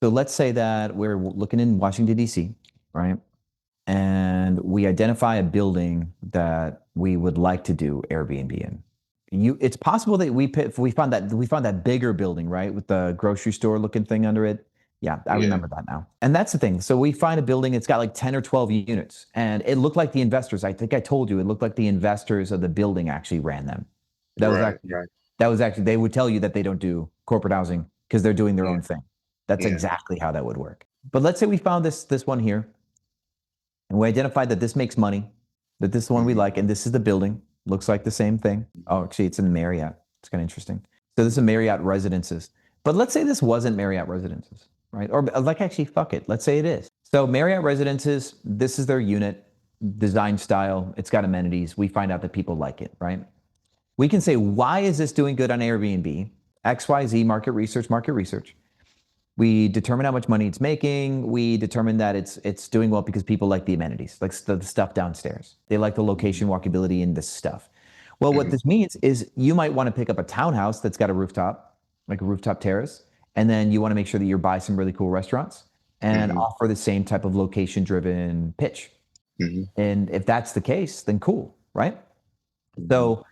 So let's say that we're looking in Washington, D.C., right? And we identify a building that we would like to do Airbnb in. It's possible that we found that bigger building, right, with the grocery store looking thing under it. Yeah, I Yeah. remember that now. And that's the thing. So we find a building, it's got like 10 or 12 units, and it looked like the investors, I think I told you, it looked like the investors of the building actually ran them. That was Right. actually Right. they would tell you that they don't do corporate housing because they're doing their Yeah. own thing. That's Yeah. exactly how that would work. But let's say we found this one here, and we identified that this makes money, that this is the one we Hmm. like, and this is the building. Looks like the same thing. Oh, actually, it's in Marriott. It's kind of interesting. So this is Marriott Residences. But let's say this wasn't Marriott Residences, right? Or like, actually, fuck it. Let's say it is. So Marriott Residences, this is their unit, design style. It's got amenities. We find out that people like it, right? We can say, why is this doing good on Airbnb? XYZ, market research, market research. We determine how much money it's making. We determine that it's doing well because people like the amenities, like the stuff downstairs. They like the location, walkability, and this stuff. Well, what Hmm. this means is you might want to pick up a townhouse that's got a rooftop, like a rooftop terrace, and then you want to make sure that you buy some really cool restaurants and Hmm. offer the same type of location-driven pitch. Hmm. And if that's the case, then cool, right? Hmm. So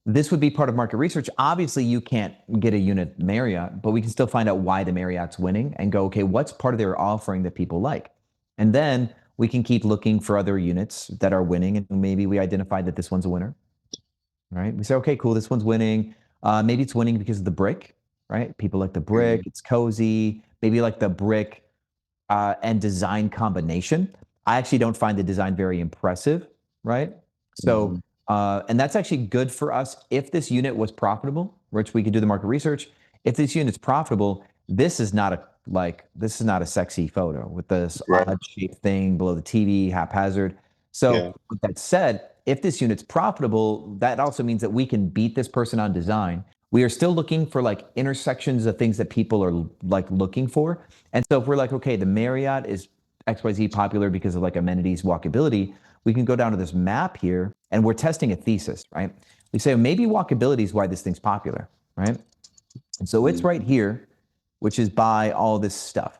this would be part of market research. Obviously, you can't get a unit Marriott, but we can still find out why the Marriott's winning and go, okay, what's part of their offering that people like? And then we can keep looking for other units that are winning. And maybe we identified that this one's a winner, right? We say, okay, cool, this one's winning. Maybe it's winning because of the brick, right? People like the brick, Hmm. it's cozy. Maybe like the brick and design combination. I actually don't find the design very impressive, right? So, Hmm. and that's actually good for us if this unit was profitable, which we could do the market research. If this unit's profitable, this is not a sexy photo with this Right. odd shaped thing below the TV, haphazard. So, Yeah. with that said, if this unit's profitable, that also means that we can beat this person on design. We are still looking for like intersections of things that people are like looking for. And so if we're like, okay, the Marriott is XYZ popular because of like amenities, walkability, we can go down to this map here and we're testing a thesis, right? We say maybe walkability is why this thing's popular, right? And so it's Hmm. right here, which is by all this stuff.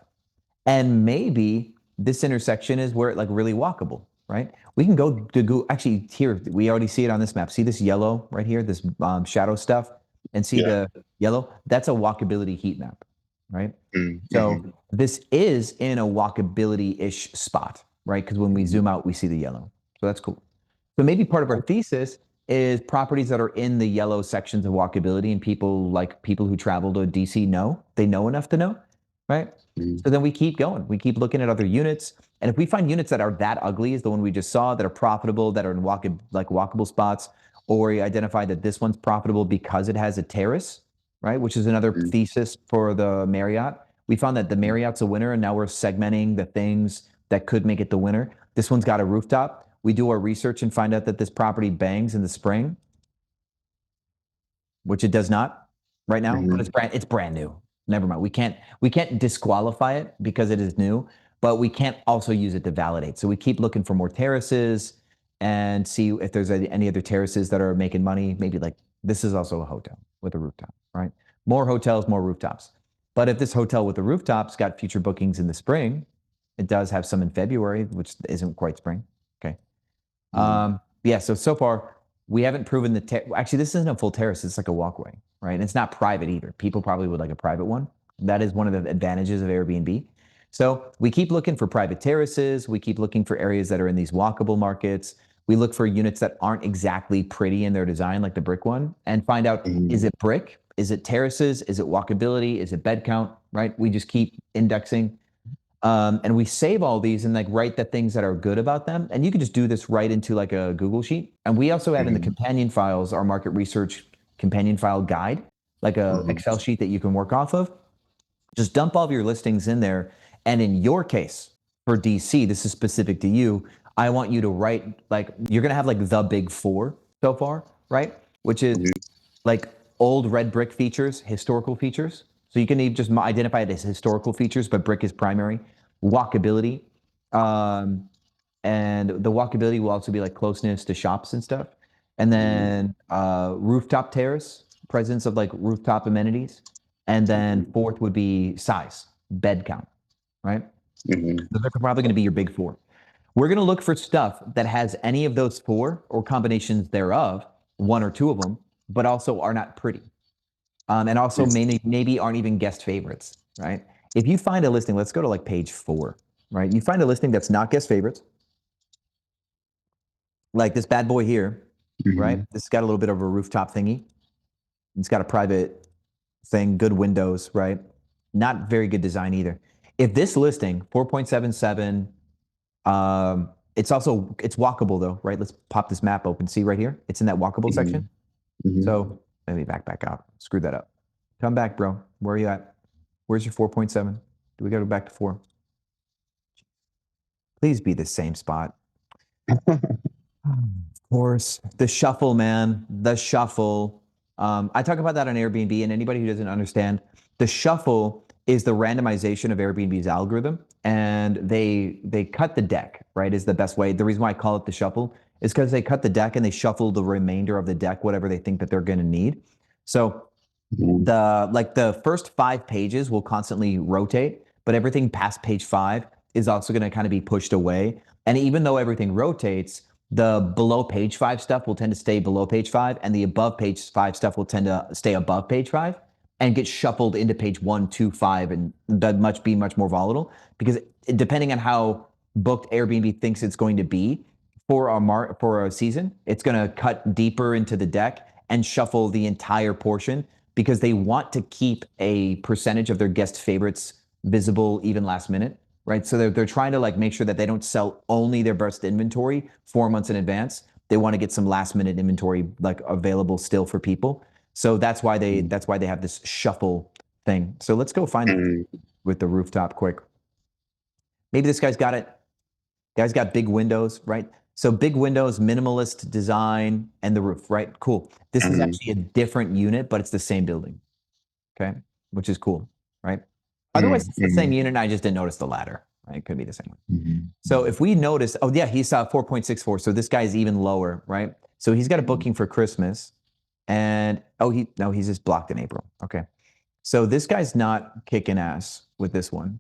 And maybe this intersection is where it like really walkable, right? We can go to go actually here. We already see it on this map. See this yellow right here, this shadow stuff, and see Yeah. the yellow. That's a walkability heat map, right? Mm-hmm. So this is in a walkability-ish spot, right? Because when we Hmm. zoom out, we see the yellow. So that's cool. So maybe part of our thesis is properties that are in the yellow sections of walkability, and people who travel to DC know they know enough to know, right? So then we keep going. We keep looking at other units, and if we find units that are that ugly as the one we just saw, that are profitable, that are in walkable spots, or we identify that this one's profitable because it has a terrace, right? Which is another thesis for the Marriott. We found that the Marriott's a winner, and now we're segmenting the things that could make it the winner. This one's got a rooftop. We do our research and find out that this property bangs in the spring, which it does not right now, but Hmm. it's brand new. Never mind. We can't disqualify it because it is new, but we can't also use it to validate. So we keep looking for more terraces and see if there's any other terraces that are making money. Maybe like this is also a hotel with a rooftop, right? More hotels, more rooftops. But if this hotel with the rooftops got future bookings in the spring, it does have some in February, which isn't quite spring. Okay. Hmm. Yeah, so far we haven't proven actually this isn't a full terrace, it's like a walkway, right? And it's not private either. People probably would like a private one. That is one of the advantages of Airbnb. So we keep looking for private terraces, we keep looking for areas that are in these walkable markets. We look for units that aren't exactly pretty in their design, like the brick one, and find out, is Hmm. it brick? Is it terraces? Is it walkability? Is it bed count? Right? We just keep indexing, and we save all these and like write the things that are good about them. And you can just do this right into like a Google sheet. And we also have in the Hmm. companion files our market research companion file guide, like a Hmm. Excel sheet that you can work off of. Just dump all of your listings in there. And in your case, for DC, this is specific to you. I want you to write like you're gonna have like the big four so far, right? Which is like old red brick features, historical features. So you can even just identify it as historical features, but brick is primary. Walkability, um, and the walkability will also be like closeness to shops and stuff. And Hmm. then rooftop terrace, presence of like rooftop amenities. And then fourth would be size. bed count, right? Mm-hmm. Those are probably going to be your big four. We're going to look for stuff that has any of those four or combinations thereof, one or two of them, but also are not pretty. And also maybe aren't even guest favorites, right? If you find a listing, let's go to like page 4, right? You find a listing that's not guest favorites, like this bad boy here, right? This has got a little bit of a rooftop thingy. It's got a private thing, good windows, right? Not very good design either. If this listing, 4.77, it's walkable though, right? Let's pop this map open. See right here? It's in that walkable section. So let me back out. Screw that up. Come back, bro. Where are you at? Where's your 4.7? Do we got to go back to 4? Please be the same spot. Of course. The shuffle, man. The shuffle. I talk about that on Airbnb, and anybody who doesn't understand, the shuffle is the randomization of Airbnb's algorithm, and they cut the deck, right, is the best way. The reason why I call it the shuffle is because they cut the deck and they shuffle the remainder of the deck, whatever they think that they're going to need. So the first 5 pages will constantly rotate, but everything past page 5 is also going to kind of be pushed away. And even though everything rotates, the below page 5 stuff will tend to stay below page 5, and the above page 5 stuff will tend to stay above page 5 and get shuffled into page 1, 2, 5, and that be much more volatile, because depending on how booked Airbnb thinks it's going to be for a season, it's going to cut deeper into the deck and shuffle the entire portion, because they want to keep a percentage of their guest favorites visible even last minute, right? So they're trying to like make sure that they don't sell only their best inventory 4 months in advance. They want to get some last minute inventory like available still for people. So that's why they have this shuffle thing. So let's go find it with the rooftop quick. Maybe this guy's got it. Guy's got big windows, right? So big windows, minimalist design, and the roof, right? Cool. This is actually a different unit, but it's the same building. Okay, which is cool, right? Otherwise, it's the same unit, and I just didn't notice the ladder, right? It could be the same one. So if we notice, oh yeah, he saw 4.64, so this guy's even lower, right? So he's got a booking for Christmas, and he's just blocked in April. Okay, so this guy's not kicking ass with this one,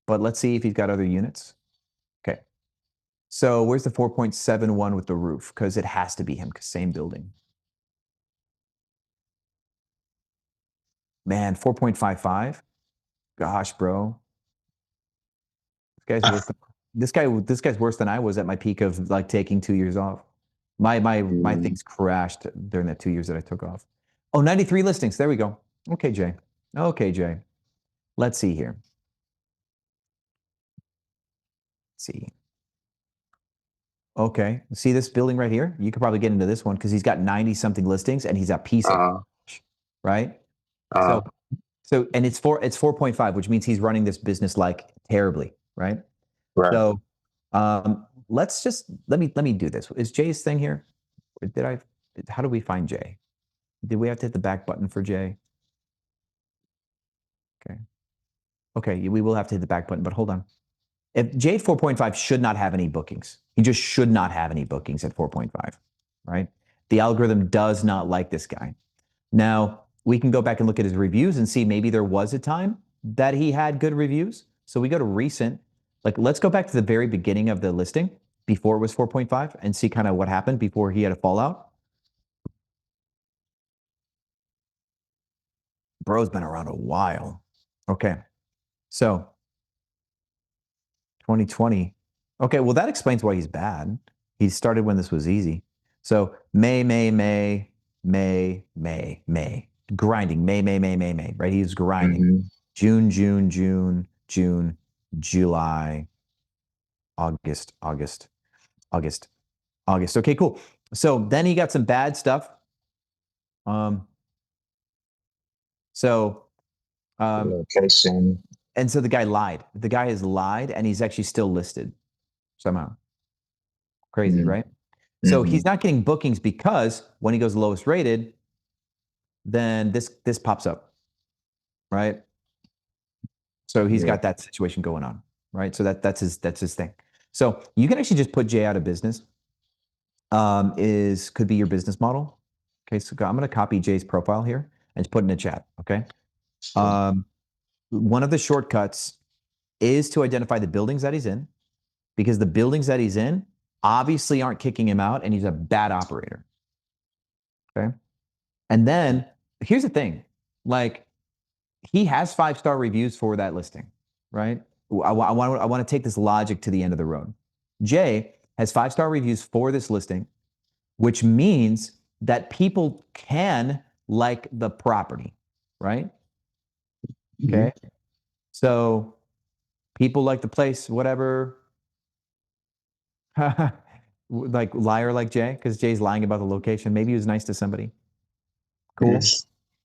but let's see if he's got other units. Okay, so where's the 4.71 with the roof? Because it has to be him, because same building. Man, 4.55. Gosh, bro. This guy's worse than this guy's worse than I was at my peak of like taking 2 years off. My things crashed during that 2 years that I took off. Oh, 93 listings. There we go. Okay, Jay. Okay, Jay. Let's see here. Let's see. Okay. See this building right here? You could probably get into this one because he's got 90 something listings and he's a piece of right? So and it's 4.5, which means he's running this business like terribly, right? Right. So let's just let me do this. Is Jay's thing here? How do we find Jay? Did we have to hit the back button for Jay? Okay, we will have to hit the back button, but hold on. If Jay 4.5 should not have any bookings. He just should not have any bookings at 4.5, right? The algorithm does not like this guy. Now, we can go back and look at his reviews and see maybe there was a time that he had good reviews. So we go to recent, like let's go back to the very beginning of the listing before it was 4.5 and see kind of what happened before he had a fallout. Bro's been around a while. Okay. So 2020. Okay, well that explains why he's bad. He started when this was easy. So May. Grinding. May. Right? He's grinding. June, July, August. Okay, cool. So then he got some bad stuff. Location. And so the guy lied. The guy has lied and he's actually still listed somehow. Crazy, right? So he's not getting bookings because when he goes lowest rated, then this pops up, right? So he's got that situation going on, right? So that's his thing. So you can actually just put Jay out of business. Could be your business model. Okay, so I'm going to copy Jay's profile here and just put it in the chat. Okay. one of the shortcuts is to identify the buildings that he's in, because the buildings that he's in obviously aren't kicking him out and he's a bad operator. Okay. And then here's the thing, like, he has 5-star reviews for that listing, right? I want to take this logic to the end of the road. Jay has 5-star reviews for this listing, which means that people can like the property, right? Okay. So people like the place, whatever. Like liar like Jay, because Jay's lying about the location. Maybe he was nice to somebody. Cool.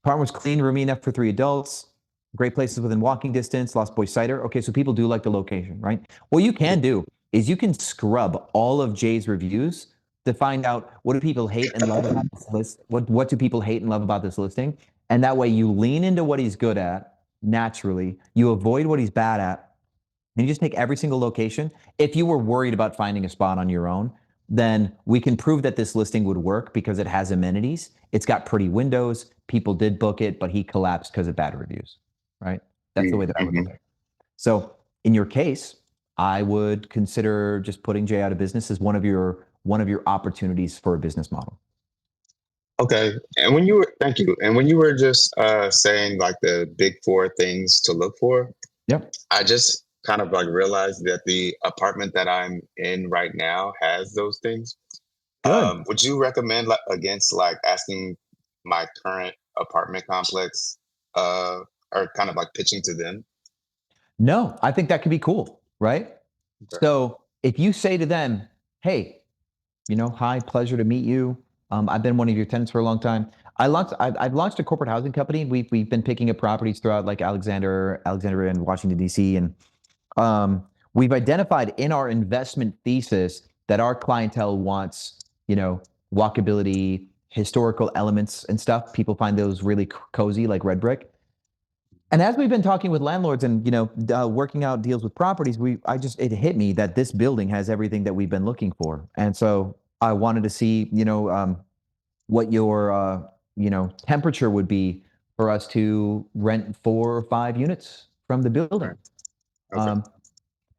Apartment was clean, roomy enough for 3 adults. Great places within walking distance. Lost Boys Cider. Okay, so people do like the location, right? What you can do is you can scrub all of Jay's reviews to find out what do people hate and love about this list. What do people hate and love about this listing? And that way you lean into what he's good at naturally. You avoid what he's bad at. And you just take every single location. If you were worried about finding a spot on your own, then we can prove that this listing would work because it has amenities. It's got pretty windows. People did book it, but he collapsed because of bad reviews, right? That's the way that I would look at it. So in your case, I would consider just putting Jay out of business as one of your opportunities for a business model. Okay. And when you were, thank you. And when you were just saying like the big 4 things to look for, Yep. I just kind of like realized that the apartment that I'm in right now has those things. Good. Would you recommend like against like asking my current apartment complex or kind of like pitching to them? No, I think that could be cool, right? Okay. So if you say to them, hey, hi, pleasure to meet you. I've been one of your tenants for a long time. I've launched a corporate housing company. We've been picking up properties throughout like Alexandria and Washington, D.C. And we've identified in our investment thesis that our clientele wants, walkability, historical elements and stuff. People find those really cozy, like red brick. And as we've been talking with landlords and working out deals with properties, it hit me that this building has everything that we've been looking for, and so I wanted to see what your temperature would be for us to rent 4 or 5 units from the building. Okay.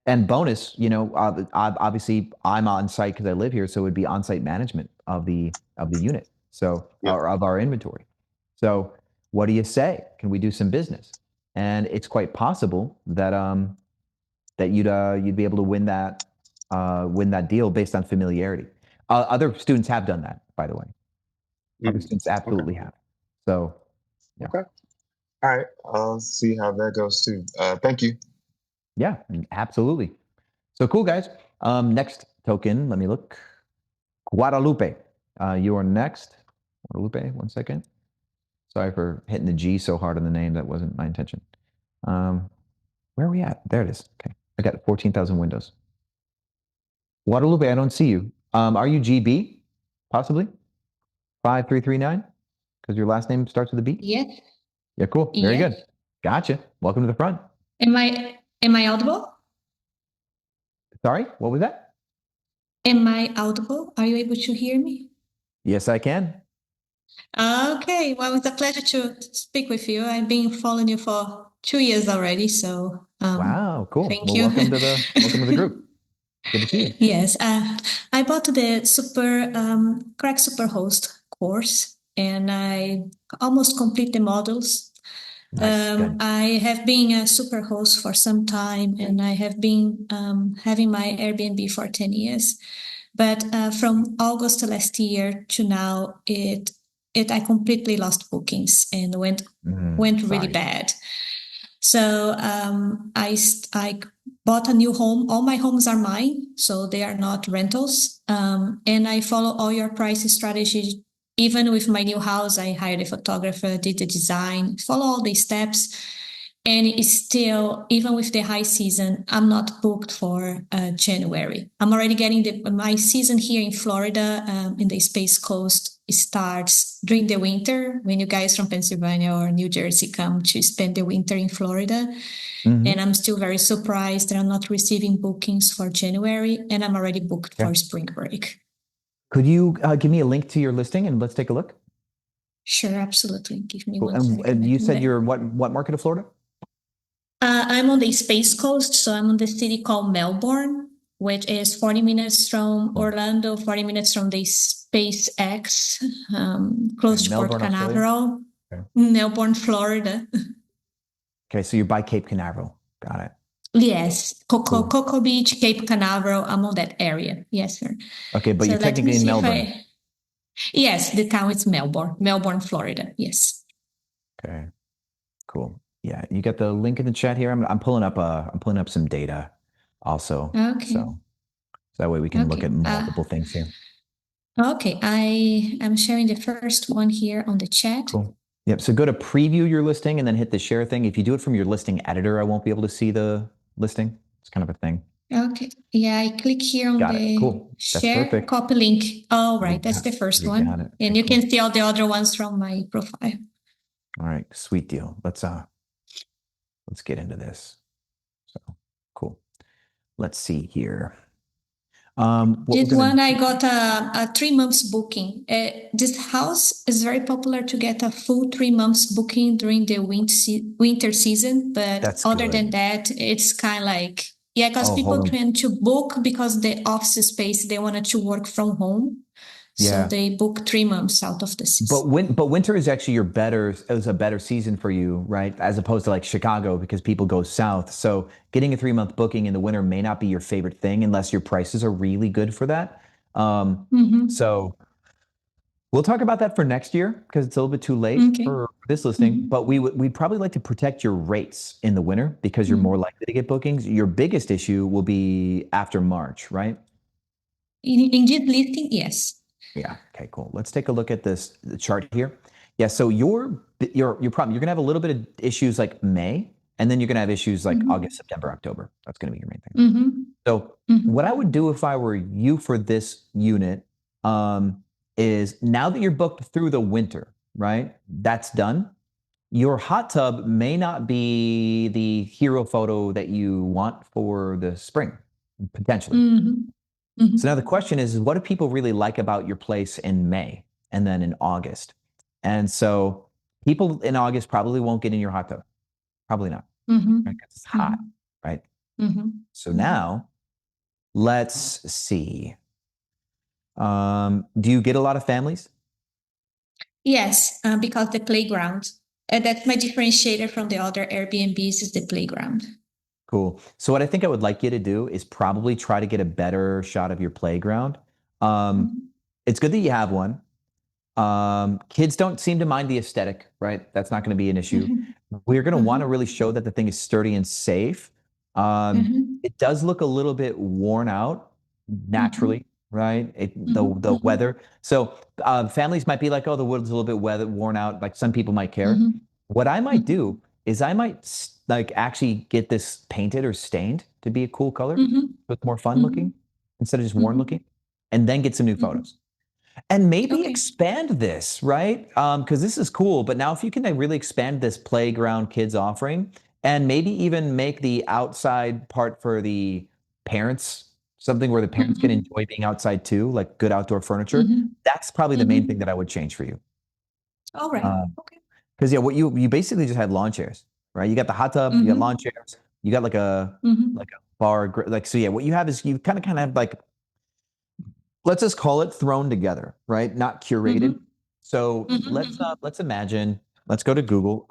And bonus, obviously I'm on site because I live here, so it would be on-site management of the unit, so or of our inventory. So what do you say? Can we do some business? And it's quite possible that that you'd be able to win that deal based on familiarity. Other students have done that, by the way. Other students absolutely have. So yeah. Okay. All right. I'll see how that goes too. Thank you. Yeah, absolutely. So cool, guys. Next token, let me look. Guadalupe, you are next. Guadalupe, one second. Sorry for hitting the G so hard on the name. That wasn't my intention. Where are we at? There it is. Okay. I got 14,000 windows. Guadalupe, I don't see you. Are you GB? Possibly? 5339? Because your last name starts with a B? Yes. Yeah, cool. Very good. Gotcha. Welcome to the front. Am I audible? Sorry, what was that? Am I audible? Are you able to hear me? Yes, I can. Okay. Well, it's a pleasure to speak with you. I've been following you for 2 years already, so Wow, cool. thank Well, you. welcome to the group. Good to see you. Yes, I bought the Crack Superhost course, and I almost complete the modules. Nice. Good. I have been a Superhost for some time, and I have been having my Airbnb for 10 years. But from August last year to now, I completely lost bookings and went really bad. So I bought a new home. All my homes are mine, so they are not rentals. And I follow all your pricing strategies. Even with my new house, I hired a photographer, did the design, follow all the steps. And it's still, even with the high season, I'm not booked for January. I'm already getting my season here in Florida, in the Space Coast, starts during the winter when you guys from Pennsylvania or New Jersey come to spend the winter in Florida. And I'm still very surprised that I'm not receiving bookings for January, and I'm already booked for spring break. Could you give me a link to your listing and let's take a look? Sure, absolutely. Give me Cool. one second. And you said you're what market of Florida? I'm on the Space Coast, so I'm on the city called Melbourne, which is 40 minutes from Orlando, 40 minutes from the SpaceX, close to Port Melbourne, Australia? Canaveral, Okay. Melbourne, Florida. Okay, so you're by Cape Canaveral. Got it. Yes, Cool. Cocoa Beach, Cape Canaveral, I'm on that area. Yes, sir. Okay, but So you're let me technically in see if Melbourne. Yes, the town is Melbourne, Florida. Yes. Okay, cool. Yeah, you got the link in the chat here. I'm pulling up some data also. Okay. So that way we can look Okay. at multiple things here. Okay, I am sharing the first one here on the chat. Cool. Yep. So go to preview your listing and then hit the share thing. If you do it from your listing editor, I won't be able to see the listing. It's kind of a thing. Okay. Yeah, I click here on Got it. the Cool. That's share perfect. copy link. All right, You that's got- the first you one. got it. And Okay, you cool. can see all the other ones from my profile. All right, sweet deal. Let's get into this. So cool. Let's see here. This one I got a 3 months booking. This house is very popular to get a full 3 months booking during the winter season, but That's other good. than that, it's kind of like because Oh, people hold on. tend to book because the office space they wanted to work from home, so Yeah. they book 3 months out of the season. But winter is actually is a better season for you, right? As opposed to like Chicago because people go south. So getting a 3 month booking in the winter may not be your favorite thing unless your prices are really good for that. So we'll talk about that for next year because it's a little bit too late Okay. for this listing. But we'd probably like to protect your rates in the winter because you're more likely to get bookings. Your biggest issue will be after March, right? In this listing, yes. Yeah. Okay, cool. Let's take a look at the chart here. Yeah. So your problem, you're gonna have a little bit of issues like May, and then you're gonna have issues like August, September, October. That's gonna be your main thing. So what I would do if I were you for this unit is now that you're booked through the winter, right? That's done. Your hot tub may not be the hero photo that you want for the spring, potentially. So now the question is, what do people really like about your place in May and then in August? And so people in August probably won't get in your hot tub. Probably not. Right? 'Cause it's hot, right? So now let's see. Do you get a lot of families? Yes, because the playground. That's my differentiator from the other Airbnbs is the playground. Cool. So what I think I would like you to do is probably try to get a better shot of your playground. It's good that you have one. Kids don't seem to mind the aesthetic, right? That's not going to be an issue. We're going to want to really show that the thing is sturdy and safe. It does look a little bit worn out naturally, right? The weather. So families might be like, oh, the wood's a little bit worn out. Like some people might care. What I might do is I might like actually get this painted or stained to be a cool color, so it's more fun looking instead of just worn looking, and then get some new photos. And maybe expand this, right? Because this is cool, but now if you can really expand this playground kids offering and maybe even make the outside part for the parents something where the parents can enjoy being outside too, like good outdoor furniture, that's probably the main thing that I would change for you. All right. Okay. Because yeah, what you basically just had lawn chairs, right? You got the hot tub, you got lawn chairs, you got like a bar, like so. Yeah, what you have is you kind of have like, let's just call it thrown together, right? Not curated. So let's imagine. Let's go to Google.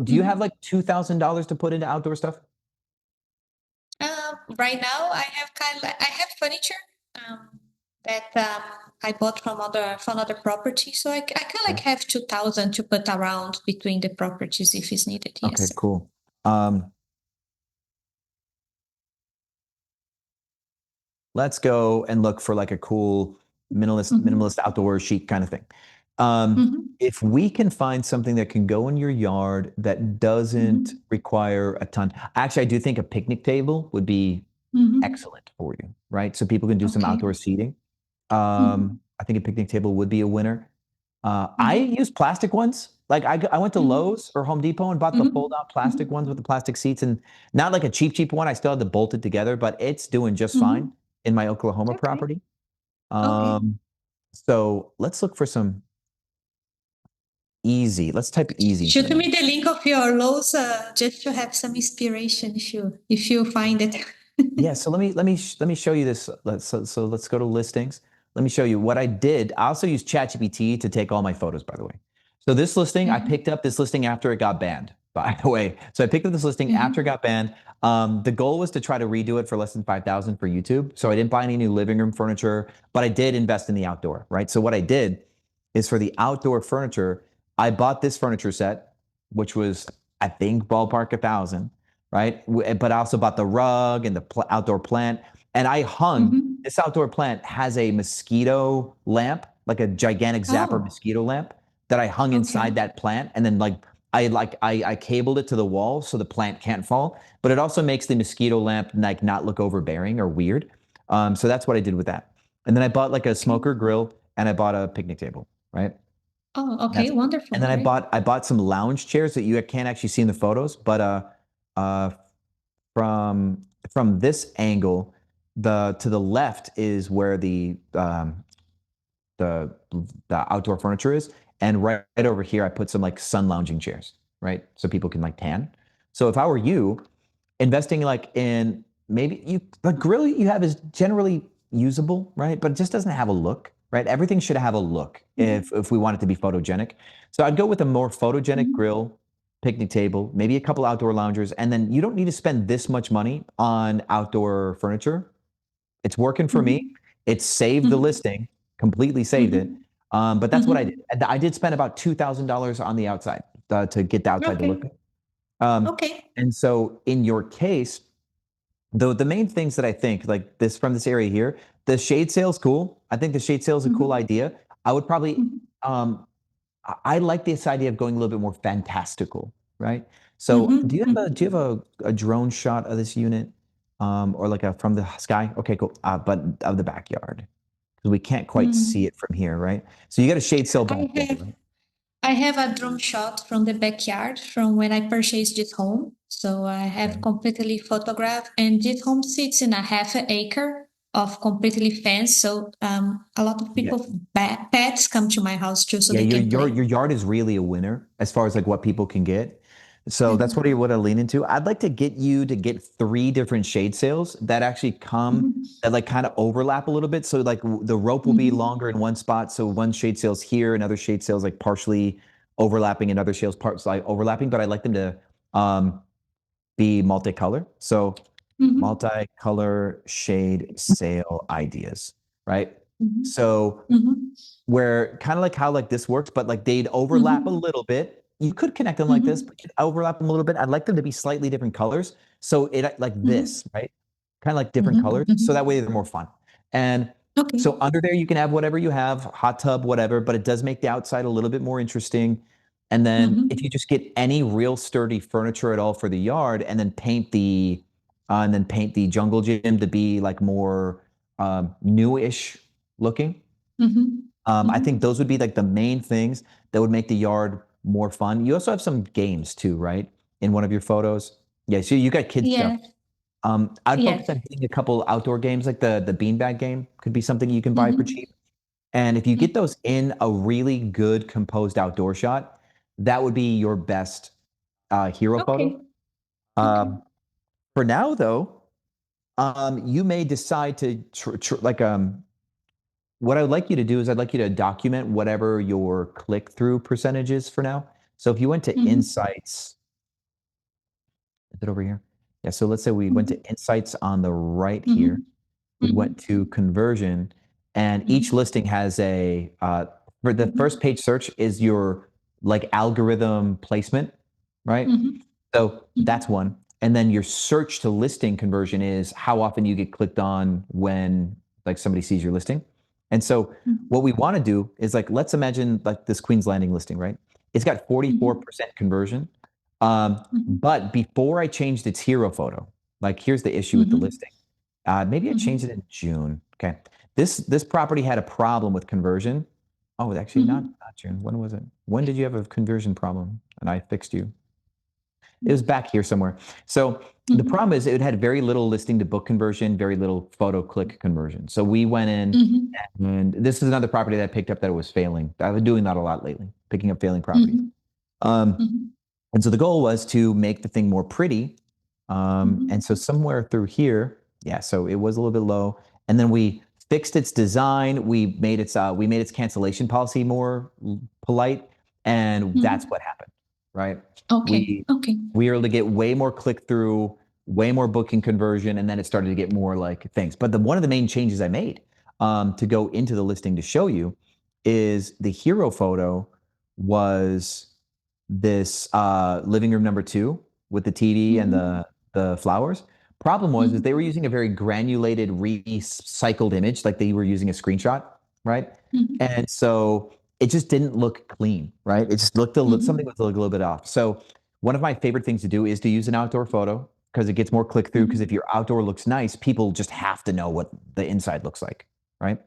Do you have like $2,000 to put into outdoor stuff? Right now, I have furniture that I bought from other properties, so I kind of like have 2,000 to put around between the properties if it's needed. Yes. Okay, cool. Let's go and look for like a cool minimalist outdoor chic kind of thing. If we can find something that can go in your yard that doesn't require a ton, actually, I do think a picnic table would be excellent for you, right? So people can do some outdoor seating. I think a picnic table would be a winner. I use plastic ones. Like I went to Lowe's or Home Depot and bought the fold-out plastic ones with the plastic seats, and not like a cheap one. I still had to bolt it together, but it's doing just fine in my Oklahoma property. So let's look for some. easy. Let's type easy. Shoot me the link of your lows just to have some inspiration if you find it. Yeah, so let me show you this. Let's go to listings. Let me show you what I did. I also use ChatGPT to take all my photos, by the way. So this listing, I picked up this listing after it got banned, by the way. So I picked up this listing after it got banned. The goal was to try to redo it for less than 5,000 for YouTube. So I didn't buy any new living room furniture, but I did invest in the outdoor, right? So what I did is for the outdoor furniture, I bought this furniture set, which was, I think, ballpark 1,000, right? But I also bought the rug and the outdoor plant. And I hung, this outdoor plant has a mosquito lamp, like a gigantic zapper mosquito lamp that I hung inside that plant. And then I cabled it to the wall so the plant can't fall, but it also makes the mosquito lamp like not look overbearing or weird. So that's what I did with that. And then I bought like a smoker grill and I bought a picnic table, right? Oh, okay, wonderful. And then I bought some lounge chairs that you can't actually see in the photos, but from this angle, to the left is where the outdoor furniture is, and right over here I put some like sun lounging chairs, right, so people can like tan. So if I were you, investing like in maybe the grill you have is generally usable, right, but it just doesn't have a look, right? Everything should have a look if we want it to be photogenic. So I'd go with a more photogenic grill, picnic table, maybe a couple outdoor loungers, and then you don't need to spend this much money on outdoor furniture. It's working for me. It saved the listing, completely saved it. But that's what I did. I did spend about $2,000 on the outside to get the outside to look good. And so in your case, though, the main things that I think like this from this area here, the shade sale is cool. I think the shade sale is a cool idea. I would probably, I like this idea of going a little bit more fantastical, right? So do you have a drone shot of this unit, or like a from the sky? Okay, cool. But of the backyard, because we can't quite see it from here, right? So you got a shade sail back there, right? I have a drone shot from the backyard from when I purchased this home. So I have completely photographed, and this home sits in a half an acre of completely fenced. So a lot of people, pets come to my house too, so they can your play. yard is really a winner as far as like what people can get. So that's what I lean into. I'd like to get you to get 3 different shade sails that actually come that like kind of overlap a little bit. So like the rope will be longer in one spot. So one shade sail's here, another shade sail's like partially overlapping, and other sails parts like overlapping. But I'd like them to be multicolor. So multicolor shade sail ideas, right? So where kind of like how like this works, but like they'd overlap a little bit. You could connect them like this, but you'd overlap them a little bit. I'd like them to be slightly different colors. So it like this, right? Kind of like different colors. So that way they're more fun. And so under there, you can have whatever you have, hot tub, whatever, but it does make the outside a little bit more interesting. And then if you just get any real sturdy furniture at all for the yard, and then paint the jungle gym to be like more newish looking. I think those would be like the main things that would make the yard more fun. You also have some games too, right? In one of your photos. Yeah, so you got kids stuff. I'd focus on hitting a couple outdoor games, like the beanbag game could be something you can buy for cheap. And if you get those in a really good composed outdoor shot, that would be your best hero photo. For now, though, you may decide to what I would like you to do is I'd like you to document whatever your click-through percentage is for now. So if you went to insights, is it over here? Yeah, so let's say we went to insights on the right here. We went to conversion, and each listing has a, for the first page search is your like algorithm placement, right? So that's one. And then your search to listing conversion is how often you get clicked on when like somebody sees your listing. And so what we want to do is like, let's imagine like this Queen's Landing listing, right? It's got 44% conversion. But before I changed its hero photo, like here's the issue with the listing. Maybe I changed it in June. Okay. This property had a problem with conversion. Oh, actually not June. When was it? When did you have a conversion problem and I fixed you? It was back here somewhere. So the problem is it had very little listing to book conversion, very little photo click conversion. So we went in and this is another property that I picked up that it was failing. I've been doing that a lot lately, picking up failing properties. And so the goal was to make the thing more pretty. And so somewhere through here, yeah, so it was a little bit low. And then we fixed its design. We made its cancellation policy more polite. And that's what happened, right? Okay. We were able to get way more click through, way more booking conversion, and then it started to get more like things. But one of the main changes I made to go into the listing to show you is the hero photo was this living room number 2 with the TV and the flowers. Problem was is they were using a very granulated, recycled image, like they were using a screenshot, right? And so it just didn't look clean, right? It just looked something was a little bit off. So one of my favorite things to do is to use an outdoor photo because it gets more click through. Because if your outdoor looks nice, people just have to know what the inside looks like, right?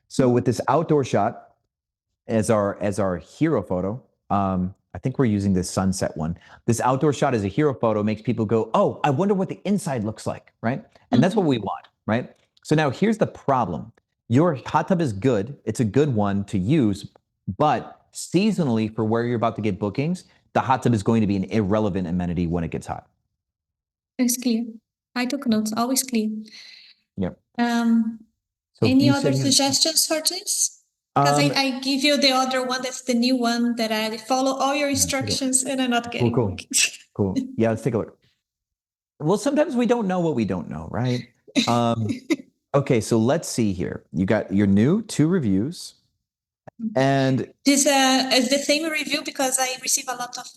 So with this outdoor shot as our hero photo, I think we're using this sunset one. This outdoor shot as a hero photo makes people go, oh, I wonder what the inside looks like, right? And that's what we want, right? So now here's the problem. Your hot tub is good. It's a good one to use, but seasonally for where you're about to get bookings, the hot tub is going to be an irrelevant amenity when it gets hot. It's clear. I took notes, always clear. Yep. So any other suggestions for this? Because I give you the other one, that's the new one that I follow all your instructions and I'm not getting bookings. Cool. Yeah, let's take a look. Well, sometimes we don't know what we don't know, right? Okay, so let's see here. You got your new 2 reviews. And this is the same review because I receive a lot of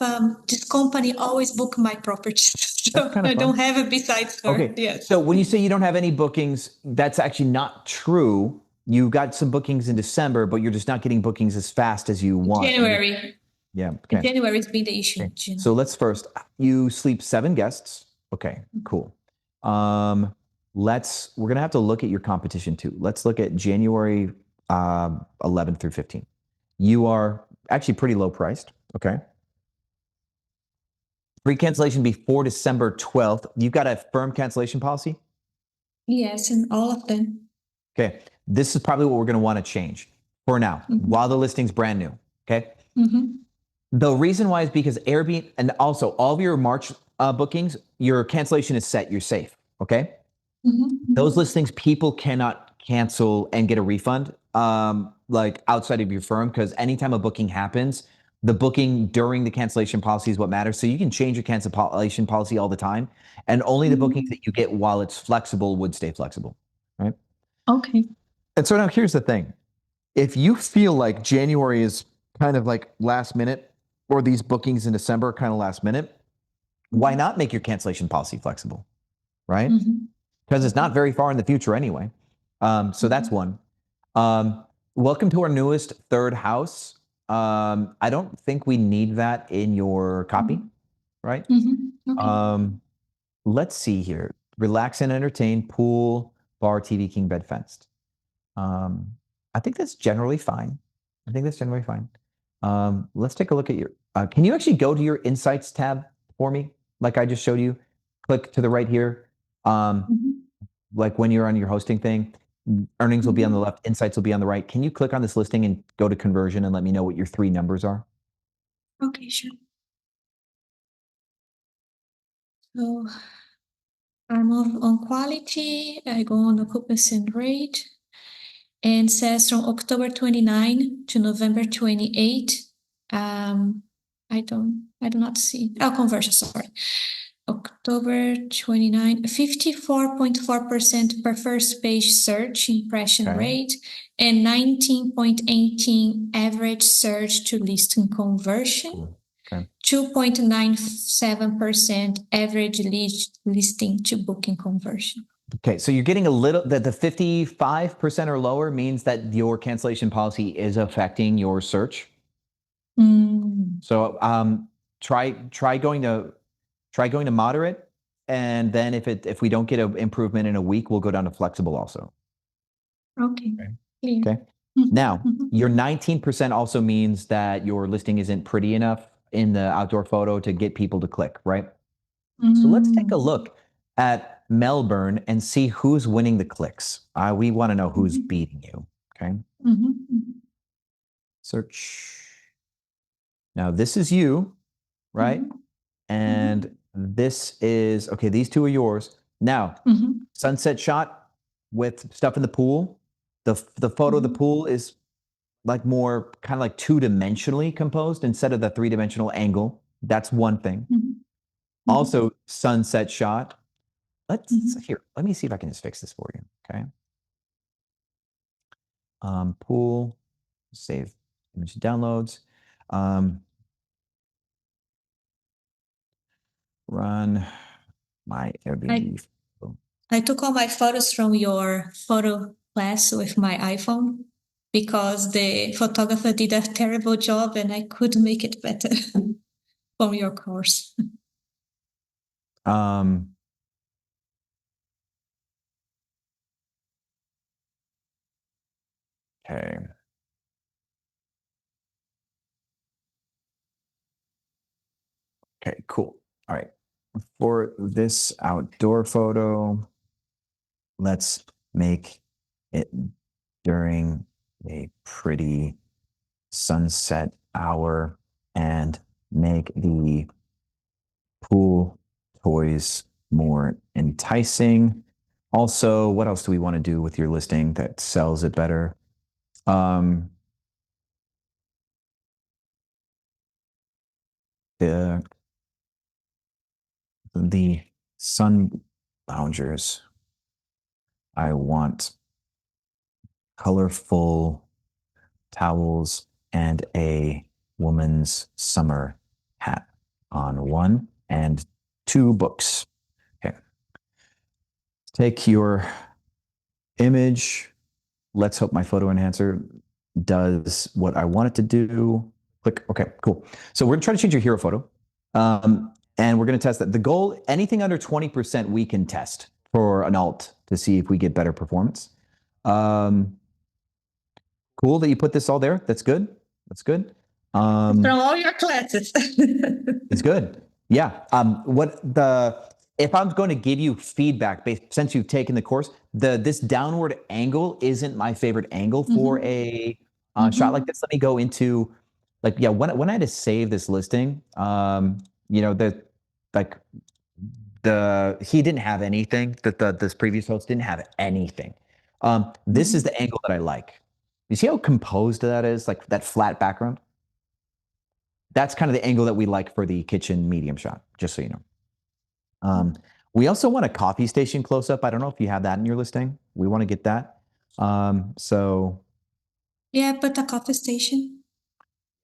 this company always book my properties. So I don't have it besides her. Okay. Yes. So when you say you don't have any bookings, that's actually not true. You got some bookings in December, but you're just not getting bookings as fast as you want. January. Yeah. Okay. January has been the issue. Okay. So let's first, you sleep 7 guests. Okay, cool. We're going to have to look at your competition too. Let's look at January 11th through 15th. You are actually pretty low priced. Okay. Free cancellation before December 12th. You've got a firm cancellation policy? Yes, and all of them. Okay. This is probably what we're going to want to change for now, while the listing's brand new. Okay. The reason why is because Airbnb, and also all of your March bookings, your cancellation is set. You're safe. Okay. Those listings, people cannot cancel and get a refund like outside of your firm, because anytime a booking happens, the booking during the cancellation policy is what matters. So you can change your cancellation policy all the time, and only the bookings that you get while it's flexible would stay flexible. Right. Okay. And so now here's the thing. If you feel like January is kind of like last minute, or these bookings in December are kind of last minute, why not make your cancellation policy flexible, right? Because it's not very far in the future anyway. So that's one. Welcome to our newest 3rd house. I don't think we need that in your copy, right? Okay. Let's see here. Relax and entertain, pool, bar, TV, king bed, fenced. I think that's generally fine. Let's take a look at your, can you actually go to your insights tab for me? Like I just showed you, click to the right here. Like when you're on your hosting thing, earnings will be on the left, insights will be on the right. Can you click on this listing and go to conversion and let me know what your 3 numbers are? Okay, sure. So I move on quality, I go on occupancy rate, and says from October 29 to November 28. I do not see, conversion, sorry. October 29, 54.4% per first page search impression rate, and 19.18 average search to listing conversion. 2.97% average listing to booking conversion. Okay, so you're getting a little, that the 55% or lower means that your cancellation policy is affecting your search. So try going to moderate, and then if we don't get an improvement in a week, we'll go down to flexible also. Okay. Okay. Now, your 19% also means that your listing isn't pretty enough. in the outdoor photo to get people to click, right? So let's take a look at Melbourne and see who's winning the clicks. We want to know who's beating you, okay? Search. Now this is you, right? And this is, okay, these two are yours. Now, sunset shot with stuff in the pool. The photo of the pool is like more kind of like two-dimensionally composed instead of the three-dimensional angle. That's one thing. Also, sunset shot. Here, let me see if I can just fix this for you, okay? Pool, save image downloads. Run my Airbnb. I took all my photos from your photo class with my iPhone because the photographer did a terrible job and I could make it better from your course. Okay. Okay, cool. All right. For this outdoor photo, let's make it during a pretty sunset hour and make the pool toys more enticing. Also, what else do we want to do with your listing that sells it better? The sun loungers. I want colorful towels and a woman's summer hat on one, and 2 books. Okay. Take your image. Let's hope my photo enhancer does what I want it to do. Click. Okay, cool. So we're gonna try to change your hero photo. And we're gonna test that. The goal, anything under 20% we can test for an alt to see if we get better performance. Cool that you put this all there. That's good. That's good. From all your classes. It's good. Yeah. If I'm going to give you feedback since you've taken the course, this downward angle isn't my favorite angle for a shot like this. Let me go into when I had to save this listing, he didn't have anything this previous host didn't have anything. This is the angle that I like. You see how composed that is, like that flat background? That's kind of the angle that we like for the kitchen medium shot, just so you know. We also want a coffee station close up. I don't know if you have that in your listing. We want to get that. Yeah, but a coffee station.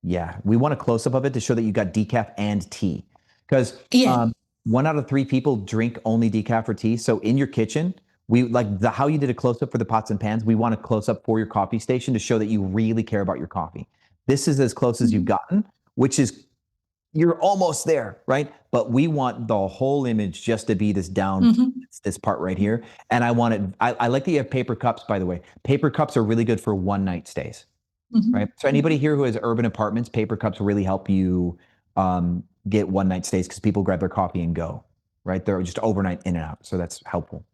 Yeah, we want a close up of it to show that you got decaf and tea. Because 1 out of 3 people drink only decaf or tea. So in your kitchen, we like how you did a close up for the pots and pans. We want a close up for your coffee station to show that you really care about your coffee. This is as close as you've gotten, which is you're almost there, right? But we want the whole image just to be this down, this part right here. And I want it, I like that you have paper cups, by the way. Paper cups are really good for one night stays, right? So anybody here who has urban apartments, paper cups really help you get one night stays because people grab their coffee and go, right? They're just overnight in and out. So that's helpful.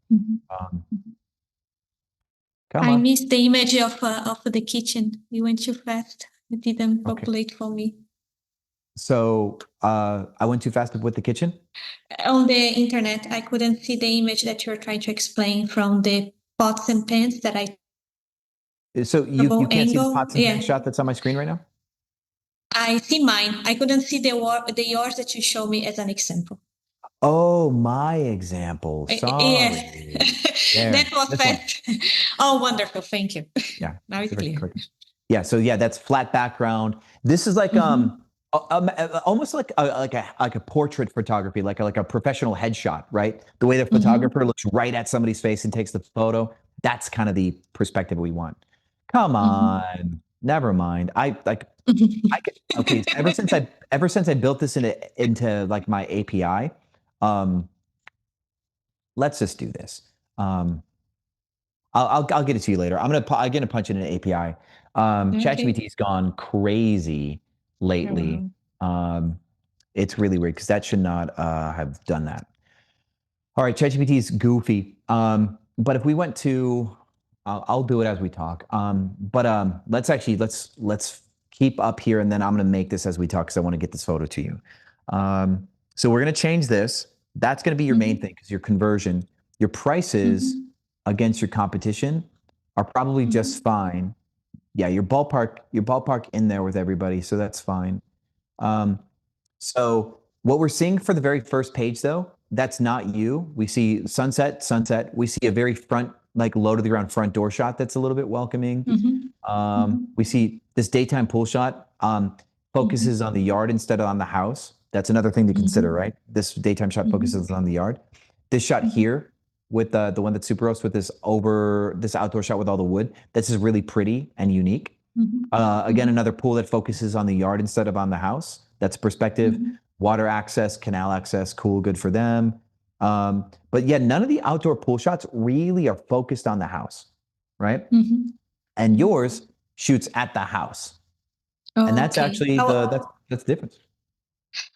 I missed the image of the kitchen. You went too fast. It didn't populate for me. So I went too fast with the kitchen? On the internet, I couldn't see the image that you're trying to explain from the pots and pans that I... So you can't see the pots and pans shot that's on my screen right now? I see mine. I couldn't see the yours that you show me as an example. Oh, my example. Sorry. Yeah. That was fast. Oh, wonderful. Thank you. Yeah. Now it's clear. Yeah. So yeah, that's flat background. This is like almost like a portrait photography, like a professional headshot, right? The way the photographer looks right at somebody's face and takes the photo. That's kind of the perspective we want. Come on. Never mind. Okay. Ever since I built this into like my API, let's just do this. I'll get it to you later. I'm gonna punch it in an API. ChatGPT's gone crazy lately. It's really weird because that should not have done that. All right, ChatGPT is goofy. But if we went to, I'll do it as we talk. Let's keep up here, and then I'm gonna make this as we talk because I want to get this photo to you. So we're gonna change this. That's gonna be your main thing because your conversion, your prices against your competition are probably just fine. Yeah, your ballpark in there with everybody, so that's fine. So what we're seeing for the very first page, though, that's not you. We see sunset, sunset. We see a very front, like low to the ground front door shot that's a little bit welcoming. We see this daytime pool shot focuses on the yard instead of on the house. That's another thing to consider, right? This daytime shot focuses on the yard. This shot here with the one that's super roast with this outdoor shot with all the wood, this is really pretty and unique. Again, another pool that focuses on the yard instead of on the house. That's perspective. Water access, canal access, cool, good for them. But yeah, none of the outdoor pool shots really are focused on the house, right? And yours shoots at the house. And that's actually that's the difference.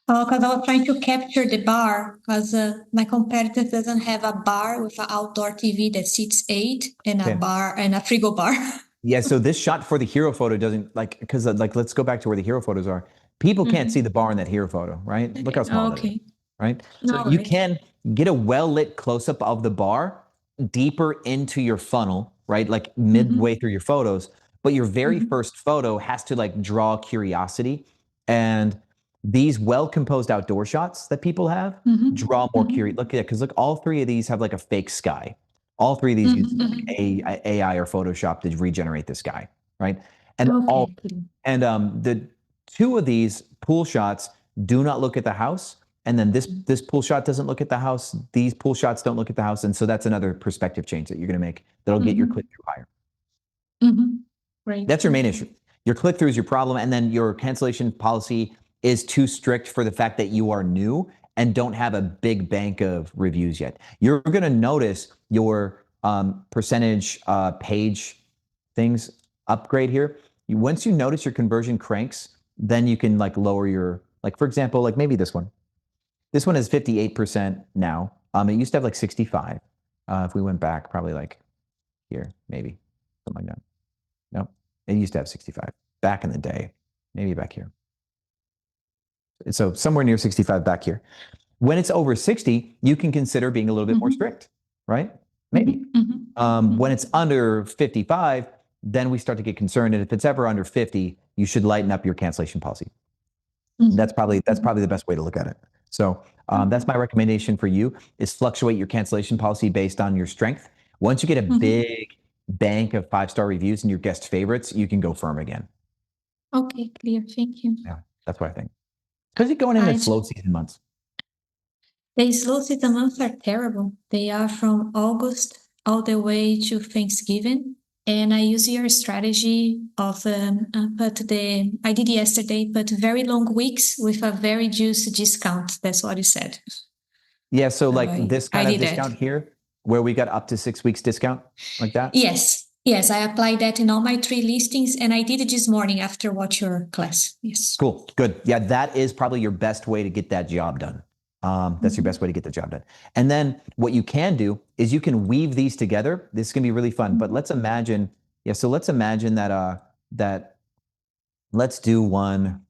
Oh, because I was trying to capture the bar, because my competitor doesn't have a bar with an outdoor TV that seats 8 and a bar and a frigo bar. Yeah, so this shot for the hero photo doesn't because let's go back to where the hero photos are. People can't see the bar in that hero photo, right? Look how small that is, right? So you can get a well-lit close-up of the bar deeper into your funnel, right? Like midway through your photos, but your very first photo has to like draw curiosity. And these well-composed outdoor shots that people have draw more curiosity. Look at it, because look, all three of these have like a fake sky. All three of these use AI or Photoshop to regenerate the sky, right? And the two of these pool shots do not look at the house, and then this pool shot doesn't look at the house. These pool shots don't look at the house, and so that's another perspective change that you're going to make that'll get your click through higher. Great. That's your main issue. Your click through is your problem, and then your cancellation policy is too strict for the fact that you are new and don't have a big bank of reviews yet. You're going to notice your percentage page things upgrade here. Once you notice your conversion cranks, then you can like lower your, like for example, like maybe this one. This one is 58% now. It used to have like 65. If we went back, probably like here, maybe something like that. Nope, it used to have 65 back in the day, maybe back here. So somewhere near 65 back here. When it's over 60, you can consider being a little bit more strict, right? Maybe. When it's under 55, then we start to get concerned. And if it's ever under 50, you should lighten up your cancellation policy. That's probably the best way to look at it. So that's my recommendation for you is fluctuate your cancellation policy based on your strength. Once you get a big bank of 5-star reviews and your guest favorites, you can go firm again. Okay, clear. Thank you. Yeah, that's what I think. Because you're going into slow season months. The slow season months are terrible. They are from August all the way to Thanksgiving. And I use your strategy of I did yesterday, but very long weeks with a very juicy discount. That's what you said. Yeah, so like this kind of discount here, where we got up to 6 weeks discount, like that? Yes, I applied that in all my 3 listings, and I did it this morning after watch your class. Yes. Cool, good. Yeah, that is probably your best way to get that job done. That's your best way to get the job done. And then what you can do is you can weave these together. This can be really fun, but let's imagine, let's imagine that let's do one,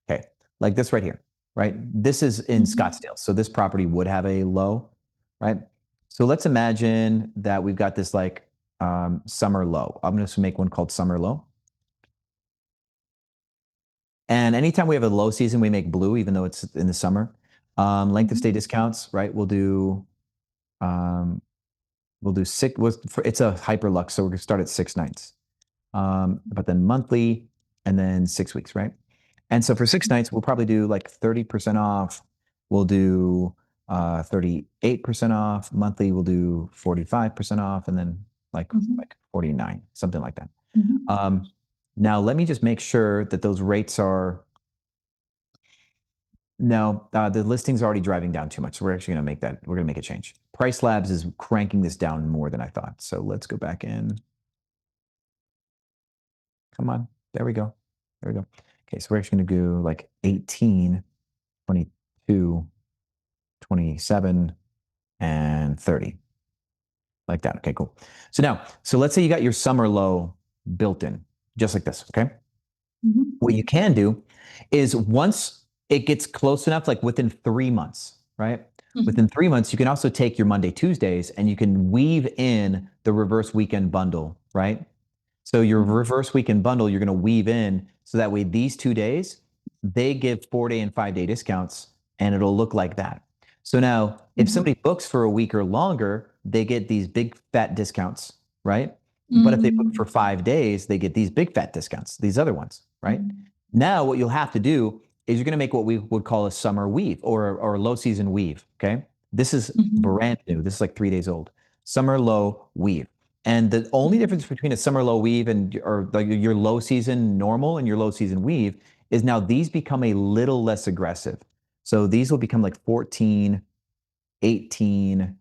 okay, like this right here, right? This is in Scottsdale. So this property would have a low, right? So let's imagine that we've got this like summer low. I'm going to make one called summer low. And anytime we have a low season, we make blue, even though it's in the summer. Length of stay discounts, right? We'll do six. It's a hyperlux, so we're gonna start at 6 nights. But then monthly, and then 6 weeks, right? And so for 6 nights, we'll probably do like 30% off. We'll do 38% off. Monthly, we'll do 45% off, and then like 49, something like that. Now, let me just make sure that those rates are. No, the listing's already driving down too much. So we're actually going to make that. We're going to make a change. Pricelabs is cranking this down more than I thought. So let's go back in. Come on. There we go. There we go. Okay, so we're actually going to do like 18 22, 27, and 30. Like that. Okay, cool. So now, so let's say you got your summer low built in, just like this, okay? What you can do is once it gets close enough, like within 3 months, right? Within 3 months, you can also take your Monday, Tuesdays, and you can weave in the reverse weekend bundle, right? So your reverse weekend bundle, you're going to weave in so that way these 2 days, they give 4-day and 5-day discounts, and it'll look like that. So now, if somebody books for a week or longer, they get these big fat discounts, right? But if they book for 5 days, they get these big fat discounts, these other ones, right? Now, what you'll have to do is you're going to make what we would call a summer weave or a low season weave, okay? This is brand new. This is like 3 days old. Summer low weave. And the only difference between a summer low weave and or like your low season normal and your low season weave is now these become a little less aggressive. So these will become like 14, 18,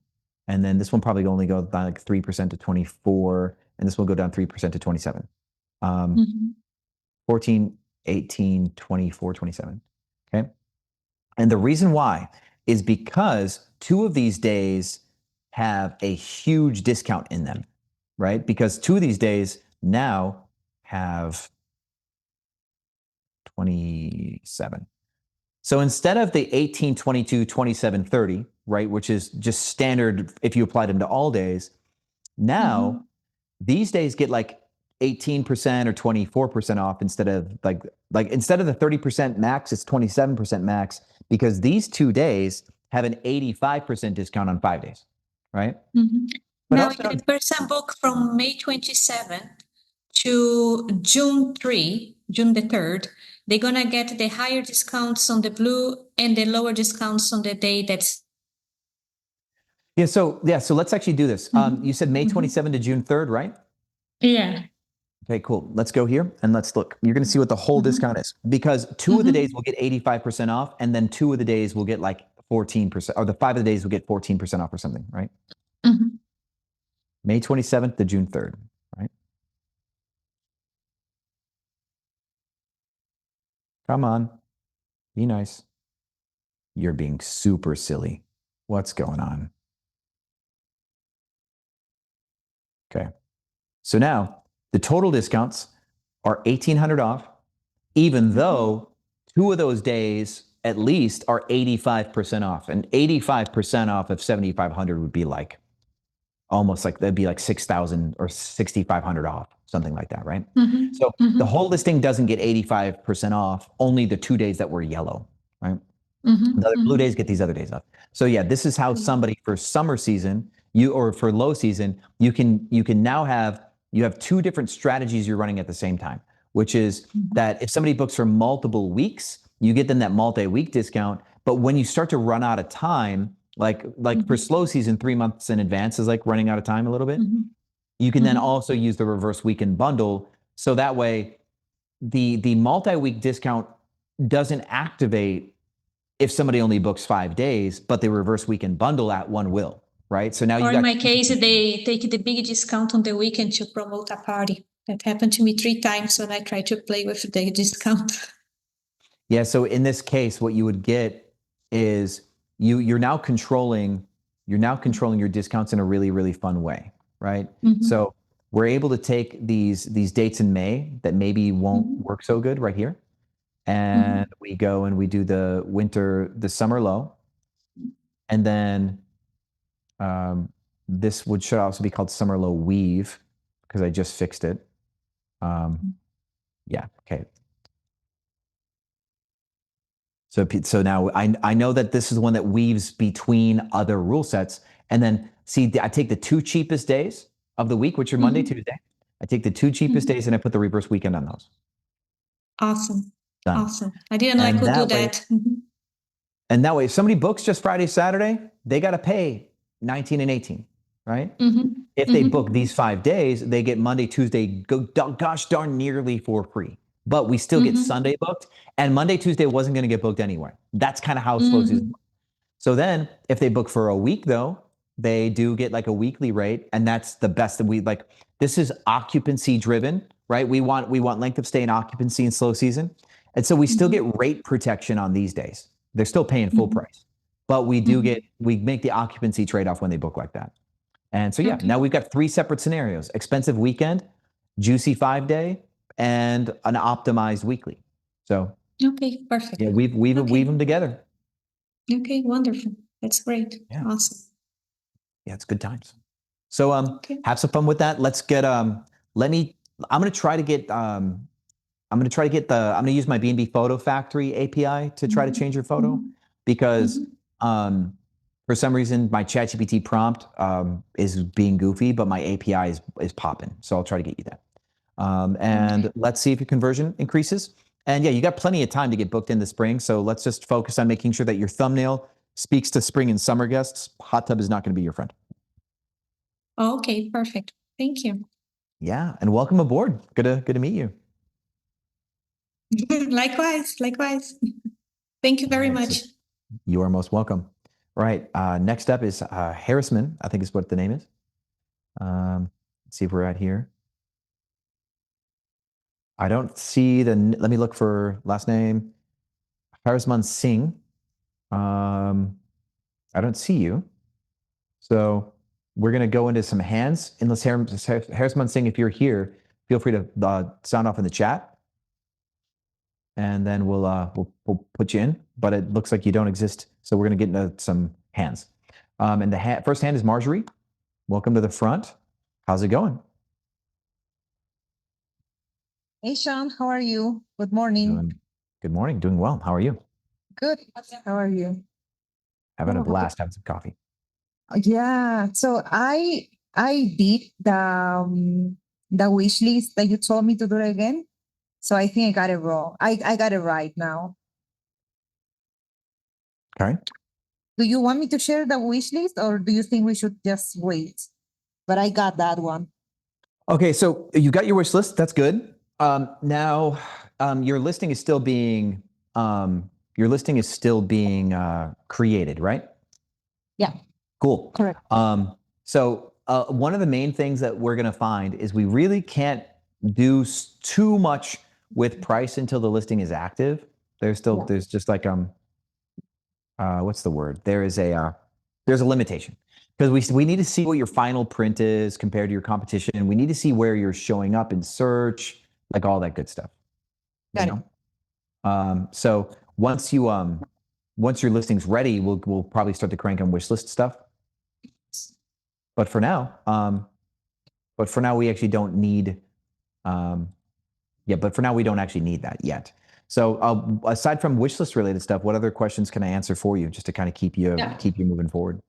and then this one probably only go down like 3% to 24, and this will go down 3% to 27. 14, 18, 24, 27. Okay. And the reason why is because 2 of these days have a huge discount in them, right? Because 2 of these days now have 27. So instead of the 18, 22, 27, 30, right, which is just standard if you applied them to all days, now these days get like 18% or 24% off instead of like instead of the 30% max, it's 27% max because these 2 days have an 85% discount on 5 days, right? But Now, also, if a person book from May 27 to June 3, June the 3rd, they're going to get the higher discounts on the blue and the lower discounts on the day that's. so let's actually do this. You said May 27 to June 3rd, right? Yeah. Okay, cool. Let's go here and let's look. You're going to see what the whole discount is because 2 of the days will get 85% off and then 2 of the days will get like 14% or the 5 of the days will get 14% off or something, right? May 27th to June 3rd, right? Come on. Be nice. You're being super silly. What's going on? Okay. So now the total discounts are 1,800 off, even though 2 of those days at least are 85% off. And 85% off of 7,500 would be like almost like that'd be like 6,000 or 6,500 off, something like that, right? So the whole listing doesn't get 85% off, only the 2 days that were yellow, right? The other blue days get these other days off. So yeah, this is how somebody for summer season, or for low season, you can now have 2 different strategies you're running at the same time, which is that if somebody books for multiple weeks, you get them that multi-week discount. But when you start to run out of time, like for slow season, 3 months in advance is like running out of time a little bit. You can then also use the reverse weekend bundle. So that way the multi-week discount doesn't activate if somebody only books 5 days, but the reverse weekend bundle at one will, right? So now you Or got. in my case, they take the big discount on the weekend to promote a party. That happened to me 3 times when I tried to play with the discount. Yeah. So in this case, what you would get is you're now controlling your discounts in a really, really fun way, right? So we're able to take these dates in May that maybe won't work so good right here. And we go and we do the summer low. And then this should also be called summer low weave because I just fixed it. Yeah, okay. So now I know that this is the one that weaves between other rule sets. And then see, I take the 2 cheapest days of the week, which are Monday, Tuesday. I take the 2 cheapest days and I put the reverse weekend on those. Awesome. Done. Awesome. I didn't know I could do that. And that way, if somebody books just Friday, Saturday, they got to pay 19 and 18, right? If they book these 5 days, they get Monday, Tuesday, gosh darn nearly for free. But we still get Sunday booked, and Monday, Tuesday wasn't going to get booked anyway. That's kind of how slow season works. So then if they book for a week, though, they do get like a weekly rate, and that's the best that we like. This is occupancy driven, right? We want length of stay and occupancy in slow season. And so we still get rate protection on these days They're still paying full price, but we make the occupancy trade-off when they book like that. And so, yeah, now we've got 3 separate scenarios: expensive weekend, juicy 5-day, and an optimized weekly. So, Okay, perfect. yeah, weave them together. Okay, wonderful. That's great. Yeah. Awesome. Yeah, it's good times. So, have some fun with that. Let's get, I'm going to try to get, I'm going to use my B&B Photo Factory API to try to change your photo because, for some reason, my ChatGPT prompt is being goofy, but my API is popping. So I'll try to get you that. And let's see if your conversion increases. And yeah, you got plenty of time to get booked in the spring. So let's just focus on making sure that your thumbnail speaks to spring and summer guests. Hot tub is not going to be your friend. Okay, perfect. Thank you. Yeah, and welcome aboard. Good to meet you. Likewise. Thank you very much. You are most welcome. Right. Next up is Harrisman, I think is what the name is. Let's see if we're at here. I don't see let me look for last name. Harrisman Singh. I don't see you. So we're going to go into some hands. Unless Harrisman Singh, if you're here, feel free to sound off in the chat. And then we'll put you in, but it looks like you don't exist. So we're going to get into some hands. And the first hand is Marjorie. Welcome to the front. How's it going? Hey, Sean, how are you? Good morning. Good morning. Doing well. How are you? Good. How are you? Having a blast having some coffee. Yeah. So I did the wish list that you told me to do it again. So I think I got it wrong. I got it right now. Okay. Do you want me to share the wish list or do you think we should just wait? But I got that one. Okay, so you got your wish list. That's good. Now, your listing is still being created, right? Yeah. Cool. Correct. So one of the main things that we're going to find is we really can't do too much with price until the listing is active. There's just like what's the word? There's a limitation because we need to see what your final print is compared to your competition. We need to see where you're showing up in search, like all that good stuff. Got it. So once your listing's ready, we'll probably start to crank on wish list stuff. But for now, we actually don't need. But for now we don't actually need that yet. So aside from wish list related stuff, what other questions can I answer for you just to kind of keep you moving forward?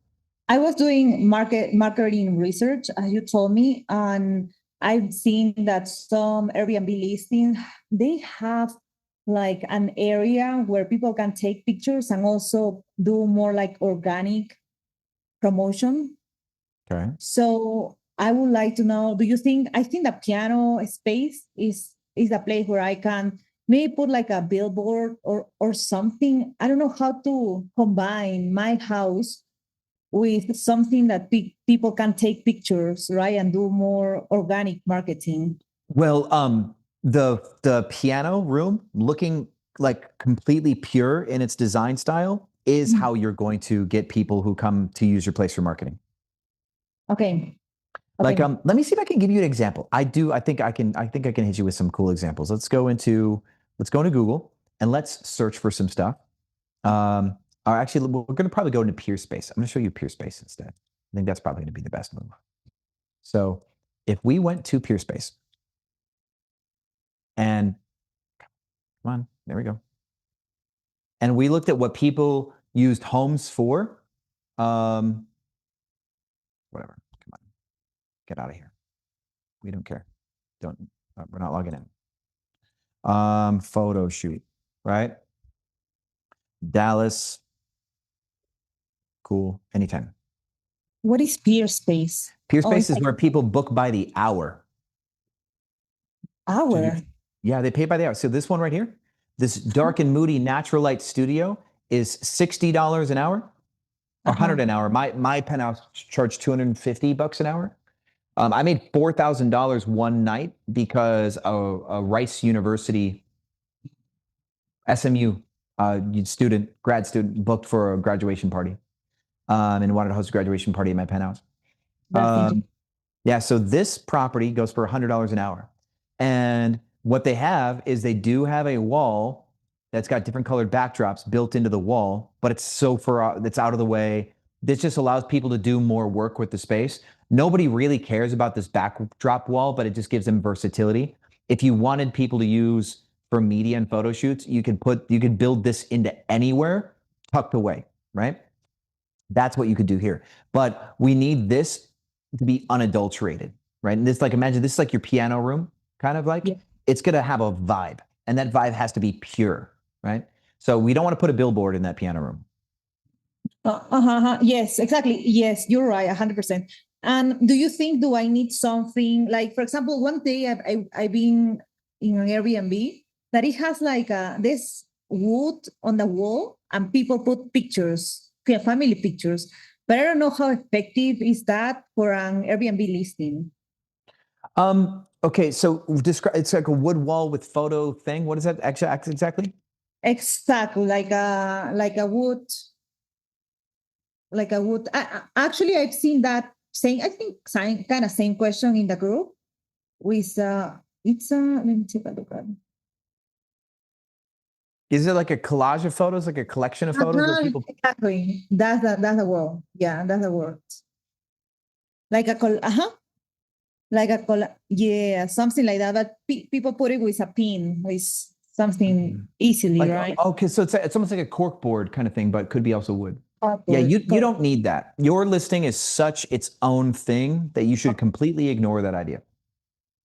I was doing marketing research, as you told me, and I've seen that some Airbnb listings, they have like an area where people can take pictures and also do more like organic promotion. Okay. So I would like to know, I think the piano space is a place where I can maybe put like a billboard or something. I don't know how to combine my house with something that people can take pictures, right, and do more organic marketing. Well, the piano room looking like completely pure in its design style is how you're going to get people who come to use your place for marketing. Okay. Like, let me see if I can give you an example. I think I can hit you with some cool examples. Let's go into Google and let's search for some stuff. Or actually, we're going to probably go into Peerspace. I'm going to show you Peerspace instead. I think that's probably going to be the best move. So if we went to Peerspace and come on, there we go. And we looked at what people used homes for. Whatever. Come on. Get out of here. We don't care. We're not logging in. Photo shoot, right? Dallas. Cool. Anytime. What is Peerspace? Peerspace is where people book by the hour. Hour? Yeah, they pay by the hour. So this one right here, this dark and moody natural light studio is $60 an hour, or $100 an hour. My penthouse charged $250 an hour. I made $4,000 one night because a Rice University SMU grad student, booked for a graduation party, and wanted to host a graduation party at my penthouse. That's interesting. Yeah, so this property goes for $100 an hour. And what they have is they do have a wall that's got different colored backdrops built into the wall, but it's so far, it's out of the way. This just allows people to do more work with the space. Nobody really cares about this backdrop wall, but it just gives them versatility. If you wanted people to use for media and photo shoots, you could build this into anywhere tucked away, right? That's what you could do here. But we need this to be unadulterated, right? And this, like, imagine this is like your piano room, kind of like. Yeah. It's gonna have a vibe, and that vibe has to be pure, right? So we don't want to put a billboard in that piano room. Yes, exactly. Yes, you're right, 100%. And do you think, do I need something like, for example, one day I've been in an Airbnb that it has like this wood on the wall and people put pictures, family pictures, but I don't know how effective is that for an Airbnb listing. Okay, so describe. It's like a wood wall with photo thing. What is that actually exactly? Exactly, like a wood, actually, I've seen that same. I think kind of same question in the group. With it's let me take a look at it. Is it like a collage of photos, like a collection of photos where people? Exactly. That's a word. Yeah, that's a word. Like a yeah, something like that. But people put it with a pin, with something easily, Like, right? okay, so it's almost like a cork board kind of thing, but could be also wood. Okay. Yeah, you don't need that. Your listing is such its own thing that you should completely ignore that idea.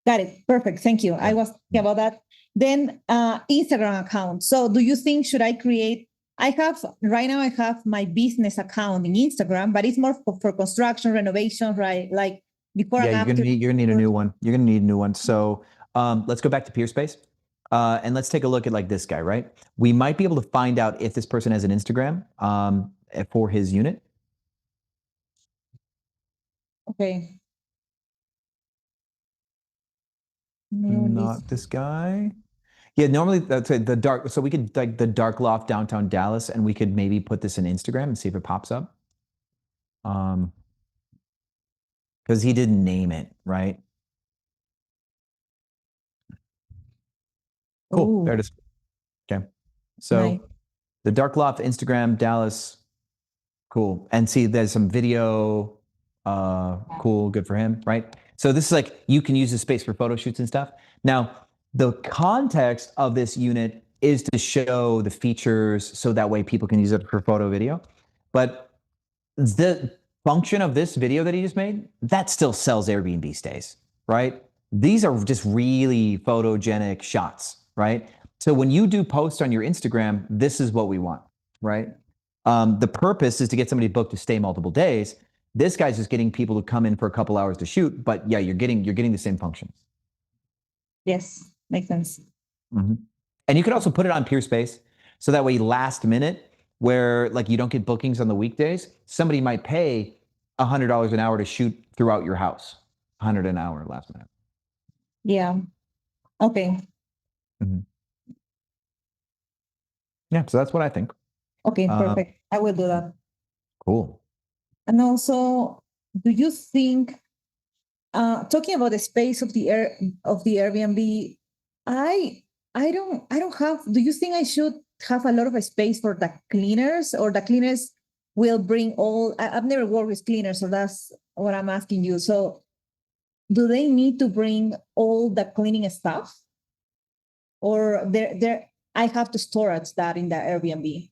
Got it. Perfect. Thank you. I was thinking about that. Then Instagram account. So do you think should I create? Right now I have my business account in Instagram, but it's more for construction, renovation, right? Like before and after. You're gonna need a new one. You're gonna need a new one. So let's go back to Peerspace. And let's take a look at like this guy, right? We might be able to find out if this person has an Instagram for his unit. Okay. Not this guy. Yeah, normally that's the dark. So we could like the dark loft downtown Dallas, and we could maybe put this in Instagram and see if it pops up. Because he didn't name it, right? Cool. Ooh, There it is. Okay. So nice. the dark loft, Instagram, Dallas. Cool. And see, there's some video. Cool. Good for him, right? So this is like, you can use the space for photo shoots and stuff. Now, the context of this unit is to show the features so that way people can use it for photo video. But the function of this video that he just made, that still sells Airbnb stays, right? These are just really photogenic shots, right? So when you do posts on your Instagram, this is what we want, right? The purpose is to get somebody booked to stay multiple days. This guy's just getting people to come in for a couple hours to shoot, but yeah, you're getting the same functions. Yes, makes sense. Mm-hmm. And you could also put it on Peerspace, so that way last minute, where like you don't get bookings on the weekdays, somebody might pay $100 an hour to shoot throughout your house. $100 an hour last minute. Yeah. Okay. Mm-hmm. Yeah, so that's what I think. Okay, perfect. I will do that. Cool. And also, do you think, talking about the space of the Airbnb, I don't have. Do you think I should have a lot of space for the cleaners, or the cleaners will bring all? I've never worked with cleaners, so that's what I'm asking you. So, do they need to bring all the cleaning stuff, or I have to storage that in the Airbnb?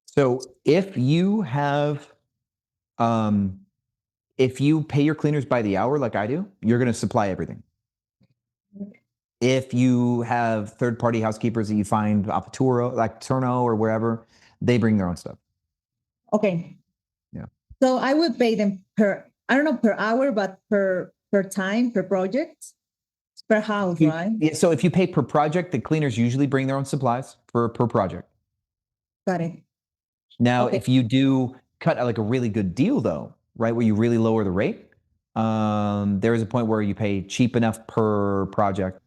So if you have, if you pay your cleaners by the hour like I do, you're going to supply everything. If you have third-party housekeepers that you find off of Turo, like Turno or wherever, they bring their own stuff. Okay. Yeah. So I would pay them I don't know per hour, but per time, per project, per house, right? Yeah. So if you pay per project, the cleaners usually bring their own supplies per project. Got it. Now, Okay. if you do cut like a really good deal though, right, where you really lower the rate, there is a point where you pay cheap enough per project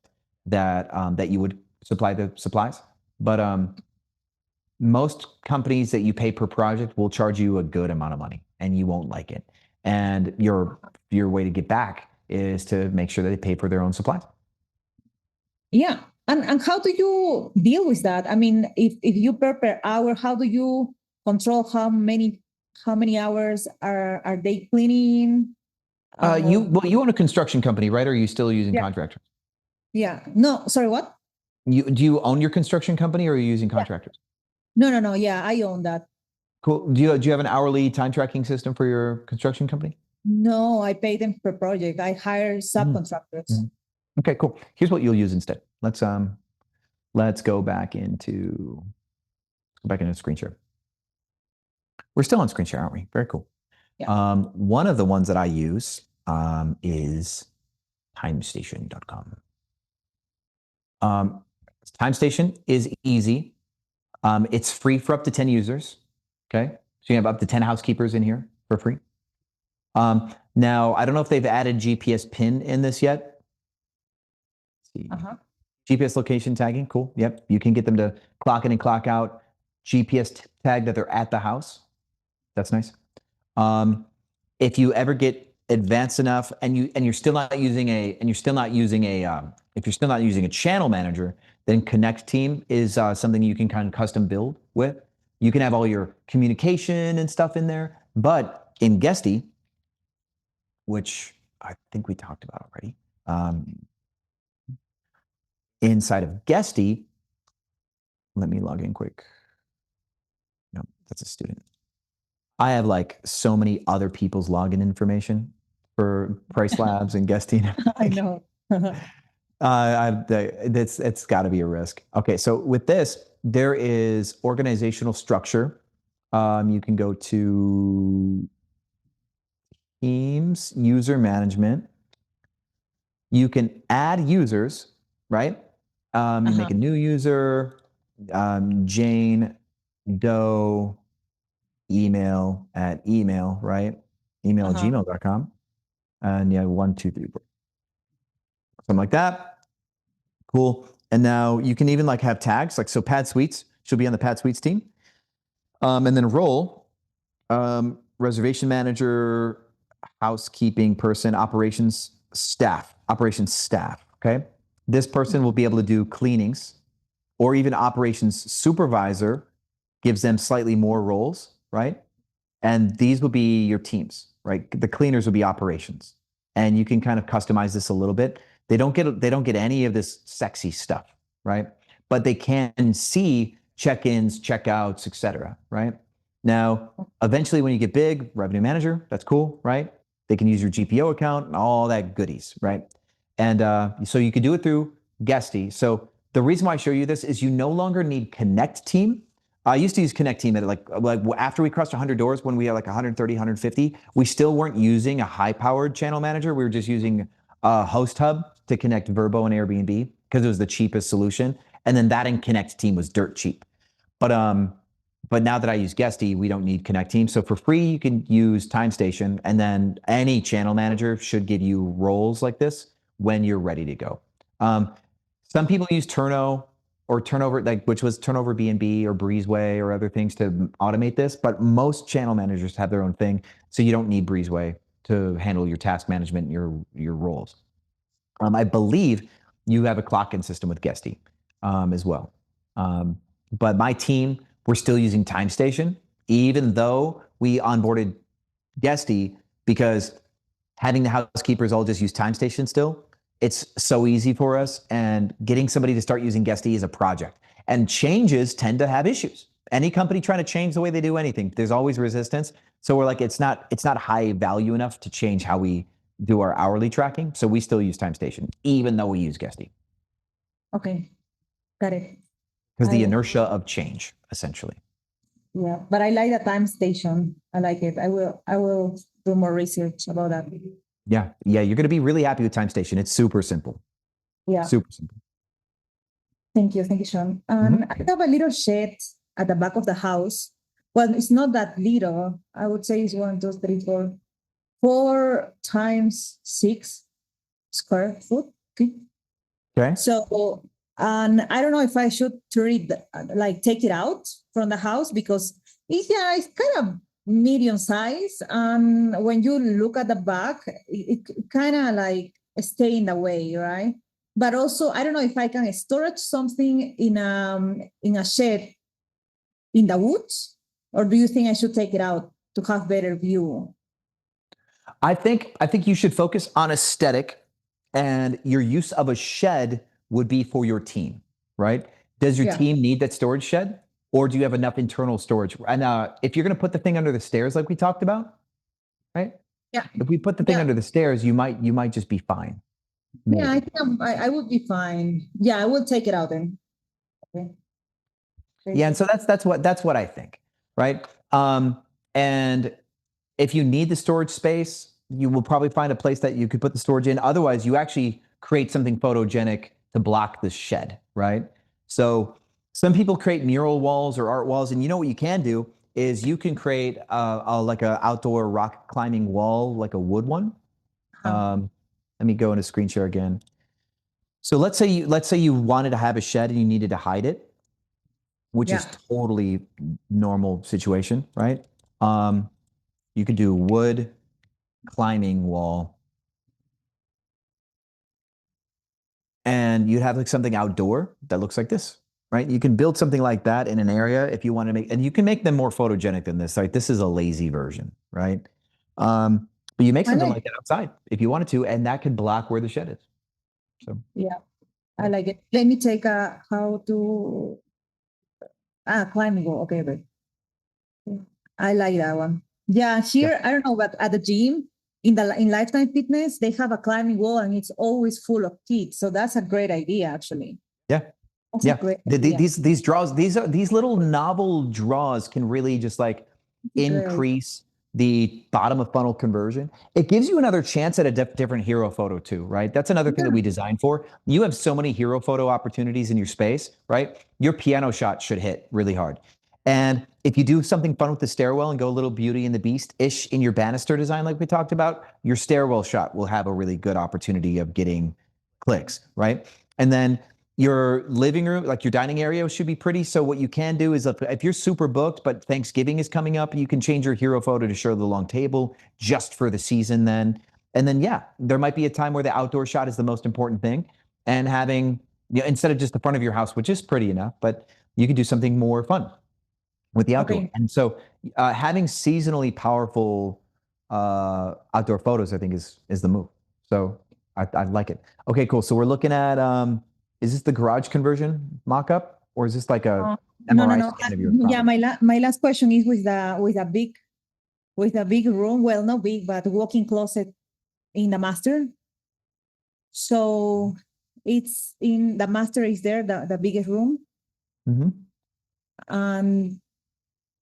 that that you would supply the supplies. But most companies that you pay per project will charge you a good amount of money, and you won't like it. And your way to get back is to make sure that they pay for their own supplies. Yeah. And how do you deal with that? I mean, if you per hour, how do you control how many hours are they cleaning? You own a construction company, right? Or are you still using contractors? Yeah. No, sorry, what? Do you own your construction company, or are you using contractors? No. Yeah, I own that. Cool. Do you have an hourly time tracking system for your construction company? No, I pay them per project. I hire subcontractors. Okay, cool. Here's what you'll use instead. Let's go back into screen share. We're still on screen share, aren't we? Very cool. Yeah. One of the ones that I use is timestation.com. TimeStation is easy. It's free for up to 10 users. Okay. So you have up to 10 housekeepers in here for free. Now, I don't know if they've added GPS pin in this yet. Let's see. GPS location tagging. Cool. Yep. You can get them to clock in and clock out. GPS tag that they're at the house. That's nice. If you ever get advanced enough and you're still not using a channel manager, then Connect Team is something you can kind of custom build with. You can have all your communication and stuff in there, but in Guesty, which I think we talked about already, inside of Guesty, let me log in quick. No, that's a student. I have like so many other people's login information for Pricelabs and Guesty. I know. It's got to be a risk. Okay, so with this, there is organizational structure. You can go to Teams, user management. You can add users, right? You make a new user, Jane Doe, email, right? Email at gmail.com. And yeah, 1, 2, 3, 4. Something like that. Cool. And now you can even like have tags, like so Pad Suites, she'll be on the Pad Suites team. And then role, reservation manager, housekeeping person, operations staff. Okay. This person will be able to do cleanings, or even operations supervisor gives them slightly more roles, right? And these will be your teams, right? The cleaners will be operations. And you can kind of customize this a little bit. They don't get any of this sexy stuff, right? But they can see check-ins, checkouts, etc. Right? Now, eventually when you get big, revenue manager, that's cool, right? They can use your GPO account and all that goodies, right? And so you can do it through Guesty. So the reason why I show you this is you no longer need Connect Team. I used to use Connect Team at like after we crossed 100 doors, when we had like 130, 150, we still weren't using a high-powered channel manager. We were just using a host hub to connect VRBO and Airbnb because it was the cheapest solution. And then that and Connect Team was dirt cheap. But now that I use Guesty, we don't need Connect Team. So for free, you can use TimeStation, and then any channel manager should give you roles like this when you're ready to go. Some people use Turno or Turnover, which was Turnover BNB or Breezeway or other things to automate this, but most channel managers have their own thing, so you don't need Breezeway to handle your task management and your roles. I believe you have a clock-in system with Guesty as well. But my team, we're still using TimeStation, even though we onboarded Guesty, because having the housekeepers all just use TimeStation still, it's so easy for us, and getting somebody to start using Guesty is a project. And changes tend to have issues. Any company trying to change the way they do anything, there's always resistance. So we're like, it's not high value enough to change how we do our hourly tracking. So we still use TimeStation, even though we use Guesty. Okay, got it. Because the inertia of change, essentially. Yeah, but I like the TimeStation. I like it. I will do more research about that. Yeah, you're going to be really happy with TimeStation. It's super simple. Yeah. Super simple. Thank you, Sean. I have a little shed at the back of the house. Well, it's not that little. I would say it's 1, 2, 3, 4, 4 times 6 square foot. Okay. So And I don't know if I should like take it out from the house because it's kind of medium size. And when you look at the back, it kind of like stay in the way, right? But also, I don't know if I can storage something in a shed in the woods, or do you think I should take it out to have better view? I think you should focus on aesthetic, and your use of a shed would be for your team, right? Does your team need that storage shed, or do you have enough internal storage? And if you're going to put the thing under the stairs, like we talked about, right? Yeah. If we put the thing under the stairs, you might just be fine. Maybe. Yeah, I think I would be fine. Yeah, I will take it out then. Okay. Yeah, and so that's what I think, right? And if you need the storage space, you will probably find a place that you could put the storage in. Otherwise, you actually create something photogenic to block the shed, right? So some people create mural walls or art walls, and you know what you can do is you can create like an outdoor rock climbing wall, like a wood one. Let me go into screen share again. So let's say you wanted to have a shed and you needed to hide it, which is totally normal situation, right? You could do wood climbing wall, and you'd have like something outdoor that looks like this, right? You can build something like that in an area if you want to make, and you can make them more photogenic than this. Right? This is a lazy version, right? But you make something like that outside if you wanted to, and that could block where the shed is. So yeah, I like it. Let me take how to climbing wall. Okay, but I like that one. Yeah, here I don't know, but at the gym in Lifetime Fitness they have a climbing wall and it's always full of kids. So that's a great idea, actually. Yeah, these draws, these little novel draws can really just like increase the bottom of funnel conversion. It gives you another chance at a different hero photo too, right? That's another thing that we designed for. You have so many hero photo opportunities in your space, right? Your piano shot should hit really hard. And if you do something fun with the stairwell and go a little Beauty and the Beast-ish in your banister design like we talked about, your stairwell shot will have a really good opportunity of getting clicks, right? And then your living room, like your dining area, should be pretty. So what you can do is if you're super booked, but Thanksgiving is coming up, you can change your hero photo to show the long table just for the season then. And then, yeah, there might be a time where the outdoor shot is the most important thing. And having, instead of just the front of your house, which is pretty enough, but you can do something more fun with the outdoor. And so having seasonally powerful outdoor photos, I think is the move. So I like it. Okay, cool. So we're looking at, is this the garage conversion mock-up, or is this like a MRI scan of your property? Yeah, my last question is with a big room. Well, not big, but walk-in closet in the master. So it's in the master is there, the biggest room.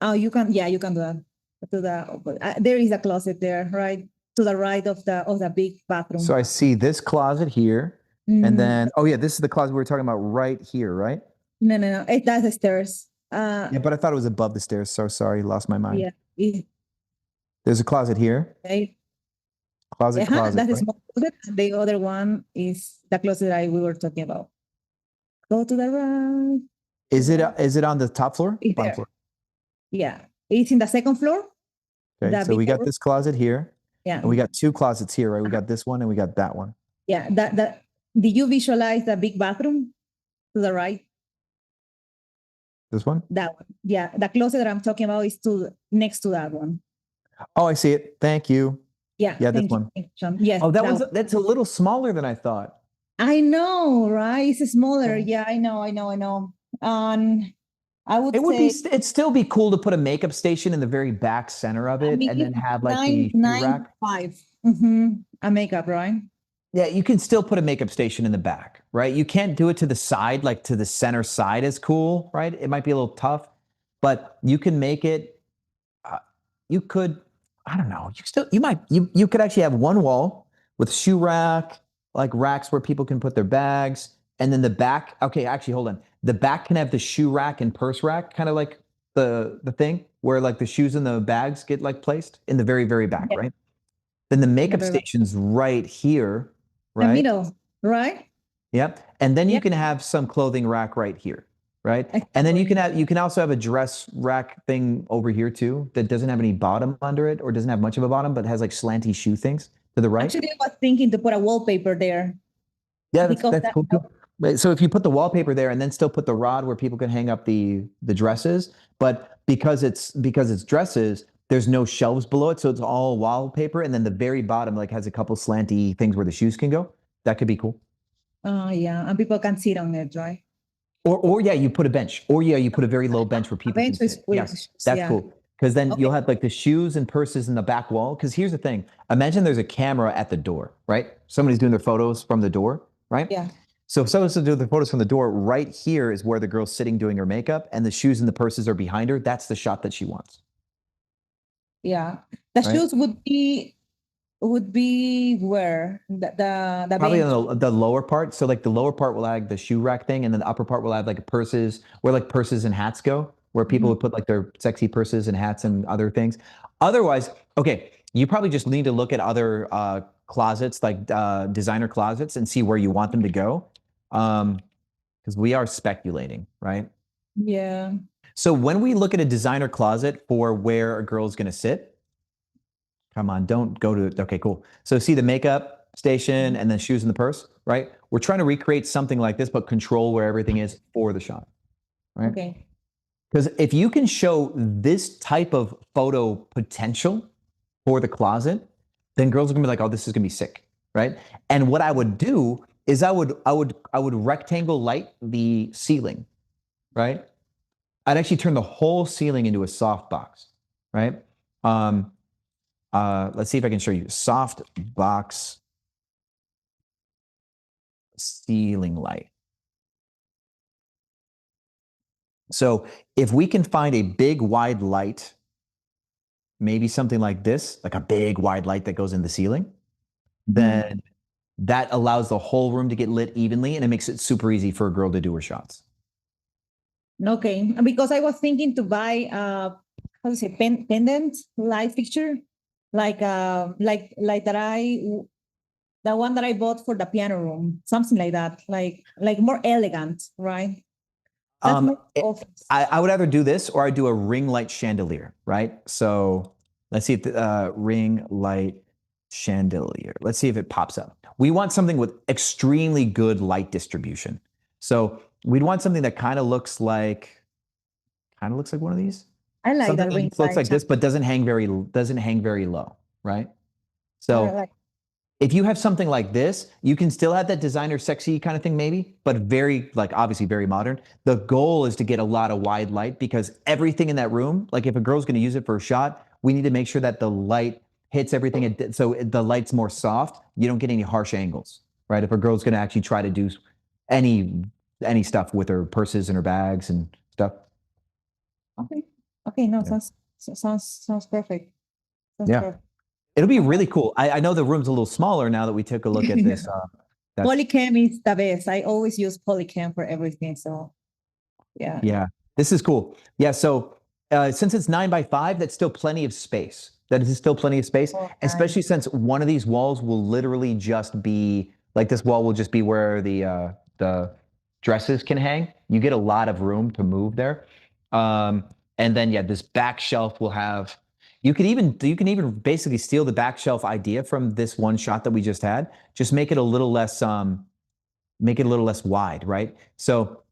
Oh, you can do that. There is a closet there, right to the right of the big bathroom. So I see this closet here. And then, oh yeah, this is the closet we were talking about right here, right? No. That's the stairs. Yeah, but I thought it was above the stairs. So sorry, lost my mind. Yeah. There's a closet here. Right. Closet. That is small closet. And the other one is the closet we were talking about. Go to the right. Is it on the top floor? It's there. Floor. Yeah, it's in the second floor. Okay, so we got this closet here. Yeah. And we got two closets here, right? We got this one and we got that one. Yeah, did you visualize the big bathroom to the right? This one? That one. Yeah, the closet that I'm talking about is next to that one. Oh, I see it. Thank you. Yeah, this one. Yes. Oh, that's a little smaller than I thought. I know, right? It's smaller. Yeah, I know. I would say it'd still be cool to put a makeup station in the very back center of it, and then have like the rack. 9.5. A makeup, right? Yeah, you can still put a makeup station in the back, right? You can't do it to the side, like to the center side is cool, right? It might be a little tough, but you can make it. You could, I don't know. You could actually have one wall with shoe rack, like racks where people can put their bags, and then the back. Okay, actually, hold on. The back can have the shoe rack and purse rack, kind of like the thing where like the shoes and the bags get like placed in the very, very back, right? Then the makeup station's right here, right? The middle, right? Yep. And then you Yeah. can have some clothing rack right here, right? I And then agree. you can also have a dress rack thing over here too that doesn't have any bottom under it or doesn't have much of a bottom, but has like slanty shoe things to the right. Actually, I was thinking to put a wallpaper there Yeah, because that's cool too. But so if you put the wallpaper there and then still put the rod where people can hang up the dresses, but because it's dresses, there's no shelves below it, so it's all wallpaper, and then the very bottom like has a couple slanty things where the shoes can go. That could be cool. yeah, and people can sit on it, right? Or yeah, you put a bench. Or yeah, you put a very low bench where people can bench with sit. with Yes, shoes, that's yeah. cool. Because then Okay. you'll have like the shoes and purses in the back wall. Because here's the thing: imagine there's a camera at the door, right? Somebody's doing their photos from the door, right? Yeah. So if someone's to do the photos from the door, right here is where the girl's sitting doing her makeup, and the shoes and the purses are behind her. That's the shot that she wants, Yeah. The right? shoes would be where the Probably bench. on the lower part. So like the lower part will have the shoe rack thing, and then the upper part will have like purses, where like purses and hats go, where people would put like their sexy purses and hats and other things. Otherwise, okay, you probably just need to look at other closets, like designer closets, and see where you want them to go, because we are speculating, right? Yeah. So when we look at a designer closet for where a girl's going to sit, come on, don't go to, okay, cool. So see the makeup station and then shoes in the purse, right? We're trying to recreate something like this, but control where everything is for the shot, right? Okay. Because if you can show this type of photo potential for the closet, then girls are gonna be like, oh, this is gonna be sick, right? And what I would do is I would rectangle light the ceiling, right? I'd actually turn the whole ceiling into a soft box, right? Let's see if I can show you soft box ceiling light. So if we can find a big wide light, maybe something like this, like a big wide light that goes in the ceiling, then that allows the whole room to get lit evenly, and it makes it super easy for a girl to do her shots. Okay. Because I was thinking to buy how to say pendant light fixture, like the one that I bought for the piano room, something like that, like more elegant, right? That's more office. I would either do this or I'd do a ring light chandelier, right? So let's see if the ring light chandelier. Let's see if it pops up. We want something with extremely good light distribution. So we'd want something that kind of looks like one of these. I like Something that ring that looks like light. this, but doesn't hang very low, right? So Like, if you have something like this, you can still have that designer sexy kind of thing maybe, but very like obviously very modern. The goal is to get a lot of wide light because everything in that room, like if a girl's going to use it for a shot, we need to make sure that the light hits everything. So the light's more soft. You don't get any harsh angles, right? If a girl's going to actually try to do any stuff with her purses and her bags and stuff. okay. Okay. No, Yeah. sounds perfect. Sounds Yeah. perfect. It'll be really cool. I know the room's a little smaller now that we took a look at this. Polycam is the best. I always use Polycam for everything. So yeah. Yeah, this is cool. Yeah, so since it's 9x5, that's still plenty of space. That is still plenty of space, Oh, especially since one of these walls will literally just be like this wall will just be where the dresses can hang. You get a lot of room to move there. And then yeah, this back shelf will have. You can even basically steal the back shelf idea from this one shot that we just had. Just make it a little less wide, right? So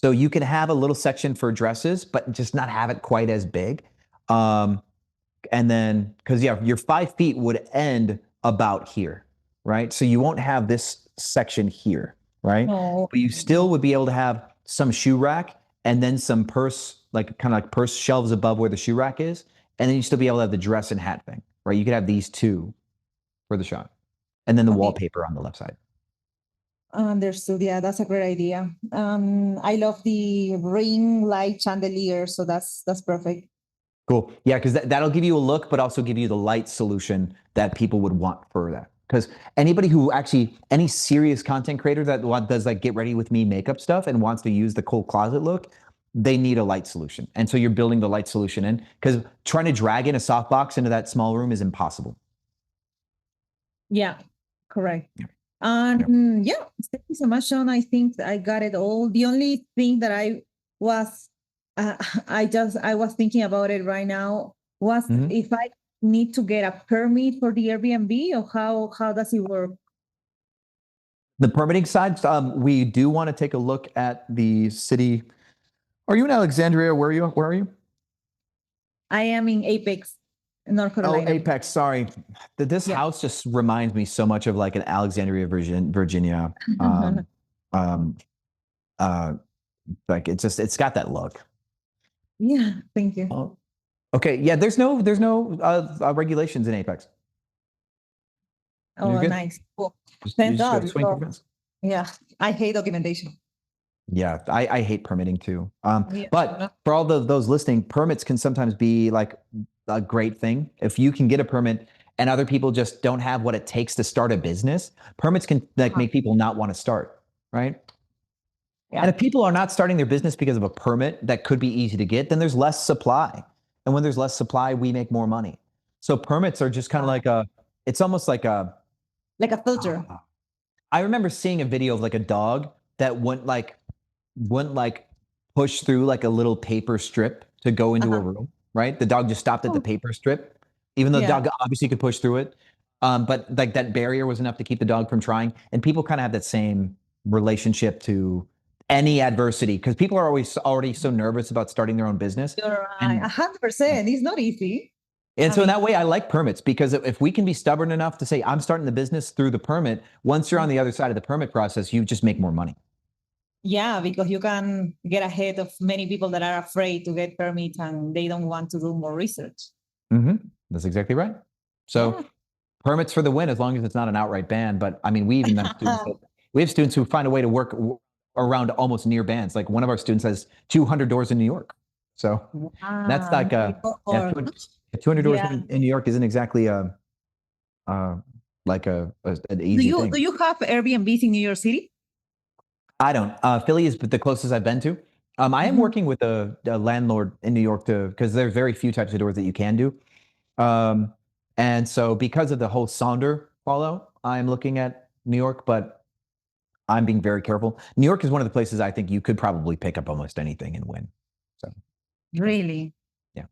you can have a little section for dresses, but just not have it quite as big. And then, because yeah, your 5 feet would end about here, right? So you won't have this section here, right? No. But you still would be able to have some shoe rack and then some purse, like kind of like purse shelves above where the shoe rack is. And then you still be able to have the dress and hat thing, right? You could have these two for the shot. And then the wallpaper on the left side. Understood. Yeah, that's a great idea. I love the ring light chandelier, so that's perfect. Cool. Yeah, because that'll give you a look, but also give you the light solution that people would want for that. Because any serious content creator that does like get ready with me makeup stuff and wants to use the cool closet look, they need a light solution. And so you're building the light solution in because trying to drag in a softbox into that small room is impossible. Yeah, correct. Yeah, thank you so much, Sean. I think I got it all. The only thing that I was, uh, I was thinking about it right now was Mhm. if I need to get a permit for the Airbnb or how does it work? The permitting side, we do want to take a look at the city. Are you in Alexandria? Where are you? Where are you? I am in Apex, North Oh, Carolina. Apex. Sorry. This Yeah. house just reminds me so much of like an Alexandria, Virginia. Um, uh, like it's got that look. Yeah, thank you. Oh, okay. Yeah. There's no regulations in Apex. You're Oh, good. nice. Cool. You Thank just got God. to swing through the fence. Yeah, I hate documentation. Yeah, I hate permitting too. Yeah. But for all those listening, permits can sometimes be like a great thing. If you can get a permit and other people just don't have what it takes to start a business, permits can like make people not want to start, right? Yeah. And if people are not starting their business because of a permit that could be easy to get, then there's less supply. And when there's less supply, we make more money. So permits are just kind of like it's almost like a filter. I remember seeing a video of like a dog that wouldn't like push through like a little paper strip to go into a room, right? The dog just stopped at the paper strip, even though the Yeah. dog obviously could push through it. But like that barrier was enough to keep the dog from trying. And people kind of have that same relationship to any adversity because people are always already so nervous about starting their own business. You're right. 100%. It's not easy. And I so in mean- that way, I like permits because if we can be stubborn enough to say, I'm starting the business through the permit, once you're on the other side of the permit process, you just make more money. Yeah, because you can get ahead of many people that are afraid to get permits and they don't want to do more research. That's exactly right. So Yeah. permits for the win, as long as it's not an outright ban. But I mean, we even have students who find a way to work around almost near bans. Like one of our students has 200 doors in New York. So that's like Wow. 200 doors Yeah. in New York isn't exactly like an easy thing. Do you have Airbnbs in New York City? I don't. Philly is the closest I've been to. I am working with a landlord in New York because there's very few types of doors that you can do. And so because of the whole Sonder fallout, I'm looking at New York, but I'm being very careful. New York is one of the places I think you could probably pick up almost anything and win. So Really? yeah.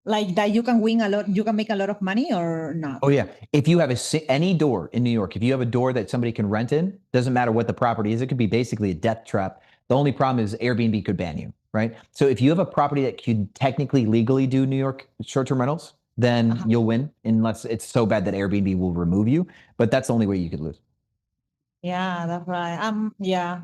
Like that you can win a lot, you can make a lot of money or not? Oh yeah. If you have any door in New York, if you have a door that somebody can rent in, doesn't matter what the property is, it could be basically a death trap. The only problem is Airbnb could ban you, right? So if you have a property that could technically legally do New York short-term rentals, then you'll win unless it's so bad that Airbnb will remove you. But that's the only way you could lose. Yeah, that's right. Yeah,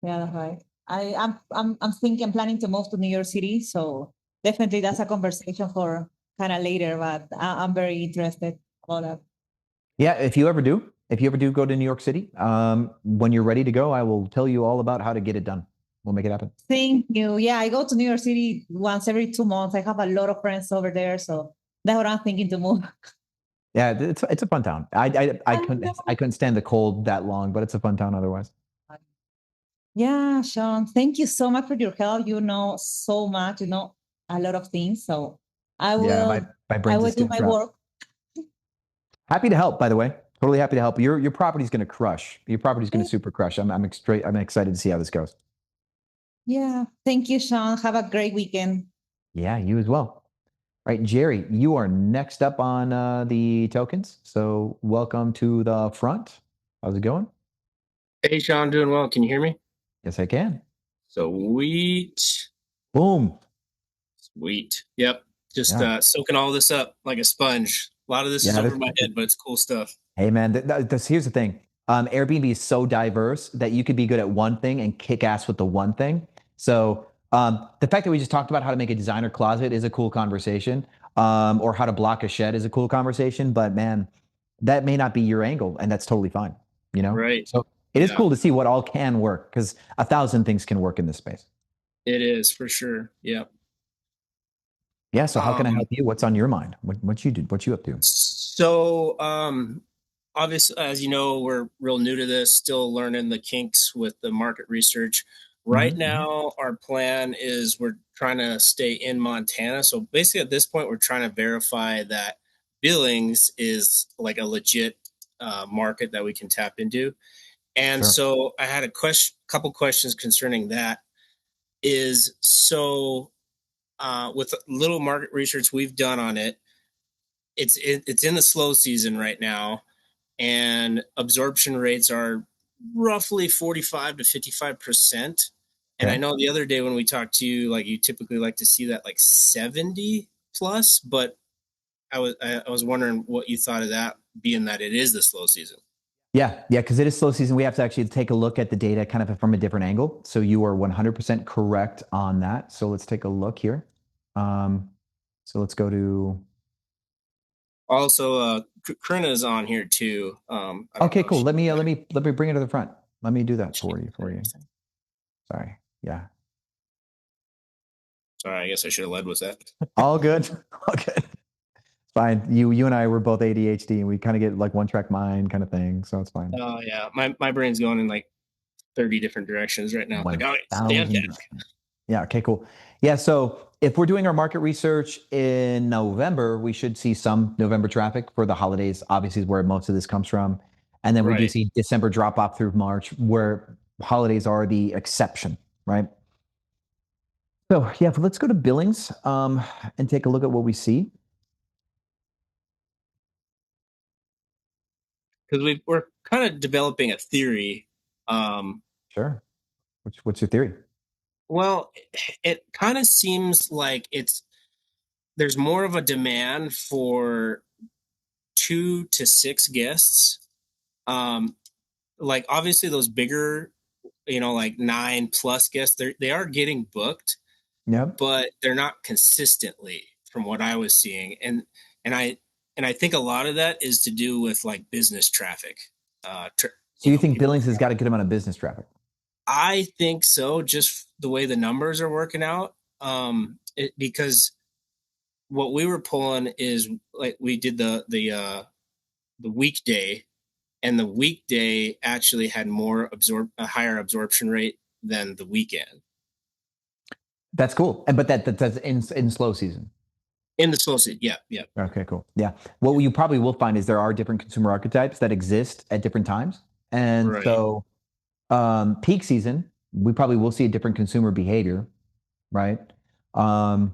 that's right. I'm thinking, I'm planning to move to New York City, so definitely that's a conversation for kind of later. But I'm very interested about that. Yeah, if you ever do go to New York City, when you're ready to go, I will tell you all about how to get it done. We'll make it happen. Thank you. Yeah, I go to New York City once every 2 months. I have a lot of friends over there, so that's what I'm thinking to move. Yeah, it's a fun town. I couldn't stand the cold that long, but it's a fun town otherwise. Yeah, Sean, thank you so much for your help. You know so much, you know a lot of things. So I will, Yeah, my brain's just do getting my trapped. work. Happy to help, by the way. Totally happy to help. Your property's going to crush. Your property's going to super crush. I'm excited to see how this goes. Yeah, thank you, Sean. Have a great weekend. Yeah, you as well. Right, Jerry, you are next up on the tokens. So welcome to the front. How's it going? Hey, Sean, doing well. Can you hear me? Yes, I can. Sweet. Boom. Sweet. Yep. Just Yeah. soaking all this up like a sponge. A lot of this is over my head, but it's cool stuff. Hey, man, here's the thing. Airbnb is so diverse that you could be good at one thing and kick ass with the one thing. So the fact that we just talked about how to make a designer closet is a cool conversation, or how to block a shed is a cool conversation. But man, that may not be your angle, and that's totally fine. You know, Right. So it is cool to see what all can work because 1,000 things can work in this space. It is for sure. Yep. Yeah. So how can I help you? What's on your mind? What you do? What you up to? So obviously, as you know, we're real new to this, still learning the kinks with the market research. Right now, our plan is we're trying to stay in Montana. So basically, at this point, we're trying to verify that Billings is like a legit market that we can tap into. And Sure. so I had a couple questions concerning that. Is so with little market research we've done on it, it's in the slow season right now, and absorption rates are roughly 45 to 55%. And I Okay. know the other day when we talked to you, like you typically like to see that like 70 plus, but I was wondering what you thought of that, being that it is the slow season. Yeah, because it is slow season. We have to actually take a look at the data kind of from a different angle. So you are 100% correct on that. So let's take a look here. So let's go to. Also, Krina is on here too. Okay, cool. Let me bring it to the front. Let me do that for you. Sorry. Yeah. Sorry, I guess I should have led with that. All good. All good. It's fine. You and I were both ADHD, and we kind of get like one track mind kind of thing. So it's fine. Oh yeah, my brain's going in like 30 different directions right now. Like, oh, stand 1,000 directions. Yeah. Okay. Cool. Yeah. So if we're doing our market research in November, we should see some November traffic for the holidays. Obviously, is where most of this comes from, and then we do Right. see December drop off through March, where holidays are the exception, right? So yeah, let's go to Billings and take a look at what we see. Because we're kind of developing a theory. Sure. What's your theory? Well, it kind of seems like there's more of a demand for 2 to 6 guests. Like obviously those bigger, like 9+ guests, they are getting booked, Yep. but they're not consistently from what I was seeing. And I think a lot of that is to do with like business traffic. So you think Billings has got a good amount of business traffic? I think so, just the way the numbers are working out. Because what we were pulling is like we did the weekday, and the weekday actually had a higher absorption rate than the weekend. That's cool. But that's in slow season. In the slow season, yeah. Okay, cool. Yeah. What you probably will find is there are different consumer archetypes that exist at different times. And Right. so peak season, we probably will see a different consumer behavior, right? And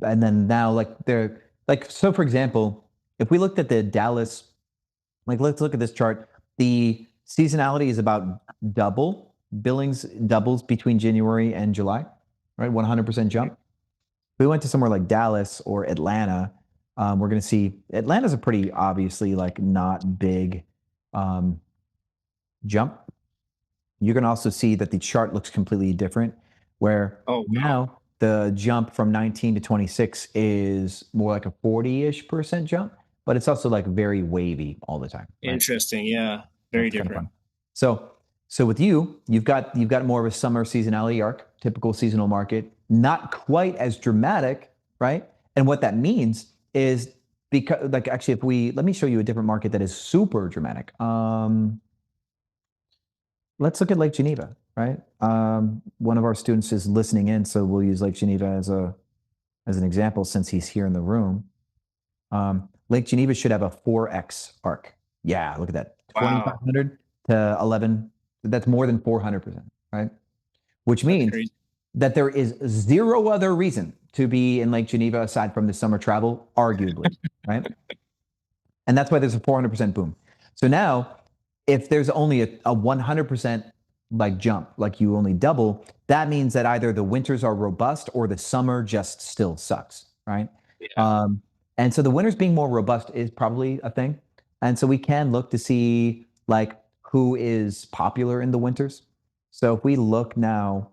then now so for example, if we looked at the Dallas, let's look at this chart. The seasonality is about double. Billings doubles between January and July, right? 100% jump. If we went to somewhere like Dallas or Atlanta, we're going to see Atlanta's a pretty obviously like not big jump. You can also see that the chart looks completely different, where now the jump from 19 to 26 is more like a 40-ish% jump, but it's also like very wavy all the time. Right? Interesting. Yeah. Very different. So with you've got more of a summer seasonality arc, typical seasonal market, not quite as dramatic, right? And what that means is because actually let me show you a different market that is super dramatic. Let's look at Lake Geneva, right? One of our students is listening in, so we'll use Lake Geneva as an example since he's here in the room. Lake Geneva should have a 4x arc. Yeah, look at that. Wow. 2,500 to 11. That's more than 400%, right? Which means that there is zero other reason to be in Lake Geneva aside from the summer travel, arguably, right? And that's why there's a 400% boom. So now, if there's only a 100% like jump, like you only double, that means that either the winters are robust or the summer just still sucks, right? Yeah. And so the winters being more robust is probably a thing. And so we can look to see like who is popular in the winters. So if we look now,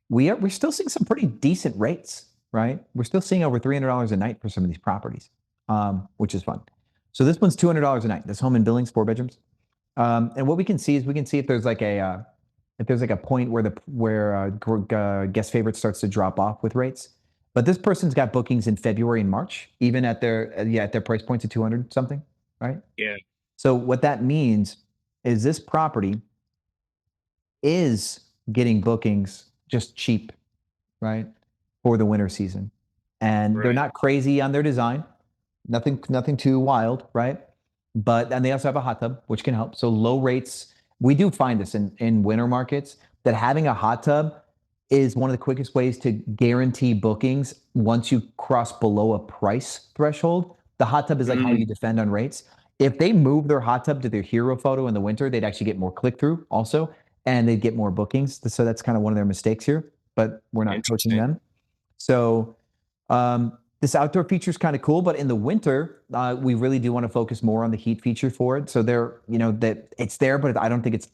we're still seeing some pretty decent rates, right? We're still seeing over $300 a night for some of these properties, which is fun. So this one's $200 a night. This home in Billings, 4 bedrooms. And what we can see if there's like a point where guest favorite starts to drop off with rates. But this person's got bookings in February and March, even at their price points of 200 something, right? Yeah. So what that means is this property is getting bookings just cheap, right, for the winter season, and they're not crazy on their design, nothing too wild, right? and they also have a hot tub, which can help. So low rates, we do find this in winter markets, that having a hot tub is one of the quickest ways to guarantee bookings once you cross below a price threshold. The hot tub is like how you defend on rates. If they move their hot tub to their hero photo in the winter, they'd actually get more click-through also, and they'd get more bookings. So that's kind of one of their mistakes here, but we're not coaching them. So this outdoor feature is kind of cool, but in the winter, we really do want to focus more on the heat feature for it. So there, that it's there, but I don't think it's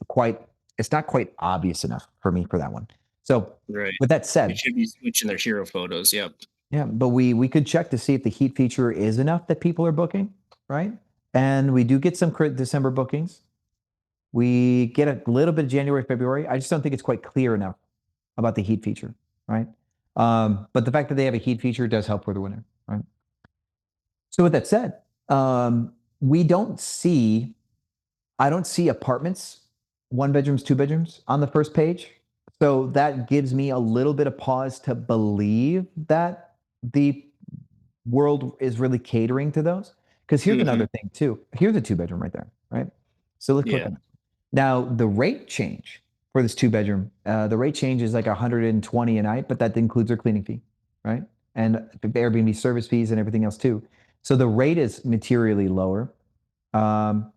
not quite obvious enough for me for that one. So with that said, it should be switching their hero photos. Yep. Yeah, but we could check to see if the heat feature is enough that people are booking, right? And we do get some December bookings. We get a little bit of January, February. I just don't think it's quite clear enough about the heat feature, right? But the fact that they have a heat feature does help for the winter, right? So with that said, I don't see apartments, 1 bedrooms, 2 bedrooms on the first page. So that gives me a little bit of pause to believe that the world is really catering to those. Because here's another thing too. Here's a 2-bedroom right there, right? So let's click on it. Now the rate change for this 2-bedroom, the rate change is like $120 a night, but that includes their cleaning fee, right? And the Airbnb service fees and everything else too. So the rate is materially lower. And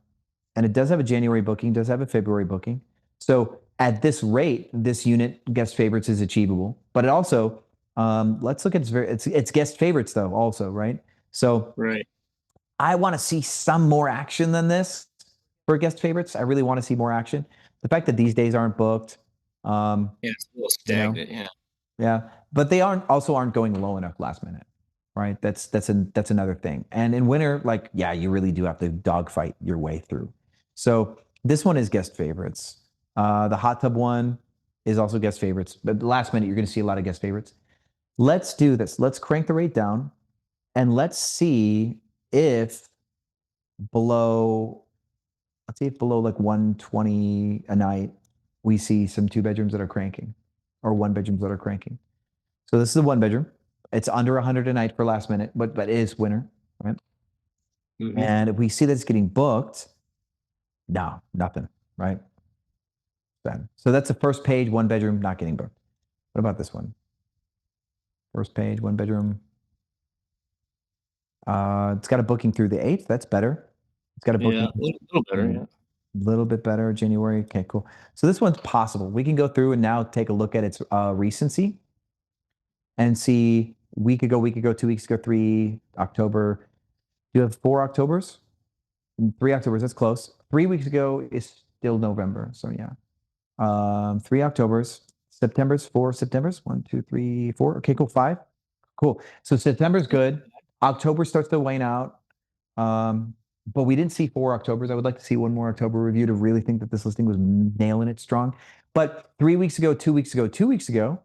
it does have a January booking, does have a February booking. So at this rate, this unit guest favorites is achievable, but it also, let's look at it's guest favorites though also, right? So I want to see some more action than this for guest favorites. I really want to see more action. The fact that these days aren't booked. It's a little stagnant, Yeah, but they aren't going low enough last minute, right? That's another thing. And in winter, you really do have to dogfight your way through. So this one is guest favorites. The hot tub one is also guest favorites, but last minute, you're going to see a lot of guest favorites. Let's do this. Let's crank the rate down and let's see if below like 120 a night, we see some 2 bedrooms that are cranking or 1 bedrooms that are cranking. So this is a 1 bedroom. It's under 100 a night for last minute, but it is winter, right? And if we see that it's getting booked, no, nothing, right? So that's the first page, 1 bedroom, not getting booked. What about this one? First page, 1 bedroom. It's got a booking through the 8th. That's better. It's got a booking. Yeah, a little better, yeah. A little bit better, January. Okay, cool. So this one's possible. We can go through and now take a look at its recency and see week ago, 2 weeks ago, 3 October. You have 4 Octobers? 3 Octobers, that's close. 3 weeks ago is still November. So yeah. 3 Octobers, September's 4 Septembers. 1, 2, 3, 4. Okay, cool. 5. Cool. So September's good. October starts to wane out. But we didn't see 4 Octobers. I would like to see one more October review to really think that this listing was nailing it strong. But 3 weeks ago, 2 weeks ago, 2 weeks ago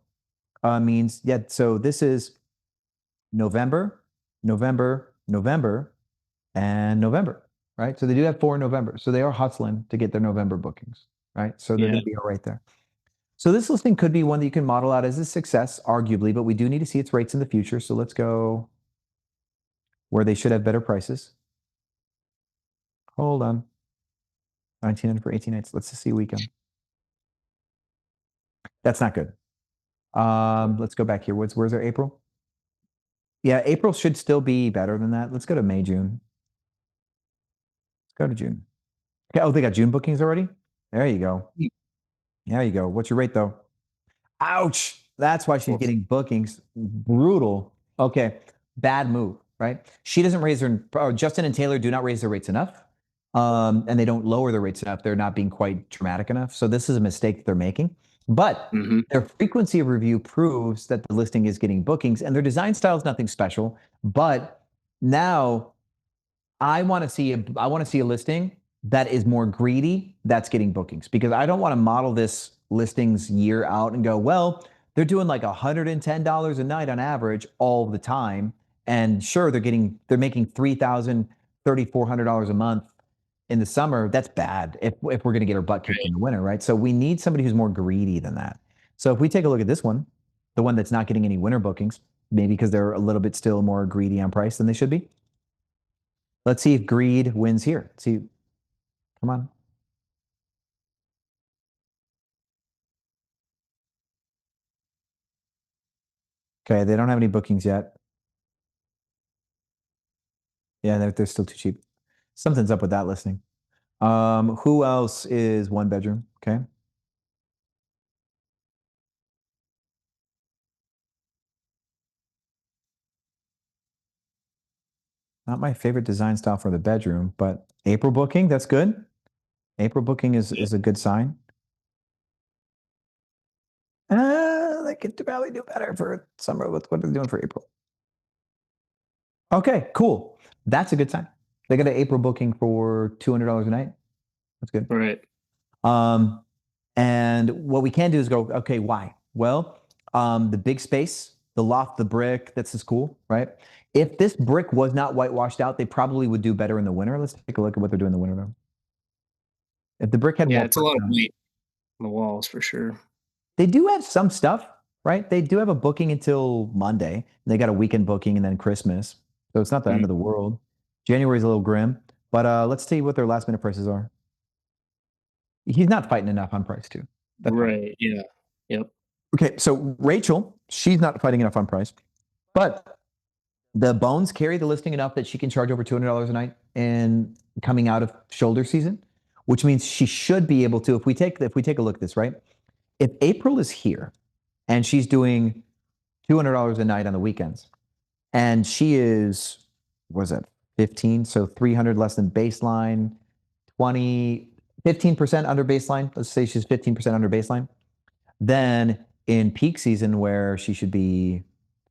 means, so this is November, and November, right? So they do have 4 in November. So they are hustling to get their November bookings, right? So they're going to be all right there. So this listing could be one that you can model out as a success, arguably, but we do need to see its rates in the future. So let's go where they should have better prices. Hold on. 1900 for 18 nights. Let's just see weekend. That's not good. Let's go back here. Where's our April? Yeah, April should still be better than that. Let's go to May, June. Let's go to June. Okay. Oh, they got June bookings already? There you go. There you go. What's your rate though? Ouch. That's why she's getting bookings. Brutal. Okay. Bad move, right? She doesn't raise her, Justin and Taylor do not raise their rates enough. And they don't lower their rates enough. They're not being quite dramatic enough. So this is a mistake that they're making. But their frequency of review proves that the listing is getting bookings, and their design style is nothing special. But now I want to see a listing that is more greedy that's getting bookings, because I don't want to model this listings year out and go, well, they're doing like $110 a night on average all the time. And sure, they're making $3,000, $3,400 a month in the summer. That's bad if we're going to get our butt kicked in the winter, right? So we need somebody who's more greedy than that. So if we take a look at this one, the one that's not getting any winter bookings, maybe because they're a little bit still more greedy on price than they should be. Let's see if greed wins here. Let's see, come on. Okay, they don't have any bookings yet. Yeah, they're still too cheap. Something's up with that listing. Who else is one bedroom? Okay. Not my favorite design style for the bedroom, but April booking, that's good. April booking is a good sign. They could probably do better for summer with what they're doing for April. Okay, cool. That's a good sign. They got an April booking for $200 a night. That's good. Right. And what we can do is go, okay, why? Well, the big space, the loft, the brick, that's just cool, right? If this brick was not whitewashed out, they probably would do better in the winter. Let's take a look at what they're doing in the winter though. If the brick had more, it's a lot of weight on the walls for sure. they do have some stuff, right? They do have a booking until Monday. They got a weekend booking and then Christmas. So it's not the end of the world. January's a little grim, but let's see what their last minute prices are. He's not fighting enough on price too. That's right. fine. Yeah. Yep. Okay. So Rachel, she's not fighting enough on price, but the bones carry the listing enough that she can charge over $200 a night and coming out of shoulder season, which means she should be able to, if we take a look at this, right? If April is here and she's doing $200 a night on the weekends and she is, what is that, 15? So 300 less than baseline, 15% under baseline. Let's say she's 15% under baseline. Then in peak season where she should be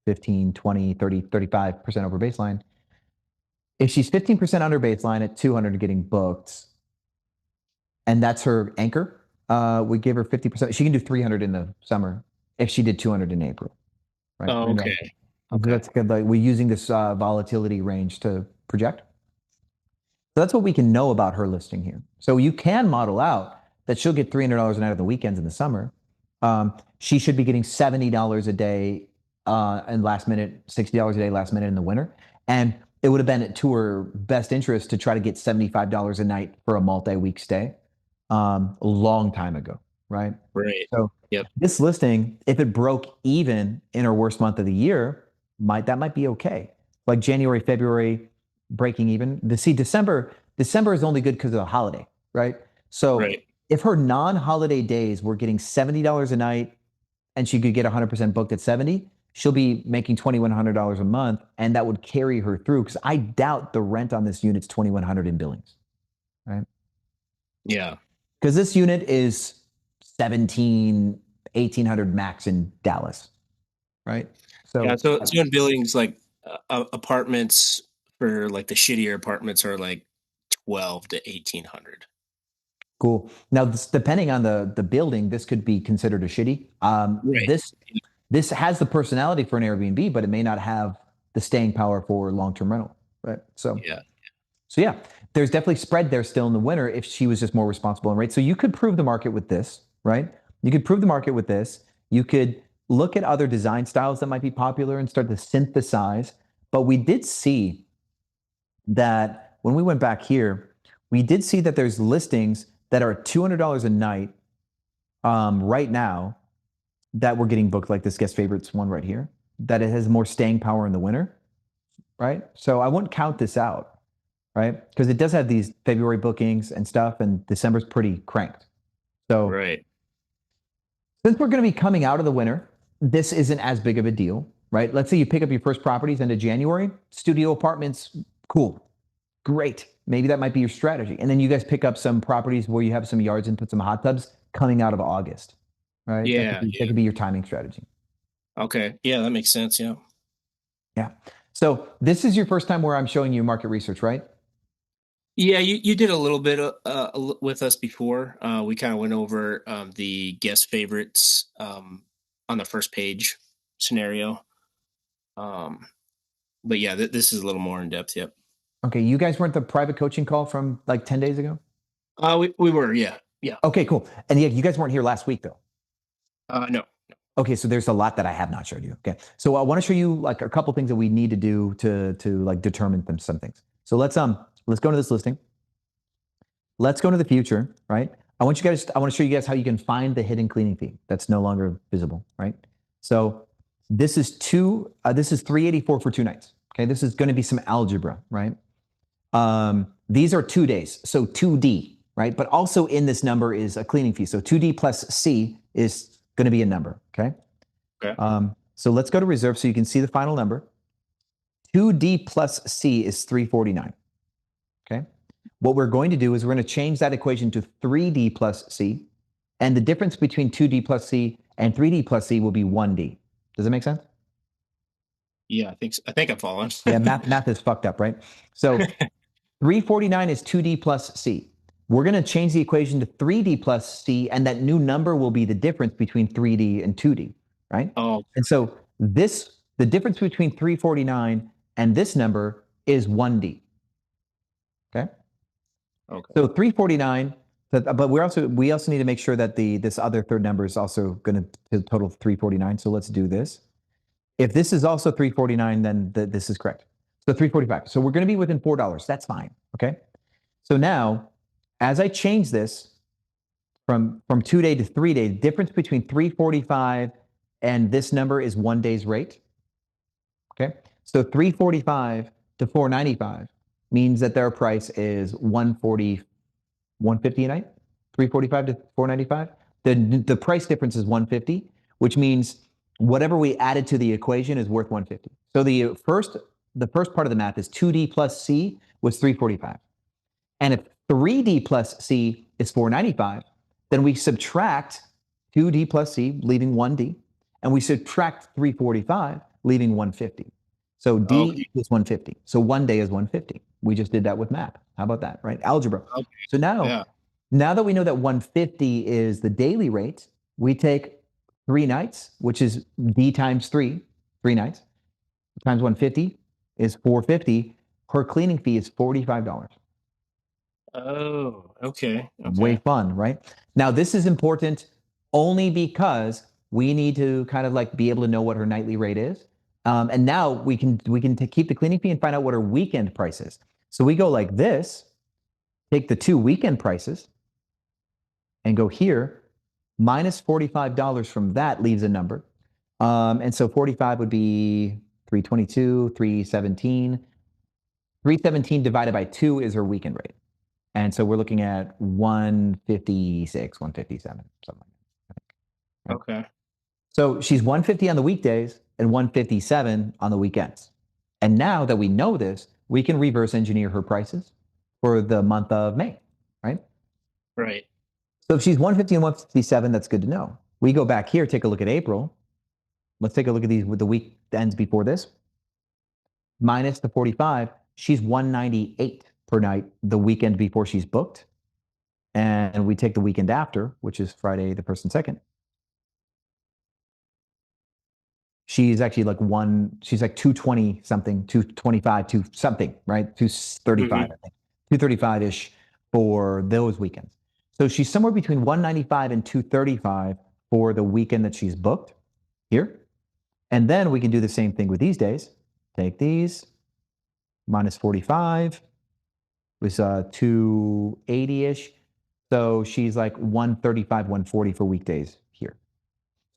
15, 20, 30, 35% over baseline, if she's 15% under baseline at 200 getting booked, and that's her anchor, we give her 50%. She can do 300 in the summer if she did 200 in April. Right? Oh, okay. Okay. That's good. Like, we're using this volatility range to project. So that's what we can know about her listing here. So you can model out that she'll get $300 a night on the weekends in the summer. She should be getting $70 a day and last minute, $60 a day last minute in the winter. And it would have been to her best interest to try to get $75 a night for a multi-week stay a long time ago, right? Right. So this listing, if it broke even in her worst month of the year, that might be okay. Like January, February, breaking even. December is only good because of the holiday, right? So if her non-holiday days were getting $70 a night and she could get 100% booked at 70, she'll be making $2,100 a month, and that would carry her through, because I doubt the rent on this unit's $2,100 in Billings, right? Yeah. Because this unit is $1,800 max in Dallas, right? So in Billings, like apartments for like the shittier apartments are like 12 to 1,800. Cool. Now, depending on the building, this could be considered a shitty. This has the personality for an Airbnb, but it may not have the staying power for long-term rental, right? So yeah, there's definitely spread there still in the winter if she was just more responsible in rate. So you could prove the market with this, right? You could prove the market with this. You could look at other design styles that might be popular and start to synthesize. But we did see that when we went back here, we did see that there's listings that are $200 a night right now that we're getting booked, like this guest favorites one right here, that it has more staying power in the winter, right? So I wouldn't count this out, right? Because it does have these February bookings and stuff, and December's pretty cranked. So since we're going to be coming out of the winter, this isn't as big of a deal, right? Let's say you pick up your first properties into January, studio apartments, cool, great. Maybe that might be your strategy. And then you guys pick up some properties where you have some yards and put some hot tubs coming out of August, right? That could be your timing strategy. Okay. Yeah, that makes sense. Yeah. Yeah. So this is your first time where I'm showing you market research, right? Yeah, you did a little bit with us before. We kind of went over the guest favorites on the first page scenario. But yeah, this is a little more in depth. Yep. Okay. You guys weren't the private coaching call from like 10 days ago? We were. Yeah. Yeah. Okay, cool. And yeah, you guys weren't here last week though. No. Okay, so there's a lot that I have not showed you. Okay, so I want to show you like a couple things that we need to do to like determine some things. So let's go into this listing. Let's go into the future, right? I want to show you guys how you can find the hidden cleaning fee that's no longer visible, right? So this is 384 for 2 nights. Okay, this is going to be some algebra, right? These are 2 days, so 2D, right? But also in this number is a cleaning fee. So 2D plus C is going to be a number, okay? Okay. So let's go to reserve so you can see the final number. 2D plus C is 349, okay? What we're going to do is we're going to change that equation to 3D plus C, and the difference between 2D plus C and 3D plus C will be 1D. Does that make sense? Yeah, I think I'm following. Yeah, math is fucked up, right? So 349 is 2D plus C. We're going to change the equation to 3D plus C, and that new number will be the difference between 3D and 2D, right? Oh. And so the difference between 349 and this number is 1D. Okay? Okay. So 349, but we also need to make sure that this other third number is also going to total 349. So let's do this. If this is also 349, then this is correct. So 345. So we're going to be within $4. That's fine. Okay. So now, as I change this from 2-day to 3-day, the difference between 345 and this number is 1 day's rate. Okay. So 345 to 495 means that their price is 150 a night. 345 to 495. The price difference is 150, which means whatever we added to the equation is worth 150. So the first part of the math is 2D plus C was 345. And if 3D plus C is 495, then we subtract 2D plus C, leaving 1D, and we subtract 345, leaving 150. So D is 150. So 1 day is 150. We just did that with math. How about that, right? Algebra. Okay. So now that we know that 150 is the daily rate, we take 3 nights, which is D times 3 nights, times 150 is 450. Her cleaning fee is $45. Oh, okay. Way fun, right? Now, this is important only because we need to kind of like be able to know what her nightly rate is. And now we can keep the cleaning fee and find out what her weekend price is. So we go like this, take the 2 weekend prices and go here, minus $45 from that leaves a number. And so 45 would be 322, 317. 317 divided by 2 is her weekend rate. And so we're looking at 156, 157, something like that. Right? Okay. So she's 150 on the weekdays and 157 on the weekends. And now that we know this, we can reverse engineer her prices for the month of May, right? Right. So if she's 150 and 157, that's good to know. We go back here, take a look at April. Let's take a look at these with the week ends before this. Minus the 45, she's 198 per night the weekend before she's booked. And we take the weekend after, which is Friday the 1st and 2nd. She's actually she's like 220 something, 225, to something, right? 235, I think. 235-ish for those weekends. So she's somewhere between 195 and 235 for the weekend that she's booked here. And then we can do the same thing with these days. Take these, minus 45 was 280-ish. So she's like 135, 140 for weekdays here.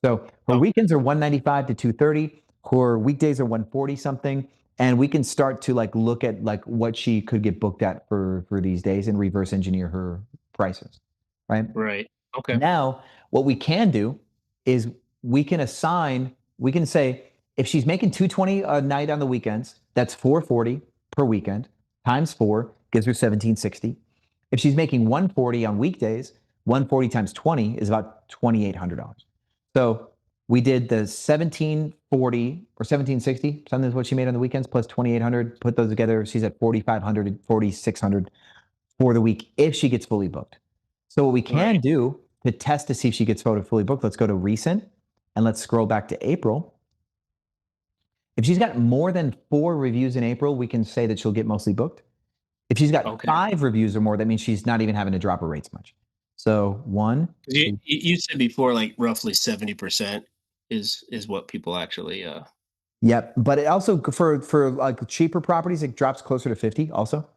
So her weekends are 195 to 230. Her weekdays are 140 something. And we can start to like look at like what she could get booked at for these days and reverse engineer her prices, right? Right. Okay. Now, what we can do is we can say if she's making 220 a night on the weekends, that's 440 per weekend times 4 gives her 1760. If she's making 140 on weekdays, 140 times 20 is about $2,800. So we did the 1740 or 1760, something is what she made on the weekends, plus 2,800. Put those together, she's at 4,500, 4,600 for the week if she gets fully booked. So what we can do to test to see if she gets fully booked, let's go to recent and let's scroll back to April. If she's got more than 4 reviews in April, we can say that she'll get mostly booked. If she's got 5 reviews or more, that means she's not even having to drop her rates much. So 1. You said before, like roughly 70% is what people actually Yep. But it also for like cheaper properties, it drops closer to 50 also.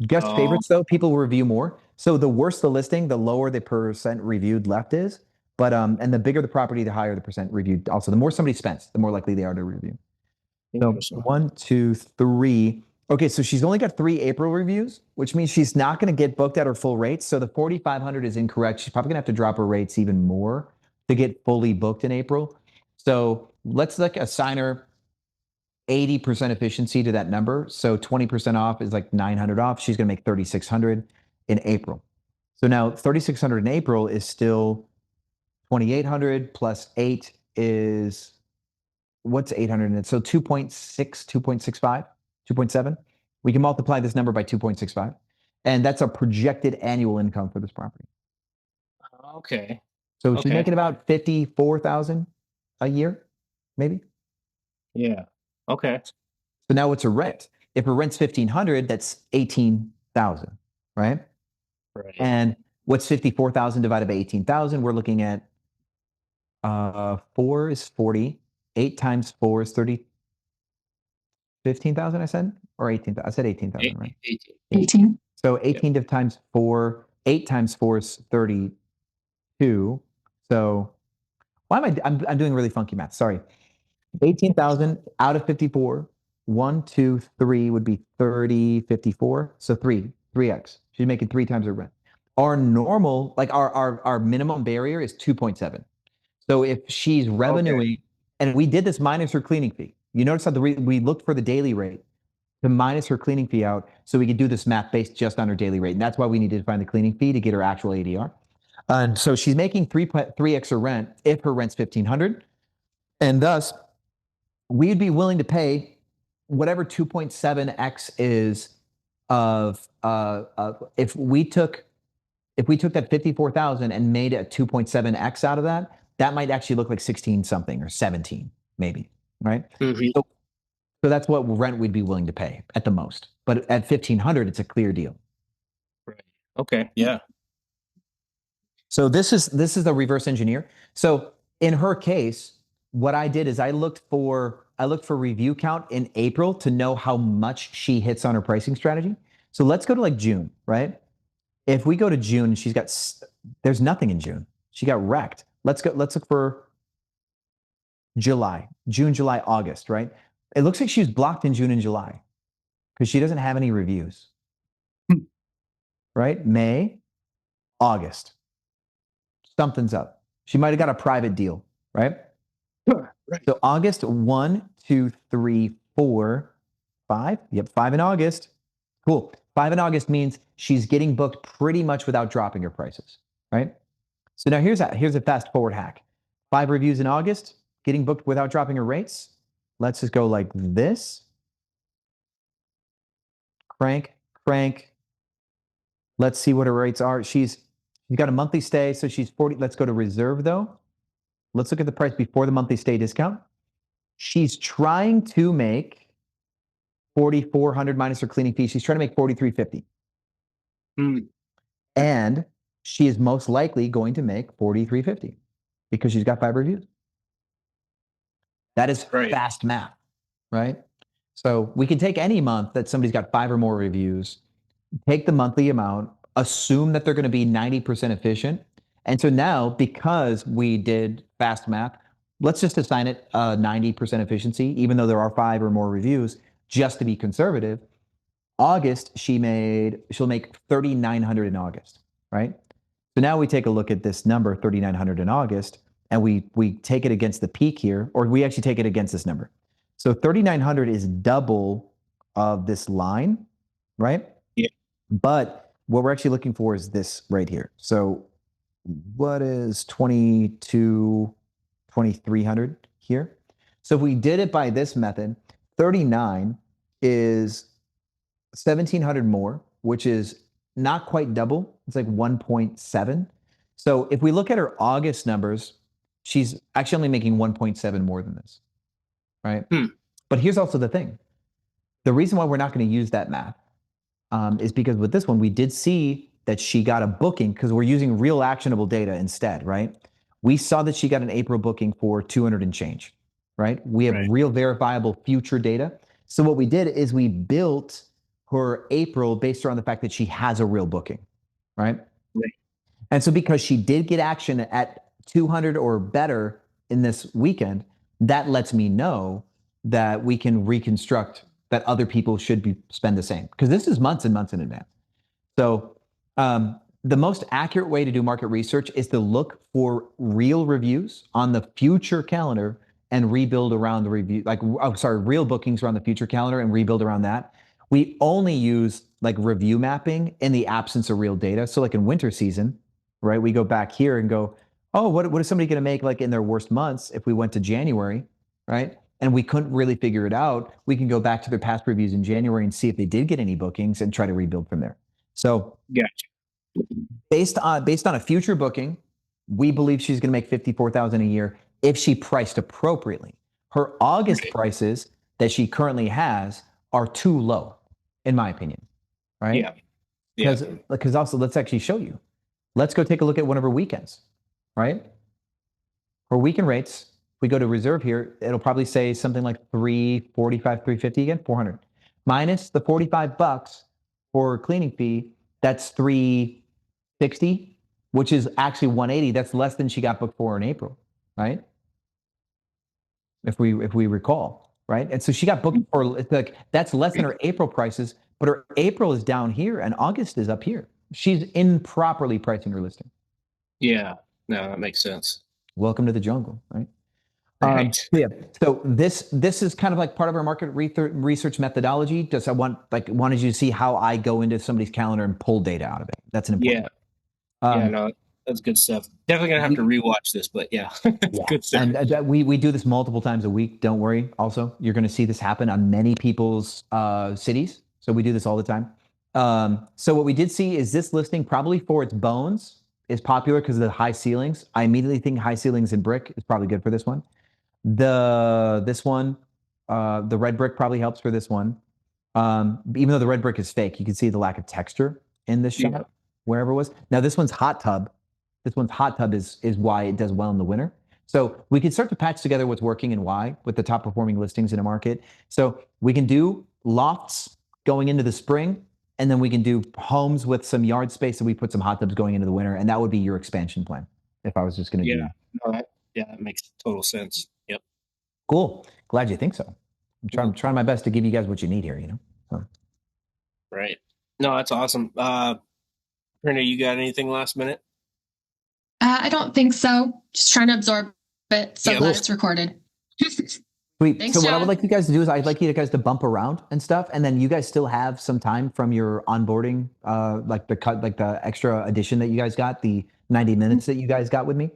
Guest Oh. favorites though, people review more. So the worse the listing, the lower the percent reviewed left is. But and the bigger the property, the higher the percent reviewed. Also, the more somebody spends, the more likely they are to review. So Interesting. 1, 2, 3. Okay, so she's only got 3 April reviews, which means she's not going to get booked at her full rates. So the 4,500 is incorrect. She's probably going to have to drop her rates even more to get fully booked in April. So let's like assign her 80% efficiency to that number. So 20% off is like 900 off. She's going to make 3,600 in April. So now 3,600 in April is still 2,800 plus 8 is what's 800? So 2.6, 2.65, 2.7. We can multiply this number by 2.65. And that's a projected annual income for this property. Okay. So she's Okay. making about 54,000 a year, maybe. Yeah. Okay. So now what's her rent? If her rent's 1,500, that's 18,000, right? Right. And what's 54,000 divided by 18,000? We're looking at 4 is 40. 8 times 4 is 30. 15,000 I said? Or 18,000? I said 18,000, right? 18. So 18 times 4, 8 times 4 is 32. So why am I'm doing really funky math. Sorry. 18,000 out of 54. 1, 2, 3 would be 30, 54. So 3x. She's making 3 times her rent. Our normal, like our minimum barrier is 2.7. So if she's revenuing, and we did this minus her cleaning fee. You notice how we looked for the daily rate to minus her cleaning fee out so we could do this math based just on her daily rate. And that's why we needed to find the cleaning fee to get her actual ADR. And so she's making 3x her rent if her rent's 1,500. And thus, we'd be willing to pay whatever 2.7x is of if we took that 54,000 and made a 2.7x out of that, that might actually look like 16 something or 17 maybe, right? Mm-hmm. So that's what rent we'd be willing to pay at the most. But at 1,500, it's a clear deal. Right. Okay. Yeah. So this is the reverse engineer. So in her case, what I did is I looked for review count in April to know how much she hits on her pricing strategy. So let's go to like June, right? If we go to June, there's nothing in June. She got wrecked. Let's look for July, June, July, August, right? It looks like she was blocked in June and July because she doesn't have any reviews, right? May, August, something's up. She might've got a private deal, right? Sure. Right. So August, 1, 2, 3, 4, 5. Yep, 5 in August. Cool. 5 in August means she's getting booked pretty much without dropping her prices, right? So now here's a fast forward hack. 5 reviews in August, getting booked without dropping her rates. Let's just go like this. Crank, crank. Let's see what her rates are. She's got a monthly stay, so she's 40. Let's go to reserve though. Let's look at the price before the monthly stay discount. She's trying to make 4,400 minus her cleaning fee. She's trying to make 4,350. And she is most likely going to make 4,350 because she's got 5 reviews. That is fast math, right? So we can take any month that somebody's got 5 or more reviews, take the monthly amount, assume that they're going to be 90% efficient. And so now, because we did fast math, let's just assign it 90% efficiency, even though there are 5 or more reviews, just to be conservative. August, she'll make 3,900 in August, right? So now we take a look at this number, 3,900 in August, and we take it against the peak here, or we actually take it against this number. So 3,900 is double of this line, right? Yeah. But what we're actually looking for is this right here. So what is 2,300 here? So if we did it by this method, 39 is 1,700 more, which is not quite double. It's like 1.7. So if we look at her August numbers, she's actually only making 1.7 more than this, right? But here's also the thing. The reason why we're not going to use that math is because with this one, we did see that she got a booking because we're using real actionable data instead, right? We saw that she got an April booking for 200 and change, right? We have real verifiable future data. So what we did is we built her April based around the fact that she has a real booking, right? And so because she did get action at 200 or better in this weekend, that lets me know that we can reconstruct that other people should spend the same, because this is months and months in advance. So the most accurate way to do market research is to look for real reviews on the future calendar and rebuild around the review, real bookings around the future calendar and rebuild around that. We only use like review mapping in the absence of real data. So like in winter season, right? We go back here and go, oh, what is somebody going to make like in their worst months if we went to January, right? And we couldn't really figure it out. We can go back to their past reviews in January and see if they did get any bookings and try to rebuild from there. So based on a future booking, we believe she's going to make $54,000 a year if she priced appropriately. Her August prices that she currently has are too low, in my opinion, right? Because also, let's actually show you. Let's go take a look at one of her weekends, right? Her weekend rates, if we go to reserve here, it'll probably say something like 345, 350 again, 400. Minus the $45 for cleaning fee, that's 360, which is actually 180. That's less than she got booked for in April, right? If we recall, right? And so she got booked for, like, that's less than her April prices, but her April is down here and August is up here. She's improperly pricing her listing. Yeah, no, that makes sense. Welcome to the jungle, right? Right. Yeah. So this is kind of like part of our market research methodology. Just wanted you to see how I go into somebody's calendar and pull data out of it. That's an important. No, that's good stuff. Definitely gonna have to rewatch this, but yeah, good stuff. And we do this multiple times a week. Don't worry. Also, you're going to see this happen on many people's cities. So we do this all the time. So what we did see is this listing, probably for its bones, is popular because of the high ceilings. I immediately think high ceilings in brick is probably good for this one. This one, the red brick probably helps for this one. Even though the red brick is fake, you can see the lack of texture in this shot, wherever it was. Now this one's hot tub. This one's hot tub is why it does well in the winter. So we can start to patch together what's working and why with the top performing listings in a market. So we can do lofts going into the spring, and then we can do homes with some yard space, and we put some hot tubs going into the winter, and that would be your expansion plan if I was just going to do that. That makes total sense. Yep. Cool. Glad you think so. I'm trying my best to give you guys what you need here, you know? So. Right. No, that's awesome. Brenda, you got anything last minute? I don't think so. Just trying to absorb it so that it's recorded. Sweet. Thanks, so what I John. would like you guys to do is I'd like you guys to bump around and stuff, and then you guys still have some time from your onboarding, like the extra edition that you guys got, the 90 minutes that you guys got with me.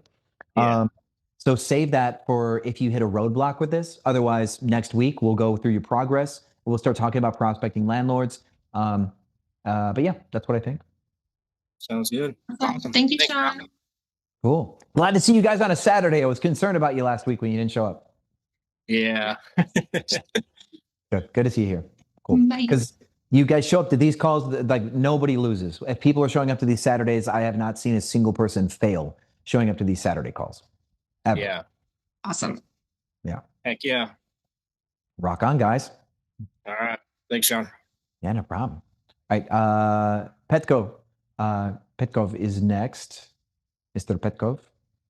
So save that for if you hit a roadblock with this. Otherwise, next week we'll go through your progress. We'll start talking about prospecting landlords. But yeah, that's what I think. Sounds good. Awesome. Thank you, Sean. Cool. Glad to see you guys on a Saturday. I was concerned about you last week when you didn't show up. Yeah. Good to see you here. Cool. Because you guys show up to these calls, like nobody loses. If people are showing up to these Saturdays, I have not seen a single person fail showing up to these Saturday calls. Ever. Yeah. Awesome. Yeah. Heck yeah. Rock on, guys. All right. Thanks, Sean. Yeah, no problem. All right. Petkov. Petkov is next. Mr. Petkov,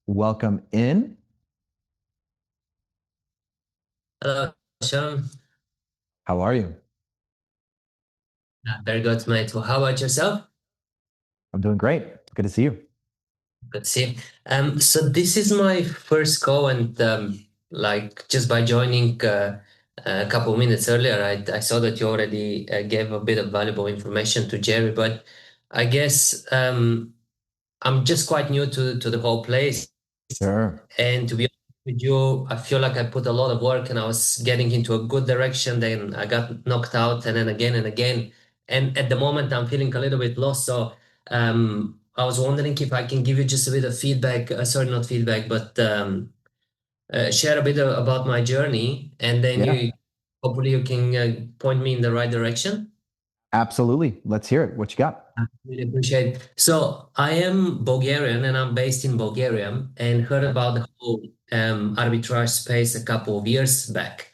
welcome in. Hello, Sean. How are you? Very good, mate. Well, how about yourself? I'm doing great. Good to see you. Good to see you. So this is my first call, and like just by joining a couple of minutes earlier, I saw that you already gave a bit of valuable information to Jerry, but I guess I'm just quite new to the whole place. Sure. And to be honest with you, I feel like I put a lot of work and I was getting into a good direction. Then I got knocked out, and then again and again. And at the moment, I'm feeling a little bit lost. So I was wondering if I can give you just a bit of feedback. Sorry, not feedback, but share a bit about my journey, and then hopefully you can point me in the right direction. Absolutely. Let's hear it. What you got? I really appreciate it. So I am Bulgarian and I'm based in Bulgaria and heard about the whole arbitrage space a couple of years back.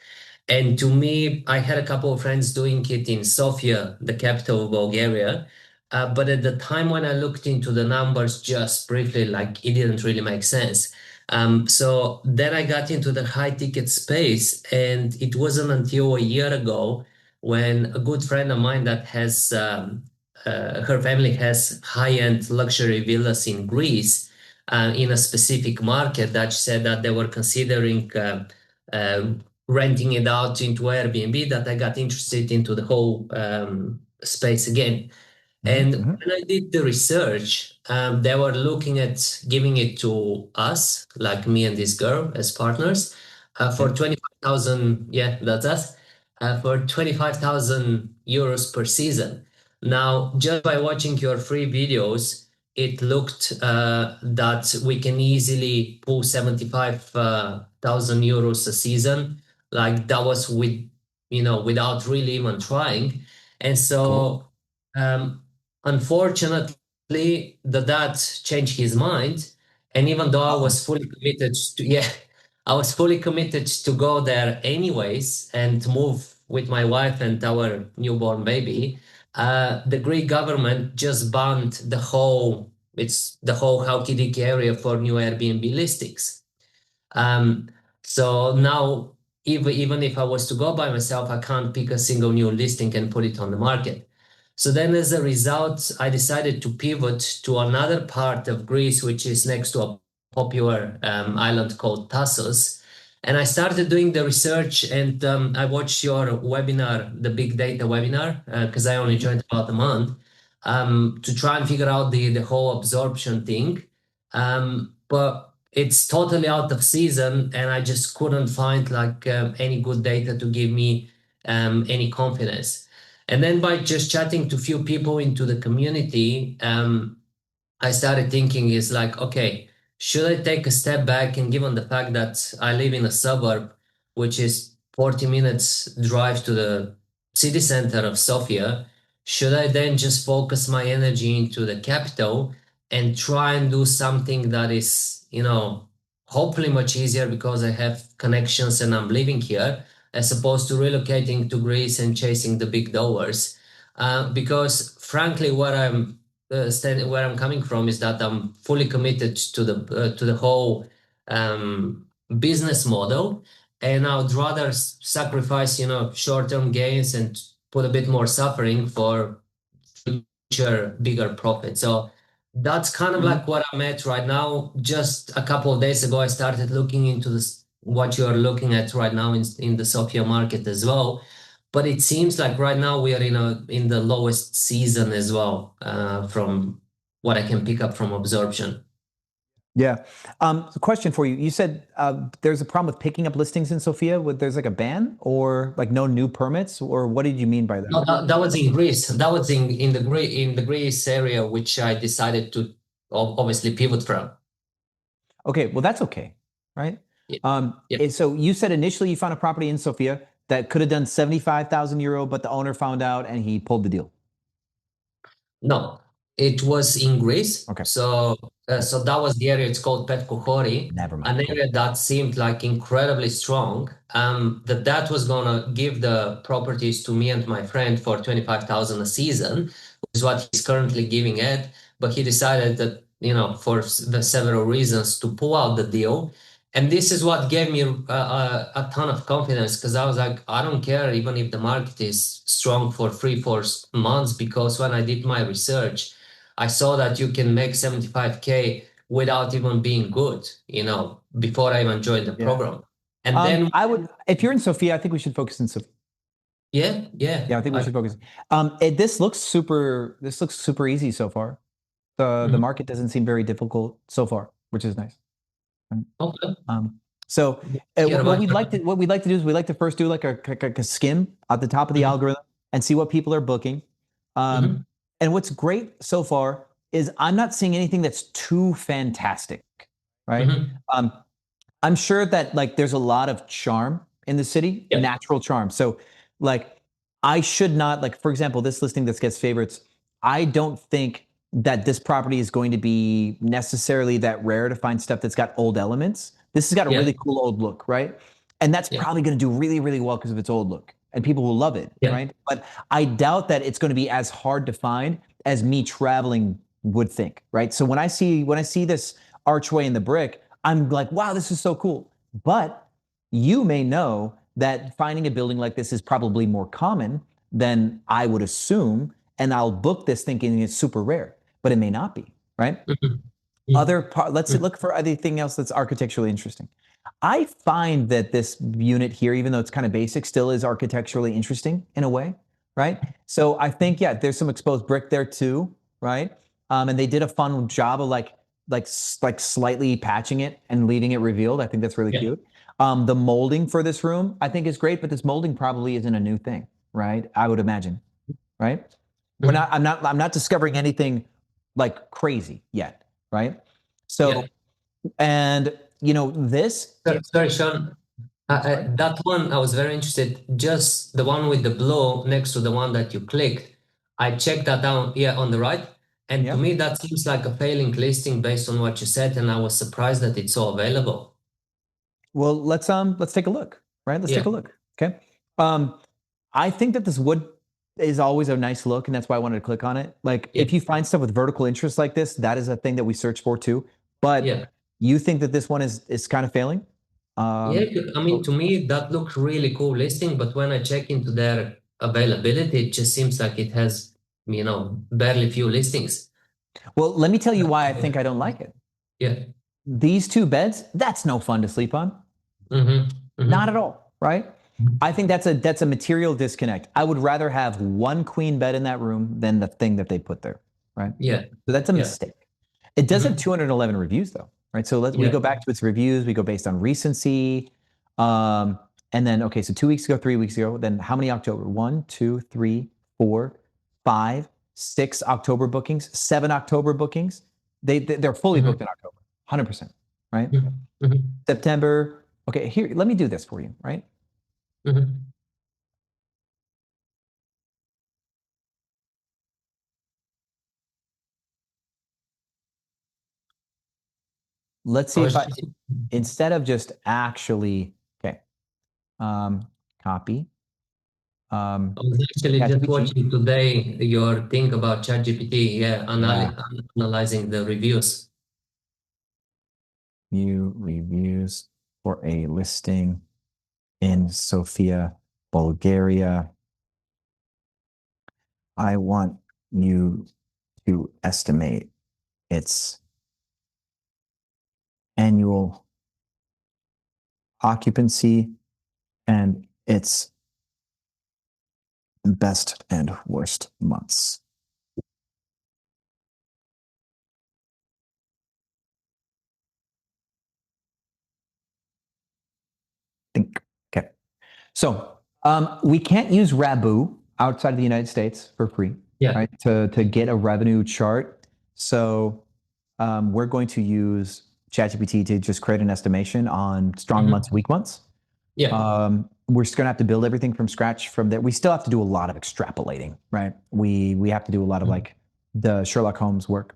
And to me, I had a couple of friends doing it in Sofia, the capital of Bulgaria. But at the time when I looked into the numbers just briefly, like it didn't really make sense. So then I got into the high ticket space, and it wasn't until a year ago when a good friend of mine that has her family has high-end luxury villas in Greece in a specific market that said that they were considering uh, renting it out into Airbnb, that I got interested into the whole space again. And when I did the research, they were looking at giving it to us, like me and this girl as partners, for 25,000, yeah, that's us, for 25,000 euros per season. Now, just by watching your free videos, it looked that we can easily pull 75,000 euros a season. Like that was without really even trying. And so, unfortunately, the dad changed his mind. And even though I was fully committed to, yeah, I was fully committed to go there anyways and move with my wife and our newborn baby. The Greek government just banned the whole Halkidiki area for new Airbnb listings. Um, so now, even if I was to go by myself, I can't pick a single new listing and put it on the market. So then, as a result, I decided to pivot to another part of Greece, which is next to a popular island called Tassos. And I started doing the research, and I watched your webinar, the big data webinar, because I only joined about a month, to try and figure out the whole absorption thing. But it's totally out of season, and I just couldn't find like any good data to give me any confidence. And then by just chatting to few people into the community, I started thinking is like, okay, should I take a step back, and given the fact that I live in a suburb, which is 40 minutes drive to the city center of Sofia, should I then just focus my energy into the capital and try and do something that is, hopefully much easier because I have connections and I'm living here, as opposed to relocating to Greece and chasing the big dollars? Because frankly, where I'm coming from is that I'm fully committed to the whole business model, and I would rather sacrifice short-term gains and put a bit more suffering for future bigger profit. So that's kind of like what I'm at right now. Just a couple of days ago, I started looking into this, what you're looking at right now in the Sofia market as well. But it seems like right now we are in the lowest season as well, from what I can pick up from absorption. Yeah. Question for you. You said there's a problem with picking up listings in Sofia. There's like a ban or like no new permits, or what did you mean by that? No, that was in Greece. That was in the Greece area, which I decided to obviously pivot from. Okay, well that's okay, right? Yeah. So you said initially you found a property in Sofia that could have done 75,000 euro, but the owner found out and he pulled the deal. No, it was in Greece. Okay. So that was the area. It's called Petkohori, Never mind. an area that seemed like incredibly strong. That was gonna give the properties to me and my friend for 25,000 a season, which is what he's currently giving it. But he decided that, for the several reasons, to pull out the deal. And this is what gave me a ton of confidence, because I was like, I don't care even if the market is strong for 3-4 months, because when I did my research, I saw that you can make 75K without even being good, before I even joined the program. And then I would, if you're in Sofia, I think we should focus in Sofia. Yeah. Yeah, I think we should focus. This looks super easy so far. The market doesn't seem very difficult so far, which is nice. Okay. What we'd like to do is we like to first do like a skim at the top of the algorithm and see what people are booking. And what's great so far is I'm not seeing anything that's too fantastic, right? I'm sure that like there's a lot of charm in the city, natural charm. So like I should not, like, for example, this listing that gets favorites, I don't think that this property is going to be necessarily that rare to find stuff that's got old elements. This has got a Yeah. really cool old look, right? And that's Yeah. probably going to do really, really well because of its old look, and people will love it, Yeah. right? But I doubt that it's going to be as hard to find as me traveling would think, right? So when I see this archway in the brick, I'm like, wow, this is so cool. But you may know that finding a building like this is probably more common than I would assume, and I'll book this thinking it's super rare, but it may not be, right? Mhm. Let's look for anything else that's architecturally interesting. I find that this unit here, even though it's kind of basic, still is architecturally interesting in a way, right? So I think, yeah, there's some exposed brick there too, right? And they did a fun job of like slightly patching it and leaving it revealed. I think that's really Yeah. cute. The molding for this room, I think is great, but this molding probably isn't a new thing, right? I would imagine, right? I'm not discovering anything like crazy yet, right? So, Yeah. and you know, this, Sorry, Sean. That one, I was very interested. Just the one with the blow next to the one that you clicked. I checked that down here on the right. And Yeah. to me, that seems like a failing listing based on what you said. And I was surprised that it's so available. well, let's take a look, right? Let's take a Yeah. look. Okay. I think that this wood is always a nice look, and that's why I wanted to click on it. Like, Yeah. if you find stuff with vertical interest like this, that is a thing that we search for too. But Yeah. you think that this one is kind of failing? Yeah, I mean, to me, that looked really cool listing, but when I check into their availability, it just seems like it has, barely few listings. Well, let me tell you why I think I don't like it. Yeah. These two beds, that's no fun to sleep on. Mm-hmm. Not at all, right? I think that's a material disconnect. I would rather have one queen bed in that room than the thing that they put there, right? Yeah. So that's a mistake. It does have Mhm. 211 reviews though, right? So we Yeah. go back to its reviews. We go based on recency. And then, okay, so 2 weeks ago, 3 weeks ago, then how many October? 1, 2, 3, 4, 5, 6 October bookings, 7 October bookings. They're fully booked in October, 100%, right? Mm-hmm. September. Okay, here, let me do this for you, right? Mm-hmm. Let's see if instead of just actually, okay, copy. I was actually just ChatGPT. watching today your thing about ChatGPT, analyzing the reviews. New reviews for a listing in Sofia, Bulgaria. I want you to estimate its annual occupancy and its best and worst months. Think. Okay. So we can't use VRBO outside of the United States for free, right? To get a revenue chart. So we're going to use ChatGPT to just create an estimation on strong months, weak months. Yeah. We're just going to have to build everything from scratch from there. We still have to do a lot of extrapolating, right? We have to do a lot of like the Sherlock Holmes work.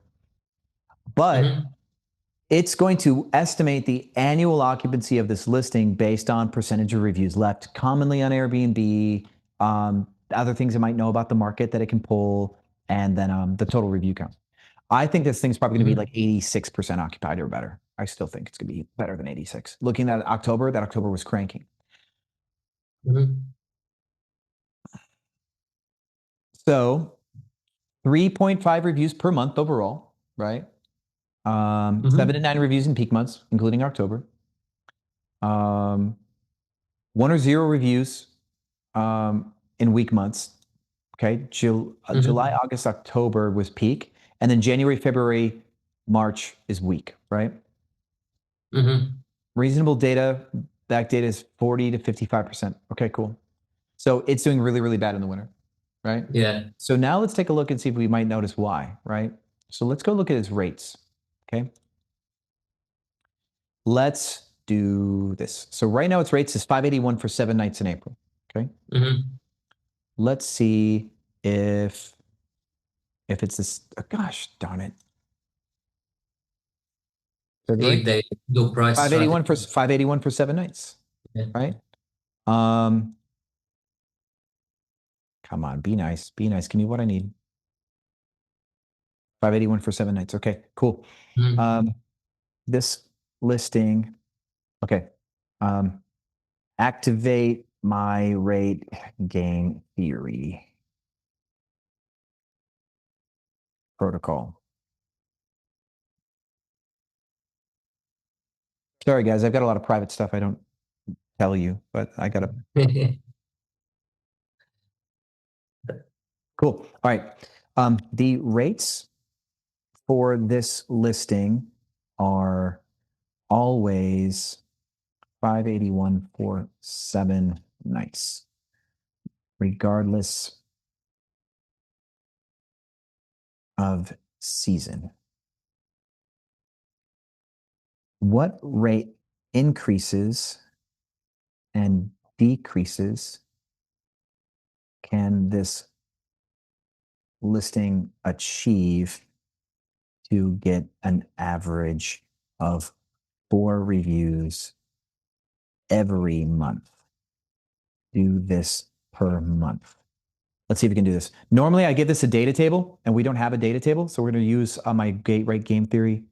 But it's going to estimate the annual occupancy of this listing based on percentage of reviews left, commonly on Airbnb, other things it might know about the market that it can pull, and then the total review count. I think this thing's probably going to be like 86% occupied or better. I still think it's going to be better than 86. Looking at October, that October was cranking. So 3.5 reviews per month overall, right? 7 to 9 reviews in peak months, including October. 1 or 0 reviews in weak months. Okay, July, August, October was peak, and then January, February, March is weak, right? Reasonable data, back data is 40 to 55%. Okay, cool. So it's doing really, really bad in the winter, right? Yeah. So now let's take a look and see if we might notice why, right? So let's go look at its rates, okay? Let's do this. So right now its rates is 581 for 7 nights in April, okay? Let's see if If it's this, gosh darn it. If they do price 581 for strategy. 581 for 7 nights, Yeah. right? Come on, be nice, be nice. Give me what I need. 581 for 7 nights. Okay, cool. Mhm. This listing, okay. Activate my rate game theory protocol. Sorry, guys, I've got a lot of private stuff I don't tell you, but I got to. Cool. All right. The rates for this listing are always 581 for 7 nights, regardless of season. What rate increases and decreases can this listing achieve to get an average of 4 reviews every month? Do this per month. Let's see if we can do this. Normally I give this a data table and we don't have a data table. So we're going to use my gate rate game theory.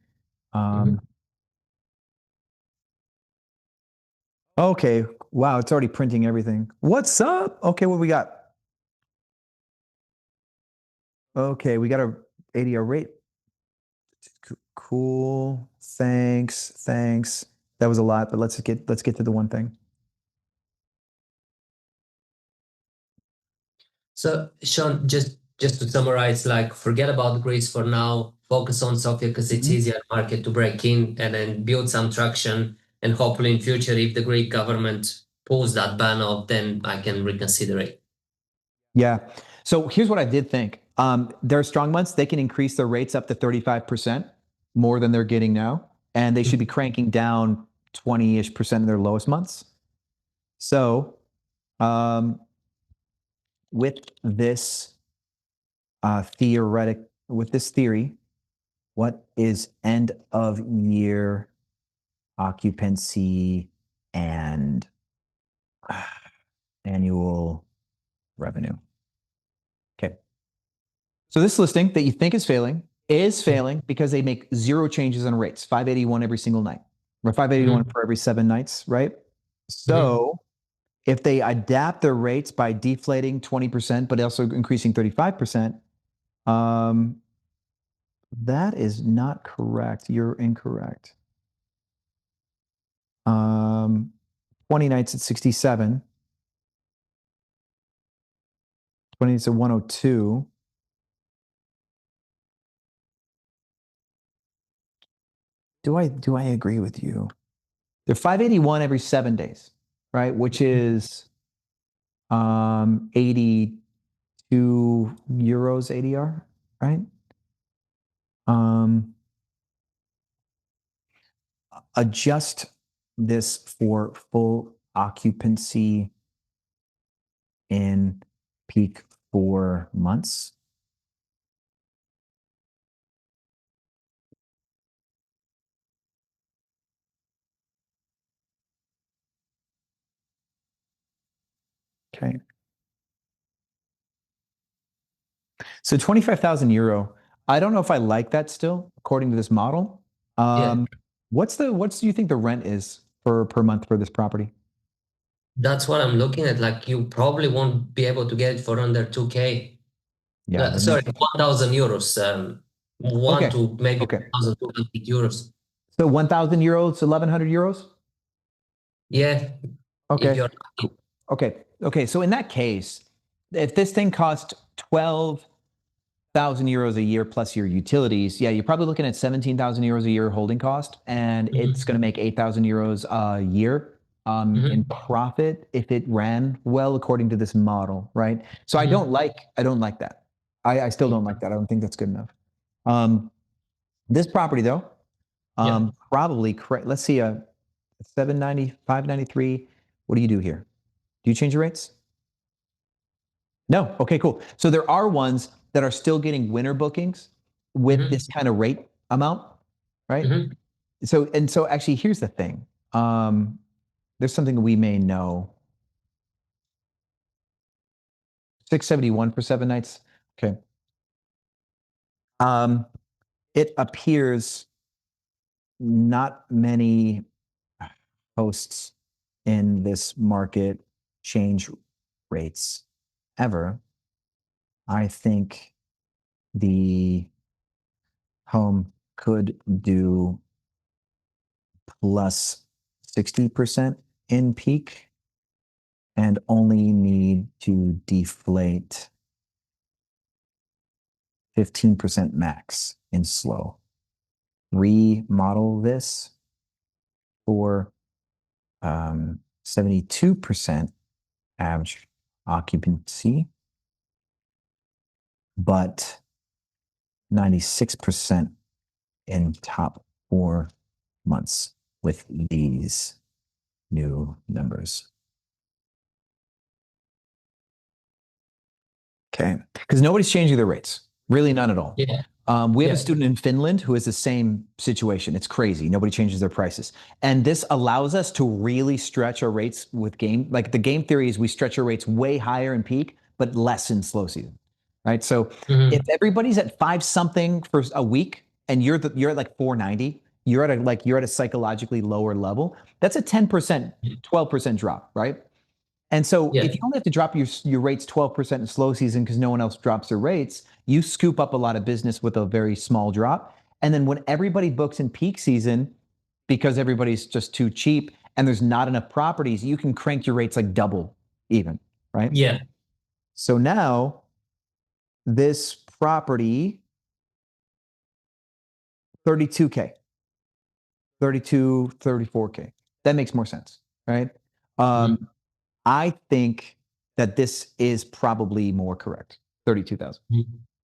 Okay. Wow. It's already printing everything. What's up? Okay. What we got? Okay. We got a ADR rate. Cool. Thanks. Thanks. That was a lot, but let's get to the one thing. So Sean, just to summarize, like forget about Greece for now, focus on Sofia because it's easier market to break in and then build some traction. And hopefully in future, if the Greek government pulls that ban off, then I can reconsider it. Yeah. So here's what I did think. There are strong months, they can increase their rates up to 35% more than they're getting now. And they should be cranking down 20-ish% in their lowest months. So with this theory, what is end of year occupancy and annual revenue? Okay. So this listing that you think is failing because they make 0 changes on rates, 581 every single night, or 581 for every 7 nights, right? So if they adapt their rates by deflating 20%, but also increasing 35%, that is not correct. You're incorrect. 20 nights at 67. 20 nights at 102. Do I agree with you? They're 581 every 7 days, right? Which is 82 euros ADR, right? Adjust this for full occupancy in peak 4 months. Okay. So 25,000 euro. I don't know if I like that still, according to this model. What do you think the rent is per month for this property? That's what I'm looking at. Like you probably won't be able to get it for under 2K. Yeah. Sorry, 1,000 euros. One to maybe 1,200 euros. So 1,000 euros, 1,100 euros? Yeah. Okay. Cool. Okay. So in that case, if this thing costs 12,000 euros a year plus your utilities, yeah, you're probably looking at 17,000 euros a year holding cost, and it's going to make 8,000 euros a year in profit if it ran well according to this model, right? So I don't like that. I still don't like that. I don't think that's good enough. This property though, probably let's see, a 790, 593. What do you do here? Do you change your rates? No. Okay, cool. So there are ones that are still getting winter bookings with this kind of rate amount, right? So actually, here's the thing. There's something we may know. 671 for 7 nights. Okay. It appears not many hosts in this market change rates ever. I think the home could do plus 60% in peak and only need to deflate 15% max in slow. Remodel this for 72% average occupancy, but 96% in top 4 months with these new numbers. Okay, because nobody's changing their rates. Really, none at all. Yeah. We have a student in Finland who has the same situation. It's crazy. Nobody changes their prices. And this allows us to really stretch our rates with game. Like the game theory is we stretch our rates way higher in peak, but less in slow season, right? So if everybody's at 5 something for a week and you're at like 490, you're at a psychologically lower level. That's a 10%, 12% drop, right? And so if you only have to drop your rates 12% in slow season because no one else drops their rates, you scoop up a lot of business with a very small drop. And then when everybody books in peak season, because everybody's just too cheap and there's not enough properties, you can crank your rates like double even, right? Yeah. So now this property, 32K, 32, 34K. That makes more sense, right? I think that this is probably more correct, 32,000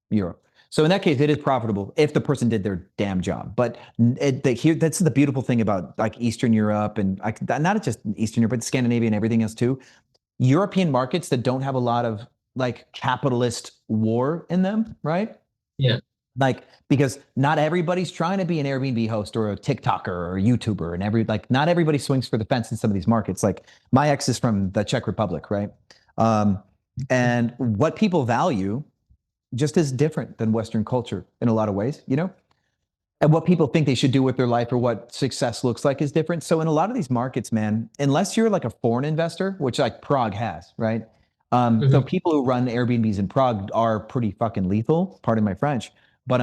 euro. So in that case, it is profitable if the person did their damn job. But that's the beautiful thing about like Eastern Europe and not just Eastern Europe, but Scandinavia and everything else too. European markets that don't have a lot of like capitalist war in them, right? Yeah. Like, because not everybody's trying to be an Airbnb host or a TikToker or a YouTuber, and not everybody swings for the fence in some of these markets. Like my ex is from the Czech Republic, right? And what people value just is different than Western culture in a lot of ways, you know? And what people think they should do with their life or what success looks like is different. So in a lot of these markets, man, unless you're like a foreign investor, which like Prague has, right? So people who run Airbnbs in Prague are pretty fucking lethal, pardon my French. But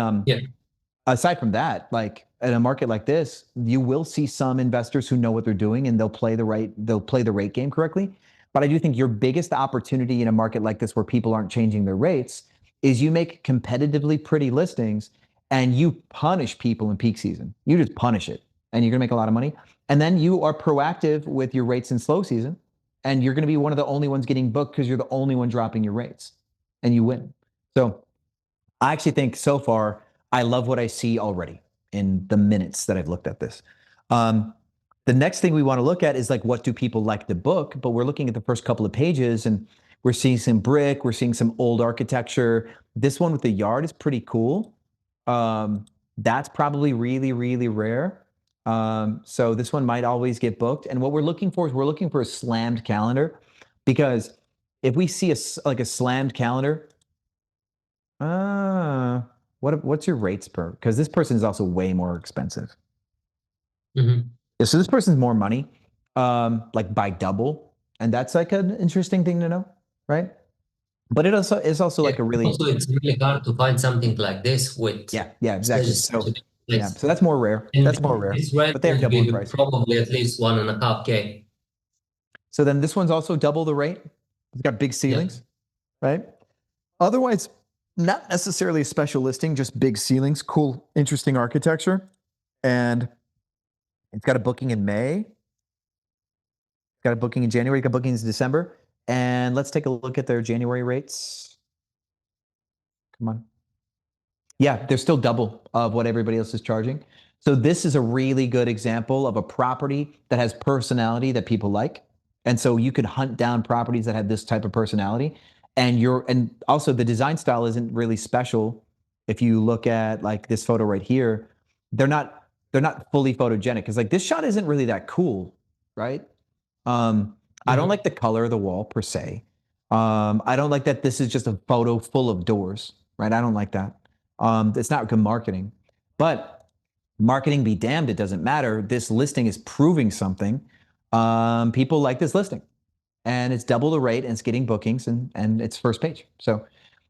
aside from that, like in a market like this, you will see some investors who know what they're doing and they'll play the rate game correctly. But I do think your biggest opportunity in a market like this where people aren't changing their rates is you make competitively pretty listings and you punish people in peak season. You just punish it and you're gonna make a lot of money. And then you are proactive with your rates in slow season and you're gonna be one of the only ones getting booked because you're the only one dropping your rates and you win. So I actually think so far, I love what I see already in the minutes that I've looked at this. The next thing we want to look at is like, what do people like to book? But we're looking at the first couple of pages and we're seeing some brick, we're seeing some old architecture. This one with the yard is pretty cool. That's probably really, really rare. So this one might always get booked. And what we're looking for is we're looking for a slammed calendar, because if we see a slammed calendar, what's your rates per? Because this person is also way more expensive. Yeah, so this person's more money, like by double, and that's like an interesting thing to know, right? But it also is also like a really also it's really hard to find something like this with exactly. So so that's more rare. And that's more rare. This rent But they're will double in be price. probably at least 1.5K. So then this one's also double the rate. It's got big ceilings, right? Otherwise, not necessarily a special listing, just big ceilings, cool, interesting architecture. And it's got a booking in May. It's got a booking in January, got bookings in December. And let's take a look at their January rates. Come on. Yeah, they're still double of what everybody else is charging. So this is a really good example of a property that has personality that people like. And so you could hunt down properties that have this type of personality. and also the design style isn't really special. If you look at like this photo right here, they're not fully photogenic because like this shot isn't really that cool, right? I don't like the color of the wall per se. I don't like that this is just a photo full of doors, right? I don't like that. It's not good marketing, but marketing be damned, it doesn't matter. This listing is proving something. People like this listing, and it's double the rate, and it's getting bookings, and it's first page. So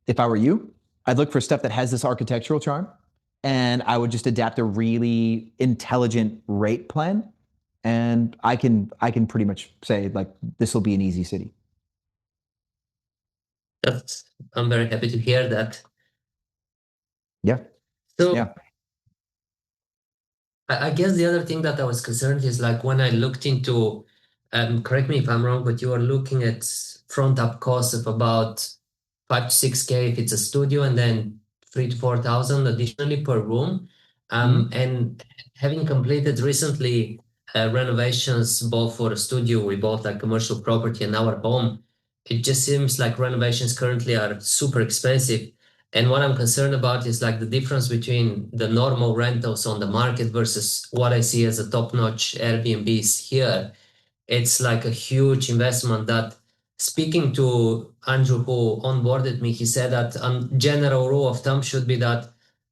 if I were you, I'd look for stuff that has this architectural charm, and I would just adapt a really intelligent rate plan. And I can pretty much say like this will be an easy city. I'm very happy to hear that. Yeah. So Yeah. I guess the other thing that I was concerned is like when I looked into, correct me if I'm wrong, but you are looking at front up costs of about 5 to 6K if it's a studio, and then 3 to 4 thousand additionally per room. And having completed recently renovations both for a studio, we bought like commercial property and our home, it just seems like renovations currently are super expensive. And what I'm concerned about is like the difference between the normal rentals on the market versus what I see as a top-notch Airbnbs here. It's like a huge investment that, speaking to Andrew who onboarded me, he said that a general rule of thumb should be that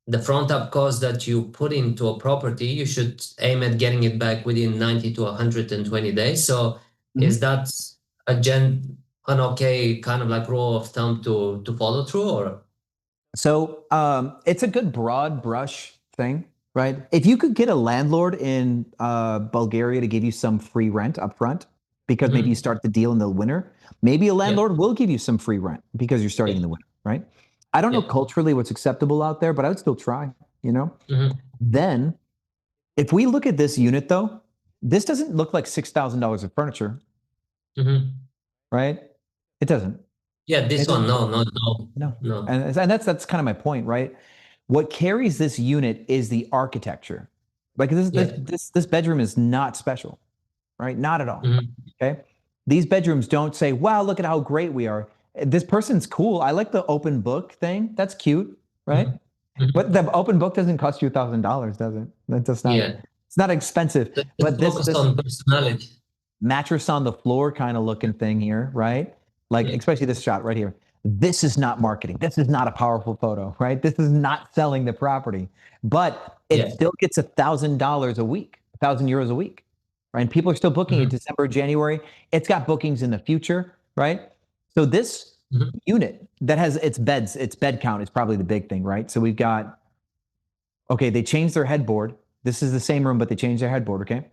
the front up cost that you put into a property, you should aim at getting it back within 90 to 120 days. So is that an okay kind of like rule of thumb to follow through, or? So it's a good broad brush thing, right? If you could get a landlord in Bulgaria to give you some free rent up front, because maybe you start the deal in the winter, maybe a landlord will give you some free rent because you're starting in the winter, right? I don't know culturally what's acceptable out there, but I would still try, you know? Then if we look at this unit though, this doesn't look like $6,000 of furniture, right? It doesn't. Yeah, this one, no. And that's kind of my point, right? What carries this unit is the architecture. Like this bedroom is not special, right? Not at all. Okay. These bedrooms don't say, wow, look at how great we are. This person's cool. I like the open book thing. That's cute, right? But the open book doesn't cost you $1,000, does it? That does not. It's not expensive. But this on personality. Mattress on the floor kind of looking thing here, right? Like especially this shot right here. This is not marketing. This is not a powerful photo, right? This is not selling the property, but it still gets $1,000 a week, €1,000 a week, right? And people are still booking in December, January. It's got bookings in the future, right? So this unit that has its beds, its bed count is probably the big thing, right? So we've got, okay, they changed their headboard. This is the same room, but they changed their headboard, okay?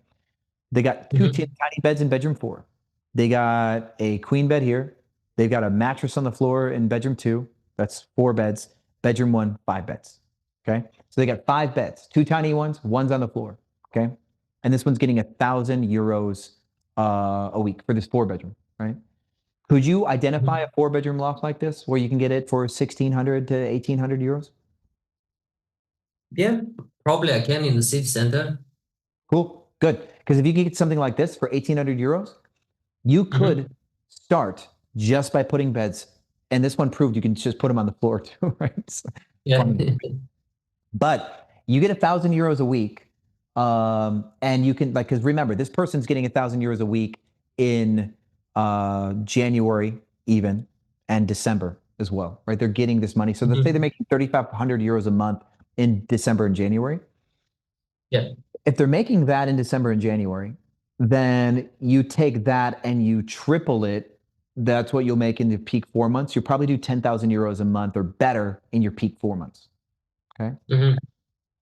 They got two tiny beds in bedroom 4. They got a queen bed here. They've got a mattress on the floor in bedroom 2. That's 4 beds. Bedroom 1, 5 beds. Okay. So they got 5 beds, 2 tiny ones, one's on the floor. Okay. And this one's getting €1,000 a week for this 4-bedroom, right? Could you identify a 4-bedroom loft like this where you can get it for 1,600 to 1,800 euros? Yeah, probably I can in the city center. Cool. Good. Because if you could get something like this for 1,800 euros, you could start just by putting beds. And this one proved you can just put them on the floor too, right? But you get €1,000 a week. And you can, like, because remember, this person's getting €1,000 a week in January even and December as well, right? They're getting this money. So let's say they're making €3,500 a month in December and January. Yeah. If they're making that in December and January, then you take that and you triple it. That's what you'll make in the peak 4 months. You'll probably do €10,000 a month or better in your peak 4 months. Okay.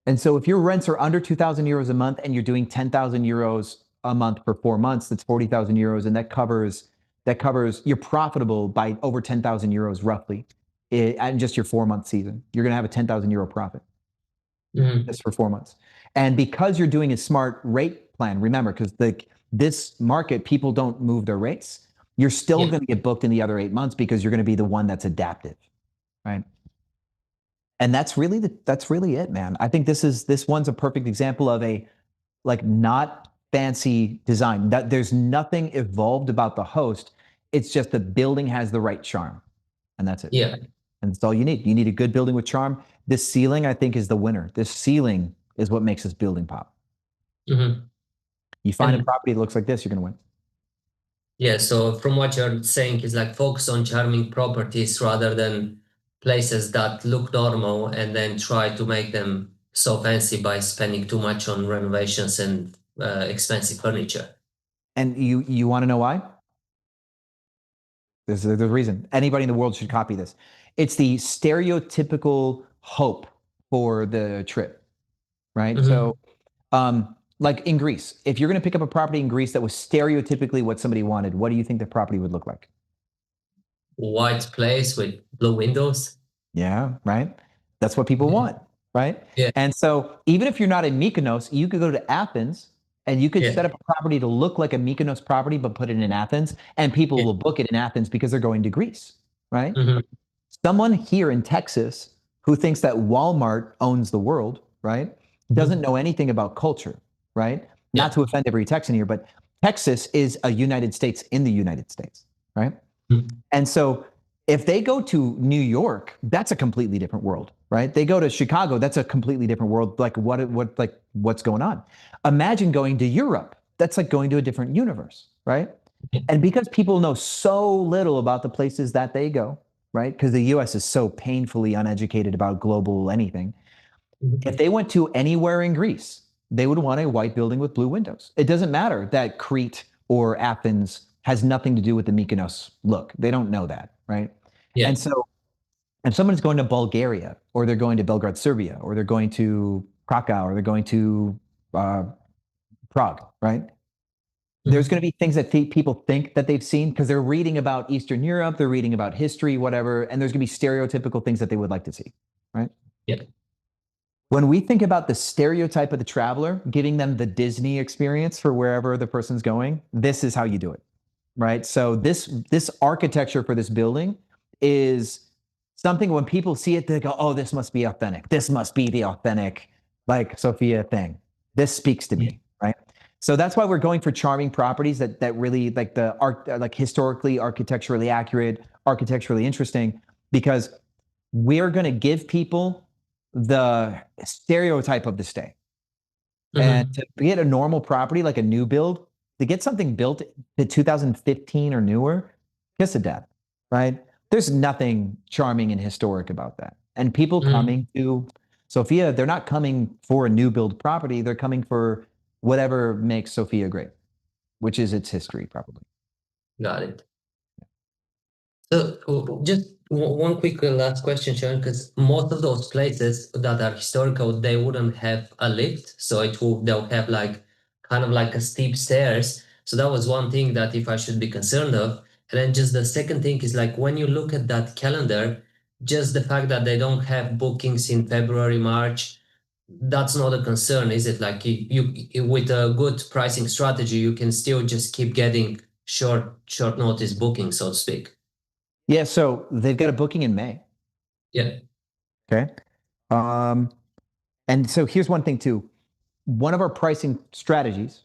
And so if your rents are under €2,000 a month and you're doing €10,000 a month for 4 months, that's €40,000. And that covers, you're profitable by over €10,000 roughly in just your 4-month season. You're going to have a €10,000 profit just for 4 months. And because you're doing a smart rate plan, remember, because this market, people don't move their rates. You're still going to get booked in the other 8 months because you're going to be the one that's adaptive, right? And that's really it, man. I think this one's a perfect example of a like not fancy design. That there's nothing evolved about the host. It's just the building has the right charm. and that's it. Yeah. And that's all you need. You need a good building with charm. This ceiling, I think, is the winner. This ceiling is what makes this building pop. Mm-hmm. You find a And property that looks like this, you're going to win. yeah, so from what you're saying is like focus on charming properties rather than places that look normal and then try to make them so fancy by spending too much on renovations and expensive furniture. And you want to know why? There's a reason. Anybody in the world should copy this. It's the stereotypical hope for the trip, right? Mhm. So, like in Greece, if you're going to pick up a property in Greece that was stereotypically what somebody wanted, what do you think the property would look like? White place with blue windows. Yeah, right. That's what people Mhm. want, right? Yeah. And so, even if you're not in Mykonos, you could go to Athens and you could Yeah. set up a property to look like a Mykonos property, but put it in Athens, and people Yeah. will book it in Athens because they're going to Greece, right? Mhm. Someone here in Texas who thinks that Walmart owns the world, right, doesn't know anything about culture, right? Yeah. Not to offend every Texan here, but Texas is a United States in the United States, right? Mhm. And so if they go to New York, that's a completely different world, right? They go to Chicago, that's a completely different world. Like what's going on? Imagine going to Europe. That's like going to a different universe, right? And because people know so little about the places that they go, right? Because the US is so painfully uneducated about global anything. Mhm. If they went to anywhere in Greece, they would want a white building with blue windows. It doesn't matter that Crete or Athens has nothing to do with the Mykonos look. They don't know that, right? Yeah. And so if someone's going to Bulgaria, or they're going to Belgrade, Serbia, or they're going to Krakow, or they're going to Prague, right? There's going to be things that people think that they've seen because they're reading about Eastern Europe, they're reading about history, whatever, and there's going to be stereotypical things that they would like to see, right? Yeah. When we think about the stereotype of the traveler, giving them the Disney experience for wherever the person's going, this is how you do it, right? So this architecture for this building is something when people see it, they go, oh, this must be authentic. This must be the authentic, like Sofia thing. This speaks to me, right? So that's why we're going for charming properties that really like the art, like historically, architecturally accurate, architecturally interesting, because we're going to give people the stereotype of the stay. And to get a normal property, like a new build, to get something built to 2015 or newer, kiss of death, right? There's nothing charming and historic about that. And people coming to Sofia, they're not coming for a new build property. They're coming for whatever makes Sofia great, which is its history, probably. Got it. So just one quick last question, Sharon, because most of those places that are historical, they wouldn't have a lift, so they'll have like kind of like a steep stairs. So that was one thing that if I should be concerned of. And then just the second thing is like when you look at that calendar, just the fact that they don't have bookings in February, March, that's not a concern, is it? Like you with a good pricing strategy, you can still just keep getting short notice bookings, so to speak. Yeah, so they've got a booking in May. Yeah. Okay. And so here's one thing too. One of our pricing strategies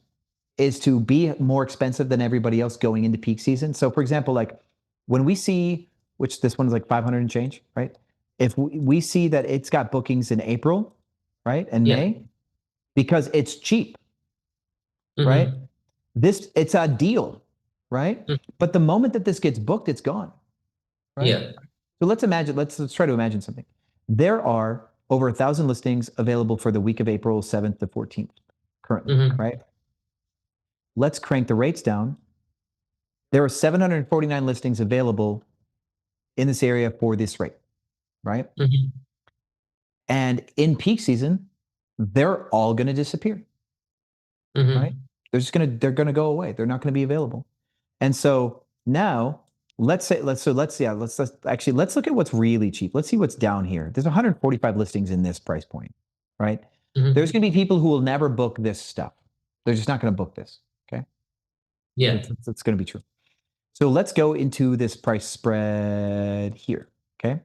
is to be more expensive than everybody else going into peak season. So for example, like when we see, which this one's like 500 and change, right? If we see that it's got bookings in April, right? And Yeah. May, because it's cheap, Mhm. right? It's a deal, right? Mhm. But the moment that this gets booked, it's gone. Right? Yeah. So let's try to imagine something. There are over 1,000 listings available for the week of April 7th to 14th currently, Mhm. right? Let's crank the rates down. There are 749 listings available in this area for this rate, right? Mhm. And in peak season, they're all going to disappear, Mhm. right? They're going to go away. They're not going to be available. And so now let's look at what's really cheap. Let's see what's down here. There's 145 listings in this price point, right? Mhm. There's going to be people who will never book this stuff. They're just not going to book this. Okay. Yeah. That's going to be true. So let's go into this price spread here. Okay.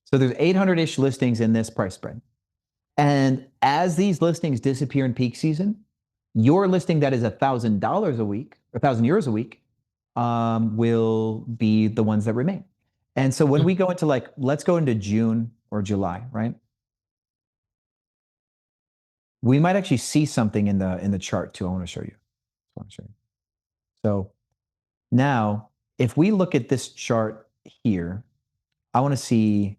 So there's 800-ish listings in this price spread. And as these listings disappear in peak season, your listing that is $1,000 a week, €1,000 a week, will be the ones that remain. And so when we go into like, let's go into June or July, right? We might actually see something in the chart too. I want to show you. So now, if we look at this chart here, I want to see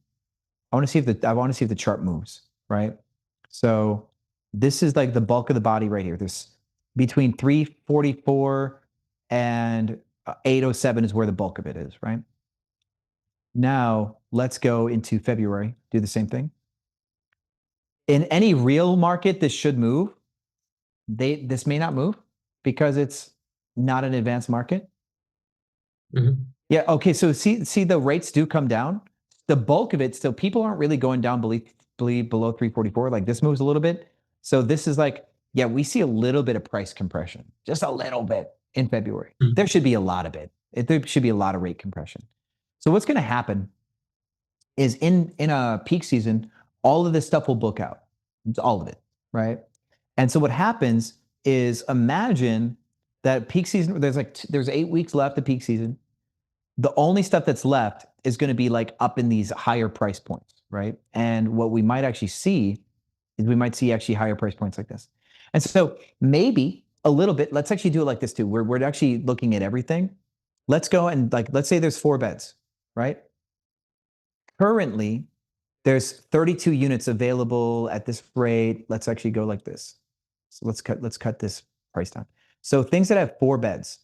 if the chart moves, right? So this is like the bulk of the body right here. This between 344 and 807 is where the bulk of it is, right? Now let's go into February, do the same thing. In any real market, this should move. This may not move because it's not an advanced market. Yeah, okay, so see the rates do come down. The bulk of it, still people aren't really going down below 344. Like this moves a little bit. So this is like, yeah, we see a little bit of price compression, just a little bit in February. There should be a lot of it. There should be a lot of rate compression. So what's going to happen is in a peak season, all of this stuff will book out. It's all of it, right? And so what happens is imagine that peak season, there's 8 weeks left of peak season. The only stuff that's left is going to be like up in these higher price points, right? And what we might actually see is we might see actually higher price points like this. And so maybe a little bit, let's actually do it like this too. We're actually looking at everything. Let's go and like, let's say there's 4 beds, right? Currently, there's 32 units available at this rate. Let's actually go like this. So let's cut this price down. So things that have 4 beds,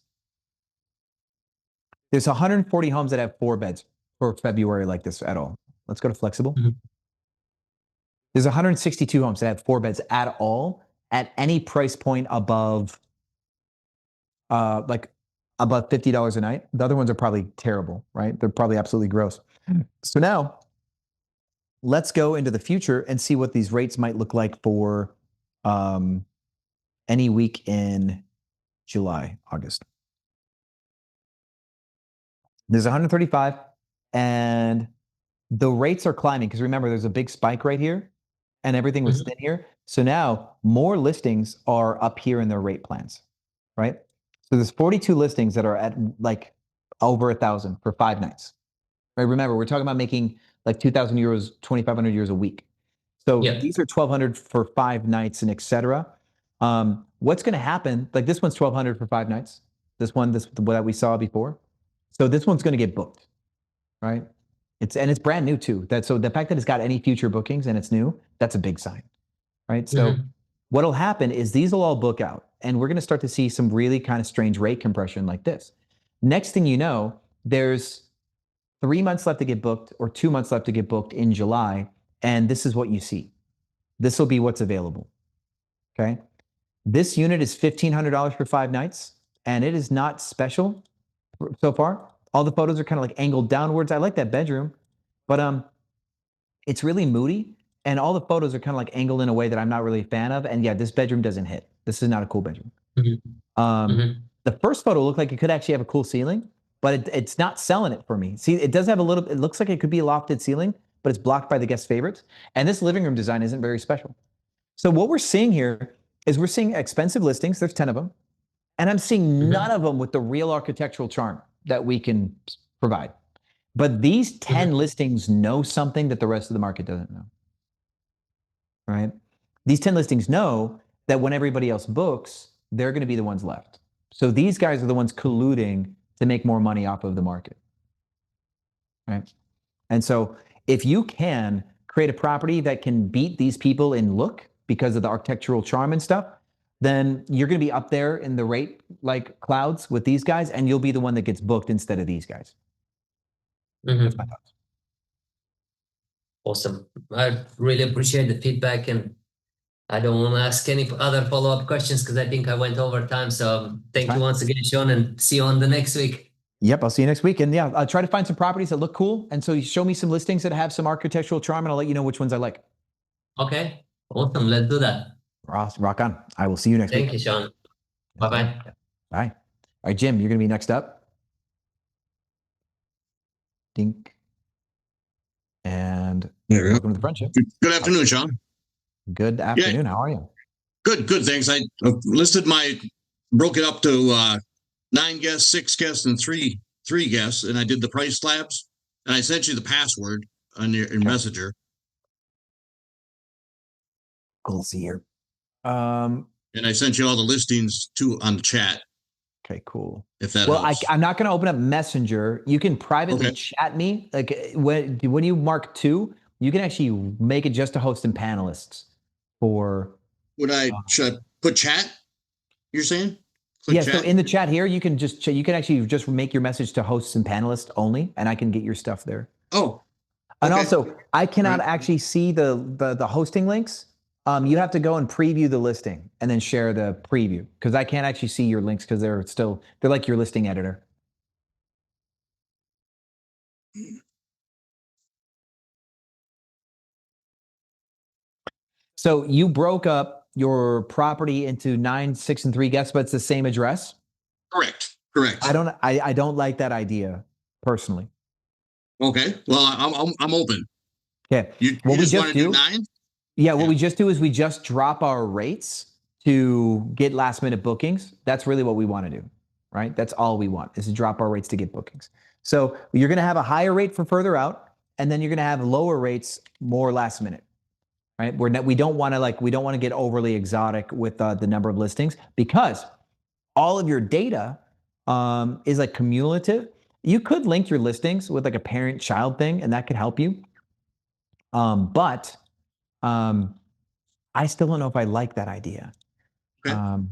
there's 140 homes that have 4 beds for February like this at all. Let's go to flexible. There's 162 homes that have 4 beds at all at any price point above above $50 a night. The other ones are probably terrible, right? They're probably absolutely gross. So now let's go into the future and see what these rates might look like for any week in July, August. There's 135 and the rates are climbing because remember there's a big spike right here and everything was thin here. So now more listings are up here in their rate plans, right? So there's 42 listings that are at like over 1,000 for 5 nights, right? Remember, we're talking about making like 2,000 euros, 2,500 euros a week. So these are 1,200 for 5 nights and et cetera. What's going to happen? Like this one's 1,200 for 5 nights. This one, what we saw before. So this one's going to get booked, right? It's brand new too. So the fact that it's got any future bookings and it's new, that's a big sign, right? So what'll happen is these will all book out and we're going to start to see some really kind of strange rate compression like this. Next thing you know, there's 3 months left to get booked or 2 months left to get booked in July. And this is what you see. This will be what's available, okay? This unit is $1,500 for 5 nights and it is not special so far. All the photos are kind of like angled downwards. I like that bedroom, but it's really moody and all the photos are kind of like angled in a way that I'm not really a fan of. And yeah, this bedroom doesn't hit. This is not a cool bedroom. The first photo looked like it could actually have a cool ceiling, but it's not selling it for me. See, it does have it looks like it could be a lofted ceiling, but it's blocked by the guest favorites. And this living room design isn't very special. So what we're seeing here is we're seeing expensive listings. There's 10 of them. And I'm seeing none of them with the real architectural charm that we can provide. But these 10 listings know something that the rest of the market doesn't know, right? These 10 listings know that when everybody else books, they're going to be the ones left. So these guys are the ones colluding to make more money off of the market, right? And so if you can create a property that can beat these people in look because of the architectural charm and stuff, then you're going to be up there in the rate like clouds with these guys, and you'll be the one that gets booked instead of these guys. That's my thoughts. Awesome. I really appreciate the feedback, and I don't want to ask any other follow-up questions because I think I went over time. So thank you once again, Sean, and see you on the next week. Yep, I'll see you next week. And yeah, I'll try to find some properties that look cool. And so you show me some listings that have some architectural charm, and I'll let you know which ones I like. Okay, awesome. Let's do that. Rock on. I will see you next week. Thank you, Sean. Bye-bye. Bye. All right, Jim, you're going to be next up. Dink. And welcome to the friendship. Good afternoon, Sean. Good afternoon. How are you? Good, thanks. I broke it up to 9 guests, 6 guests, and three guests, and I did the price slabs. and I sent you the password on your messenger. Cool. See here. And I sent you all the listings too on the chat. Okay, cool. If that well, helps. I'm not going to open up Messenger. You can privately chat me. Like when you mark 2, you can actually make it just to host and panelists for. Should I put chat? You're saying? Click chat? So in the chat here, you can actually just make your message to hosts and panelists only, and I can get your stuff there. Oh. And also, I cannot actually see the hosting links. You have to go and preview the listing and then share the preview, because I can't actually see your links because they're like your listing editor. So you broke up your property into 9, 6, and 3 guests, but it's the same address? Correct. I don't like that idea personally. Okay. Well, I'm open. Okay. You just want to do 9? Yeah, what we just do is we just drop our rates to get last minute bookings. That's really what we want to do, right? That's all we want, is to drop our rates to get bookings. So you're going to have a higher rate for further out, and then you're going to have lower rates more last minute, right? We don't want to get overly exotic with the number of listings, because all of your data is like cumulative. You could link your listings with like a parent-child thing, and that could help you. But I still don't know if I like that idea. Okay.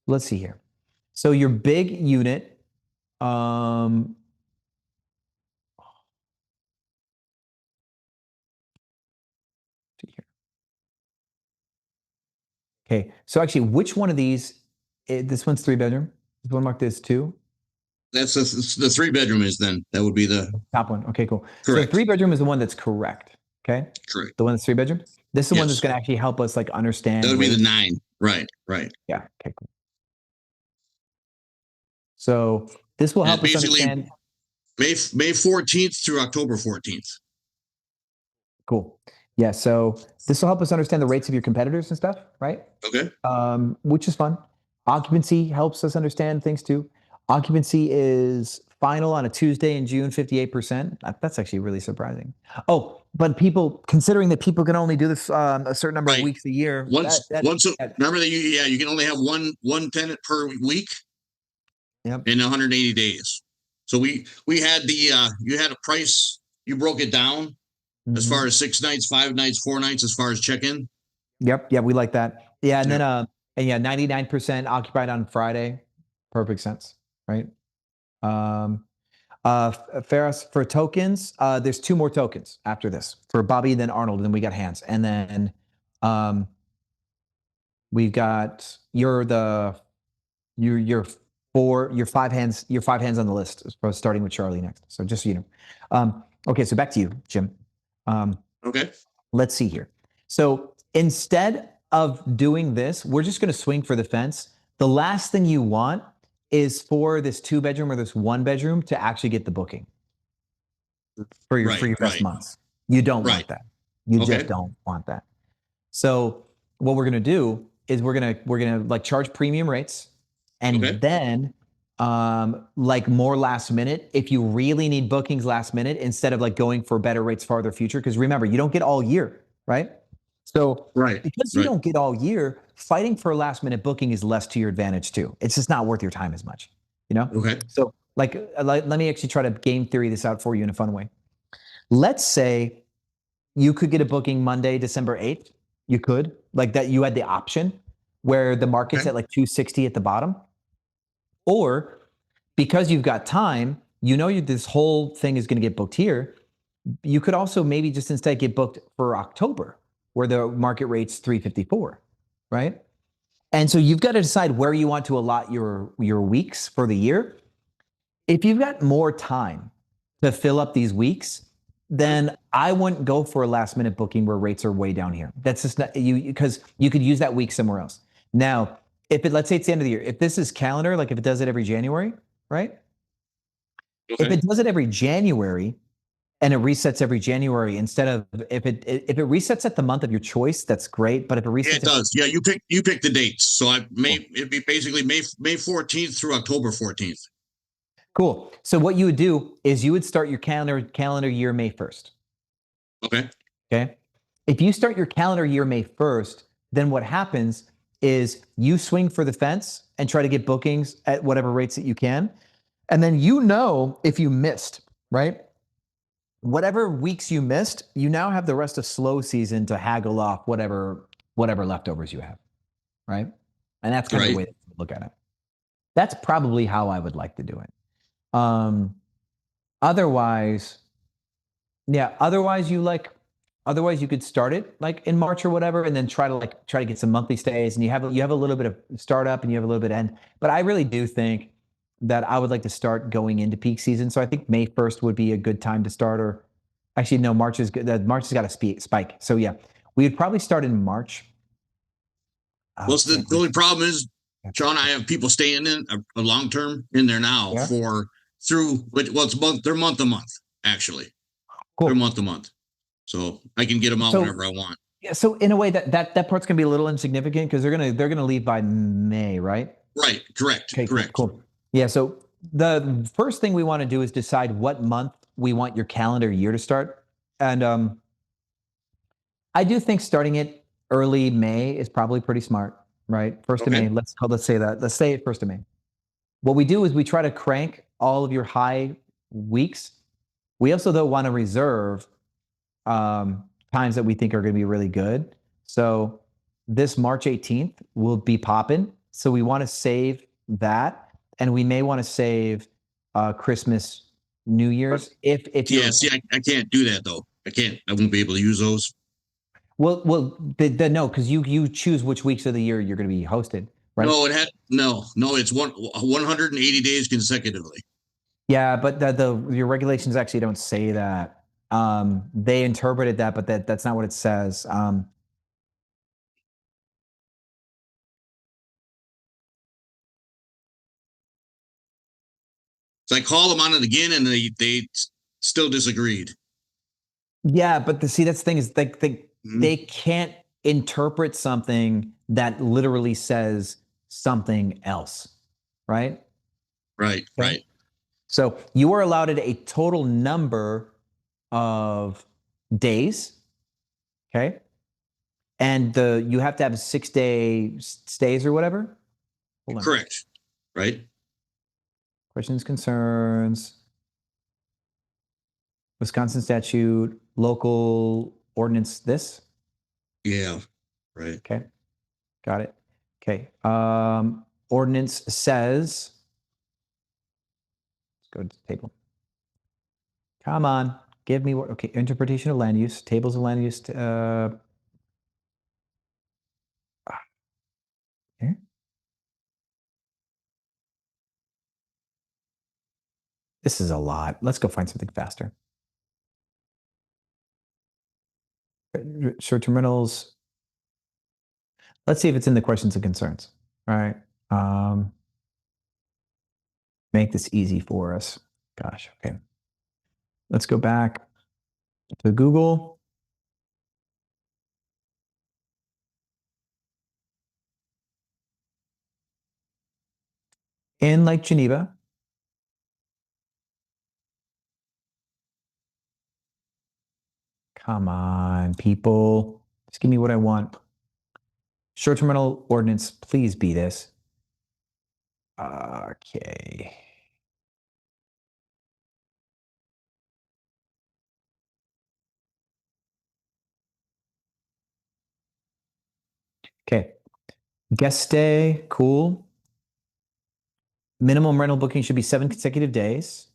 Let's see here. So your big unit, see here. Okay, so actually, which one of these? This one's 3-bedroom. This one marked as 2. That's the 3-bedroom is then. That would be the top one. Okay, cool. Correct. So 3-bedroom is the one that's correct. Okay. Correct. The one that's 3-bedroom. This is the one that's going to actually help us like understand. That would be the 9. Right. Yeah. Okay. Cool. So this will help us understand. May 14th through October 14th. Cool. Yeah. So this will help us understand the rates of your competitors and stuff, right? Okay. Which is fun. Occupancy helps us understand things too. Occupancy is final on a Tuesday in June, 58%. That's actually really surprising. Oh, but considering that people can only do this a certain number of weeks a year. Remember that you can only have one tenant per week. Yep. In 180 days. So we had you had a price, you broke it down as far as 6 nights, 5 nights, 4 nights as far as check-in. Yep. Yeah, we like that. Yeah, and then 99% occupied on Friday. Perfect sense, right? Ferris, for tokens, there's 2 more tokens after this for Bobby, then Arnold, and then we got Hans, and then we've got your 5 hands on the list, starting with Charlie next. So just so you know. Okay, so back to you, Jim. Okay. Let's see here. So instead of doing this, we're just going to swing for the fence. The last thing you want is for this 2-bedroom or this 1-bedroom to actually get the booking for your best months. You don't want that. You just don't want that. So what we're going to do is we're going to like charge premium rates. And then like more last minute, if you really need bookings last minute, instead of like going for better rates farther future, because remember, you don't get all year, right? So because you don't get all year, fighting for a last minute booking is less to your advantage too. It's just not worth your time as much, you know? Okay. So like let me actually try to game theory this out for you in a fun way. Let's say you could get a booking Monday, December 8th. You could, like that, you had the option where the market's at like 260 at the bottom. Or because you've got time, this whole thing is going to get booked here. You could also maybe just instead get booked for October, where the market rate's 354, right? And so you've got to decide where you want to allot your weeks for the year. If you've got more time to fill up these weeks, then I wouldn't go for a last minute booking where rates are way down here. That's just not because you could use that week somewhere else. Now, let's say it's the end of the year, if this is calendar, like if it does it every January, right? Okay. If it does it every January and it resets every January, instead of if it resets at the month of your choice, that's great. But if it resets, it does. Yeah, you pick the dates. So it'd be basically May 14th through October 14th. Cool. So what you would do is you would start your calendar year May 1st. Okay. Okay. If you start your calendar year May 1st, then what happens is you swing for the fence and try to get bookings at whatever rates that you can. And then if you missed, right? Whatever weeks you missed, you now have the rest of slow season to haggle off whatever leftovers you have, right? And that's kind of the way to look at it. That's probably how I would like to do it. Otherwise you could start it like in March or whatever, and then try to get some monthly stays, and you have a little bit of startup and you have a little bit of end. But I really do think that I would like to start going into peak season. So I think May 1st would be a good time to start, or actually no, March is good. March has got a spike. So yeah, we would probably start in March. Well, the only problem is, Sean, I have people staying in a long term in there now they're month to month, actually. Cool. They're month to month. So I can get them out whenever I want. Yeah. So in a way that part's gonna be a little insignificant because they're gonna leave by May, right? Right. Correct. Okay, correct. Cool. Yeah. So the first thing we want to do is decide what month we want your calendar year to start. And I do think starting it early May is probably pretty smart, right? 1st of May. Let's say that. Let's say it 1st of May. What we do is we try to crank all of your high weeks. We also though want to reserve times that we think are going to be really good. So this March 18th will be popping. So we want to save that, and we may want to save Christmas, New Year's. If I can't do that though. I won't be able to use those. Well, no, because you choose which weeks of the year you're going to be hosted, right? No, it's 180 days consecutively. Yeah, but your regulations actually don't say that. They interpreted that, but that's not what it says. So I called them on it again, and they still disagreed. Yeah, but that's the thing is they can't interpret something that literally says something else, right? Right, right. So you are allowed a total number of days, okay? And you have to have 6-day stays or whatever. Correct, right? Questions, concerns. Wisconsin statute, local ordinance, this? Yeah, right. Okay, got it. Okay, ordinance says, let's go to the table. Come on, give me what, okay, interpretation of land use, tables of land use, okay. This is a lot. Let's go find something faster. Short-term rentals. Let's see if it's in the questions and concerns. All right. Make this easy for us. Gosh, okay. Let's go back to Google. In Lake Geneva, come on, people. Just give me what I want. Short-term rental ordinance, please be this. Okay. Okay. Guest stay, cool. Minimum rental booking should be 7 consecutive days.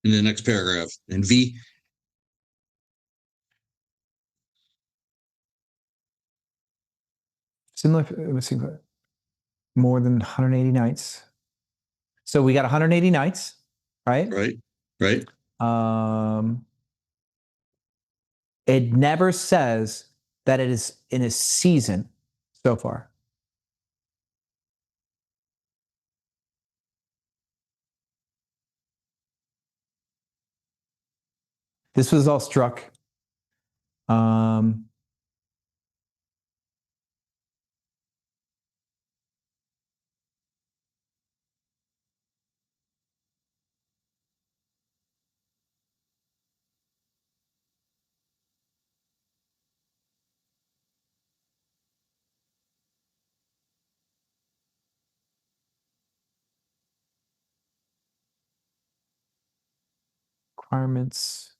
In the next paragraph, in V. Similar, more than 180 nights. So we got 180 nights, right? Right. It never says that it is in a season so far. This was all struck. requirements.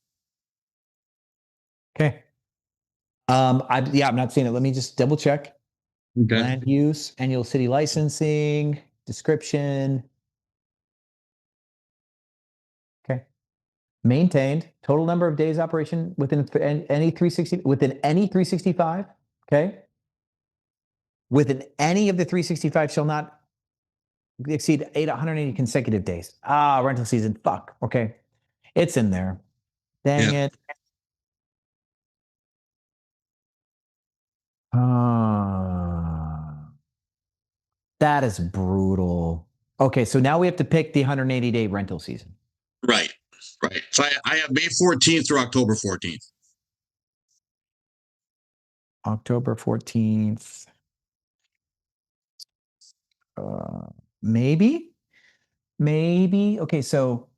Okay. I'm not seeing it. Let me just double check. Okay. Land use, annual city licensing, description. Okay. Maintained, total number of days operation within any 365. Okay. Within any of the 365 shall not exceed 180 consecutive days. Rental season. Fuck. Okay. It's in there. Dang it. That is brutal. Okay, so now we have to pick the 180-day rental season. Right. So I have May 14th through October 14th. October 14th. Maybe. Okay, so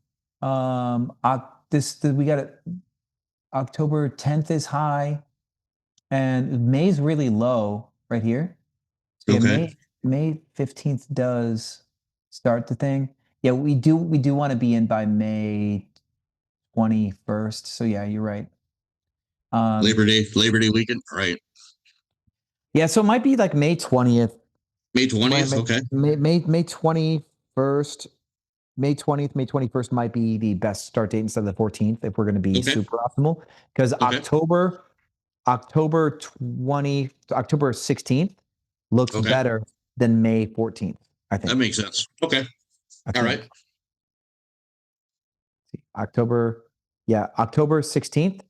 we got it. October 10th is high, and May's really low right here. So Okay. May 15th does start the thing. Yeah, we do want to be in by May 21st. So yeah, you're right. Labor Day weekend, right? Yeah, so it might be like May 20th. May 20th, okay. May 21st. May 20th, May 21st might be the best start date instead of the 14th if we're going to be super optimal. Because October 16th looks better than May 14th, I think. That makes sense. Okay. All right. October 16th.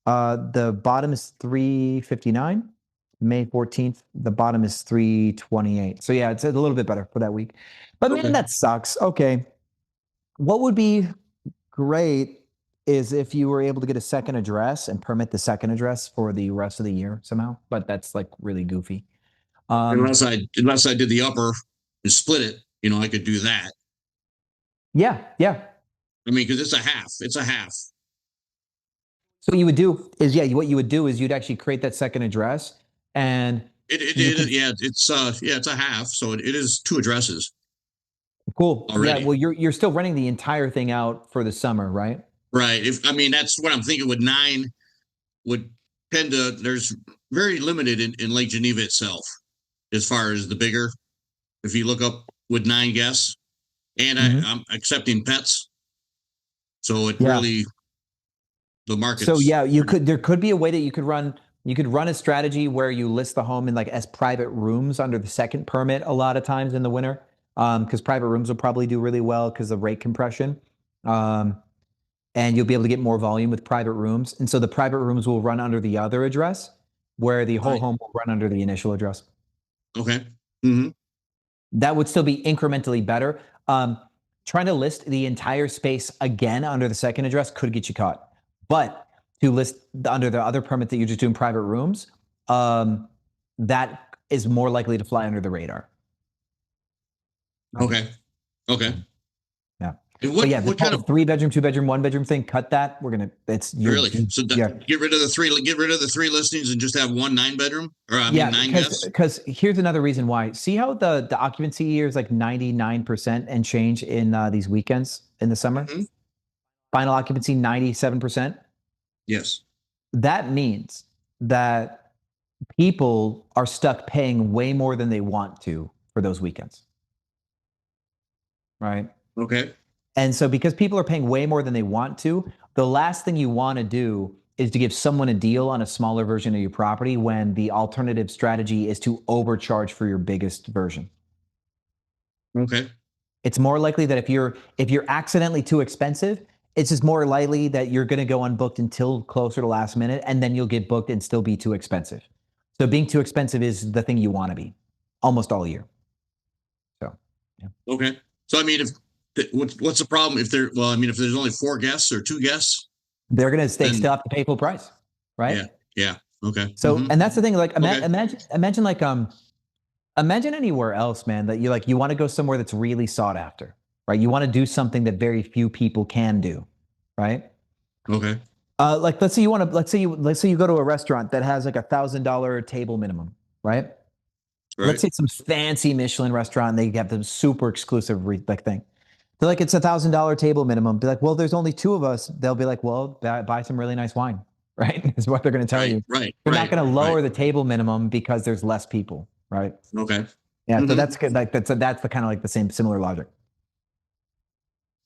The bottom is 359. May 14th, the bottom is 328. So yeah, it's a little bit better for that week. But man, that sucks. Okay. What would be great is if you were able to get a second address and permit the second address for the rest of the year somehow, but that's like really goofy. Unless I did the upper and split it, I could do that. Yeah. I mean, because it's a half. So what you would do is, you'd actually create that second address, and it's a half. So it is two addresses. Cool. Already. Yeah. Well, you're still renting the entire thing out for the summer, right? Right. That's what I'm thinking. With 9 would tend to. There's very limited in Lake Geneva itself, as far as the bigger. If you look up with 9 guests, and I'm accepting pets, so it really. The market. So yeah, there could be a way that you could run a strategy where you list the home in like as private rooms under the second permit a lot of times in the winter, because private rooms will probably do really well because of rate compression, and you'll be able to get more volume with private rooms, and so the private rooms will run under the other address, where the whole home will run under the initial address. Okay. Mm-hmm. That would still be incrementally better. Trying to list the entire space again under the second address could get you caught. But to list under the other permit that you're just doing private rooms, that is more likely to fly under the radar. Okay. Yeah. What kind of 3-bedroom, 2-bedroom, 1-bedroom thing? Cut that. We're gonna. Really. So get rid of the 3. Get rid of the 3 listings and just have 1 9-bedroom. Or 9 guests. Because here's another reason why. See how the occupancy here is like 99% and change in these weekends in the summer. Mm-hmm. Final occupancy 97%. Yes. That means that people are stuck paying way more than they want to for those weekends. Right? Okay. And so because people are paying way more than they want to, the last thing you want to do is to give someone a deal on a smaller version of your property when the alternative strategy is to overcharge for your biggest version. Okay. It's more likely that if you're accidentally too expensive, it's just more likely that you're going to go unbooked until closer to last minute, and then you'll get booked and still be too expensive. So being too expensive is the thing you want to be almost all year. So, yeah. Okay. So, what's the problem if if there's only 4 guests or 2 guests? They're going to still have to pay full price, right? Yeah. Okay. So, and that's the thing, like imagine anywhere else, man, that you want to go somewhere that's really sought after. Right, you want to do something that very few people can do, right? Okay. Like let's say you go to a restaurant that has like $1,000 table minimum, right? Let's say it's some fancy Michelin restaurant and they have the super exclusive thing. They're like, it's $1,000 table minimum. Be like, well, there's only 2 of us. They'll be like, well, buy some really nice wine, right? Is what they're going to tell you. Right. They're not going to lower the table minimum because there's less people, right? Okay. Yeah. So that's good. Like that's the kind of like the similar logic.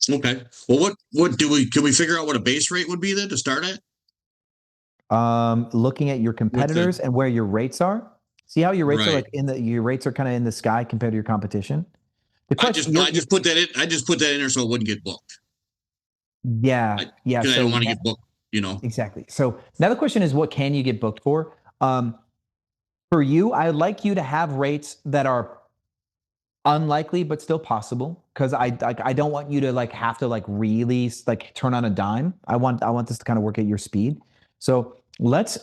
Okay. Well, can we figure out what a base rate would be then to start at? Looking at your competitors and where your rates are. See how your rates are like your rates are kind of in the sky compared to your competition. I just put that in. I just put that in there so it wouldn't get booked. Yeah. Because I don't want to get booked, Exactly. So now the question is, what can you get booked for? For you, I would like you to have rates that are unlikely but still possible, because I don't want you to like have to like really like turn on a dime. I want this to kind of work at your speed. So let's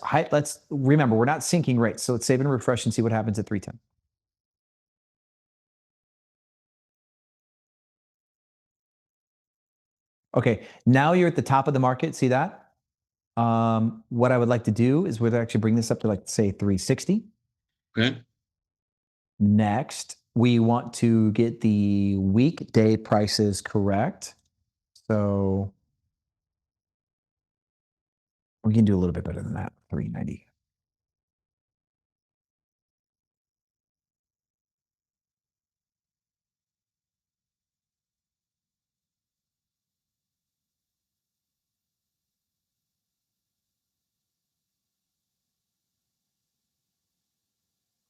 remember, we're not syncing rates. So let's save and refresh and see what happens at 310. Okay, now you're at the top of the market. See that? What I would like to do is we'd actually bring this up to like say 360. Okay. Next, we want to get the weekday prices correct. So we can do a little bit better than that, 390.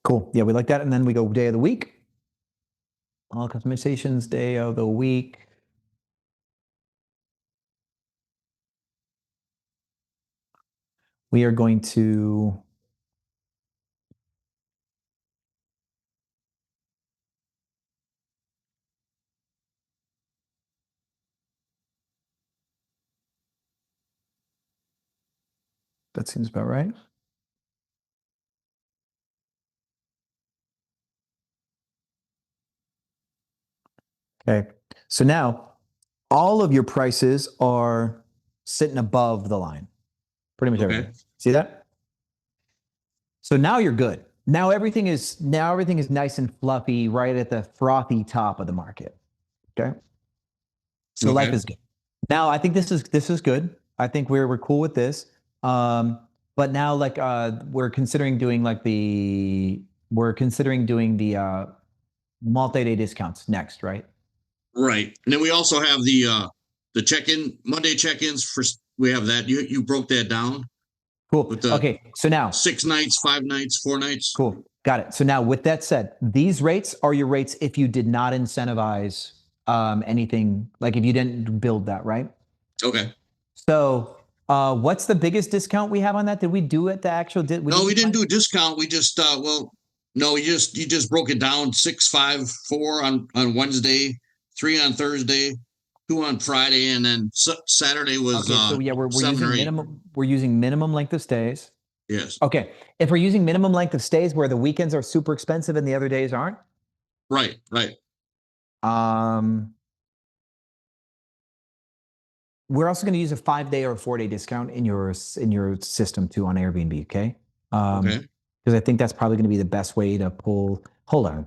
Cool. Yeah, we like that. And then we go day of the week. All customizations, day of the week. We are going to that seems about right. Okay. So now all of your prices are sitting above the line. Pretty much everything. See that? So now you're good. Now everything is nice and fluffy right at the frothy top of the market. Okay. So life is good. Now I think this is good. I think we're cool with this. But now like we're considering doing the multi-day discounts next, right? Right. And then we also have the check-in Monday check-ins we have that. You broke that down. Cool. Okay. So now 6 nights, 5 nights, 4 nights. Cool. Got it. So now with that said, these rates are your rates if you did not incentivize anything, like if you didn't build that, right? Okay. So what's the biggest discount we have on that? Did we do it the actual No, we didn't do a discount. We just no, you just broke it down 6, 5, 4 on Wednesday, 3 on Thursday, 2 on Friday, and then Saturday was okay, so yeah, we're using minimum. We're using minimum length of stays. Yes. Okay. If we're using minimum length of stays where the weekends are super expensive and the other days aren't. Right. We're also going to use a 5-day or a 4-day discount in your system too on Airbnb. Okay. Okay. Because I think that's probably going to be the best way to pull. Hold on.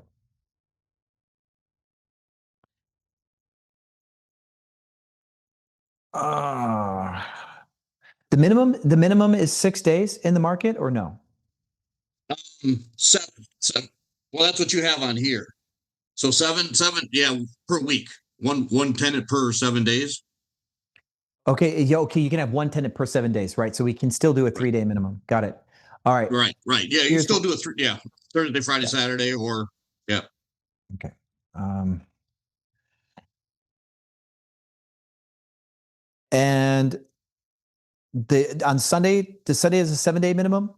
The minimum is 6 days in the market or no? 7. Well, that's what you have on here. So 7, yeah, per week. One tenant per 7 days. Okay, you can have 1 tenant per 7 days, right? So we can still do a 3-day minimum. Got it. All right. Right. Yeah, you can still do Thursday, Friday, Saturday, or yeah. Okay. And on Sunday, Sunday is a 7-day minimum,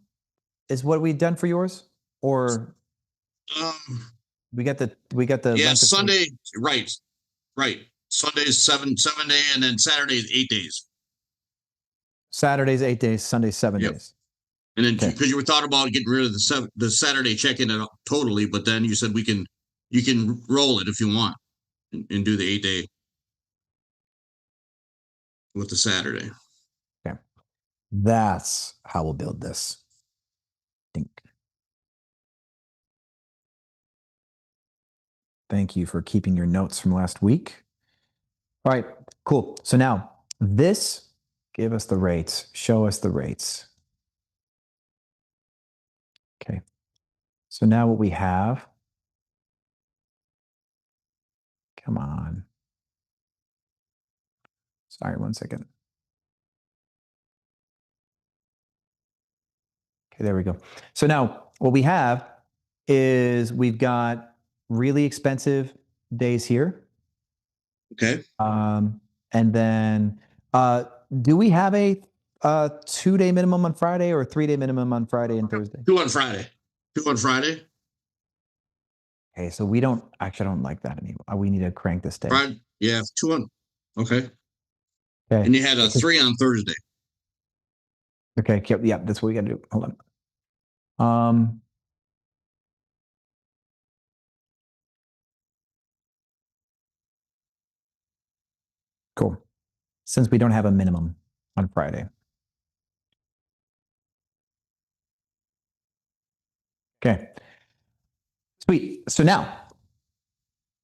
is what we've done for yours, or we got the Sunday, right. Sunday is 7 day, and then Saturday is 8 days. Saturday's 8 days, Sunday's 7 days. And then because you were thought about getting rid of the Saturday check-in totally, but then you said you can roll it if you want and do the 8-day with the Saturday. Okay. That's how we'll build this. I think. Thank you for keeping your notes from last week. All right, cool. So now this, give us the rates, show us the rates. Okay. So now what we have, come on. Sorry, 1 second. Okay, there we go. So now what we have is we've got really expensive days here. Okay. And then do we have a 2-day minimum on Friday or a 3-day minimum on Friday and Thursday? 2 on Friday. 2 on Friday. Okay, so we don't actually, I don't like that anymore. We need to crank this day. Friday. Yeah, 2 on. Okay. Okay. And you had a 3 on Thursday. Okay. Yeah, that's what we got to do. Hold on. Cool. Since we don't have a minimum on Friday. Okay. Sweet. So now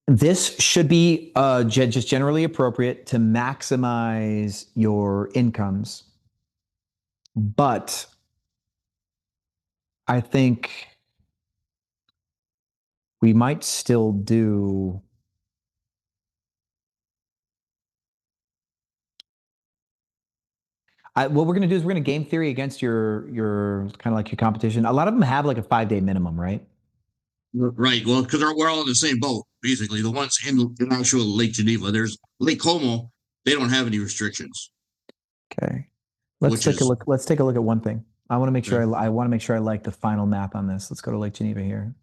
this should be just generally appropriate to maximize your incomes. But I think we might still do what we're going to do is we're going to game theory against your kind of like your competition. A lot of them have like a 5-day minimum, right? Right. Well, because we're all in the same boat, basically. The ones in actual Lake Geneva, there's Lake Como, they don't have any restrictions. Okay. Let's take a look. Let's take a look at one thing. I want to make sure I want to make sure I like the final map on this. Let's go to Lake Geneva here.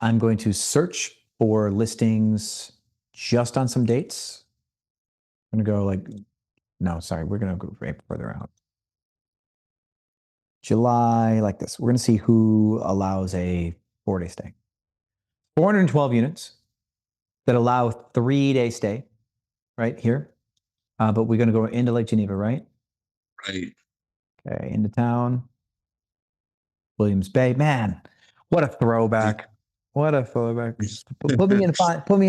I'm going to search for listings just on some dates. I'm going to go like, no, sorry, we're going to go right further out. July, like this. We're going to see who allows a 4-day stay. 412 units that allow a 3-day stay right here. But we're going to go into Lake Geneva, right? Right. Okay, into town. Williams Bay. Man, what a throwback. What a throwback. Put me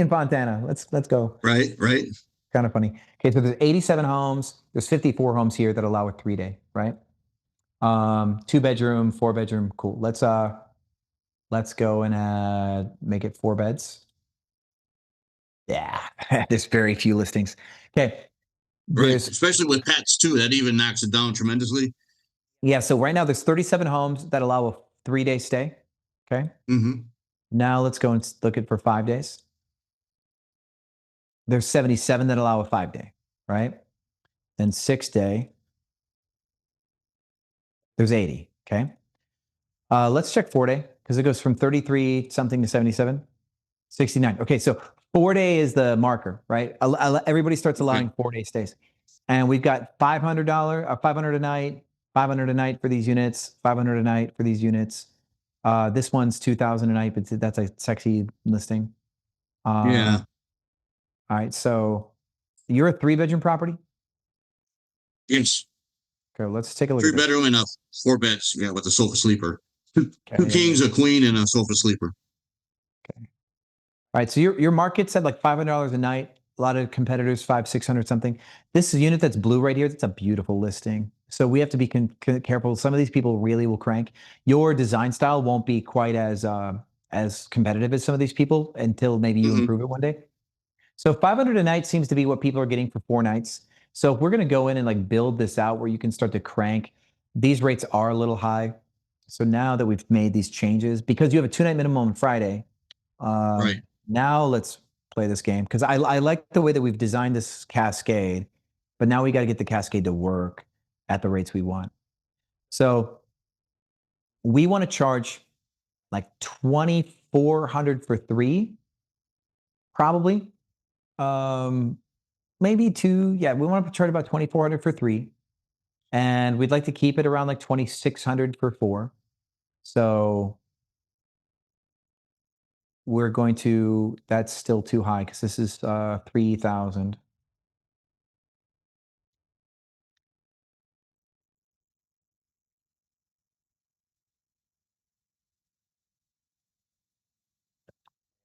in Fontana. Let's go. Right. Kind of funny. Okay, so there's 87 homes. There's 54 homes here that allow a 3-day, right? 2-bedroom, 4-bedroom. Cool. Let's go and make it 4 beds. Yeah, there's very few listings. Okay. Right. Especially with pets too. That even knocks it down tremendously. Yeah. So right now there's 37 homes that allow a 3-day stay. Okay. Mm-hmm. Now let's go and look at for 5 days. There's 77 that allow a 5-day, right? And 6-day, there's 80. Okay. Let's check 4-day because it goes from 33 something to 77, 69. Okay. So 4-day is the marker, right? Everybody starts allowing 4-day stays. And we've got $500 a night, 500 a night for these units, 500 a night for these units. This one's 2,000 a night, but that's a sexy listing. Yeah. All right. So you're a 3-bedroom property? Yes. Okay. Let's take a look. 3-bedroom and 4 beds. Yeah, with a sofa sleeper. Two kings, a queen, and a sofa sleeper. Okay. All right. So your market said like $500 a night. A lot of competitors, 500-600 something. This unit that's blue right here, that's a beautiful listing. So we have to be careful. Some of these people really will crank. Your design style won't be quite as competitive as some of these people until maybe you improve it one day. So 500 a night seems to be what people are getting for 4 nights. So if we're going to go in and like build this out where you can start to crank, these rates are a little high. So now that we've made these changes, because you have a 2-night minimum on Friday, Right. Now let's play this game because I like the way that we've designed this cascade, but now we got to get the cascade to work at the rates we want. So we want to charge like 2,400 for 3, probably. Maybe 2. Yeah, we want to charge about 2,400 for 3, and we'd like to keep it around like 2,600 for 4. So we're going to. That's still too high because this is 3,000.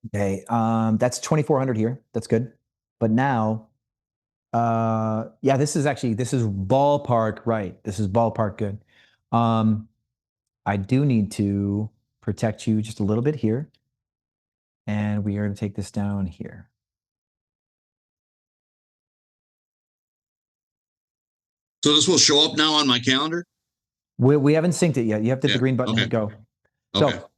Okay. That's 2,400 here. That's good. But now, yeah, this is ballpark right. This is ballpark good. I do need to protect you just a little bit here. And we are going to take this down here. So this will show up now on my calendar? We haven't synced it yet. You have to hit the green button Okay. and go. Okay. So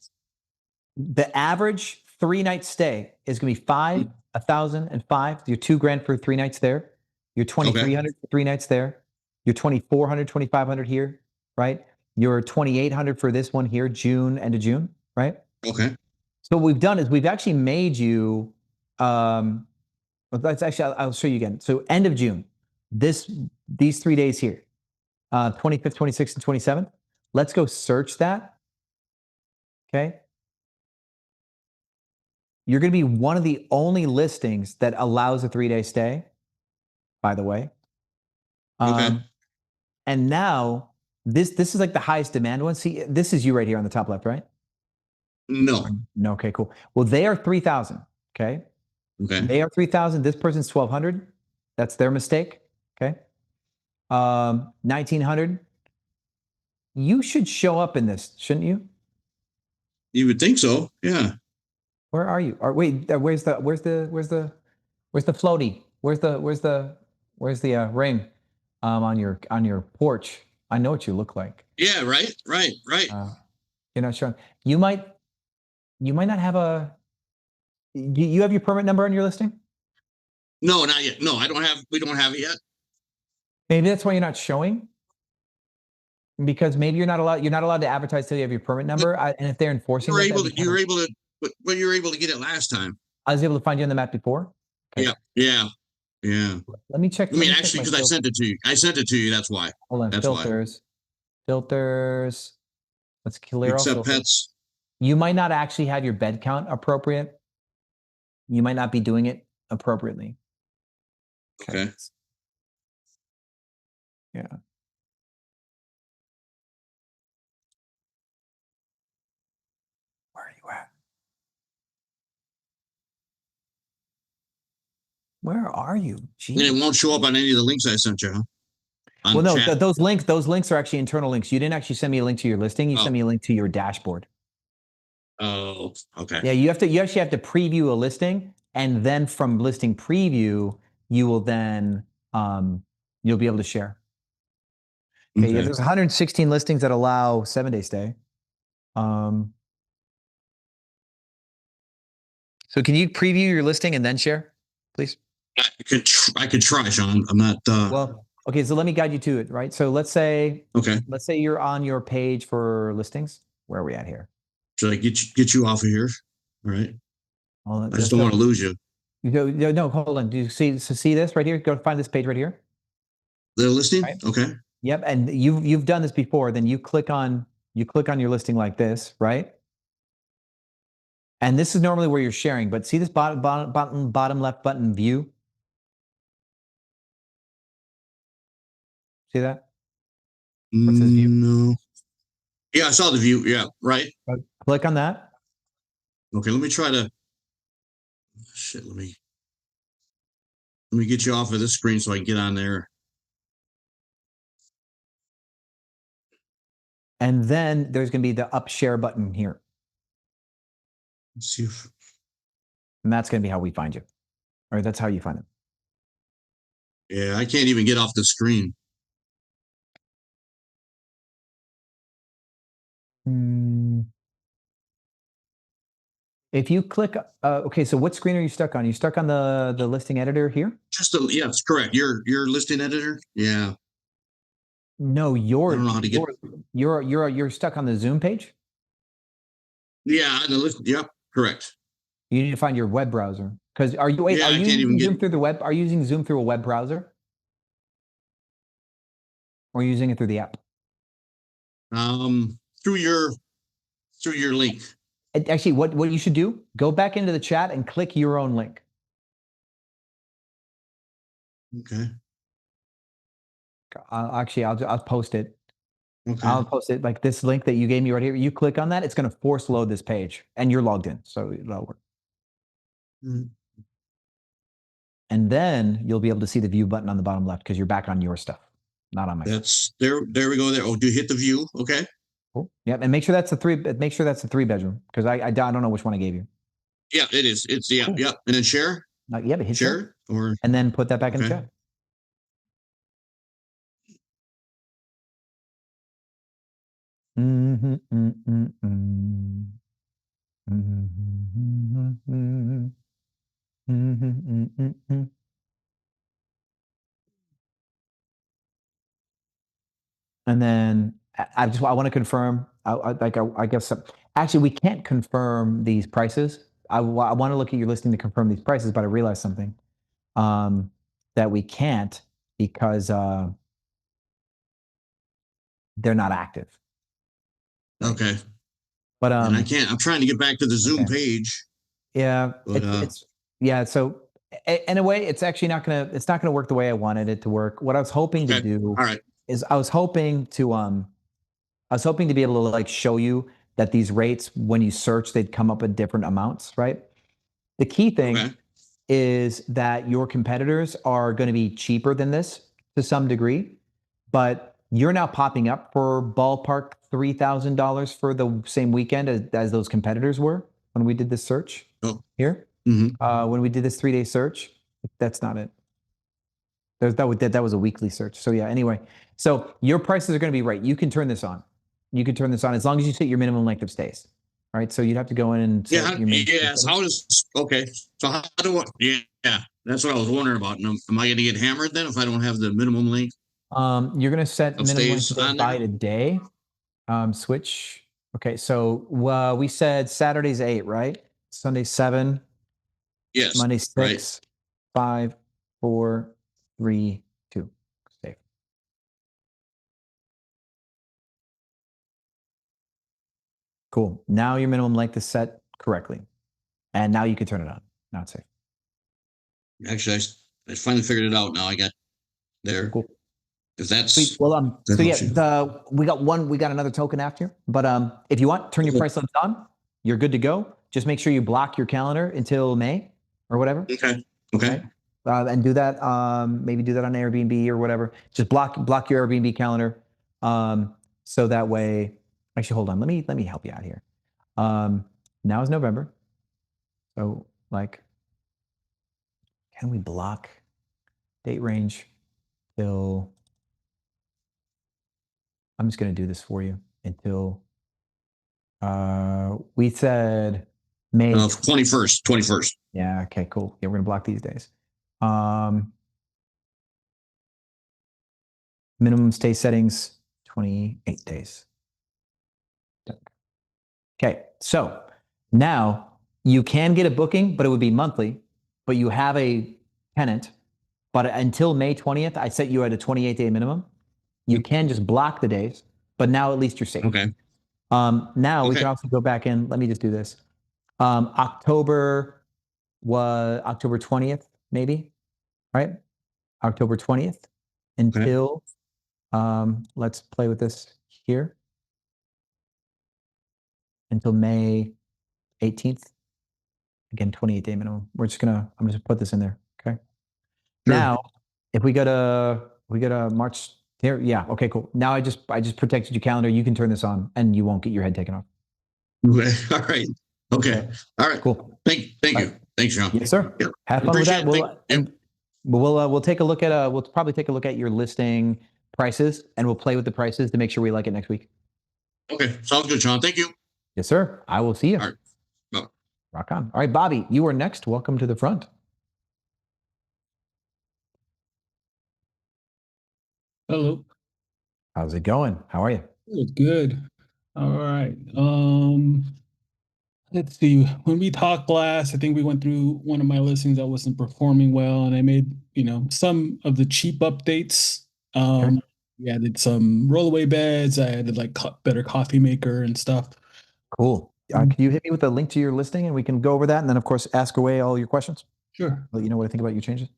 the average 3-night stay is going to be 1,000 and 5. You're $2,000 for 3 nights there. You're 2,300 for 3 nights there. You're 2,400, 2,500 here, right? You're 2,800 for this one here, end of June, right? Okay. So what we've done is we've actually made you, that's actually, I'll show you again. So end of June, these 3 days here, 25th, 26th, and 27th. Let's go search that. Okay. You're going to be one of the only listings that allows a 3-day stay, by the way. Okay. And now this is like the highest demand one. See, this is you right here on the top left, right? No. No. Okay, cool. Well, they are 3,000. Okay. Okay. They are 3,000. This person's 1,200. That's their mistake. Okay. 1,900. You should show up in this, shouldn't you? You would think so. Yeah. Where are you? Wait, where's the floaty? Where's the ring? On your porch. I know what you look like. Yeah. Right. You're not showing. You might not have a. You have your permit number on your listing? No, not yet. No, we don't have it yet. Maybe that's why you're not showing. Because maybe you're not allowed to advertise till you have your permit number. And if they're enforcing, you were able to get it last time. I was able to find you on the map before. Okay. Yeah. Let me check. Actually, because I sent it to you. That's why. Hold on. That's filters. Why. Filters. Let's clear Except all pets. You might not actually have your bed count appropriate. You might not be doing it appropriately. Okay. Yeah. Where are you at? Where are you? And it won't show up on any of the links I sent you, huh? Well, no, those links are actually internal links. You didn't actually send me a link to your listing. You sent me a link to your dashboard. Oh, okay. Yeah, you actually have to preview a listing, and then from listing preview, you will then you'll be able to share. Okay. Yeah, there's 116 listings that allow 7-day stay. So can you preview your listing and then share, please? I could try, Sean. I'm not. Well, okay. So let me guide you to it, right? So let's say you're on your page for listings. Where are we at here? Should I get you off of here? All right. I just don't want to lose you. No, hold on. Do you see this right here? Go find this page right here. The listing? Right. Okay. Yep. And you've done this before. Then you click on your listing like this, right? And this is normally where you're sharing, but see this bottom left button, view? See that? Where it says view? No. Yeah, I saw the view. Yeah, right. Click on that. Okay, let me try to. Shit, let me get you off of this screen so I can get on there. And then there's going to be the up share button here. Let's see if. And that's going to be how we find you. Or that's how you find it. Yeah, I can't even get off the screen. If you click, okay, so what screen are you stuck on? You stuck on the listing editor here? Yeah, that's correct. Your listing editor? Yeah. No, I don't know how to get. You're stuck on the Zoom page? Yeah, the list. Yep, correct. You need to find your web browser. Because are you using Zoom through the web? Are you using Zoom through a web browser? Or are you using it through the app? Through your link. Actually, what you should do, go back into the chat and click your own link. Okay. I'll post it. Okay. I'll post it like this link that you gave me right here. You click on that, it's going to force load this page, and you're logged in, so that'll work. Mm. And then you'll be able to see the view button on the bottom left because you're back on your stuff, not on my stuff. That's there. There we go. There. Oh, do you hit the view? Okay. Cool. Yep. And make sure that's a three. Make sure that's a 3-bedroom because I don't know which one I gave you. Yeah, it is. It's yeah, Cool. yeah. And then share. Yeah, but hit share. Share or And then put that back in the okay. chat. Mm-hmm, mm-hmm, mm-hmm. Mm-hmm, mm-hmm, mm-hmm, mm-hmm. And then I want to confirm. I guess actually we can't confirm these prices. I want to look at your listing to confirm these prices, but I realized something that we can't because they're not active. Okay. But and I can't. I'm trying to get back to the Zoom okay. page. Yeah, But, it's yeah. So in a way, it's actually not gonna work the way I wanted it to work. What I was hoping to Okay. do All right. is I was hoping to be able to like show you that these rates, when you search, they'd come up with different amounts, right? The key thing Okay. is that your competitors are going to be cheaper than this to some degree, but you're now popping up for ballpark $3,000 for the same weekend as those competitors were when we did this search here. Mm-hmm. When we did this 3-day search, that's not it. That was a weekly search. So yeah, anyway, so your prices are going to be right. You can turn this on. You can turn this on as long as you set your minimum length of stays. All right. So you'd have to go in and set Yeah. your minimum. Yes. How does? Okay. So how do I? Yeah. That's what I was wondering about. Am I going to get hammered then if I don't have the minimum length? You're going to set Of minimum stays length on by there? today. Switch. Okay. So we said Saturday's 8, right? Sunday 7. Yes. Monday 6, Right. 5, 4, 3, 2. Save. Cool. Now your minimum length is set correctly. And now you can turn it on. Now it's safe. Actually, I finally figured it out. Now I got there. Cool. Because that's Sweet. Well, so yeah, we got another token after. But if you want, turn your Pricelabs on. You're good to go. Just make sure you block your calendar until May or whatever. Okay. Okay. Right? And do that. Maybe do that on Airbnb or whatever. Just block your Airbnb calendar. So that way. Actually, hold on. Let me help you out here. Now is November. So like, can we block date range till? I'm just going to do this for you until we said May 21st. 21st. Yeah. Okay, cool. Yeah, we're going to block these days. Minimum stay settings, 28 days. Okay. So now you can get a booking, but it would be monthly, but you have a tenant, but until May 20th, I set you at a 28-day minimum. You can just block the days, but now at least you're safe. Okay. Now we can also go back in. Let me just do this. October 20th, maybe, right? October 20th until, let's play with this here, until May 18th. Again, 28-day minimum. I'm just gonna put this in there. Okay. Sure. Now, if we go to March there, yeah. Okay, cool. Now I just protected your calendar. You can turn this on and you won't get your head taken off. Okay. All right. Okay. All right. Cool. Thank you. Thanks, Sean. Yes, sir. Yep. Have fun with that. Yep. We'll take a look at we'll probably take a look at your listing prices and we'll play with the prices to make sure we like it next week. Okay. Sounds good, Sean. Thank you. Yes, sir. I will see you. All right. Bye. Rock on. All right, Bobby, you are next. Welcome to the front. Hello. How's it going? How are you? Good. All right. Let's see. When we talked last, I think we went through one of my listings that wasn't performing well, and I made, some of the cheap updates. Okay. We added some rollaway beds. I added like better coffee maker and stuff. Cool. Can you hit me with a link to your listing and we can go over that? And then, of course, ask away all your questions. Sure. Let you know what I think about your changes.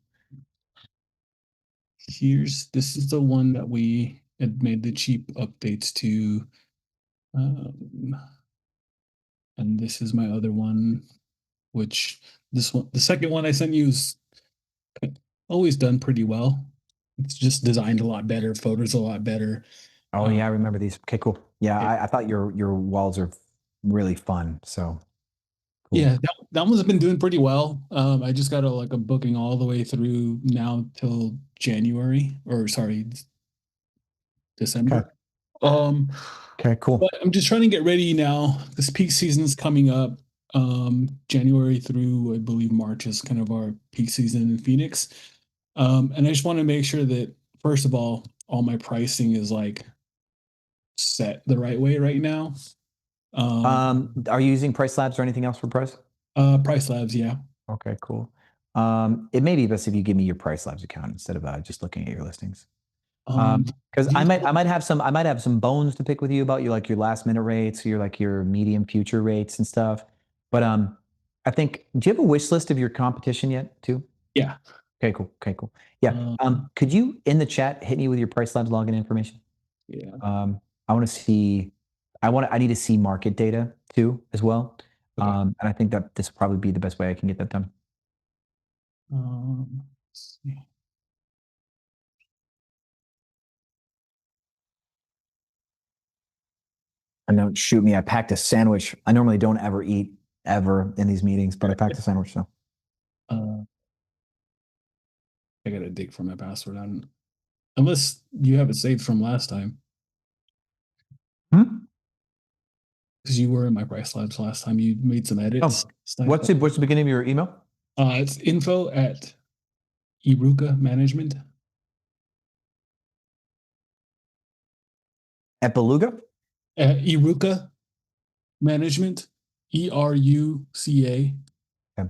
This is the one that we had made the cheap updates to. And this is my other one, which This one, the second one I sent you is always done pretty well. It's just designed a lot better, photos a lot better. Oh yeah, I remember these. Okay, cool. Yeah, I thought your walls are really fun. So cool. Yeah, that one's been doing pretty well. I just got a booking all the way through now till January, or sorry, December. Okay, cool. But I'm just trying to get ready now. This peak season's coming up. January through I believe March is kind of our peak season in Phoenix. And I just want to make sure that first of all my pricing is like set the right way right now. Are you using Pricelabs or anything else for price? Pricelabs, yeah. Okay, cool. It may be best if you give me your Pricelabs account instead of just looking at your listings. Because I might have some bones to pick with you about your last minute rates, your medium future rates and stuff. But I think, do you have a wish list of your competition yet too? Yeah. Okay, cool. Okay, cool. Yeah. Could you in the chat hit me with your Pricelabs login information? Yeah. I want to see. I need to see market data too as well. Okay. And I think that this will probably be the best way I can get that done. Let's see. And don't shoot me. I packed a sandwich. I normally don't ever eat ever in these meetings, but I packed a sandwich. So I gotta dig for my password on, unless you have it saved from last time. Because you were in my Pricelabs last time. You made some edits. What's the beginning of your email? It's info@Iruka Management. At Beluga? Iruka Management. ERUCA. Okay.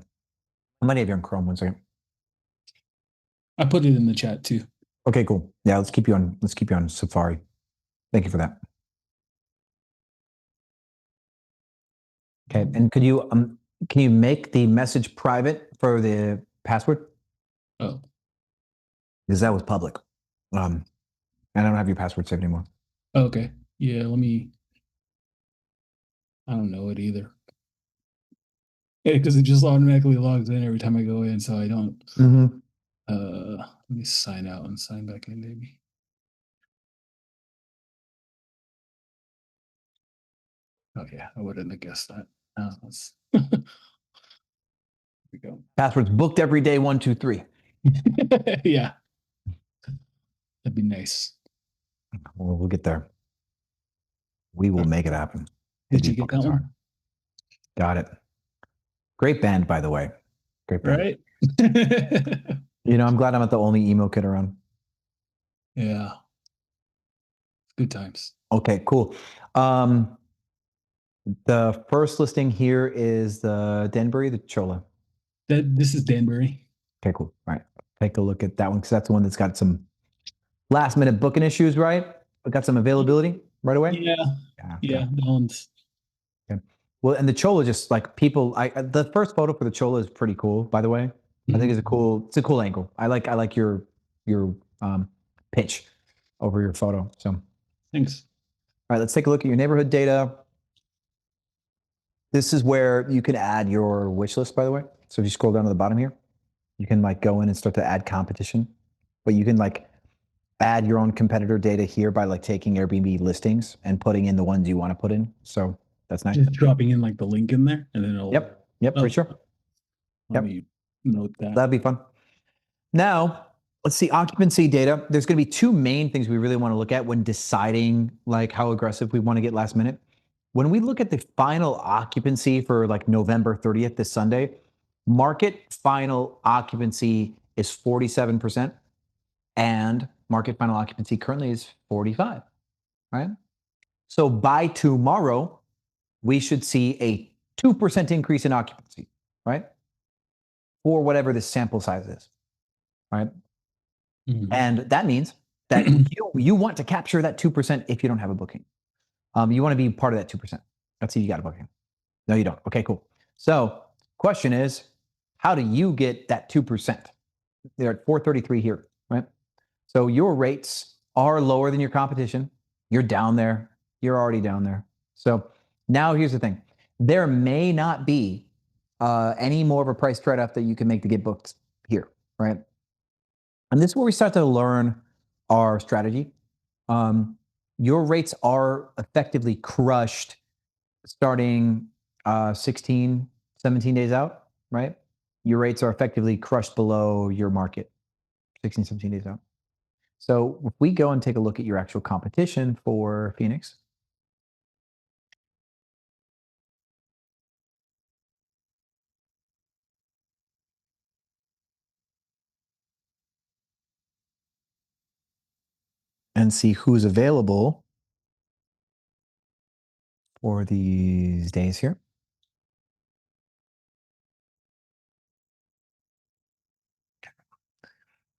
I might have you on Chrome. 1 second. I put it in the chat too. Okay, cool. Yeah, let's keep you on Safari. Thank you for that. Okay, and can you make the message private for the password? Oh. Because that was public. And I don't have your password saved anymore. Okay. Yeah, I don't know it either. Yeah, because it just automatically logs in every time I go in, so I don't. Let me sign out and sign back in, maybe. Oh yeah, I wouldn't have guessed that. Here we go. Passwords booked every day, 1, 2, 3. Yeah. That'd be nice. Well, we'll get there. We will make it happen. Did you get that one? Got it. Great band, by the way. Great band. Right? I'm glad I'm not the only emo kid around. Yeah. Good times. Okay, cool. The first listing here is the Danbury, the Chola. This is Danbury. Okay, cool. All right. Take a look at that one because that's the one that's got some last minute booking issues, right? But got some availability right away. Yeah. Yeah. That one's. Okay. Well, and the Chola just like people. The first photo for the Chola is pretty cool, by the way. I think it's a cool angle. I like your pitch over your photo. So thanks. All right, let's take a look at your neighborhood data. This is where you can add your wish list, by the way. So if you scroll down to the bottom here, you can go in and start to add competition, but you can add your own competitor data here by taking Airbnb listings and putting in the ones you want to put in. So that's nice. Just dropping in the link in there and then it'll. Yep, for sure. Let me note that. That'd be fun. Now, let's see occupancy data. There's going to be two main things we really want to look at when deciding how aggressive we want to get last minute. When we look at the final occupancy for November 30th, this Sunday, market final occupancy is 47%, and market final occupancy currently is 45, right? So by tomorrow, we should see a 2% increase in occupancy, right? For whatever the sample size is, right? And that means that you want to capture that 2% if you don't have a booking. You want to be part of that 2%. Let's see, you got a booking. No, you don't. Okay, cool. So question is, how do you get that 2%? They're at 433 here, right? So your rates are lower than your competition. You're down there. You're already down there. So now here's the thing. There may not be any more of a price trade-off that you can make to get booked here, right? And this is where we start to learn our strategy. Your rates are effectively crushed starting 16, 17 days out, right? Your rates are effectively crushed below your market 16, 17 days out. So if we go and take a look at your actual competition for Pheonix, and see who's available for these days here.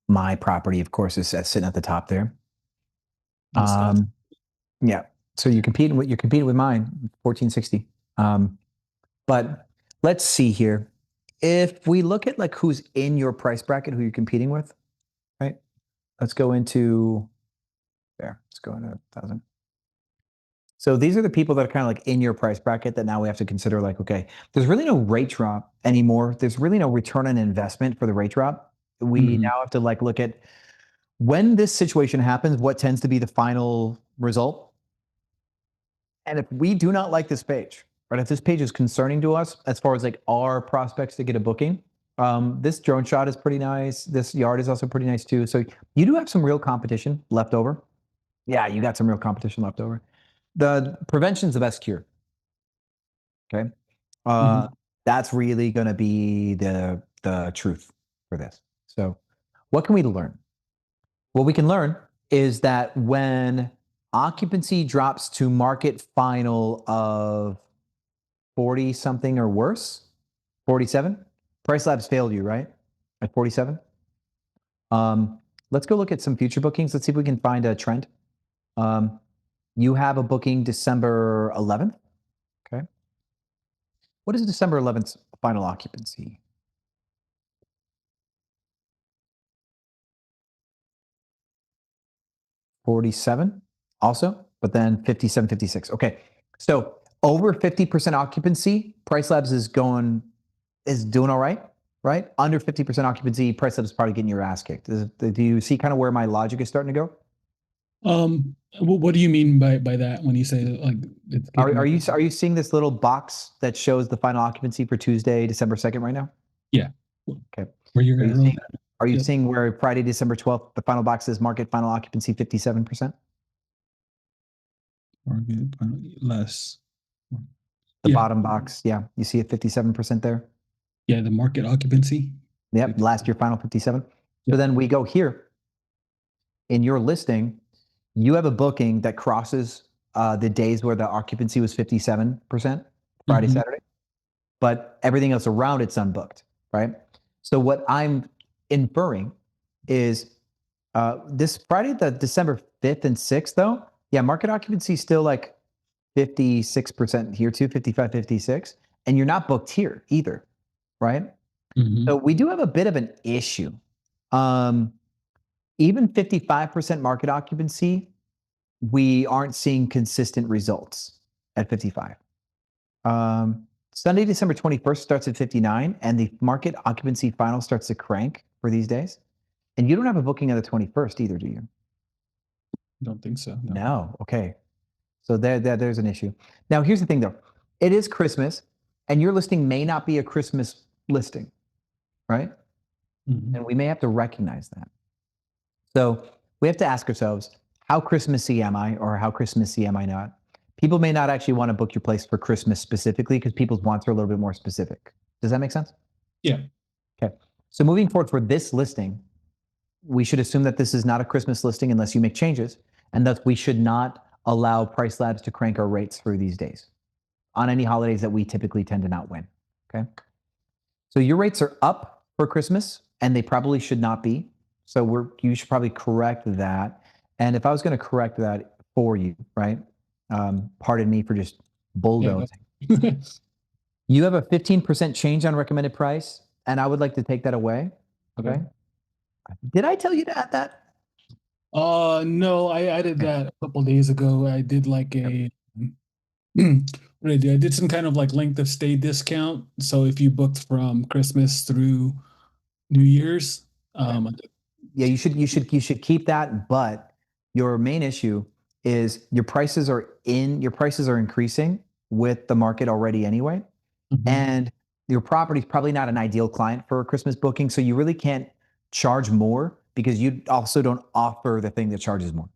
My property, of course, is sitting at the top there. Yeah. So you're competing with mine, 1460. But let's see here. If we look at like who's in your price bracket, who you're competing with, right? Let's go into there. Let's go into 1,000. So these are the people that are kind of like in your price bracket that now we have to consider like, okay, there's really no rate drop anymore. There's really no return on investment for the rate drop. We now have to like look at when this situation happens, what tends to be the final result. And if we do not like this page, right, if this page is concerning to us as far as like our prospects to get a booking, this drone shot is pretty nice. This yard is also pretty nice too. So you do have some real competition left over. Yeah, you got some real competition left over. The prevention's the best cure. Okay. That's really going to be the truth for this. So what can we learn? What we can learn is that when occupancy drops to market final of 40 something or worse, 47, Pricelabs failed you, right? At 47. Let's go look at some future bookings. Let's see if we can find a trend. You have a booking December 11th. Okay. What is December 11th's final occupancy? 47 also, but then 57, 56. Okay. So over 50% occupancy, Pricelabs is doing all right, right? Under 50% occupancy, Pricelabs is probably getting your ass kicked. Do you see kind of where my logic is starting to go? What do you mean by that when you say like it's Are you seeing this little box that shows the final occupancy for Tuesday, December 2nd right now? Yeah. Okay. Where you're Are you seeing where Friday, December 12th, the final box says market final occupancy 57%? Less. The bottom box, yeah. You see it 57% there? Yeah, the market occupancy. Yep, last year final 57. So then we go here. In your listing, you have a booking that crosses the days where the occupancy was 57%, Friday, Saturday, but everything else around it's unbooked, right? So what I'm inferring is this Friday, the December 5th and 6th, though, yeah, market occupancy is still like 56% here too, 55, 56, and you're not booked here either, right? So we do have a bit of an issue. Even 55% market occupancy, we aren't seeing consistent results at 55. Sunday, December 21st starts at 59, and the market occupancy final starts to crank for these days. And you don't have a booking on the 21st either, do you? Don't think so. No. Okay. So there's an issue. Now, here's the thing, though. It is Christmas, and your listing may not be a Christmas listing, right? And we may have to recognize that. So we have to ask ourselves, how Christmassy am I, or how Christmassy am I not? People may not actually want to book your place for Christmas specifically because people's wants are a little bit more specific. Does that make sense? Yeah. Okay. So moving forward for this listing, we should assume that this is not a Christmas listing unless you make changes, and thus we should not allow Pricelabs to crank our rates through these days on any holidays that we typically tend to not win. Okay. So your rates are up for Christmas, and they probably should not be. So you should probably correct that. And if I was going to correct that for you, right? Pardon me for just bulldozing. Yeah. You have a 15% change on recommended price, and I would like to take that away. Okay. Did I tell you to add that? No, I did that a couple days ago. I did like a Right. I did some kind of like length of stay discount. So if you booked from Christmas through New Year's, Yeah, you should keep that, but your main issue is your prices are increasing with the market already anyway. And your property is probably not an ideal client for a Christmas booking, so you really can't charge more because you also don't offer the thing that charges more.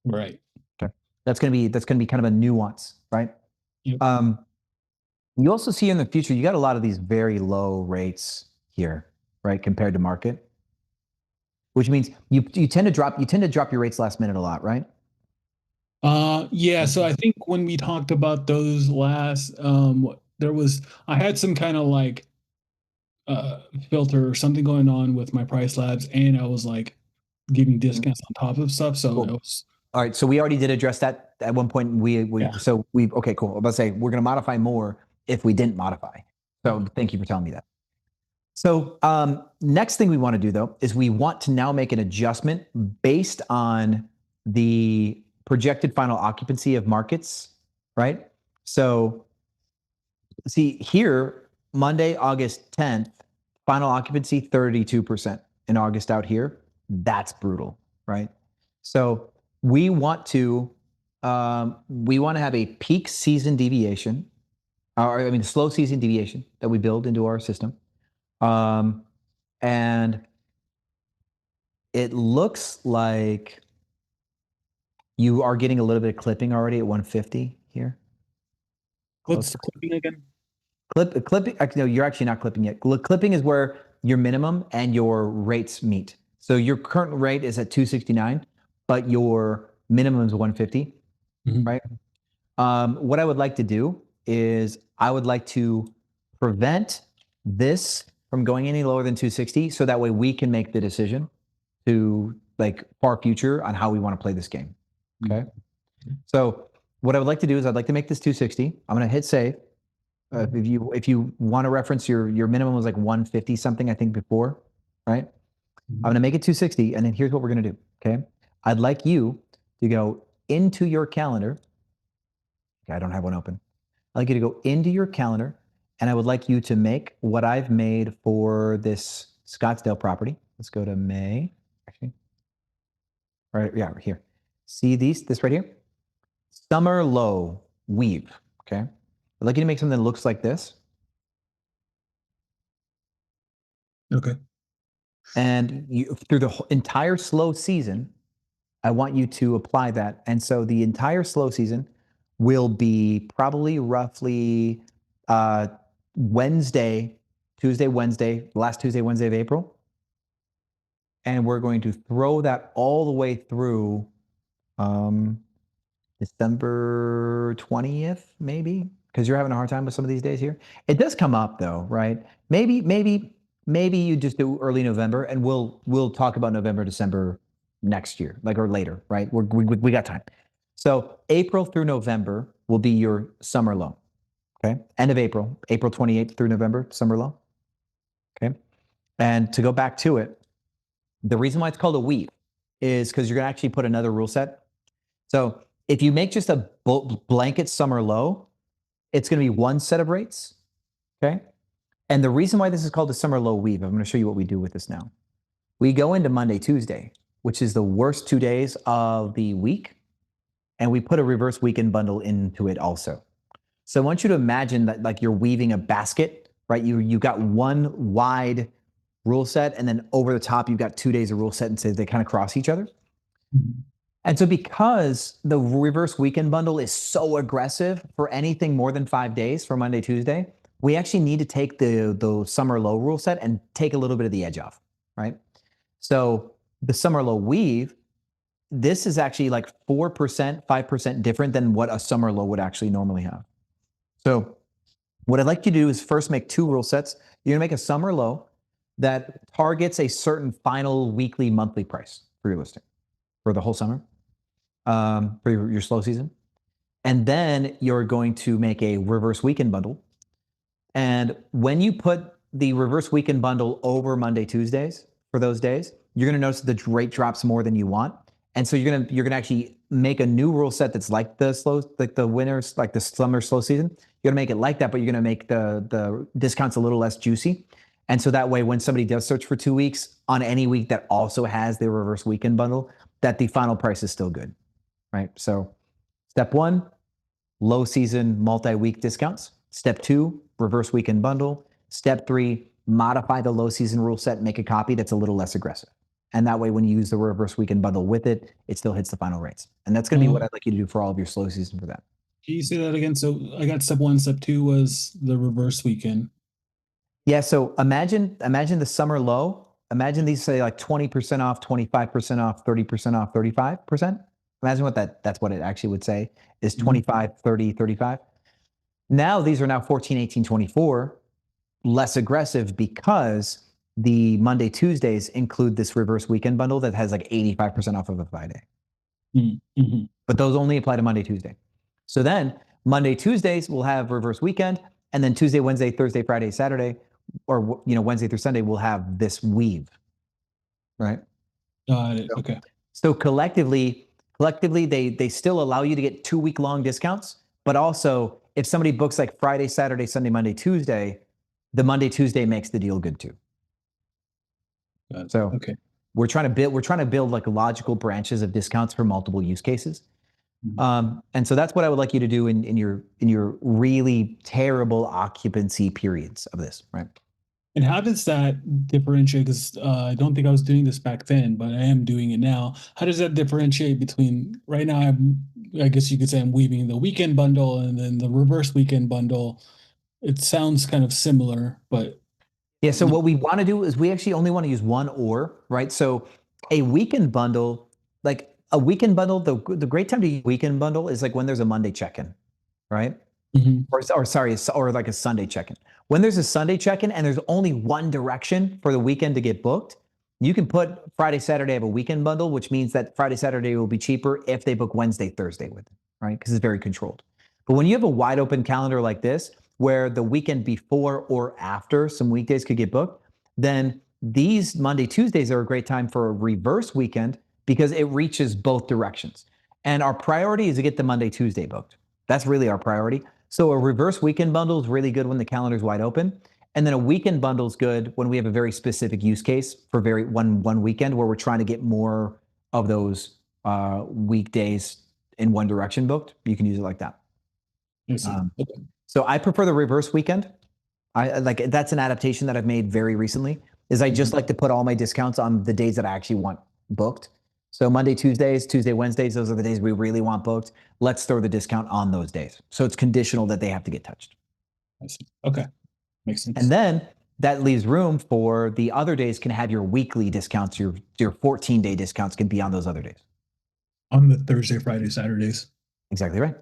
right. Okay. That's going to be kind of a nuance, right? Yep. You also see in the future, you got a lot of these very low rates here, right, compared to market, which means you tend to drop your rates last minute a lot, right? Yeah. So I think when we talked about those last, I had some kind of like filter or something going on with my Pricelabs, and I was like giving discounts on top of stuff. So it was. All right, so we already did address that at one point. Okay, cool. I'm about to say we're going to modify more if we didn't modify. So thank you for telling me that. So next thing we want to do though is we want to now make an adjustment based on the projected final occupancy of markets, right? So see here, Monday, August 10th, final occupancy 32% in August out here. That's brutal, right? So we want to have a peak season deviation, or slow season deviation that we build into our system. And it looks like you are getting a little bit of clipping already at 150 here. What's clipping again? Clipping. No, you're actually not clipping yet. Clipping is where your minimum and your rates meet. So your current rate is at 269, but your minimum is 150, right? What I would like to do is I would like to prevent this from going any lower than 260, so that way we can make the decision to like far future on how we want to play this game. Okay. So what I would like to do is I'd like to make this 260. I'm going to hit save. If you want to reference your minimum was like 150 something, I think before, right? I'm going to make it 260, and then here's what we're going to do. Okay. I'd like you to go into your calendar. Okay, I don't have one open. I'd like you to go into your calendar, and I would like you to make what I've made for this Scottsdale property. Let's go to May. Actually, right, yeah, right here. See this right here? Summer low weave. Okay. I'd like you to make something that looks like this. Okay. And through the entire slow season, I want you to apply that. And so the entire slow season will be probably roughly Tuesday, Wednesday, last Tuesday, Wednesday of April. And we're going to throw that all the way through December 20th, maybe, because you're having a hard time with some of these days here. It does come up though, right? Maybe you just do early November, and we'll talk about November, December next year, like, or later, right? We got time. So April through November will be your summer low. Okay. End of April 28th through November, summer low. Okay. And to go back to it, the reason why it's called a weave is because you're going to actually put another rule set. So if you make just a blanket summer low, it's going to be one set of rates. Okay. And the reason why this is called a summer low weave, I'm going to show you what we do with this now. We go into Monday, Tuesday, which is the worst 2 days of the week, and we put a reverse weekend bundle into it also. So I want you to imagine that like you're weaving a basket, right? You've got one wide rule set, and then over the top, you've got 2 days of rule set, and so they kind of cross each other. And so because the reverse weekend bundle is so aggressive for anything more than 5 days for Monday, Tuesday, we actually need to take the summer low rule set and take a little bit of the edge off, right? So the summer low weave, this is actually like 4%, 5% different than what a summer low would actually normally have. So what I'd like you to do is first make two rule sets. You're gonna make a summer low that targets a certain final weekly, monthly price for your listing for the whole summer, for your slow season. And then you're going to make a reverse weekend bundle. And when you put the reverse weekend bundle over Monday, Tuesdays for those days, you're going to notice the rate drops more than you want. And so you're gonna actually make a new rule set that's like the winners, like the summer slow season. You're gonna make it like that, but you're gonna make the discounts a little less juicy. And so that way, when somebody does search for 2 weeks on any week that also has the reverse weekend bundle, that the final price is still good, right? So step 1, low season multi-week discounts. Step 2, reverse weekend bundle. Step 3, modify the low season rule set, make a copy that's a little less aggressive. And that way, when you use the reverse weekend bundle with it, it still hits the final rates. And that's going to be what I'd like you to do for all of your slow season for that. Can you say that again? So I got step 1, step 2 was the reverse weekend. Yeah. So imagine the summer low. Imagine these say like 20% off, 25% off, 30% off, 35%. Imagine what that's what it actually would say is 25, 30, 35. Now these are now 14, 18, 24, less aggressive because the Monday, Tuesdays include this reverse weekend bundle that has like 85% off of a Friday. Mm-hmm. But those only apply to Monday, Tuesday. So then Monday, Tuesdays will have reverse weekend, and then Tuesday, Wednesday, Thursday, Friday, Saturday, or Wednesday through Sunday will have this weave, right? Got it. Okay. So collectively, they still allow you to get 2-week long discounts, but also if somebody books like Friday, Saturday, Sunday, Monday, Tuesday, the Monday, Tuesday makes the deal good too. So okay. we're trying to build like logical branches of discounts for multiple use cases. And so that's what I would like you to do in your really terrible occupancy periods of this, right? And how does that differentiate? Because I don't think I was doing this back then, but I am doing it now. How does that differentiate between right now? I guess you could say I'm weaving the weekend bundle and then the reverse weekend bundle. It sounds kind of similar, but yeah. So what we want to do is we actually only want to use one or, right? So a weekend bundle, like a weekend bundle, the great time to use weekend bundle is like when there's a Monday check-in, right? Or like a Sunday check-in. When there's a Sunday check-in and there's only one direction for the weekend to get booked, you can put Friday, Saturday have a weekend bundle, which means that Friday, Saturday will be cheaper if they book Wednesday, Thursday with it, right? Because it's very controlled. But when you have a wide open calendar like this, where the weekend before or after some weekdays could get booked, then these Monday, Tuesdays are a great time for a reverse weekend because it reaches both directions. And our priority is to get the Monday, Tuesday booked. That's really our priority. So a reverse weekend bundle is really good when the calendar's wide open. And then a weekend bundle is good when we have a very specific use case for one weekend where we're trying to get more of those weekdays in one direction booked. You can use it like that. So I prefer the reverse weekend. I like that's an adaptation that I've made very recently. Is I just like to put all my discounts on the days that I actually want booked. So Monday, Tuesdays, Tuesday, Wednesdays, those are the days we really want booked. Let's throw the discount on those days. So it's conditional that they have to get touched. I see. Okay. Makes sense. And then that leaves room for the other days can have your weekly discounts, your 14-day discounts can be on those other days. On the Thursday, Friday, Saturdays. Exactly right.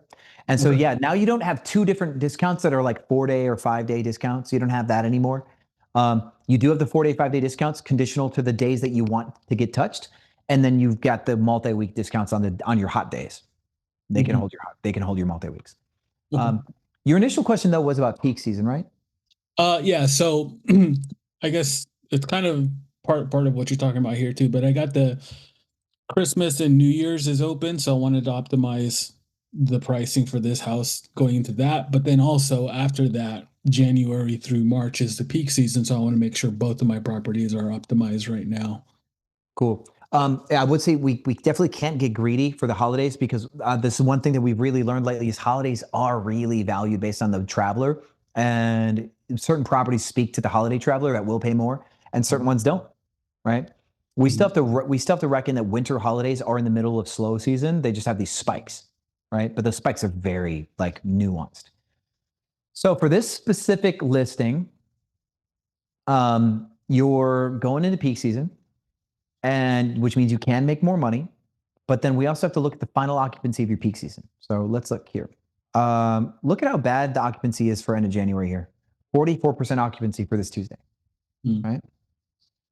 And so, yeah, now you don't have 2 different discounts that are like 4-day or 5-day discounts. You don't have that anymore. You do have the 4-day, 5-day discounts conditional to the days that you want to get touched. And then you've got the multi-week discounts on your hot days. They can hold your multi-weeks. Your initial question though was about peak season, right? Yeah. So I guess it's kind of part of what you're talking about here too, but I got the Christmas and New Year's is open. So I wanted to optimize the pricing for this house going into that. But then also after that, January through March is the peak season. So I want to make sure both of my properties are optimized right now. Cool. I would say we definitely can't get greedy for the holidays because this is one thing that we've really learned lately is holidays are really valued based on the traveler, and certain properties speak to the holiday traveler that will pay more and certain ones don't, right? We still have to reckon that winter holidays are in the middle of slow season. They just have these spikes, right? But the spikes are very like nuanced. So for this specific listing, you're going into peak season, and which means you can make more money. But then we also have to look at the final occupancy of your peak season. So let's look here. Look at how bad the occupancy is for end of January here. 44% occupancy for this Tuesday, right?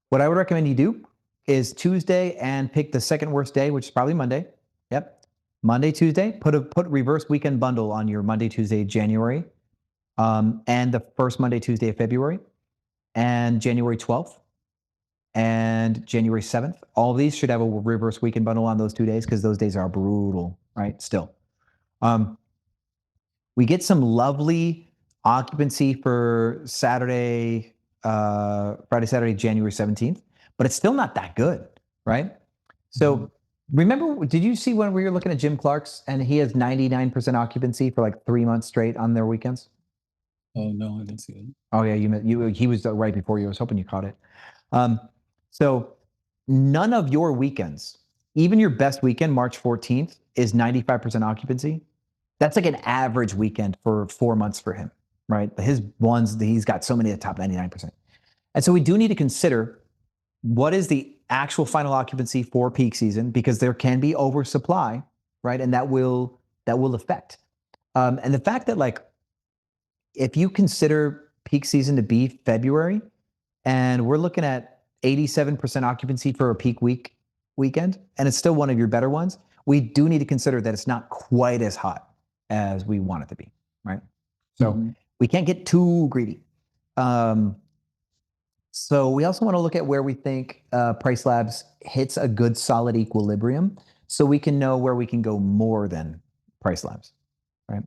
What I would recommend you do is Tuesday and pick the second worst day, which is probably Monday. Yep. Monday, Tuesday, put reverse weekend bundle on your Monday, Tuesday, January, and the first Monday, Tuesday of February, and January 12th. and January 7th. All of these should have a reverse weekend bundle on those 2 days because those days are brutal, right? Still. We get some lovely occupancy for Friday, Saturday, January 17th, but it's still not that good, right? So remember, did you see when we were looking at Jim Clark's and he has 99% occupancy for like 3 months straight on their weekends? Oh no, I didn't see it. Oh yeah, he was right before you. I was hoping you caught it. So none of your weekends, even your best weekend, March 14th, is 95% occupancy. That's like an average weekend for 4 months for him, right? His ones, he's got so many at the top 99%. And so we do need to consider what is the actual final occupancy for peak season, because there can be oversupply, right? And that will affect. And the fact that like, if you consider peak season to be February, and we're looking at 87% occupancy for a peak weekend, and it's still one of your better ones, we do need to consider that it's not quite as hot as we want it to be, right? So we can't get too greedy. So we also want to look at where we think Pricelabs hits a good solid equilibrium, so we can know where we can go more than Pricelabs, right?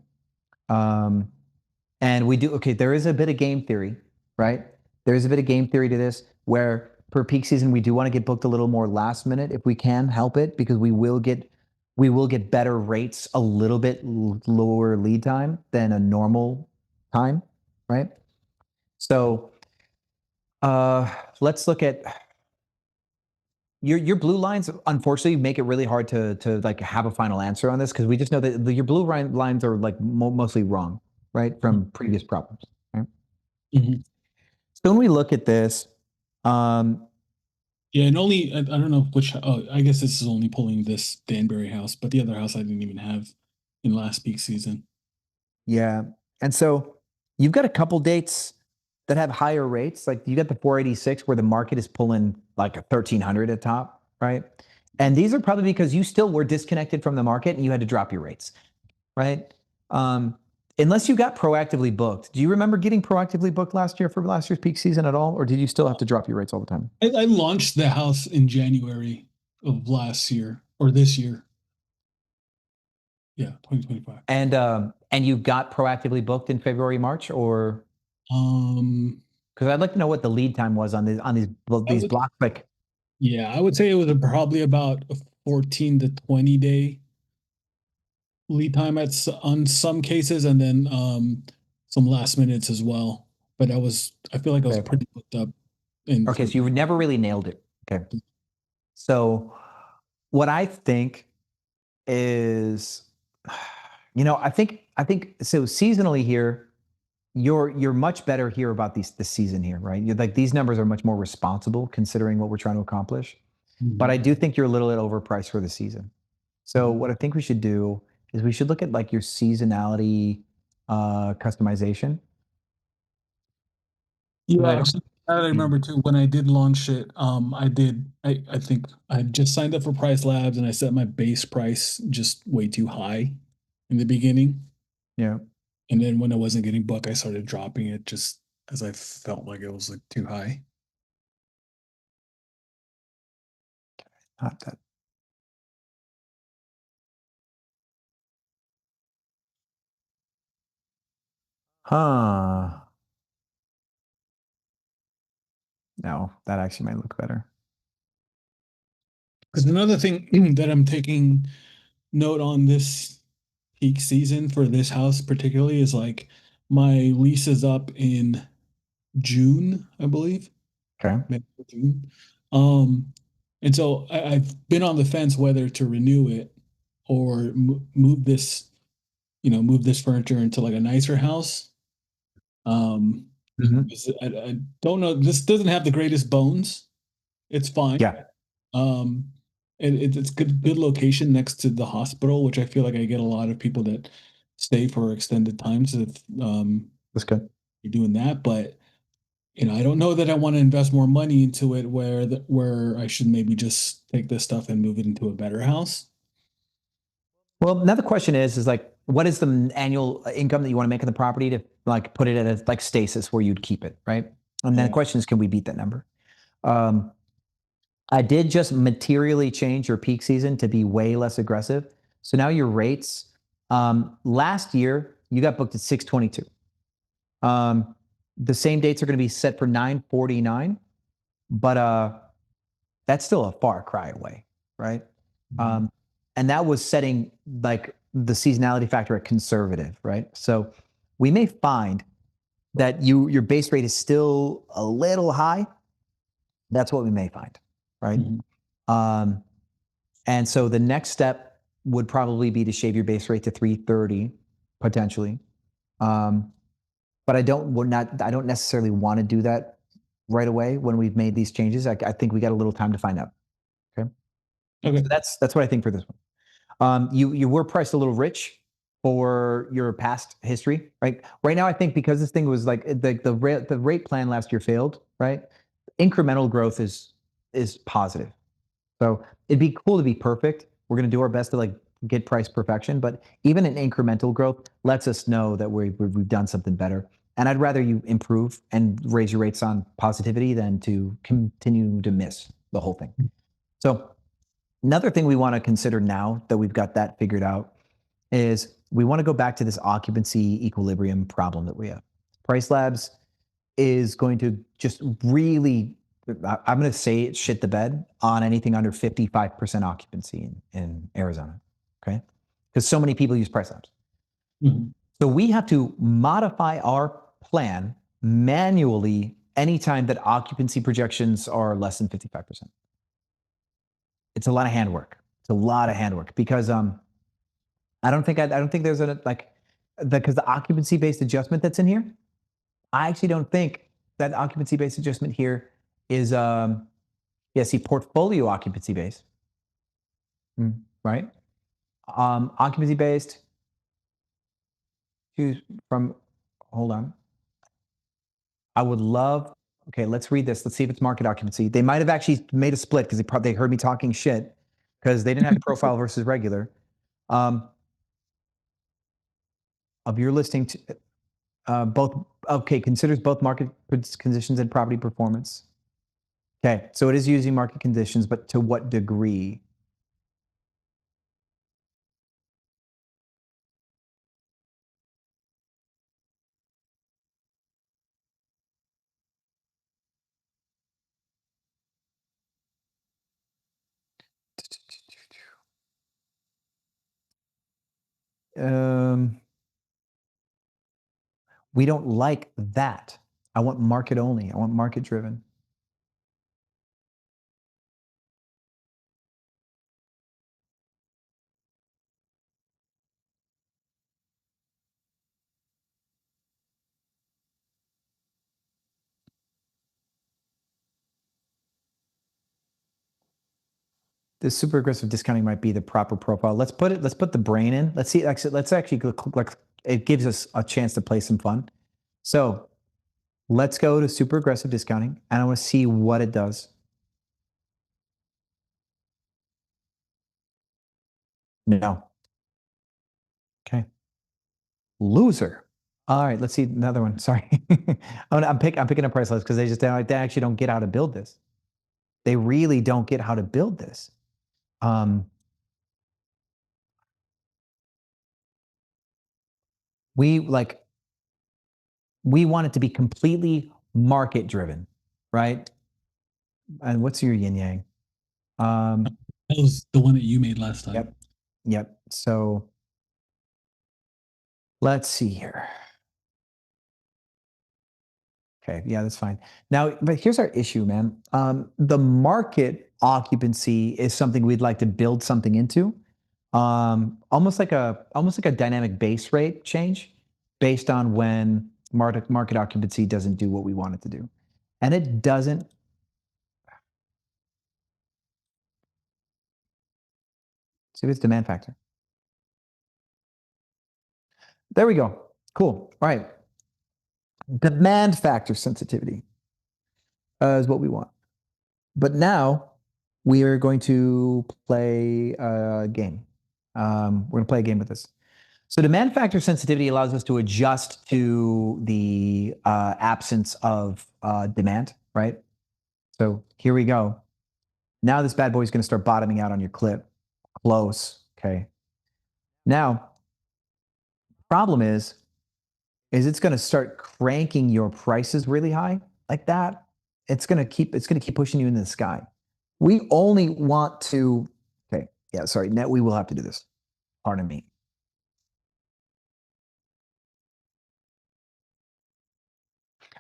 And we do, okay, there is a bit of game theory, right? There is a bit of game theory to this where per peak season, we do want to get booked a little more last minute if we can help it, because we will get better rates, a little bit lower lead time than a normal time, right? So let's look at your blue lines. Unfortunately, make it really hard to like have a final answer on this, because we just know that your blue lines are like mostly wrong, right, from previous problems, right? So when we look at this, yeah, and only I don't know which. Oh, I guess this is only pulling this Danbury house, but the other house I didn't even have in last peak season. Yeah, and so you've got a couple dates that have higher rates. Like you got the 486 where the market is pulling like a 1300 at top, right? And these are probably because you still were disconnected from the market and you had to drop your rates, right? Unless you got proactively booked. Do you remember getting proactively booked last year for last year's peak season at all? Or did you still have to drop your rates all the time? I launched the house in January of last year or this year. Yeah, 2025. And you got proactively booked in February, March, or because I'd like to know what the lead time was on these blocks. Like, yeah, I would say it was probably about a 14 to 20 day lead time on some cases, and then some last minutes as well. But I feel like I was pretty booked up. Okay, so you never really nailed it. Okay. So what I think is, I think so seasonally here, you're much better here about this season here, right? You're like, these numbers are much more responsible considering what we're trying to accomplish. But I do think you're a little bit overpriced for the season. So what I think we should do is we should look at like your seasonality customization. Yeah, I remember too when I did launch it. I think I just signed up for Pricelabs and I set my base price just way too high in the beginning. Yeah. And then when I wasn't getting booked, I started dropping it just as I felt like it was like too high. Not that. Huh. No, that actually might look better. Because another thing that I'm taking note on this peak season for this house particularly is like my lease is up in June, I believe. Okay. June. And so I've been on the fence whether to renew it or move this furniture into like a nicer house. I don't know. This doesn't have the greatest bones. It's fine. Yeah. And it's good location next to the hospital, which I feel like I get a lot of people that stay for extended times if That's good. you're doing that. But I don't know that I want to invest more money into it where I should maybe just take this stuff and move it into a better house. Well, now the question is like, what is the annual income that you want to make on the property to like put it at a like stasis where you'd keep it, right? And then the question is, can we beat that number? I did just materially change your peak season to be way less aggressive. So now your rates, last year you got booked at 622. The same dates are going to be set for 949, but that's still a far cry away, right? And that was setting like the seasonality factor at conservative, right? So we may find that your base rate is still a little high. That's what we may find, right? And so the next step would probably be to shave your base rate to 330 potentially. But I don't necessarily want to do that right away when we've made these changes. I think we got a little time to find out. Okay. Okay. So that's what I think for this one. You were priced a little rich for your past history, right? Right now, I think because this thing was like the rate plan last year failed, right? Incremental growth is positive. So it'd be cool to be perfect. We're going to do our best to like get price perfection, but even an incremental growth lets us know that we've done something better. And I'd rather you improve and raise your rates on positivity than to continue to miss the whole thing. So another thing we want to consider now that we've got that figured out is we want to go back to this occupancy equilibrium problem that we have. Pricelabs is going to just really, I'm going to say it shit the bed on anything under 55% occupancy in Arizona, okay? Because so many people use Pricelabs. So we have to modify our plan manually anytime that occupancy projections are less than 55%. It's a lot of handwork. It's a lot of handwork because I don't think there's because the occupancy based adjustment that's in here, I actually don't think that occupancy based adjustment here is portfolio occupancy based, right? Occupancy based. Choose from. Hold on. I would love. Okay, let's read this. Let's see if it's market occupancy. They might have actually made a split because they heard me talking shit because they didn't have profile versus regular. Of your listing, both. Okay, considers both market conditions and property performance. Okay, so it is using market conditions, but to what degree? We don't like that. I want market only. I want market driven. The super aggressive discounting might be the proper profile. Let's put the brain in. Let's see. Let's actually go, like, it gives us a chance to play some fun. So let's go to super aggressive discounting and I want to see what it does. No. Okay. Loser. All right, let's see another one. Sorry. I'm picking up Pricelabs because they actually don't get how to build this. They really don't get how to build this. We want it to be completely market driven, right? And what's your yin yang? That was the one that you made last time. Yep. So let's see here. Okay, yeah, that's fine. Now, but here's our issue, man. The market occupancy is something we'd like to build something into, almost like a dynamic base rate change based on when market occupancy doesn't do what we want it to do, and it doesn't. See if it's demand factor. There we go. Cool. All right. Demand factor sensitivity is what we want. But now we are going to play a game. We're going to play a game with this. So demand factor sensitivity allows us to adjust to the absence of demand, right? So here we go. Now this bad boy is going to start bottoming out on your clip. Close. Okay. Now, problem is it's going to start cranking your prices really high like that. It's going to keep pushing you into the sky. We only want to, okay. Yeah, sorry. Net, we will have to do this. Pardon me.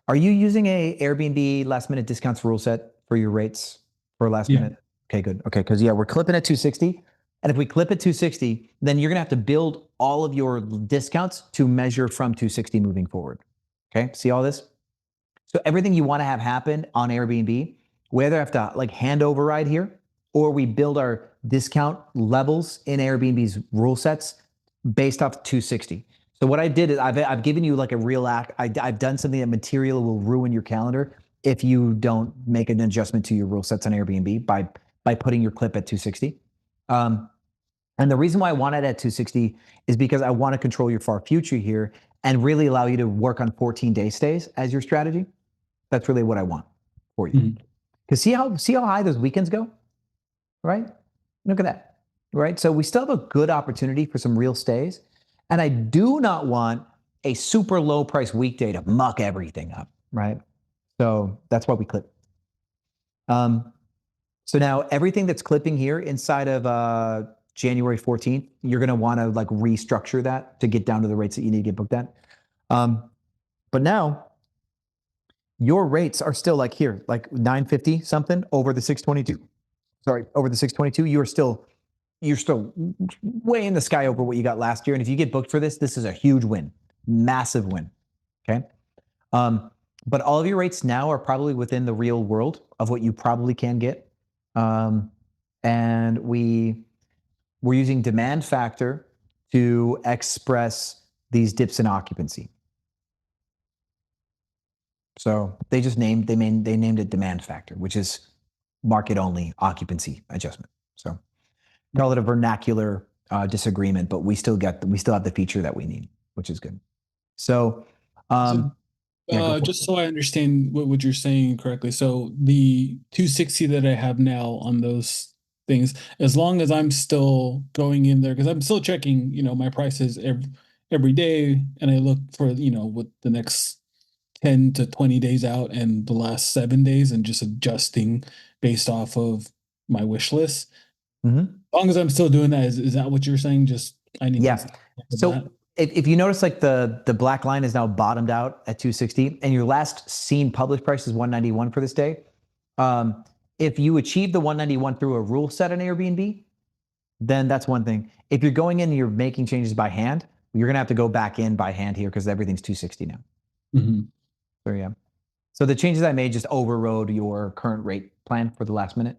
Are you using a Airbnb last minute discounts rule set for your rates for last minute? Okay, good. Okay, because yeah, we're clipping at 260. And if we clip at 260, then you're gonna have to build all of your discounts to measure from 260 moving forward. Okay, see all this? So everything you want to have happen on Airbnb, we either have to like hand override here, or we build our discount levels in Airbnb's rule sets based off 260. So what I did is I've given you like a real act. I've done something that material will ruin your calendar if you don't make an adjustment to your rule sets on Airbnb by putting your clip at 260. And the reason why I want it at 260 is because I want to control your far future here and really allow you to work on 14-day stays as your strategy. That's really what I want for you. Because see how high those weekends go, right? Look at that, right? So we still have a good opportunity for some real stays. And I do not want a super low price weekday to muck everything up, right? So that's why we clip. So now everything that's clipping here inside of January 14th, you're going to want to like restructure that to get down to the rates that you need to get booked at. But now your rates are still like here, like 950 something over the 622. Sorry, over the 622, you're still way in the sky over what you got last year. And if you get booked for this, this is a huge win, massive win. Okay. But all of your rates now are probably within the real world of what you probably can get. And we're using demand factor to express these dips in occupancy. So they named it demand factor, which is market only occupancy adjustment. So call it a vernacular disagreement, but we still have the feature that we need, which is good. So, just so I understand what you're saying correctly. So the 260 that I have now on those things, as long as I'm still going in there, because I'm still checking, my prices every day, and I look for, what the next 10 to 20 days out and the last 7 days, and just adjusting based off of my wish list. As long as I'm still doing that, is that what you're saying? Just I need to so if you notice, like the black line is now bottomed out at 260, and your last seen published price is 191 for this day. If you achieve the 191 through a rule set on Airbnb, then that's one thing. If you're going in and you're making changes by hand, you're gonna have to go back in by hand here because everything's 260 now. So yeah. So the changes I made just overrode your current rate plan for the last minute,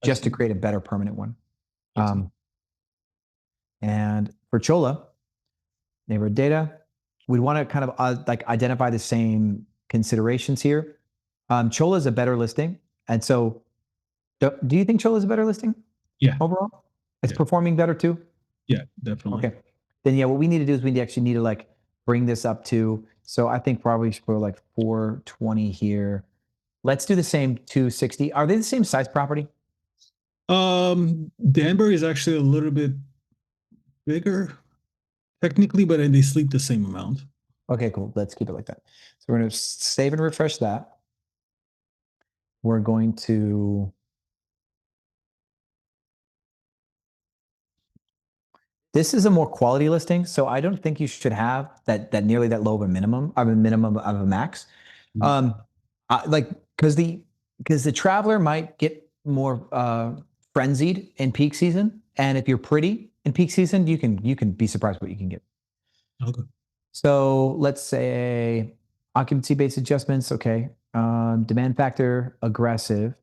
just to create a better permanent one. And for Chola, neighborhood data, we'd want to kind of like identify the same considerations here. Chola is a better listing. And so do you think Chola is a better listing? Yeah. Overall? It's performing better too? Yeah, definitely. Okay. Then yeah, what we need to do is we actually need to like bring this up to, so I think probably should put like 420 here. Let's do the same 260. Are they the same size property? Danbury is actually a little bit bigger technically, but they sleep the same amount. Okay, cool. Let's keep it like that. So we're going to save and refresh that. We're going to this is a more quality listing, so I don't think you should have that nearly that low of a minimum of a max. Because the traveler might get more frenzied in peak season, and if you're pretty in peak season, you can be surprised what you can get. Okay. So let's say occupancy based adjustments. Okay, demand factor aggressive.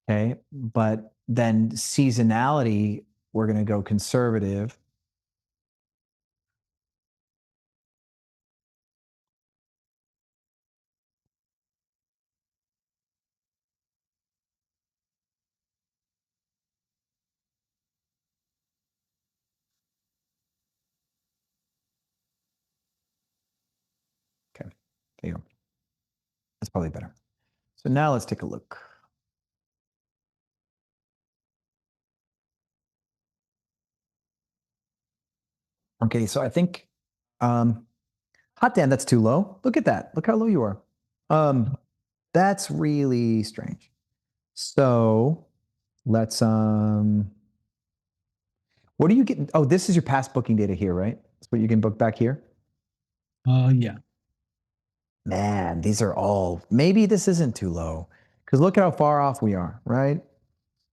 Okay, but then seasonality, we're going to go conservative. Okay, there you go. That's probably better. So now let's take a look. Okay, so I think, hot damn, that's too low. Look at that. Look how low you are. That's really strange. So let's, what are you getting? Oh, this is your past booking data here, right? That's what you can book back here. Yeah. Man, these are all, maybe this isn't too low because look at how far off we are, right?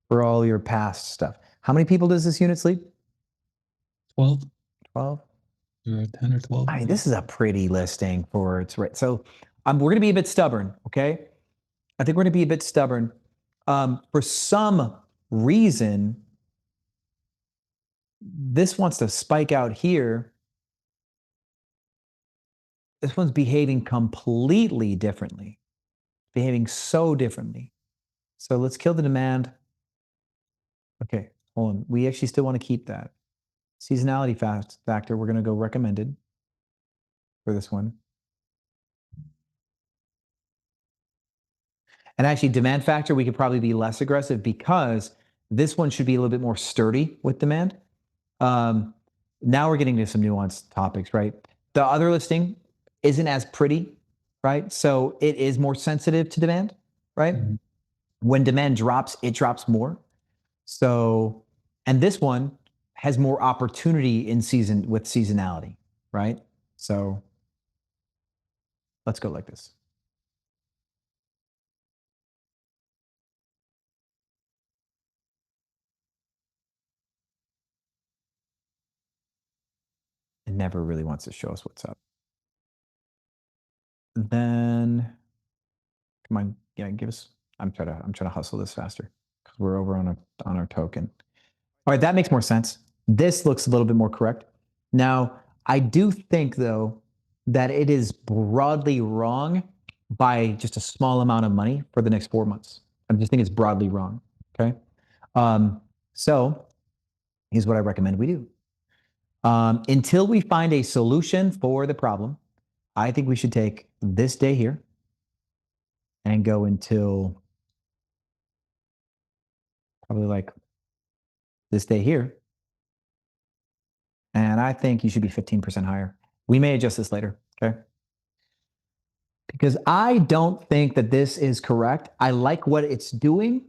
For all your past stuff. How many people does this unit sleep? 12. 12? Or 10 or 12. I mean, this is a pretty listing for its right. So we're going to be a bit stubborn, okay? I think we're going to be a bit stubborn. For some reason, this wants to spike out here. This one's behaving completely differently, behaving so differently. So let's kill the demand. Okay, hold on. We actually still want to keep that. Seasonality factor, we're going to go recommended for this one. And actually, demand factor, we could probably be less aggressive because this one should be a little bit more sturdy with demand. Now we're getting to some nuanced topics, right? The other listing isn't as pretty, right? So it is more sensitive to demand, right? Mm-hmm. When demand drops, it drops more. So, and this one has more opportunity in season with seasonality, right? So let's go like this. It never really wants to show us what's up. Then, come on, yeah, give us. I'm trying to hustle this faster because we're over on our token. All right, that makes more sense. This looks a little bit more correct. Now, I do think though that it is broadly wrong by just a small amount of money for the next 4 months. I just think it's broadly wrong. Okay, so here's what I recommend we do. Until we find a solution for the problem, I think we should take this day here and go until probably like this day here. And I think you should be 15% higher. We may adjust this later, okay? Because I don't think that this is correct. I like what it's doing,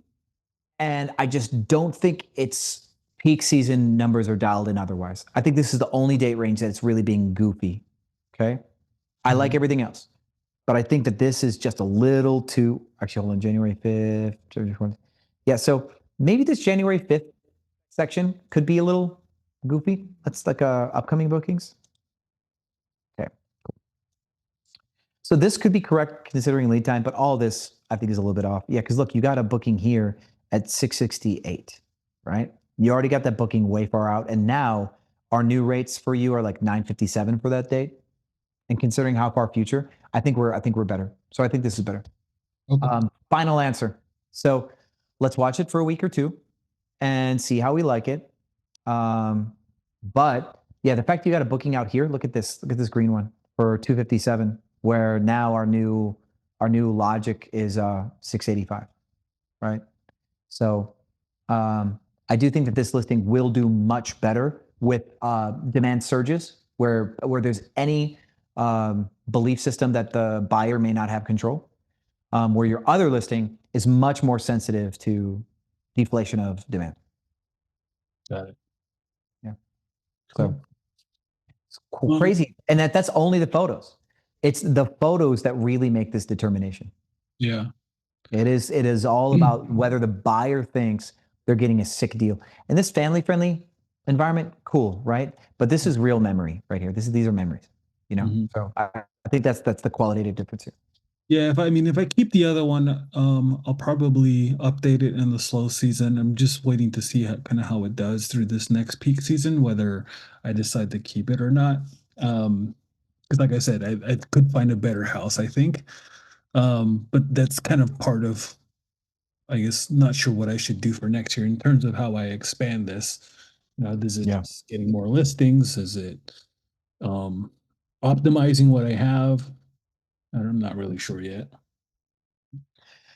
and I just don't think its peak season numbers are dialed in otherwise. I think this is the only date range that's really being goofy, okay? I like everything else, but I think that this is just a little too, actually, hold on, January 5th, January 4th. Yeah, so maybe this January 5th section could be a little goofy. That's like upcoming bookings. Okay, cool. So this could be correct considering lead time, but all this I think is a little bit off. Yeah, because look, you got a booking here at 668, right? You already got that booking way far out, and now our new rates for you are like 957 for that date. And considering how far future, I think we're better. So I think this is better. Okay. Final answer. So let's watch it for a week or two and see how we like it. But yeah, the fact you got a booking out here, look at this green one for 257, where now our new logic is 685, right? So I do think that this listing will do much better with demand surges where there's any belief system that the buyer may not have control, where your other listing is much more sensitive to deflation of demand. Got it. Yeah. Cool. So it's crazy. And that's only the photos. It's the photos that really make this determination. Yeah. It is all about whether the buyer thinks they're getting a sick deal. And this family-friendly environment, cool, right? But this is real memory right here. These are memories, you know? Mhm. So I think that's the qualitative difference here. Yeah, if I keep the other one, I'll probably update it in the slow season. I'm just waiting to see how it does through this next peak season, whether I decide to keep it or not. Because like I said, I could find a better house, I think. But that's kind of part of, I guess, not sure what I should do for next year in terms of how I expand this. Is it just getting more listings? Is it optimizing what I have? I'm not really sure yet.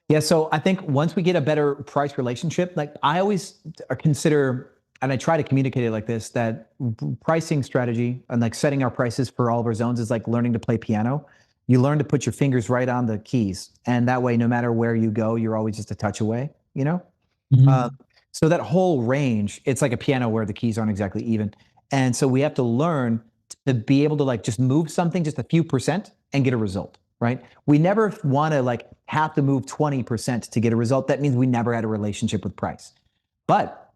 Yeah, so I think once we get a better price relationship, like I always consider and I try to communicate it like this, that pricing strategy and like setting our prices for all of our zones is like learning to play piano. You learn to put your fingers right on the keys. And that way, no matter where you go, you're always just a touch away, you know? So that whole range, it's like a piano where the keys aren't exactly even. And so we have to learn to be able to like just move something just a few percent and get a result, right? We never want to like have to move 20% to get a result. That means we never had a relationship with price. But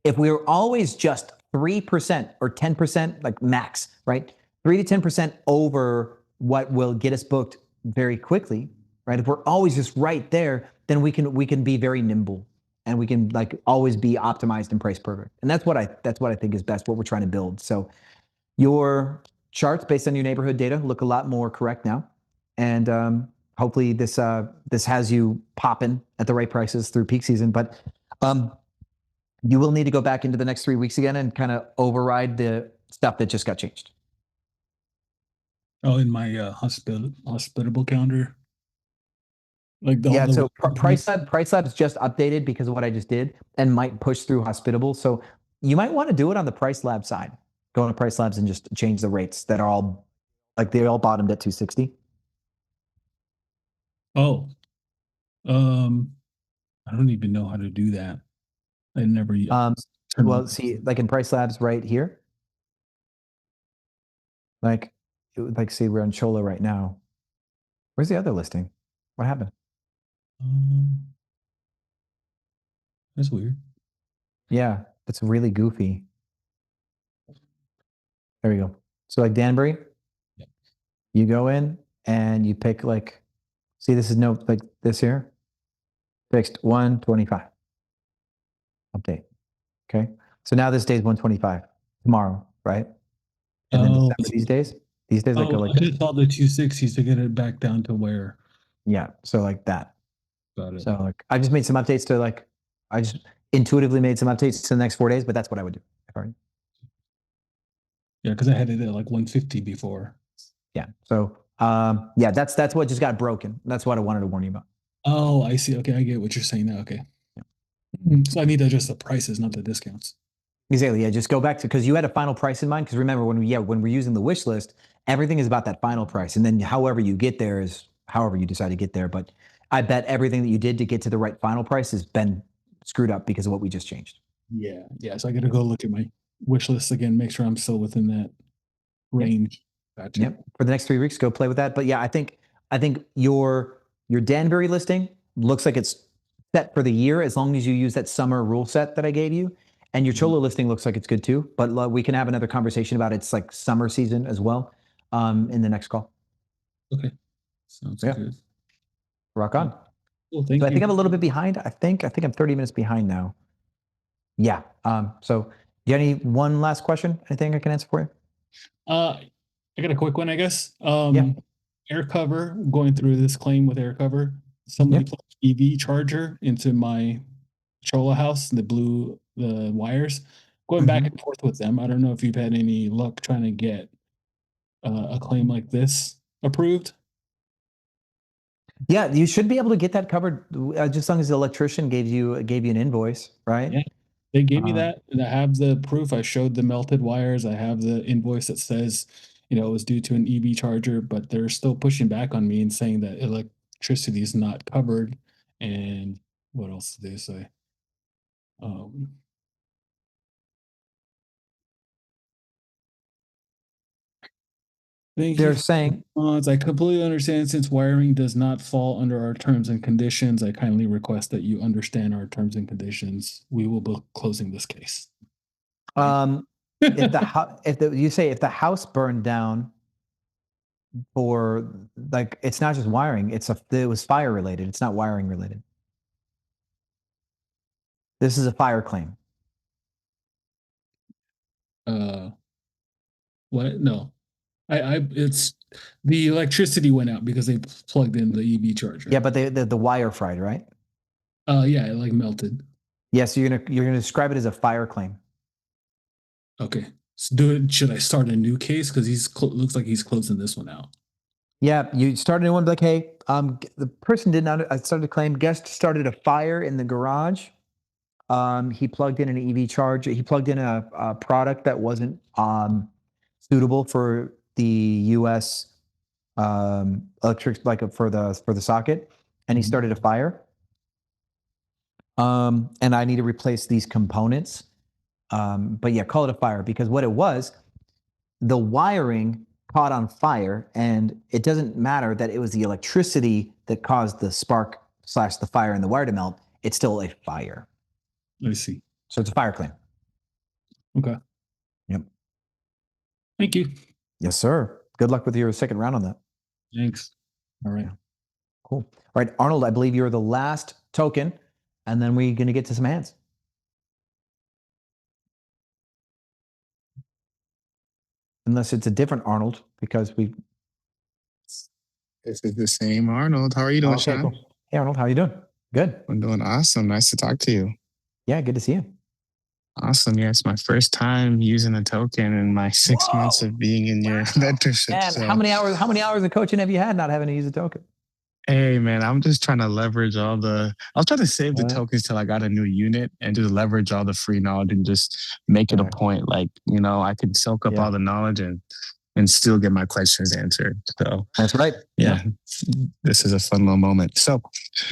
if we were always just 3% or 10%, like max, right? 3 to 10% over what will get us booked very quickly, right? If we're always just right there, then we can be very nimble and we can like always be optimized and price perfect. And that's what I think is best, what we're trying to build. So your charts based on your neighborhood data look a lot more correct now. And hopefully this has you popping at the right prices through peak season. But you will need to go back into the next 3 weeks again and kind of override the stuff that just got changed. Oh, in my hospitable calendar. Like so Pricelabs just updated because of what I just did and might push through hospitable. So you might want to do it on the Pricelabs side. Go to Pricelabs and just change the rates that are all like they all bottomed at 260. Oh, I don't even know how to do that. I never. Well, see, like in Pricelabs right here, like see, we're on Chola right now. Where's the other listing? What happened? That's weird. Yeah, that's really goofy. There we go. So like Danbury, you go in and you pick like, see, this is no like this here, fixed 125. Update. Okay. So now this day is 125 tomorrow, right? And then December, these days I go like I just saw the 260s to get it back down to where. Yeah. So like that. Got it. So like I just made some updates to like, I just intuitively made some updates to the next 4 days, but that's what I would do. Yeah, because I had it at like 150 before. Yeah. So yeah, that's what just got broken. That's what I wanted to warn you about. Oh, I see. Okay, I get what you're saying now. Okay. Yeah. So I need to adjust the prices, not the discounts. Exactly. Yeah. Just go back to, because you had a final price in mind. Because remember, when we're using the wish list, everything is about that final price, and then however you get there is however you decide to get there. But I bet everything that you did to get to the right final price has been screwed up because of what we just changed. Yeah. So I got to go look at my wish list again, make sure I'm still within that range. Gotcha. Yep. For the next 3 weeks, go play with that. But yeah, I think your Danbury listing looks like it's set for the year as long as you use that summer rule set that I gave you. And your Chola listing looks like it's good too. But we can have another conversation about its like summer season as well in the next call. Okay. Sounds good. Rock on. Well, thank you. I think I'm a little bit behind. I think I'm 30 minutes behind now. Yeah. So do you have any one last question? Anything I can answer for you? I got a quick one, I guess. Air cover, going through this claim with air cover. Somebody put an EV charger into my Chola house, and they blew the wires. Going back and forth with them. I don't know if you've had any luck trying to get a claim like this approved. Yeah, you should be able to get that covered just as long as the electrician gave you an invoice, right? Yeah, they gave me that, and I have the proof. I showed the melted wires. I have the invoice that says, it was due to an EV charger, but they're still pushing back on me and saying that electricity is not covered. And what else did they say? They're saying, I completely understand, since wiring does not fall under our terms and conditions, I kindly request that you understand our terms and conditions. We will be closing this case. If the house burned down, for like, it's not just wiring, it was fire related. It's not wiring related. This is a fire claim. What? No. It's the electricity went out because they plugged in the EV charger. Yeah, but the wire fried, right? Yeah, it melted. Yeah, so you're gonna describe it as a fire claim. Okay. So should I start a new case? Because looks like he's closing this one out. Yeah, you start a new one, like, hey, the person did not. I started a claim. Guest started a fire in the garage. He plugged in an EV charger. He plugged in a product that wasn't suitable for the U.S. Electric, like for the socket, and he started a fire. And I need to replace these components. But yeah, call it a fire, because what it was, the wiring caught on fire, and it doesn't matter that it was the electricity that caused the spark / the fire and the wire to melt. It's still a fire. I see. So it's a fire claim. Okay. Yep. Thank you. Yes, sir. Good luck with your second round on that. Thanks. All right. Cool. All right, Arnold, I believe you're the last token, and then we're going to get to some hands. Unless it's a different Arnold, because we... This is the same Arnold. How are you doing, Okay, Sean? cool. Hey, Arnold, how are you doing? Good. I'm doing awesome. Nice to talk to you. Yeah, good to see you. Awesome. Yeah, it's my first time using a token in my 6 months of being in your mentorship. And so- how many hours of coaching have you had not having to use a token? Hey man, I'm just trying to leverage all the. I was trying to save the tokens till I got a new unit and just leverage all the free knowledge and just make it a point. Like, I could soak up all the knowledge and still get my questions answered. So that's right. Yeah, this is a fun little moment. So,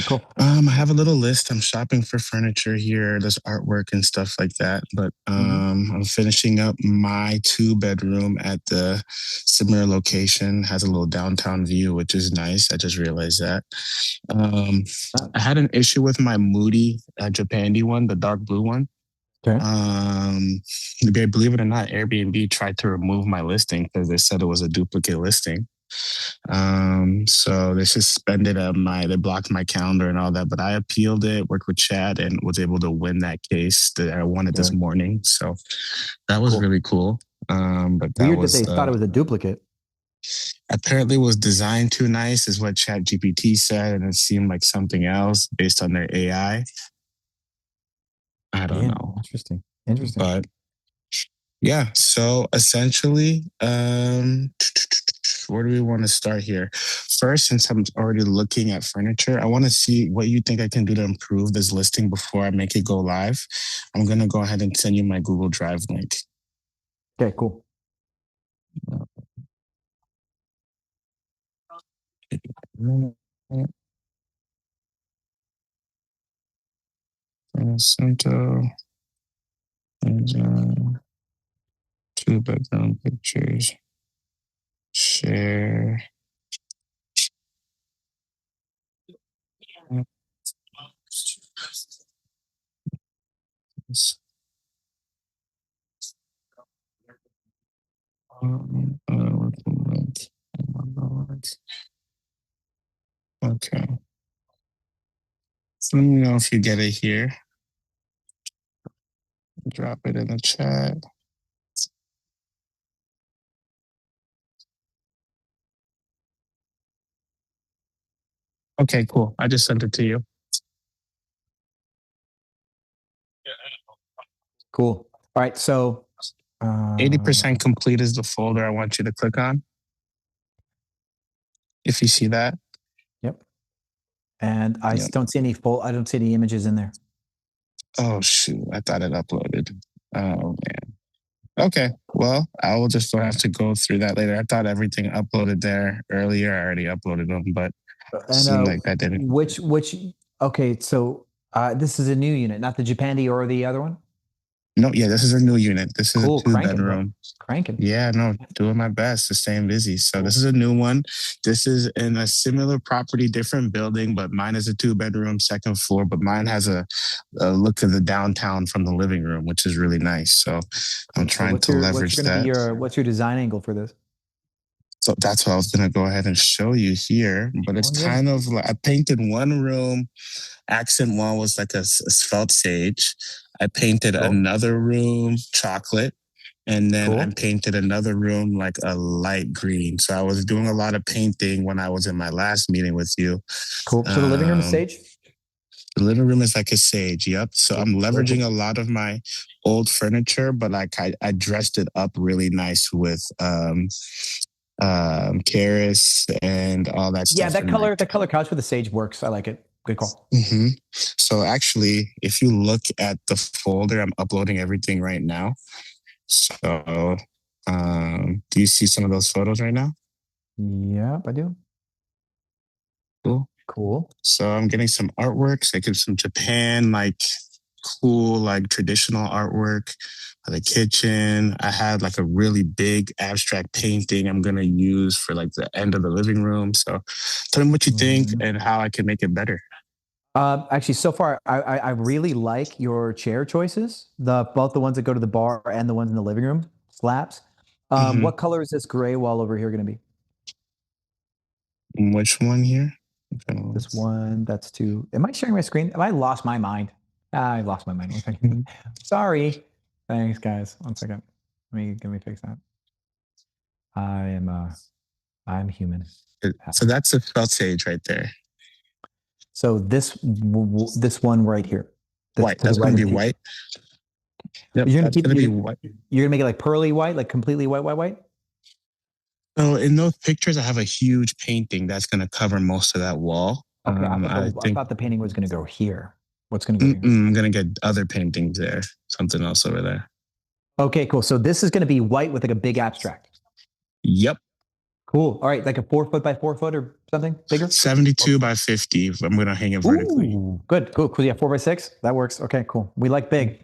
cool. I have a little list. I'm shopping for furniture here. There's artwork and stuff like that. But I'm finishing up my 2-bedroom at the similar location. Has a little downtown view, which is nice. I just realized that. I had an issue with my Moody Japandi one, the dark blue one. Okay. Believe it or not, Airbnb tried to remove my listing because they said it was a duplicate listing. So they suspended they blocked my calendar and all that, but I appealed it, worked with Chad, and was able to win that case that I wanted this morning. So that was really cool. But that Weird was, that they thought it was a duplicate. Apparently it was designed too nice is what Chat GPT said, and it seemed like something else based on their AI. I don't know. Interesting. But yeah, so essentially, where do we want to start here? First, since I'm already looking at furniture, I want to see what you think I can do to improve this listing before I make it go live. I'm going to go ahead and send you my Google Drive link. Okay, cool. Santo. And 2-bedroom pictures. Share. Okay. So let me know if you get it here. Drop it in the chat. Okay, cool. I just sent it to you. Cool. All right. So 80% complete is the folder I want you to click on. If you see that. Yep. And I don't see any I don't see any images in there. Oh shoot. I thought it uploaded. Oh man. Okay. Well, I will just have to go through that later. I thought everything uploaded there earlier. I already uploaded them, but it seemed like that didn't. Okay, so this is a new unit, not the Japandi or the other one? No, yeah, this is a new unit. This is cool. a 2-bedroom. Cranking. Yeah, no, doing my best to staying busy. So this is a new one. This is in a similar property, different building, but mine is a 2-bedroom, second floor, but mine has a look of the downtown from the living room, which is really nice. So I'm trying to leverage that. What's your design angle for this? So that's what I was going to go ahead and show you here. But it's kind of like I painted one room. Accent one was like a svelte sage. I painted another room chocolate. And then I painted another room like a light green. So I was doing a lot of painting when I was in my last meeting with you. Cool. So the living room is sage? The living room is like a sage. Yep. So I'm leveraging a lot of my old furniture, but like I dressed it up really nice with Keras and all that stuff. Yeah, that color couch with the sage works. I like it. Good call. So actually, if you look at the folder, I'm uploading everything right now. So do you see some of those photos right now? Yep, I do. Cool. So I'm getting some artworks, like some Japan, like cool, like traditional artwork for the kitchen. I had like a really big abstract painting I'm going to use for like the end of the living room. So tell me what you think and how I can make it better. Actually, so far, I really like your chair choices. Both the ones that go to the bar and the ones in the living room slabs. What color is this gray wall over here going to be? Which one here? This one, that's two. Am I sharing my screen? Have I lost my mind? I lost my mind. 1 second. Sorry. Thanks, guys. 1 second. Let me fix that. I'm human. So that's a felt sage right there. So this one right here. White. That's going to be white. Yep, you're going to be white. You're going to make it like pearly white, like completely white? So in those pictures, I have a huge painting that's going to cover most of that wall. Okay, I thought the painting was going to go here. What's going to go here? I'm going to get other paintings there. Something else over there. Okay, cool. So this is going to be white with like a big abstract. Yep. Cool. All right, like a 4 foot by 4 foot or something bigger? 72 by 50. I'm going to hang it vertically. Ooh, good, cool. Yeah, 4 by 6. That works. Okay, cool. We like big.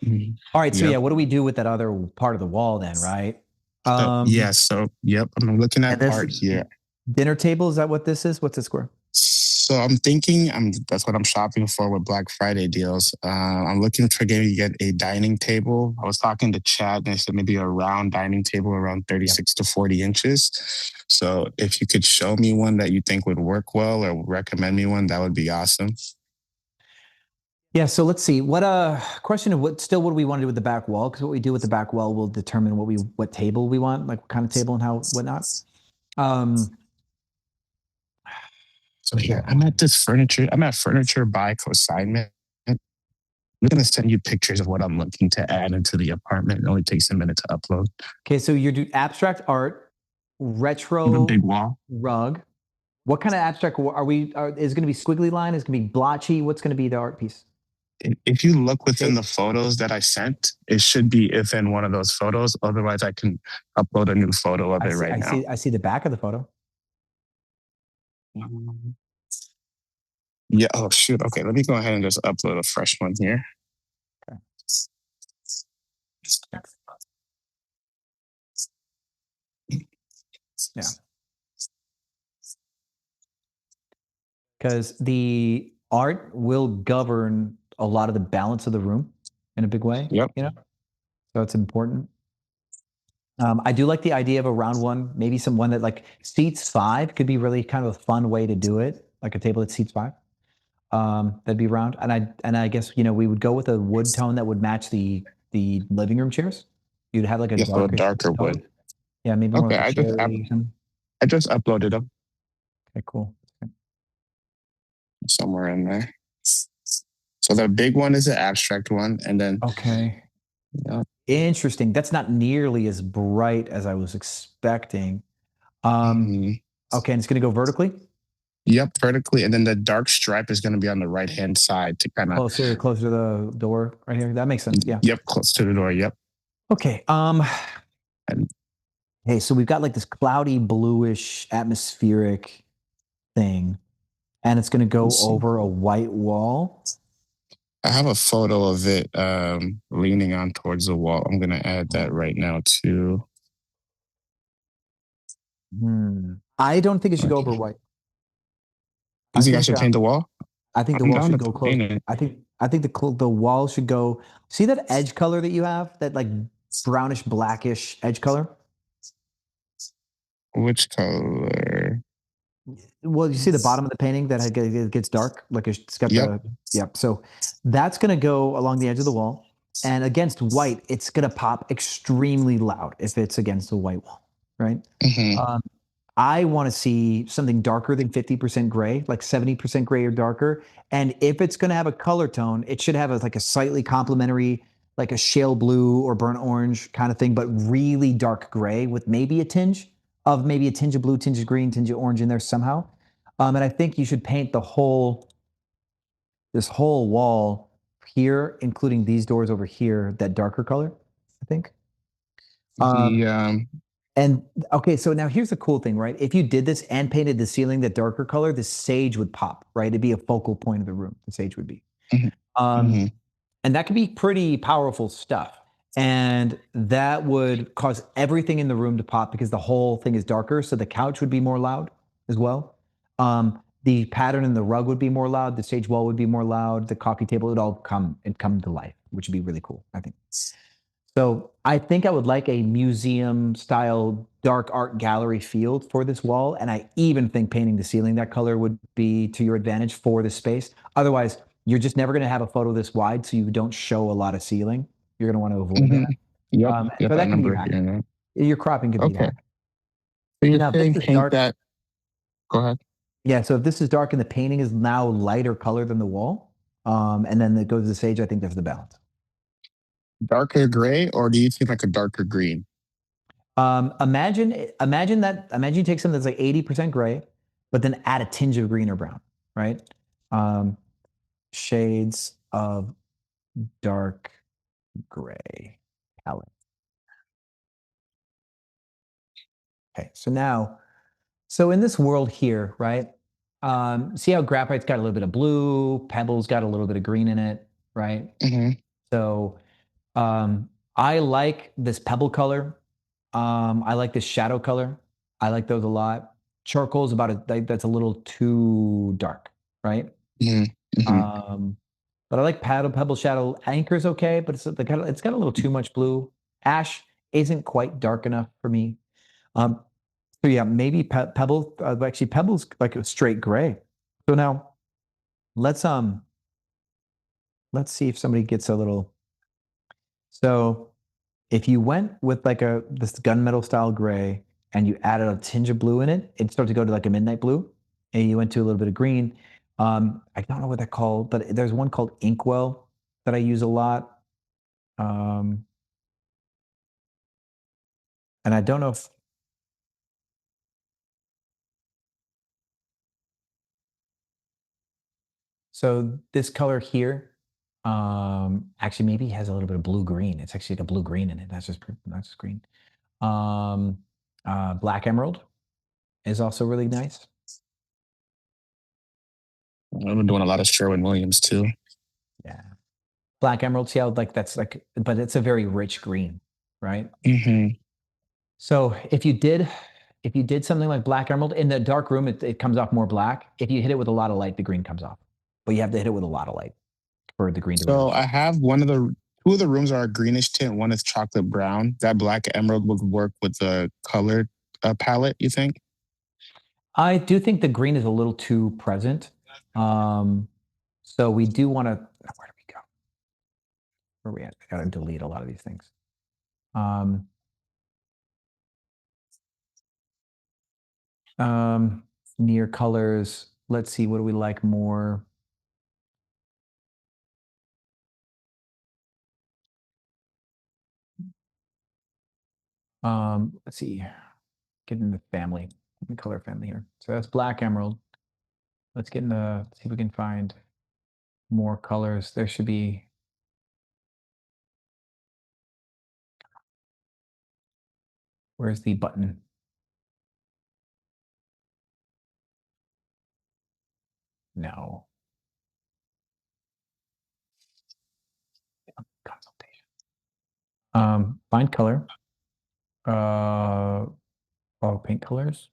All right, so yeah, what do we do with that other part of the wall then, right? Yep, I'm looking at art here. Dinner table, is that what this is? What's it square? So I'm thinking that's what I'm shopping for with Black Friday deals. I'm looking to get a dining table. I was talking to Chad and they said maybe a round dining table around 36 to 40 inches. So if you could show me one that you think would work well or recommend me one, that would be awesome. Yeah, so let's see. What question of what do we want to do with the back wall? Because what we do with the back wall will determine what table we want, like what kind of table and whatnot. So here, I'm at Furniture by Consignment. I'm going to send you pictures of what I'm looking to add into the apartment. It only takes a minute to upload. Okay, so you do abstract art, retro big wall rug. What kind of abstract is it going to be squiggly line? Is it going to be blotchy? What's going to be the art piece? If you look within the photos that I sent, it should be within one of those photos. Otherwise, I can upload a new photo of it right now. I see the back of the photo. Yeah. Oh, shoot. Okay. Let me go ahead and just upload a fresh one here. Okay. Yeah. Because the art will govern a lot of the balance of the room in a big way. Yep. So it's important. I do like the idea of a round one, maybe one that like seats 5 could be really kind of a fun way to do it, like a table that seats 5. That'd be round. And I guess, we would go with a wood tone that would match the living room chairs. You'd have like a darker wood. Yeah, maybe more. Okay, like I just uploaded them. Okay, cool. Somewhere in there. So the big one is the abstract one, and then interesting. That's not nearly as bright as I was expecting. Okay, and it's going to go vertically. Yep, vertically, and then the dark stripe is going to be on the right hand side to kind of closer to the door right here. That makes sense. Yeah. Yep, close to the door. Yep. Okay. Hey, so we've got like this cloudy bluish atmospheric thing, and it's going to go over a white wall. I have a photo of it leaning on towards the wall. I'm going to add that right now too. I don't think it should go over white. You think I should paint the wall? I think the wall should go close. I think the wall should go. See that edge color that you have? That like brownish blackish edge color? Which color? Well, you see the bottom of the painting that gets dark, like it's got So that's going to go along the edge of the wall, and against white, it's going to pop extremely loud if it's against the white wall, right? I want to see something darker than 50% gray, like 70% gray or darker. And if it's going to have a color tone, it should have like a slightly complementary, like a shale blue or burnt orange kind of thing, but really dark gray with maybe a tinge of blue, tinge of green, tinge of orange in there somehow. And I think you should paint the whole this whole wall here, including these doors over here, that darker color, I think. And okay, so now here's the cool thing, right? If you did this and painted the ceiling that darker color, the sage would pop, right? It'd be a focal point of the room. The sage would be. And that could be pretty powerful stuff. And that would cause everything in the room to pop because the whole thing is darker. So the couch would be more loud as well. The pattern in the rug would be more loud. The stage wall would be more loud. The coffee table would all come to life, which would be really cool, I think. So I think I would like a museum style dark art gallery field for this wall. And I even think painting the ceiling that color would be to your advantage for the space. Otherwise, you're just never going to have a photo this wide, so you don't show a lot of ceiling. You're going to want to avoid that. Yep, so that can be here now. Your cropping could be Okay. hacked. So you're Now, saying this is paint dark. that. Go ahead. Yeah, so if this is dark and the painting is now lighter color than the wall, and then it goes to the sage, I think there's the balance. Darker gray, or do you think like a darker green? Imagine you take something that's like 80% gray, but then add a tinge of green or brown, right? Shades of dark gray palette. Okay, so in this world here, right? See how graphite's got a little bit of blue, Pebble's got a little bit of green in it, right? So I like this Pebble color. I like this shadow color. I like those a lot. Charcoal's that's a little too dark, right? But I like Pebble shadow. Anchor's okay, but it's got a little too much blue. Ash isn't quite dark enough for me. So yeah, maybe Pebble. Actually, Pebble's like a straight gray. So now, let's see if somebody gets a little. So, if you went with like this gunmetal style gray and you added a tinge of blue in it, it'd start to go to like a midnight blue. And you went to a little bit of green. I don't know what they're called, but there's one called Inkwell that I use a lot. And I don't know if. So this color here, actually maybe has a little bit of blue green. It's actually got blue green in it. That's just green. Black emerald is also really nice. I've been doing a lot of Sherwin-Williams too. Yeah. Black emerald, see how that's like, but it's a very rich green, right? So if you did something like black emerald in the dark room, it comes off more black. If you hit it with a lot of light, the green comes off. But you have to hit it with a lot of light for the green to So I have two of the rooms are a greenish tint. One is chocolate brown. That black emerald would work with the colored palette, you think? I do think the green is a little too present. So we do want to, where do we go? Where are we at? I got to delete a lot of these things. Near colors. Let's see, what do we like more? Let's see, get in the family, the color family here. So that's black emerald. Let's see if we can find more colors. There should be. Where's the button? No. Consultation. Find color. All paint colors.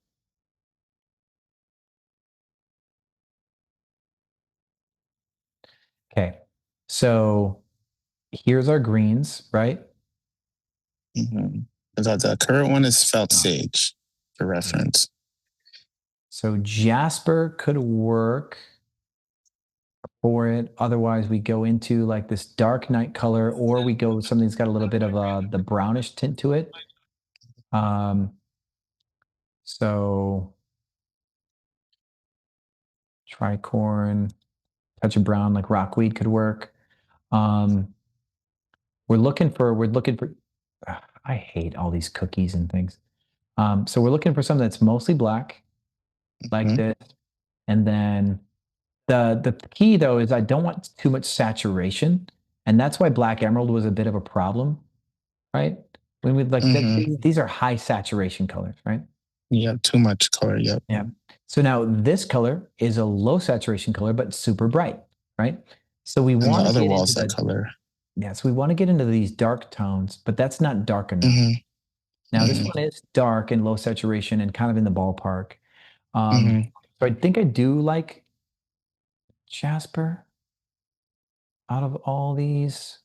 Okay, so here's our greens, right? The current one is felt sage for reference. So Jasper could work for it. Otherwise, we go into like this dark night color, or we go with something that's got a little bit of the brownish tint to it. So tricorn, touch of brown, like rockweed could work. We're looking for. I hate all these cookies and things. So we're looking for something that's mostly black, like this, and then The key though is I don't want too much saturation, and that's why black emerald was a bit of a problem, right? When we like these are high saturation colors, right? Yeah, too much color. Yep. Yeah. So now this color is a low saturation color, but super bright, right? So we want to get into that color. Yeah, so we want to get into these dark tones, but that's not dark enough. Now this one is dark and low saturation and kind of in the ballpark. So I think I do like Jasper out of all these.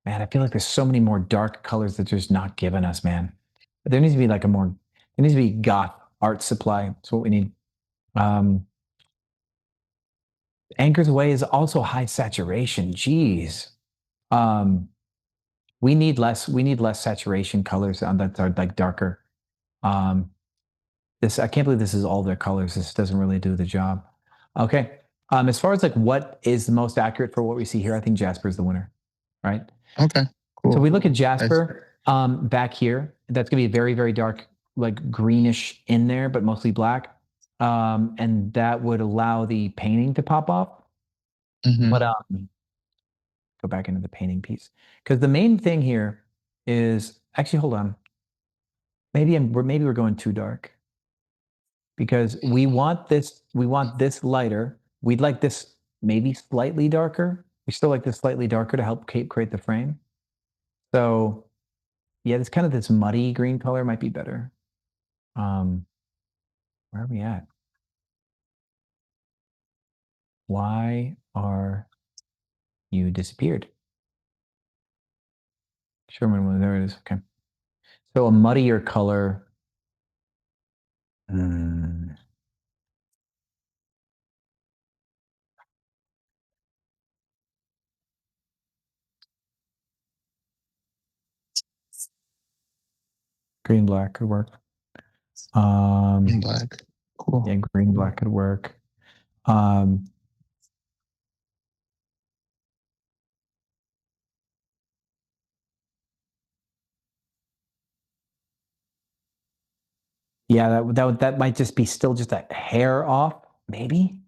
Man, I feel like there's so many more dark colors that there's not given us, man. But there needs to be like there needs to be goth art supply. That's what we need. Anchors Away is also high saturation. Jeez. We need less saturation colors on that are like darker. I can't believe this is all their colors. This doesn't really do the job. Okay. As far as like what is the most accurate for what we see here, I think Jasper is the winner, right? Okay, cool. So we look at Jasper back here. That's going to be very, very dark, like greenish in there, but mostly black. And that would allow the painting to pop off. But go back into the painting piece. Because the main thing here is actually, hold on. Maybe we're going too dark. Because we want this lighter. We'd like this maybe slightly darker. We still like this slightly darker to help create the frame. So yeah, this kind of this muddy green color might be better. Where are we at? Why are you disappeared? Sherman, there it is. Okay. So a muddier color. Green black could work. Green black. Cool. Yeah, green black could work. Yeah, that might just be still just a hair off. Maybe.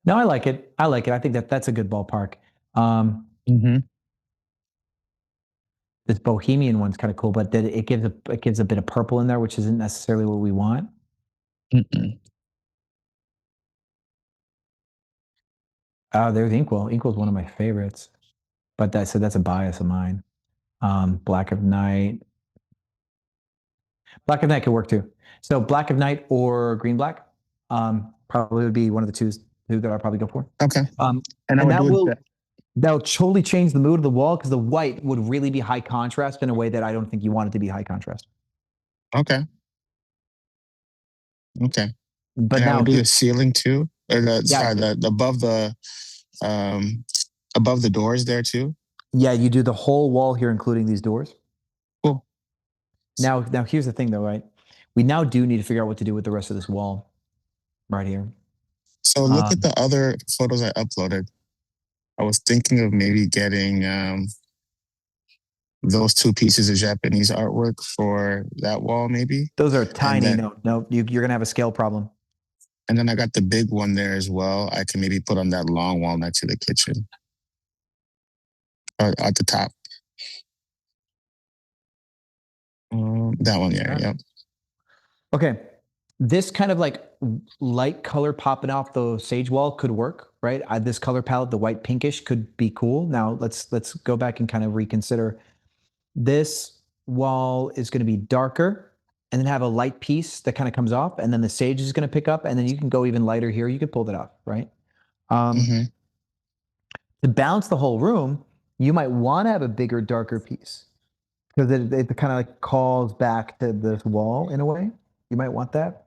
No, I like it. I think that's a good ballpark. This bohemian one's kind of cool, but it gives a bit of purple in there, which isn't necessarily what we want. There's Inkwell. Inkwell's one of my favorites, but that's a bias of mine. Black of Night. Black of Night could work too. So Black of Night or green black, probably would be one of the two that I'll probably go for. Okay. That'll totally change the mood of the wall because the white would really be high contrast in a way that I don't think you want it to be high contrast. Okay. But and now I would do the ceiling too, or above the doors there too. Yeah, you do the whole wall here, including these doors. Cool. Now here's the thing though, right? We now do need to figure out what to do with the rest of this wall right here. So look at the other photos I uploaded. I was thinking of maybe getting those two pieces of Japanese artwork for that wall, maybe. Those are tiny. No, you're going to have a scale problem. And then I got the big one there as well. I can maybe put on that long wall next to the kitchen. At the top. That one, yeah. Yep. Okay. This kind of like light color popping off the sage wall could work, right? This color palette, the white pinkish, could be cool. Now let's go back and kind of reconsider. This wall is going to be darker and then have a light piece that kind of comes off, and then the sage is going to pick up, and then you can go even lighter here. You could pull that off, right? To balance the whole room, you might want to have a bigger, darker piece because it kind of like calls back to this wall in a way. You might want that.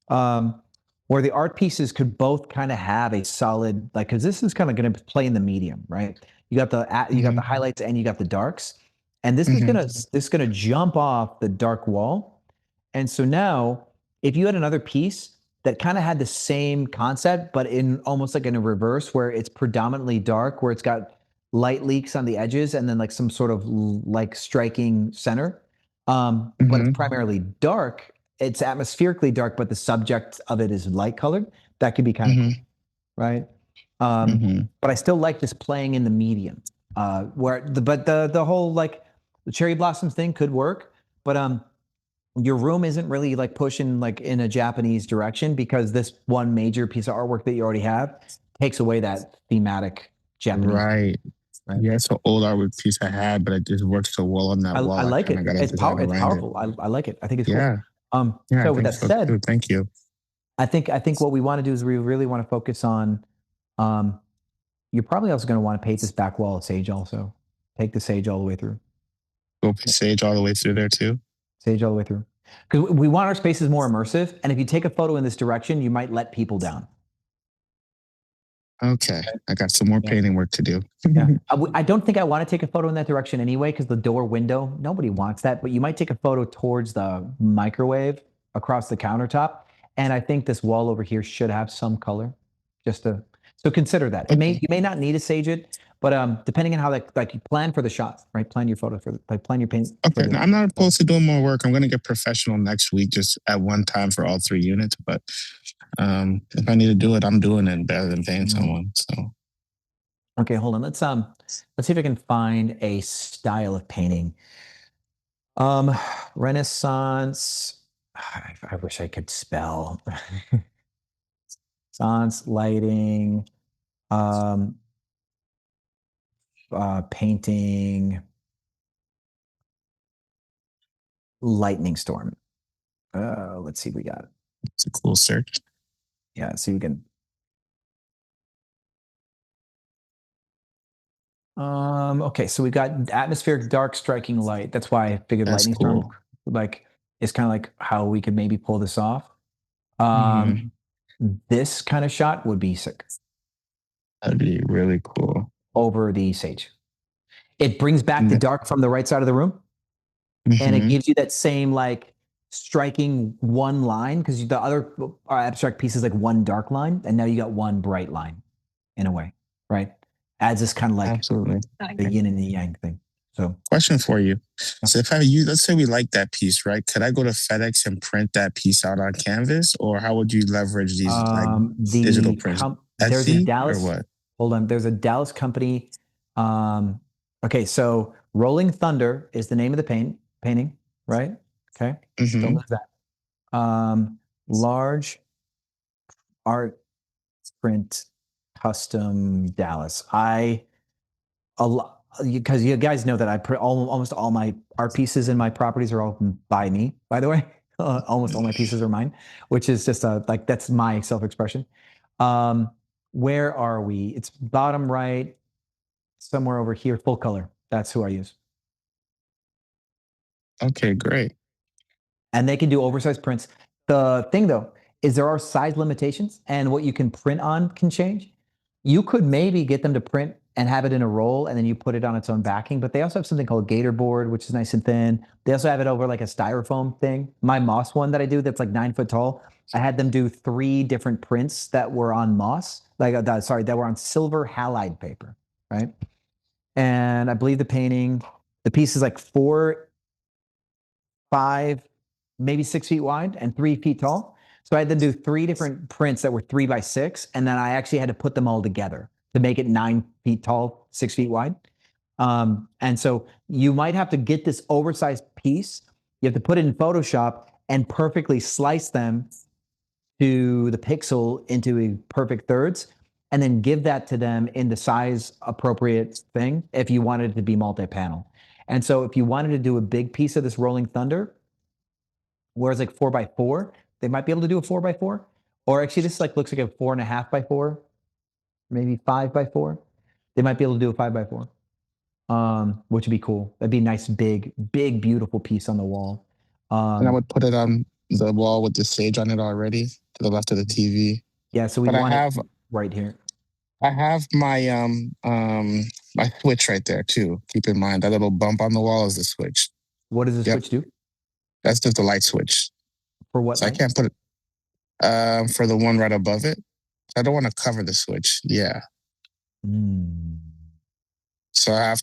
Where the art pieces could both kind of have a solid, like, because this is kind of going to play in the medium, right? You got the highlights and you got the darks, and this is gonna jump off the dark wall. And so now, if you had another piece that kind of had the same concept, but in almost like in a reverse, where it's predominantly dark, where it's got light leaks on the edges, and then like some sort of like striking center, but it's primarily dark it's atmospherically dark, but the subject of it is light colored, that could be kind of cool, right? But I still like this playing in the medium, the whole like the cherry blossoms thing could work, but your room isn't really like pushing like in a Japanese direction because this one major piece of artwork that you already have takes away that thematic Japanese. Right. Yeah, it's an old artwork piece I had, but it just works so well on that wall. I like it. It's powerful. It. I like it. I think it's Yeah. cool. Yeah, so with that said, too. Thank you. I think what we want to do is we really want to focus on. You're probably also going to want to paint this back wall of sage. Also, take the sage all the way through. Go sage all the way through there too. Sage all the way through, because we want our spaces more immersive. And if you take a photo in this direction, you might let people down. Okay, I got some more painting work to do. Yeah, I don't think I want to take a photo in that direction anyway, because the door window, nobody wants that. But you might take a photo towards the microwave across the countertop, and I think this wall over here should have some color, so consider that. You may not need to sage it, but depending on how you plan for the shot, right? Plan your photo plan your paint. Okay, I'm not opposed to doing more work. I'm going to get professional next week, just at one time for all 3 units. But if I need to do it, I'm doing it better than paying someone. So, okay, hold on. Let's see if I can find a style of painting. Renaissance. I wish I could spell. Renaissance lighting. Painting. Lightning storm. Let's see what we got. It's a cool search. Yeah, see we can. Okay, so we got atmospheric dark striking light. That's why I figured lightning storm like is kind of like how we could maybe pull this off. This kind of shot would be sick. That'd be really cool. Over the sage. It brings back the dark from the right side of the room. And it gives you that same like striking one line, because the other abstract piece is like one dark line, and now you got one bright line in a way, right? Adds this kind of like absolutely the yin and the yang thing. So, question for you. So if let's say we like that piece, right? Could I go to FedEx and print that piece out on canvas, or how would you leverage these digital prints? There's a Dallas. Or what? Hold on. There's a Dallas company. Okay, so Rolling Thunder is the name of the painting, right? Okay, don't lose that. Large art print custom Dallas. Because you guys know that I put almost all my art pieces in my properties are all by me, by the way. Almost all my pieces are mine, which is just like that's my self-expression. Where are we? It's bottom right, somewhere over here, full color. That's who I use. Okay, great. And they can do oversized prints. The thing though, is there are size limitations, and what you can print on can change. You could maybe get them to print and have it in a roll, and then you put it on its own backing. But they also have something called Gator board, which is nice and thin. They also have it over like a styrofoam thing. My moss one that I do that's like 9 foot tall, I had them do 3 different prints that were on moss, that were on silver halide paper, right? And I believe the piece is like 4, 5, maybe 6 feet wide and 3 feet tall. So I had to do 3 different prints that were 3 by 6, and then I actually had to put them all together to make it 9 feet tall, 6 feet wide. And so you might have to get this oversized piece. You have to put it in Photoshop and perfectly slice them to the pixel into a perfect thirds, and then give that to them in the size appropriate thing if you wanted it to be multi-panel. And so if you wanted to do a big piece of this Rolling Thunder, whereas like 4 by 4, they might be able to do a 4 by 4, or actually this like looks like a 4.5 by 4, maybe 5 by 4. They might be able to do a 5 by 4, which would be cool. That'd be a nice, big, beautiful piece on the wall. And I would put it on the wall with the sage on it already to the left of the TV. Yeah, so we want it right here. I have my my switch right there too. Keep in mind that little bump on the wall is the switch. What does the switch do? That's just the light switch. For what? So light? I can't put it for the one right above it. I don't want to cover the switch. Yeah. So I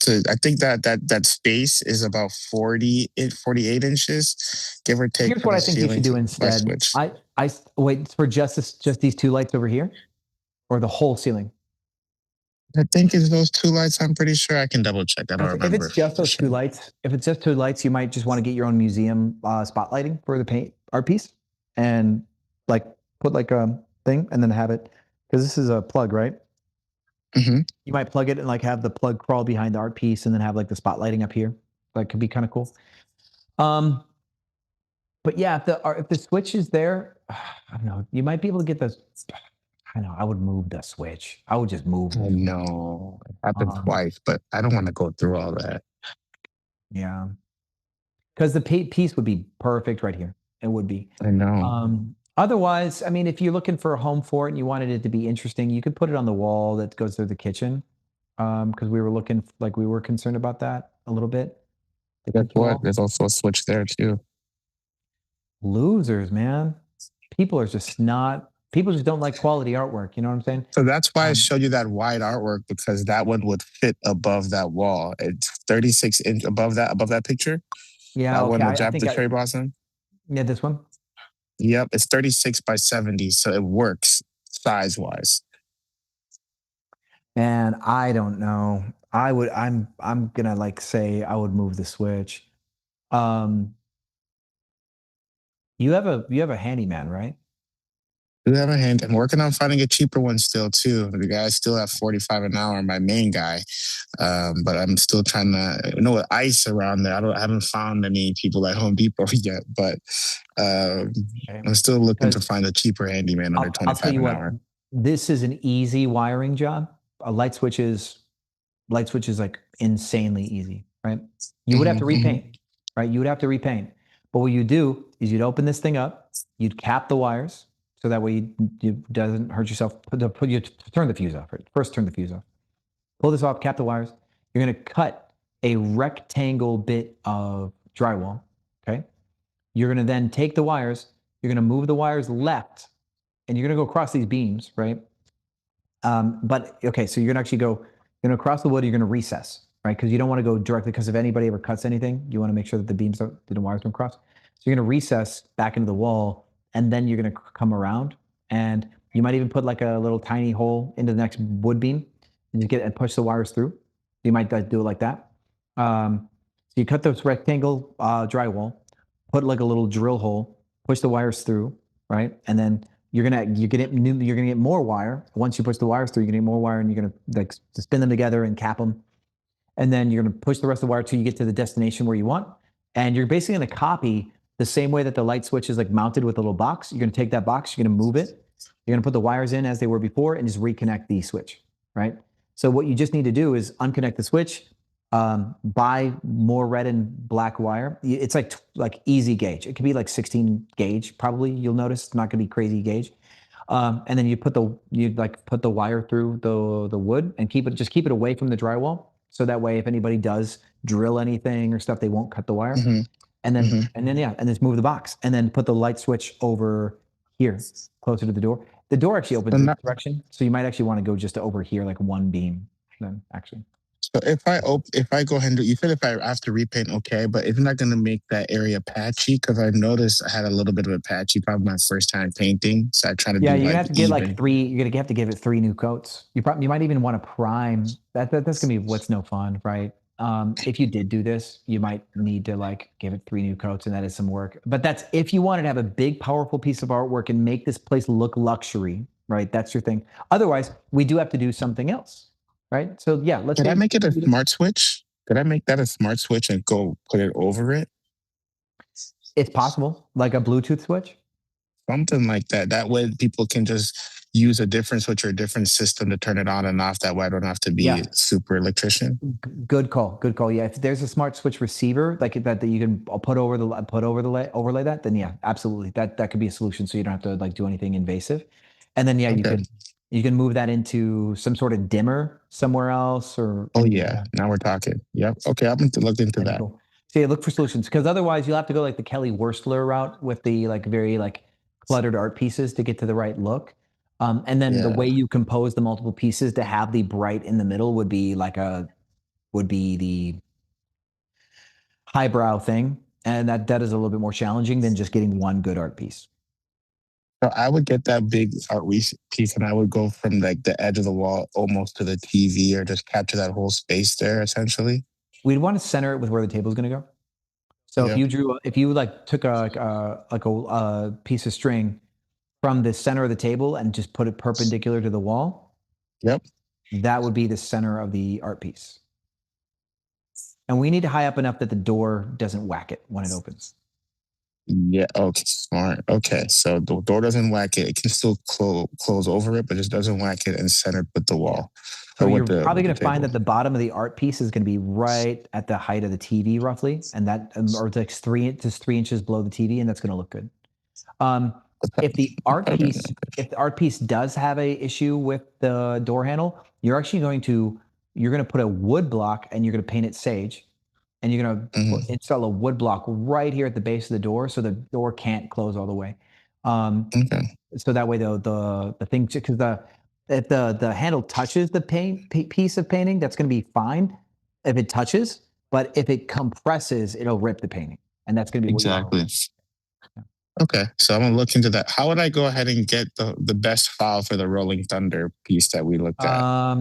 think that space is about 48 inches, give or take. Here's what I think you should do instead. I wait for just these two lights over here, or the whole ceiling. I think it's those two lights. I'm pretty sure. I can double check. I don't remember. If it's just those two lights, you might just want to get your own museum spotlighting for the paint art piece, and like put like a thing, and then have it, because this is a plug, right? Mm-hmm. You might plug it and like have the plug crawl behind the art piece, and then have like the spotlighting up here. That could be kind of cool. But yeah, if the switch is there, I don't know. You might be able to get this. I know. I would move the switch. I would just move. I know. It happened twice, but I don't want to go through all that. Yeah. Because the piece would be perfect right here. It would be. I know. Otherwise, I mean, if you're looking for a home for it and you wanted it to be interesting, you could put it on the wall that goes through the kitchen. Because we were concerned about that a little bit. Guess what? There's also a switch there too. Losers, man. People just don't like quality artwork. You know what I'm saying? So that's why I showed you that wide artwork, because that one would fit above that wall. It's 36 inch above that picture. Yeah. That okay. one with the cherry blossom. Yeah, this one. Yep. It's 36 by 70. So it works size wise. And I don't know. I'm gonna say I would move the switch. You have a handyman, right? Do have a hand. I'm working on finding a cheaper one still too. The guys still have 45 an hour, my main guy. But I'm still trying to, with ice around there. I haven't found any people at Home Depot yet, but I'm still looking to find a cheaper handyman under 25 an hour. This is an easy wiring job. A light switch is like insanely easy, right? You would have to repaint, right? You would have to repaint. But what you do is you'd open this thing up, you'd cap the wires, so that way you doesn't hurt yourself. You turn the fuse off. Right? First, turn the fuse off. Pull this off, cap the wires. You're going to cut a rectangle bit of drywall, okay? You're going to then take the wires, you're going to move the wires left, and you're going to go across these beams, right? So you're going to cross the wood, you're going to recess, right? Because you don't want to go directly, because if anybody ever cuts anything, you want to make sure that the wires don't cross. So you're going to recess back into the wall, and then you're going to come around, and you might even put like a little tiny hole into the next wood beam and just push the wires through. You might do it like that. So you cut this rectangle drywall, put like a little drill hole, push the wires through, right? And then you're gonna get more wire. Once you push the wires through, you're gonna get more wire, and you're gonna spin them together and cap them. And then you're gonna push the rest of the wire till you get to the destination where you want. And you're basically gonna copy the same way that the light switch is like mounted with a little box. You're gonna take that box, you're gonna move it, you're gonna put the wires in as they were before, and just reconnect the switch, right? So what you just need to do is unconnect the switch, buy more red and black wire. It's like easy gauge. It could be like 16 gauge, probably. You'll notice it's not gonna be crazy gauge. And then you put the wire through the wood and keep it away from the drywall. So that way, if anybody does drill anything or stuff, they won't cut the wire. Mm-hmm. And then just move the box, and then put the light switch over here, closer to the door. The door actually opens in that direction, so you might actually want to go just over here, like one beam. Then actually. So if I go ahead and you said if I have to repaint, okay, but isn't that going to make that area patchy? Because I noticed I had a little bit of a patchy, probably my first time painting. So I try to you're gonna have to get like three. You're gonna have to give it 3 new coats. You might even want to prime. That's gonna be what's no fun, right? If you did do this, you might need to give it 3 new coats, and that is some work. But that's if you wanted to have a big, powerful piece of artwork and make this place look luxury, right? That's your thing. Otherwise, we do have to do something else. Right. So yeah, Could I make it a smart switch? Could I make that a smart switch and go put it over it? It's possible, like a Bluetooth switch. Something like that. That way people can just use a different switch or a different system to turn it on and off. That way I don't have to be a super electrician. Good call. Yeah. If there's a smart switch receiver like that you can overlay that, then yeah, absolutely. That could be a solution. So you don't have to do anything invasive. And then you can move that into some sort of dimmer somewhere else, or now we're talking. Yep. Okay, I'm going to look into that. Cool. So look for solutions, because otherwise you'll have to go like the Kelly Wurstler route with the very cluttered art pieces to get to the right look. And then the way you compose the multiple pieces to have the bright in the middle would be like a would be the highbrow thing. And that is a little bit more challenging than just getting one good art piece. So I would get that big art piece and I would go from like the edge of the wall almost to the TV or just capture that whole space there essentially. We'd want to center it with where the table is going to go. So Yep. if you like took a piece of string from the center of the table and just put it perpendicular to the wall, yep, that would be the center of the art piece. And we need to high up enough that the door doesn't whack it when it opens. Yeah. Okay. Smart. Okay. So the door doesn't whack it. It can still close over it, but it doesn't whack it and centered with the wall. So you're probably going to find that the bottom of the art piece is going to be right at the height of the TV, roughly, and that, or like 3 inches below the TV, and that's going to look good. If the art piece does have a issue with the door handle, you're going to put a wood block and you're going to paint it sage, and you're going to install a wood block right here at the base of the door, so the door can't close all the way. So that way, the thing, because if the handle touches the piece of painting, that's going to be fine if it touches. But if it compresses, it'll rip the painting, and that's going to be exactly. Okay, so I'm gonna look into that. How would I go ahead and get the best file for the Rolling Thunder piece that we looked at?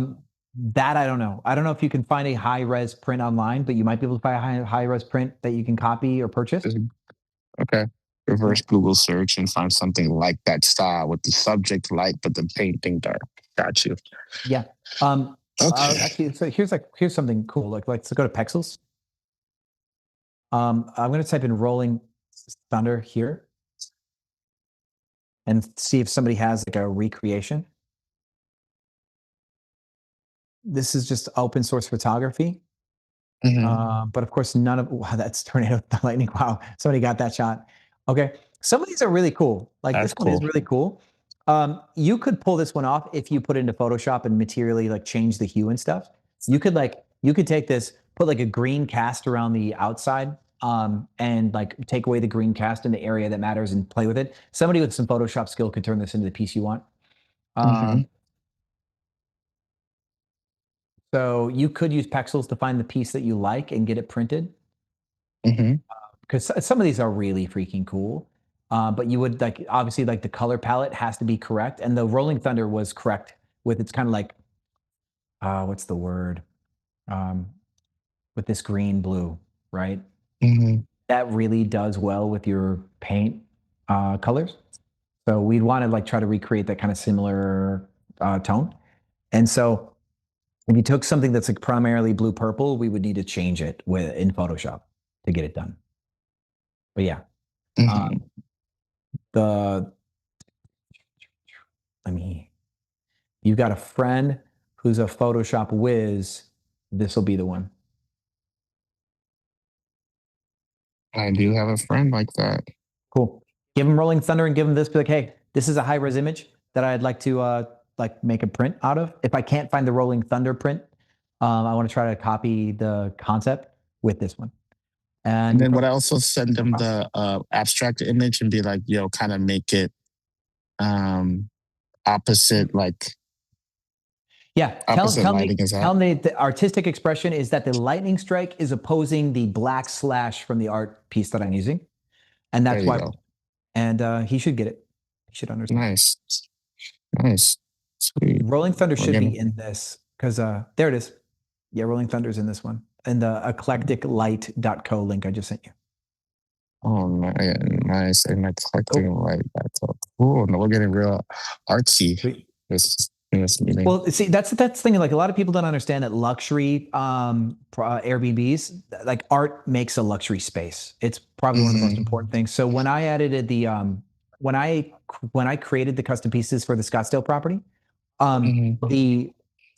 That I don't know. I don't know if you can find a high-res print online, but you might be able to find a high-res print that you can copy or purchase. Okay. Reverse Google search and find something like that style with the subject light, but the painting dark. Got you. Yeah. Okay. Actually, so here's something cool. Like let's go to Pexels. I'm going to type in Rolling Thunder here and see if somebody has like a recreation. This is just open source photography. But of course, wow, that's Tornado Lightning. Wow, somebody got that shot. Okay, some of these are really cool. Like that's this one is really cool. You could pull this one off if you put it into Photoshop and materially like change the hue and stuff. You could take this, put like a green cast around the outside, and like take away the green cast in the area that matters and play with it. Somebody with some Photoshop skill could turn this into the piece you want. So you could use Pexels to find the piece that you like and get it printed. Because some of these are really freaking cool. But you would obviously the color palette has to be correct. And the Rolling Thunder was correct with, it's kind of like, what's the word? With this green blue, right? That really does well with your paint colors. So we'd want to try to recreate that kind of similar tone. And so if you took something that's like primarily blue purple, we would need to change it in Photoshop to get it done. But yeah, you've got a friend who's a Photoshop whiz. This will be the one. I do have a friend like that. Cool. Give him Rolling Thunder and give him this. Be like, hey, this is a high-res image that I'd like to make a print out of. If I can't find the Rolling Thunder print, I want to try to copy the concept with this one. And then would I also send them the abstract image and be like, yo, kind of make it opposite, like tell me the artistic expression is that the lightning strike is opposing the black slash from the art piece that I'm using. And that's why. And he should get it. He should understand. Nice. Sweet. Rolling Thunder should be in this because there it is. Yeah, Rolling Thunder's in this one. And the eclecticlight.co link I just sent you. Oh, nice. And eclecticlight.co. Cool. No, we're getting real artsy in this meeting. Well, see, that's the thing. Like a lot of people don't understand that luxury Airbnbs, like art makes a luxury space. It's probably one of the most important things. So when I edited when I created the custom pieces for the Scottsdale property,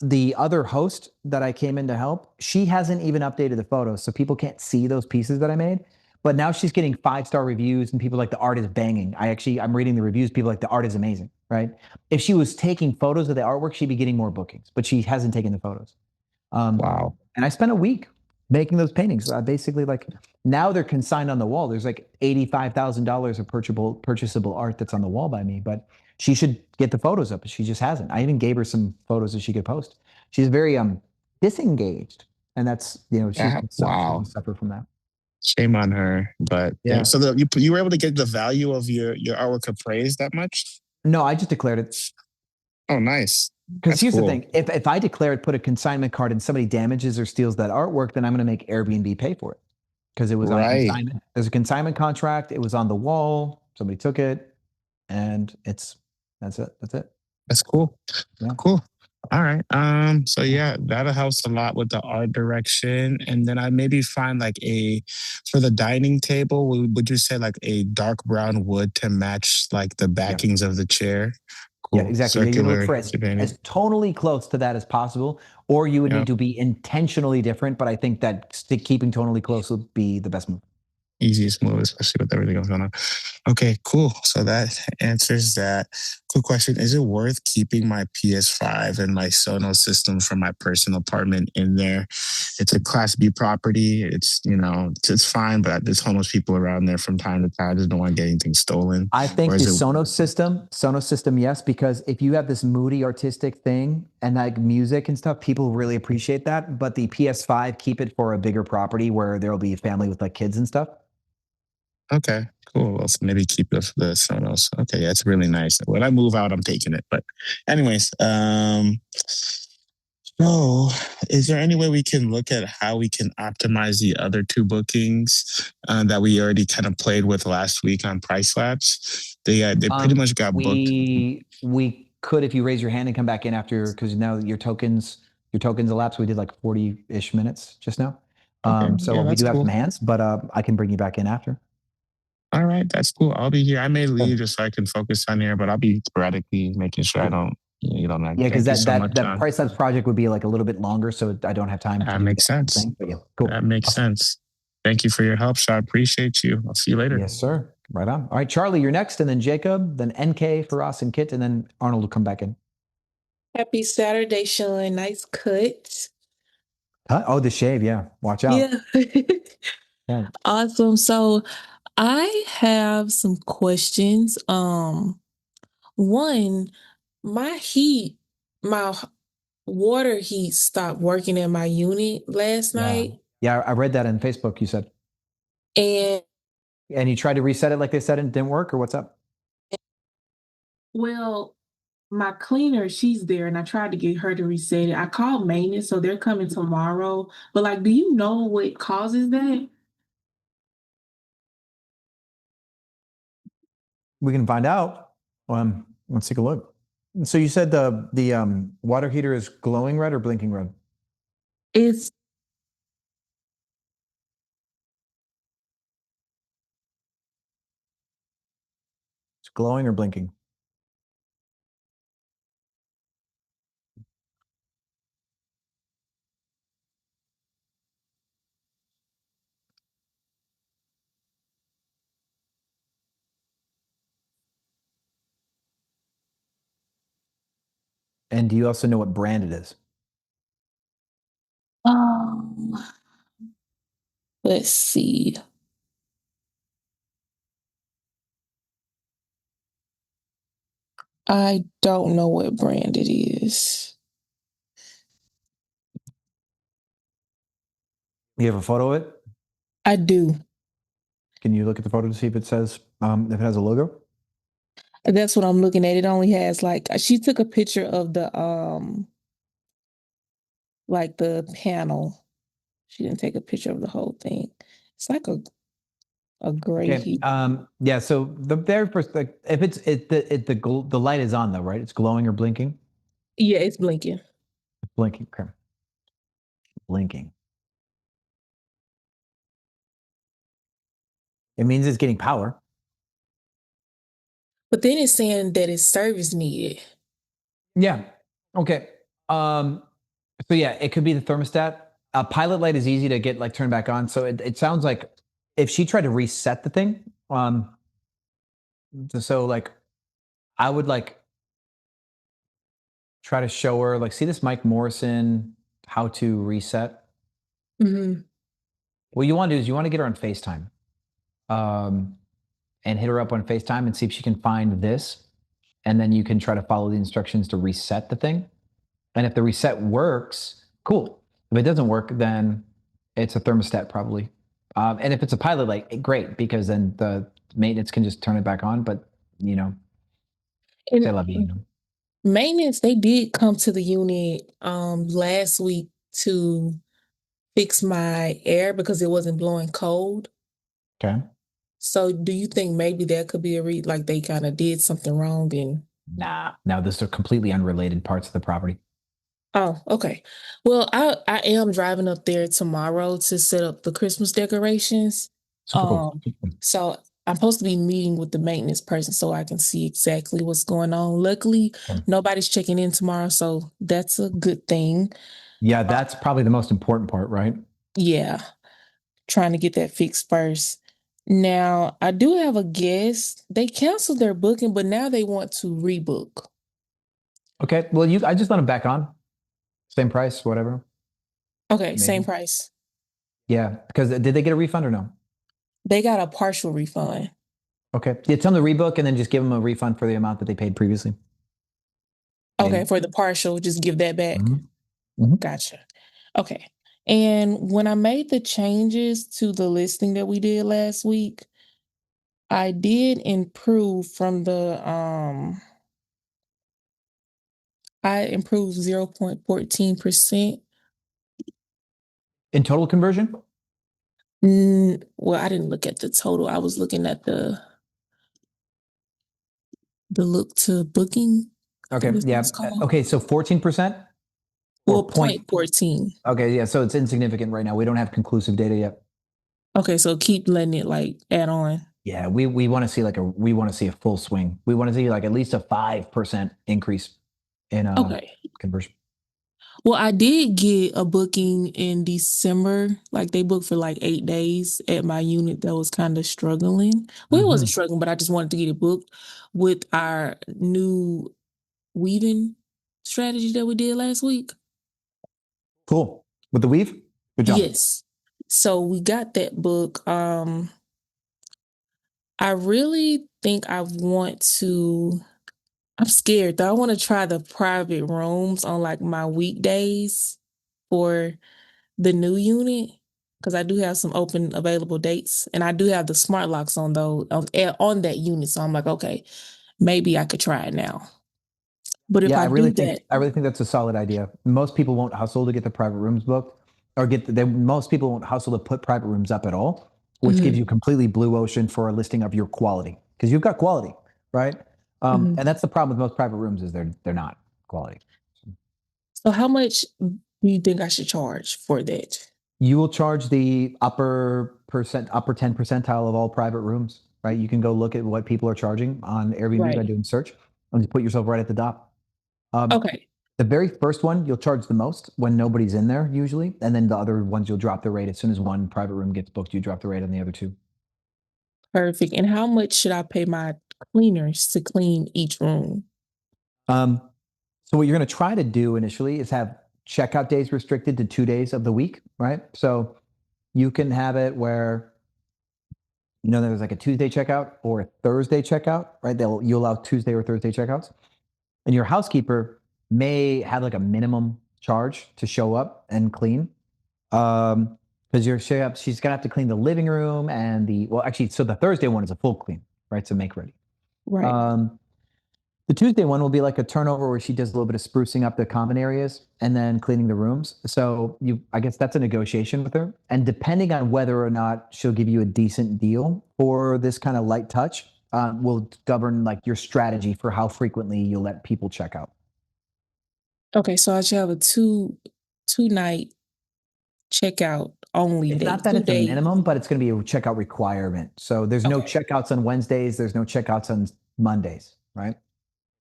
the other host that I came in to help, she hasn't even updated the photos, so people can't see those pieces that I made. But now she's getting 5-star reviews, and people like the art is banging. I'm reading the reviews. People like the art is amazing, right? If she was taking photos of the artwork, she'd be getting more bookings, but she hasn't taken the photos. Wow. And I spent a week making those paintings. Basically, now they're consigned on the wall. There's like $85,000 of purchasable art that's on the wall by me, but she should get the photos up. She just hasn't. I even gave her some photos that she could post. She's very disengaged. and that's she's gonna suffer from that. Shame on her, but yeah. So you were able to get the value of your artwork appraised that much? No, I just declared it. Oh, nice. Because here's the thing: if I declare it, put a consignment card, and somebody damages or steals that artwork, then I'm going to make Airbnb pay for it because it was on consignment. There's a consignment contract. It was on the wall. Somebody took it, and that's it. That's cool. Yeah. Cool. All right. So yeah, that helps a lot with the art direction. And then I maybe find for the dining table, would you say like a dark brown wood to match like the backings of the chair? Cool. Yeah, exactly. You look for as tonally close to that as possible, or you would need to be intentionally different. But I think that keeping tonally close would be the best move. Easiest move, especially with everything else going on. Okay, cool. So that answers that. Quick question. Is it worth keeping my PS5 and my Sonos system from my personal apartment in there? It's a Class B property. It's, it's fine, but there's homeless people around there from time to time. I just don't want to get anything stolen. I think the Sonos system, yes, because if you have this moody artistic thing and like music and stuff, people really appreciate that. But the PS5, keep it for a bigger property where there'll be a family with like kids and stuff. Okay, cool. Well, maybe keep the Sonos. Okay, yeah, it's really nice. When I move out, I'm taking it. But anyways, so is there any way we can look at how we can optimize the other two bookings that we already kind of played with last week on Pricelabs? They pretty much got booked. We could, if you raise your hand and come back in after, because now your tokens elapsed. We did like 40-ish minutes just now. So we do have some hands, but I can bring you back in after. All right, that's cool. I'll be here. I may leave just so I can focus on here, but I'll be sporadically making sure I don't. Yeah, because that Pricelabs project would be like a little bit longer, so I don't have time. That makes sense. Cool. That makes sense. Thank you for your help, Shaw. I appreciate you. I'll see you later. Yes, sir. Right on. All right, Charlie, you're next, and then Jacob, then NK for Ross and Kit, and then Arnold will come back in. Happy Saturday, Sean. Nice cut. Oh, the shave. Yeah. Watch out. Yeah. Awesome. So I have some questions. One, my water heat stopped working in my unit last night. Yeah, I read that on Facebook, you said. And you tried to reset it like they said and it didn't work, or what's up? Well, my cleaner, she's there, and I tried to get her to reset it. I called maintenance, so they're coming tomorrow. But do you know what causes that? We can find out. Let's take a look. So you said the water heater is glowing red or blinking red? It's glowing or blinking? And do you also know what brand it is? Let's see. I don't know what brand it is. You have a photo of it? I do. Can you look at the photo to see if it says if it has a logo? That's what I'm looking at. It only has she took a picture of the the panel. She didn't take a picture of the whole thing. It's like a gray heat. Yeah. So the very first, if the light is on though, right? It's glowing or blinking. Yeah, it's blinking. It's blinking. Okay. Blinking. It means it's getting power. But then it's saying that it's service needed. Yeah. Okay. So yeah, it could be the thermostat. A pilot light is easy to get turned back on. So it sounds like if she tried to reset the thing, so I would try to show her see this Mike Morrison how to reset. Mm-hmm. What you want to do is you want to get her on FaceTime, and hit her up on FaceTime and see if she can find this, and then you can try to follow the instructions to reset the thing. And if the reset works, cool. If it doesn't work, then it's a thermostat probably. And if it's a pilot light, great, because then the maintenance can just turn it back on. But you know, And c'est la vie, you know? maintenance, they did come to the unit last week to fix my air because it wasn't blowing cold. Okay. So do you think maybe that could be like they kind of did something wrong and Nah, now those are completely unrelated parts of the property. Oh, okay. Well, I am driving up there tomorrow to set up the Christmas decorations. Super cool. So I'm supposed to be meeting with the maintenance person so I can see exactly what's going on. Luckily, Okay. nobody's checking in tomorrow, so that's a good thing. Yeah, that's probably the most important part, right? Yeah, trying to get that fixed first. Now, I do have a guest. They canceled their booking, but now they want to rebook. Okay. Well, I just let them back on. Same price, whatever. Okay, Maybe. same price. Yeah, because did they get a refund or no? They got a partial refund. Okay. Yeah, tell them to rebook and then just give them a refund for the amount that they paid previously. Okay, Maybe. for the partial, just give that back. Mm-hmm. Gotcha. Okay. And when I made the changes to the listing that we did last week, I did improve from I improved 0.14%. In total conversion? Well, I didn't look at the total. I was looking at the look to booking. Okay. Yeah. Okay. So 14%? Well, 0.14. Okay. Yeah. So it's insignificant right now. We don't have conclusive data yet. Okay. So keep letting it like add on. Yeah. We want to see we want to see a full swing. We want to see like at least a 5% increase in conversion. Well, I did get a booking in December. Like they booked for like 8 days at my unit that was kind of struggling. Well, it wasn't struggling, but I just wanted to get it booked with our new weaving strategy that we did last week. Cool. With the weave? Good job. Yes. So we got that book. I really think I'm scared though. I want to try the private rooms on like my weekdays for the new unit because I do have some open available dates and I do have the smart locks on that unit. So I'm like, okay, maybe I could try it now. But if Yeah, I really do that, I really think that's a solid idea. Most people won't hustle to get the private rooms booked or most people won't hustle to put private rooms up at all, which gives you completely blue ocean for a listing of your quality because you've got quality, right? And that's the problem with most private rooms is they're not quality. So how much do you think I should charge for that? You will charge the upper 10 percentile of all private rooms, right? You can go look at what people are charging on Airbnb by doing search and just put yourself right at the top. Okay. The very first one you'll charge the most when nobody's in there usually, and then the other ones you'll drop the rate as soon as one private room gets booked. You drop the rate on the other two. Perfect. And how much should I pay my cleaners to clean each room? So what you're going to try to do initially is have checkout days restricted to 2 days of the week, right? So you can have it where there's like a Tuesday checkout or a Thursday checkout, right? You allow Tuesday or Thursday checkouts, and your housekeeper may have like a minimum charge to show up and clean. Because she's gonna have to clean the living room and so the Thursday one is a full clean, right? So make ready. Right. The Tuesday one will be like a turnover where she does a little bit of sprucing up the common areas and then cleaning the rooms. So I guess that's a negotiation with her. And depending on whether or not she'll give you a decent deal for this kind of light touch, will govern like your strategy for how frequently you'll let people check out. Okay, so I should have a two night checkout only It's day. not that 2 it's a days. minimum, but it's going to be a checkout requirement. So there's no checkouts on Wednesdays. There's no checkouts on Mondays, right?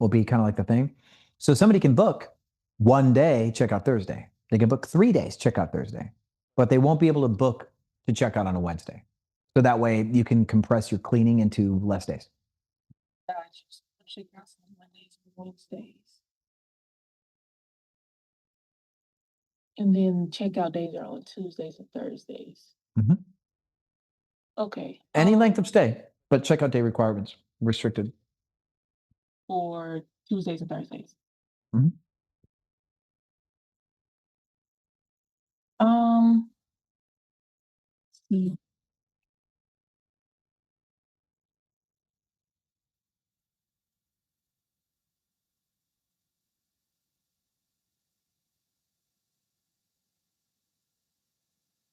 Will be kind of like the thing. So somebody can book 1 day, check out Thursday. They can book 3 days, check out Thursday, but they won't be able to book to check out on a Wednesday. So that way you can compress your cleaning into less days. Checkouts on Mondays and Wednesdays. And then checkout days are on Tuesdays and Thursdays. Okay. Any length of stay, but checkout day requirements restricted. For Tuesdays and Thursdays. Mm.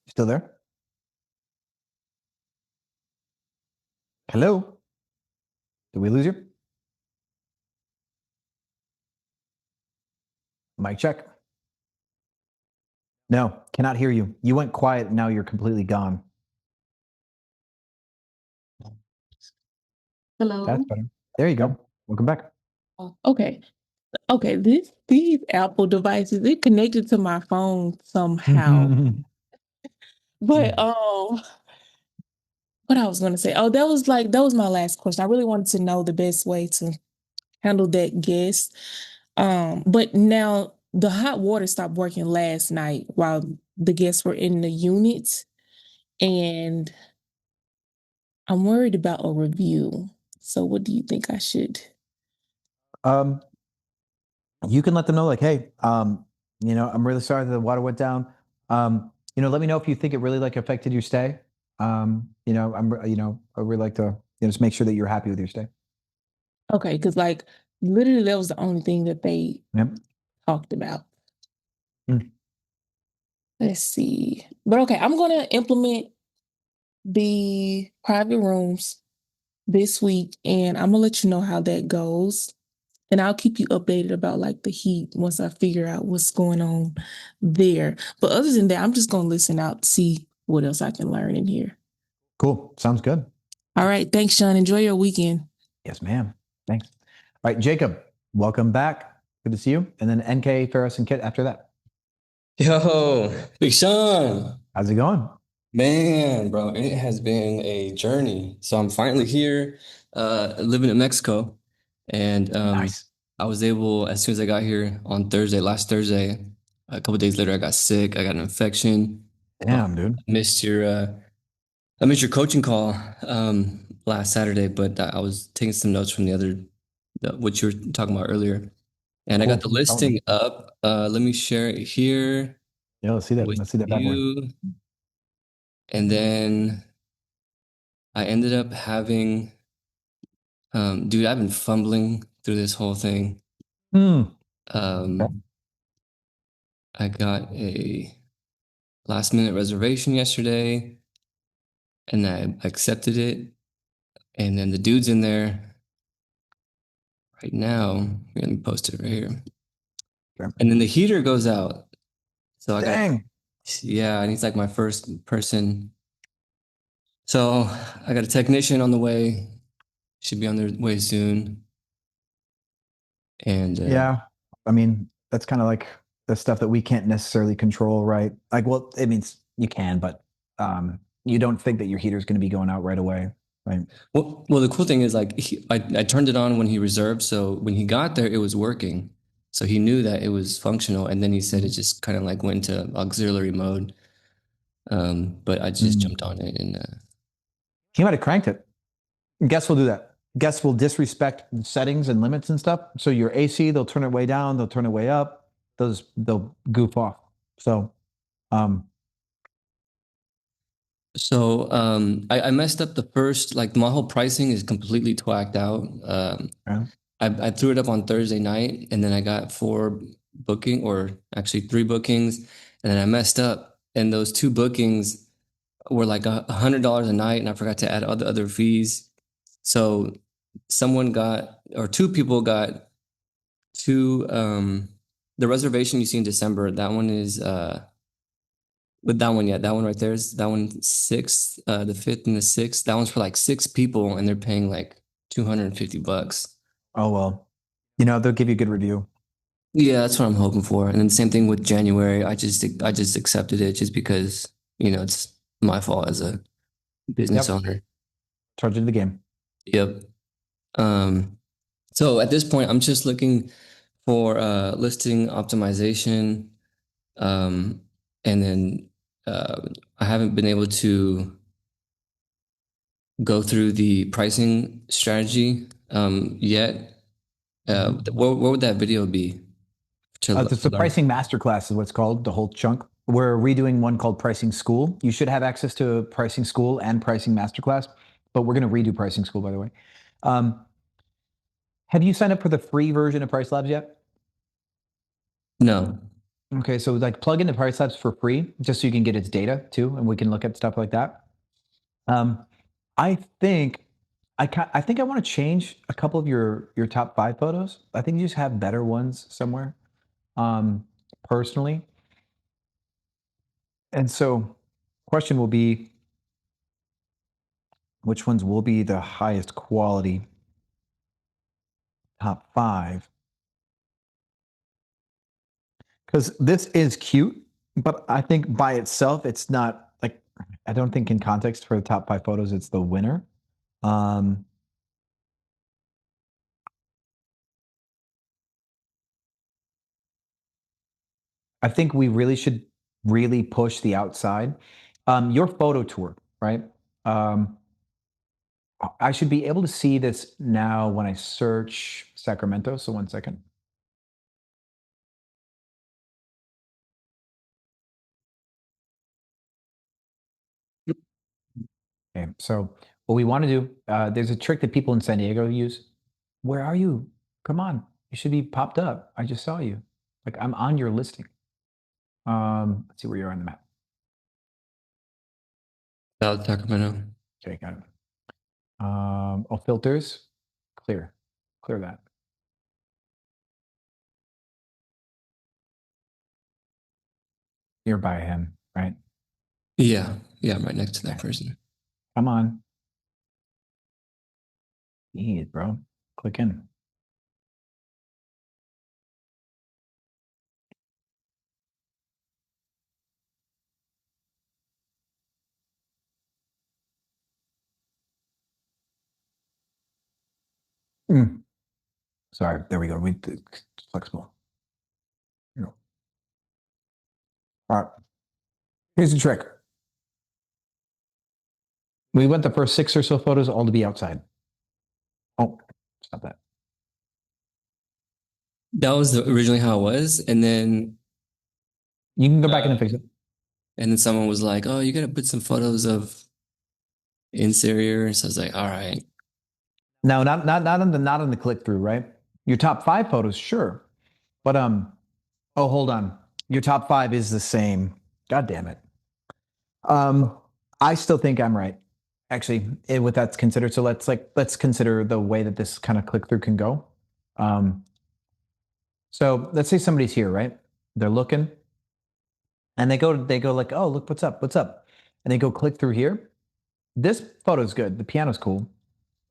Still there? Hello? Did we lose you? Mic check. No, cannot hear you. You went quiet. Now you're completely gone. Hello. That's better. There you go. Welcome back. Okay. Okay. These Apple devices, it connected to my phone somehow. But what I was gonna say. Oh, that was my last question. I really wanted to know the best way to handle that guest. But now the hot water stopped working last night while the guests were in the unit, and I'm worried about a review. So what do you think I should? You can let them know, like, hey, I'm really sorry that the water went down. Let me know if you think it really like affected your stay. I really like to just make sure that you're happy with your stay. Okay, because like literally that was the only thing that they talked about. Let's see. But okay, I'm gonna implement the private rooms this week, and I'm gonna let you know how that goes. And I'll keep you updated about like the heat once I figure out what's going on there. But other than that, I'm just gonna listen out to see what else I can learn in here. Cool. Sounds good. All right. Thanks, Sean. Enjoy your weekend. Yes, ma'am. Thanks. All right, Jacob, welcome back. Good to see you. And then NK, Ferris, and Kit after that. Yo, Big Sean. How's it going? Man, bro, it has been a journey. So I'm finally here, living in Mexico. And Nice. I was able, as soon as I got here on last Thursday, a couple days later, I got sick. I got an infection. Damn, dude. I missed your coaching call last Saturday, but I was taking some notes from what you were talking about earlier. And I got the listing up. Let me share it here. Yeah, let's see that. Let's see that bad boy. And then I ended up having, dude, I've been fumbling through this whole thing. I got a last minute reservation yesterday and I accepted it. And then the dude's in there right now. Let me post it right here. Sure. And then the heater goes out. So Dang. and he's like my first person. So I got a technician on the way. Should be on their way soon. And yeah, I mean, that's kind of like the stuff that we can't necessarily control, right? Like, well, it means you can, but you don't think that your heater is going to be going out right away, right? Well, the cool thing is like I turned it on when he reserved, so when he got there, it was working. So he knew that it was functional, and then he said it just kind of like went into auxiliary mode. But I just jumped on it, and he might have cranked it. Guests will do that. Guests will disrespect settings and limits and stuff. So your AC, they'll turn it way down, they'll turn it way up. They'll goof off. So, I messed up the first, like my whole pricing is completely twacked out. I threw it up on Thursday night, and then I got 3 bookings, and then I messed up, and those 2 bookings were like $100 a night, and I forgot to add all the other fees. So 2 people got 2 the reservation you see in December, that one is but that one right there is that one 6th, the 5th and the 6th. That one's for like 6 people, and they're paying like $250. Oh well, they'll give you a good review. Yeah, that's what I'm hoping for. And then same thing with January. I just accepted it just because it's my fault as a business owner. Charge into the game. Yep. So at this point, I'm just looking for listing optimization, and then I haven't been able to go through the pricing strategy yet. What would that video be? It's the pricing masterclass is what it's called, the whole chunk. we're redoing one called Pricing School. You should have access to Pricing School and Pricing Masterclass, but we're going to redo Pricing School, by the way. Have you signed up for the free version of Pricelabs yet? No. Okay, so like plug into Pricelabs for free, just so you can get its data too, and we can look at stuff like that. I think I want to change a couple of your top 5 photos. I think you just have better ones somewhere, personally. And so, question will be, which ones will be the highest quality top 5? Because this is cute, but I think by itself, it's not like, I don't think in context for the top 5 photos, it's the winner. I think we really should really push the outside. Your photo tour, right? I should be able to see this now when I search Sacramento. So 1 second. Okay, so what we want to do, there's a trick that people in San Diego use. Where are you? Come on, you should be popped up. I just saw you. Like I'm on your listing. Let's see where you are on the map. South Sacramento. Okay, got it. Oh, filters, clear that. Nearby him, right? Yeah, I'm right next to that person. Come on. Jeez, bro. Click in. Sorry, there we go. It's flexible. All right. Here's the trick. We want the first 6 or so photos all to be outside. Oh, stop that. That was originally how it was, and then you can go back and fix it. And then someone was like, "Oh, you got to put some photos of interior." So I was like, "All right." No, not on the click through, right? Your top 5 photos, sure, but oh, hold on. Your top 5 is the same. God damn it. I still think I'm right, actually, with that's considered. So let's consider the way that this kind of click through can go. So let's say somebody's here, right? They're looking, and they go like, "Oh, look, what's up? And they go click through here. This photo's good. The piano's cool,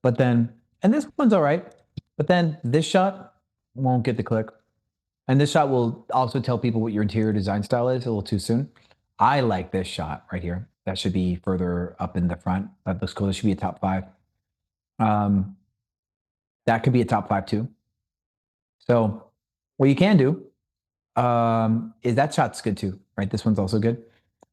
but then, and this one's all right, but then this shot won't get the click, and this shot will also tell people what your interior design style is a little too soon. I like this shot right here. That should be further up in the front. That looks cool. This should be a top 5. That could be a top 5 too. So what you can do is that shot's good too, right? This one's also good.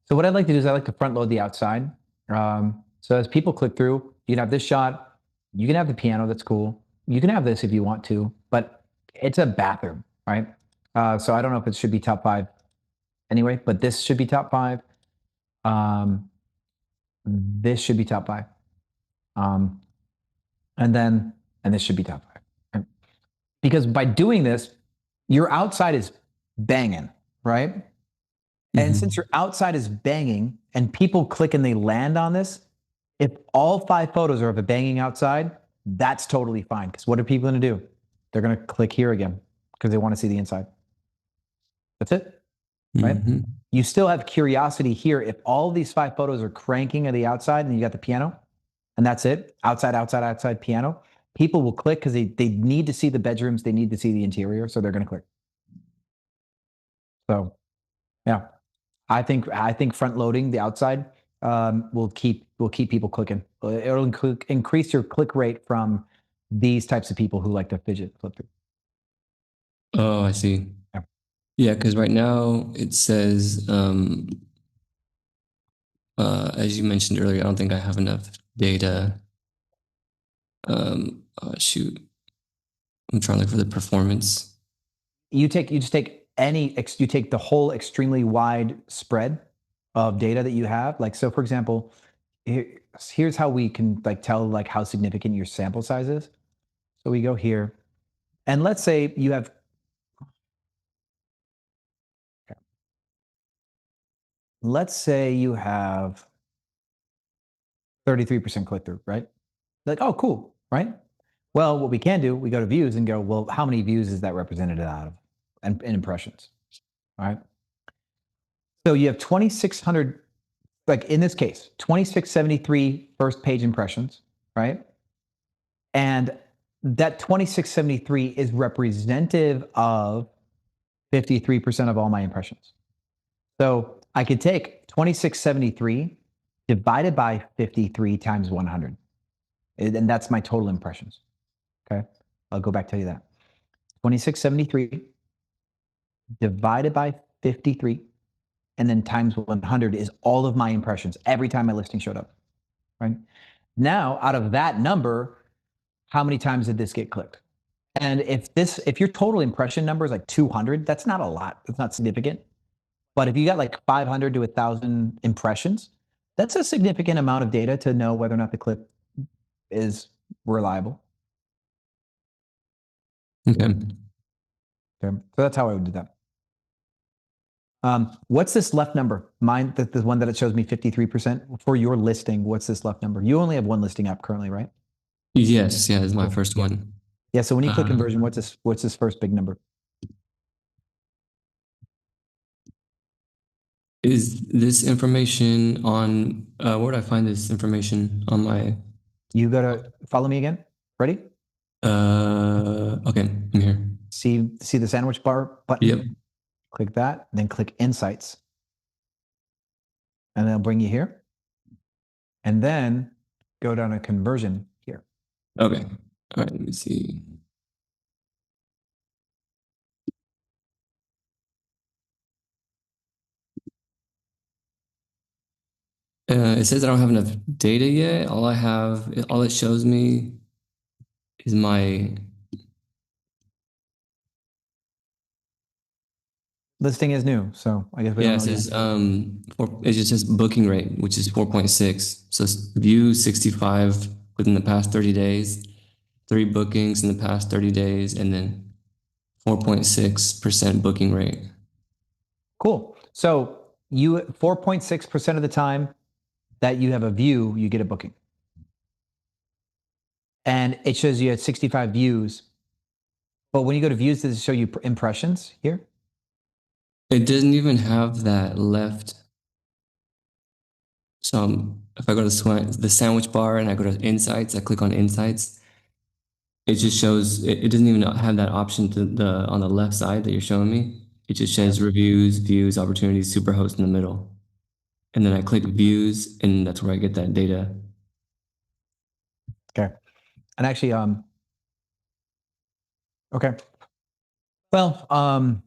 So what I'd like to do is I like to front load the outside. So as people click through, you can have this shot. You can have the piano. That's cool. You can have this if you want to, but it's a bathroom, right? So I don't know if it should be top 5 anyway, but this should be top 5. This should be top 5. And this should be top 5. Right? Because by doing this, your outside is banging, right? And since your outside is banging and people click and they land on this, if all 5 photos are of a banging outside, that's totally fine. Because what are people going to do? They're going to click here again because they want to see the inside. That's it, right? You still have curiosity here. If all of these 5 photos are cranking at the outside and you got the piano, and that's it, outside, piano, people will click because they need to see the bedrooms. They need to see the interior. So they're going to click. So, yeah. I think front loading the outside will keep people clicking. It'll increase your click rate from these types of people who like to fidget flip through. Oh, I see. Yeah, because right now it says, as you mentioned earlier, I don't think I have enough data. Oh, shoot, I'm trying to look for the performance. You just take you take the whole extremely wide spread of data that you have. Like, so for example, here's how we can like tell like how significant your sample size is. So we go here, and let's say you have, let's say you have 33% click-through, right? Like, oh, cool, right? Well, what we can do, we go to views and go, well, how many views is that represented out of, and impressions, all right? So you have 2,600, like in this case, 2,673 first page impressions, right? And that 2,673 is representative of 53% of all my impressions. So I could take 2,673 divided by 53 times 100. And that's my total impressions. Okay. I'll go back to you that. 2,673 divided by 53 and then times 100 is all of my impressions every time my listing showed up. Right. Now, out of that number, how many times did this get clicked? And if your total impression number is like 200, that's not a lot. That's not significant. But if you got like 500 to 1,000 impressions, that's a significant amount of data to know whether or not the clip is reliable. Okay. Okay. So that's how I would do that. What's this left number? Mine, the one that it shows me 53% for your listing. What's this left number? You only have one listing up currently, right? Yes, yeah, it's my first one. Yeah. So when you click conversion, what's this first big number? Is this information on where would I find this information on my? You gotta follow me again. Ready? Okay, I'm here. See the sandwich bar button? Yep. Click that, then click Insights. And they'll bring you here. And then go down to conversion here. Okay. All right, let me see. It says I don't have enough data yet. All it shows me is my listing is new, so I guess we don't know. It says it just says booking rate, which is 4.6. So view 65 within the past 30 days, 3 bookings in the past 30 days, and then 4.6% booking rate. Cool. So you 4.6% of the time that you have a view, you get a booking. And it shows you had 65 views. But when you go to views, does it show you impressions here? It doesn't even have that left. So if I go to the sandwich bar and I go to Insights, I click on Insights. It just shows, it doesn't even have that option on the left side that you're showing me. It just says reviews, views, opportunities, Superhost in the middle. And then I click views, and that's where I get that data. Okay. And actually, okay. Well,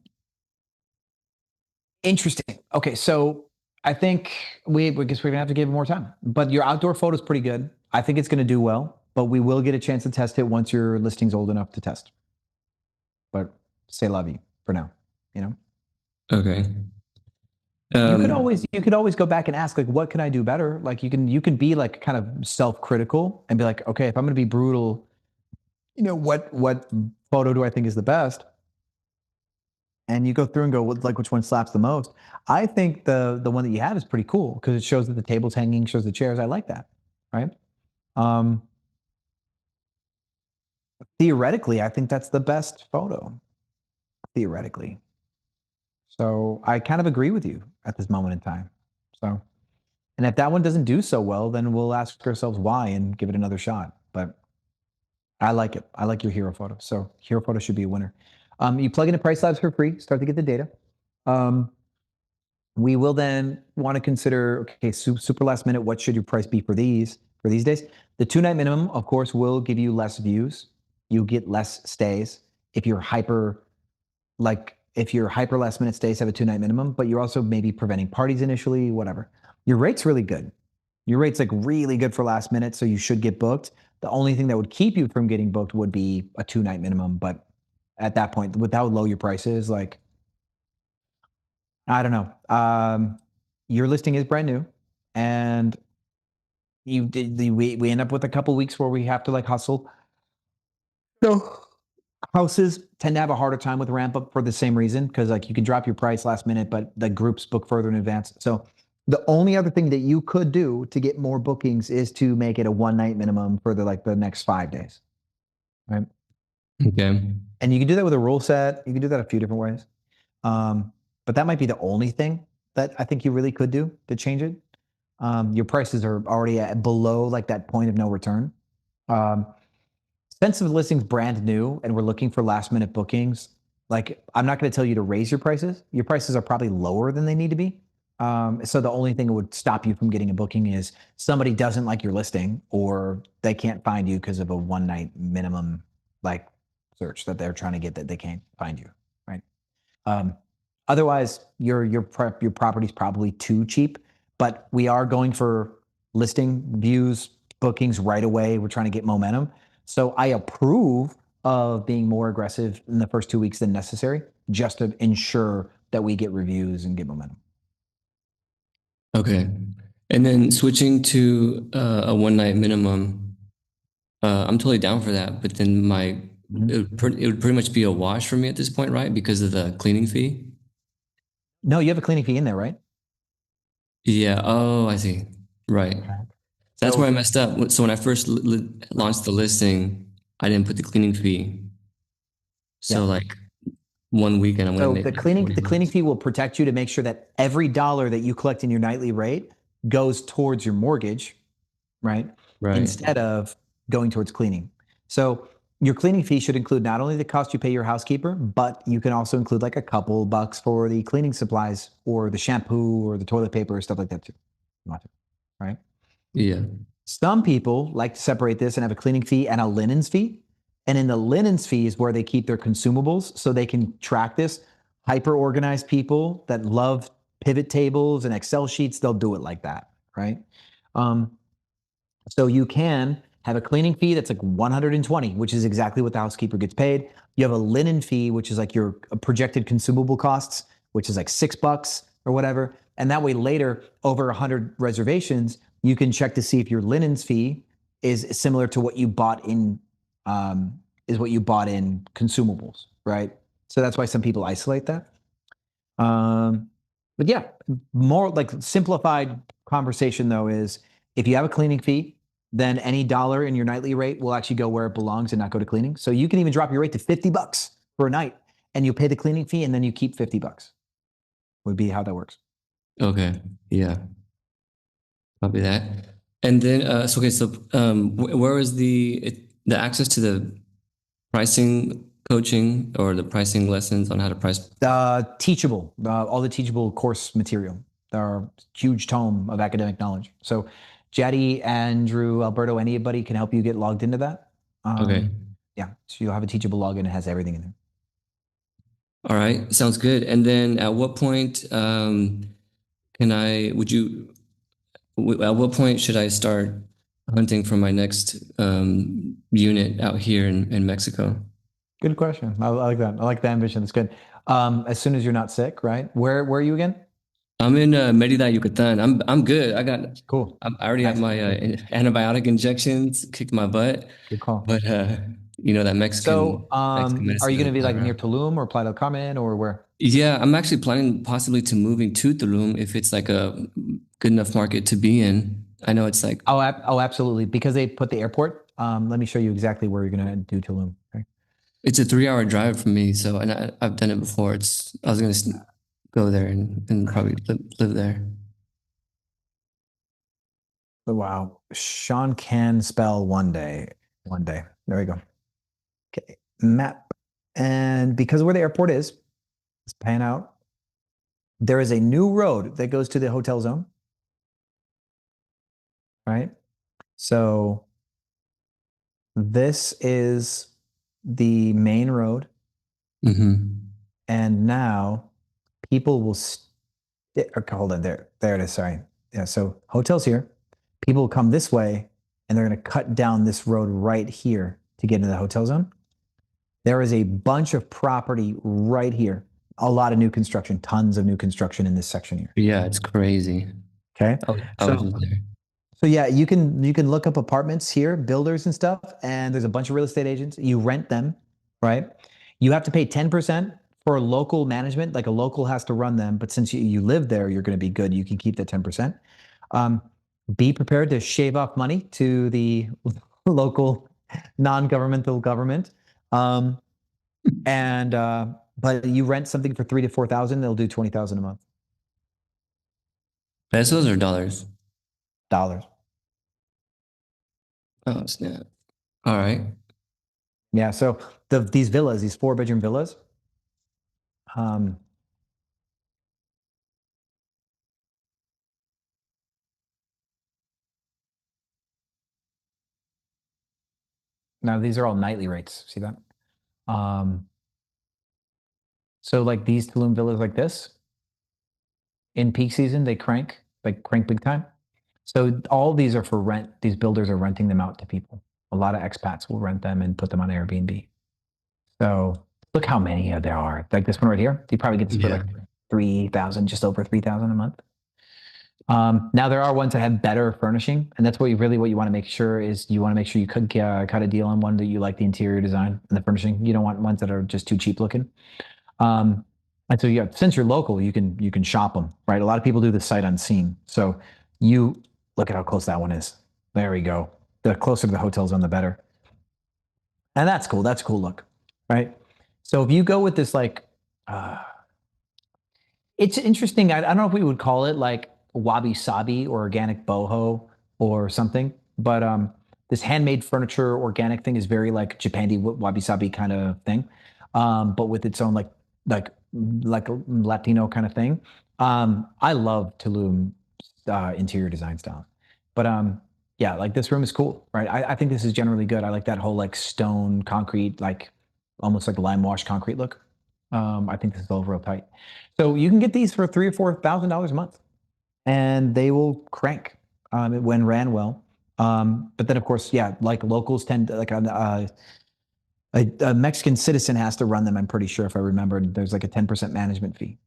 interesting. Okay, so I think we guess we're gonna have to give it more time. But your outdoor photo is pretty good. I think it's gonna do well, but we will get a chance to test it once your listing's old enough to test. But say la vie for now, you know? Okay. You could always go back and ask, like, what can I do better? Like you can be like kind of self-critical and be like, okay, if I'm gonna be brutal, you know, what photo do I think is the best? And you go through and go, like, which one slaps the most? I think the one that you have is pretty cool because it shows that the table's hanging, shows the chairs. I like that, right? Theoretically, I think that's the best photo. Theoretically. So I kind of agree with you at this moment in time. So, and if that one doesn't do so well, then we'll ask ourselves why and give it another shot. But I like it. I like your hero photo. So hero photo should be a winner. You plug into Pricelabs for free, start to get the data. We will then want to consider, okay, super last minute, what should your price be for these days? The 2-night minimum, of course, will give you less views. You get less stays. If you're hyper last minute stays, have a 2-night minimum, but you're also maybe preventing parties initially, whatever. Your rate's really good. Your rate's like really good for last minute, so you should get booked. The only thing that would keep you from getting booked would be a 2-night minimum, but at that point, with how low your price is, like, I don't know. Your listing is brand new, and we end up with a couple weeks where we have to like hustle. So houses tend to have a harder time with ramp up for the same reason, because like you can drop your price last minute, but the groups book further in advance. So the only other thing that you could do to get more bookings is to make it a 1 night minimum for the next 5 days, right? Okay. And you can do that with a rule set. You can do that a few different ways. But that might be the only thing that I think you really could do to change it. Your prices are already below like that point of no return. Sensitive listings brand new, and we're looking for last minute bookings. Like, I'm not going to tell you to raise your prices. Your prices are probably lower than they need to be. So the only thing that would stop you from getting a booking is somebody doesn't like your listing, or they can't find you because of a 1 night minimum like search that they're trying to get that they can't find you, right? Otherwise, your property's probably too cheap. But we are going for listing views, bookings right away. We're trying to get momentum. So I approve of being more aggressive in the first 2 weeks than necessary, just to ensure that we get reviews and get momentum. Okay. And then switching to a 1 night minimum, I'm totally down for that. But then it would pretty much be a wash for me at this point, right? Because of the cleaning fee. No, you have a cleaning fee in there, right? Yeah. Oh, I see. Right. That's where I messed up. So when I first launched the listing, I didn't put the cleaning fee. So like 1 weekend, I'm So gonna make the cleaning fee will protect you to make sure that every dollar that you collect in your nightly rate goes towards your mortgage, right? Instead of going towards cleaning. So your cleaning fee should include not only the cost you pay your housekeeper, but you can also include like a couple bucks for the cleaning supplies or the shampoo or the toilet paper or stuff like that too. Right? Yeah. Some people like to separate this and have a cleaning fee and a linens fee. And in the linens fee is where they keep their consumables so they can track this. Hyper organized people that love pivot tables and Excel sheets, they'll do it like that, right? So you can have a cleaning fee that's like 120, which is exactly what the housekeeper gets paid. You have a linen fee, which is like your projected consumable costs, which is like $6 or whatever. And that way later, over 100 reservations, you can check to see if your linens fee is similar to what you bought in consumables, right? So that's why some people isolate that. But yeah, more like simplified conversation though is if you have a cleaning fee, then any dollar in your nightly rate will actually go where it belongs and not go to cleaning. So you can even drop your rate to $50 for a night and you pay the cleaning fee and then you keep $50 would be how that works. Okay. Yeah. Copy that. And then, where is the access to the pricing coaching or the pricing lessons on how to price? Teachable, all the teachable course material. There are huge tome of academic knowledge. So Jetty, Andrew, Alberto, anybody can help you get logged into that. Okay. Yeah. So you'll have a teachable login. It has everything in there. All right. Sounds good. And then at what point at what point should I start hunting for my next unit out here in Mexico? Good question. I like that. I like the ambition. It's good. As soon as you're not sick, right? Where are you again? I'm in Merida, Yucatan. I'm good. Cool. I already have my antibiotic injections, kicked my butt. Good call. But that Mexican. So, Mexican are you going to be like around. near Tulum or Playa del Carmen or where? Yeah, I'm actually planning possibly to moving to Tulum if it's like a good enough market to be in. I know it's like oh, absolutely, because they put the airport. Let me show you exactly where you're going to do Tulum. Okay. It's a 3-hour drive from me, so I've done it before. I was going to go there and probably live there. Wow, Sean can spell one day. There we go. Okay, map, and because of where the airport is, let's pan out. There is a new road that goes to the hotel zone. Right? So this is the main road. Mm-hmm. And now people will hold on there. There it is. Sorry. Yeah. So hotels here, people will come this way and they're going to cut down this road right here to get into the hotel zone. There is a bunch of property right here. a lot of new construction, tons of new construction in this section here. Yeah, it's crazy. Okay. I was just there. So yeah, you can look up apartments here, builders and stuff, and there's a bunch of real estate agents. You rent them, right? You have to pay 10% for local management, like a local has to run them. But since you live there, you're going to be good. You can keep that 10%. Be prepared to shave off money to the local non-governmental government. But you rent something for 3,000 to 4,000, they'll do 20,000 a month. Pesos or dollars? Dollars. Oh, snap. All right. Yeah. So these villas, these 4-bedroom villas, now these are all nightly rates. See that? So like these Tulum villas like this, in peak season, they crank big time. So all these are for rent. These builders are renting them out to people. A lot of expats will rent them and put them on Airbnb. So look how many there are. Like this one right here, you probably get this for like 3,000, just over 3,000 a month. Now there are ones that have better furnishing, and that's what you want to make sure is you want to make sure you could cut a deal on one that you like the interior design and the furnishing. You don't want ones that are just too cheap looking. And so yeah, since you're local, you can shop them, right? A lot of people do the sight unseen. So you look at how close that one is. There we go. The closer to the hotel zone, the better. And that's cool. That's a cool look, right? So if you go with this, like, it's interesting. I don't know if we would call it like wabi sabi or organic boho or something, but this handmade furniture organic thing is very like Japandi wabi sabi kind of thing, but with its own like a Latino kind of thing. I love Tulum interior design style, but yeah, like this room is cool, right? I think this is generally good. I like that whole like stone concrete, like almost like lime wash concrete look. I think this is all real tight. So you can get these for $3,000 or $4,000 a month, and they will crank when ran well. But then, of course, yeah, like locals tend to, like a Mexican citizen has to run them. I'm pretty sure, if I remember, there's like a 10% management fee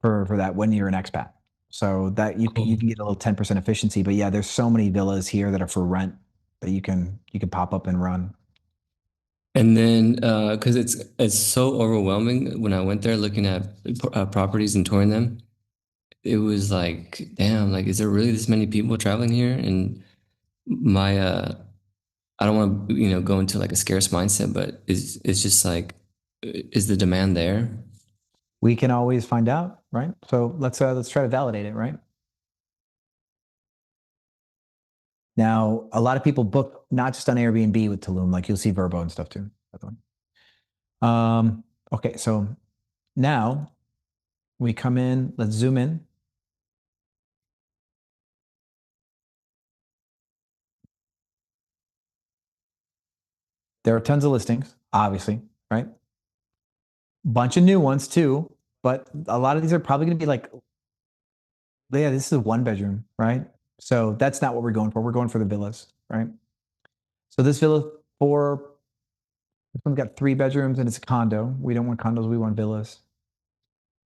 for that when you're an expat. So that you can get a little 10% efficiency. But yeah, there's so many villas here that are for rent that you can pop up and run. And then, because it's so overwhelming when I went there looking at properties and touring them, it was like, damn, like, is there really this many people traveling here? And my, I don't want to, go into like a scarce mindset, but it's just like, is the demand there? We can always find out, right? So let's try to validate it, right? Now, a lot of people book not just on Airbnb with Tulum, like you'll see VRBO and stuff too. By the way. Okay, so now we come in. Let's zoom in. There are tons of listings, obviously, right? Bunch of new ones too, but a lot of these are probably going to be like, yeah, this is a 1-bedroom, right? So that's not what we're going for. We're going for the villas, right? So this villa this one's got 3 bedrooms and it's a condo. We don't want condos. We want villas.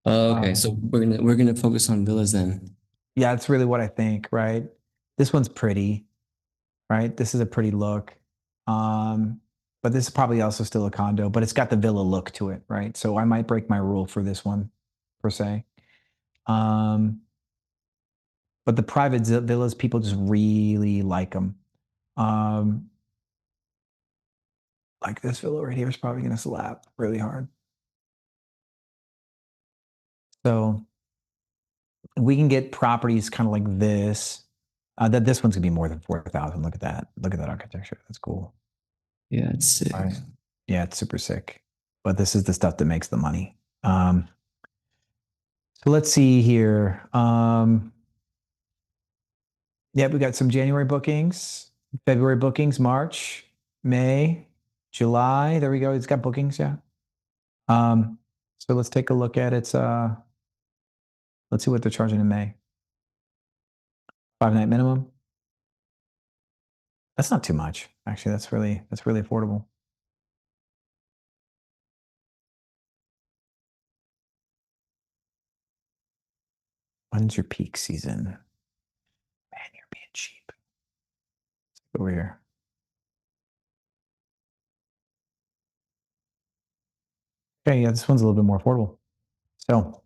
Okay, so we're gonna focus on villas then. Yeah, that's really what I think, right? This one's pretty, right? This is a pretty look. But this is probably also still a condo, but it's got the villa look to it, right? So I might break my rule for this one, per se. But the private villas, people just really like them. Like this villa right here is probably going to slap really hard. So we can get properties kind of like this. That this one's gonna be more than 4,000. Look at that. Look at that architecture. That's cool. Yeah, it's sick. Right. Yeah, it's super sick. But this is the stuff that makes the money. So let's see here. Yeah, we got some January bookings, February bookings, March, May, July. There we go. It's got bookings, yeah. So let's take a look at its let's see what they're charging in May. 5-night minimum. That's not too much. Actually, that's really affordable. When's your peak season? Man, you're being cheap. Over here. Okay, yeah, this one's a little bit more affordable. So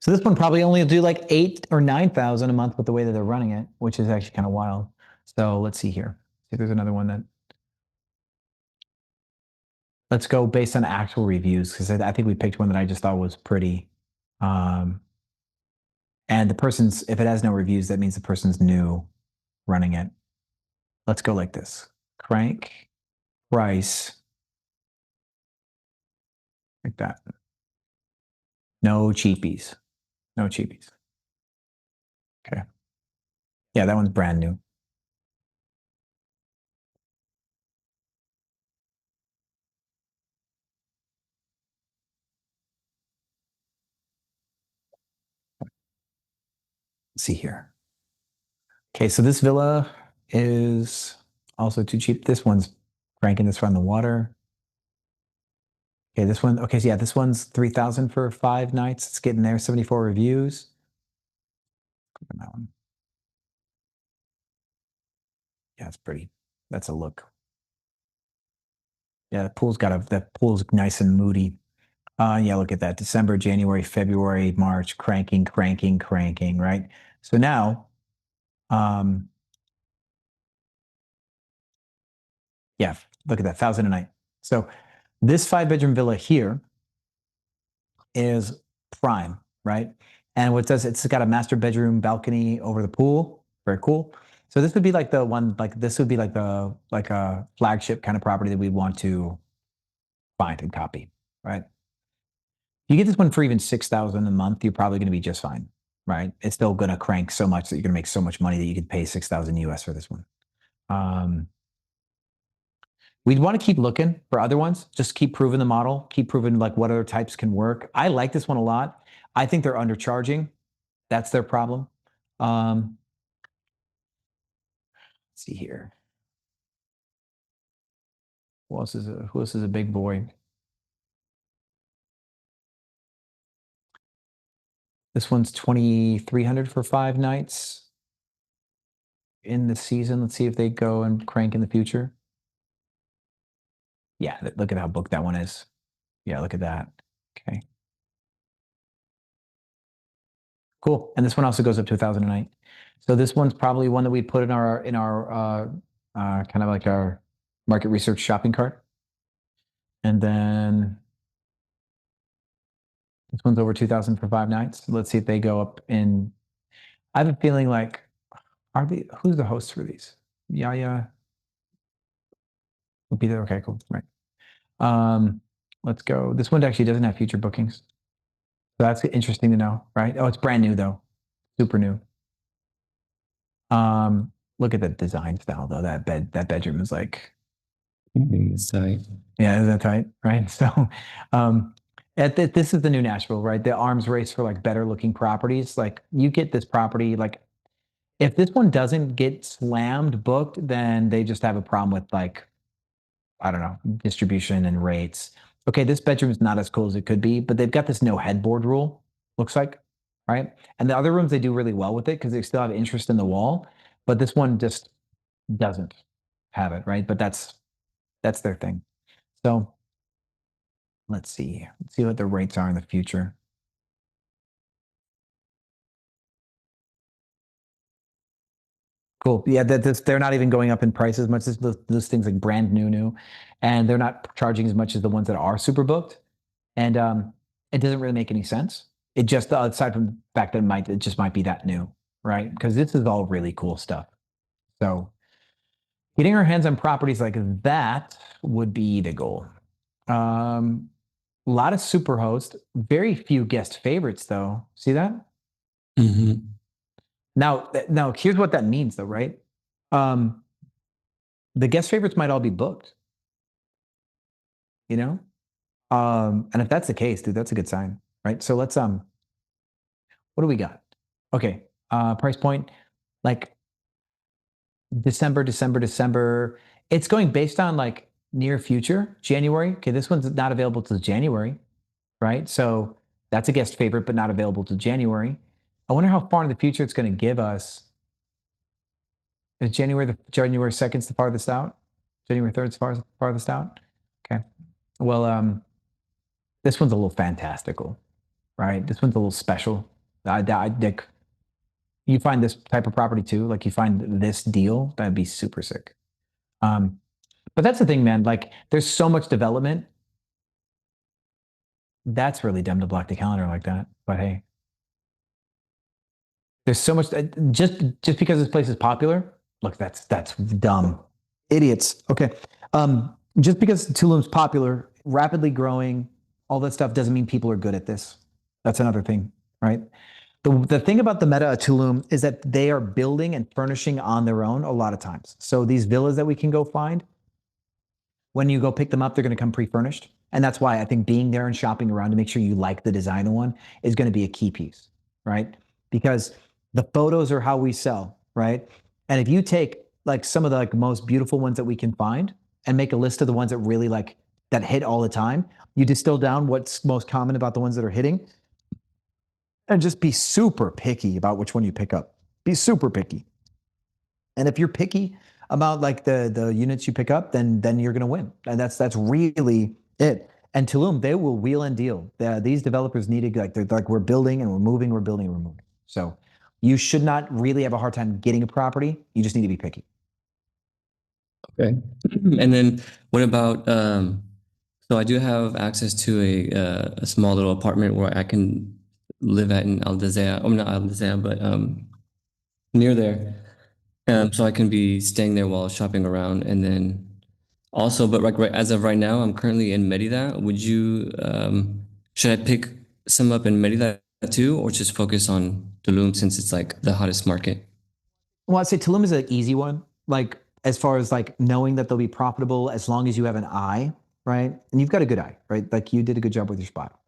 this one probably only will do like 8,000 or 9,000 a month with the way that they're running it, which is actually kind of wild. So let's see here. See if there's another one that. Let's go based on actual reviews, because I think we picked one that I just thought was pretty. And the person's, if it has no reviews, that means the person's new running it. Let's go like this. Crank, price, like that. No cheapies. No cheapies. Okay. Yeah, that one's brand new. Let's see here. Okay, so this villa is also too cheap. This one's cranking this from the water. Okay, this one, okay, so yeah, this one's 3,000 for 5 nights. It's getting there, 74 reviews. Click on that one. Yeah, it's pretty. That's a look. Yeah, the pool's nice and moody. Yeah, look at that. December, January, February, March, cranking, right? So now, yeah, look at that, 1,000 a night. So this 5-bedroom villa here is prime, right? And what it does, it's got a master bedroom balcony over the pool. Very cool. So this would be like the one, like this would be like a flagship kind of property that we want to find and copy, right? You get this one for even 6,000 a month, you're probably going to be just fine, right? It's still going to crank so much that you're going to make so much money that you could pay 6,000 US for this one. We'd want to keep looking for other ones. Just keep proving the model. Keep proving like what other types can work. I like this one a lot. I think they're undercharging. That's their problem. Let's see here. Who else is a big boy? This one's 2,300 for 5 nights in the season. Let's see if they go and crank in the future. Yeah, look at how booked that one is. Yeah, look at that. Okay. Cool. And this one also goes up to 1,000 a night. So this one's probably one that we put in our kind of like our market research shopping cart. And then this one's over 2,000 for 5 nights. Let's see if they go up in. I have a feeling like, who's the host for these? Yaya will be there. Okay, cool. Right. Let's go. This one actually doesn't have future bookings. So that's interesting to know, right? Oh, it's brand new though. Super new. Look at the design style though. That bedroom is like, it's tight. Yeah, isn't that tight? Right. So this is the new Nashville, right? The arms race for like better looking properties. Like you get this property, like if this one doesn't get slammed booked, then they just have a problem with like, I don't know, distribution and rates. Okay, this bedroom is not as cool as it could be, but they've got this no headboard rule, looks like, right? And the other rooms, they do really well with it because they still have interest in the wall, but this one just doesn't have it, right? But that's their thing. So let's see what the rates are in the future. Cool. Yeah, they're not even going up in price as much as those things like brand new, and they're not charging as much as the ones that are super booked. And it doesn't really make any sense. It just, aside from the fact that it just might be that new, right? Because this is all really cool stuff. So getting our hands on properties like that would be the goal. A lot of super host, very few guest favorites though. See that? Mm-hmm. Now here's what that means though, right? The guest favorites might all be booked, you know? And if that's the case, dude, that's a good sign, right? So let's, what do we got? Okay. Price point, like December. It's going based on like near future, January. Okay. This one's not available till January, right? So That's a guest favorite, but not available till January. I wonder how far in the future it's going to give us. Is January 2nd the farthest out? January 3rd is farthest out? Okay. Well, this one's a little fantastical, right? This one's a little special. Like, you find this type of property too, like you find this deal, that'd be super sick. But that's the thing, man. Like, there's so much development. That's really dumb to block the calendar like that. But hey, there's so much. Just because this place is popular. Look, that's dumb. Idiots. Okay. Just because Tulum's popular, rapidly growing, all that stuff doesn't mean people are good at this. That's another thing, right? The thing about the meta of Tulum is that they are building and furnishing on their own a lot of times. So these villas that we can go find, when you go pick them up, they're going to come pre-furnished. And that's why I think being there and shopping around to make sure you like the design of one is going to be a key piece, right? Because the photos are how we sell, right? And if you take like some of the like most beautiful ones that we can find and make a list of the ones that really like that hit all the time, you distill down what's most common about the ones that are hitting, and just be super picky about which one you pick up. Be super picky. And if you're picky about like the units you pick up, then you're going to win. And that's really it. And Tulum, they will wheel and deal. These developers need to, like, they're like, we're building and we're moving, we're building and we're moving. So you should not really have a hard time getting a property. You just need to be picky. Okay. And then what about, so I do have access to a small little apartment where I can live at in Aldazea. Oh, not Aldazea, but near there. So I can be staying there while shopping around. And then also, but like as of right now, I'm currently in Merida. Would you, should I pick some up in Merida too, or just focus on Tulum since it's like the hottest market? Well, I'd say Tulum is an easy one. Like, as far as like knowing that they'll be profitable as long as you have an eye, right? And you've got a good eye, right? Like, you did a good job with your spot.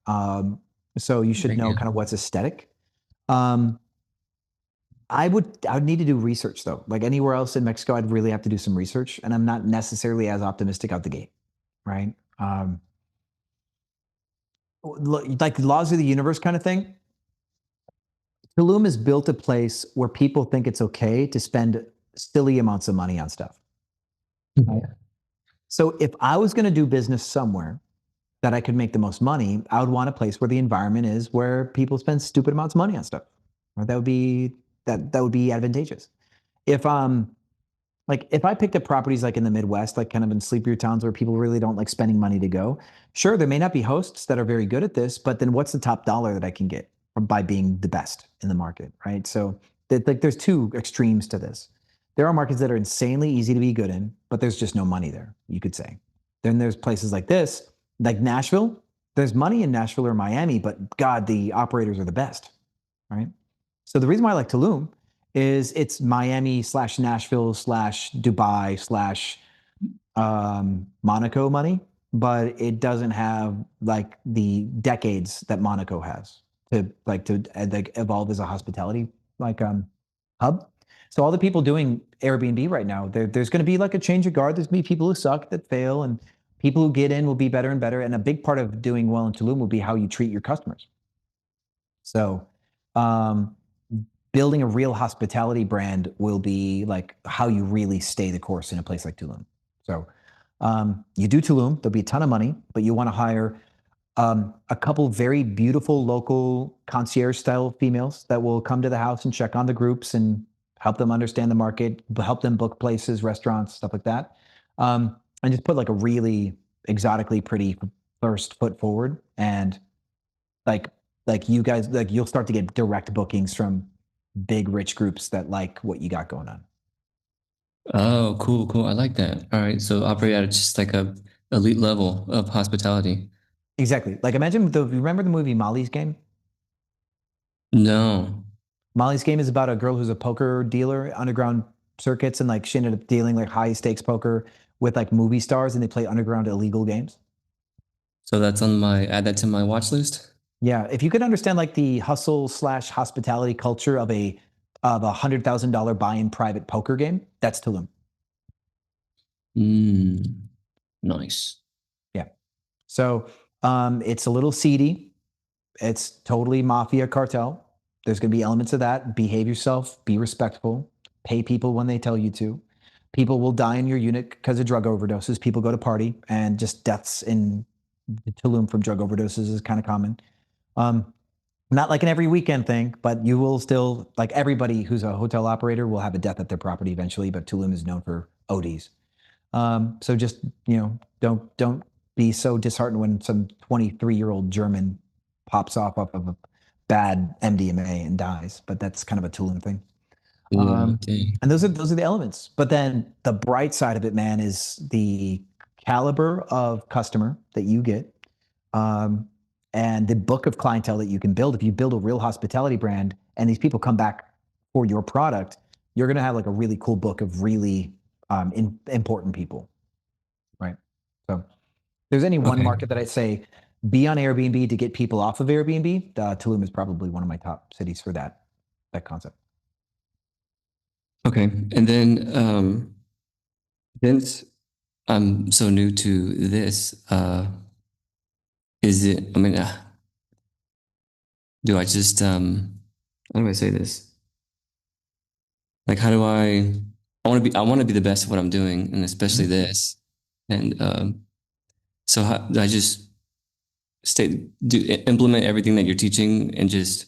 So you should know kind of what's aesthetic. I would need to do research though. Like anywhere else in Mexico, I'd really have to do some research, and I'm not necessarily as optimistic out the gate, right? Like laws of the universe kind of thing. Tulum has built a place where people think it's okay to spend silly amounts of money on stuff. Right? So if I was going to do business somewhere that I could make the most money, I would want a place where the environment is where people spend stupid amounts of money on stuff. Right? That would be advantageous. If if I picked up properties like in the Midwest, like kind of in sleepier towns where people really don't like spending money to go, sure, there may not be hosts that are very good at this, but then what's the top dollar that I can get by being the best in the market, right? So there's two extremes to this. There are markets that are insanely easy to be good in, but there's just no money there, you could say. Then there's places like this, like Nashville. There's money in Nashville or Miami, but God, the operators are the best, right? So the reason why I like Tulum is it's Miami / Nashville / Dubai / Monaco money, but it doesn't have like the decades that Monaco has to evolve as a hospitality hub. So all the people doing Airbnb right now, there's going to be like a change of guard. There's going to be people who suck, that fail, and people who get in will be better and better. And a big part of doing well in Tulum will be how you treat your customers. So building a real hospitality brand will be like how you really stay the course in a place like Tulum. So you do Tulum, there'll be a ton of money, but you want to hire a couple very beautiful local concierge style females that will come to the house and check on the groups and help them understand the market, help them book places, restaurants, stuff like that. And just put like a really exotically pretty first foot forward. And like you guys, like you'll start to get direct bookings from big rich groups that like what you got going on. Oh, cool. I like that. All right. So operate at just like a elite level of hospitality. Exactly. Like imagine remember the movie Molly's Game? No. Molly's Game is about a girl who's a poker dealer, underground circuits, and like she ended up dealing like high stakes poker with like movie stars, and they play underground illegal games. So that's add that to my watch list. Yeah, if you could understand like the hustle / hospitality culture of a $100,000 buy-in private poker game, that's Tulum. Nice. Yeah. So it's a little seedy. It's totally mafia cartel. There's going to be elements of that. Behave yourself, be respectful, pay people when they tell you to. People will die in your unit because of drug overdoses. People go to party, and just deaths in Tulum from drug overdoses is kind of common. Not like an every weekend thing, but you will still, like everybody who's a hotel operator will have a death at their property eventually, but Tulum is known for ODs. So just, don't be so disheartened when some 23-year-old German pops off of a bad MDMA and dies, but that's kind of a Tulum thing. And those are the elements. But then the bright side of it, man, is the caliber of customer that you get, and the book of clientele that you can build. If you build a real hospitality brand and these people come back for your product, you're going to have like a really cool book of really important people, right? So if there's any one market that I say be on Airbnb to get people off of Airbnb, Tulum is probably one of my top cities for that concept. Okay. And then since I'm so new to this, is it, I mean, do I just, how do I say this? Like, how do I want to be the best at what I'm doing, and especially this. And so how do I just implement everything that you're teaching and just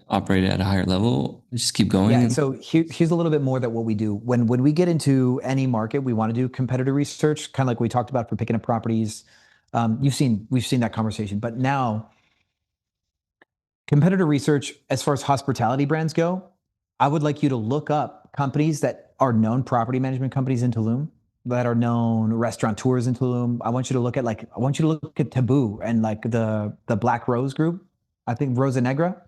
operate at a higher level, just keep going? Yeah. So here's a little bit more that what we do when we get into any market, we want to do competitor research, kind of like we talked about for picking up properties. We've seen that conversation, but now competitor research, as far as hospitality brands go, I would like you to look up companies that are known property management companies in Tulum, that are known restaurateurs in Tulum. I want you to look at Taboo and like the Black Rose Group. I think Rosa Negra.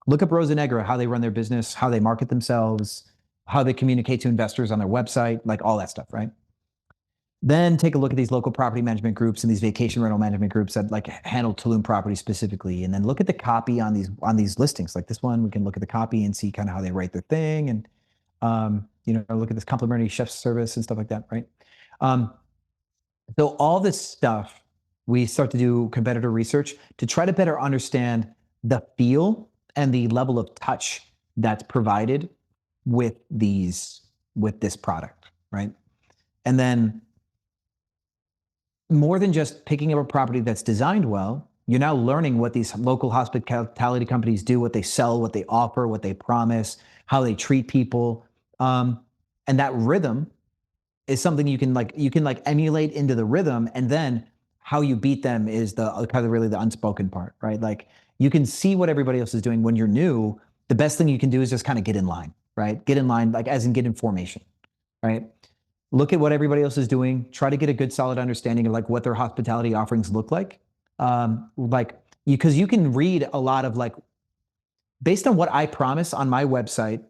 Look up Rosa Negra, how they run their business, how they market themselves, how they communicate to investors on their website, like all that stuff, right? Then take a look at these local property management groups and these vacation rental management groups that like handle Tulum property specifically. And then look at the copy on these listings. Like this one, we can look at the copy and see kind of how they write their thing, and look at this complimentary chef service and stuff like that, right? So all this stuff, we start to do competitor research to try to better understand the feel and the level of touch that's provided with this product, right? And then more than just picking up a property that's designed well, you're now learning what these local hospitality companies do, what they sell, what they offer, what they promise, how they treat people. And that rhythm is something you can emulate into the rhythm, and then how you beat them is the kind of really the unspoken part, right? Like you can see what everybody else is doing when you're new. The best thing you can do is just kind of get in line, right? Get in line, like as in get in formation, right? Look at what everybody else is doing. Try to get a good, solid understanding of like what their hospitality offerings look like. Because you can read a lot of like, based on what I promise on my website,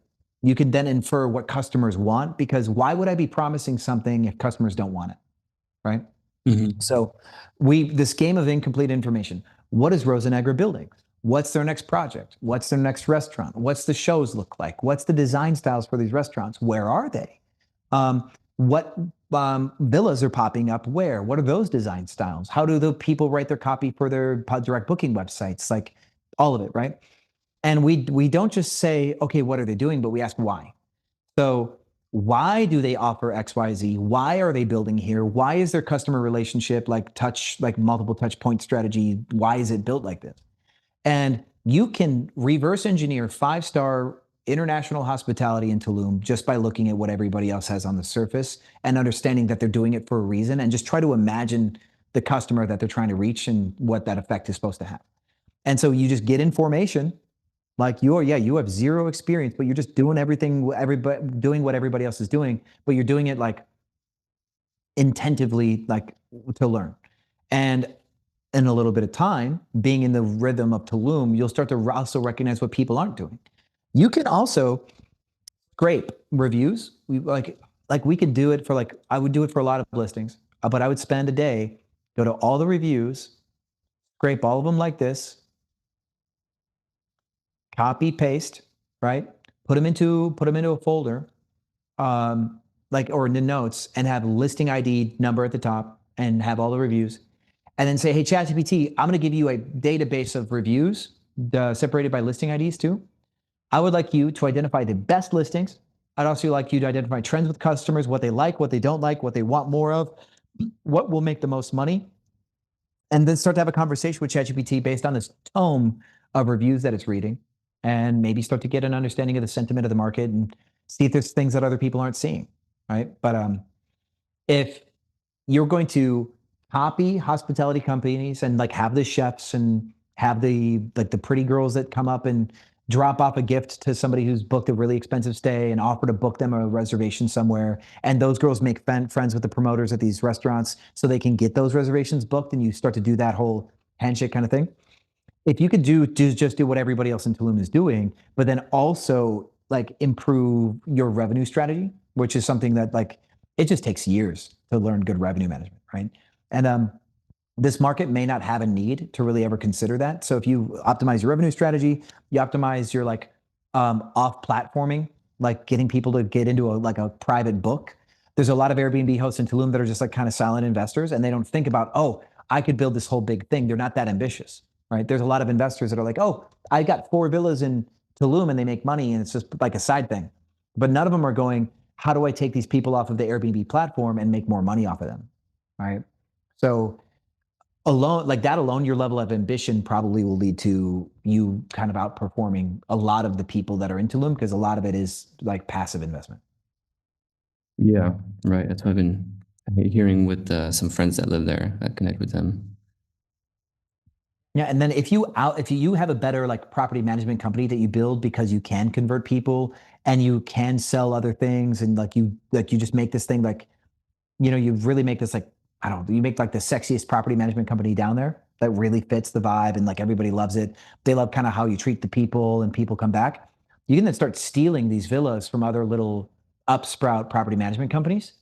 you can then infer what customers want, because why would I be promising something if customers don't want it, right? Mm-hmm. So this game of incomplete information. What is Rosa Negra building? What's their next project? What's their next restaurant? What's the shows look like? What's the design styles for these restaurants? Where are they? What villas are popping up where? What are those design styles? How do the people write their copy for their direct booking websites? Like all of it, right? And we don't just say, okay, what are they doing? But we ask why. So why do they offer X, Y, Z? Why are they building here? Why is their customer relationship like multiple touch point strategy? Why is it built like this? And you can reverse engineer 5-star international hospitality in Tulum just by looking at what everybody else has on the surface and understanding that they're doing it for a reason, and just try to imagine the customer that they're trying to reach and what that effect is supposed to have. And so you just get information. Like you have zero experience, but you're just doing doing what everybody else is doing, but you're doing it like intentively, like to learn. And in a little bit of time, being in the rhythm of Tulum, you'll start to also recognize what people aren't doing. You can also scrape reviews. We could do it for I would do it for a lot of listings, but I would spend a day, go to all the reviews, scrape all of them like this, copy, paste, right? Put them into a folder, or in the notes, and have listing ID number at the top and have all the reviews. and then say, hey, ChatGPT, I'm going to give you a database of reviews separated by listing IDs too. I would like you to identify the best listings. I'd also like you to identify trends with customers, what they like, what they don't like, what they want more of, what will make the most money. And then start to have a conversation with ChatGPT based on this tome of reviews that it's reading, and maybe start to get an understanding of the sentiment of the market and see if there's things that other people aren't seeing, right? But if you're going to copy hospitality companies and like have the chefs and have the pretty girls that come up and drop off a gift to somebody who's booked a really expensive stay and offer to book them a reservation somewhere, and those girls make friends with the promoters at these restaurants so they can get those reservations booked, and you start to do that whole handshake kind of thing. If you could just do what everybody else in Tulum is doing, but then also like improve your revenue strategy, which is something that like it just takes years to learn good revenue management, right? And this market may not have a need to really ever consider that. So if you optimize your revenue strategy, you optimize your like off platforming, like getting people to get into a private book. There's a lot of Airbnb hosts in Tulum that are just like kind of silent investors, and they don't think about, oh, I could build this whole big thing. They're not that ambitious, right? There's a lot of investors that are like, oh, I got 4 villas in Tulum and they make money and it's just like a side thing. But none of them are going, how do I take these people off of the Airbnb platform and make more money off of them, right? So alone, your level of ambition probably will lead to you kind of outperforming a lot of the people that are in Tulum, because a lot of it is like passive investment. Yeah, right. That's what I've been hearing with some friends that live there. I connect with them. Yeah, and then if you have a better like property management company that you build because you can convert people and you can sell other things, and you just make this thing like, you really make this like, I don't know, you make like the sexiest property management company down there that really fits the vibe and like everybody loves it. They love kind of how you treat the people and people come back. You can then start stealing these villas from other little upsprout property management companies.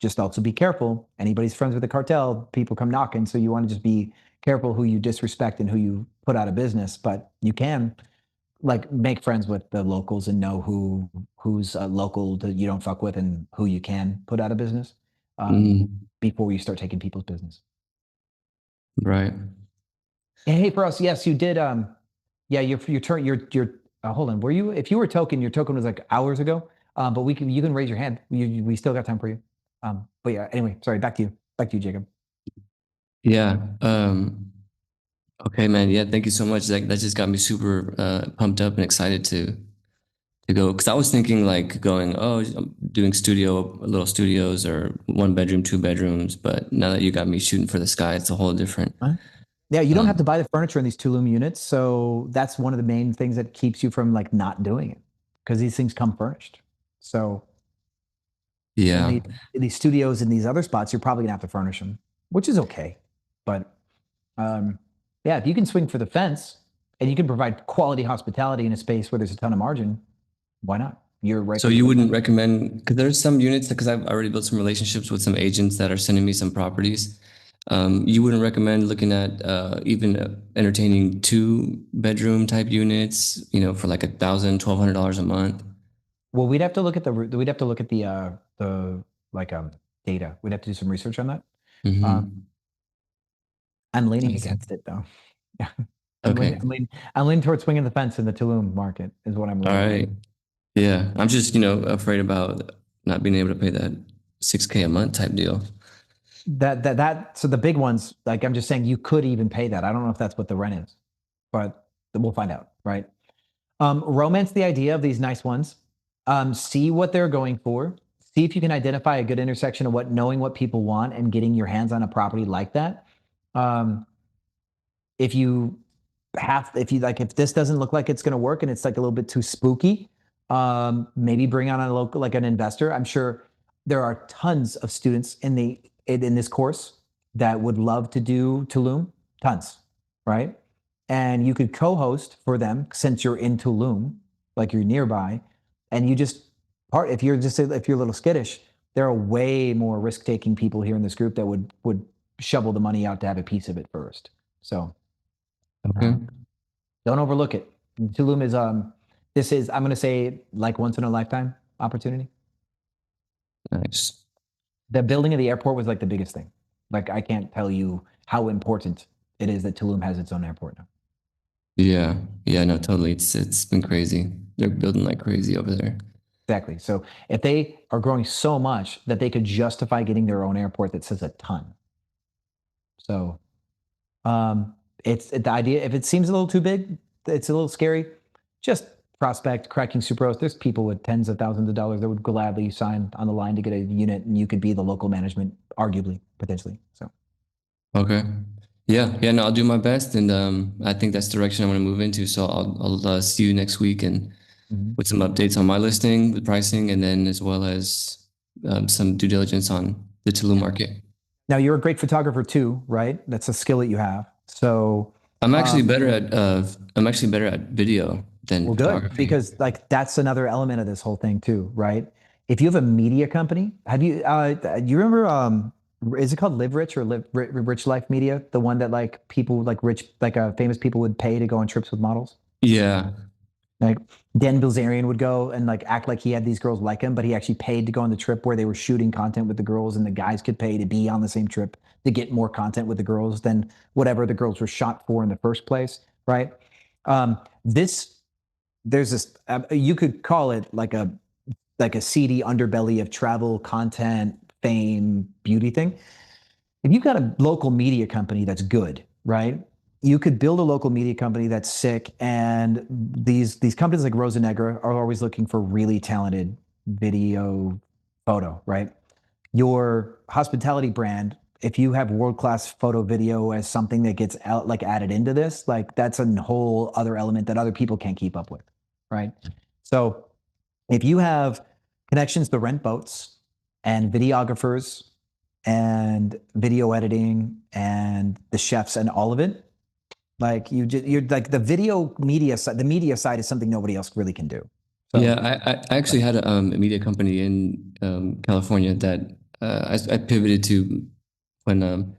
Just also be careful. Anybody's friends with the cartel, people come knocking. So you want to just be careful who you disrespect and who you put out of business. But you can like make friends with the locals and know who's a local that you don't fuck with and who you can put out of business before you start taking people's business. Right. Hey, for us, yes, you did. Yeah, your hold on. If you were token, your token was like hours ago. But you can raise your hand. We still got time for you. But yeah, anyway, sorry, back to you, Jacob. Yeah. Okay, man. Yeah, thank you so much. That just got me super pumped up and excited to go. Because I was thinking like going, I'm doing little studios or 1 bedroom, 2 bedrooms. But now that you got me shooting for the sky, it's a whole different. Yeah, you don't have to buy the furniture in these Tulum units. So that's one of the main things that keeps you from like not doing it, because these things come furnished. So yeah, in these studios and these other spots, you're probably gonna have to furnish them, which is okay. But yeah, if you can swing for the fence and you can provide quality hospitality in a space where there's a ton of margin, why not? You're right. So you wouldn't recommend, because there's some units, because I've already built some relationships with some agents that are sending me some properties. You wouldn't recommend looking at even entertaining 2-bedroom type units, for like $1,000-$1,200 a month. Well, we'd have to look at the data. We'd have to do some research on that. I'm leaning against it though. Yeah. Okay. I'm leaning towards swinging the fence in the Tulum market is what I'm leaning. All right. Yeah. I'm just, afraid about not being able to pay that $6,000 a month type deal. So the big ones, like I'm just saying you could even pay that. I don't know if that's what the rent is, but we'll find out, right? Romance the idea of these nice ones. See what they're going for. See if you can identify a good intersection of knowing what people want and getting your hands on a property like that. If this doesn't look like it's going to work and it's like a little bit too spooky, maybe bring on a local, like an investor. I'm sure there are tons of students in this course that would love to do Tulum, tons, right? And you could co-host for them since you're in Tulum, like you're nearby, and you just if you're a little skittish, there are way more risk-taking people here in this group that would shovel the money out to have a piece of it first. So don't overlook it. Tulum is I'm going to say like once in a lifetime opportunity. Nice. The building of the airport was like the biggest thing. Like I can't tell you how important it is that Tulum has its own airport now. Yeah, no, totally. It's been crazy. They're building like crazy over there. Exactly. So if they are growing so much that they could justify getting their own airport that says a ton. So it's the idea. If it seems a little too big, it's a little scary. Just prospect, cracking Superos. There's people with tens of thousands of dollars that would gladly sign on the line to get a unit, and you could be the local management, arguably, potentially. So. Okay. Yeah. No, I'll do my best, and I think that's the direction I want to move into. So I'll see you next week and with some updates on my listing, the pricing, and then as well as some due diligence on the Tulum market. Now you're a great photographer too, right? That's a skill that you have. So I'm actually better at video than photography. Good, because like that's another element of this whole thing too, right? If you have a media company, have you you remember is it called Live Rich or Rich Life Media? The one that like people like rich, like famous people would pay to go on trips with models? Yeah. Like Dan Bilzerian would go and like act like he had these girls like him, but he actually paid to go on the trip where they were shooting content with the girls, and the guys could pay to be on the same trip to get more content with the girls than whatever the girls were shot for in the first place, right? There's this, you could call it like a seedy underbelly of travel, content, fame, beauty thing. If you've got a local media company that's good, right? You could build a local media company that's sick, and these companies like Rosa Negra are always looking for really talented video photo, right? Your hospitality brand, if you have world-class photo video as something that gets out, like added into this, like that's a whole other element that other people can't keep up with, right? So if you have connections to rent boats and videographers and video editing and the chefs and all of it, like you're like the video media side, the media side is something nobody else really can do. So, yeah, I actually had a media company in California that I pivoted to when,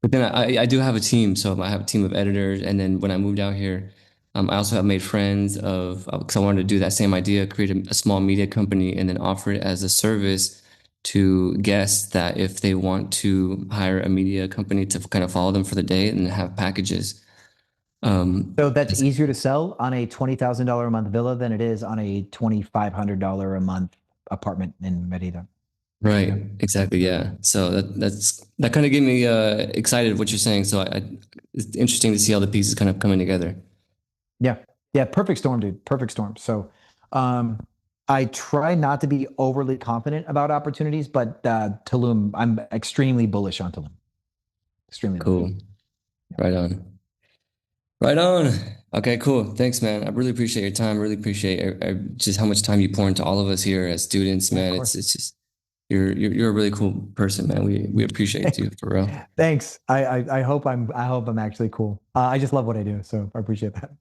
but then I do have a team. So I have a team of editors. And then when I moved out here, I also have made friends because I wanted to do that same idea, create a small media company and then offer it as a service to guests that if they want to hire a media company to kind of follow them for the day and have packages. So that's easier to sell on a $20,000 a month villa than it is on a $2,500 a month apartment in Merida. Right. Yeah. Exactly. Yeah. So that kind of get me excited what you're saying. So it's interesting to see how the pieces kind of coming together. Yeah. Yeah. Perfect storm, dude. Perfect storm. So I try not to be overly confident about opportunities, but Tulum, I'm extremely bullish on Tulum. Extremely cool. Bullish. Right on. Right on. Okay, cool. Thanks, man. I really appreciate your time. Really appreciate just how much time you pour into all of us here as students, man. It's just you're a really cool person, man. We appreciate you for real. Thanks. I hope I'm actually cool. I just love what I do, so I appreciate that.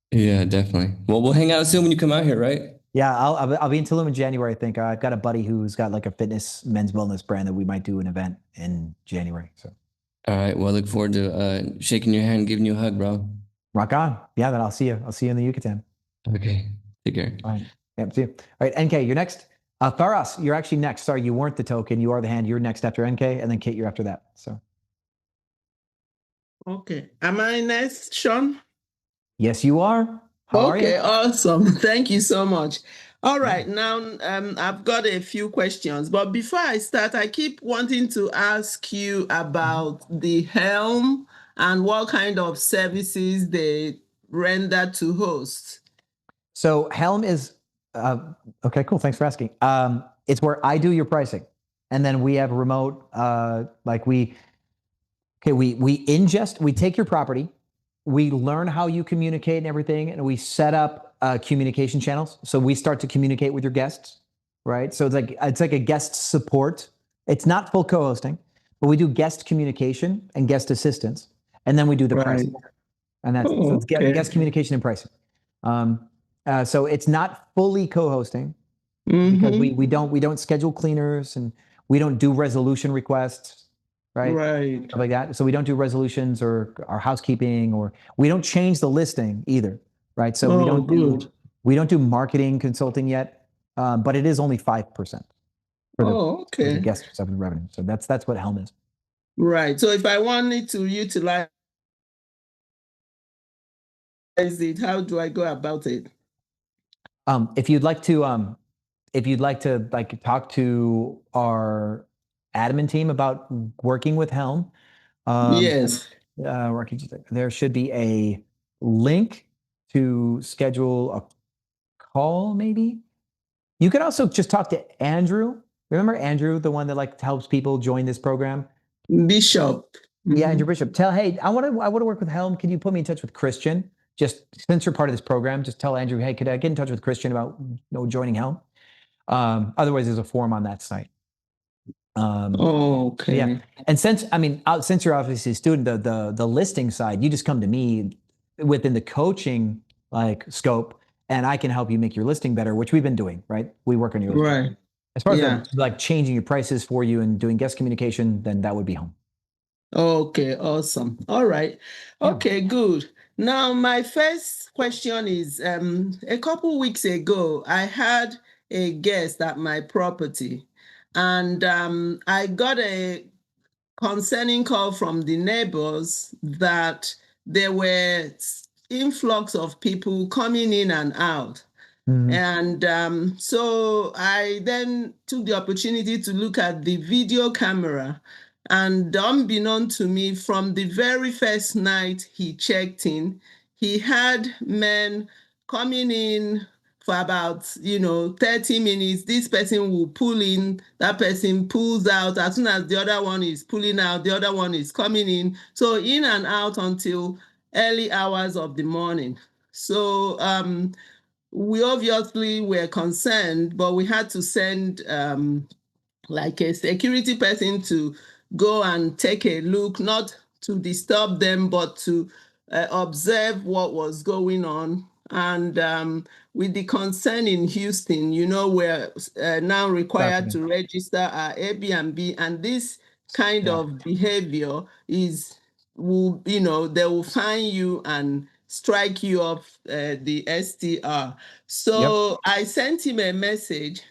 Yeah, definitely. Well, we'll hang out soon when you come out here, right? Yeah, I'll be in Tulum in January. I think I've got a buddy who's got like a fitness men's wellness brand that we might do an event in January. So. All right. Well, I look forward to shaking your hand, and giving you a hug, bro. Rock on. Yeah, then I'll see you. I'll see you in the Yucatan. Okay. Take care. All right. Yeah, see you. All right, NK, you're next. Faras, you're actually next. Sorry, you weren't the token. You are the hand. You're next after NK, and then Kate, you're after that. So. Okay. Am I next, Sean? Yes, you are. How are you? Okay, awesome. Thank you so much. All right, now I've got a few questions, but before I start, I keep wanting to ask you about the Helm and what kind of services they render to hosts. So Helm is, okay, cool. Thanks for asking. It's where I do your pricing. And then we have remote, we ingest, we take your property, we learn how you communicate and everything, and we set up communication channels. So we start to communicate with your guests, right? So it's like a guest support. It's not full co-hosting, but we do guest communication and guest assistance, and then we do the pricing. And that's so it's guest communication and pricing. So it's not fully co-hosting because we don't schedule cleaners and we don't do resolution requests. Right. Stuff like that. So we don't do resolutions or our housekeeping, or we don't change the listing either. Right. So we don't do marketing consulting yet, but it is only 5% for the guest revenue. So that's what Helm is. Right. So if I wanted to utilize it, how do I go about it? If you'd like to like talk to our admin team about working with Helm, Yes. there should be a link to schedule a call, maybe. You could also just talk to Andrew. Remember Andrew, the one that like helps people join this program? Bishop. Yeah, Andrew Bishop. Tell, hey, I want to work with Helm. Can you put me in touch with Christian? Just since you're part of this program, just tell Andrew, hey, could I get in touch with Christian about joining Helm? Otherwise, there's a form on that site. Okay. Yeah, and since you're obviously a student, the listing side, you just come to me within the coaching like scope, and I can help you make your listing better, which we've been doing. Right, we work on your listing. Right. As far as like changing your prices for you and doing guest communication, then that would be Home. Okay, awesome. All right. Okay, good. Now, my first question is, a couple weeks ago, I had a guest at my property, and I got a concerning call from the neighbors that there were influx of people coming in and out. And so I then took the opportunity to look at the video camera. And unbeknown to me, from the very first night he checked in, he had men coming in for about 30 minutes. This person will pull in, that person pulls out. As soon as the other one is pulling out, the other one is coming in. So in and out until early hours of the morning. So we obviously were concerned, but we had to send like a security person to go and take a look, not to disturb them, but to observe what was going on. And with the concern in Houston, we're now required to register our Airbnb, and this kind of behavior they will fine you and strike you off the STR. So I sent him a message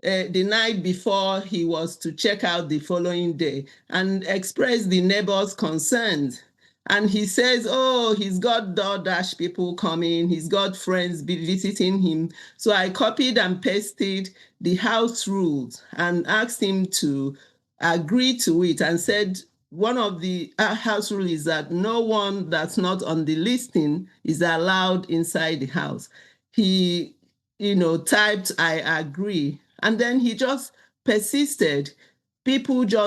the night before he was to check out the following day and express the neighbor's concerns. And he says, oh, he's got DoorDash people coming. He's got friends visiting him. So I copied and pasted the house rules and asked him to agree to it, and said one of the house rules is that no one that's not on the listing is allowed inside the house. He, typed, I agree. And then he just persisted.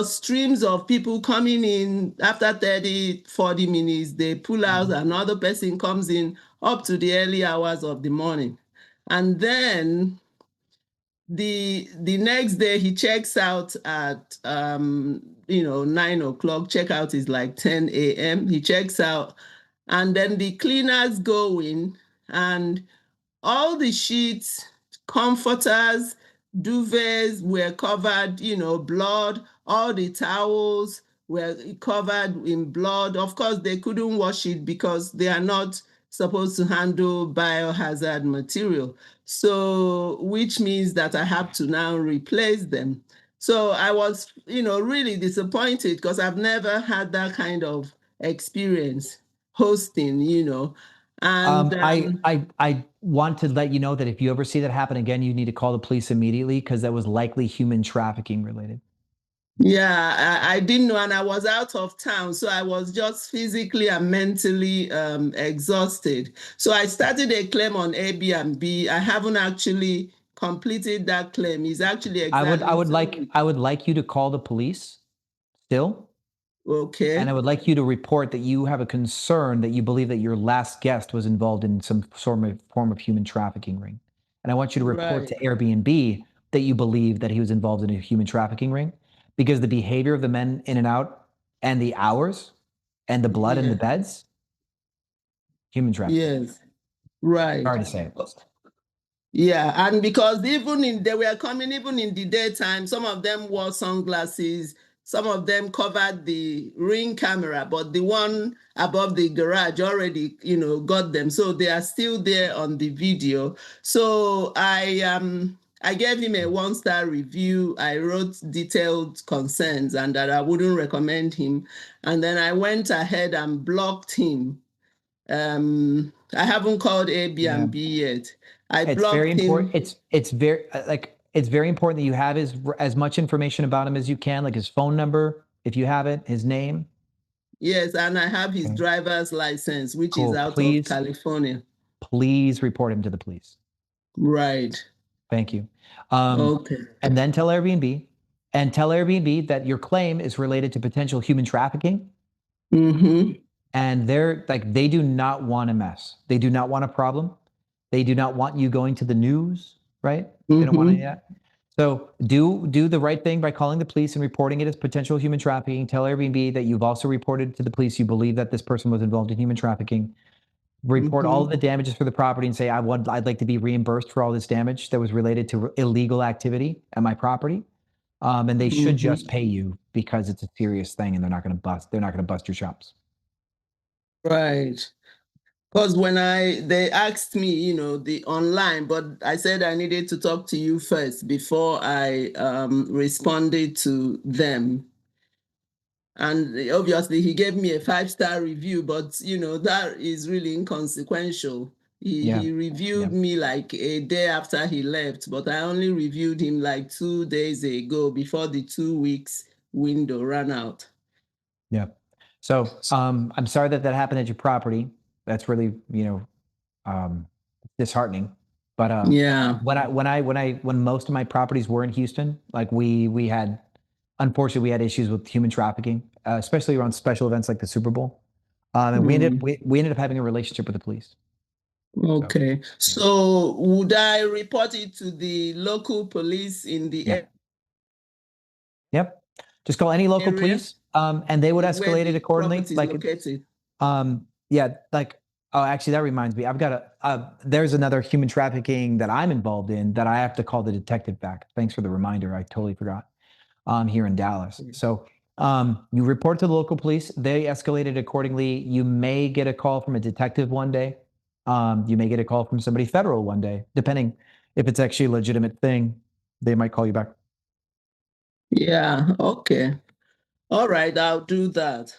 Streams of people coming in after 30, 40 minutes, they pull out, another person comes in up to the early hours of the morning. And then the next day he checks out at 9 o'clock. Checkout is like 10 a.m. He checks out, and then the cleaners go in, and all the sheets, comforters, duvets were covered, blood. All the towels were covered in blood. Of course, they couldn't wash it because they are not supposed to handle biohazard material. So, which means that I have to now replace them. So I was, really disappointed because I've never had that kind of experience hosting, And I want to let you know that if you ever see that happen again, you need to call the police immediately, because that was likely human trafficking related. Yeah, I didn't know, and I was out of town, so I was just physically and mentally exhausted. So I started a claim on Airbnb. I haven't actually completed that claim. It's actually exactly I would like you to call the police still. Okay. And I would like you to report that you have a concern that you believe that your last guest was involved in some form of human trafficking ring. And I want you to report to Airbnb that you believe that he was involved in a human trafficking ring, because the behavior of the men in and out, and the hours, and the blood in the beds, human trafficking. Yes, right. Sorry to say it. Yeah, and because they were coming even in the daytime. Some of them wore sunglasses. Some of them covered the Ring camera, but the one above the garage already, got them. So they are still there on the video. So I I gave him a 1-star review. I wrote detailed concerns and that I wouldn't recommend him. And then I went ahead and blocked him. I haven't called Airbnb yet. I It's blocked very important. him. It's very it's very important that you have as much information about him as you can, like his phone number, if you have it, his name. Yes, and I have his Okay. driver's license, which Cool. is out Please. of California. Please report him to the police. Right. Thank you. Okay. And then tell Airbnb that your claim is related to potential human trafficking. Mm-hmm. And they do not want a mess. They do not want a problem. They do not want you going to the news, right? They don't want any of that. So do the right thing by calling the police and reporting it as potential human trafficking. Tell Airbnb that you've also reported to the police you believe that this person was involved in human trafficking. Report all of the damages for the property and say, I'd like to be reimbursed for all this damage that was related to illegal activity at my property. And they should just pay you because it's a serious thing and they're not going to bust your chops. Right. Because when they asked me, the online, but I said I needed to talk to you first before I responded to them. And obviously he gave me a 5-star review, but that is really inconsequential. He reviewed me like a day after he left, but I only reviewed him like 2 days ago before the 2 weeks window ran out. Yeah. So I'm sorry that happened at your property. That's really, disheartening. But yeah, when most of my properties were in Houston, like unfortunately we had issues with human trafficking, especially around special events like the Super Bowl. And we ended up having a relationship with the police. Okay. So would I report it to the local police in the area? Yep. Just call any local police, and they would escalate it accordingly. Oh, actually, that reminds me. I've got there's another human trafficking that I'm involved in that I have to call the detective back. Thanks for the reminder. I totally forgot. Here in Dallas. So you report to the local police. They escalate it accordingly. You may get a call from a detective one day. You may get a call from somebody federal one day, depending if it's actually a legitimate thing. They might call you back. Yeah. Okay. All right. I'll do that.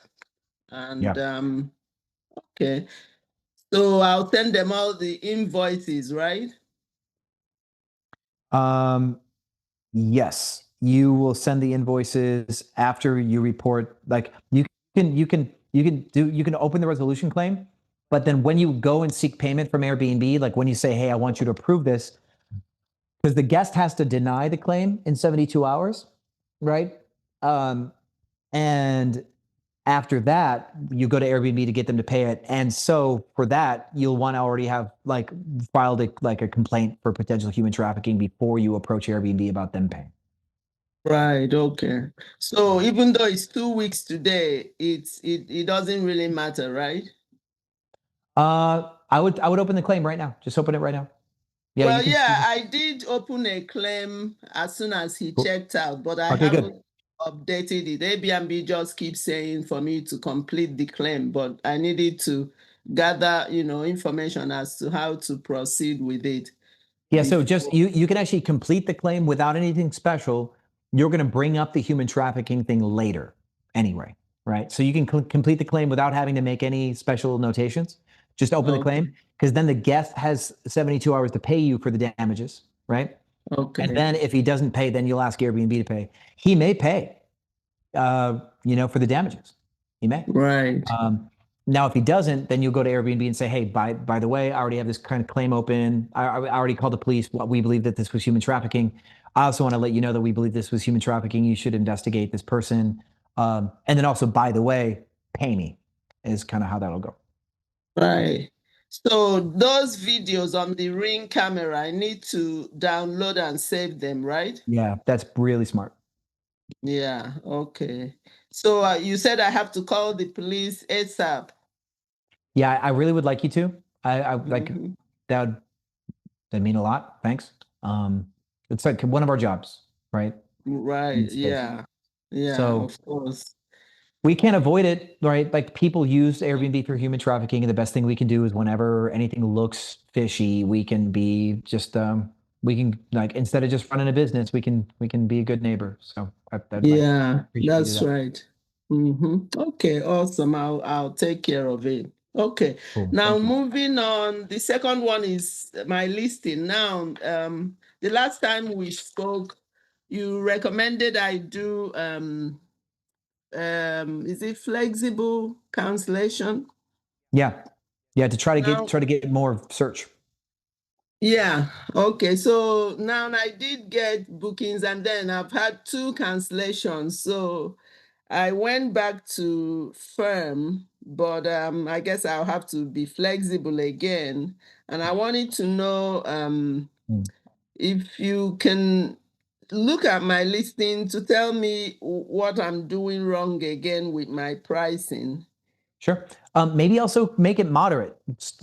And okay. So I'll send them all the invoices, right? Yes, you will send the invoices after you report. Like you can open the resolution claim, but then when you go and seek payment from Airbnb, like when you say, "Hey, I want you to approve this," because the guest has to deny the claim in 72 hours, right? And after that, you go to Airbnb to get them to pay it. And so for that, you'll want to already have filed a complaint for potential human trafficking before you approach Airbnb about them paying. Right. Okay. So even though it's 2 weeks today, it doesn't really matter, right? I would open the claim right now. Just open it right now. Yeah. Well, I did open a claim as soon as he checked out, but I haven't updated it. Airbnb just keeps saying for me to complete the claim, but I needed to gather, information as to how to proceed with it. Yeah. So just you can actually complete the claim without anything special. You're going to bring up the human trafficking thing later anyway, right? So you can complete the claim without having to make any special notations. Just open the claim, because then the guest has 72 hours to pay you for the damages, right? Okay. And then if he doesn't pay, then you'll ask Airbnb to pay. He may pay, for the damages. He may. Right. Now, if he doesn't, then you'll go to Airbnb and say, "Hey, by the way, I already have this kind of claim open. I already called the police. We believe that this was human trafficking. I also want to let you know that we believe this was human trafficking. You should investigate this person. And then also, by the way, pay me," is kind of how that'll go. Right. So those videos on the Ring camera, I need to download and save them, right? Yeah, that's really smart. Yeah. Okay. So you said I have to call the police ASAP. Yeah, I really would like you to. I like that'd mean a lot. Thanks. It's like one of our jobs, right? Right. Yeah. Yeah. So, of course. We can't avoid it, right? Like people use Airbnb for human trafficking, and the best thing we can do is whenever anything looks fishy, we can be just we can like instead of just running a business, we can be a good neighbor. So Yeah, appreciate you do that's that. right. Okay, awesome. I'll take care of it. Okay. Cool. Now Thank you. moving on, the second one is my listing. Now, the last time we spoke, you recommended I do is it flexible cancellation? Yeah. To try Now- to get more search. Yeah. Okay. So now I did get bookings and then I've had 2 cancellations. So I went back to firm, but I guess I'll have to be flexible again. And I wanted to know if you can look at my listing to tell me what I'm doing wrong again with my pricing. Sure. Maybe also make it moderate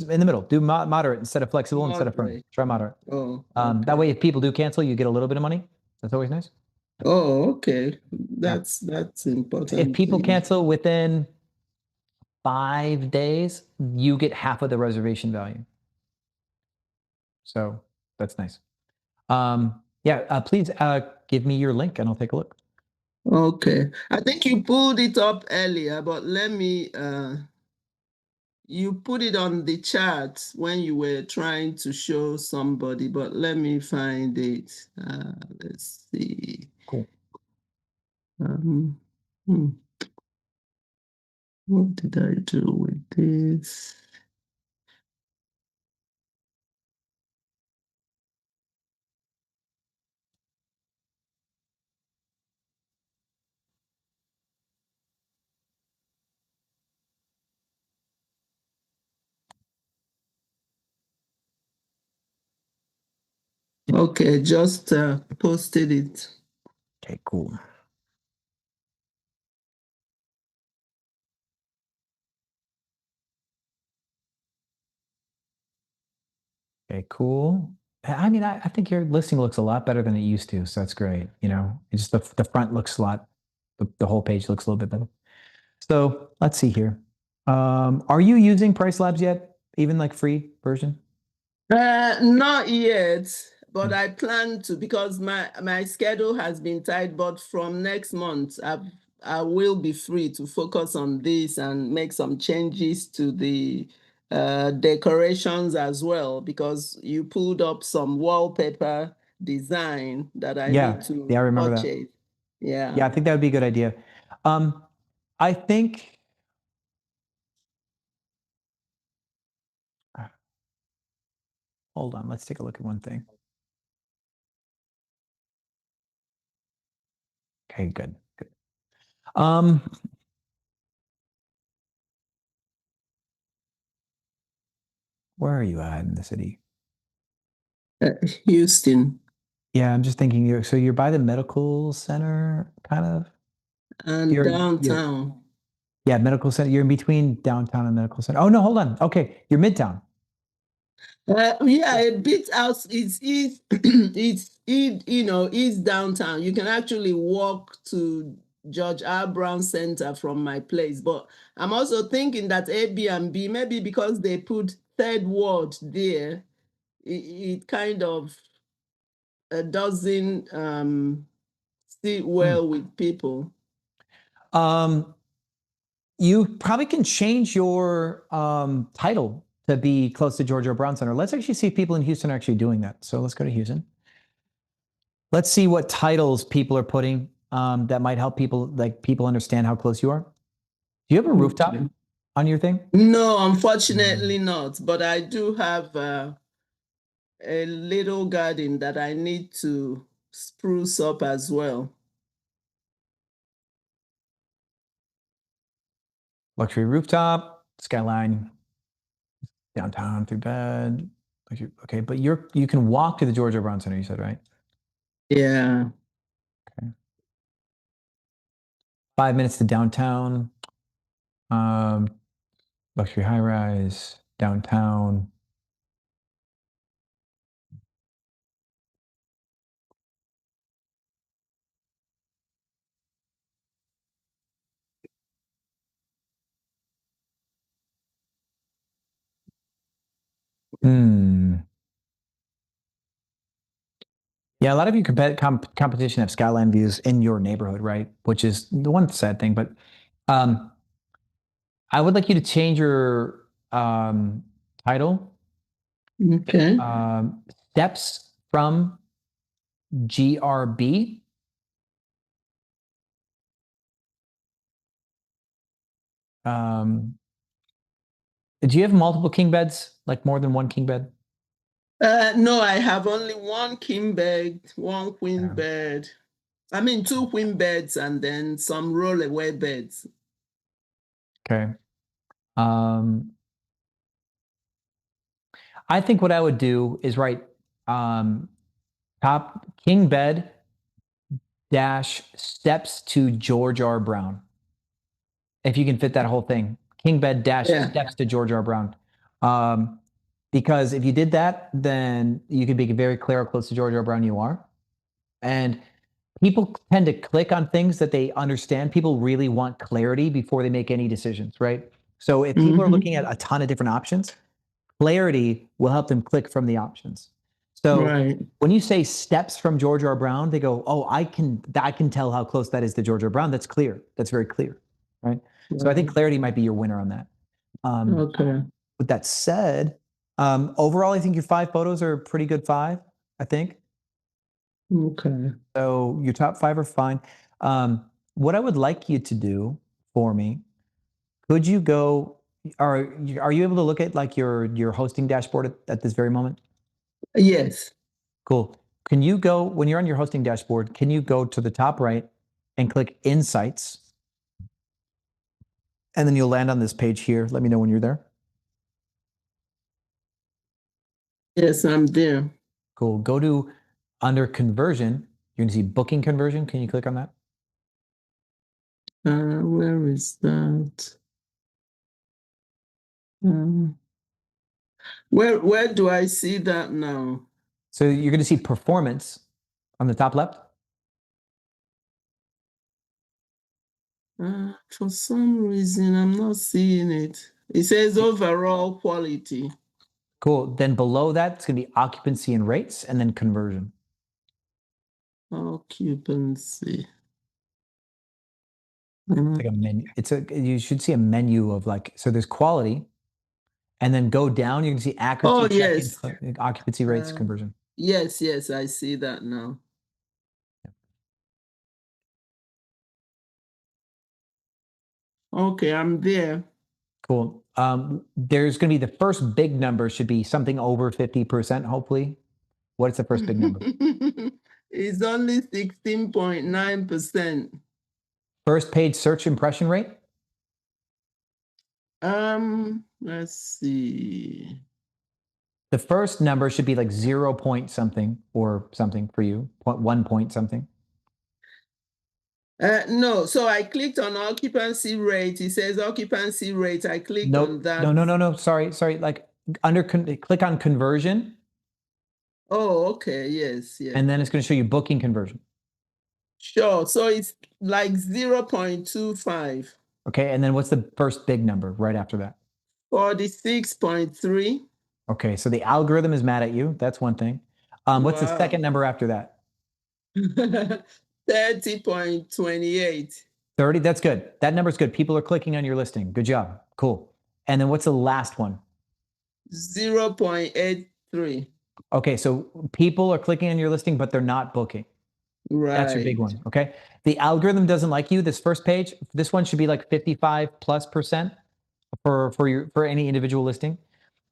in the middle. Do moderate instead of flexible, instead of firm. Moderate. Try moderate. Oh, That way, if people do cancel, you get a little bit of money. That's always nice. Oh, okay. That's important. If people cancel within 5 days, you get half of the reservation value. So that's nice. Please give me your link and I'll take a look. Okay. I think you pulled it up earlier, but let me you put it on the chart when you were trying to show somebody, but let me find it. Let's see. Cool. What did I do with this? Okay, just posted it. Okay, cool. Okay, cool. I mean, I think your listing looks a lot better than it used to, so that's great. You know, it's just the front looks a lot, the whole page looks a little bit better. So let's see here. Are you using Pricelabs yet? Even like free version? Not yet, but I plan to because my schedule has been tight. But from next month, I will be free to focus on this and make some changes to the decorations as well. Because you pulled up some wallpaper design that I need to I remember that. purchase. Yeah. Yeah, I think that would be a good idea. I think hold on, let's take a look at one thing. Okay, good. Where are you at in the city? Houston. Yeah, I'm just thinking you're by the medical center, kind of. And downtown. Yeah, medical center. You're in between downtown and medical center. Oh no, hold on. Okay, you're midtown. Yeah, a bit out. It's downtown. You can actually walk to George R. Brown Center from my place. But I'm also thinking that Airbnb, maybe because they put third ward there, it kind of doesn't sit well with people. You probably can change your title to be close to George R. Brown Center. Let's actually see if people in Houston are actually doing that. So let's go to Houston. Let's see what titles people are putting that might help people understand how close you are. Do you have a rooftop on your thing? No, unfortunately not. But I do have a little garden that I need to spruce up as well. Luxury rooftop, skyline, downtown through bed. Okay, but you can walk to the George R. Brown Center, you said, right? Yeah. Okay. 5 minutes to downtown. Luxury high rise, downtown. Yeah, a lot of your competition have skyline views in your neighborhood, right? Which is the one sad thing. But I would like you to change your title. Okay. Steps from GRB. Do you have multiple king beds, like more than one king bed? No, I have only one king bed, one queen bed. I mean, 2 queen beds and then some rollaway beds. Okay. I think what I would do is write top king bed dash steps to George R. Brown. If you can fit that whole thing, king bed dash steps to George R. Brown. Because if you did that, then you could make it very clear how close to George R. Brown you are. And people tend to click on things that they understand. People really want clarity before they make any decisions, right? So if people are looking at a ton of different options, clarity will help them click from the options. So when you say steps from George R. Brown, they go, oh, I can tell how close that is to George R. Brown. That's clear. That's very clear, right? So I think clarity might be your winner on that. Okay. With that said, overall, I think your 5 photos are a pretty good 5, I think. Okay. So your top 5 are fine. What I would like you to do for me, could you go, are you able to look at like your hosting dashboard at this very moment? Yes. Cool. Can you go, when you're on your hosting dashboard, can you go to the top right and click Insights? And then you'll land on this page here. Let me know when you're there. Yes, I'm there. Cool. Go to under conversion. You're going to see booking conversion. Can you click on that? Where is that? Where do I see that now? So you're going to see performance on the top left. For some reason, I'm not seeing it. It says overall quality. Cool. Then below that, it's going to be occupancy and rates, and then conversion. Occupancy. It's like a menu. You should see a menu of like, so there's quality, and then go down, you can see accuracy, check-in, occupancy rates, conversion. Yes, I see that now. Okay, I'm there. Cool. There's going to be the first big number should be something over 50%, hopefully. What's the first big number? It's only 16.9%. First page search impression rate? Let's see. The first number should be like 0 point something or something for you, 1 point something. No, so I clicked on occupancy rate. It says occupancy rate. I clicked on that. No. Sorry. Like click on conversion. Oh, okay. Yes. And then it's going to show you booking conversion. Sure. So it's like 0.25. Okay. And then what's the first big number right after that? 46.3. Okay. So the algorithm is mad at you. That's one thing. What's the second number after that? 30.28. 30. That's good. That number's good. People are clicking on your listing. Good job. Cool. And then what's the last one? 0.83. Okay. So people are clicking on your listing, but they're not booking. Right. That's your big one. Okay. The algorithm doesn't like you. This first page, this one should be like 55+% for any individual listing.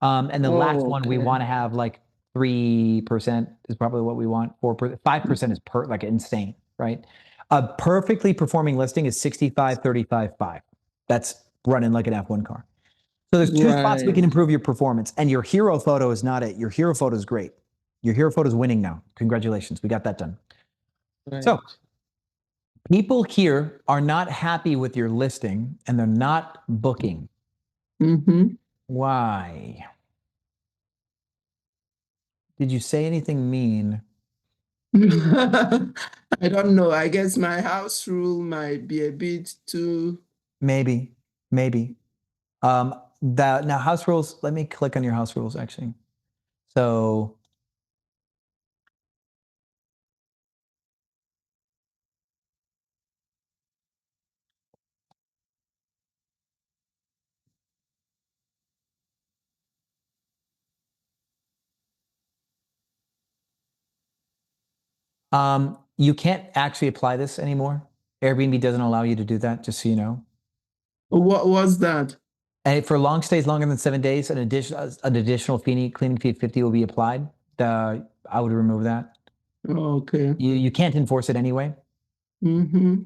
And the last one, we want to have like 3% is probably what we want. 4%, 5% is like insane, right? A perfectly performing listing is 65, 35, 5. That's running like an F1 car. So there's 2 spots we can improve your performance, and your hero photo is not it. Your hero photo is great. Your hero photo is winning now. Congratulations. We got that done. Right. So people here are not happy with your listing and they're not booking. Why? Did you say anything mean? I don't know. I guess my house rule might be a bit too. Maybe. Now house rules, let me click on your house rules actually. So You can't actually apply this anymore. Airbnb doesn't allow you to do that, just so you know. What was that? And for long stays longer than 7 days, an additional cleaning fee of 50 will be applied. I would remove that. Okay. You can't enforce it anyway. Mm-hmm.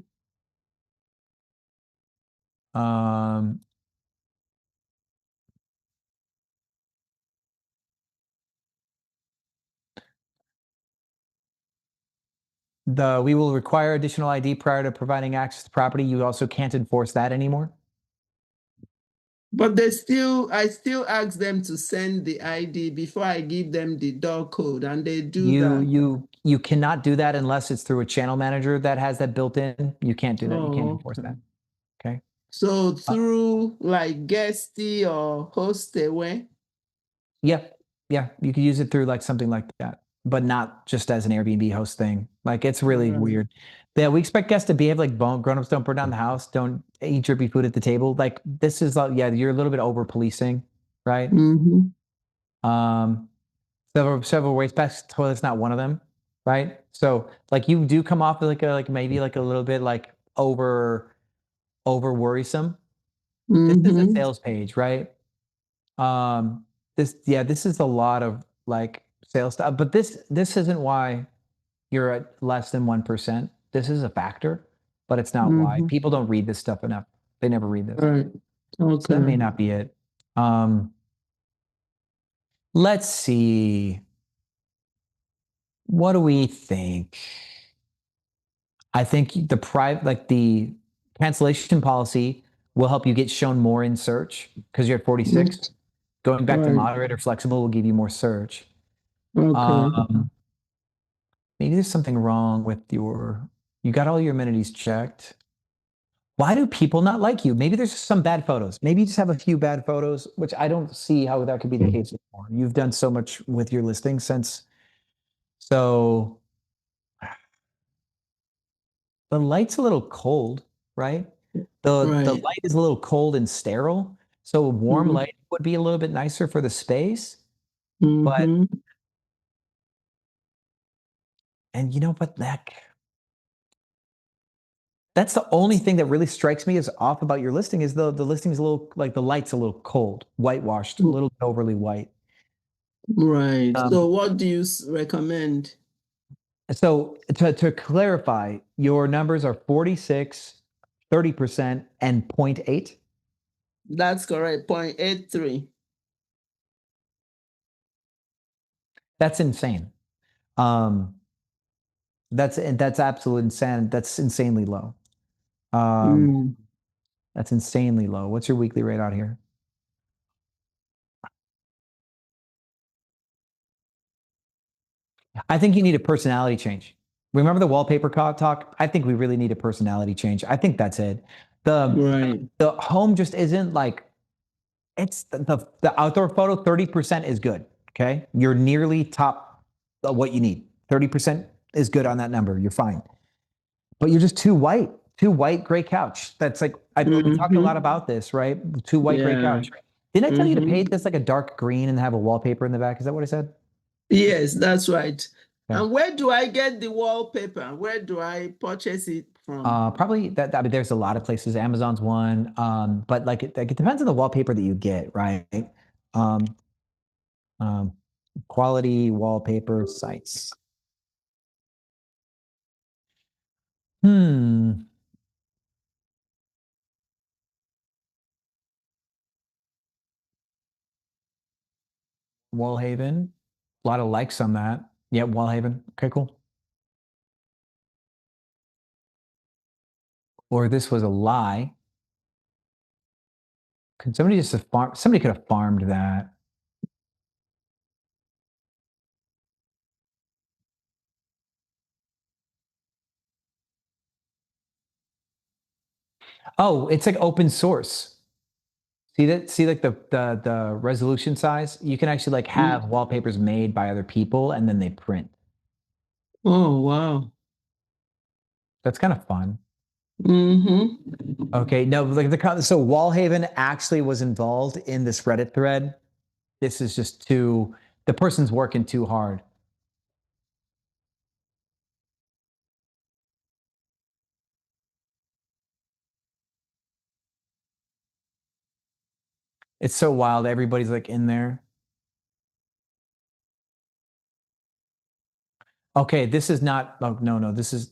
We will require additional ID prior to providing access to property. You also can't enforce that anymore. But I still ask them to send the ID before I give them the door code, and they do that. You cannot do that unless it's through a channel manager that has that built in. You can't do that. You can't enforce that. Okay. So through like Guesty or Hostaway? Yeah. You could use it through like something like that, but not just as an Airbnb host thing. Like it's really weird. Yeah, we expect guests to behave like grown-ups. Don't burn down the house. Don't eat drippy food at the table. Like this is you're a little bit over policing, right? Mm-hmm. Several ways. Best toilet's not one of them, right? So like you do come off maybe like a little bit like over worrisome. Mm-hmm. This is a sales page, right? This is a lot of like sales stuff, but this isn't why you're at less than 1%. This is a factor, but it's not why. People don't read this stuff enough. They never read this. Right. Okay. So that may not be it. Let's see. What do we think? I think the cancellation policy will help you get shown more in search because you're at 46. Going back to moderate or flexible will give you more search. Okay. Maybe there's something wrong with you got all your amenities checked. Why do people not like you? Maybe there's just some bad photos. Maybe you just have a few bad photos, which I don't see how that could be the case anymore. You've done so much with your listing since. So the light's a little cold, right? The light is a little cold and sterile. So a warm light would be a little bit nicer for the space. But and you know what, that's the only thing that really strikes me as off about your listing is the listing is a little like the light's a little cold, whitewashed, a little bit overly white. Right. So what do you recommend? So to clarify, your numbers are 46, 30%, and 0.8. That's correct. 0.83. That's insane. That's absolutely insane. That's insanely low. That's insanely low. What's your weekly rate out here? I think you need a personality change. Remember the wallpaper talk? I think we really need a personality change. I think that's it. The home just isn't like it's the outdoor photo. 30% is good. Okay, you're nearly top of what you need. 30% is good on that number. You're fine, but you're just too white. Too white, gray couch. That's like we talked a lot about this, right? Too white, gray couch. Didn't I tell you to paint this like a dark green and have a wallpaper in the back? Is that what I said? Yes, that's right. Yeah. And where do I get the wallpaper? Where do I purchase it from? Probably I mean, there's a lot of places. Amazon's one, but like it depends on the wallpaper that you get, right? Quality wallpaper sites. Wallhaven, a lot of likes on that. Yeah, Wallhaven. Okay, cool. Or this was a lie. Could somebody somebody could have farmed that. Oh, it's like open source. See that? See like the resolution size? You can actually like have wallpapers made by other people and then they print. Oh, wow. That's kind of fun. Okay, no, like so Wallhaven actually was involved in this Reddit thread. This is just the person's working too hard. It's so wild. Everybody's like in there. Okay, this is not, oh, no, this is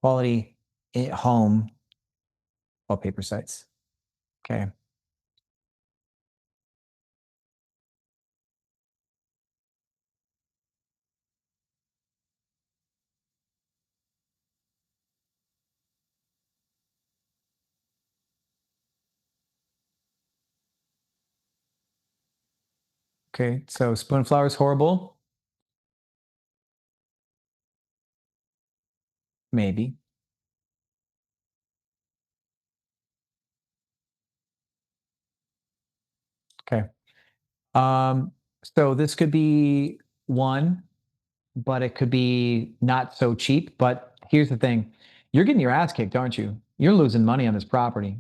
quality home wallpaper sites. Okay. Okay, so Spoonflower is horrible. Maybe. Okay. So this could be one, but it could be not so cheap. But here's the thing. You're getting your ass kicked, aren't you? You're losing money on this property.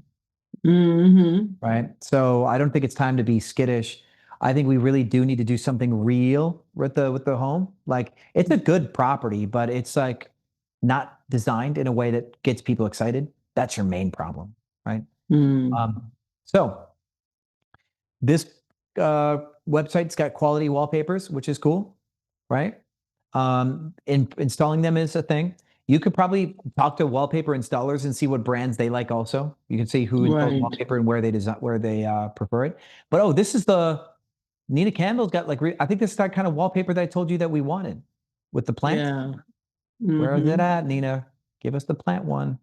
Right? So I don't think it's time to be skittish. I think we really do need to do something real with the home. Like, it's a good property, but it's like not designed in a way that gets people excited. That's your main problem, right? So this website's got quality wallpapers, which is cool, right? Installing them is a thing. You could probably talk to wallpaper installers and see what brands they like also. You can see who installs Right. wallpaper and where they prefer it. But oh, this is the Nina Candle's got like I think this is that kind of wallpaper that I told you that we wanted with the plant. Yeah. Where is it at, Nina? Give us the plant one.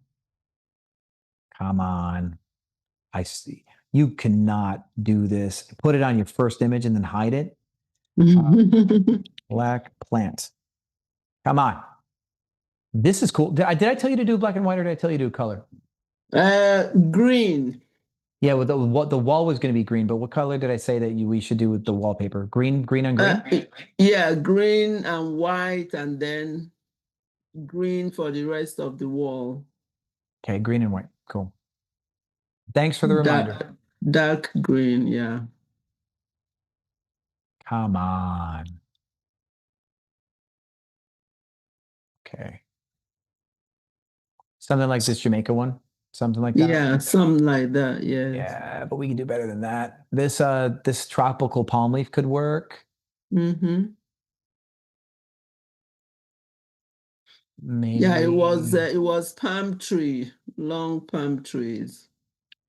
Come on. I see. You cannot do this. Put it on your first image and then hide it. Black plant. Come on. This is cool. Did I tell you to do black and white, or did I tell you to do color? Green. Yeah, well, the wall was going to be green, but what color did I say that we should do with the wallpaper? Green on green? Yeah, green and white, and then green for the rest of the wall. Okay, green and white. Cool. Thanks for the reminder. Dark green, yeah. Come on. Okay. Something like this Jamaica one? Something like that? Yeah, something like that, yes. Yeah, but we can do better than that. This tropical palm leaf could work. Maybe. Yeah, it was palm tree, long palm trees.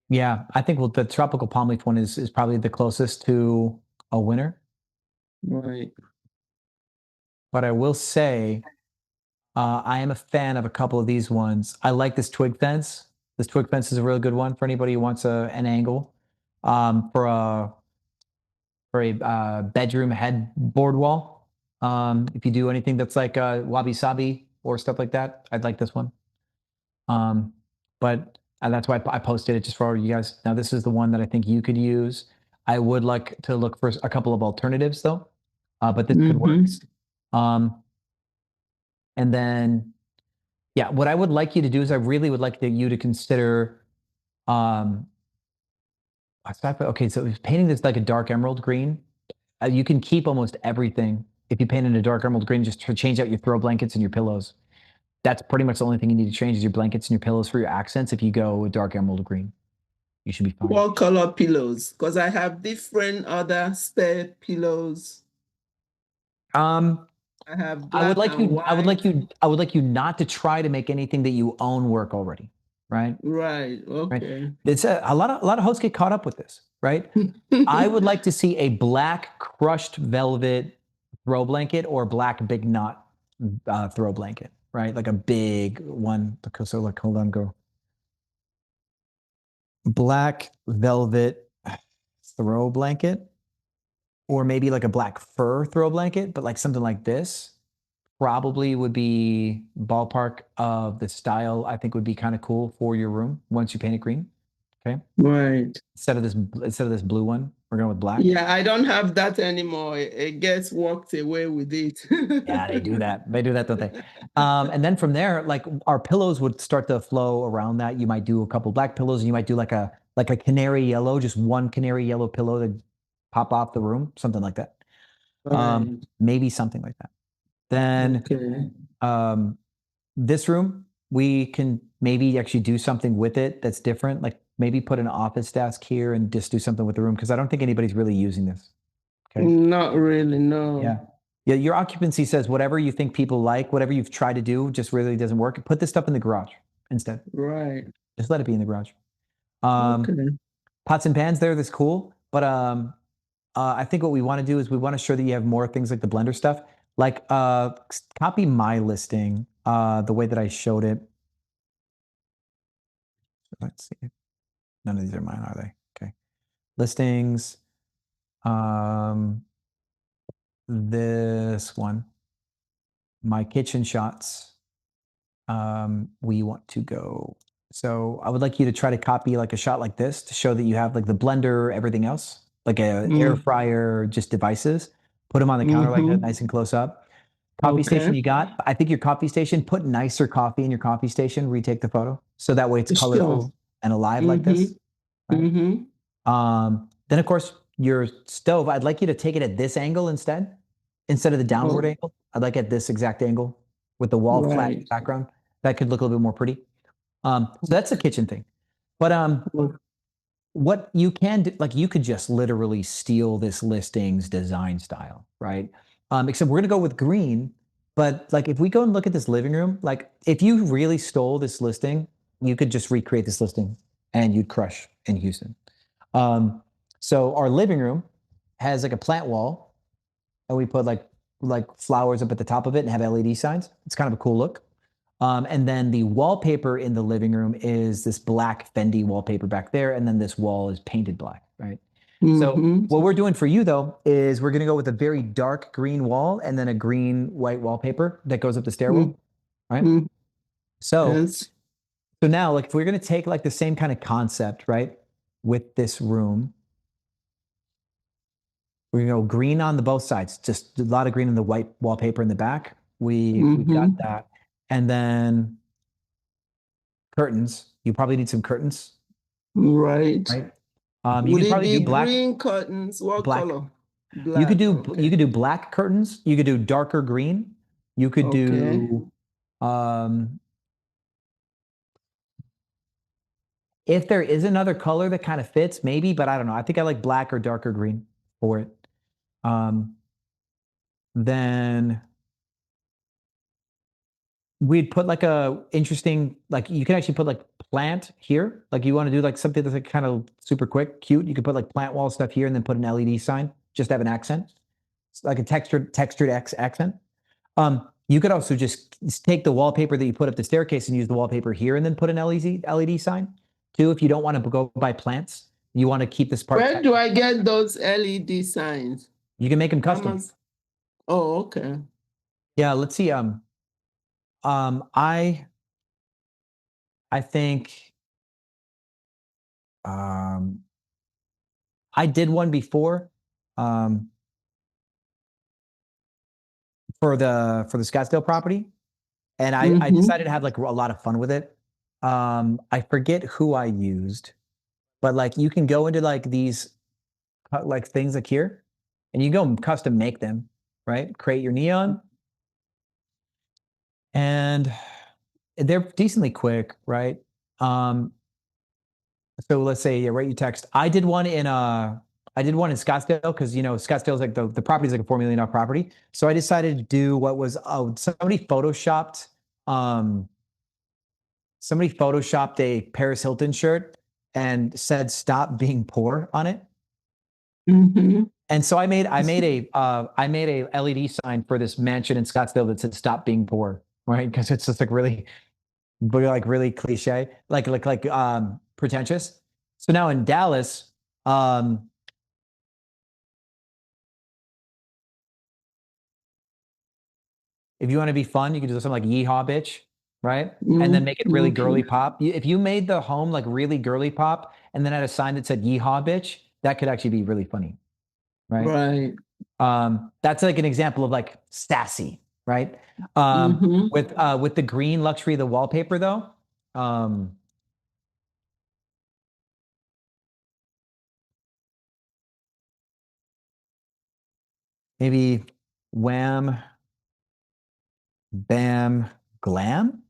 Yeah, I think the tropical palm leaf one is probably the closest to a winner. Right. But I will say, I am a fan of a couple of these ones. I like this twig fence. This twig fence is a really good one for anybody who wants an angle for a bedroom headboard wall. If you do anything that's like wabi sabi or stuff like that, I'd like this one. But that's why I posted it just for you guys. Now this is the one that I think you could use. I would like to look for a couple of alternatives though, but this could work. And then, yeah, what I would like you to do is I really would like you to consider, okay, so if painting this like a dark emerald green, you can keep almost everything. If you paint in a dark emerald green, just to change out your throw blankets and your pillows. That's pretty much the only thing you need to change is your blankets and your pillows for your accents. If you go with dark emerald green, you should be fine. What color pillows? Because I have different other spare pillows. I have black and white. I would like you not to try to make anything that you own work already. Right. Right. Okay. Right? It's a lot of hosts get caught up with this. Right. I would like to see a black crushed velvet throw blanket or black big knot throw blanket. Right. Like a big one. So like, hold on, go. Black velvet throw blanket, or maybe like a black fur throw blanket, but like something like this probably would be ballpark of the style I think would be kind of cool for your room once you paint it green. Okay. Right. Instead of this blue one, we're going with black. Yeah, I don't have that anymore. It gets walked away with it. Yeah, they do that. They do that, don't they? And then from there, like our pillows would start to flow around that. You might do a couple black pillows, and you might do like a canary yellow, just one canary yellow pillow to pop off the room, something like that. Right. Maybe something like that. Then this room, we can maybe actually do something with it that's different. Like maybe put an office desk here and just do something with the room, because I don't think anybody's really using this. Okay. Not really, no. Yeah. Yeah. Your occupancy says whatever you think people like, whatever you've tried to do just really doesn't work. Put this stuff in the garage instead. Right. Just let it be in the garage. Okay. Pots and pans there, that's cool. But I think what we want to do is we want to show that you have more things like the blender stuff. Like copy my listing the way that I showed it. Let's see. None of these are mine, are they? Okay. Listings. This one. My kitchen shots. We want to go. So I would like you to try to copy like a shot like this to show that you have like the blender, everything else, like a air fryer, just devices. Put them on the counter like that, nice and close up. Coffee station you got. I think your coffee station, put nicer coffee in your coffee station, retake the photo. So that way it's colorful and alive like this. Right? Then of course your stove, I'd like you to take it at this angle instead of the downward angle. I'd like at this exact angle with the wall flat background. That could look a little bit more pretty. So that's the kitchen thing. But what you can do, like you could just literally steal this listing's design style, right? Except we're gonna go with green, but like if we go and look at this living room, like if you really stole this listing, you could just recreate this listing and you'd crush in Houston. So our living room has like a plant wall, and we put like flowers up at the top of it and have LED signs. It's kind of a cool look. And then the wallpaper in the living room is this black Fendi wallpaper back there, and then this wall is painted black, right? So what we're doing for you though is we're going to go with a very dark green wall and then a green white wallpaper that goes up the stairwell, right? So now like if we're going to take like the same kind of concept, right, with this room, we're going to go green on the both sides, just a lot of green in the white wallpaper in the back. We've got that. And then curtains. You probably need some curtains. Right. You Would could it probably be do black. green curtains? What color? You could do you could do black curtains. You could do darker green. You could do if there is another color that kind of fits, maybe, but I don't know. I think I like black or darker green for it. Then we'd put like a interesting, like you can actually put like plant here. Like you want to do like something that's like kind of super quick, cute. You could put like plant wall stuff here and then put an LED sign, just have an accent. It's like a textured accent. You could also just take the wallpaper that you put up the staircase and use the wallpaper here and then put an LED sign too. If you don't want to go buy plants, you want to keep this part. Where do I get those LED signs? You can make them custom. Oh, okay. Yeah, let's see. I think I did one before for the Scottsdale property, and I decided to have like a lot of fun with it. I forget who I used, but like you can go into like these like things like here, and you go and custom make them, right? Create your neon, and they're decently quick, right? So let's say write your text. I did one in Scottsdale because Scottsdale's like the property is like a $4 million property. So I decided to do what was somebody photoshopped a Paris Hilton shirt and said "Stop being poor" on it. And so I made a LED sign for this mansion in Scottsdale that said "Stop being poor," right? Because it's just like really cliche, like pretentious. So now in Dallas, if you want to be fun, you can do something like "Yeehaw, bitch," right? And then make it really girly pop. If you made the home like really girly pop and then had a sign that said "Yeehaw, bitch," that could actually be really funny, right? That's like an example of like sassy, right? With the green luxury of the wallpaper though, maybe wham, bam, glam.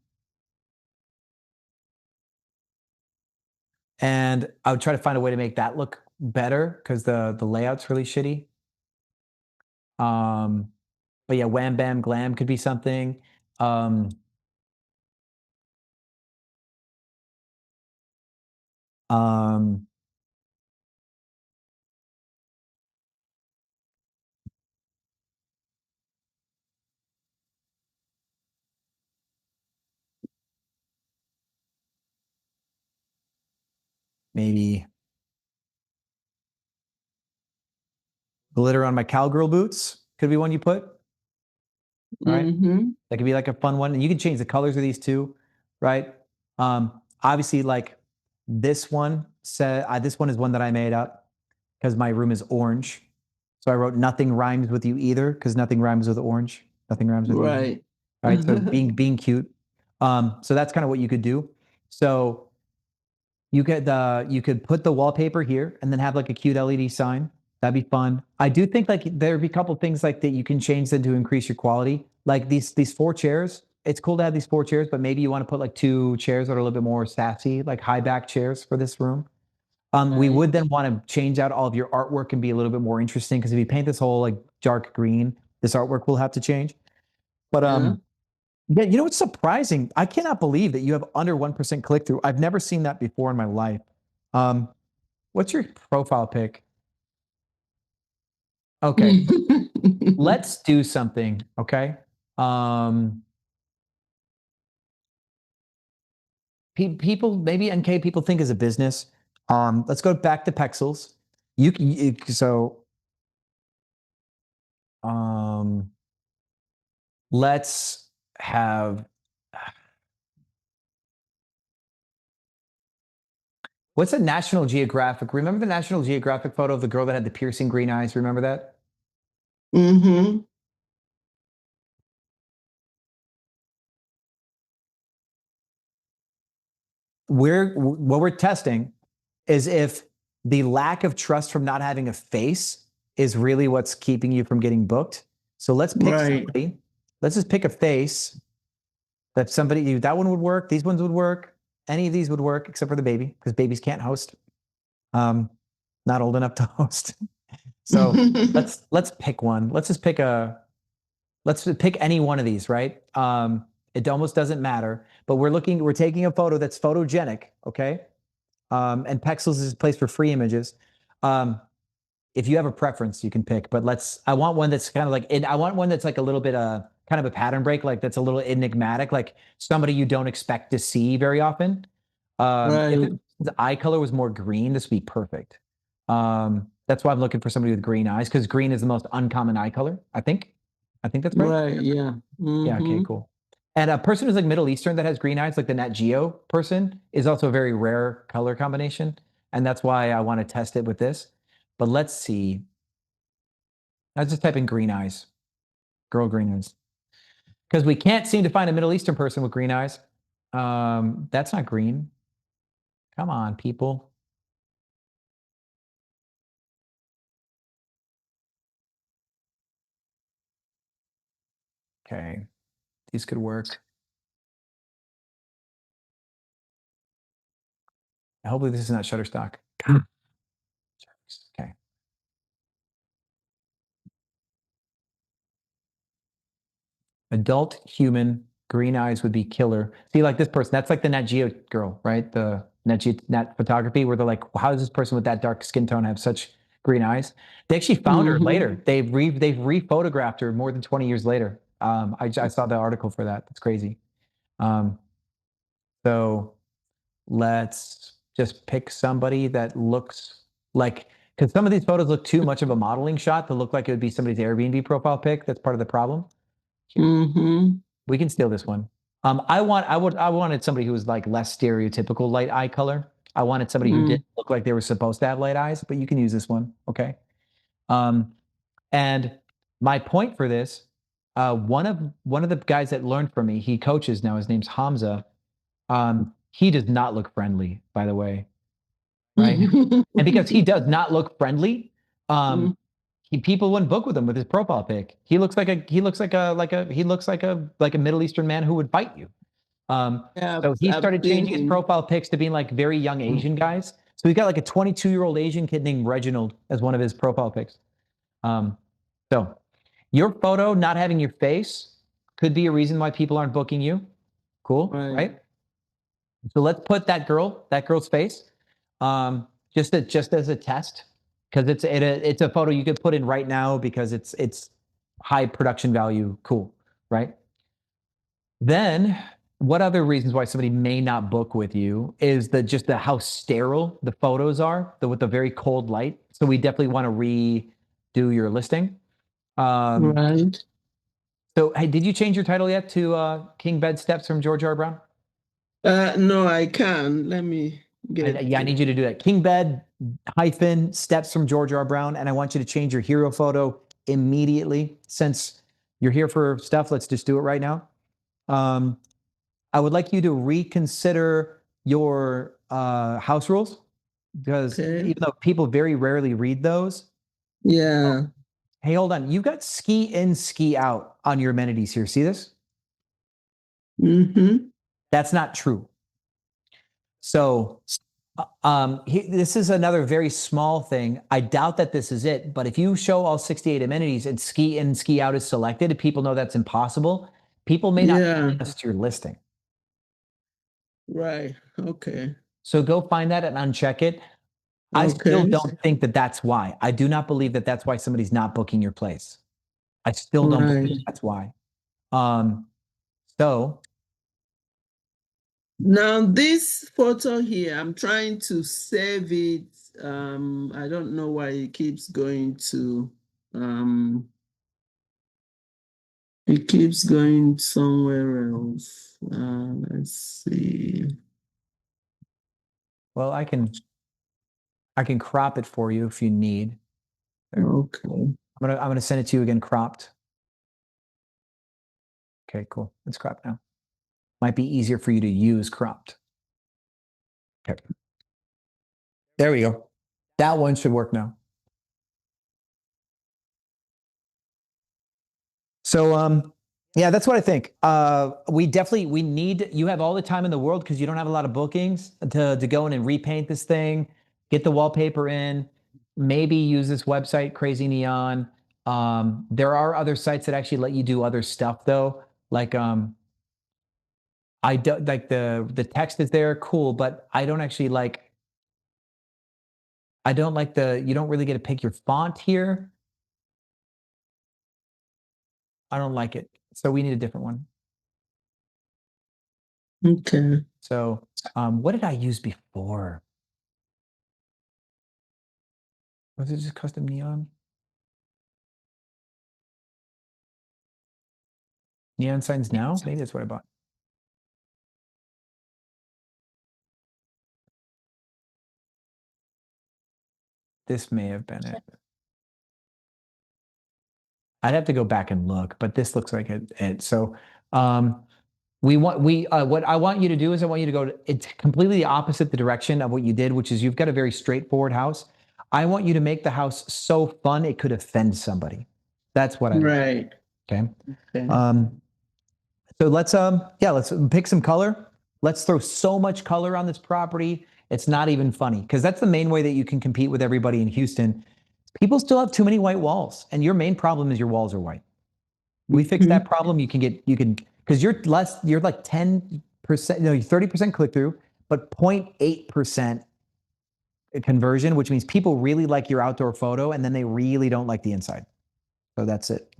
And I would try to find a way to make that look better because the layout's really shitty. But yeah, Wham Bam Glam could be something. Um, maybe glitter on my cowgirl boots could be one you put. Right? That could be like a fun one. And you can change the colors of these too, right? Obviously, like this one this one is one that I made up because my room is orange. So I wrote nothing rhymes with you either, because nothing rhymes with orange. Nothing rhymes with you. Right. Right. So being cute. So that's kind of what you could do. So you could put the wallpaper here and then have like a cute LED sign. That'd be fun. I do think like there'd be a couple things like that you can change them to increase your quality. Like these 4 chairs. It's cool to have these 4 chairs, but maybe you want to put like 2 chairs that are a little bit more sassy, like high back chairs for this room. We would then want to change out all of your artwork and be a little bit more interesting, because if you paint this whole like dark green, this artwork will have to change. But yeah, you know what's surprising? I cannot believe that you have under 1% click through. I've never seen that before in my life. What's your profile pic? Okay. Let's do something, okay? People, maybe NK people think as a business. Let's go back to Pexels. Let's have, what's a National Geographic? Remember the National Geographic photo of the girl that had the piercing green eyes? Remember that? Mm-hmm. What we're testing is if the lack of trust from not having a face is really what's keeping you from getting booked. So let's pick somebody. Let's just pick a face that that one would work. These ones would work. Any of these would work except for the baby, because babies can't host. Not old enough to host. So let's pick one. Let's pick any one of these, right? It almost doesn't matter, but we're taking a photo that's photogenic, okay? And Pexels is a place for free images. If you have a preference, you can pick, but I want one that's kind of like, I want one that's like a little bit, kind of a pattern break, like that's a little enigmatic, like somebody you don't expect to see very often. If the eye color was more green, this would be perfect. That's why I'm looking for somebody with green eyes, because green is the most uncommon eye color, I think. I think that's right. Right, yeah. Yeah, okay, cool. And a person who's like Middle Eastern that has green eyes, like the Nat Geo person, is also a very rare color combination. And that's why I want to test it with this. But let's see. Let's just type in green eyes. Girl green eyes. Because we can't seem to find a Middle Eastern person with green eyes. That's not green. Come on, people. Okay. These could work. Hopefully this is not Shutterstock. Okay. Adult human, green eyes would be killer. See, like this person, that's like the Nat Geo girl, right? The Nat photography, where they're like, how does this person with that dark skin tone have such green eyes? They actually found her later. They've re-photographed her more than 20 years later. I saw the article for that. That's crazy. So let's just pick somebody that looks like, because some of these photos look too much of a modeling shot to look like it would be somebody's Airbnb profile pic. That's part of the problem. We can steal this one. I wanted somebody who was like less stereotypical light eye color. I wanted somebody who didn't look like they were supposed to have light eyes, but you can use this one. Okay. And my point for this, one of the guys that learned from me, he coaches now, his name's Hamza. He does not look friendly, by the way. Right. And because he does not look friendly, people wouldn't book with him with his profile pic. He looks like a Middle Eastern man who would fight you. Yeah, So he I've started seen changing his him. profile pics to being like very young Asian guys. So he's got like a 22-year-old Asian kid named Reginald as one of his profile pics. So your photo not having your face could be a reason why people aren't booking you. Cool, right? So let's put that girl's face, just as a test, because it's a photo you could put in right now because it's high production value. Cool, right? Then what other reasons why somebody may not book with you is just how sterile the photos are, with the very cold light. So we definitely want to redo your listing. Right. So hey, did you change your title yet to King Bed Steps from George R. Brown? No, I can. Let me get. I need you to do that. King Bed - Steps from George R. Brown, and I want you to change your hero photo immediately. Since you're here for stuff, let's just do it right now. I would like you to reconsider your house rules because even though people very rarely read those. Yeah. Hey, hold on. You've got ski in, ski out on your amenities here. See this? Mm-hmm. That's not true. So this is another very small thing. I doubt that this is it, but if you show all 68 amenities and ski in, ski out is selected, and people know that's impossible, people may not trust your listing. Right. Okay. So go find that and uncheck it. I still don't think that that's why. I do not believe that that's why somebody's not booking your place. I still don't believe that's why. So now this photo here, I'm trying to save it. I don't know why it keeps going to it keeps going somewhere else. Let's see. Well, I can crop it for you if you need. Okay. I'm gonna send it to you again cropped. Okay, cool. It's cropped now. Might be easier for you to use cropped. Okay. There we go. That one should work now. So yeah, that's what I think. We need, you have all the time in the world because you don't have a lot of bookings to go in and repaint this thing, get the wallpaper in, maybe use this website, Crazy Neon. There are other sites that actually let you do other stuff though. Like I don't like the text is there, cool, but I don't actually like, you don't really get to pick your font here. I don't like it. So we need a different one. Okay. So what did I use before? Was it just custom neon? Neon signs now? Maybe that's what I bought. This may have been it. I'd have to go back and look, but this looks like it. So what I want you to do is I want you to go it's completely the opposite the direction of what you did, which is you've got a very straightforward house. I want you to make the house so fun it could offend somebody. That's what I right. Okay. So let's pick some color. Let's throw so much color on this property. It's not even funny because that's the main way that you can compete with everybody in Houston. People still have too many white walls, and your main problem is your walls are white. We fix that problem. Because you're like 10%, 30% click through, but 0.8% conversion, which means people really like your outdoor photo and then they really don't like the inside. So that's it.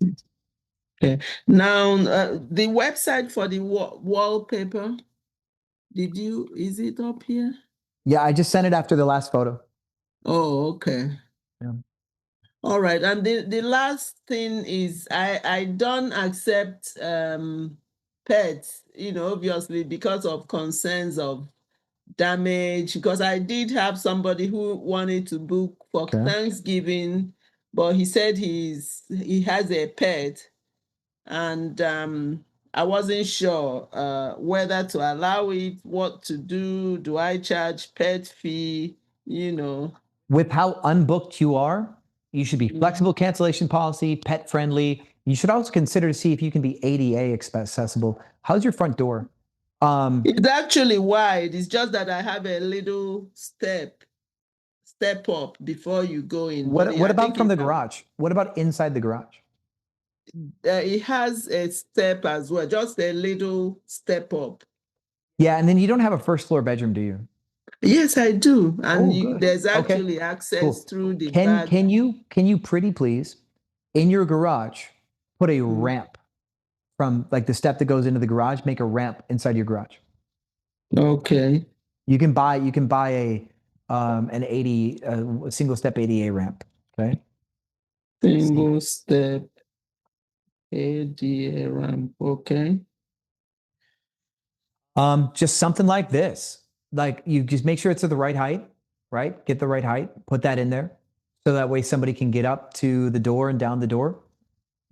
Okay. Now, the website for the wallpaper, is it up here? Yeah, I just sent it after the last photo. Oh, okay. Yeah. All right. And the last thing is I don't accept pets, obviously because of concerns of damage, because I did have somebody who wanted to book for Thanksgiving, but he said he has a pet. And I wasn't sure whether to allow it, what to do I charge pet fee, With how unbooked you are, you should be flexible cancellation policy, pet friendly. You should also consider to see if you can be ADA accessible. How's your front door? It's actually wide. It's just that I have a little step up before you go in. What I about think from the garage? What about inside the garage? It has a step as well, just a little step up. Yeah, and then you don't have a first floor bedroom, do you? Yes, I do. And good. there's Okay, actually access cool. through the Can back. can you pretty please in your garage put a ramp from like the step that goes into the garage, make a ramp inside your garage. Okay. You can buy a an 80 a single step ADA ramp, okay? Single step ADA ramp, okay. Just something like this. Like you just make sure it's at the right height, right? Get the right height, put that in there. So that way somebody can get up to the door and down the door.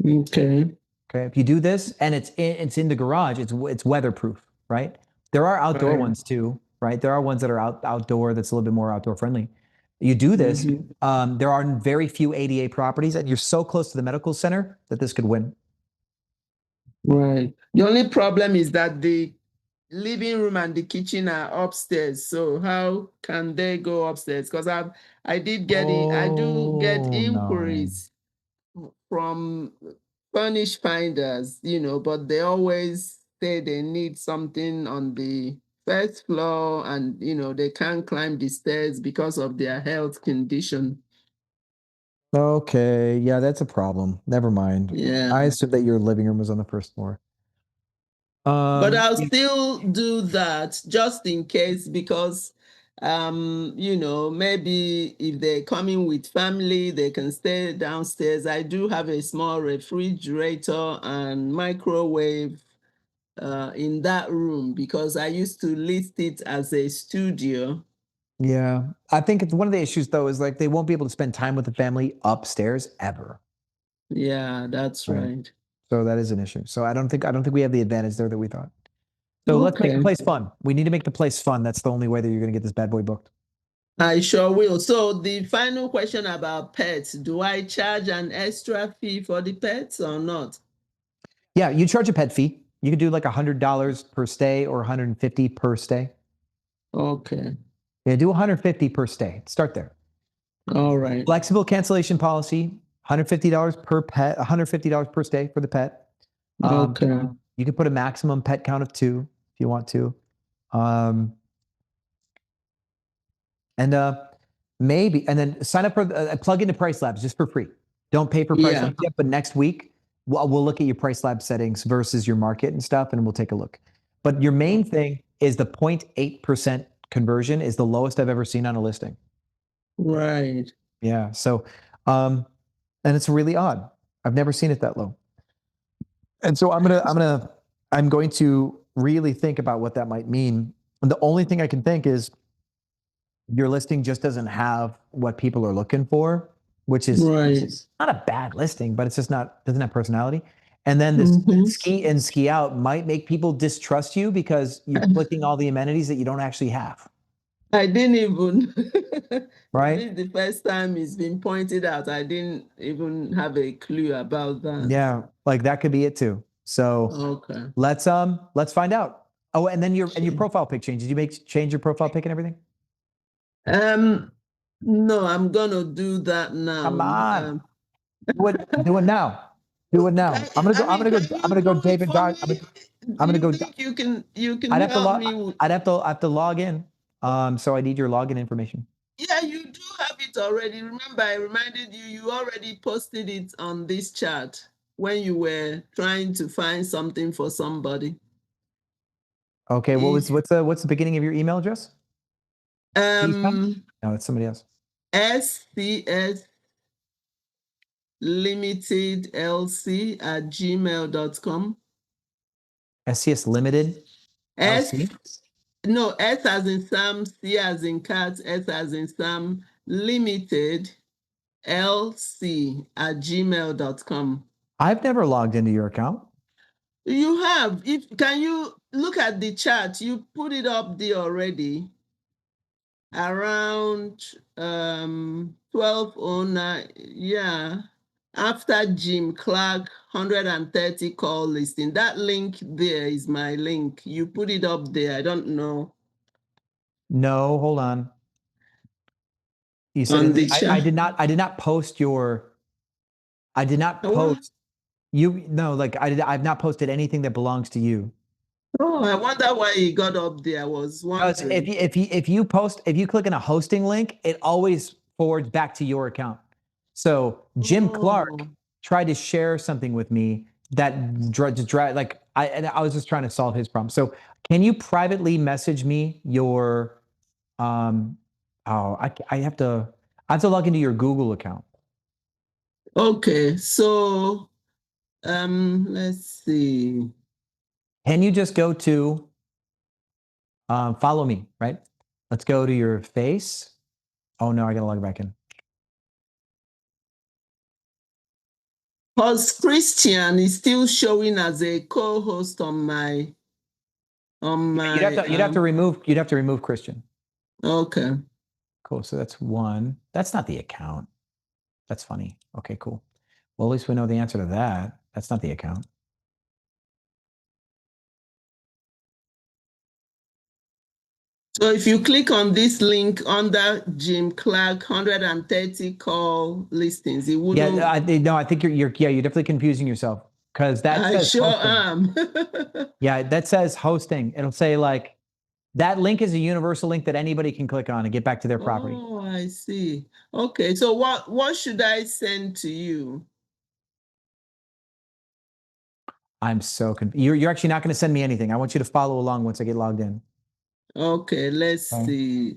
Okay. Okay. If you do this and it's in the garage, it's weatherproof, right? There are outdoor ones too, right? There are ones that are outdoor that's a little bit more outdoor friendly. You do this, there are very few ADA properties, and you're so close to the medical center that this could win. Right. The only problem is that the living room and the kitchen are upstairs. So how can they go upstairs? Because I do get inquiries from furnish finders, but they always say they need something on the first floor, and they can't climb the stairs because of their health condition. Okay, yeah, that's a problem. Never mind. Yeah. I assumed that your living room was on the first floor. But I'll still do that just in case, because maybe if they're coming with family, they can stay downstairs. I do have a small refrigerator and microwave in that room because I used to list it as a studio. Yeah, I think it's one of the issues though is like they won't be able to spend time with the family upstairs ever. Yeah, that's right. So that is an issue. So I don't think we have the advantage there that we thought. So let's make the place fun. We need to make the place fun. That's the only way that you're going to get this bad boy booked. I sure will. So the final question about pets, do I charge an extra fee for the pets or not? Yeah, you charge a pet fee. You could do like $100 per stay or $150 per stay. Okay. Yeah, do $150 per stay. Start there. All right. Flexible cancellation policy, $150 per pet, $150 per stay for the pet. Okay. You could put a maximum pet count of 2 if you want to. Maybe, and then sign up for plug into Pricelabs just for free. Don't pay for Pricelabs yet, but next week we'll look at your Pricelabs settings versus your market and stuff, and we'll take a look. But your main thing is the 0.8% conversion is the lowest I've ever seen on a listing. Right. Yeah. So, and it's really odd. I've never seen it that low. And so I'm going to really think about what that might mean. And the only thing I can think is your listing just doesn't have what people are looking for, which is not a bad listing, but it's just doesn't have personality. And then this ski in, ski out might make people distrust you because you're clicking all the amenities that you don't actually have. I didn't even, right? This is the first time it's been pointed out. I didn't even have a clue about that. Yeah, like that could be it too. So let's find out. Oh, and then your profile pic change. Did you change your profile pic and everything? No, I'm gonna do that now. Come on. Do it now. Do it now. I'm gonna go David Dog. I'm gonna go. You can I'd help me. I have to log in. So I need your login information. Yeah, you do have it already. Remember, I reminded you, you already posted it on this chat when you were trying to find something for somebody. Okay, what's the beginning of your email address? No, it's somebody else. SCS Limited LC at gmail.com. SCS Limited LC? No, S as in Sam, C as in cat, S as in Sam, Limited LC at gmail.com. I've never logged into your account. You have. Can you look at the chat? You put it up there already. Around 12:09. Yeah. after Jim Clark 130 call listing. That link there is my link. You put it up there. I don't know. No, hold on. You said On the I did not. I did not post your. I did not post. You no, like I've not posted anything that belongs to you. Oh, I wonder why he got up there. I was Because wondering. if you click on a hosting link, it always forwards back to your account. So Jim Clark tried to share something with me that like I was just trying to solve his problem. So can you privately message me your I have to log into your Google account. Okay, so let's see. Can you just go to follow me, right? Let's go to your face. Oh no, I gotta log back in. Because Christian is still showing as a co-host on my You'd have to remove Christian. Okay. Cool. So that's one. That's not the account. That's funny. Okay, cool. Well, at least we know the answer to that. That's not the account. So if you click on this link under Jim Clark 130 call listings, it wouldn't. Yeah, I think you're definitely confusing yourself because that I says sure hosting. am. Yeah, that says hosting. It'll say like that link is a universal link that anybody can click on and get back to their property. Oh, I see. Okay, so what should I send to you? I'm so confused. You're actually not going to send me anything. I want you to follow along once I get logged in. Okay, let's see.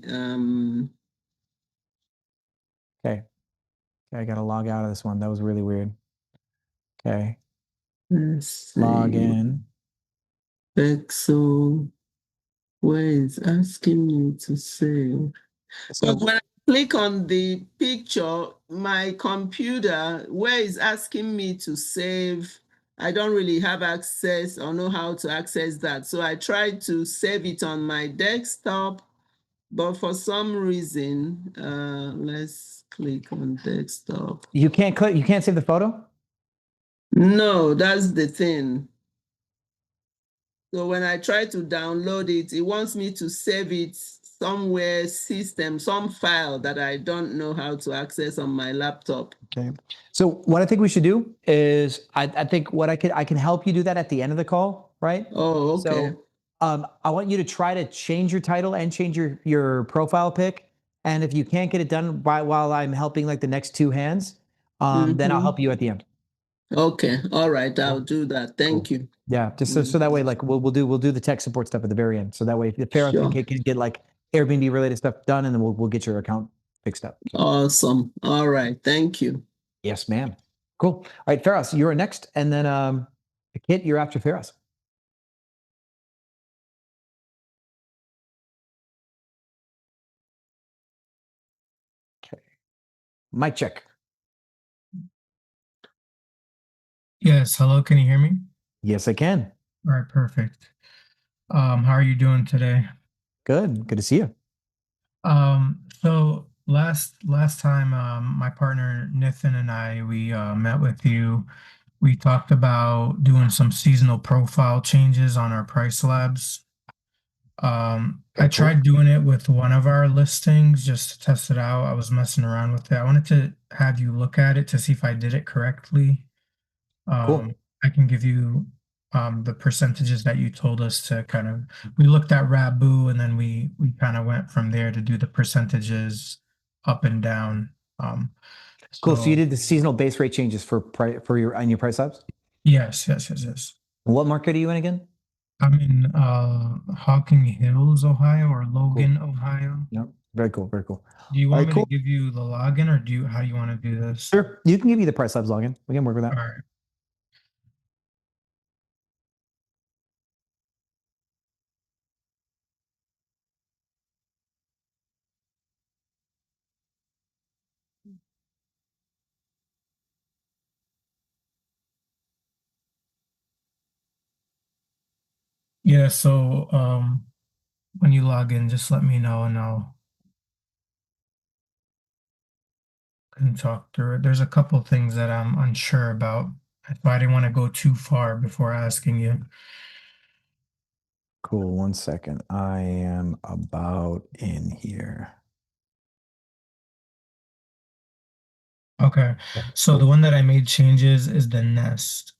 Okay. I got to log out of this one. That was really weird. Okay. Let's see. Log in. Pixel. Where is asking me to save? So when I click on the picture, my computer, where is asking me to save, I don't really have access or know how to access that. So I tried to save it on my desktop, but for some reason, let's click on desktop. You can't save the photo? No, that's the thing. So when I try to download it, it wants me to save it somewhere system, some file that I don't know how to access on my laptop. Okay. So what I think we should do is I think what I can help you do that at the end of the call, right? Oh, okay. So I want you to try to change your title and change your profile pic. And if you can't get it done while I'm helping like the next two hands, then I'll help you at the end. Okay. All right. I'll do that. Thank you. Yeah. Just so that way, like we'll do the tech support stuff at the very end. So that way, if Farrah can get like Airbnb related stuff done, and then we'll get your account fixed up. Awesome. All right. Thank you. Yes, ma'am. Cool. All right, Faraz, you're next, and then Kit, you're after Faraz. Okay. Mic check. Yes. Hello. Can you hear me? Yes, I can. All right. Perfect. How are you doing today? Good. Good to see you. So last time, my partner Nathan and I we met with you. We talked about doing some seasonal profile changes on our Pricelabs. I tried doing it with one of our listings just to test it out. I was messing around with it. I wanted to have you look at it to see if I did it correctly. Cool. I can give you the percentages that you told us to kind of. We looked at VRBO and then we kind of went from there to do the percentages up and down. Cool. So you did the seasonal base rate changes for your Pricelabs? Yes. What market are you in again? I'm in Hocking Hills, Ohio, or Logan, Ohio. Yep. Very cool. Very cool. Do you want me to give you the login, or how do you want to do this? Sure. You can give me the Pricelabs login. We can work with that. All right. Yeah, so when you log in, just let me know and I'll and talk through it. There's a couple things that I'm unsure about. That's why I didn't want to go too far before asking you. Cool. 1 second. I am about in here. Okay. So the one that I made changes is the nest.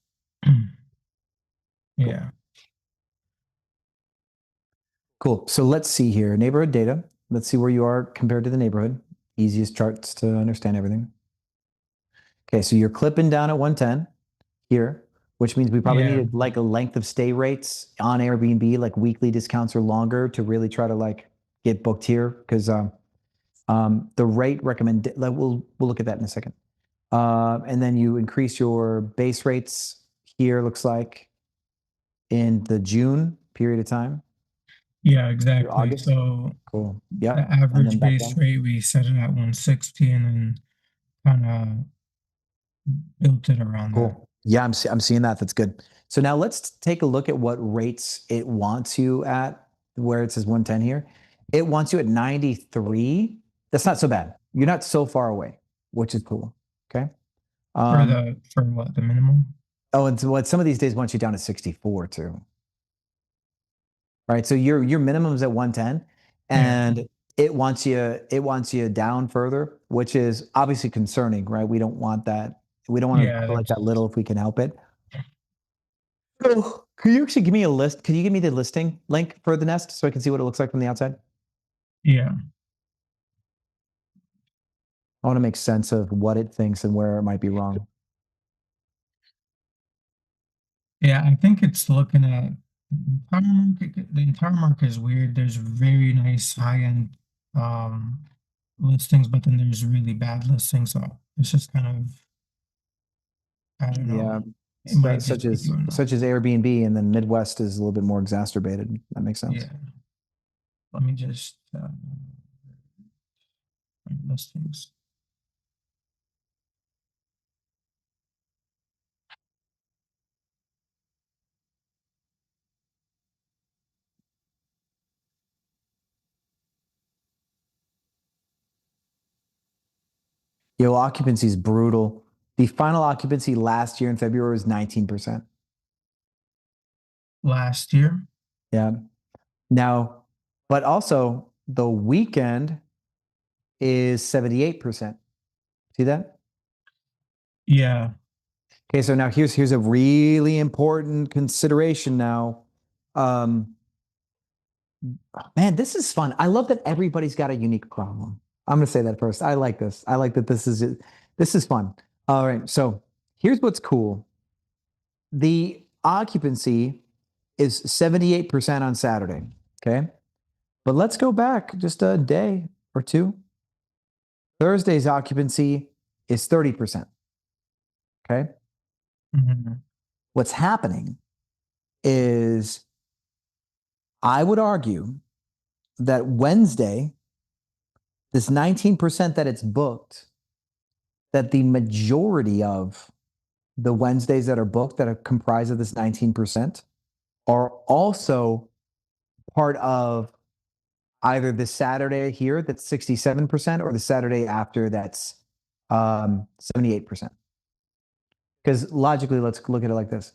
Yeah. Cool. So let's see here. Neighborhood data. Let's see where you are compared to the neighborhood. Easiest charts to understand everything. Okay, so you're clipping down at 110 here, which means we probably Yeah. needed like a length of stay rates on Airbnb, like weekly discounts or longer, to really try to like get booked here. Because the rate recommend, like, we'll look at that in a second. And then you increase your base rates here, looks like, in the June period of time. Yeah, exactly. August. So Cool. Yeah. the average base rate, we set it at 160 and then kind of built it around that. Cool. Yeah, I'm seeing that. That's good. So now let's take a look at what rates it wants you at, where it says 110 here. It wants you at 93. That's not so bad. You're not so far away, which is cool. Okay. For what, the minimum? Oh, and what some of these days wants you down to 64 too. Right. So your minimum is at 110 and it wants you down further, which is obviously concerning, right? We don't want that. We don't want to collect that little if we can help it. So, could you actually give me a list? Can you give me the listing link for the nest so I can see what it looks like from the outside? Yeah. I want to make sense of what it thinks and where it might be wrong. Yeah, I think it's looking at the entire market. The entire market is weird. There's very nice high-end listings, but then there's really bad listings. So it's just kind of, I don't know. Yeah, such as Airbnb, and then Midwest is a little bit more exacerbated. That makes sense. Yeah. Let me just listings. Yo, occupancy is brutal. The final occupancy last year in February was 19%. Last year? Yeah. Now, but also the weekend is 78%. See that? Yeah. Okay, so now here's a really important consideration now. Man, this is fun. I love that everybody's got a unique problem. I'm going to say that first. I like this. I like that this is fun. All right, so here's what's cool. The occupancy is 78% on Saturday, okay? But let's go back just a day or two. Thursday's occupancy is 30%, okay? Mm-hmm. What's happening is, I would argue that Wednesday, this 19% that it's booked, that the majority of the Wednesdays that are booked that are comprised of this 19% are also part of either the Saturday here that's 67% or the Saturday after that's 78%. Because logically, let's look at it like this.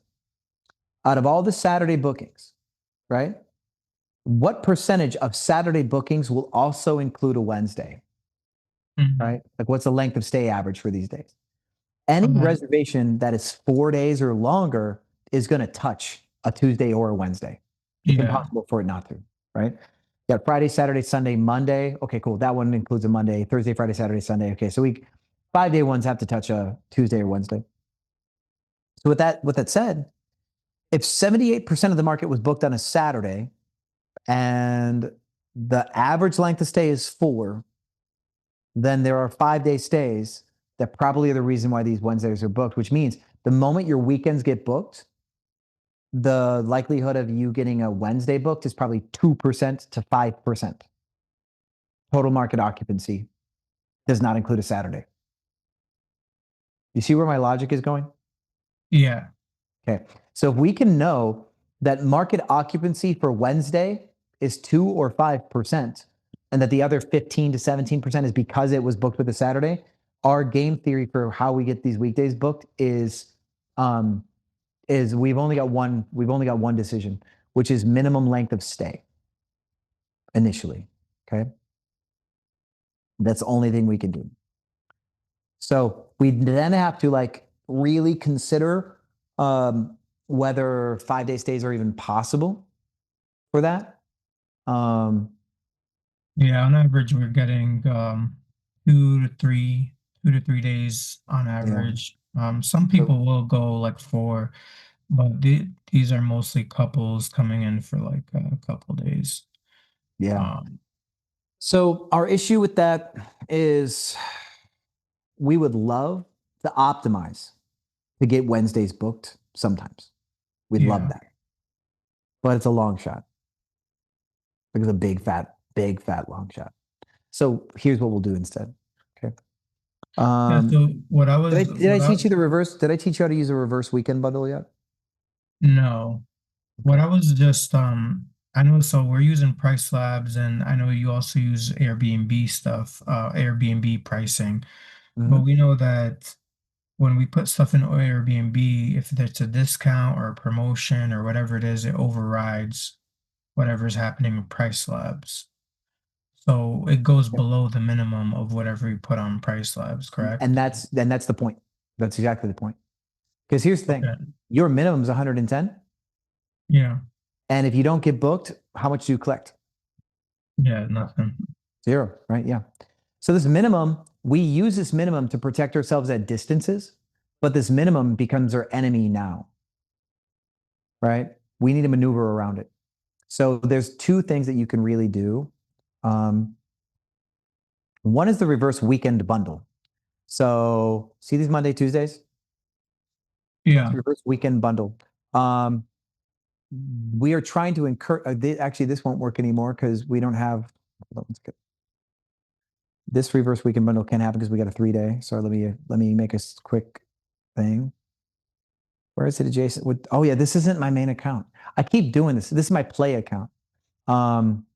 Out of all the Saturday bookings, right? What percentage of Saturday bookings will also include a Wednesday? Mm-hmm. Right? Like, what's the length of stay average for these days? Any reservation that is 4 days or longer is going to touch a Tuesday or a Wednesday. It's impossible for it not to, right? You got Friday, Saturday, Sunday, Monday. Okay, cool. That one includes a Monday, Thursday, Friday, Saturday, Sunday. Okay, so 5-day ones have to touch a Tuesday or Wednesday. So with that said, if 78% of the market was booked on a Saturday and the average length of stay is 4, then there are 5-day stays that probably are the reason why these Wednesdays are booked, which means the moment your weekends get booked, the likelihood of you getting a Wednesday booked is probably 2% to 5%. Total market occupancy does not include a Saturday. You see where my logic is going? Yeah. Okay. So if we can know that market occupancy for Wednesday is 2 or 5%, and that the other 15 to 17% is because it was booked with a Saturday, our game theory for how we get these weekdays booked is we've only got one decision, which is minimum length of stay initially. Okay. That's the only thing we can do. So we then have to like really consider whether 5-day stays are even possible for that. Yeah, on average, we're getting 2 to 3 days on average. Some people will go like 4, but these are mostly couples coming in for like a couple days. Yeah. So our issue with that is we would love to optimize to get Wednesdays booked sometimes. We'd love that. But it's a long shot. Like it's a big fat long shot. So here's what we'll do instead. Okay. So what I was did I teach you the reverse? Did I teach you how to use a reverse weekend bundle yet? No. What I was just I know, so we're using Pricelabs, and I know you also use Airbnb stuff, Airbnb pricing. But we know that when we put stuff in Airbnb, if there's a discount or a promotion or whatever it is, it overrides whatever's happening in Pricelabs. So it goes below the minimum of whatever you put on Pricelabs, correct? And that's the point. That's exactly the point. Because here's the thing. Your minimum is 110. Yeah. And if you don't get booked, how much do you collect? Yeah, nothing. 0, right? Yeah. So this minimum, we use this minimum to protect ourselves at distances, but this minimum becomes our enemy now, right? We need to maneuver around it. So there's 2 things that you can really do. One is the reverse weekend bundle. So see these Monday, Tuesdays? Yeah. Reverse weekend bundle. We are trying to encourage, actually this won't work anymore because we don't have, this reverse weekend bundle can't happen because we got a 3-day. So let me make a quick thing. Where is it adjacent? Oh yeah, this isn't my main account. I keep doing this. This is my play account. I'm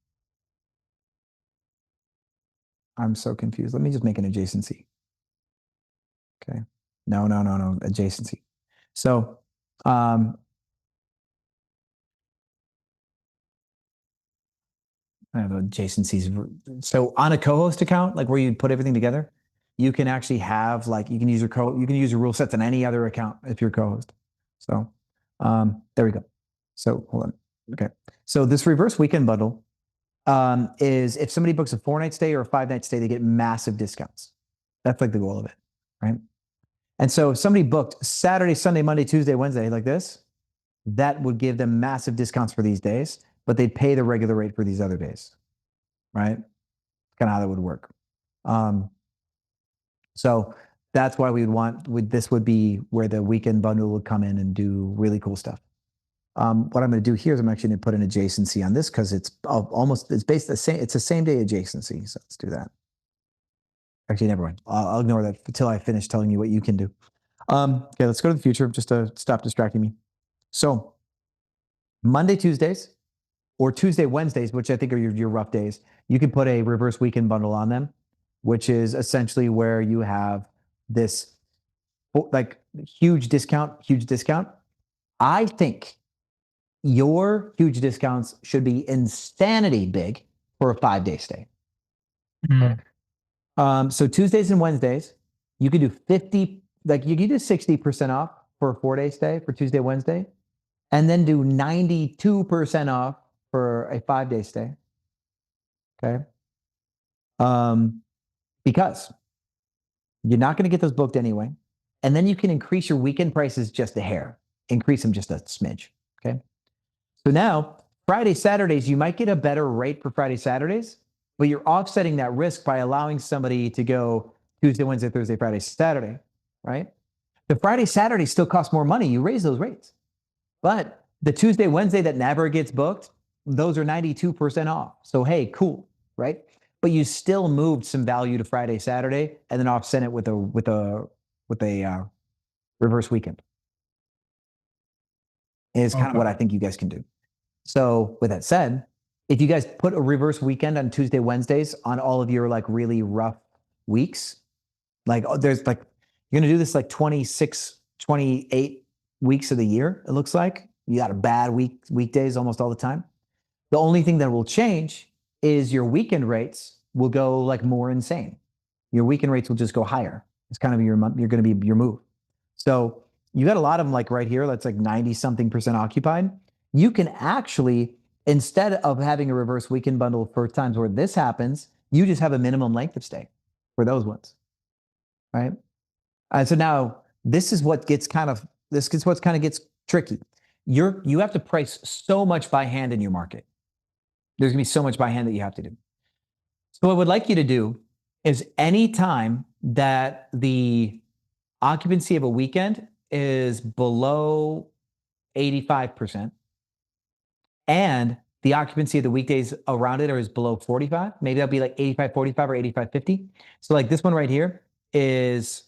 so confused. Let me just make an adjacency. Okay. No, adjacency. So, I have adjacencies. So on a co-host account, like where you put everything together, you can actually have like, you can use your rule sets on any other account if you're co-host. So, there we go. So hold on. Okay. So this reverse weekend bundle is if somebody books a 4-night stay or a 5-night stay, they get massive discounts. That's like the goal of it, right? And so if somebody booked Saturday, Sunday, Monday, Tuesday, Wednesday, like this, that would give them massive discounts for these days, but they'd pay the regular rate for these other days, right? Kind of how that would work. So that's why we would want, this would be where the weekend bundle would come in and do really cool stuff. What I'm going to do here is I'm actually going to put an adjacency on this because it's based the same. It's a same day adjacency. So let's do that. Actually, never mind. I'll ignore that until I finish telling you what you can do. Okay, let's go to the future just to stop distracting me. So Monday, Tuesdays, or Tuesday, Wednesdays, which I think are your rough days, you can put a reverse weekend bundle on them, which is essentially where you have this like huge discount. I think your huge discounts should be insanity big for a 5-day stay. So Tuesdays and Wednesdays, you could do 50, like you could do 60% off for a 4-day stay for Tuesday, Wednesday, and then do 92% off for a 5-day stay. Okay. Because you're not going to get those booked anyway. And then you can increase your weekend prices just a hair, increase them just a smidge. Okay. So now Friday, Saturdays, you might get a better rate for Friday, Saturdays, but you're offsetting that risk by allowing somebody to go Tuesday, Wednesday, Thursday, Friday, Saturday, right? The Friday, Saturday still costs more money. You raise those rates. But the Tuesday, Wednesday that never gets booked, those are 92% off. So, hey, cool, right? But you still moved some value to Friday, Saturday, and then offset it with a reverse weekend. Is kind of what I think you guys can do. So with that said, if you guys put a reverse weekend on Tuesday, Wednesdays on all of your like really rough weeks, Like, there's like, you're going to do this like 26, 28 weeks of the year, it looks like. You got a bad weekdays almost all the time. The only thing that will change is your weekend rates will go like more insane. Your weekend rates will just go higher. It's kind of you're going to be your move. So you got a lot of them like right here, that's like 90 something percent occupied. You can actually, instead of having a reverse weekend bundle for times where this happens, you just have a minimum length of stay for those ones, right? So now this is what gets gets tricky. You have to price so much by hand in your market. There's gonna be so much by hand that you have to do. So what I would like you to do is any time that the occupancy of a weekend is below 85%, and the occupancy of the weekdays around it is below 45, maybe that'll be like 85-45 or 85-50. So like this one right here is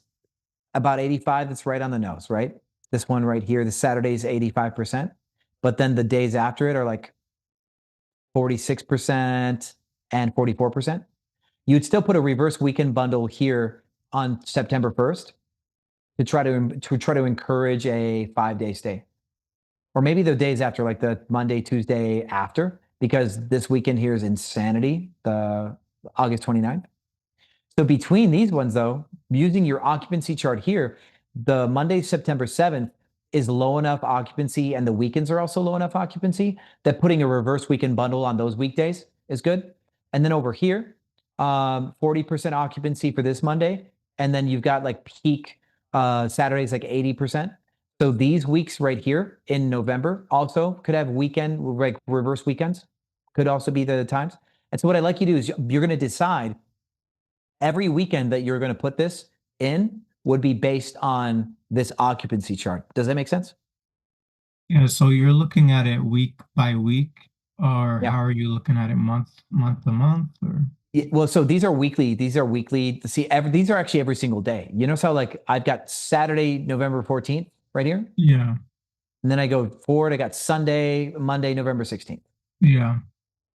about 85. That's right on the nose, right? This one right here, the Saturday's 85%, but then the days after it are like 46% and 44%. You'd still put a reverse weekend bundle here on September 1st to try to encourage a 5-day stay. Or maybe the days after, like the Monday, Tuesday after, because this weekend here is insanity, the August 29th. So between these ones, though, using your occupancy chart here, the Monday, September 7th is low enough occupancy, and the weekends are also low enough occupancy that putting a reverse weekend bundle on those weekdays is good. And then over here, 40% occupancy for this Monday, and then you've got like peak Saturdays like 80%. So these weeks right here in November also could have weekend, like reverse weekends, could also be the times. And so what I'd like you to do is you're going to decide every weekend that you're going to put this in would be based on this occupancy chart. Does that make sense? Yeah, so you're looking at it week by week, or how are you looking at it month to month, or? Yeah, well, so these are weekly. These are weekly. See, these are actually every single day. You notice how like I've got Saturday, November 14th right here? Yeah. And then I go forward. I got Sunday, Monday, November 16th. Yeah.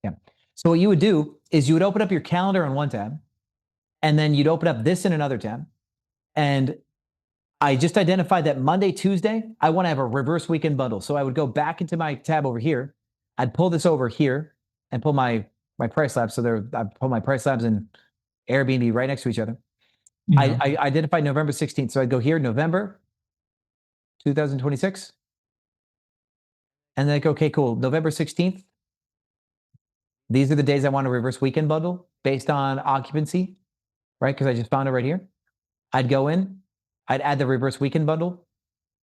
Yeah. So what you would do is you would open up your calendar on one tab, and then you'd open up this in another tab. And I just identified that Monday, Tuesday, I want to have a reverse weekend bundle. So I would go back into my tab over here. I'd pull this over here and pull my Pricelabs. So I pull my Pricelabs and Airbnb right next to each other. Yeah. I identified November 16th. So I'd go here, November 2026. And then I go, okay, cool. November 16th. These are the days I want a reverse weekend bundle based on occupancy, right? Because I just found it right here. I'd go in, I'd add the reverse weekend bundle,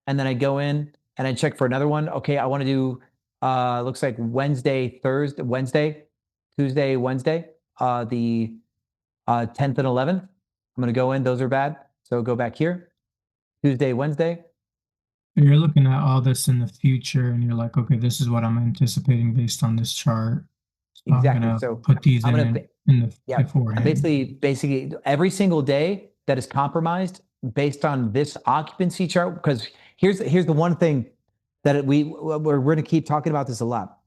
and then I'd go in and I'd check for another one. Okay, I want to do, looks like Tuesday, Wednesday, the 10th and 11th. I'm going to go in. Those are bad. So go back here. Tuesday, Wednesday. You're looking at all this in the future, and you're like, okay, this is what I'm anticipating based on this chart. So Exactly. I'm So put these in the beforehand. Basically, every single day that is compromised based on this occupancy chart, because here's the one thing that we're going to keep talking about this a lot.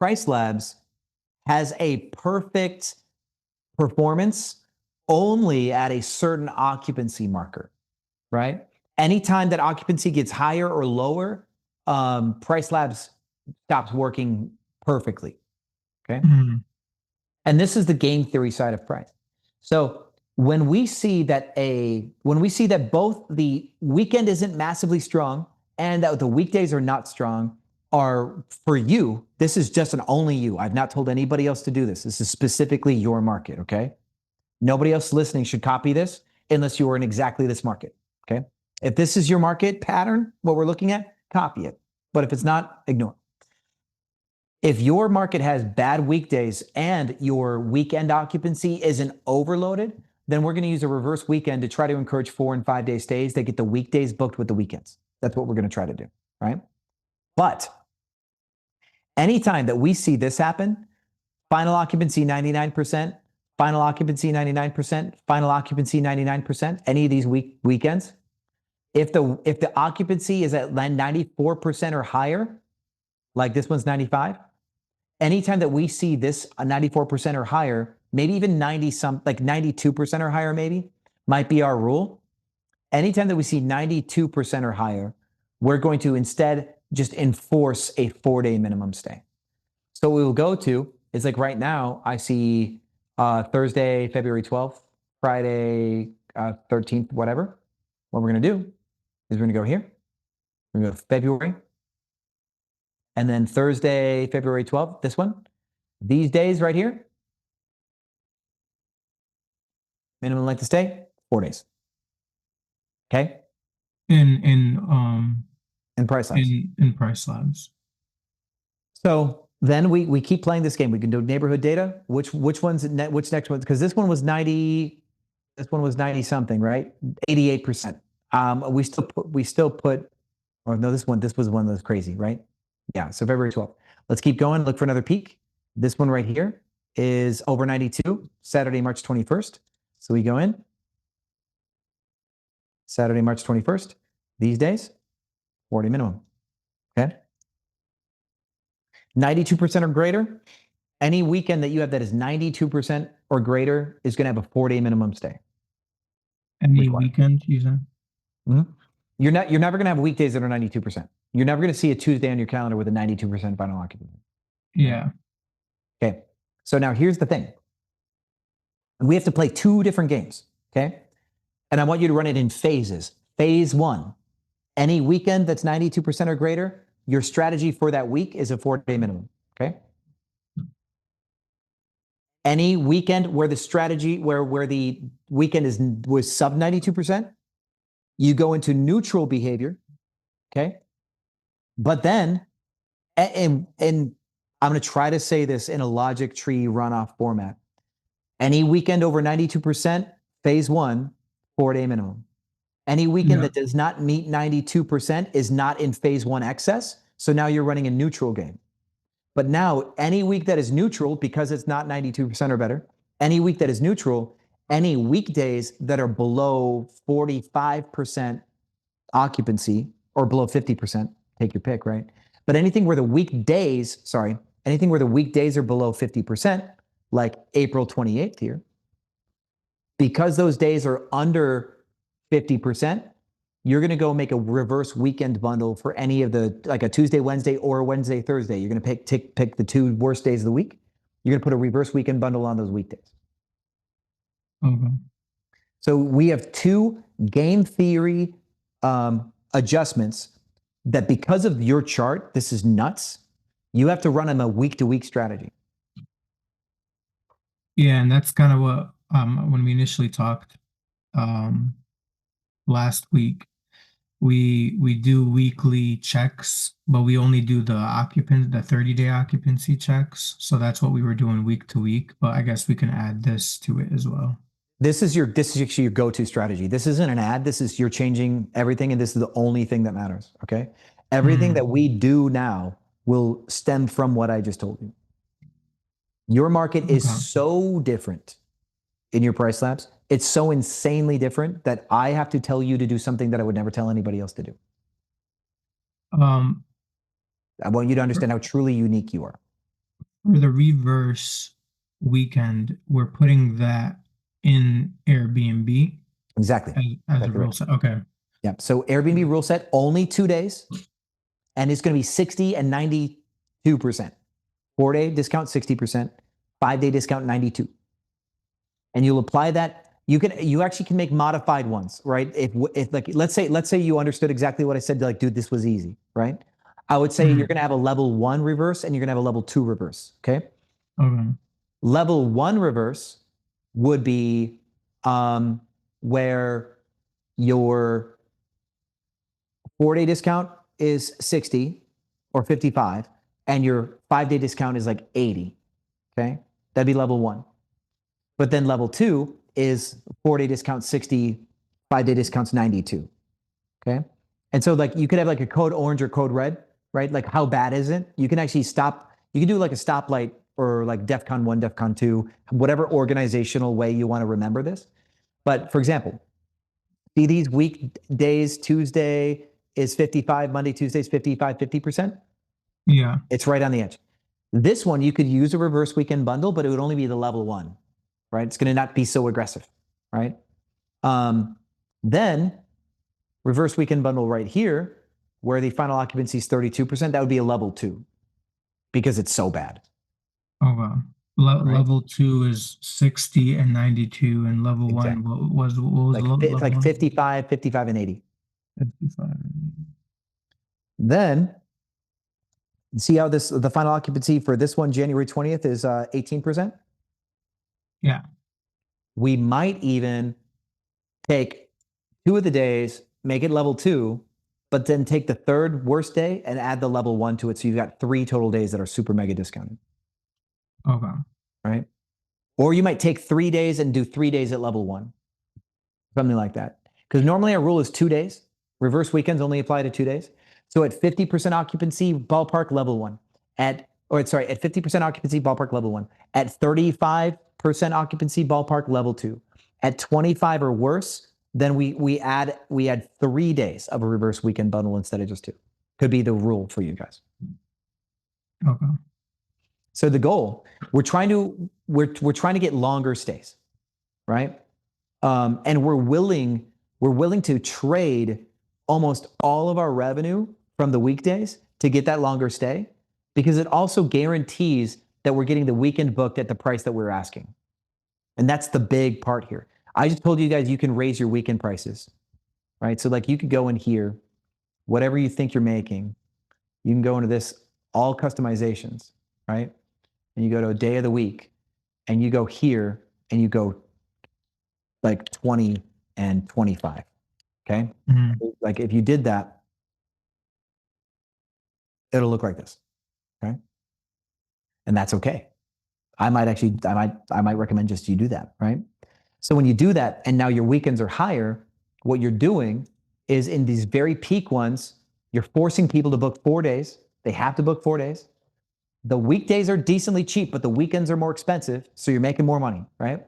Pricelabs has a perfect performance only at a certain occupancy marker, right? Anytime that occupancy gets higher or lower, Pricelabs stops working perfectly. Okay. Mm-hmm. And this is the game theory side of price. So when we see that both the weekend isn't massively strong and that the weekdays are not strong, are for you, this is just an only you. I've not told anybody else to do this. This is specifically your market. Okay. Nobody else listening should copy this unless you are in exactly this market. Okay. If this is your market pattern, what we're looking at, copy it. But if it's not, ignore. If your market has bad weekdays and your weekend occupancy isn't overloaded, then we're going to use a reverse weekend to try to encourage 4 and 5 day stays that get the weekdays booked with the weekends. That's what we're going to try to do, right? But anytime that we see this happen, final occupancy 99%, final occupancy 99%, final occupancy 99%, any of these weekends, if the occupancy is at 94% or higher, like this one's 95, anytime that we see this 94% or higher, maybe even 92% or higher, maybe, might be our rule. Anytime that we see 92% or higher, we're going to instead just enforce a 4-day minimum stay. So what we will go to is like right now, I see Thursday, February 12th, Friday, 13th, whatever. What we're going to do is we're going to go here. We're going to go February. And then Thursday, February 12th, this one. These days right here, minimum length of stay, 4 days. Okay? In Pricelabs. in Pricelabs. So then we keep playing this game. We can do neighborhood data. Which next ones? Because this one was 90. This one was 90 something, right? 88%. We still put. Or no, this was one that was crazy, right? Yeah. So February 12th. Let's keep going. Look for another peak. This one right here is over 92. Saturday, March 21st. So we go in. Saturday, March 21st. These days, 40 minimum. Okay. 92% or greater. Any weekend that you have that is 92% or greater is going to have a 4-day minimum stay. Any weekend, you said? Mm-hmm. You're never going to have weekdays that are 92%. You're never going to see a Tuesday on your calendar with a 92% final occupancy. Yeah. Okay. So now here's the thing. We have to play 2 different games. Okay. And I want you to run it in phases. Phase 1, any weekend that's 92% or greater, your strategy for that week is a 4-day minimum. Okay. Any weekend where the strategy, where the weekend was sub 92%, you go into neutral behavior. Okay. But then, and I'm going to try to say this in a logic tree runoff format. Any weekend over 92%, phase 1, 4-day minimum. Any weekend that does not meet 92% is not in phase 1 excess. So now you're running a neutral game. But now any week that is neutral, because it's not 92% or better, any week that is neutral, any weekdays that are below 45% occupancy or below 50%, take your pick, right? But anything where the weekdays are below 50%, like April 28th here, because those days are under 50%, you're going to go make a reverse weekend bundle for any of the, like a Tuesday, Wednesday, or Wednesday, Thursday. You're going to pick the 2 worst days of the week. You're going to put a reverse weekend bundle on those weekdays. Okay. So we have 2 game theory adjustments that, because of your chart, this is nuts. You have to run them a week-to-week strategy. Yeah, and that's kind of what when we initially talked last week, we do weekly checks, but we only do the 30-day occupancy checks. So that's what we were doing week to week. But I guess we can add this to it as well. This is actually your go-to strategy. This isn't an ad. This is you're changing everything, and this is the only thing that matters. Okay, everything that we do now will stem from what I just told you. Your market is so different in your Pricelabs. It's so insanely different that I have to tell you to do something that I would never tell anybody else to do. I want you to understand how truly unique you are. For the reverse weekend, we're putting that in Airbnb. Exactly. As a rule set. Okay. Yeah. So Airbnb rule set, only 2 days, and it's going to be 60 and 92%. 4-day discount, 60%. 5-day discount, 92%. And you'll apply that. You actually can make modified ones, right? If like, let's say you understood exactly what I said, like, dude, this was easy, right? I would say you're going to have a level 1 reverse and you're going to have a level 2 reverse. Okay. Okay. Level 1 reverse would be where your 4-day discount is 60 or 55 and your 5-day discount is like 80. Okay. That'd be level 1. But then level 2 is 4-day discount 60, 5-day discounts 92. Okay. And so like you could have like a code orange or code red, right? Like how bad is it? You can actually stop, you can do like a stoplight or like DEFCON 1, DEFCON 2, whatever organizational way you want to remember this. But for example, see these weekdays, Tuesday is 55, Monday, Tuesday is 55, 50%. Yeah. It's right on the edge. This one, you could use a reverse weekend bundle, but it would only be the level 1, right? It's going to not be so aggressive, right? Then reverse weekend bundle right here, where the final occupancy is 32%, that would be a level 2 because it's so bad. Oh, wow. Level 2 is 60 and 92, and level Exactly. 1 what was It's like 55, 55, and 80. 55. Then see how the final occupancy for this one, January 20th, is 18%? Yeah. We might even take 2 of the days, make it level 2, but then take the third worst day and add the level 1 to it. So you've got 3 total days that are super mega discounted. Okay. Right? Or you might take 3 days and do 3 days at level 1. Something like that. Because normally our rule is 2 days. Reverse weekends only apply to 2 days. So at 50% occupancy, ballpark level 1. At 50% occupancy, ballpark level 1. At 35% occupancy, ballpark level 2. At 25 or worse, then we add 3 days of a reverse weekend bundle instead of just 2. Could be the rule for you guys. Okay. So the goal, we're trying to get longer stays, right? And we're willing to trade almost all of our revenue from the weekdays to get that longer stay, because it also guarantees that we're getting the weekend booked at the price that we're asking. And that's the big part here. I just told you guys you can raise your weekend prices, right? So like you could go in here, whatever you think you're making, you can go into this all customizations, right? And you go to a day of the week and you go here and you go like 20 and 25. Okay. Like if you did that, it'll look like this. Okay. And that's okay. I might recommend just you do that. Right. So when you do that and now your weekends are higher, what you're doing is in these very peak ones, you're forcing people to book 4 days. They have to book 4 days. The weekdays are decently cheap, but the weekends are more expensive. So you're making more money. Right.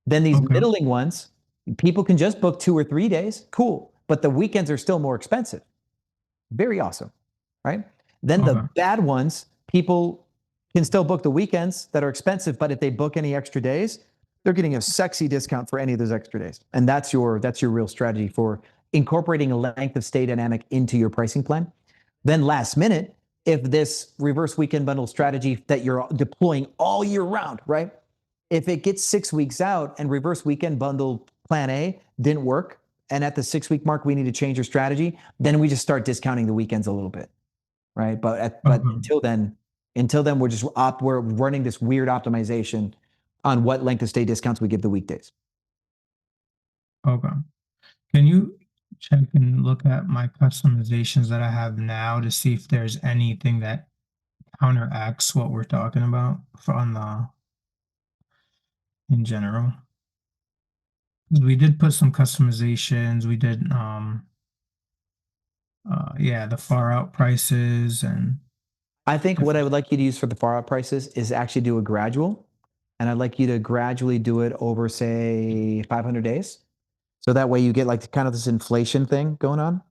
Then these middling ones, people can just book 2 or 3 days. Cool. But the weekends are still more expensive. Very awesome. Right. Then the bad ones, people can still book the weekends that are expensive, but if they book any extra days, they're getting a sexy discount for any of those extra days. And that's your real strategy for incorporating a length of stay dynamic into your pricing plan. Then last minute, if this reverse weekend bundle strategy that you're deploying all year round, right? If it gets 6 weeks out and reverse weekend bundle plan A didn't work, and at the 6-week mark, we need to change your strategy, then we just start discounting the weekends a little bit, right? But until then, we're running this weird optimization on what length of stay discounts we give the weekdays. Okay. Can you check and look at my customizations that I have now to see if there's anything that counteracts what we're talking about in general? We did put some customizations. We did the far out prices, and I think what I would like you to use for the far out prices is actually do a gradual. And I'd like you to gradually do it over, say, 500 days. So that way you get like kind of this inflation thing going on,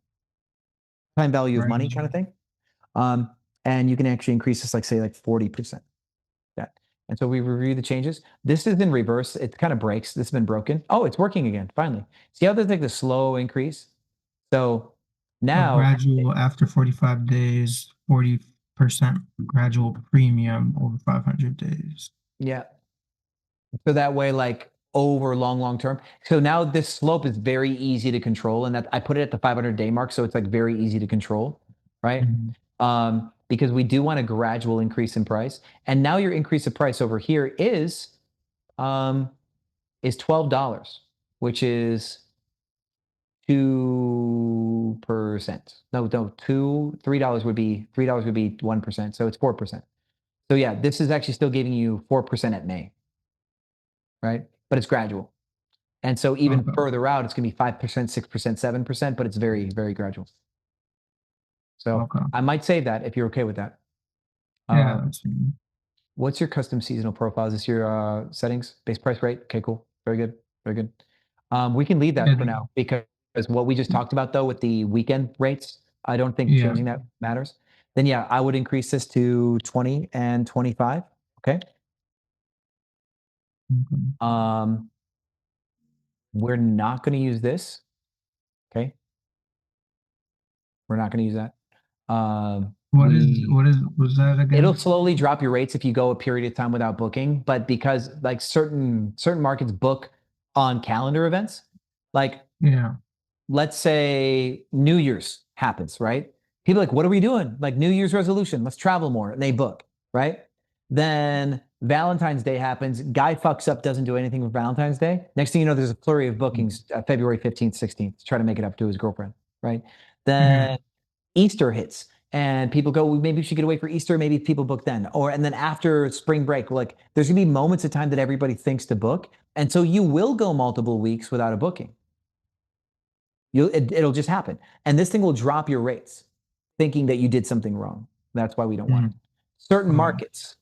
time value of money kind of thing. And you can actually increase this, like say, like 40%. That. And so we review the changes. This is in reverse. It kind of breaks. This has been broken. Oh, it's working again, finally. See how there's like the slow increase? So now gradual after 45 days, 40% gradual premium over 500 days. Yeah. So that way, like over long term. So now this slope is very easy to control, and that I put it at the 500-day mark, so it's like very easy to control, right? Because we do want a gradual increase in price. And now your increase of price over here is $12, which is 2%. No, $3 would be 1%. So it's 4%. So yeah, this is actually still giving you 4% at May, right? But it's gradual. And so even further out, it's going to be 5%, 6%, 7%, but it's very, very gradual. So I might save that if you're okay with that. Yeah. What's your custom seasonal profile? Is this your settings, base price rate? Okay, cool. Very good. Very good. We can leave that for now because what we just talked about though with the weekend rates, I don't think changing that matters. Then yeah, I would increase this to 20 and 25. Okay. We're not going to use this. Okay. We're not going to use that. Was that again? It'll slowly drop your rates if you go a period of time without booking, but because like certain markets book on calendar events, like Yeah. let's say New Year's happens, right? People are like, what are we doing? Like New Year's resolution, let's travel more, and they book, right? Then Valentine's Day happens. Guy fucks up, doesn't do anything for Valentine's Day. Next thing you know, there's a flurry of bookings February 15th, 16th to try to make it up to his girlfriend, right? Then Easter hits and people go, well, maybe we should get away for Easter. Maybe people book then. And then after spring break, like there's gonna be moments of time that everybody thinks to book. And so you will go multiple weeks without a booking. It'll just happen. And this thing will drop your rates thinking that you did something wrong. That's why we don't want it. Certain markets,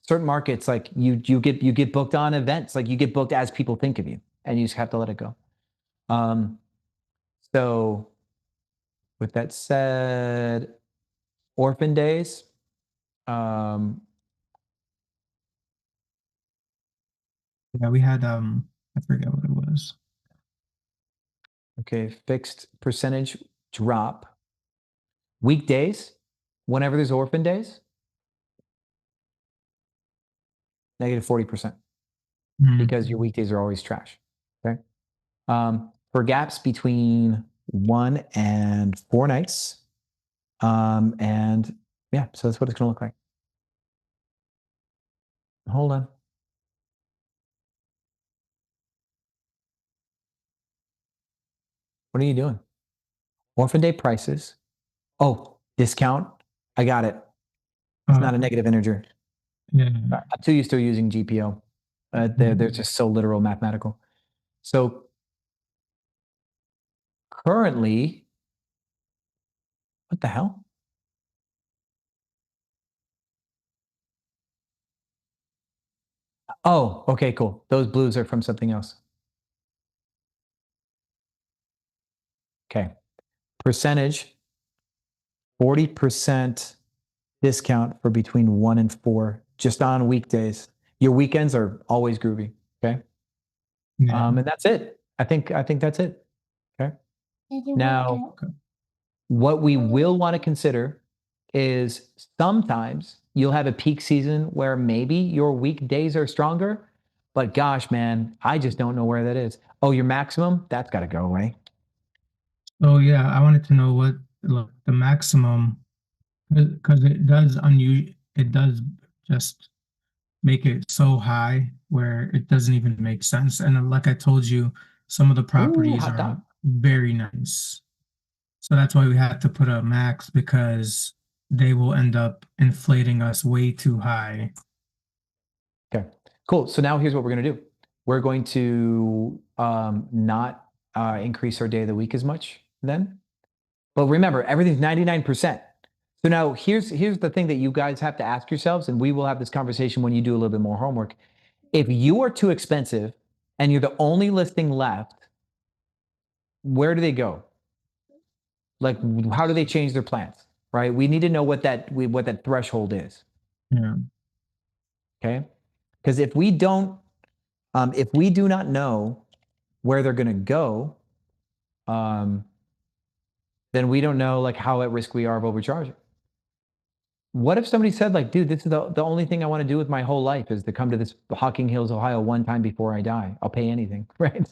like you get booked on events, like you get booked as people think of you, and you just have to let it go. So with that said, orphan days, Yeah, we had I forget what it was. okay, fixed percentage drop. Weekdays, whenever there's orphan days, negative 40%. Because your weekdays are always trash. Okay. For gaps between 1 and 4 nights. And yeah, so that's what it's gonna look like. Hold on. What are you doing? Orphan day prices. Oh, discount. I got it. It's not a negative integer. Yeah. I'm too used to using GPO. They're just so literal mathematical. So currently, what the hell? Oh, okay, cool. Those blues are from something else. Okay. Percentage, 40% discount for between 1 and 4, just on weekdays. Your weekends are always groovy. Okay. Yeah. And that's it. I think that's it. Okay. Now, what we will want to consider is sometimes you'll have a peak season where maybe your weekdays are stronger, but gosh, man, I just don't know where that is. Oh, your maximum? That's got to go away. Oh yeah, I wanted to know what the maximum, because it does just make it so high where it doesn't even make sense. And like I told you, some of the properties hot are dog. very nice. So that's why we have to put a max, because they will end up inflating us way too high. Okay, cool. So now here's what we're going to do. We're going to not increase our day of the week as much then. But remember, everything's 99%. So now here's the thing that you guys have to ask yourselves, and we will have this conversation when you do a little bit more homework. If you are too expensive and you're the only listing left, where do they go? Like, how do they change their plans? Right? We need to know what that threshold is. Yeah. Okay. Because if we do not know where they're going to go, then we don't know like how at risk we are of overcharging. What if somebody said like, dude, this is the only thing I want to do with my whole life is to come to this Hocking Hills, Ohio one time before I die. I'll pay anything, right?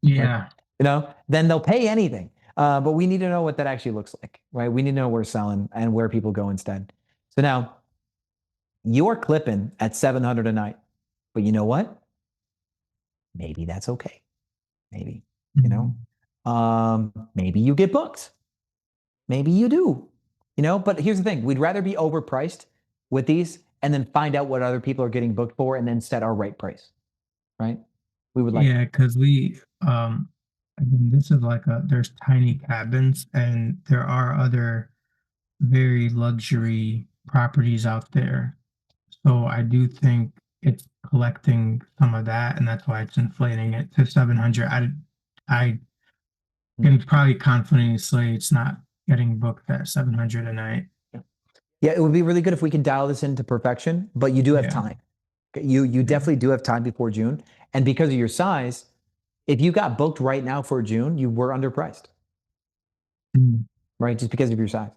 Yeah. Then they'll pay anything. But we need to know what that actually looks like, right? We need to know where we're selling and where people go instead. So now you're clipping at 700 a night, but you know what? Maybe that's okay. Maybe, maybe you get booked. Maybe you do, but here's the thing. We'd rather be overpriced with these and then find out what other people are getting booked for and then set our right price, right? We would like. Yeah, because again, this is there's tiny cabins, and there are other very luxury properties out there. So I do think it's collecting some of that, and that's why it's inflating it to 700. I can probably confidently say it's not getting booked at 700 a night. Yeah, it would be really good if we can dial this into perfection, but you do have time. You definitely do have time before June. And because of your size, If you got booked right now for June, you were underpriced, right? Just because of your size.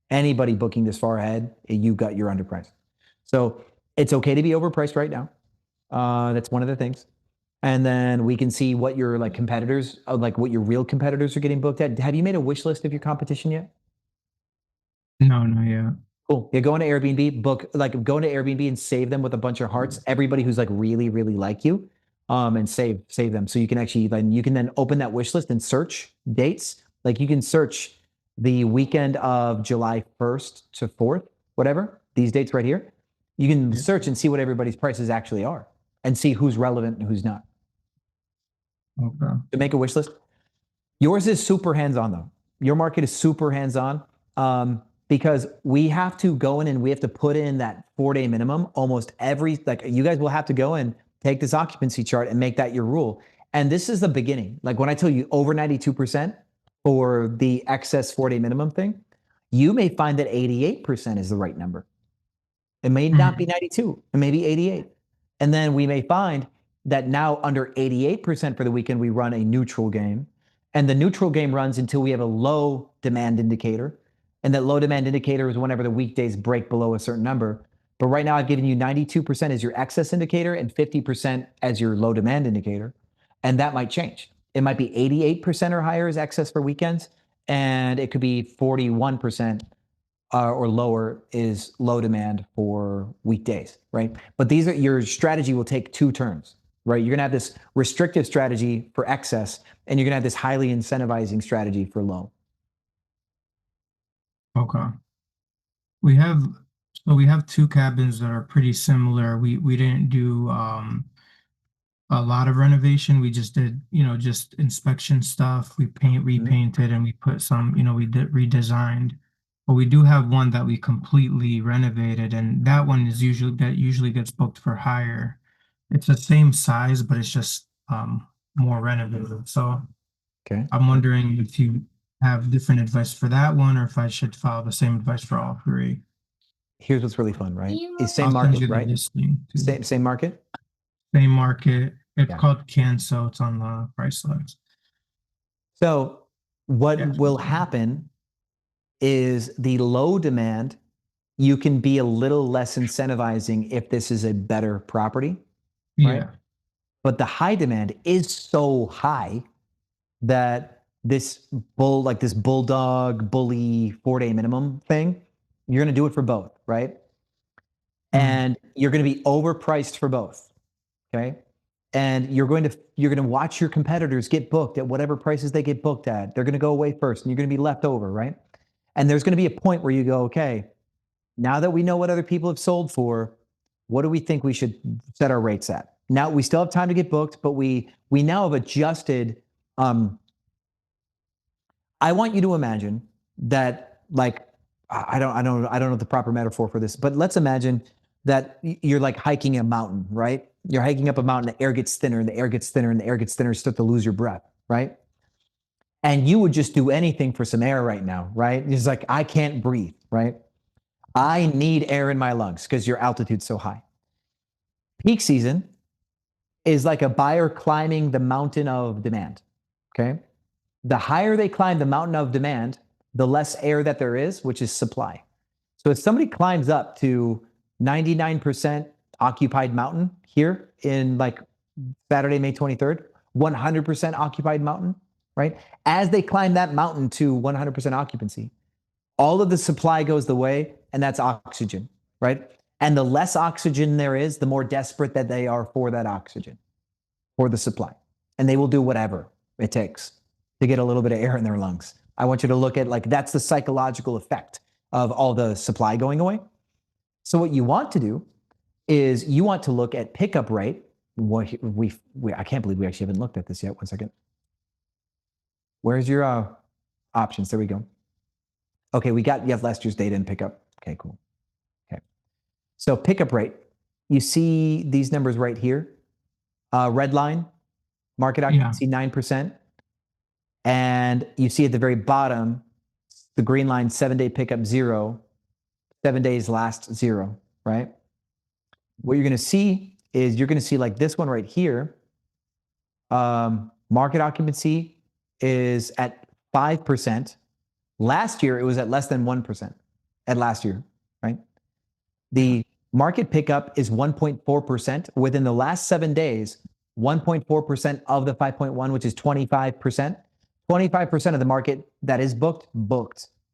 Anybody booking this far ahead, you're underpriced. So it's okay to be overpriced right now. That's one of the things. And then we can see what your like competitors, like what your real competitors are getting booked at. Have you made a wish list of your competition yet? No, not yet. Cool. Yeah, go into Airbnb, go into Airbnb and save them with a bunch of hearts. Everybody who's like really, really like you, and save them. So you can actually then open that wish list and search dates. Like you can search the weekend of July 1st to 4th, whatever, these dates right here. You can search and see what everybody's prices actually are and see who's relevant and who's not. Okay. To make a wish list. Yours is super hands-on though. Your market is super hands-on because we have to go in and we have to put in that 4-day minimum almost you guys will have to go and take this occupancy chart and make that your rule. And this is the beginning. Like when I tell you over 92% for the excess 4-day minimum thing, you may find that 88% is the right number. It may not be 92, it may be 88. And then we may find that now under 88% for the weekend, we run a neutral game. And the neutral game runs until we have a low demand indicator. And that low demand indicator is whenever the weekdays break below a certain number. But right now I've given you 92% as your excess indicator and 50% as your low demand indicator. And that might change. It might be 88% or higher as excess for weekends. And it could be 41% or lower is low demand for weekdays, right? But your strategy will take 2 turns, right? You're gonna have this restrictive strategy for excess, and you're gonna have this highly incentivizing strategy for low. Okay. We have 2 cabins that are pretty similar. We didn't do a lot of renovation. We just did, just inspection stuff. We repainted, and we put some, we redesigned. But we do have one that we completely renovated, and that one is usually gets booked for higher. It's the same size, but it's just more renovated. So okay, I'm wondering if you have different advice for that one, or if I should follow the same advice for all 3. Here's what's really fun, right? It's same I'll send market, you the right? listing too. Same market? Same market. It's Yeah. called Canso. It's on the Pricelabs. So what will happen is the low demand, you can be a little less incentivizing if this is a better property, right? Yeah. But the high demand is so high that this bulldog bully 4-day minimum thing, you're going to do it for both, right? And you're going to be overpriced for both, okay? And you're going to watch your competitors get booked at whatever prices they get booked at. They're going to go away first, and you're going to be left over, right? And there's going to be a point where you go, okay, now that we know what other people have sold for, what do we think we should set our rates at? Now we still have time to get booked, but we now have adjusted. I want you to imagine that, like, I don't know the proper metaphor for this, but let's imagine that you're like hiking a mountain, right? You're hiking up a mountain, the air gets thinner and the air gets thinner and the air gets thinner, start to lose your breath, right? And you would just do anything for some air right now, right? It's like, I can't breathe, right? I need air in my lungs because your altitude's so high. Peak season is like a buyer climbing the mountain of demand, okay? The higher they climb the mountain of demand, the less air that there is, which is supply. So if somebody climbs up to 99% occupied mountain here in like Saturday, May 23rd, 100% occupied mountain, right? As they climb that mountain to 100% occupancy, all of the supply goes the way, and that's oxygen, right? And the less oxygen there is, the more desperate that they are for that oxygen, for the supply. And they will do whatever it takes to get a little bit of air in their lungs. I want you to look at, like, that's the psychological effect of all the supply going away. So what you want to do is you want to look at pickup rate. I can't believe we actually haven't looked at this yet. One second. Where's your options? There we go. Okay, you have last year's data and pickup. Okay, cool. Okay. So pickup rate, you see these numbers right here. Red line, market occupancy, 9%. And you see at the very bottom, the green line, 7-day pickup, 0. 7 days last, 0, right? What you're going to see is you're going to see like this one right here. Market occupancy is at 5%. Last year, it was at less than 1% at last year, right? The market pickup is 1.4%. Within the last 7 days, 1.4% of the 5.1, which is 25%. 25% of the market that is booked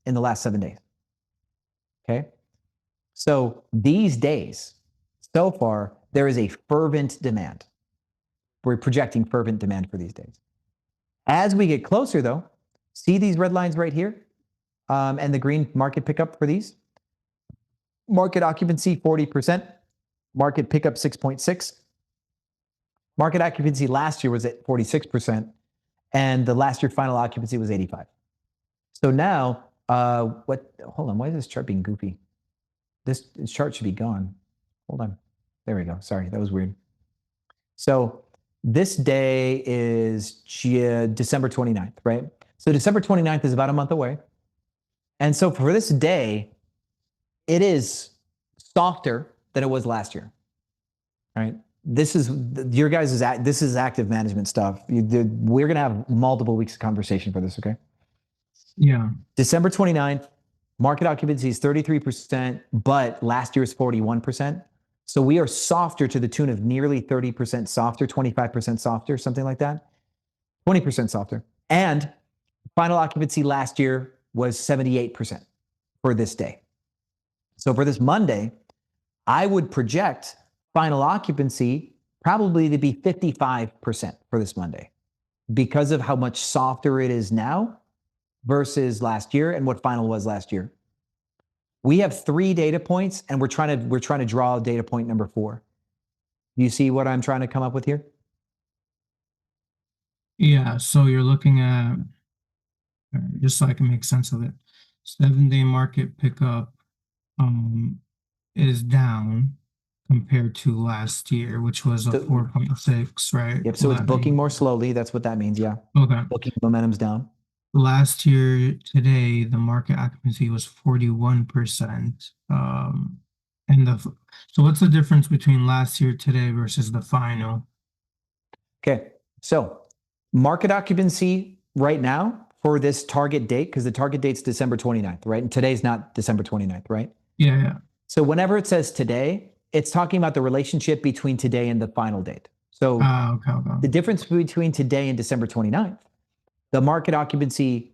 in the last 7 days. Okay? So these days, so far, there is a fervent demand. We're projecting fervent demand for these days. As we get closer, though, see these red lines right here and the green market pickup for these? Market occupancy, 40%. Market pickup, 6.6. Market occupancy last year was at 46%, and the last year final occupancy was 85. So now, hold on, why is this chart being goofy? This chart should be gone. Hold on. There we go. Sorry, that was weird. So this day is December 29th, right? So December 29th is about a month away. And so for this day, it is softer than it was last year, right? This is your guys' this is active management stuff. We're going to have multiple weeks of conversation for this, okay? Yeah. December 29th, market occupancy is 33%, but last year's 41%. So we are softer to the tune of nearly 30% softer, 25% softer, something like that. 20% softer. And final occupancy last year was 78% for this day. So for this Monday, I would project final occupancy probably to be 55% for this Monday because of how much softer it is now versus last year and what final was last year. We have 3 data points and we're trying to draw data point number 4. Do you see what I'm trying to come up with here? Yeah, so you're looking at, just so I can make sense of it, 7-day market pickup is down compared to last year, which was a 4.6, right? Yep, so it's booking more slowly. That's what that means, yeah. Okay. Booking momentum's down. Last year, today, the market occupancy was 41%. So what's the difference between last year today versus the final? Okay, so market occupancy right now for this target date, because the target date's December 29th, right? And today's not December 29th, right? Yeah. So whenever it says today, it's talking about the relationship between today and the final date. So okay. The difference between today and December 29th, the market occupancy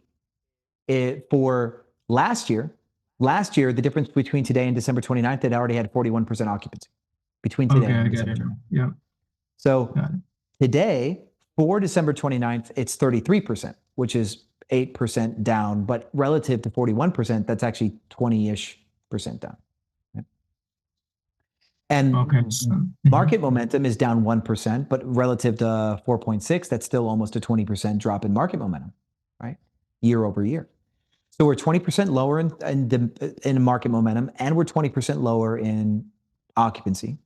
for last year, the difference between today and December 29th, it already had 41% occupancy between today and December 29th. Yeah. So today, for December 29th, it's 33%, which is 8% down, but relative to 41%, that's actually 20-ish% down. And market momentum is down 1%, but relative to 4.6, that's still almost a 20% drop in market momentum, right? Year over year. So we're 20% lower in market momentum, and we're 20% lower in occupancy,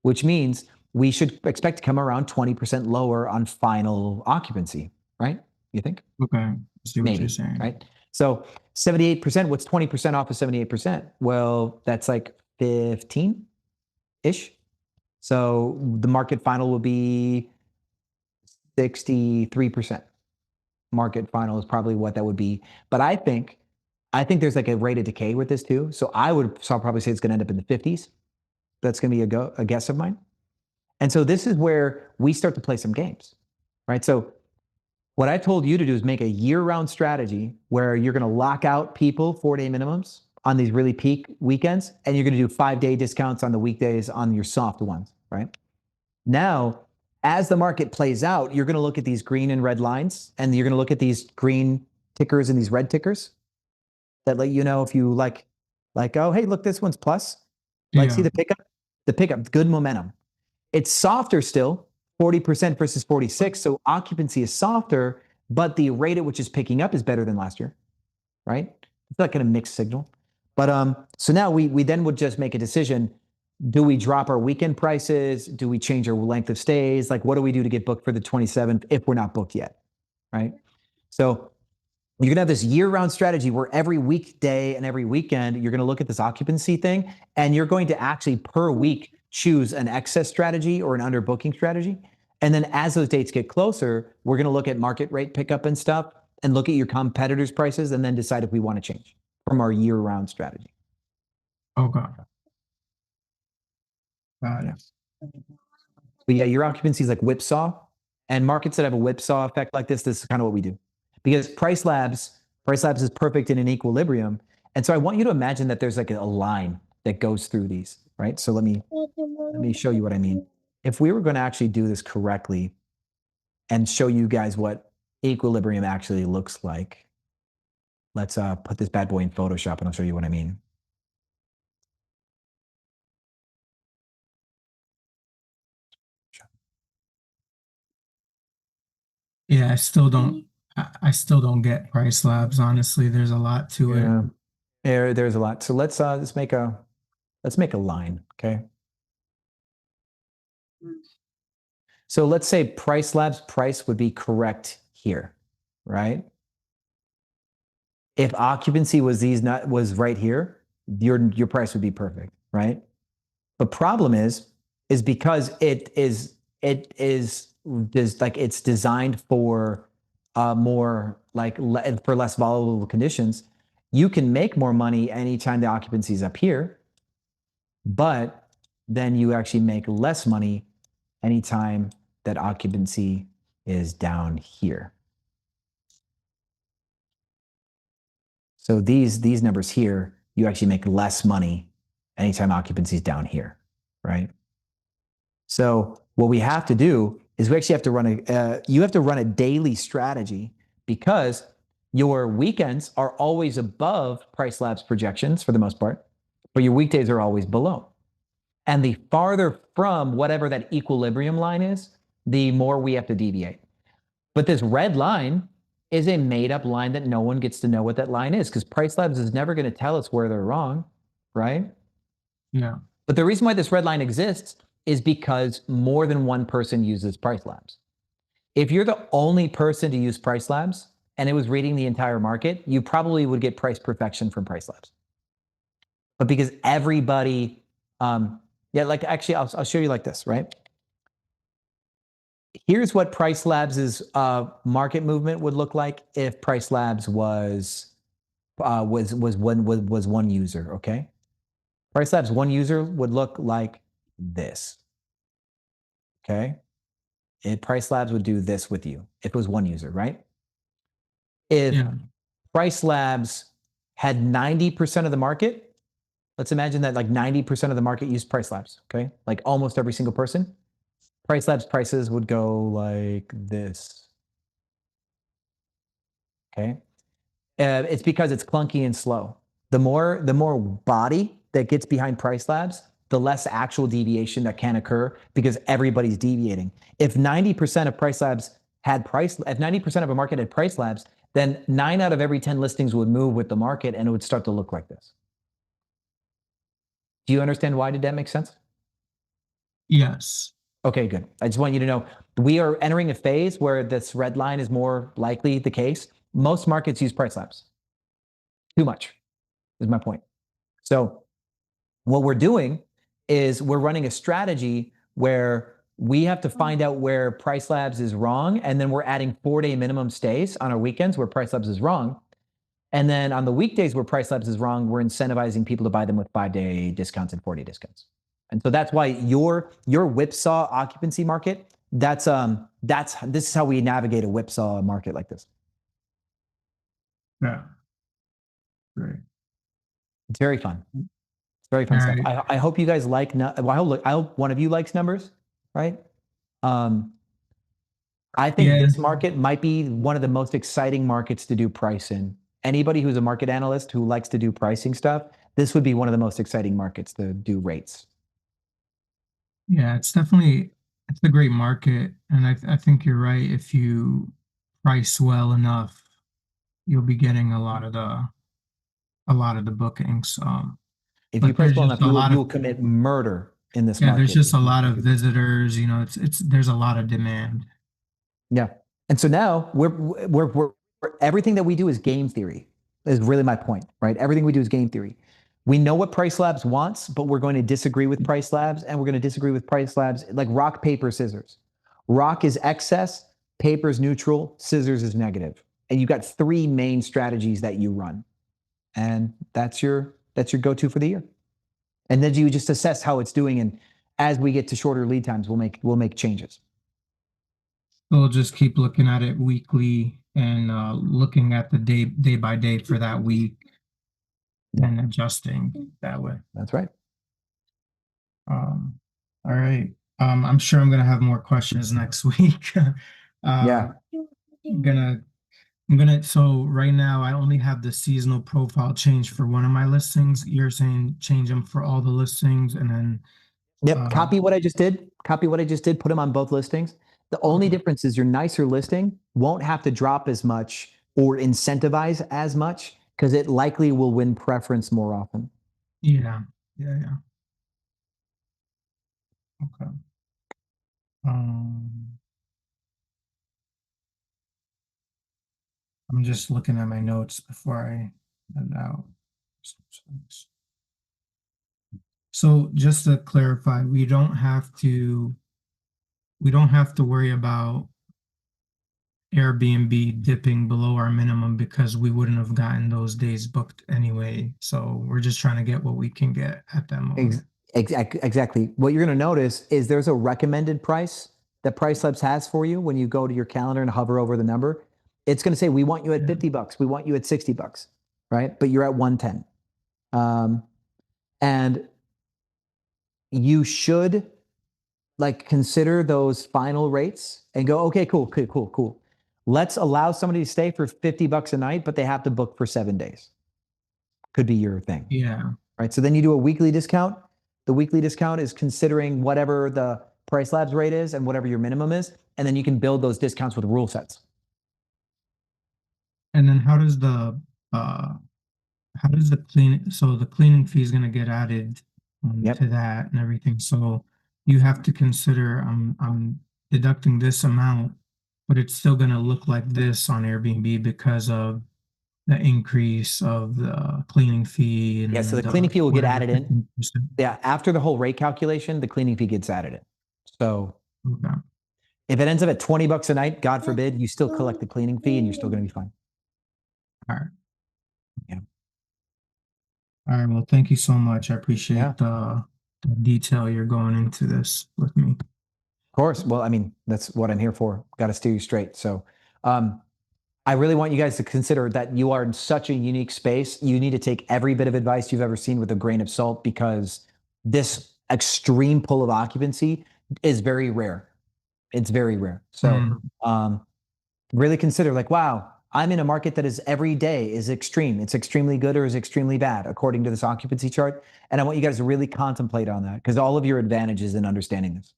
which means we should expect to come around 20% lower on final occupancy, right? You think? Okay. I see what you're saying. Right? So 78%, what's 20% off of 78%? Well, that's like 15-ish. So the market final will be 63%. Market final is probably what that would be. But I think there's like a rate of decay with this too. So I'll probably say it's going to end up in the 50s. That's going to be a guess of mine. And so this is where we start to play some games, right? So what I told you to do is make a year-round strategy where you're going to lock out people 4-day minimums on these really peak weekends, and you're going to do 5-day discounts on the weekdays on your soft ones, right? Now, as the market plays out, you're going to look at these green and red lines, and you're going to look at these green tickers and these red tickers that let you know if you like, oh, hey, look, this one's plus. See the pickup, good momentum. It's softer still, 40% versus 46. So occupancy is softer, but the rate at which it's picking up is better than last year, right? It's not going to mix signal. But so now we then would just make a decision. Do we drop our weekend prices? Do we change our length of stays? Like, what do we do to get booked for the 27th if we're not booked yet, right? So you're going to have this year-round strategy where every weekday and every weekend, you're going to look at this occupancy thing, and you're going to actually per week choose an excess strategy or an underbooking strategy. And then as those dates get closer, we're going to look at market rate pickup and stuff and look at your competitors' prices and then decide if we want to change from our year-round strategy. Okay. Got it. But yeah, your occupancy is like whipsaw, and markets that have a whipsaw effect like this is kind of what we do. Because Pricelabs is perfect in an equilibrium. And so I want you to imagine that there's like a line that goes through these, right? So let me show you what I mean. If we were going to actually do this correctly and show you guys what equilibrium actually looks like, let's put this bad boy in Photoshop and I'll show you what I mean. Yeah, I still don't get Pricelabs. Honestly, there's a lot to it. There's a lot. So let's make a line, okay? So let's say Pricelabs price would be correct here, right? If occupancy was right here, your price would be perfect, right? The problem is because it's designed for more for less volatile conditions. You can make more money anytime the occupancy is up here, but then you actually make less money anytime that occupancy is down here. So these numbers here, you actually make less money anytime occupancy is down here, right? So what we have to do is we actually have to run a daily strategy, because your weekends are always above Pricelabs projections for the most part, but your weekdays are always below. And the farther from whatever that equilibrium line is, the more we have to deviate. But this red line is a made-up line that no one gets to know what that line is, because Pricelabs is never going to tell us where they're wrong, right? Yeah. But the reason why this red line exists is because more than one person uses Pricelabs. If you're the only person to use Pricelabs and it was reading the entire market, you probably would get price perfection from Pricelabs. But because everybody, like actually, I'll show you like this, right? Here's what Pricelabs' market movement would look like if Pricelabs was one user, okay? Pricelabs one user would look like this, okay? Pricelabs would do this with you if it was one user, right? If Pricelabs had 90% of the market, let's imagine that like 90% of the market used Pricelabs, okay? Like almost every single person. Pricelabs prices would go like this, okay? It's because it's clunky and slow. The more body that gets behind Pricelabs, the less actual deviation that can occur because everybody's deviating. If 90% of Pricelabs if 90% of a market had Pricelabs, then 9 out of every 10 listings would move with the market and it would start to look like this. Do you understand why? Did that make sense? Yes. Okay, good. I just want you to know we are entering a phase where this red line is more likely the case. Most markets use Pricelabs. Too much is my point. So what we're doing is we're running a strategy where we have to find out where Pricelabs is wrong, and then we're adding 4-day minimum stays on our weekends where Pricelabs is wrong. And then on the weekdays where Pricelabs is wrong, we're incentivizing people to buy them with 5-day discounts and 4-day discounts. And so that's why your whipsaw occupancy market, this is how we navigate a whipsaw market like this. Yeah. Great. It's very fun. It's very fun stuff. Right. I hope you guys like, I hope one of you likes numbers, right? I think this market might be one of the most exciting markets to do price in. Anybody who's a market analyst who likes to do pricing stuff, this would be one of the most exciting markets to do rates. Yeah, it's a great market. And I think you're right. If you price well enough, you'll be getting a lot of the bookings. If you price well enough, you will commit murder in this market. Yeah, there's just a lot of visitors, there's a lot of demand. Yeah. And so now we're everything that we do is game theory, is really my point, right? Everything we do is game theory. We know what Pricelabs wants, but we're going to disagree with Pricelabs, and we're going to disagree with Pricelabs like rock, paper, scissors. Rock is excess, paper is neutral, scissors is negative. And you've got 3 main strategies that you run. And that's your go-to for the year. And then you just assess how it's doing. And as we get to shorter lead times, we'll make changes. We'll just keep looking at it weekly and looking at the day by day for that week and adjusting that way. That's right. All right. I'm sure I'm gonna have more questions next week. Yeah. I'm gonna so right now I only have the seasonal profile change for one of my listings. You're saying change them for all the listings and then Yep. Copy what I just did. Put them on both listings. The only difference is your nicer listing won't have to drop as much or incentivize as much because it likely will win preference more often. Yeah. Okay. I'm just looking at my notes before I head out. So just to clarify, we don't have to worry about Airbnb dipping below our minimum because we wouldn't have gotten those days booked anyway. So we're just trying to get what we can get at that moment. Exactly. What you're going to notice is there's a recommended price that Pricelabs has for you when you go to your calendar and hover over the number. It's going to say, we want you at $50. We want you at $60, right? But you're at 110. And you should like consider those final rates and go, okay, cool. Let's allow somebody to stay for $50 a night, but they have to book for 7 days. Could be your thing. Yeah. Right. So then you do a weekly discount. The weekly discount is considering whatever the Pricelabs rate is and whatever your minimum is. And then you can build those discounts with rule sets. And then how does the cleaning, so the cleaning fee is going to get added to that and everything. So you have to consider I'm deducting this amount, but it's still going to look like this on Airbnb because of the increase of the cleaning fee. And so the cleaning fee will get added in. Yeah, after the whole rate calculation, the cleaning fee gets added in. So if it ends up at $20 a night, God forbid, you still collect the cleaning fee and you're still going to be fine. All right. Yeah. All right. Well, thank you so much. I appreciate the detail you're going into this with me. Of course. Well, I mean, that's what I'm here for. Got to steer you straight. So I really want you guys to consider that you are in such a unique space. You need to take every bit of advice you've ever seen with a grain of salt because this extreme pull of occupancy is very rare. It's very rare. So really consider like, wow, I'm in a market that is every day is extreme. It's extremely good or is extremely bad according to this occupancy chart. And I want you guys to really contemplate on that because all of your advantages in understanding this.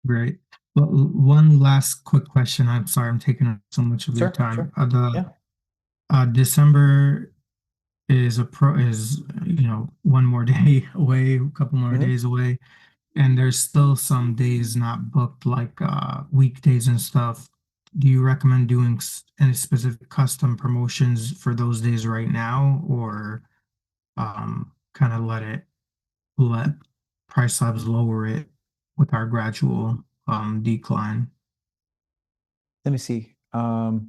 Great. Well, one last quick question. I'm sorry, I'm taking up so much of your time. December is one more day away, a couple more days away, and there's still some days not booked, like weekdays and stuff. Do you recommend doing any specific custom promotions for those days right now, or kind of let Pricelabs lower it with our gradual decline? Let me see. Let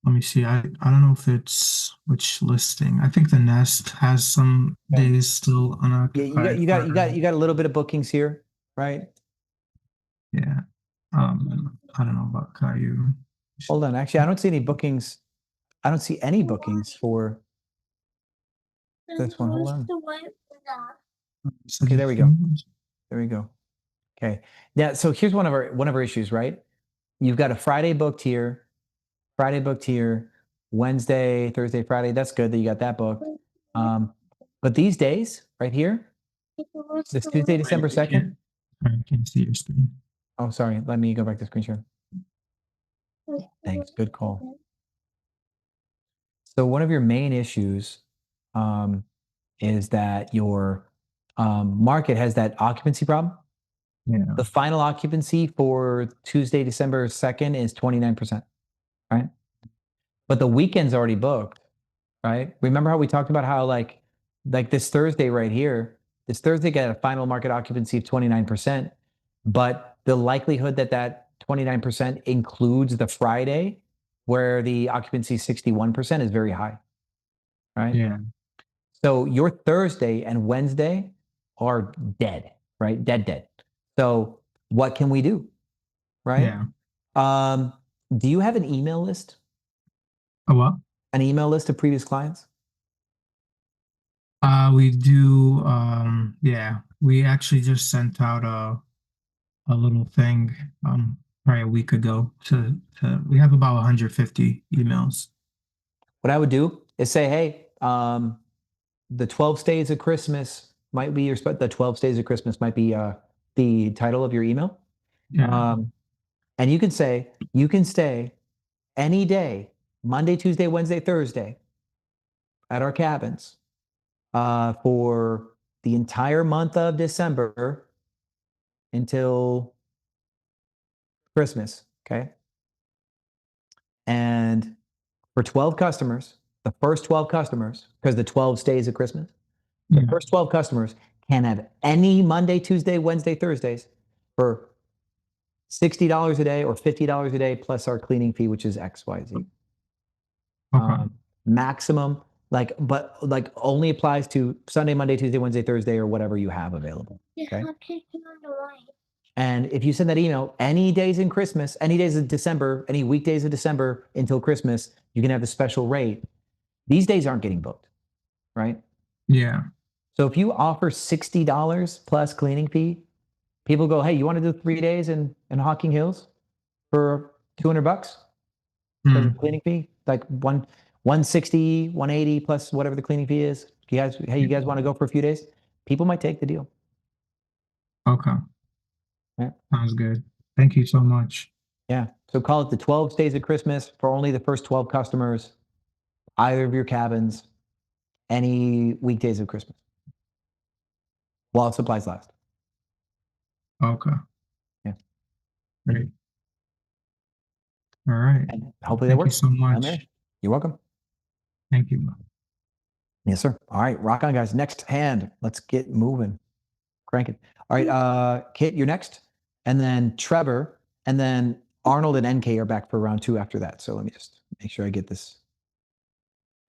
me see. I don't know if it's which listing. I think the Nest has some days still unoccupied. You got a little bit of bookings here, right? Yeah. I don't know about Caillou. Hold on. Actually, I don't see any bookings. I don't see any bookings for this one. Hold on. Okay, there we go. There we go. Okay. Yeah. So here's one of our issues, right? You've got a Friday booked here, Wednesday, Thursday, Friday. That's good that you got that booked. But these days right here, this Tuesday, December 2nd. I can't see your screen. Oh, sorry. Let me go back to screen share. Thanks. Good call. So one of your main issues is that your market has that occupancy problem. Yeah. The final occupancy for Tuesday, December 2nd is 29%, right? But the weekend's already booked, right? Remember how we talked about how like this Thursday right here, This Thursday got a final market occupancy of 29%, but the likelihood that that 29% includes the Friday where the occupancy is 61% is very high, right? Yeah. So your Thursday and Wednesday are dead, right? Dead. So what can we do, right? Yeah. Do you have an email list? A what? An email list of previous clients? We do. Yeah, we actually just sent out a little thing probably a week ago to we have about 150 emails. What I would do is say, hey, the 12 Stays of Christmas might be the 12 Stays of Christmas might be the title of your email. Yeah. And you can stay any day, Monday, Tuesday, Wednesday, Thursday at our cabins for the entire month of December until Christmas, okay? And for 12 customers, the first 12 customers, because the 12 Stays of Christmas, the first 12 customers can have any Monday, Tuesday, Wednesday, Thursdays for $60 a day or $50 a day plus our cleaning fee, which is XYZ. Okay. Maximum, but only applies to Sunday, Monday, Tuesday, Wednesday, Thursday, or whatever you have available. Okay. And if you send that email any days in Christmas, any days of December, any weekdays of December until Christmas, you can have the special rate. These days aren't getting booked, right? Yeah. So if you offer $60 plus cleaning fee, people go, hey, you want to do 3 days in Hocking Hills for $200 for the cleaning fee? Like 160, 180 plus whatever the cleaning fee is. You guys want to go for a few days? People might take the deal. Okay. Yeah. Sounds good. Thank you so much. Yeah. So call it the 12 Stays of Christmas for only the first 12 customers, either of your cabins, any weekdays of Christmas, while supplies last. Okay. Yeah. Great. All right. And hopefully that works. Thank you so much. You're welcome. Thank you. Yes, sir. All right. Rock on, guys. Next hand. Let's get moving. Crank it. All right. Kate, you're next. And then Trevor. And then Arnold and NK are back for round 2 after that. So let me just make sure I get this.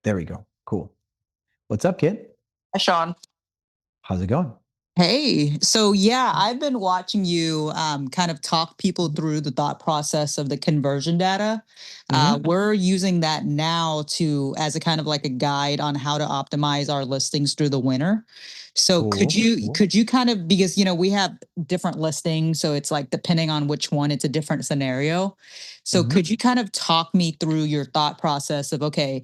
There we go. Cool. What's up, Kit? Hi, Sean. How's it going? Hey, so yeah, I've been watching you kind of talk people through the thought process of the conversion data. We're using that now as a kind of like a guide on how to optimize our listings through the winter. So could you kind of, because we have different listings, so it's like depending on which one, it's a different scenario. So could you kind of talk me through your thought process of, okay,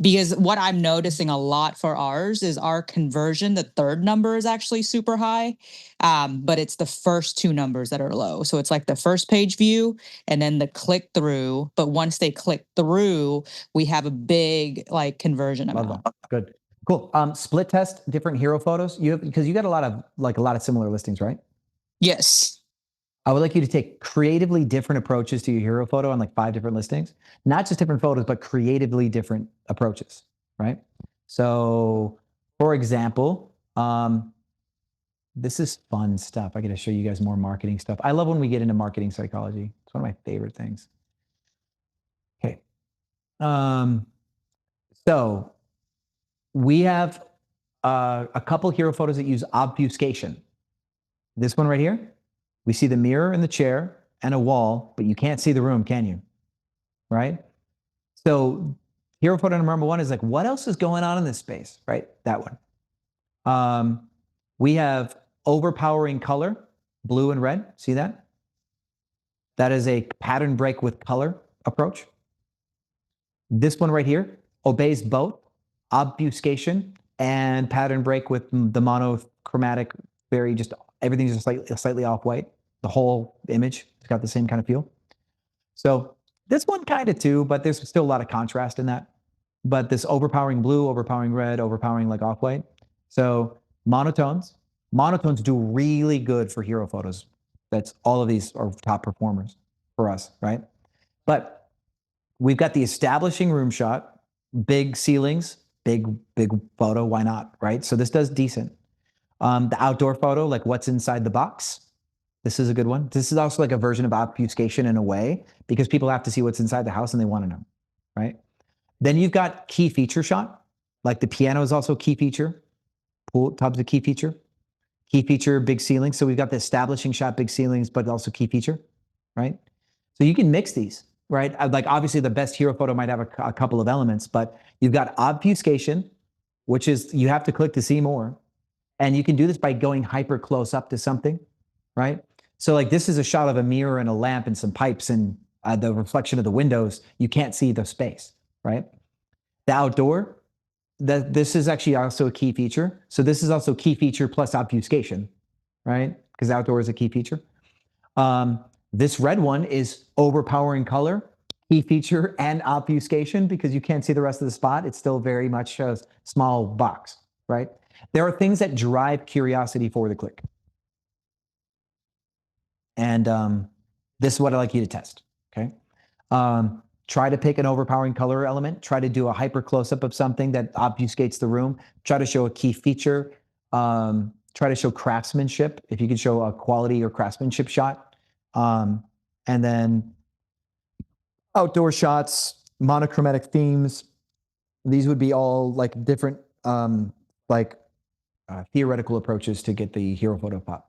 because what I'm noticing a lot for ours is our conversion, the third number is actually super high, but it's the first 2 numbers that are low. So it's like the first page view and then the click through. But once they click through, we have a big conversion amount. Good. Cool. Split test different hero photos. Because you got a lot of similar listings, right? Yes. I would like you to take creatively different approaches to your hero photo on 5 different listings, not just different photos, but creatively different approaches, right? So for example, this is fun stuff. I got to show you guys more marketing stuff. I love when we get into marketing psychology. It's one of my favorite things. Okay. So we have a couple hero photos that use obfuscation. This one right here, we see the mirror and the chair and a wall, but you can't see the room, can you? Right? So hero photo number 1 is what else is going on in this space, right? That one. We have overpowering color, blue and red. See that? That is a pattern break with color approach. This one right here obeys both obfuscation and pattern break with the monochromatic, everything's just slightly off white. The whole image has got the same kind of feel. So this one kind of too, but there's still a lot of contrast in that. But this overpowering blue, overpowering red, overpowering off white. So monotones do really good for hero photos. That's all of these are top performers for us, right? But we've got the establishing room shot, big ceilings, big photo, why not, right? So this does decent. The outdoor photo, like what's inside the box. This is a good one. This is also like a version of obfuscation in a way, because people have to see what's inside the house and they want to know, right? Then you've got key feature shot. Like the piano is also a key feature. Pool tub's a key feature. Key feature, big ceilings. So we've got the establishing shot, big ceilings, but also key feature, right? So you can mix these, right? Like obviously the best hero photo might have a couple of elements, but you've got obfuscation, which is you have to click to see more. And you can do this by going hyper close up to something, right? So like this is a shot of a mirror and a lamp and some pipes and the reflection of the windows. You can't see the space, right? The outdoor, this is actually also a key feature. So this is also key feature plus obfuscation, right? Because outdoor is a key feature. This red one is overpowering color, key feature, and obfuscation because you can't see the rest of the spot. It's still very much a small box, right? There are things that drive curiosity for the click. And this is what I'd like you to test, okay? Try to pick an overpowering color element. Try to do a hyper close-up of something that obfuscates the room. Try to show a key feature. Try to show craftsmanship, if you could show a quality or craftsmanship shot. And then outdoor shots, monochromatic themes. These would be all like different theoretical approaches to get the hero photo pop.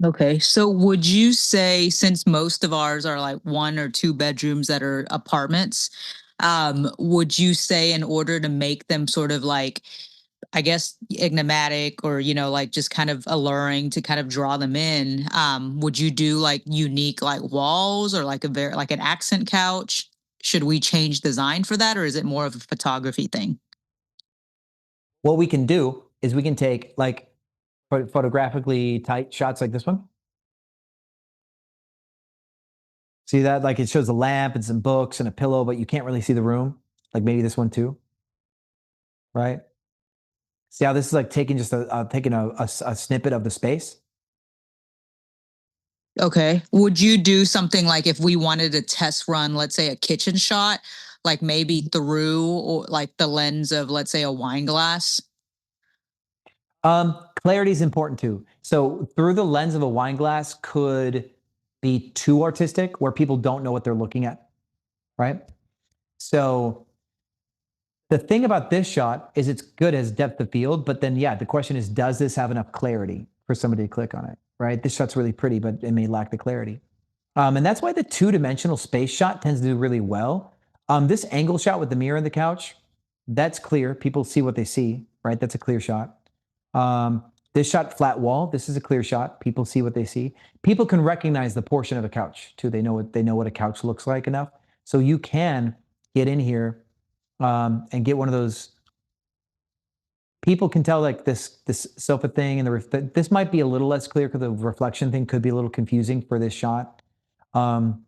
Okay, so would you say, since most of ours are like 1 or 2 bedrooms that are apartments, would you say in order to make them sort of like, I guess, enigmatic or, you know, like just kind of alluring to kind of draw them in, would you do like unique like walls or like like an accent couch? Should we change design for that, or is it more of a photography thing? What we can do is we can take like photographically tight shots like this one. See that? Like it shows a lamp and some books and a pillow, but you can't really see the room. Like maybe this one too, right? See how this is like taking just a snippet of the space? Okay. Would you do something like if we wanted to test run, let's say a kitchen shot, like maybe through or like the lens of, let's say, a wine glass? Clarity is important too. So through the lens of a wine glass could be too artistic where people don't know what they're looking at, right? So the thing about this shot is it's good as depth of field, but then yeah, the question is, does this have enough clarity for somebody to click on it, right? This shot's really pretty, but it may lack the clarity. And that's why the 2-dimensional space shot tends to do really well. This angle shot with the mirror and the couch, that's clear. People see what they see, right? That's a clear shot. This shot, flat wall, this is a clear shot. People see what they see. People can recognize the portion of a couch too. They know what a couch looks like enough. So you can get in here and get one of those. People can tell like this sofa thing and this might be a little less clear because the reflection thing could be a little confusing for this shot. And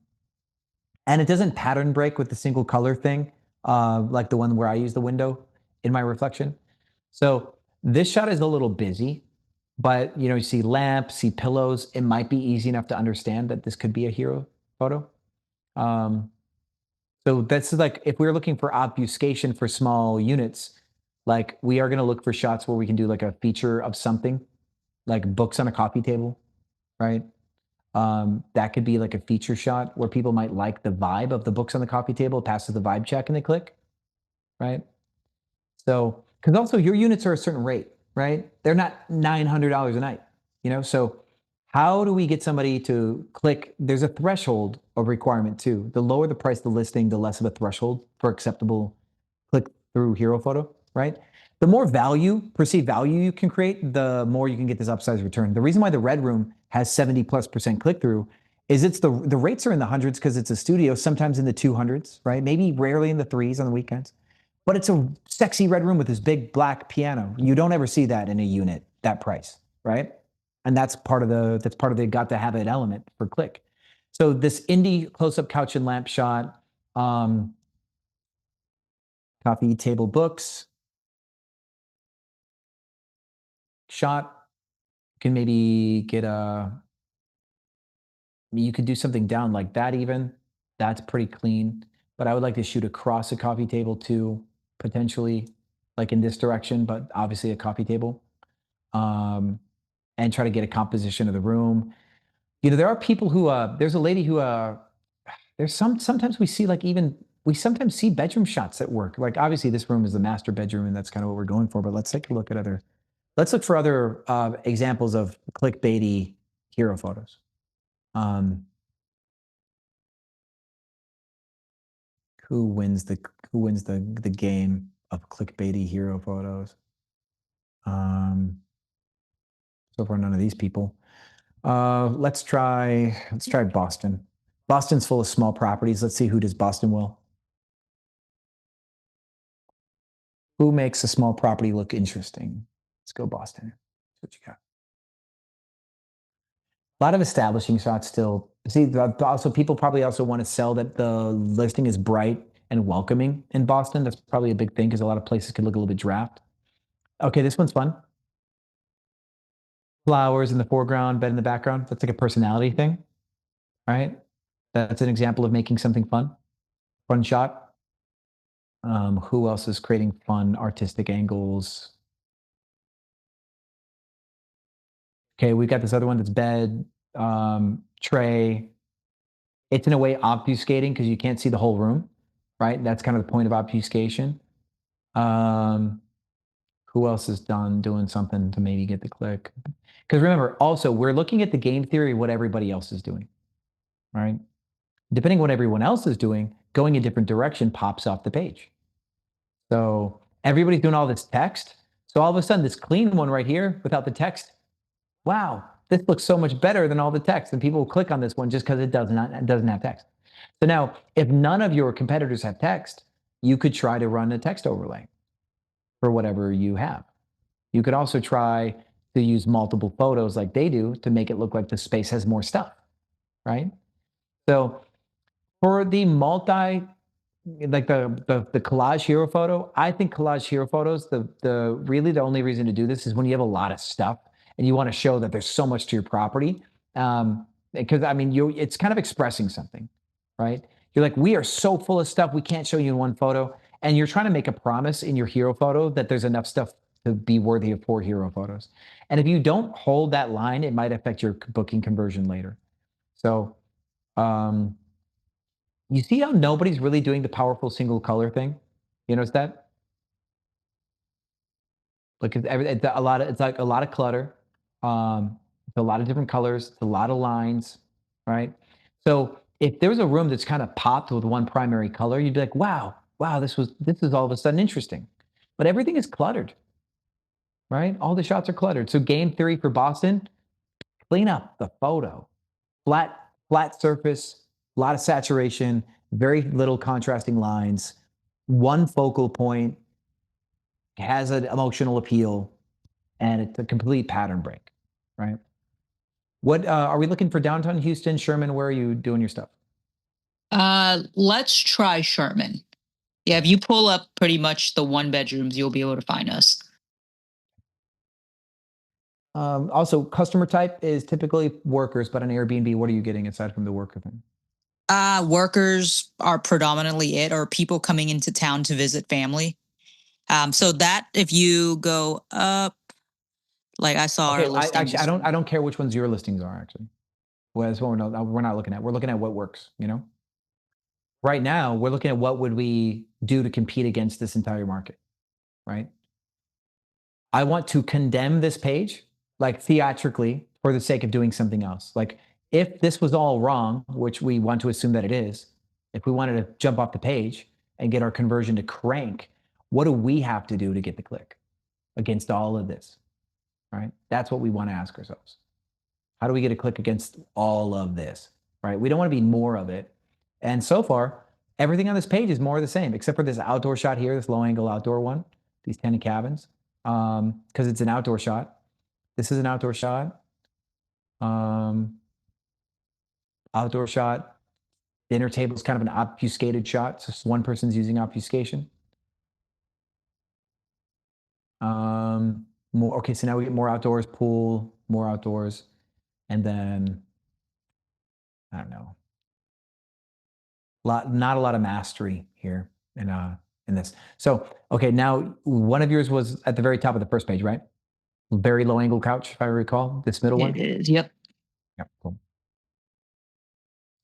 it doesn't pattern break with the single color thing, like the one where I use the window in my reflection. So this shot is a little busy, but you know, you see lamps, see pillows. It might be easy enough to understand that this could be a hero photo. So that's like, if we're looking for obfuscation for small units, like we are going to look for shots where we can do like a feature of something, like books on a coffee table, right? That could be like a feature shot where people might like the vibe of the books on the coffee table, passes the vibe check and they click, right? So, because also your units are a certain rate, right? They're not $900 a night, you know? So how do we get somebody to click? There's a threshold of requirement too. The lower the price of the listing, the less of a threshold for acceptable click through hero photo, right? The more perceived value you can create, the more you can get this upside return. The reason why the Red Room has 70+% click through is the rates are in the hundreds because it's a studio, sometimes in the 200s, right? Maybe rarely in the 3s on the weekends. But it's a sexy red room with this big black piano. You don't ever see that in a unit, that price, right? And that's part of the got to have it element for click. So this indie close-up couch and lamp shot, coffee table books shot, can maybe get you could do something down like that even. That's pretty clean. But I would like to shoot across a coffee table too, potentially like in this direction, but obviously a coffee table. and try to get a composition of the room. You know, there are people who, there's a lady who, sometimes we see we sometimes see bedroom shots that work. Like obviously this room is the master bedroom and that's kind of what we're going for, but let's take a look at let's look for other examples of clickbaity hero photos. Who wins the game of clickbaity hero photos? So far, none of these people. Let's try Boston. Boston's full of small properties. Let's see who does Boston well. Who makes a small property look interesting? Let's go Boston. What you got? A lot of establishing shots still. See, also people probably also want to sell that the listing is bright and welcoming in Boston. That's probably a big thing because a lot of places could look a little bit draft. Okay, this one's fun. Flowers in the foreground, bed in the background. That's like a personality thing, right? That's an example of making something fun. Fun shot. Who else is creating fun artistic angles? Okay, we've got this other one that's bed, tray. It's in a way obfuscating because you can't see the whole room, right? That's kind of the point of obfuscation. Who else is doing something to maybe get the click? Because remember, also, we're looking at the game theory of what everybody else is doing, right? Depending on what everyone else is doing, going a different direction pops off the page. So everybody's doing all this text. So all of a sudden, this clean one right here without the text, wow, this looks so much better than all the text. And people will click on this one just because it doesn't have text. So now, if none of your competitors have text, you could try to run a text overlay for whatever you have. You could also try to use multiple photos like they do to make it look like the space has more stuff, right? So for the like the collage hero photo, I think collage hero photos, really the only reason to do this is when you have a lot of stuff and you want to show that there's so much to your property. Because I mean, it's kind of expressing something, right? You're like, we are so full of stuff, we can't show you in one photo. And you're trying to make a promise in your hero photo that there's enough stuff to be worthy of 4 hero photos. And if you don't hold that line, it might affect your booking conversion later. So, you see how nobody's really doing the powerful single color thing? You notice that? Like it's like a lot of clutter. It's a lot of different colors. It's a lot of lines, right? So if there was a room that's kind of popped with one primary color, you'd be like, wow, this is all of a sudden interesting. But everything is cluttered, right? All the shots are cluttered. So game theory for Boston, clean up the photo. Flat surface, a lot of saturation, very little contrasting lines, one focal point, has an emotional appeal, and it's a complete pattern break, right? What are we looking for? Downtown Houston, Sherman? Where are you doing your stuff? Let's try Sherman. Yeah, if you pull up pretty much the 1 bedrooms, you'll be able to find us. Also, customer type is typically workers, but on Airbnb, what are you getting aside from the worker thing? Workers are predominantly it, or people coming into town to visit family. So that if you go up, like I saw our listings. I don't care which ones your listings are actually. Well, that's what we're not looking at. We're looking at what works, you know? Right now, we're looking at what would we do to compete against this entire market, right? I want to condemn this page, like theatrically, for the sake of doing something else. Like if this was all wrong, which we want to assume that it is, if we wanted to jump off the page and get our conversion to crank, what do we have to do to get the click against all of this, right? That's what we want to ask ourselves. How do we get a click against all of this, right? We don't want to be more of it. And so far, everything on this page is more of the same, except for this outdoor shot here, this low angle outdoor one, these tenant cabins, because it's an outdoor shot. This is an outdoor shot. Outdoor shot. Dinner table is kind of an obfuscated shot. So one person's using obfuscation. Okay, so now we get more outdoors, pool, more outdoors. And then, I don't know. Not a lot of mastery here in this. So, okay, now one of yours was at the very top of the first page, right? Very low angle couch, if I recall, this middle one. It is. Yep. Yep, cool.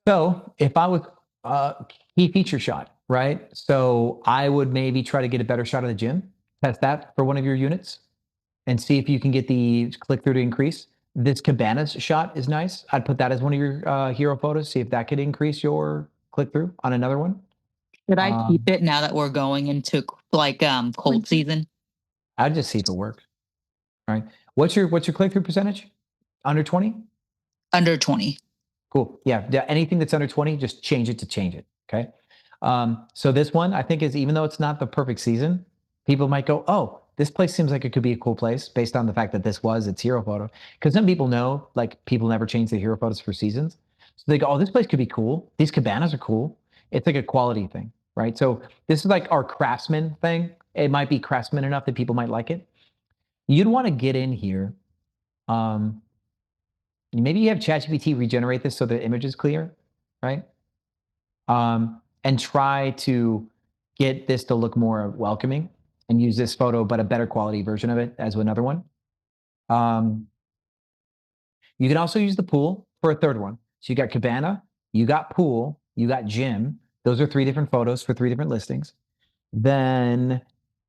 So if I was key feature shot, right? So I would maybe try to get a better shot of the gym, test that for one of your units, and see if you can get the click through to increase. This cabanas shot is nice. I'd put that as one of your hero photos. See if that could increase your click through on another one. Should I keep it now that we're going into like cold season? I'd just see if it works. All right. What's your click through percentage? Under 20? Under 20. Cool. Yeah. Anything that's under 20, just change it to change it. Okay. So this one, I think, is, even though it's not the perfect season, people might go, oh, this place seems like it could be a cool place based on the fact that this was its hero photo. Because some people know, like, people never change their hero photos for seasons. So they go, oh, this place could be cool. These cabanas are cool. It's like a quality thing, right? So this is like our craftsman thing. It might be craftsman enough that people might like it. You'd want to get in here. Maybe you have ChatGPT regenerate this so the image is clear, right? And try to get this to look more welcoming and use this photo, but a better quality version of it as another one. You can also use the pool for a third one. So you got cabana, you got pool, you got gym. Those are 3 different photos for 3 different listings. Then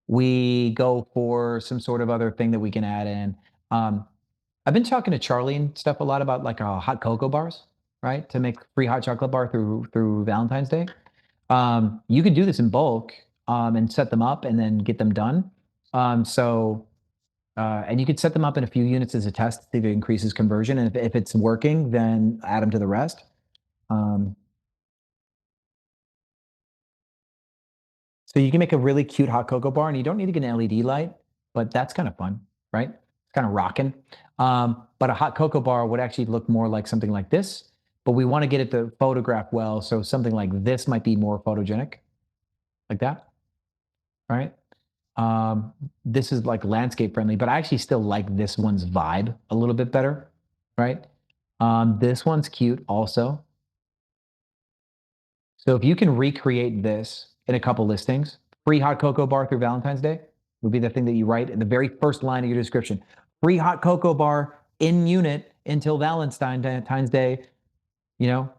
we go for some sort of other thing that we can add in. I've been talking to Charlie and stuff a lot about like hot cocoa bars, right? To make free hot chocolate bar through Valentine's Day. You can do this in bulk and set them up and then get them done. And you could set them up in a few units as a test to see if it increases conversion. And if it's working, then add them to the rest. So you can make a really cute hot cocoa bar, and you don't need to get an LED light, but that's kind of fun, right? It's kind of rocking. But a hot cocoa bar would actually look more like something like this, but we want to get it to photograph well. So something like this might be more photogenic, like that, right? This is like landscape friendly, but I actually still like this one's vibe a little bit better, right? This one's cute also. So if you can recreate this in a couple listings, free hot cocoa bar through Valentine's Day would be the thing that you write in the very first line of your description. Free hot cocoa bar in unit until Valentine's Day,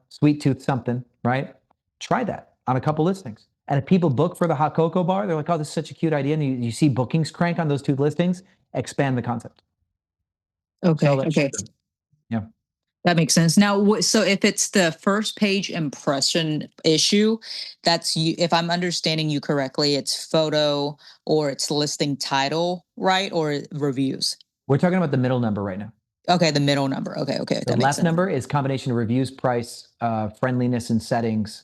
sweet tooth something, right? Try that on a couple listings. And if people book for the hot cocoa bar, they're like, oh, this is such a cute idea. And you see bookings crank on those 2 listings, expand the concept. Okay. Yeah. That makes sense. Now, so if it's the first page impression issue, that's you. If I'm understanding you correctly, it's photo or it's listing title, right? Or reviews. We're talking about the middle number right now. Okay, the middle number. Okay. The left number is combination of reviews, price, friendliness, and settings,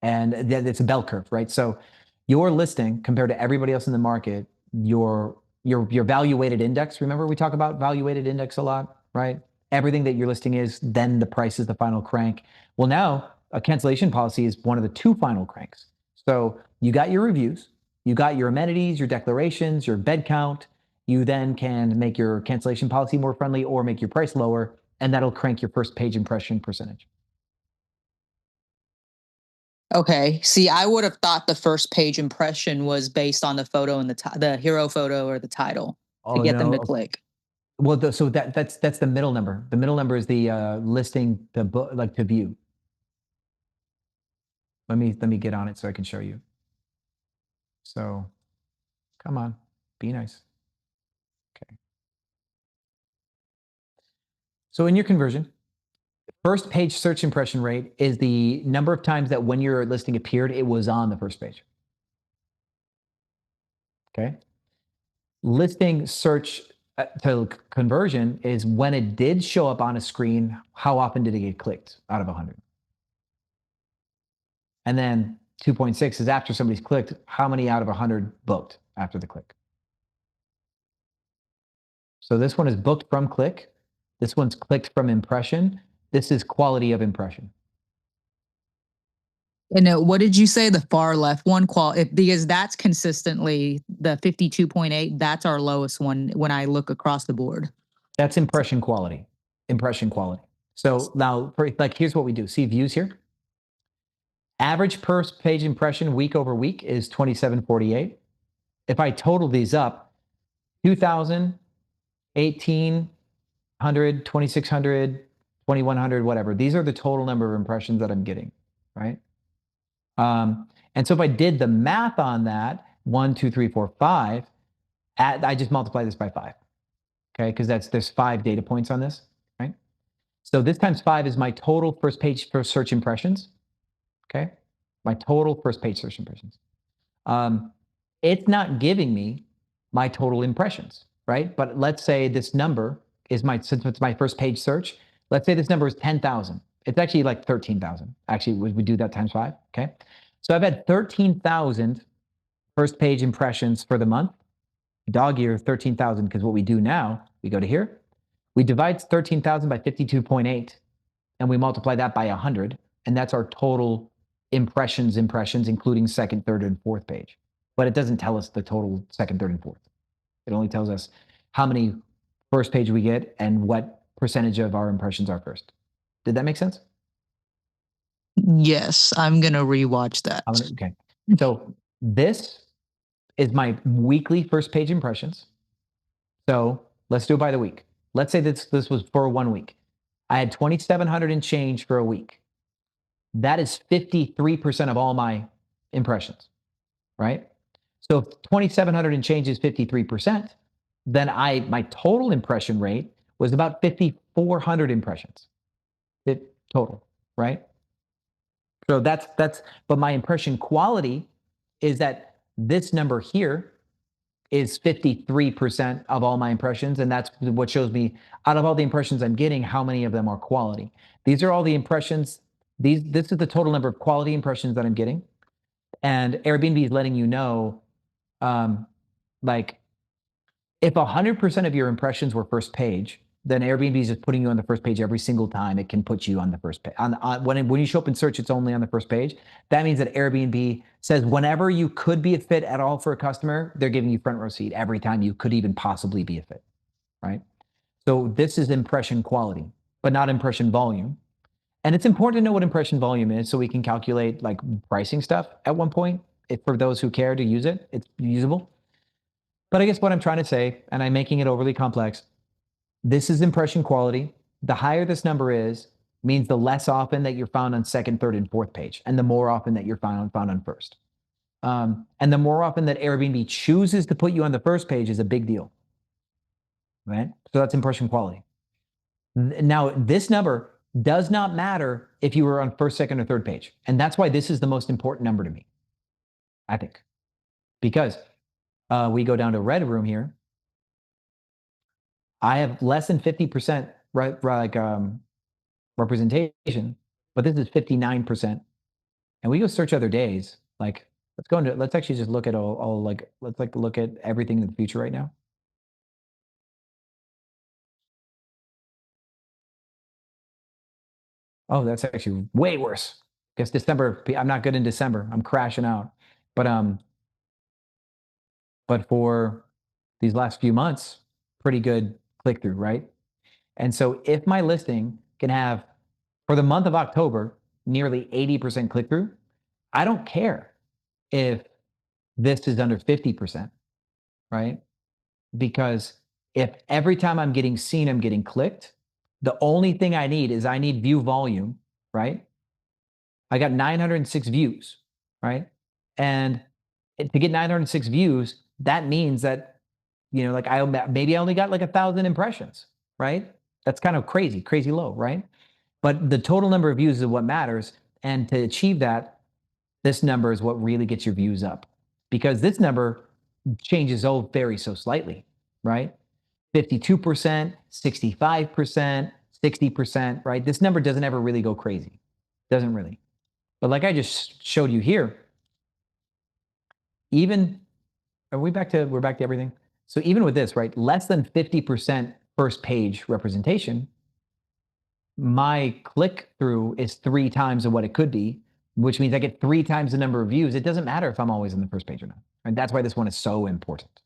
and it's a bell curve, right? So your listing compared to everybody else in the market, your value weighted index. Remember, we talk about value weighted index a lot, right? Everything that your listing is, then the price is the final crank. Well, now a cancellation policy is one of the 2 final cranks. So you got your reviews, you got your amenities, your declarations, your bed count. You then can make your cancellation policy more friendly or make your price lower, and that'll crank your first page impression percentage. Okay. See, I would have thought the first page impression was based on the photo and the hero photo or the title to get them to click. Well, so that's the middle number. The middle number is the listing to view. Let me get on it so I can show you. So, come on, be nice. Okay. So in your conversion, first page search impression rate is the number of times that when your listing appeared, it was on the first page. Okay. Listing search to conversion is when it did show up on a screen, how often did it get clicked out of 100? And then 2.6 is after somebody's clicked, how many out of 100 booked after the click? So this one is booked from click. This one's clicked from impression. This is quality of impression. And what did you say? The far left one, because that's consistently the 52.8. That's our lowest one when I look across the board. That's impression quality. Impression quality. So now, here's what we do. See views here. Average per page impression week over week is 2748. If I total these up, 2,000, 1,800, 2,600, 2,100, whatever. These are the total number of impressions that I'm getting, right? And so if I did the math on that, 1, 2, 3, 4, 5, I just multiply this by 5, okay? Because there's 5 data points on this, right? So this times 5 is my total first page for search impressions, okay? My total first page search impressions. It's not giving me my total impressions, right? But let's say this number is since it's my first page search, let's say this number is 10,000. It's actually like 13,000. Actually, we do that times 5, okay? So I've had 13,000 first page impressions for the month. Dog year, 13,000, because what we do now, we go to here, we divide 13,000 by 52.8, and we multiply that by 100, and that's our total impressions, including second, third, and fourth page. But it doesn't tell us the total second, third, and fourth. It only tells us how many first page we get and what percentage of our impressions are first. Did that make sense? Yes, I'm going to rewatch that. Okay. So this is my weekly first page impressions. So let's do it by the week. Let's say this was for 1 week. I had 2,700 and change for a week. That is 53% of all my impressions, right? So if 2,700 and change is 53%, then my total impression rate was about 5,400 impressions. Total, right? So but my impression quality is that this number here is 53% of all my impressions, and that's what shows me, out of all the impressions I'm getting, how many of them are quality. These are all the impressions. This is the total number of quality impressions that I'm getting, and Airbnb is letting you know, like, if 100% of your impressions were first page, then Airbnb is just putting you on the first page every single time it can put you on the first page. When you show up in search, it's only on the first page. That means that Airbnb says whenever you could be a fit at all for a customer, they're giving you front row seat every time you could even possibly be a fit, right? So this is impression quality, but not impression volume. And it's important to know what impression volume is so we can calculate like pricing stuff at one point. For those who care to use it, it's usable. But I guess what I'm trying to say, and I'm making it overly complex, this is impression quality. The higher this number is, means the less often that you're found on second, third, and fourth page, and the more often that you're found on first. And the more often that Airbnb chooses to put you on the first page is a big deal, right? So that's impression quality. Now, this number does not matter if you were on first, second, or third page. And that's why this is the most important number to me, I think. Because we go down to red room here. I have less than 50% representation, but this is 59%. And we go search other days. Like, let's actually just look at let's look at everything in the future right now. Oh, that's actually way worse. Guess December, I'm not good in December. I'm crashing out. But for these last few months, pretty good click-through, right? And so if my listing can have, for the month of October, nearly 80% click-through, I don't care if this is under 50%, right? Because if every time I'm getting seen, I'm getting clicked, the only thing I need is view volume, right? I got 906 views, right? And to get 906 views, that means that, like maybe I only got like 1,000 impressions, right? That's kind of crazy low, right? But the total number of views is what matters. And to achieve that, this number is what really gets your views up, because this number changes varies so slightly, right? 52%, 65%, 60%, right? This number doesn't ever really go crazy. Doesn't really. But like I just showed you here, we're back to everything. So even with this, right, less than 50% first page representation, my click through is 3 times of what it could be, which means I get 3 times the number of views. It doesn't matter if I'm always on the first page or not. And that's why this one is so important,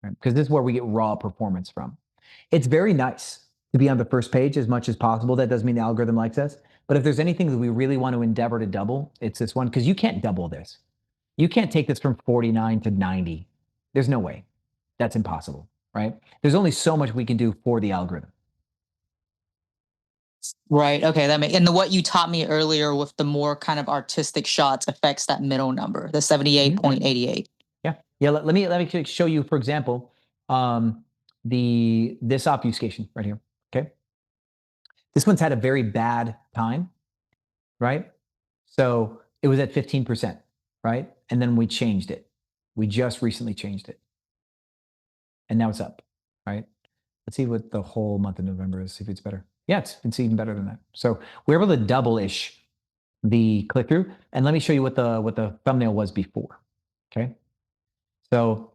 right? Because this is where we get raw performance from. It's very nice to be on the first page as much as possible. That doesn't mean the algorithm likes us. But if there's anything that we really want to endeavor to double, it's this one, because you can't double this. You can't take this from 49 to 90. There's no way. That's impossible. right? There's only so much we can do for the algorithm. Right. Okay. And what you taught me earlier with the more kind of artistic shots affects that middle number, the 78.88. Yeah. Yeah. Let me show you, for example, this obfuscation right here. Okay. This one's had a very bad time, right? So it was at 15%, right? And then we changed it. We just recently changed it. And now it's up, right? Let's see what the whole month of November is, see if it's better. Yeah, it's even better than that. So we're able to double-ish the click-through. And let me show you what the thumbnail was before, okay? So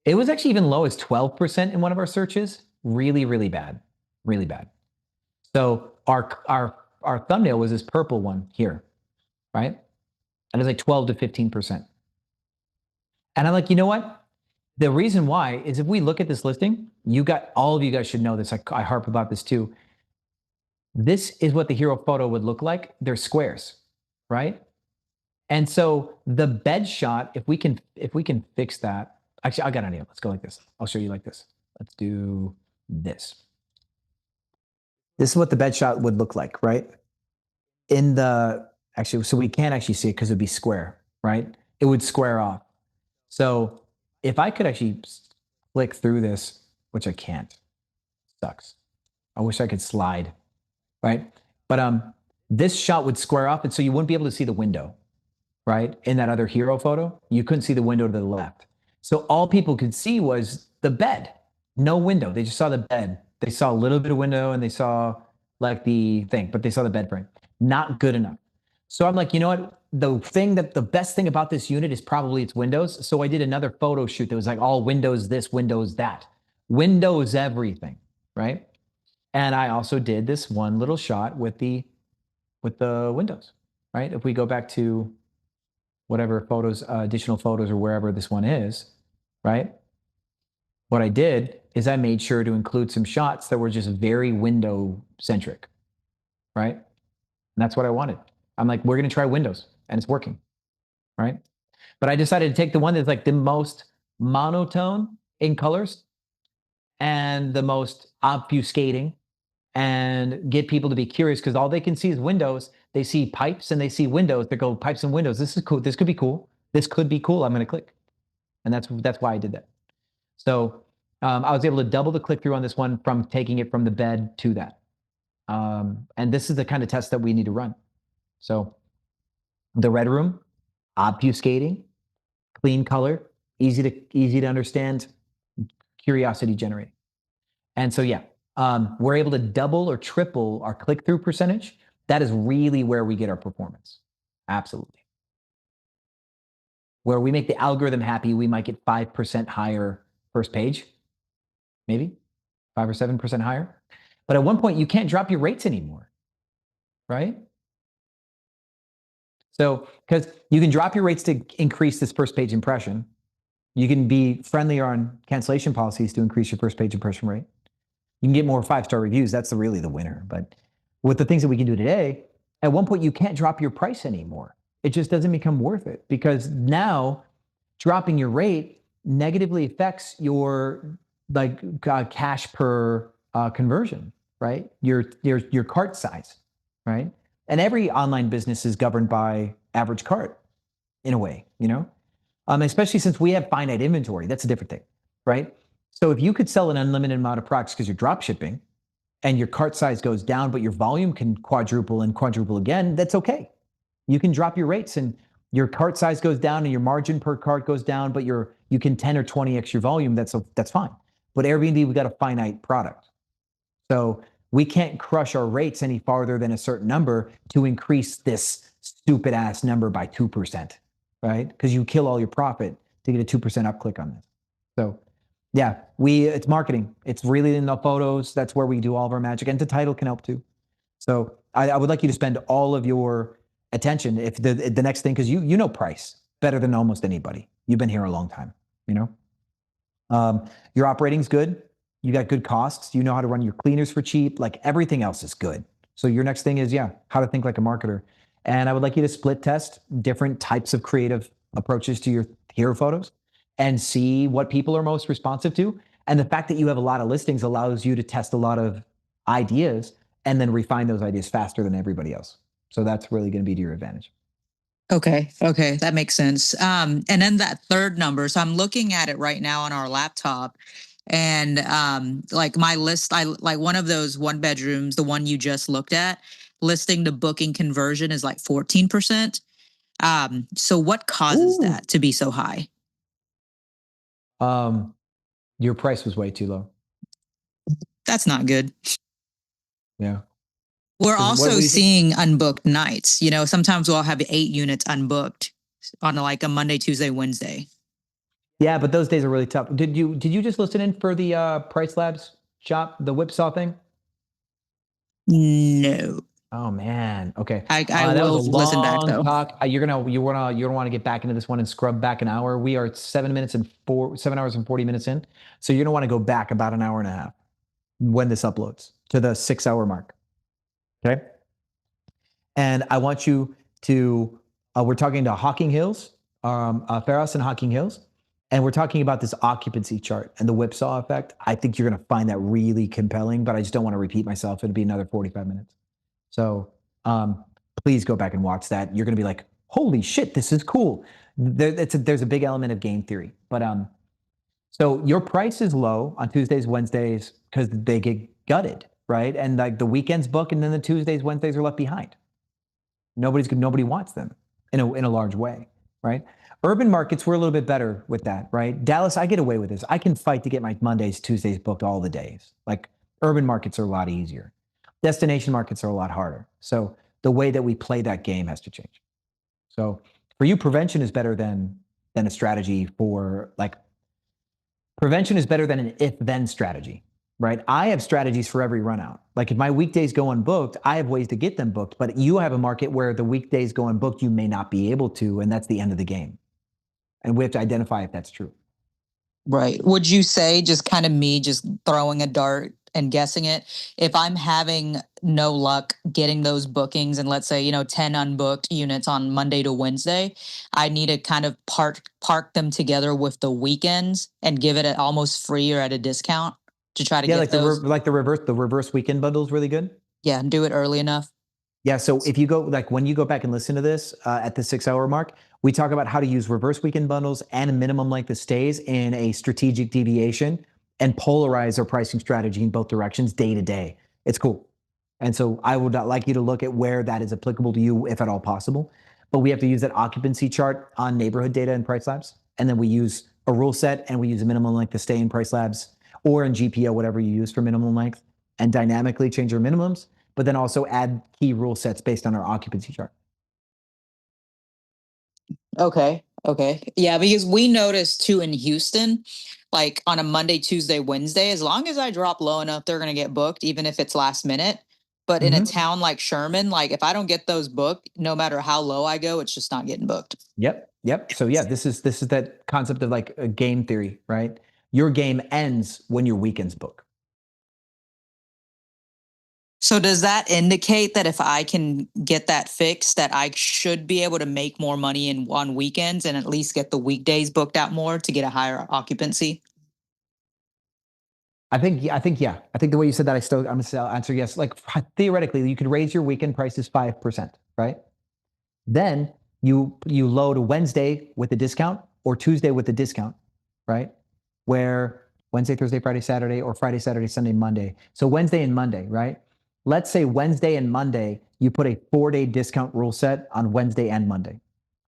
it was actually even low as 12% in one of our searches. Really, really bad, really bad. So our thumbnail was this purple one here, right? And it's like 12 to 15%. And I'm like, you know what? The reason why is if we look at this listing, all of you guys should know this. I harp about this too. This is what the hero photo would look like. They're squares, right? And so the bed shot, if we can fix that. Actually, I got an idea. Let's go like this. I'll show you like this. Let's do this. This is what the bed shot would look like, right? So we can't actually see it because it'd be square, right? It would square off. So if I could actually click through this, which I can't, sucks. I wish I could slide, right? But this shot would square off, and so you wouldn't be able to see the window, right? In that other hero photo, you couldn't see the window to the left. So all people could see was the bed, no window. They just saw the bed. They saw a little bit of window, and they saw like the thing, but they saw the bed frame. Not good enough. So I'm like, you know what? The best thing about this unit is probably its windows. So I did another photo shoot that was like all windows this, windows that. Windows everything, right? And I also did this one little shot with the windows, right? If we go back to whatever photos, additional photos or wherever this one is, right? What I did is I made sure to include some shots that were just very window centric, right? And that's what I wanted. I'm like, we're going to try windows, and it's working, right? But I decided to take the one that's like the most monotone in colors and the most obfuscating and get people to be curious because all they can see is windows. They see pipes and they see windows. They go pipes and windows. This is cool. This could be cool. This could be cool. I'm going to click. And that's why I did that. So I was able to double the click through on this one from taking it from the bed to that. And this is the kind of test that we need to run. So the red room, obfuscating, clean color, easy to understand, curiosity generating. And so, yeah, we're able to double or triple our click-through percentage. That is really where we get our performance. Absolutely. Where we make the algorithm happy, we might get 5% higher first page, maybe 5 or 7% higher. But at one point, you can't drop your rates anymore, right? So, because you can drop your rates to increase this first page impression. You can be friendlier on cancellation policies to increase your first page impression rate. You can get more 5-star reviews. That's really the winner. But with the things that we can do today, at one point, you can't drop your price anymore. It just doesn't become worth it because now dropping your rate negatively affects your cash per conversion, right? Your cart size, right? And every online business is governed by average cart in a way, you know? Especially since we have finite inventory. That's a different thing, right? So if you could sell an unlimited amount of products because you're drop shipping and your cart size goes down, but your volume can quadruple and quadruple again, that's okay. You can drop your rates and your cart size goes down and your margin per cart goes down, but you can 10 or 20x your volume, that's fine. But Airbnb, we got a finite product. So we can't crush our rates any farther than a certain number to increase this stupid ass number by 2%, right? Because you kill all your profit to get a 2% up click on this. So yeah, it's marketing. It's really in the photos. That's where we do all of our magic. And the title can help too. So I would like you to spend all of your attention if the next thing, because you know price better than almost anybody. You've been here a long time, you know? Your operating's good. You got good costs. You know how to run your cleaners for cheap. Like everything else is good. So your next thing is, how to think like a marketer. And I would like you to split test different types of creative approaches to your hero photos and see what people are most responsive to. And the fact that you have a lot of listings allows you to test a lot of ideas and then refine those ideas faster than everybody else. So that's really going to be to your advantage. Okay. Okay. That makes sense. And then that third number. So I'm looking at it right now on our laptop, and like my list, I like one of those one bedrooms, the one you just looked at, listing to booking conversion is like 14%. So what causes that to be so high? Your price was way too low. That's not good. Yeah. We're also seeing unbooked nights. You know, sometimes we'll have 8 units unbooked on like a Monday, Tuesday, Wednesday. Yeah, but those days are really tough. Did you just listen in for the Pricelabs shop, the whipsaw thing? No. Oh man. Okay. I that will was a listen back long though. talk. You want to get back into this one and scrub back an hour. We are 7 hours and 40 minutes in. So you're gonna want to go back about an hour and a half when this uploads to the 6-hour mark. Okay. And I want you to, we're talking to Hocking Hills, Ferris and Hocking Hills. And we're talking about this occupancy chart and the whipsaw effect. I think you're going to find that really compelling, but I just don't want to repeat myself. It'll be another 45 minutes. So please go back and watch that. You're going to be like, holy shit, this is cool. There's a big element of game theory. But so your price is low on Tuesdays, Wednesdays, because they get gutted, right? And like the weekends book, and then the Tuesdays, Wednesdays are left behind. Nobody wants them in a large way, right? Urban markets, we're a little bit better with that, right? Dallas, I get away with this. I can fight to get my Mondays, Tuesdays booked all the days. Like urban markets are a lot easier. Destination markets are a lot harder. So the way that we play that game has to change. So for you, prevention is better than a strategy for like, prevention is better than an if-then strategy, right? I have strategies for every run out. Like if my weekdays go unbooked, I have ways to get them booked, but you have a market where the weekdays go unbooked, you may not be able to, and that's the end of the game. And we have to identify if that's true. Right. Would you say just kind of me just throwing a dart and guessing it, if I'm having no luck getting those bookings and let's say, 10 unbooked units on Monday to Wednesday, I need to kind of park them together with the weekends and give it almost free or at a discount to try to get like those. The reverse weekend bundle is really good. Yeah, and do it early enough. Yeah, so if you go, like when you go back and listen to this at the 6-hour mark, we talk about how to use reverse weekend bundles and a minimum length of stays in a strategic deviation and polarize our pricing strategy in both directions day to day. It's cool. And so I would like you to look at where that is applicable to you, if at all possible. But we have to use that occupancy chart on neighborhood data in Pricelabs. And then we use a rule set and we use a minimum length to stay in Pricelabs or in GPO, whatever you use for minimum length, and dynamically change your minimums, but then also add key rule sets based on our occupancy chart. Okay. Yeah, because we noticed too in Houston, like on a Monday, Tuesday, Wednesday, as long as I drop low enough, they're going to get booked, even if it's last minute. But in a town like Sherman, like if I don't get those booked, no matter how low I go, it's just not getting booked. Yep. So yeah, this is that concept of like a game theory, right? Your game ends when your weekends book. So does that indicate that if I can get that fixed, that I should be able to make more money on weekends and at least get the weekdays booked out more to get a higher occupancy? I think yeah. I think the way you said that, I'm going to answer yes. Like theoretically, you could raise your weekend prices 5%, right? Then you load a Wednesday with a discount or Tuesday with a discount, right? Where Wednesday, Thursday, Friday, Saturday, or Friday, Saturday, Sunday, Monday. So Wednesday and Monday, right? Let's say Wednesday and Monday, you put a 4-day discount rule set on Wednesday and Monday,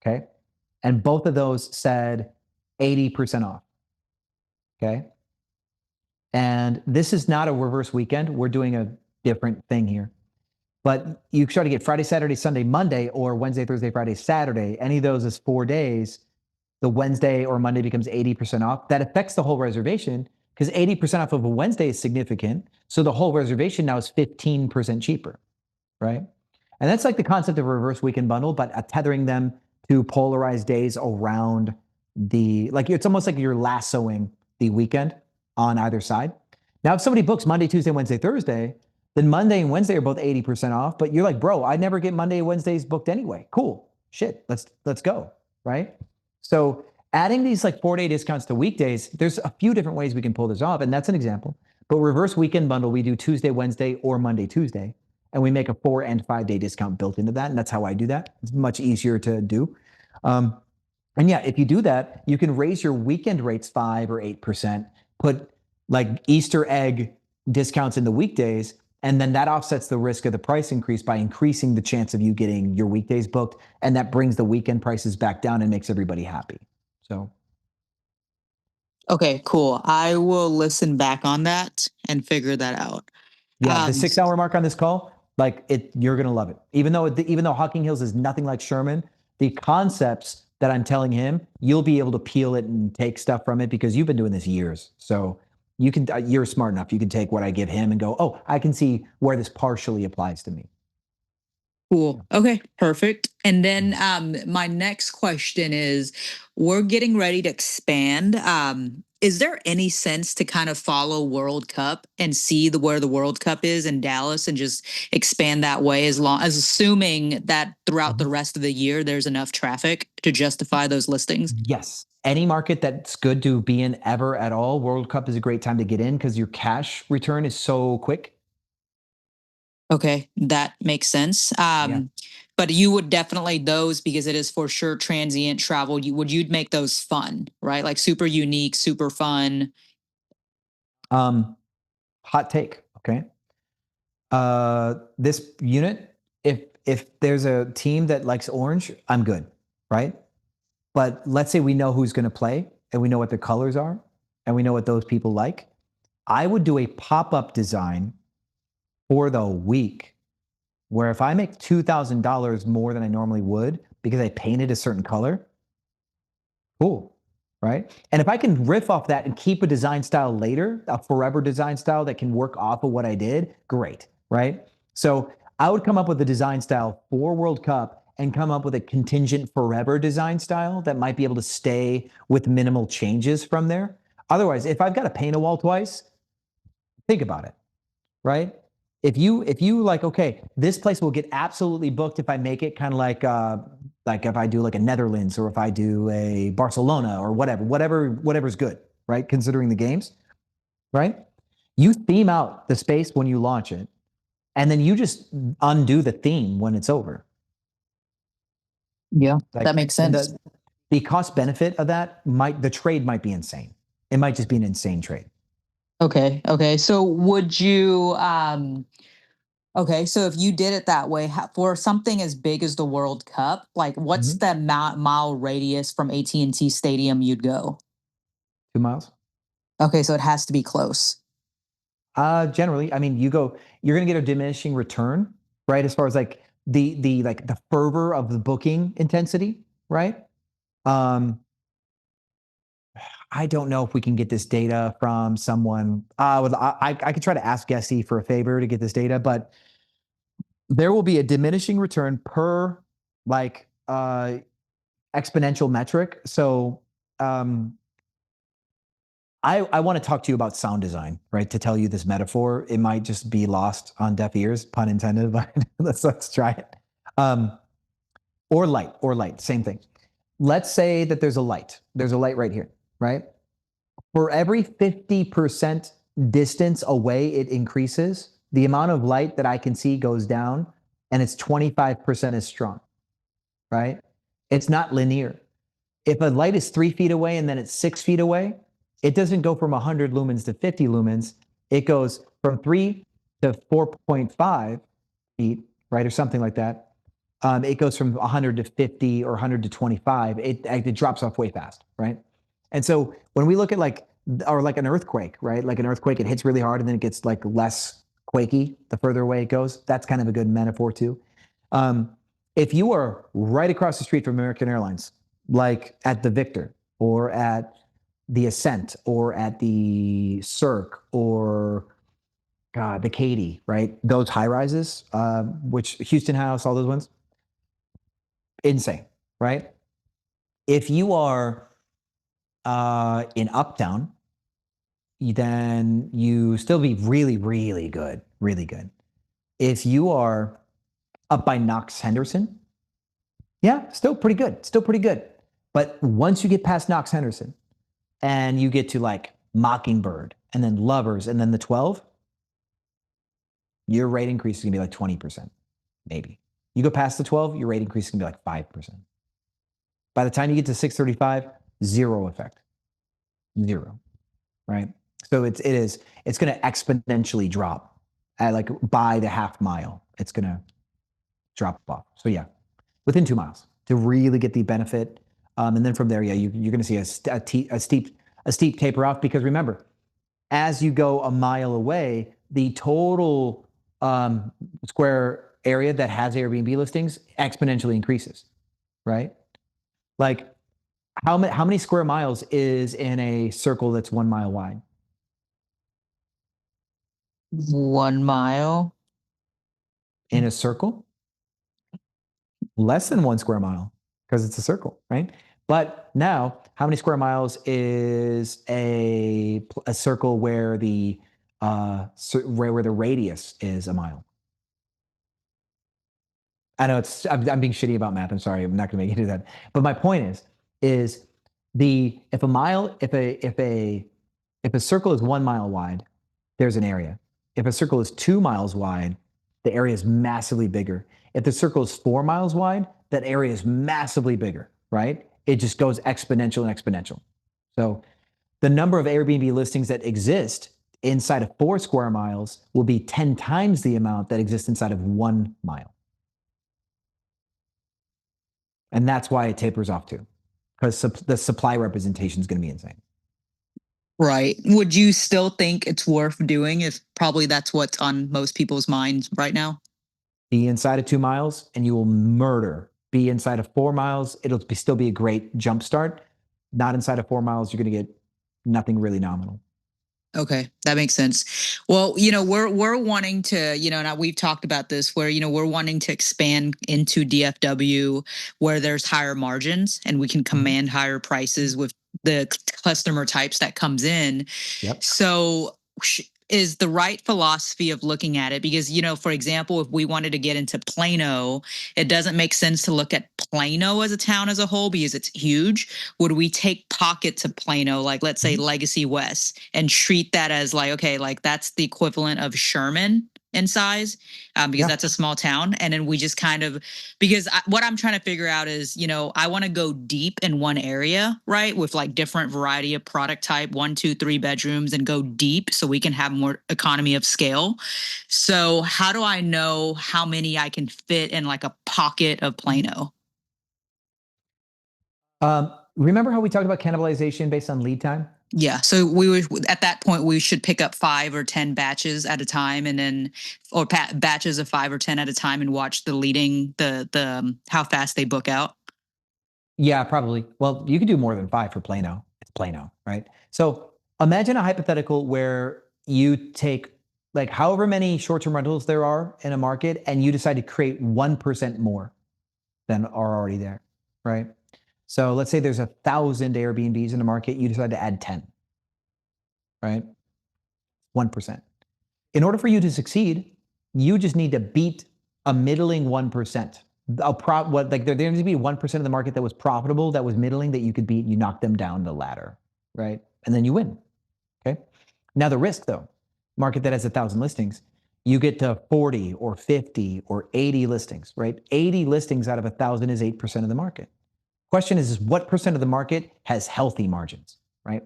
okay? And both of those said 80% off, okay? And this is not a reverse weekend. We're doing a different thing here. But you try to get Friday, Saturday, Sunday, Monday, or Wednesday, Thursday, Friday, Saturday. Any of those is 4 days. The Wednesday or Monday becomes 80% off. That affects the whole reservation because 80% off of a Wednesday is significant. So the whole reservation now is 15% cheaper, right? And that's like the concept of a reverse weekend bundle, but tethering them to polarized days around like it's almost like you're lassoing the weekend on either side. Now, if somebody books Monday, Tuesday, Wednesday, Thursday, then Monday and Wednesday are both 80% off, but you're like, bro, I never get Monday and Wednesdays booked anyway. Cool, shit, let's go, right? So Adding these like 4-day discounts to weekdays, there's a few different ways we can pull this off, and that's an example. But reverse weekend bundle, we do Tuesday, Wednesday, or Monday, Tuesday, and we make a 4 and 5-day discount built into that, and that's how I do that. It's much easier to do. And yeah, if you do that, you can raise your weekend rates 5 or 8%, put like Easter egg discounts in the weekdays, and then that offsets the risk of the price increase by increasing the chance of you getting your weekdays booked, and that brings the weekend prices back down and makes everybody happy. So, Okay, cool. I will listen back on that and figure that out. yeah, the 6-hour mark on this call, like you're gonna love it. Even though Hocking Hills is nothing like Sherman, the concepts that I'm telling him, you'll be able to peel it and take stuff from it because you've been doing this years. So you're smart enough. You can take what I give him and go, oh, I can see where this partially applies to me. Cool. Okay, perfect. And then my next question is, we're getting ready to expand. Is there any sense to kind of follow World Cup and see where the World Cup is in Dallas and just expand that way, as long as assuming that throughout the rest of the year there's enough traffic to justify those listings? Yes. Any market that's good to be in ever at all, World Cup is a great time to get in because your cash return is so quick. Okay, that makes sense. But you would definitely because it is for sure transient travel. You'd make those fun, right? Like super unique, super fun. Hot take. Okay. This unit, if there's a team that likes orange, I'm good, right? But let's say we know who's going to play and we know what their colors are and we know what those people like. I would do a pop-up design for the week where if I make $2,000 more than I normally would because I painted a certain color, cool, right? And if I can riff off that and keep a design style later, a forever design style that can work off of what I did, great, right? So I would come up with a design style for World Cup and come up with a contingent forever design style that might be able to stay with minimal changes from there. Otherwise, if I've got to paint a wall twice, think about it, right? If you like, okay, this place will get absolutely booked if I make it kind of like if I do like a Netherlands or if I do a Barcelona or whatever's good, right? Considering the games, right? You theme out the space when you launch it, and then you just undo the theme when it's over. Yeah, that makes sense. The cost benefit of that the trade might be insane. It might just be an insane trade. Okay. So would you, so if you did it that way, for something as big as the World Cup, like what's the mile radius from AT&T Stadium you'd go? 2 miles. Okay, so it has to be close. Generally, I mean, you're going to get a diminishing return, right? As far as like the fervor of the booking intensity, right? I don't know if we can get this data from someone. I could try to ask Gessie for a favor to get this data, but there will be a diminishing return per exponential metric. So I want to talk to you about sound design, right? To tell you this metaphor, it might just be lost on deaf ears, pun intended, but let's try it. Or light, same thing. Let's say that there's a light. There's a light right here, right? For every 50% distance away it increases, the amount of light that I can see goes down, and it's 25% as strong, right? It's not linear. If a light is 3 feet away and then it's 6 feet away, it doesn't go from 100 lumens to 50 lumens. It goes from 3 to 4.5 feet, right? Or something like that. It goes from 100 to 50 or 100 to 25. It drops off way fast, right? And so when we look at like an earthquake, right? Like an earthquake, it hits really hard and then it gets like less quakey the further away it goes. That's kind of a good metaphor too. If you are right across the street from American Airlines, like at the Victor or at the Ascent or at the Cirque or the Katy, right? Those high rises, which Houston House, all those ones, insane, right? If you are in Uptown, then you still be really, really good, really good. If you are up by Knox Henderson, yeah, still pretty good, But once you get past Knox Henderson and you get to like Mockingbird and then Lovers and then the 12, your rate increase is gonna be like 20%, maybe. You go past the 12, your rate increase is gonna be like 5%. By the time you get to 635, zero effect. Zero, right? So it's going to exponentially drop at like by the half mile. It's going to drop off. So yeah, within 2 miles to really get the benefit. And then from there, yeah, you're going to see a steep taper off, because remember, as you go a mile away, the total square area that has Airbnb listings exponentially increases, right? Like how many square miles is in a circle that's 1 mile wide? 1 mile. In a circle? Less than 1 square mile, because it's a circle, right? But now, how many square miles is a circle where the where the radius is a mile? I know I'm being shitty about math. I'm sorry. I'm not going to make you do that. But my point is if a circle is 1 mile wide, there's an area. If a circle is 2 miles wide, the area is massively bigger. If the circle is 4 miles wide, that area is massively bigger, right? It just goes exponential and exponential. So the number of Airbnb listings that exist inside of 4 square miles will be 10 times the amount that exists inside of 1 mile. And that's why it tapers off too, because the supply representation is going to be insane. Right. Would you still think it's worth doing if probably that's what's on most people's minds right now? Be inside of 2 miles and you will murder. Be inside of 4 miles, it'll still be a great jump start. Not inside of 4 miles, you're going to get nothing really nominal. Okay, that makes sense. Well, we're wanting to, now we've talked about this where, we're wanting to expand into DFW where there's higher margins and we can command higher prices with the customer types that comes in. Yep. So is the right philosophy of looking at it, because, for example, if we wanted to get into Plano, it doesn't make sense to look at Plano as a town as a whole because it's huge. Would we take pockets of Plano, like let's say Legacy West, and treat that as like, okay, like that's the equivalent of Sherman in size, because that's a small town. And then we just kind of, because what I'm trying to figure out is, I want to go deep in one area, right? With like different variety of product type, 1, 2, 3 bedrooms, and go deep so we can have more economy of scale. So how do I know how many I can fit in like a pocket of Plano? Remember how we talked about cannibalization based on lead time? Yeah. So we would, at that point, we should pick up 5 or 10 batches at a time, and then, or batches of 5 or 10 at a time, and watch the how fast they book out. Yeah, probably. Well, you could do more than 5 for Plano. It's Plano, right? So imagine a hypothetical where you take like however many short-term rentals there are in a market, and you decide to create 1% more than are already there, right? So let's say there's 1,000 Airbnbs in the market, you decide to add 10, right? 1%. In order for you to succeed, you just need to beat a middling 1%. There needs to be 1% of the market that was profitable, that was middling, that you could beat. You knock them down the ladder, right? And then you win, okay? Now the risk though, market that has 1,000 listings, you get to 40 or 50 or 80 listings, right? 80 listings out of 1,000 is 8% of the market. Question is what percent of the market has healthy margins, right?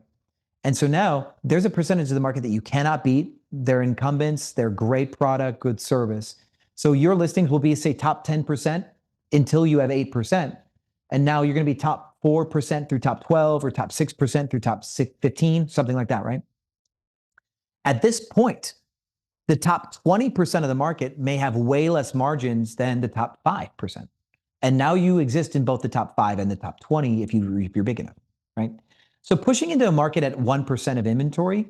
And so now there's a percentage of the market that you cannot beat. They're incumbents, they're great product, good service. So your listings will be, say, top 10% until you have 8%. And now you're going to be top 4% through top 12 or top 6% through top 15, something like that, right? At this point, the top 20% of the market may have way less margins than the top 5%. And now you exist in both the top 5 and the top 20 if you're big enough, right? So pushing into a market at 1% of inventory,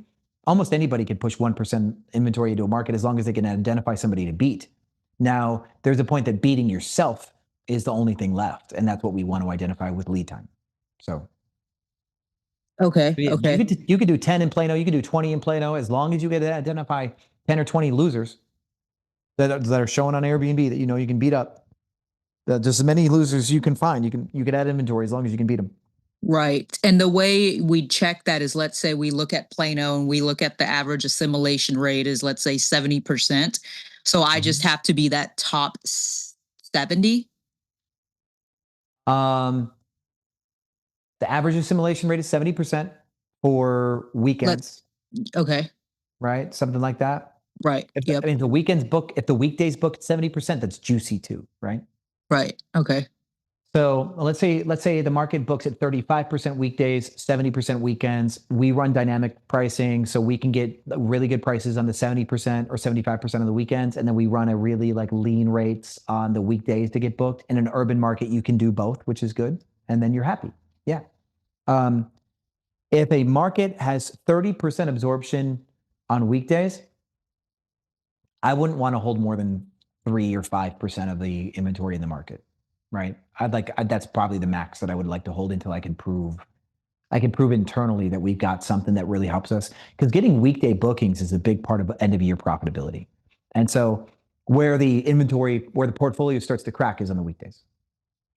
almost anybody can push 1% inventory into a market as long as they can identify somebody to beat. Now, there's a point that beating yourself is the only thing left, and that's what we want to identify with lead time. So, okay. You could do 10 in Plano, you could do 20 in Plano, as long as you get to identify 10 or 20 losers that are showing on Airbnb that you can beat up. Just as many losers you can find, you can add inventory as long as you can beat them. Right. And the way we check that is, let's say we look at Plano and we look at the average assimilation rate is, let's say 70%. So I just have to be that top 70. The average assimilation rate is 70% for weekends. Okay. Right? Something like that. Right. I mean, the weekends book, if the weekdays book at 70%, that's juicy too, right? Right. Okay. So let's say the market books at 35% weekdays, 70% weekends. We run dynamic pricing, so we can get really good prices on the 70% or 75% of the weekends, and then we run a really like lean rates on the weekdays to get booked. In an urban market, you can do both, which is good, and then you're happy. Yeah. If a market has 30% absorption on weekdays, I wouldn't want to hold more than 3 or 5% of the inventory in the market, right? That's probably the max that I would like to hold until I can prove internally that we've got something that really helps us. Because getting weekday bookings is a big part of end of year profitability. And so where the portfolio starts to crack is on the weekdays.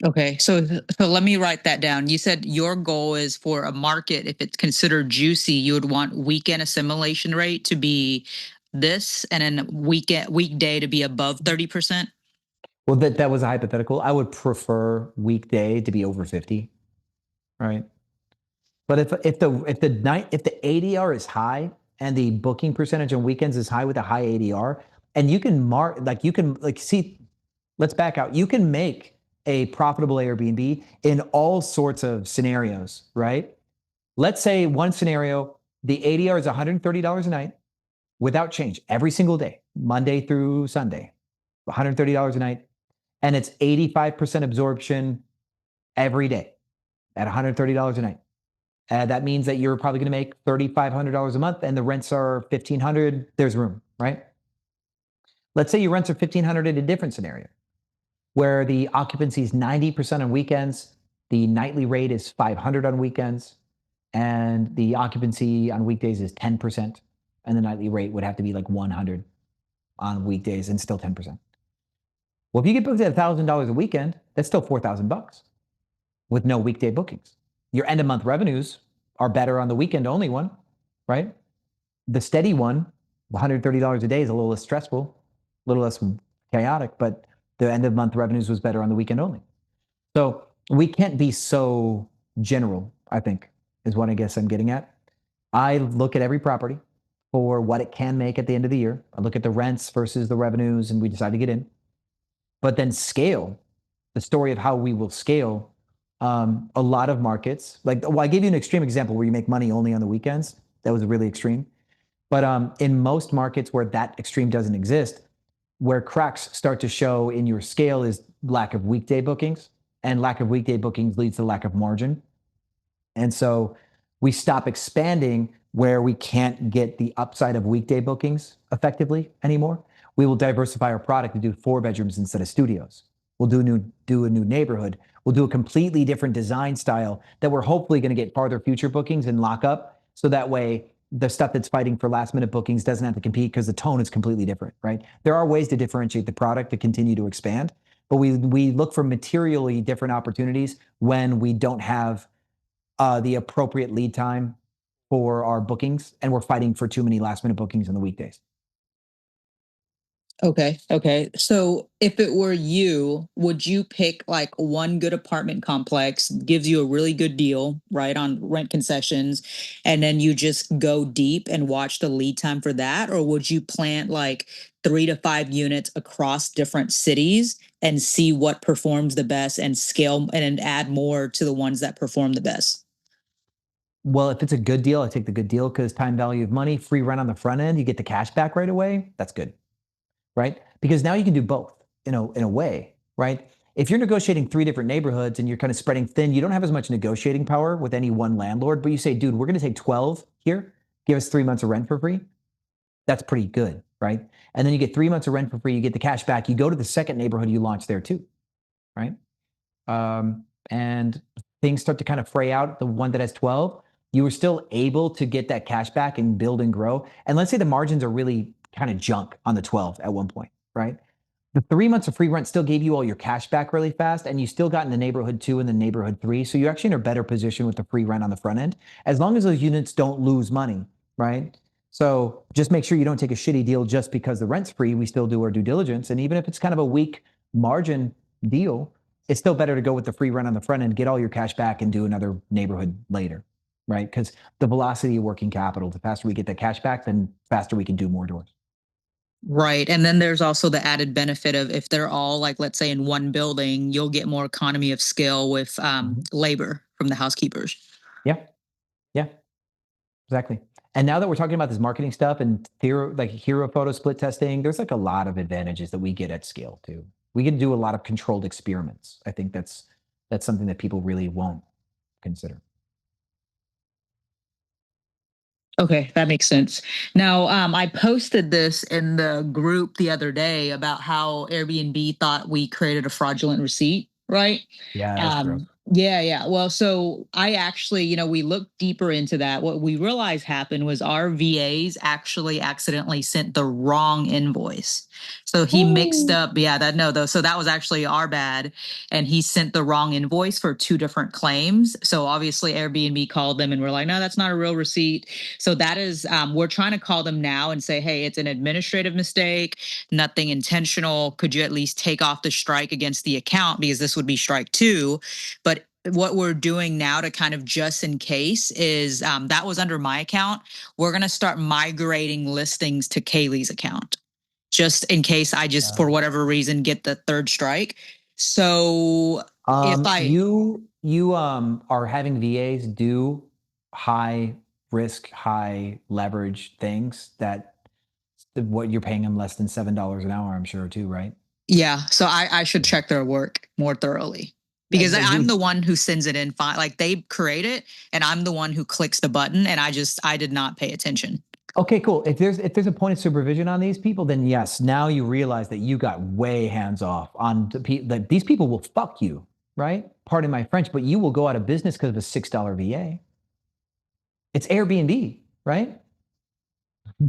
Okay, so let me write that down. You said your goal is for a market, if it's considered juicy, you would want weekend assimilation rate to be this, and then weekday to be above 30%. Well, that was a hypothetical. I would prefer weekday to be over 50, right? But if the ADR is high and the booking percentage on weekends is high with a high ADR, and you can see, let's back out. You can make a profitable Airbnb in all sorts of scenarios, right? Let's say one scenario, the ADR is $130 a night without change every single day, Monday through Sunday, $130 a night. And it's 85% absorption every day at $130 a night. That means that you're probably going to make $3,500 a month and the rents are $1,500. There's room, right? Let's say your rents are $1,500 in a different scenario where the occupancy is 90% on weekends, the nightly rate is $500 on weekends, and the occupancy on weekdays is 10%, and the nightly rate would have to be like $100 on weekdays and still 10%. Well, if you get booked at $1,000 a weekend, that's still $4,000 with no weekday bookings. Your end of month revenues are better on the weekend only one, right? The steady one, $130 a day, is a little less stressful, a little less chaotic, but the end of month revenues was better on the weekend only. So we can't be so general, I think, is what I guess I'm getting at. I look at every property for what it can make at the end of the year. I look at the rents versus the revenues, and we decide to get in. But then scale, the story of how we will scale. A lot of markets, I gave you an extreme example where you make money only on the weekends. That was really extreme. But in most markets where that extreme doesn't exist, where cracks start to show in your scale is lack of weekday bookings, and lack of weekday bookings leads to lack of margin. And so we stop expanding where we can't get the upside of weekday bookings effectively anymore. We will diversify our product to do 4 bedrooms instead of studios. We'll do a new neighborhood. We'll do a completely different design style that we're hopefully going to get farther future bookings and lock up. So that way the stuff that's fighting for last minute bookings doesn't have to compete because the tone is completely different, right? There are ways to differentiate the product to continue to expand, but we look for materially different opportunities when we don't have the appropriate lead time for our bookings and we're fighting for too many last minute bookings on the weekdays. Okay. So if it were you, would you pick like one good apartment complex, gives you a really good deal, right, on rent concessions, and then you just go deep and watch the lead time for that? Or would you plant like 3 to 5 units across different cities and see what performs the best and scale and add more to the ones that perform the best? Well, if it's a good deal, I take the good deal because time value of money, free rent on the front end, you get the cash back right away. That's good. Right? Because now you can do both in a way, right? If you're negotiating 3 different neighborhoods and you're kind of spreading thin, you don't have as much negotiating power with any one landlord, but you say, dude, we're going to take 12 here, give us 3 months of rent for free. That's pretty good, right? And then you get 3 months of rent for free, you get the cash back, you go to the second neighborhood, you launch there too, right? And things start to kind of fray out. The one that has 12, you were still able to get that cash back and build and grow. And let's say the margins are really kind of junk on the 12 at one point, right? The 3 months of free rent still gave you all your cash back really fast, and you still got in the neighborhood 2 and the neighborhood 3. So you're actually in a better position with the free rent on the front end, as long as those units don't lose money, right? So just make sure you don't take a shitty deal just because the rent's free. We still do our due diligence. And even if it's kind of a weak margin deal, it's still better to go with the free rent on the front end, get all your cash back, and do another neighborhood later, right? Because the velocity of working capital, the faster we get that cash back, then faster we can do more doors. Right. And then there's also the added benefit of if they're all like, let's say in one building, you'll get more economy of scale with labor from the housekeepers. Yeah. Yeah. Exactly. And now that we're talking about this marketing stuff and hero photo split testing, there's like a lot of advantages that we get at scale too. We can do a lot of controlled experiments. I think that's something that people really won't consider. Okay, that makes sense. Now, I posted this in the group the other day about how Airbnb thought we created a fraudulent receipt, right? Yeah, that's gross. Yeah. Well, so I actually, we looked deeper into that. What we realized happened was our VAs actually accidentally sent the wrong invoice. So he mixed up, so that was actually our bad. And he sent the wrong invoice for 2 different claims. So obviously Airbnb called them and we're like, no, that's not a real receipt. So that is, we're trying to call them now and say, hey, it's an administrative mistake, nothing intentional. Could you at least take off the strike against the account? Because this would be strike 2. But what we're doing now to kind of just in case is that was under my account. We're going to start migrating listings to Kaylee's account just in case I just, for whatever reason, get the 3rd strike. So you are having VAs do high risk, high leverage things that what you're paying them less than $7 an hour, I'm sure too, right? Yeah. So I should check their work more thoroughly. Because I'm the one who sends it in. Like they create it, and I'm the one who clicks the button, and I did not pay attention. Okay, cool. If there's a point of supervision on these people, then yes, now you realize that you got way hands off on that. These people will fuck you, right? Pardon my French, but you will go out of business because of a $6 VA. It's Airbnb, right?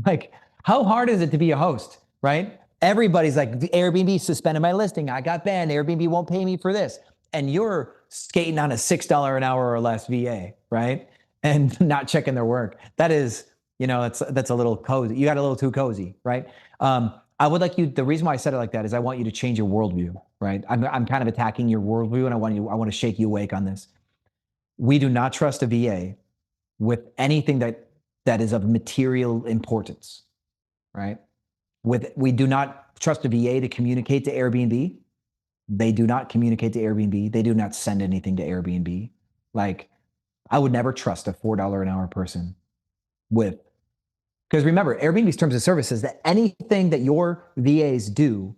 Like, how hard is it to be a host, right? Everybody's like, Airbnb suspended my listing. I got banned. Airbnb won't pay me for this. And you're skating on a $6 an hour or less VA, right? And not checking their work. That is, that's a little cozy. You got a little too cozy, right? I would like you, the reason why I said it like that is I want you to change your worldview, right? I'm kind of attacking your worldview, and I want to shake you awake on this. We do not trust a VA with anything that is of material importance, right? We do not trust a VA to communicate to Airbnb. They do not communicate to Airbnb. They do not send anything to Airbnb. Like, I would never trust a $4 an hour person because remember, Airbnb's terms of service says that anything that your VAs do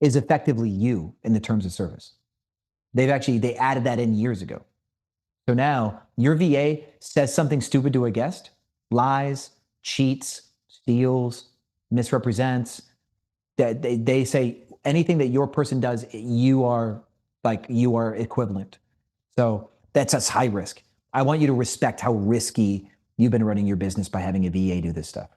is effectively you in the terms of service. They added that in years ago. So now your VA says something stupid to a guest, lies, cheats, steals, misrepresents, that they say anything that your person does, you are equivalent. So that's high risk. I want you to respect how risky you've been running your business by having a VA do this stuff.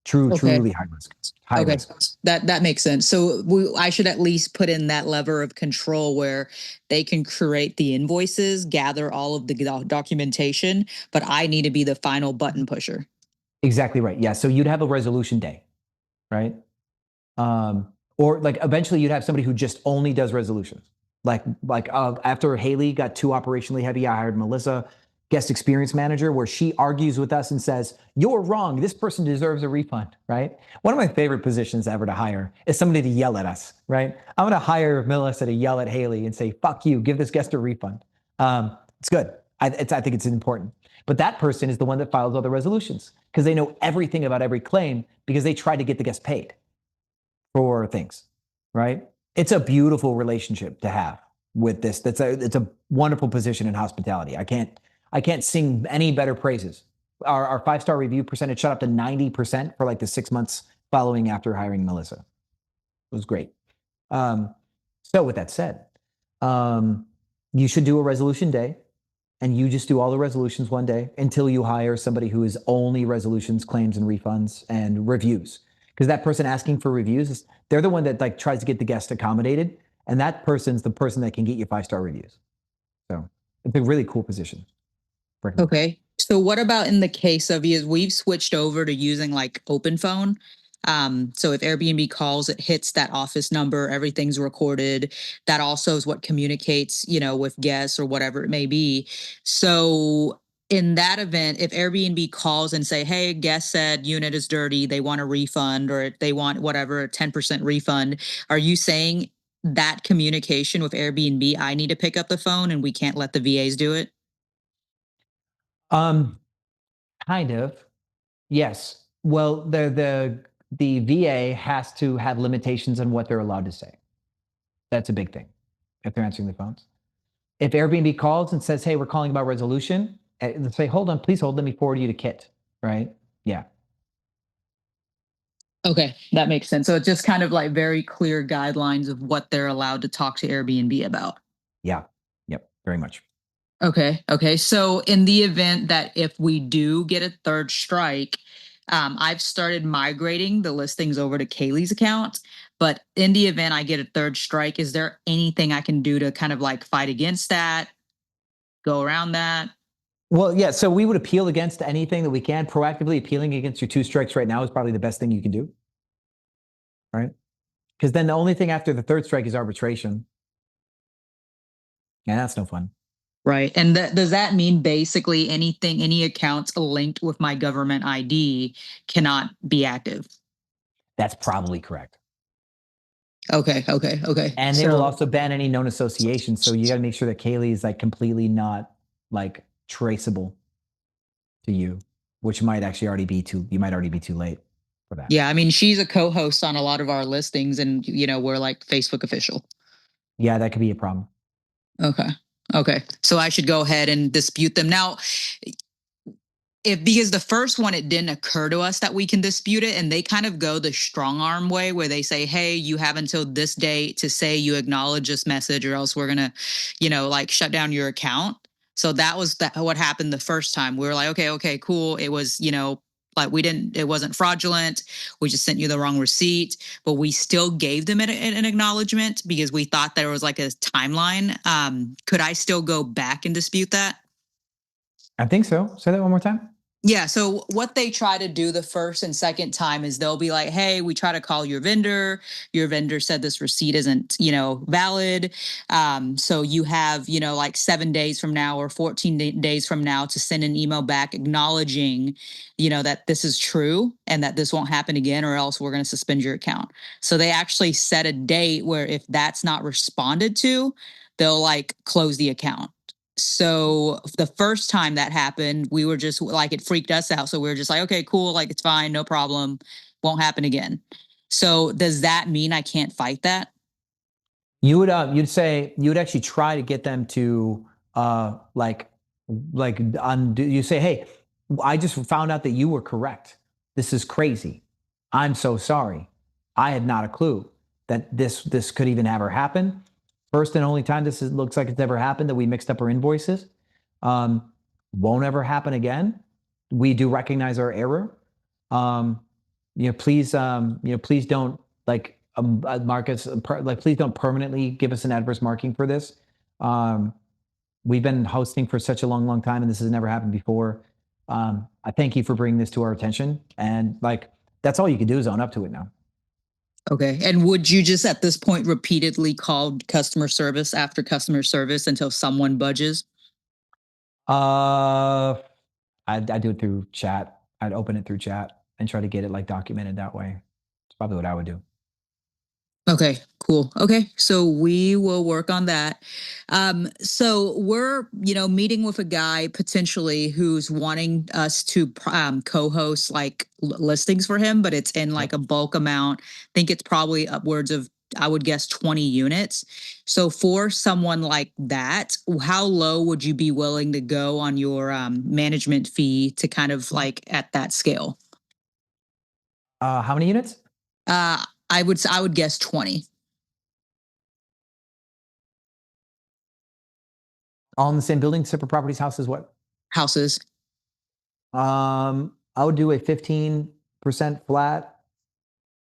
Truly high risk. High risk. That makes sense. So I should at least put in that lever of control where they can create the invoices, gather all of the documentation, but I need to be the final button pusher. Exactly right. Yeah. So you'd have a resolution day, right? Or like eventually you'd have somebody who just only does resolutions. After Haley got too operationally heavy, I hired Melissa, guest experience manager, where she argues with us and says, you're wrong. This person deserves a refund, right? One of my favorite positions ever to hire is somebody to yell at us, right? I'm going to hire Melissa to yell at Haley and say, fuck you, give this guest a refund. It's good. I think it's important. But that person is the one that files all the resolutions because they know everything about every claim because they try to get the guest paid for things, right? It's a beautiful relationship to have with this. It's a wonderful position in hospitality. I can't sing any better praises. Our 5-star review percentage shot up to 90% for like the 6 months following after hiring Melissa. It was great. So with that said, you should do a resolution day, and you just do all the resolutions one day until you hire somebody who is only resolutions, claims, and refunds and reviews. because that person asking for reviews, they're the one that like tries to get the guest accommodated, and that person's the person that can get you 5-star reviews. So it's a really cool position. Okay. So what about in the case of you? We've switched over to using like open phone. So if Airbnb calls, it hits that office number, everything's recorded. That also is what communicates, with guests or whatever it may be. So in that event, if Airbnb calls and say, hey, guest said unit is dirty, they want a refund, or they want whatever, a 10% refund, are you saying that communication with Airbnb, I need to pick up the phone and we can't let the VAs do it? Kind of. Yes. Well, the VA has to have limitations on what they're allowed to say. That's a big thing if they're answering the phones. If Airbnb calls and says, hey, we're calling about resolution, let's say, hold on, please hold, let me forward you to Kit, right? Yeah. Okay, that makes sense. So it's just kind of like very clear guidelines of what they're allowed to talk to Airbnb about. Yeah. Yep. Very much. Okay. So in the event that if we do get a third strike, I've started migrating the listings over to Kaylee's account. But in the event I get a third strike, is there anything I can do to kind of like fight against that, go around that? Well, yeah. So we would appeal against anything that we can. Proactively appealing against your 2 strikes right now is probably the best thing you can do. Right? Because then the only thing after the third strike is arbitration. And that's no fun. Right. And does that mean basically any accounts linked with my government ID cannot be active? That's probably correct. Okay. And they will also ban any known associations. So you got to make sure that Kaylee is like completely not like traceable to you, which might actually already be you might already be too late for that. Yeah. I mean, she's a co-host on a lot of our listings and, we're like Facebook official. Yeah, that could be a problem. Okay. So I should go ahead and dispute them. Now, because the first one, it didn't occur to us that we can dispute it. And they kind of go the strong arm way where they say, hey, you have until this date to say you acknowledge this message or else we're going to, like shut down your account. So that was what happened the first time. We were like, okay, cool. It was, like it wasn't fraudulent. We just sent you the wrong receipt, but we still gave them an acknowledgement because we thought there was like a timeline. Could I still go back and dispute that? I think so. Say that one more time. Yeah. So what they try to do the first and second time is they'll be like, hey, we try to call your vendor. Your vendor said this receipt isn't, valid. So you have, like 7 days from now or 14 days from now to send an email back acknowledging, that this is true and that this won't happen again, or else we're going to suspend your account. So they actually set a date where if that's not responded to, they'll like close the account. So the first time that happened, we were just like, it freaked us out. So we were just like, okay, cool. Like, it's fine. No problem. Won't happen again. So does that mean I can't fight that? You would, you would actually try to get them to, undo. You say, hey, I just found out that you were correct. This is crazy. I'm so sorry. I had not a clue that this could even ever happen. First and only time looks like it's ever happened that we mixed up our invoices. Won't ever happen again. We do recognize our error. Please don't mark us, please don't permanently give us an adverse marking for this. We've been hosting for such a long time, and this has never happened before. I thank you for bringing this to our attention. And that's all you can do is own up to it now. Okay. And would you just at this point repeatedly call customer service after customer service until someone budges? I do it through chat. I'd open it through chat and try to get it documented that way. It's probably what I would do. Okay, cool. Okay, so we will work on that. So we're, meeting with a guy potentially who's wanting us to co-host listings for him, but it's in a bulk amount. I think it's probably upwards of, I would guess, 20 units. So for someone like that, how low would you be willing to go on your management fee to kind of at that scale? How many units? I would guess 20. All in the same building, separate properties, houses, what? Houses. I would do a 15% flat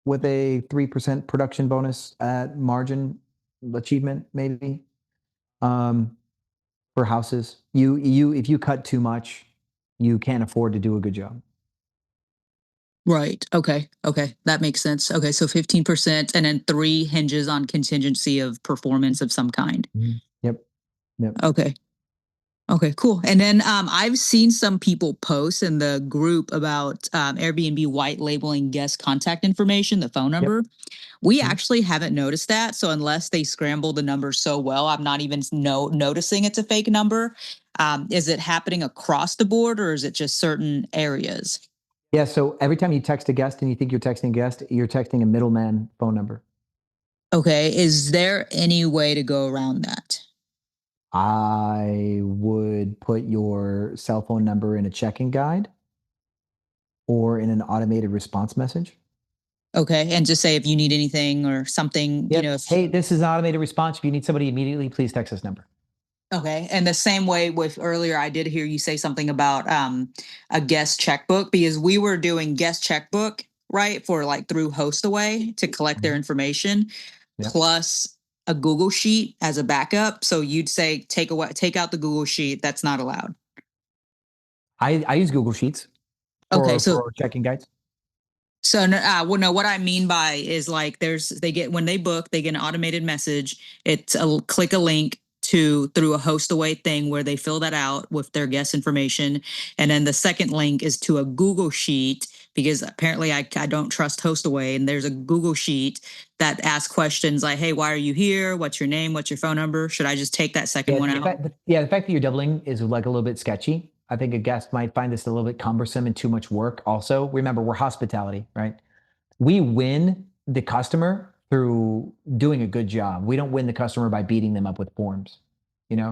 with a 3% production bonus at margin achievement, maybe. For houses, if you cut too much, you can't afford to do a good job. Right. Okay. That makes sense. Okay. So 15% and then 3 hinges on contingency of performance of some kind. Yep. Okay. Cool. And then I've seen some people post in the group about Airbnb white labeling guest contact information, the phone number. We actually haven't noticed that. So unless they scramble the number so well, I'm not even noticing it's a fake number. Is it happening across the board or is it just certain areas? Yeah. So every time you text a guest and you think you're texting a guest, you're texting a middleman phone number. Okay. Is there any way to go around that? I would put your cell phone number in a check-in guide or in an automated response message. Okay. And just say if you need anything or something, you know. Hey, this is an automated response. If you need somebody immediately, please text this number. Okay. And the same way with earlier, I did hear you say something about a guest checkbook because we were doing guest checkbook, right? For like through HostAway to collect their information, plus a Google Sheet as a backup. So you'd say take out the Google Sheet. That's not allowed. I use Google Sheets for checking guides. So no, what I mean by is like when they book, they get an automated message. It's click a link through a HostAway thing where they fill that out with their guest information. And then the second link is to a Google Sheet because apparently I don't trust HostAway. And there's a Google Sheet that asks questions like, hey, why are you here? What's your name? What's your phone number? Should I just take that second one out? The fact that you're doubling is like a little bit sketchy. I think a guest might find this a little bit cumbersome and too much work. Also, remember, we're hospitality, right? We win the customer through doing a good job. We don't win the customer by beating them up with forms,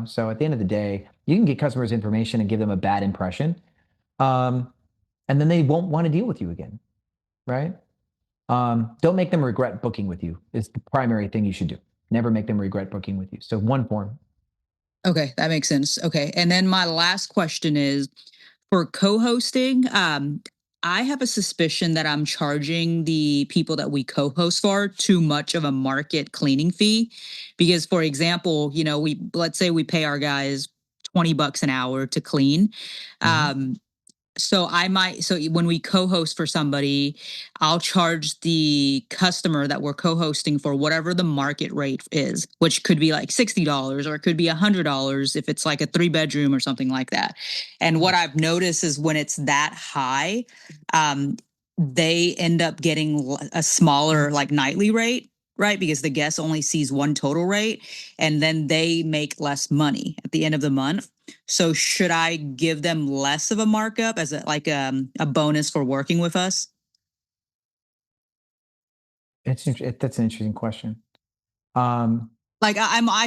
So at the end of the day, you can get customers information and give them a bad impression, and then they won't want to deal with you again, right? Don't make them regret booking with you is the primary thing you should do. Never make them regret booking with you. So one form. Okay, that makes sense. Okay, and then my last question is for co-hosting. I have a suspicion that I'm charging the people that we co-host for too much of a market cleaning fee, because, for example, let's say we pay our guys $20 an hour to clean. So when we co-host for somebody, I'll charge the customer that we're co-hosting for whatever the market rate is, which could be like $60 or it could be $100 if it's like a 3-bedroom or something like that. And what I've noticed is when it's that high, they end up getting a smaller like nightly rate, right? Because the guest only sees one total rate and then they make less money at the end of the month. So should I give them less of a markup as a bonus for working with us? That's an interesting question. I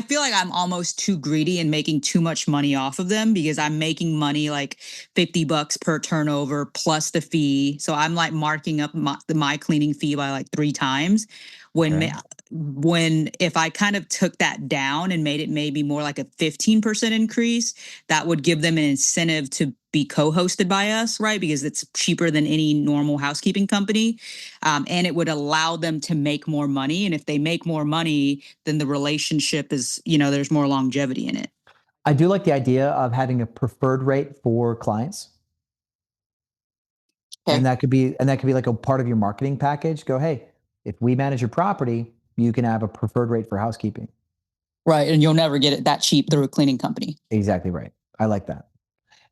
feel like I'm almost too greedy and making too much money off of them because I'm making money like $50 per turnover plus the fee. So I'm like marking up my cleaning fee by like 3 times. When if I kind of took that down and made it maybe more like a 15% increase, that would give them an incentive to be co-hosted by us, right? Because it's cheaper than any normal housekeeping company. And it would allow them to make more money. And if they make more money, then the relationship is, there's more longevity in it. I do like the idea of having a preferred rate for clients. Okay. And that could be like a part of your marketing package. Go, hey, if we manage your property, you can have a preferred rate for housekeeping. Right. And you'll never get it that cheap through a cleaning company. Exactly right. I like that.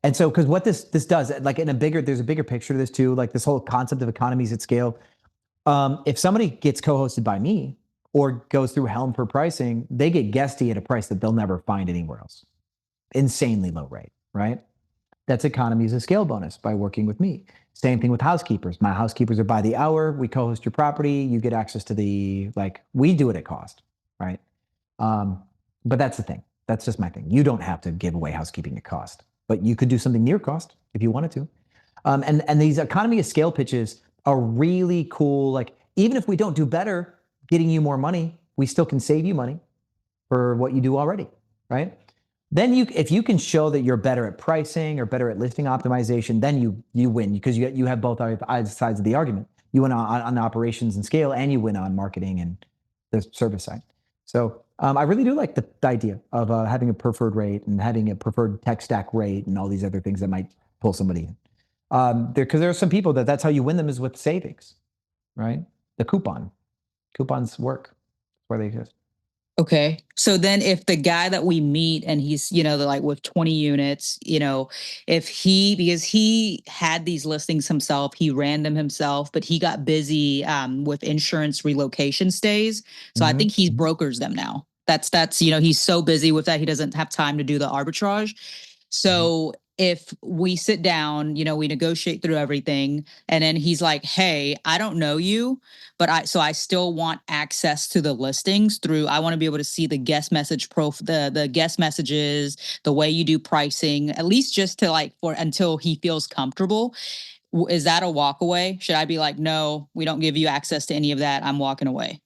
And so, because what this does, like there's a bigger picture to this too, like this whole concept of economies at scale. If somebody gets co-hosted by me or goes through Helm for pricing, they get guesty at a price that they'll never find anywhere else. Insanely low rate, right? That's economies of scale bonus by working with me. Same thing with housekeepers. My housekeepers are by the hour. We co-host your property. You get access to we do it at cost, right? But that's the thing. That's just my thing. You don't have to give away housekeeping at cost, but you could do something near cost if you wanted to. And these economy of scale pitches are really cool. Like, even if we don't do better getting you more money, we still can save you money for what you do already, right? Then if you can show that you're better at pricing or better at listing optimization, then you win because you have both sides of the argument. You win on operations and scale, and you win on marketing and the service side. So I really do like the idea of having a preferred rate and having a preferred tech stack rate and all these other things that might pull somebody in. Because there are some people that's how you win them is with savings, right? The coupons work. That's where they exist. Okay. So then if the guy that we meet and he's, like with 20 units, because he had these listings himself, he ran them himself, but he got busy with insurance relocation stays. So I think he brokers them now. That's he's so busy with that. He doesn't have time to do the arbitrage. So if we sit down, we negotiate through everything, and then he's like, hey, I don't know you, but I still want access to the listings I want to be able to see the guest message the guest messages, the way you do pricing, at least just to until he feels comfortable. Is that a walk away? Should I be like, no, we don't give you access to any of that, I'm walking away?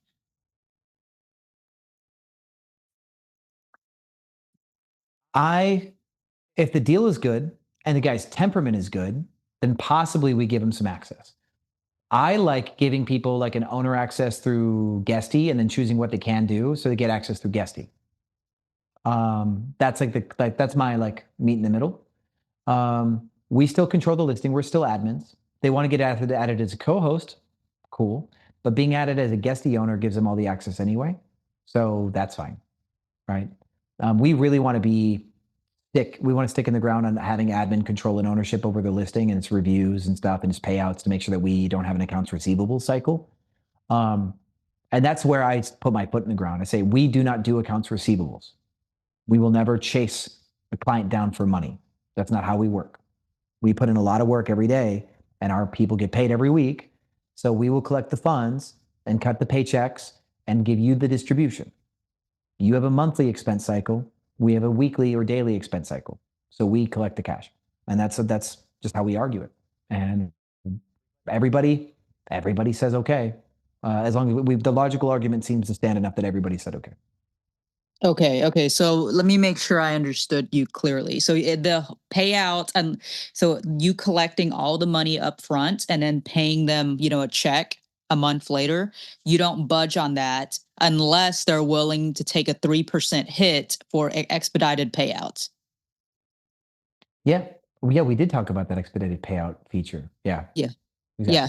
If the deal is good and the guy's temperament is good, then possibly we give him some access. I like giving people like an owner access through Guesty and then choosing what they can do so they get access through Guesty. That's that's my meet in the middle. We still control the listing. We're still admins. They want to get added as a co-host, cool. But being added as a Guesty owner gives them all the access anyway, so that's fine, right? We really want to stick in the ground on having admin control and ownership over the listing and its reviews and stuff and its payouts to make sure that we don't have an accounts receivable cycle. And that's where I put my foot in the ground. I say, we do not do accounts receivables. We will never chase a client down for money. That's not how we work. We put in a lot of work every day and our people get paid every week. So we will collect the funds and cut the paychecks and give you the distribution. You have a monthly expense cycle. We have a weekly or daily expense cycle. So we collect the cash. And that's just how we argue it. And everybody says okay. As long as the logical argument seems to stand enough that everybody said okay. Okay. So let me make sure I understood you clearly. So the payout, and so you collecting all the money up front and then paying them, a check a month later, you don't budge on that unless they're willing to take a 3% hit for expedited payouts. Yeah, we did talk about that expedited payout feature. Yeah. Exactly. Yeah.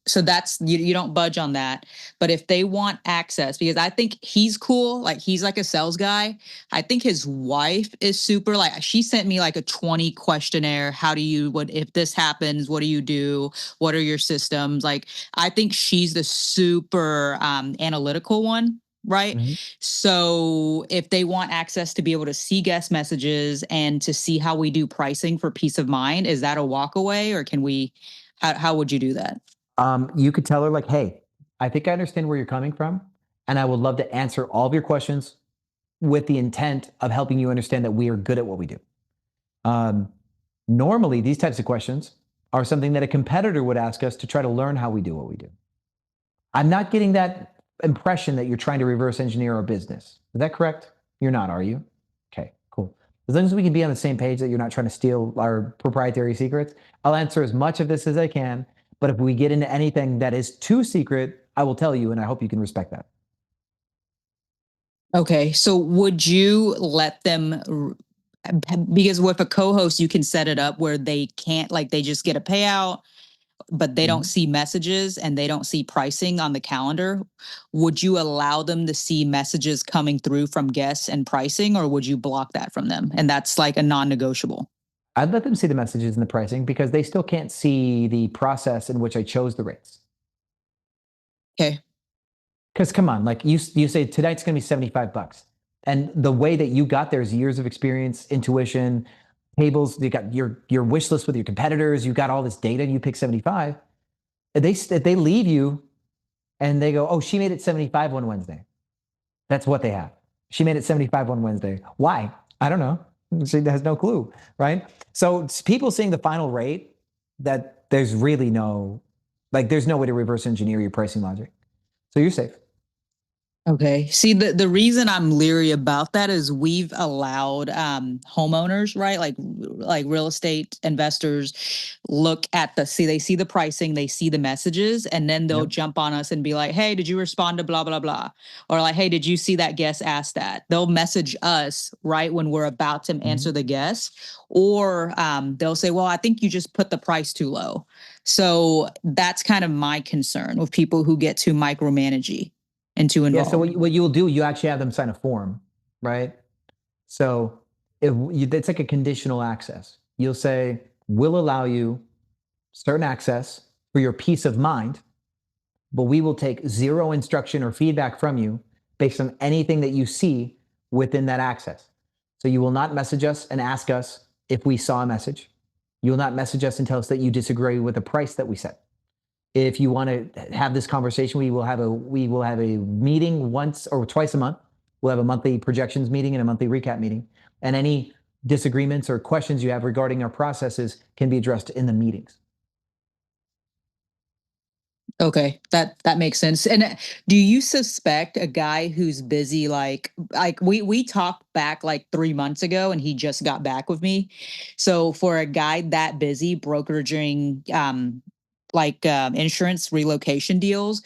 So that's, you don't budge on that. But if they want access, because I think he's cool, he's like a sales guy. I think his wife is super, she sent me a 20 questionnaire. If this happens, what do you do? What are your systems? I think she's the super analytical one. Right. Mm-hmm. So if they want access to be able to see guest messages and to see how we do pricing for peace of mind, is that a walk away, or can we, how would you do that? You could tell her hey, I think I understand where you're coming from, and I would love to answer all of your questions with the intent of helping you understand that we are good at what we do. Normally, these types of questions are something that a competitor would ask us to try to learn how we do what we do. I'm not getting that impression that you're trying to reverse engineer our business. Is that correct? You're not, are you? Okay, cool. As long as we can be on the same page that you're not trying to steal our proprietary secrets, I'll answer as much of this as I can. But if we get into anything that is too secret, I will tell you, and I hope you can respect that. Okay, so would you let them, because with a co-host, you can set it up where they can't, they just get a payout, but they don't see messages and they don't see pricing on the calendar. Would you allow them to see messages coming through from guests and pricing, or would you block that from them? And that's a non-negotiable. I'd let them see the messages and the pricing because they still can't see the process in which I chose the rates. Okay. Because come on, you say tonight's going to be $75. And the way that you got there is years of experience, intuition, tables, you got your wish list with your competitors, you got all this data, and you pick 75. If they leave you and they go, oh, she made it 75 on Wednesday. That's what they have. She made it 75 on Wednesday. Why? I don't know. She has no clue, right? So people seeing the final rate, that there's really no, there's no way to reverse engineer your pricing logic. So you're safe. Okay. See, the reason I'm leery about that is we've allowed homeowners, right? Like real estate investors look at they see the pricing, they see the messages, and then they'll jump on us and be like, hey, did you respond to blah, blah, blah? Or like, hey, did you see that guest ask that? They'll message us right when we're about to answer the guest. Or they'll say, well, I think you just put the price too low. So that's kind of my concern with people who get too micromanagey and too involved. Yeah, so what you'll do, you actually have them sign a form, right? So it's like a conditional access. You'll say, we'll allow you certain access for your peace of mind, but we will take zero instruction or feedback from you based on anything that you see within that access. So you will not message us and ask us if we saw a message. You will not message us and tell us that you disagree with the price that we set. If you want to have this conversation, we will have a meeting once or twice a month. We'll have a monthly projections meeting and a monthly recap meeting. And any disagreements or questions you have regarding our processes can be addressed in the meetings. Okay, that makes sense. And do you suspect a guy who's busy, like we talked back like 3 months ago, and he just got back with me. So for a guy that busy brokeraging insurance relocation deals,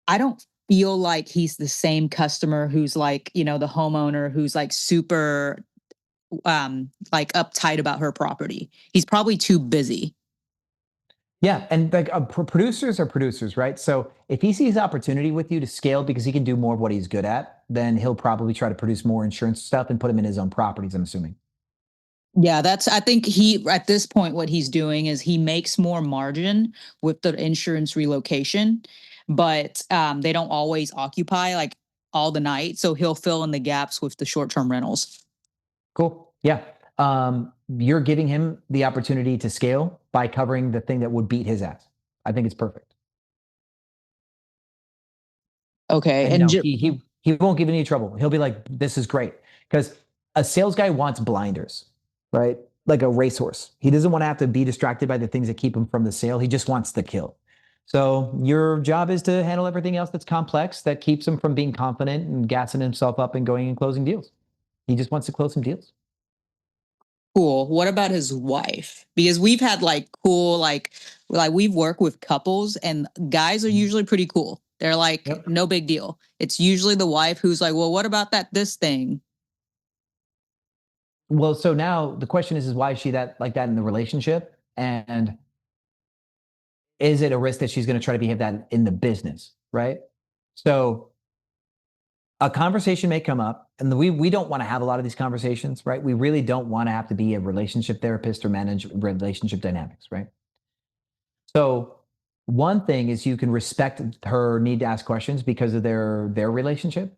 I don't feel like he's the same customer who's like, the homeowner who's like super like uptight about her property. He's probably too busy. Yeah, and like producers are producers, right? So if he sees opportunity with you to scale because he can do more of what he's good at, then he'll probably try to produce more insurance stuff and put him in his own properties, I'm assuming. Yeah, I think at this point, what he's doing is he makes more margin with the insurance relocation, but they don't always occupy like all the night. So he'll fill in the gaps with the short-term rentals. Cool. Yeah. You're giving him the opportunity to scale by covering the thing that would beat his ass. I think it's perfect. Okay. And no, he won't give any trouble. He'll be like, this is great. Because a sales guy wants blinders, right? Like a racehorse. He doesn't want to have to be distracted by the things that keep him from the sale. He just wants the kill. So your job is to handle everything else that's complex that keeps him from being confident and gassing himself up and going and closing deals. He just wants to close some deals. Cool. What about his wife? Because we've had like we've worked with couples, and guys are usually pretty cool. They're like, no big deal. It's usually the wife who's like, well, what about this thing? Well, so now the question is why is she like that in the relationship? And is it a risk that she's going to try to behave that in the business, right? So a conversation may come up, and we don't want to have a lot of these conversations, right? We really don't want to have to be a relationship therapist or manage relationship dynamics, right? So one thing is you can respect her need to ask questions because of their relationship.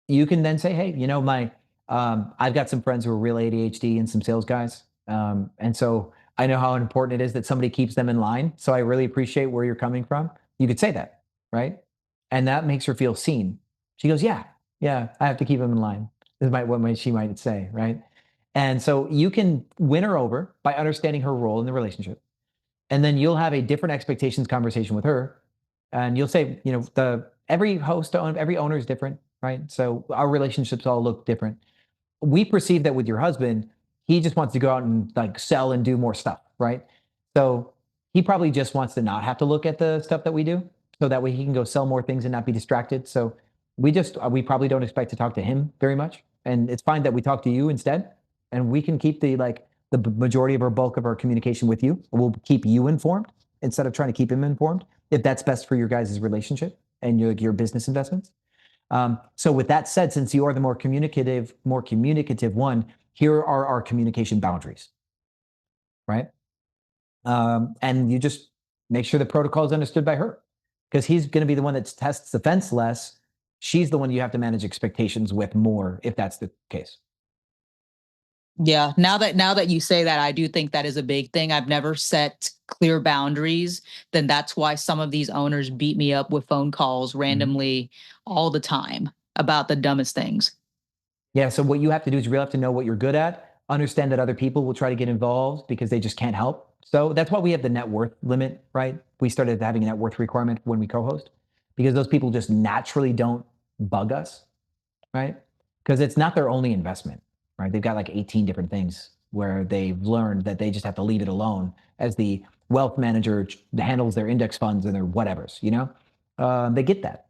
You can then say, hey, I've got some friends who are real ADHD and some sales guys. And so I know how important it is that somebody keeps them in line. So I really appreciate where you're coming from. You could say that, right? And that makes her feel seen. She goes, yeah, I have to keep them in line. This is what she might say, right? And so you can win her over by understanding her role in the relationship. And then you'll have a different expectations conversation with her. And you'll say, every owner is different, right? So our relationships all look different. We perceive that with your husband, he just wants to go out and like sell and do more stuff, right? So he probably just wants to not have to look at the stuff that we do, so that way he can go sell more things and not be distracted. So we probably don't expect to talk to him very much. And it's fine that we talk to you instead. And we can keep the majority of our bulk of our communication with you. We'll keep you informed instead of trying to keep him informed, if that's best for your guys' relationship and your business investments. So with that said, since you are the more communicative one, here are our communication boundaries, right? And you just make sure the protocol is understood by her, because he's going to be the one that tests the fence less. She's the one you have to manage expectations with more, if that's the case. Yeah. Now that you say that, I do think that is a big thing. I've never set clear boundaries. Then that's why some of these owners beat me up with phone calls randomly all the time about the dumbest things. Yeah. So what you have to do is you really have to know what you're good at, understand that other people will try to get involved because they just can't help. So that's why we have the net worth limit, right? We started having a net worth requirement when we co-host, because those people just naturally don't bug us, right? Because it's not their only investment, right? They've got like 18 different things where they've learned that they just have to leave it alone as the wealth manager handles their index funds and their whatevers, you know? They get that.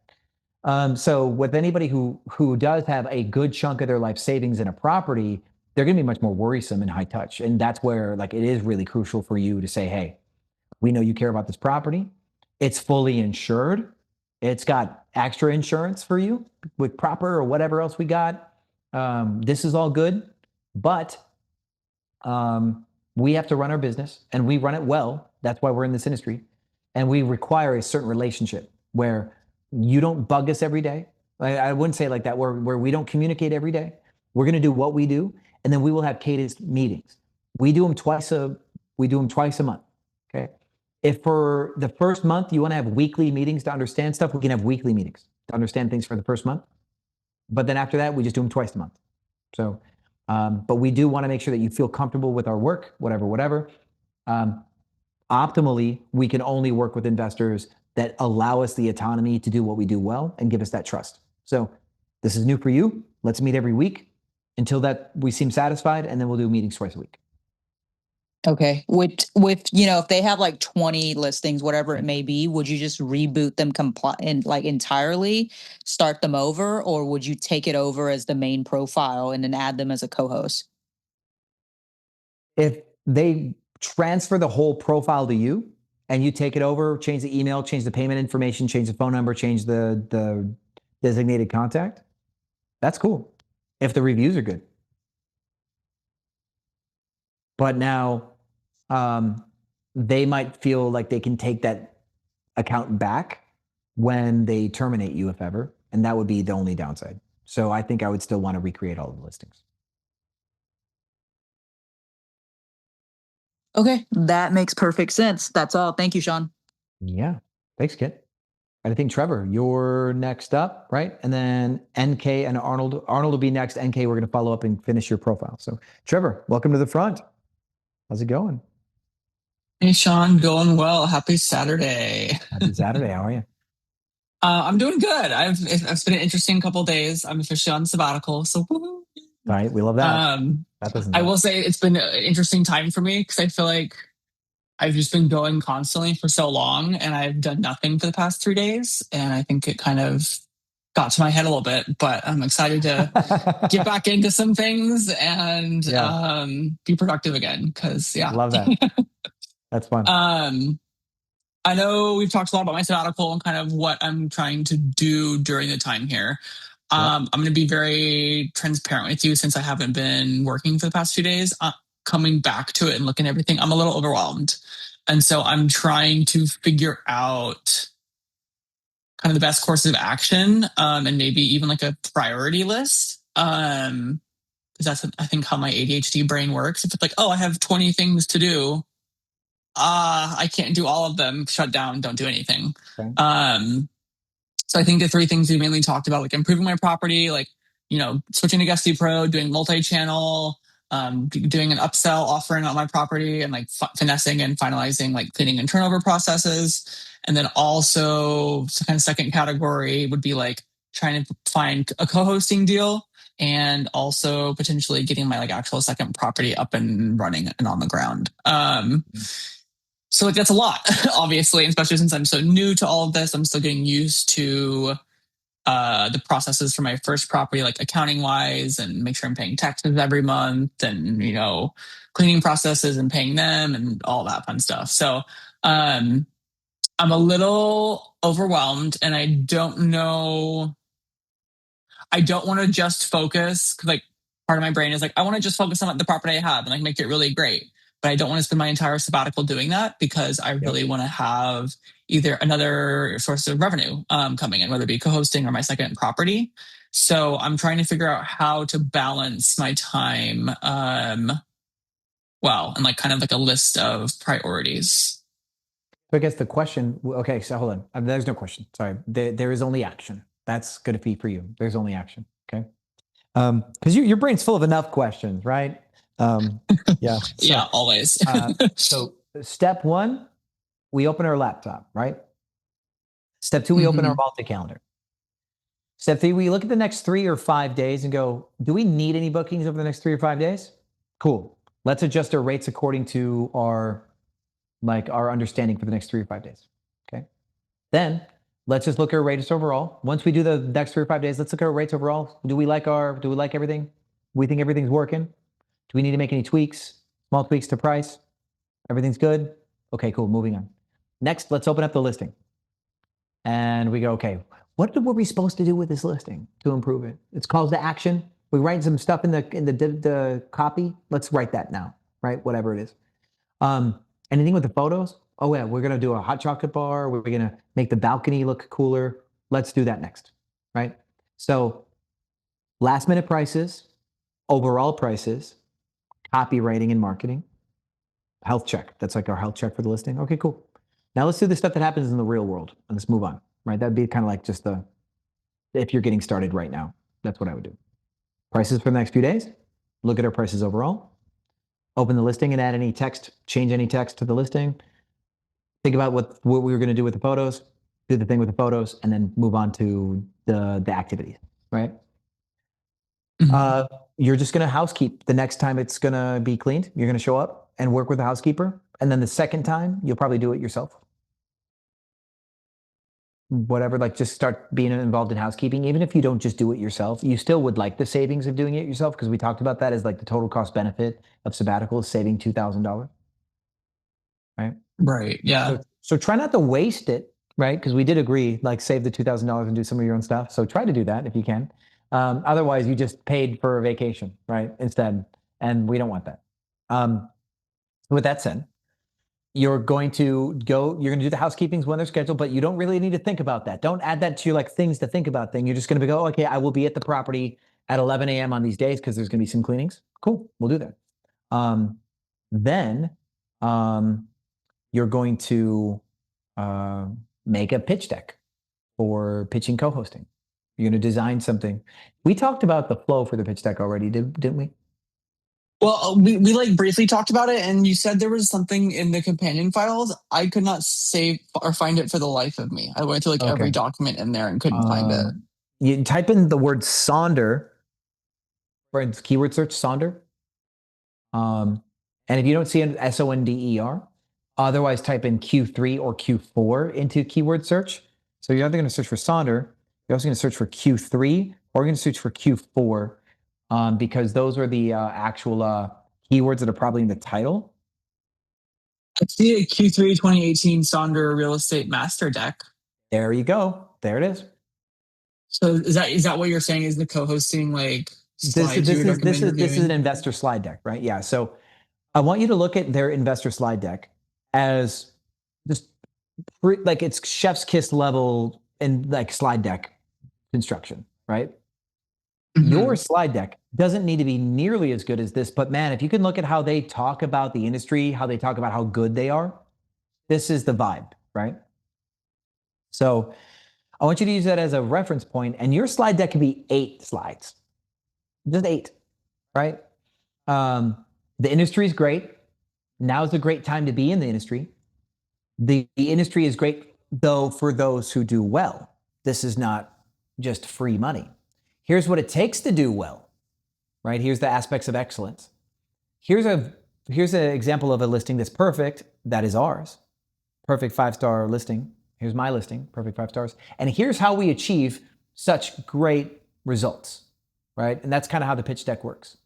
So with anybody who does have a good chunk of their life savings in a property, they're going to be much more worrisome and high touch. And that's where like it is really crucial for you to say, hey, we know you care about this property. It's fully insured. It's got extra insurance for you with proper or whatever else we got. This is all good, but we have to run our business and we run it well. That's why we're in this industry. And we require a certain relationship where you don't bug us every day. I wouldn't say it like that, where we don't communicate every day. We're going to do what we do, and then we will have cadence meetings. We do them twice a month. Okay. If for the first month you want to have weekly meetings to understand stuff, we can have weekly meetings to understand things for the first month. But then after that, we just do them twice a month. So, but we do want to make sure that you feel comfortable with our work, whatever. Optimally, we can only work with investors that allow us the autonomy to do what we do well and give us that trust. So this is new for you. Let's meet every week until that we seem satisfied, and then we'll do meetings twice a week. Okay. With you know, if they have like 20 listings, whatever it may be, would you just reboot them entirely, start them over, or would you take it over as the main profile and then add them as a co-host? If they transfer the whole profile to you and you take it over, change the email, change the payment information, change the phone number, change the designated contact, that's cool. If the reviews are good. But now they might feel like they can take that account back when they terminate you, if ever. And that would be the only downside. So I think I would still want to recreate all the listings. Okay. That makes perfect sense. That's all. Thank you, Sean. Yeah. Thanks, Kit. I think, Trevor, you're next up, right? And then NK and Arnold. Arnold will be next. NK, we're going to follow up and finish your profile. So, Trevor, welcome to the front. How's it going? Hey, Sean, going well. Happy Saturday. Happy Saturday. How are you? I'm doing good. It's been an interesting couple of days. I'm officially on sabbatical, so woo-hoo. Right, we love that. I will say it's been an interesting time for me because I feel like I've just been going constantly for so long, and I've done nothing for the past 3 days, and I think it kind of got to my head a little bit. But I'm excited to get back into some things and be productive again. Because love that. That's fun. I know we've talked a lot about my sabbatical and kind of what I'm trying to do during the time here. I'm going to be very transparent with you since I haven't been working for the past few days. Coming back to it and looking at everything, I'm a little overwhelmed. And so I'm trying to figure out kind of the best course of action and maybe even like a priority list. Because that's, I think, how my ADHD brain works. If it's like, oh, I have 20 things to do, I can't do all of them, shut down, don't do anything. Okay. So I think the 3 things we mainly talked about, like improving my property, like, switching to Guesty Pro, doing multi-channel, doing an upsell offering on my property, and like finessing and finalizing like cleaning and turnover processes. And then also kind of second category would be like trying to find a co-hosting deal and also potentially getting my like actual second property up and running and on the ground. So like that's a lot, obviously, especially since I'm so new to all of this. I'm still getting used to the processes for my first property, like accounting wise, and make sure I'm paying taxes every month, and cleaning processes and paying them and all that fun stuff. So I'm a little overwhelmed, and I don't know. I don't want to just focus, because like part of my brain is like, I want to just focus on the property I have and like make it really great. But I don't want to spend my entire sabbatical doing that, because I really want to have either another source of revenue coming in, whether it be co-hosting or my second property. So I'm trying to figure out how to balance my time well, and like kind of like a list of priorities. So I guess the question, okay, so hold on. There's no question. Sorry. There is only action. That's going to be for you. There's only action. Okay. Because your brain's full of enough questions, right? Yeah. So, yeah, always. So step 1, we open our laptop, right? Step 2, we open our multi-calendar. Step 3, we look at the next 3 or 5 days and go, do we need any bookings over the next 3 or 5 days? Cool. Let's adjust our rates according to our understanding for the next 3 or 5 days. Okay. Then let's just look at our rates overall. Once we do the next 3 or 5 days, let's look at our rates overall. Do we like everything? We think everything's working. Do we need to make any tweaks? Small tweaks to price? Everything's good? Okay, cool. Moving on. Next, let's open up the listing. And we go, okay, what were we supposed to do with this listing to improve it? It's calls to action. We write some stuff in the copy. Let's write that now, right? Whatever it is. Anything with the photos? Oh yeah, we're gonna do a hot chocolate bar. We're gonna make the balcony look cooler. Let's do that next, right? So last minute prices, overall prices, copywriting and marketing, health check. That's like our health check for the listing. Okay, cool. Now let's do the stuff that happens in the real world and let's move on, right? That'd be kind of like just if you're getting started right now, that's what I would do. Prices for the next few days, look at our prices overall, open the listing and add any text, change any text to the listing, think about what we were gonna do with the photos, do the thing with the photos, and then move on to the activities, right? You're just gonna housekeep the next time it's gonna be cleaned. You're gonna show up and work with a housekeeper. And then the second time, you'll probably do it yourself. Whatever, like just start being involved in housekeeping. Even if you don't just do it yourself, you still would like the savings of doing it yourself because we talked about that as like the total cost benefit of sabbatical is saving $2,000. Right? Right, yeah. So try not to waste it, right? Because we did agree, like save the $2,000 and do some of your own stuff. So try to do that if you can. Otherwise, you just paid for a vacation, right? Instead, and we don't want that. With that said, you're going to do the housekeepings when they're scheduled, but you don't really need to think about that. Don't add that to your like things to think about thing. You're just going to go, okay, I will be at the property at 11 a.m. on these days because there's going to be some cleanings. Cool, we'll do that. Then you're going to make a pitch deck for pitching co-hosting. You're going to design something. We talked about the flow for the pitch deck already, didn't we? Well, we like briefly talked about it, and you said there was something in the companion files. I could not save or find it for the life of me. I went through like every document in there and couldn't find it. You type in the word Sonder, for instance, keyword search Sonder. And if you don't see an SONDER, otherwise type in Q3 or Q4 into keyword search. So you're either going to search for Sonder, you're also going to search for Q3, or you're going to search for Q4. Because those are the actual keywords that are probably in the title. I see a Q3 2018 Sonder Real Estate Master Deck. There you go. There it is. So is that what you're saying is the co-hosting like slide this is an investor slide deck, right? Yeah. So I want you to look at their investor slide deck as just like it's chef's kiss level and like slide deck construction, right? Your slide deck doesn't need to be nearly as good as this, but man, if you can look at how they talk about the industry, how they talk about how good they are, this is the vibe, right? So I want you to use that as a reference point, and your slide deck can be 8 slides, just 8, right? The industry is great. Now is a great time to be in the industry. The industry is great, though, for those who do well. This is not just free money. Here's what it takes to do well, right? Here's the aspects of excellence. Here's an example of a listing that's perfect. That is ours. Perfect 5-star listing. Here's my listing, perfect 5 stars. And here's how we achieve such great results, right? And that's kind of how the pitch deck works.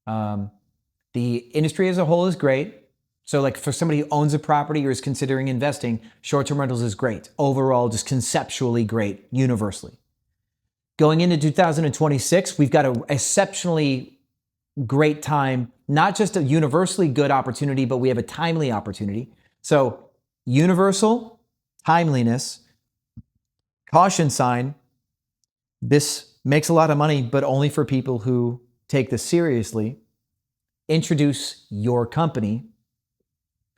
The industry as a whole is great. So like for somebody who owns a property or is considering investing, short-term rentals is great. Overall, just conceptually great, universally. Going into 2026, we've got an exceptionally great time, not just a universally good opportunity, but we have a timely opportunity. So universal, timeliness, caution sign, this makes a lot of money, but only for people who take this seriously. Introduce your company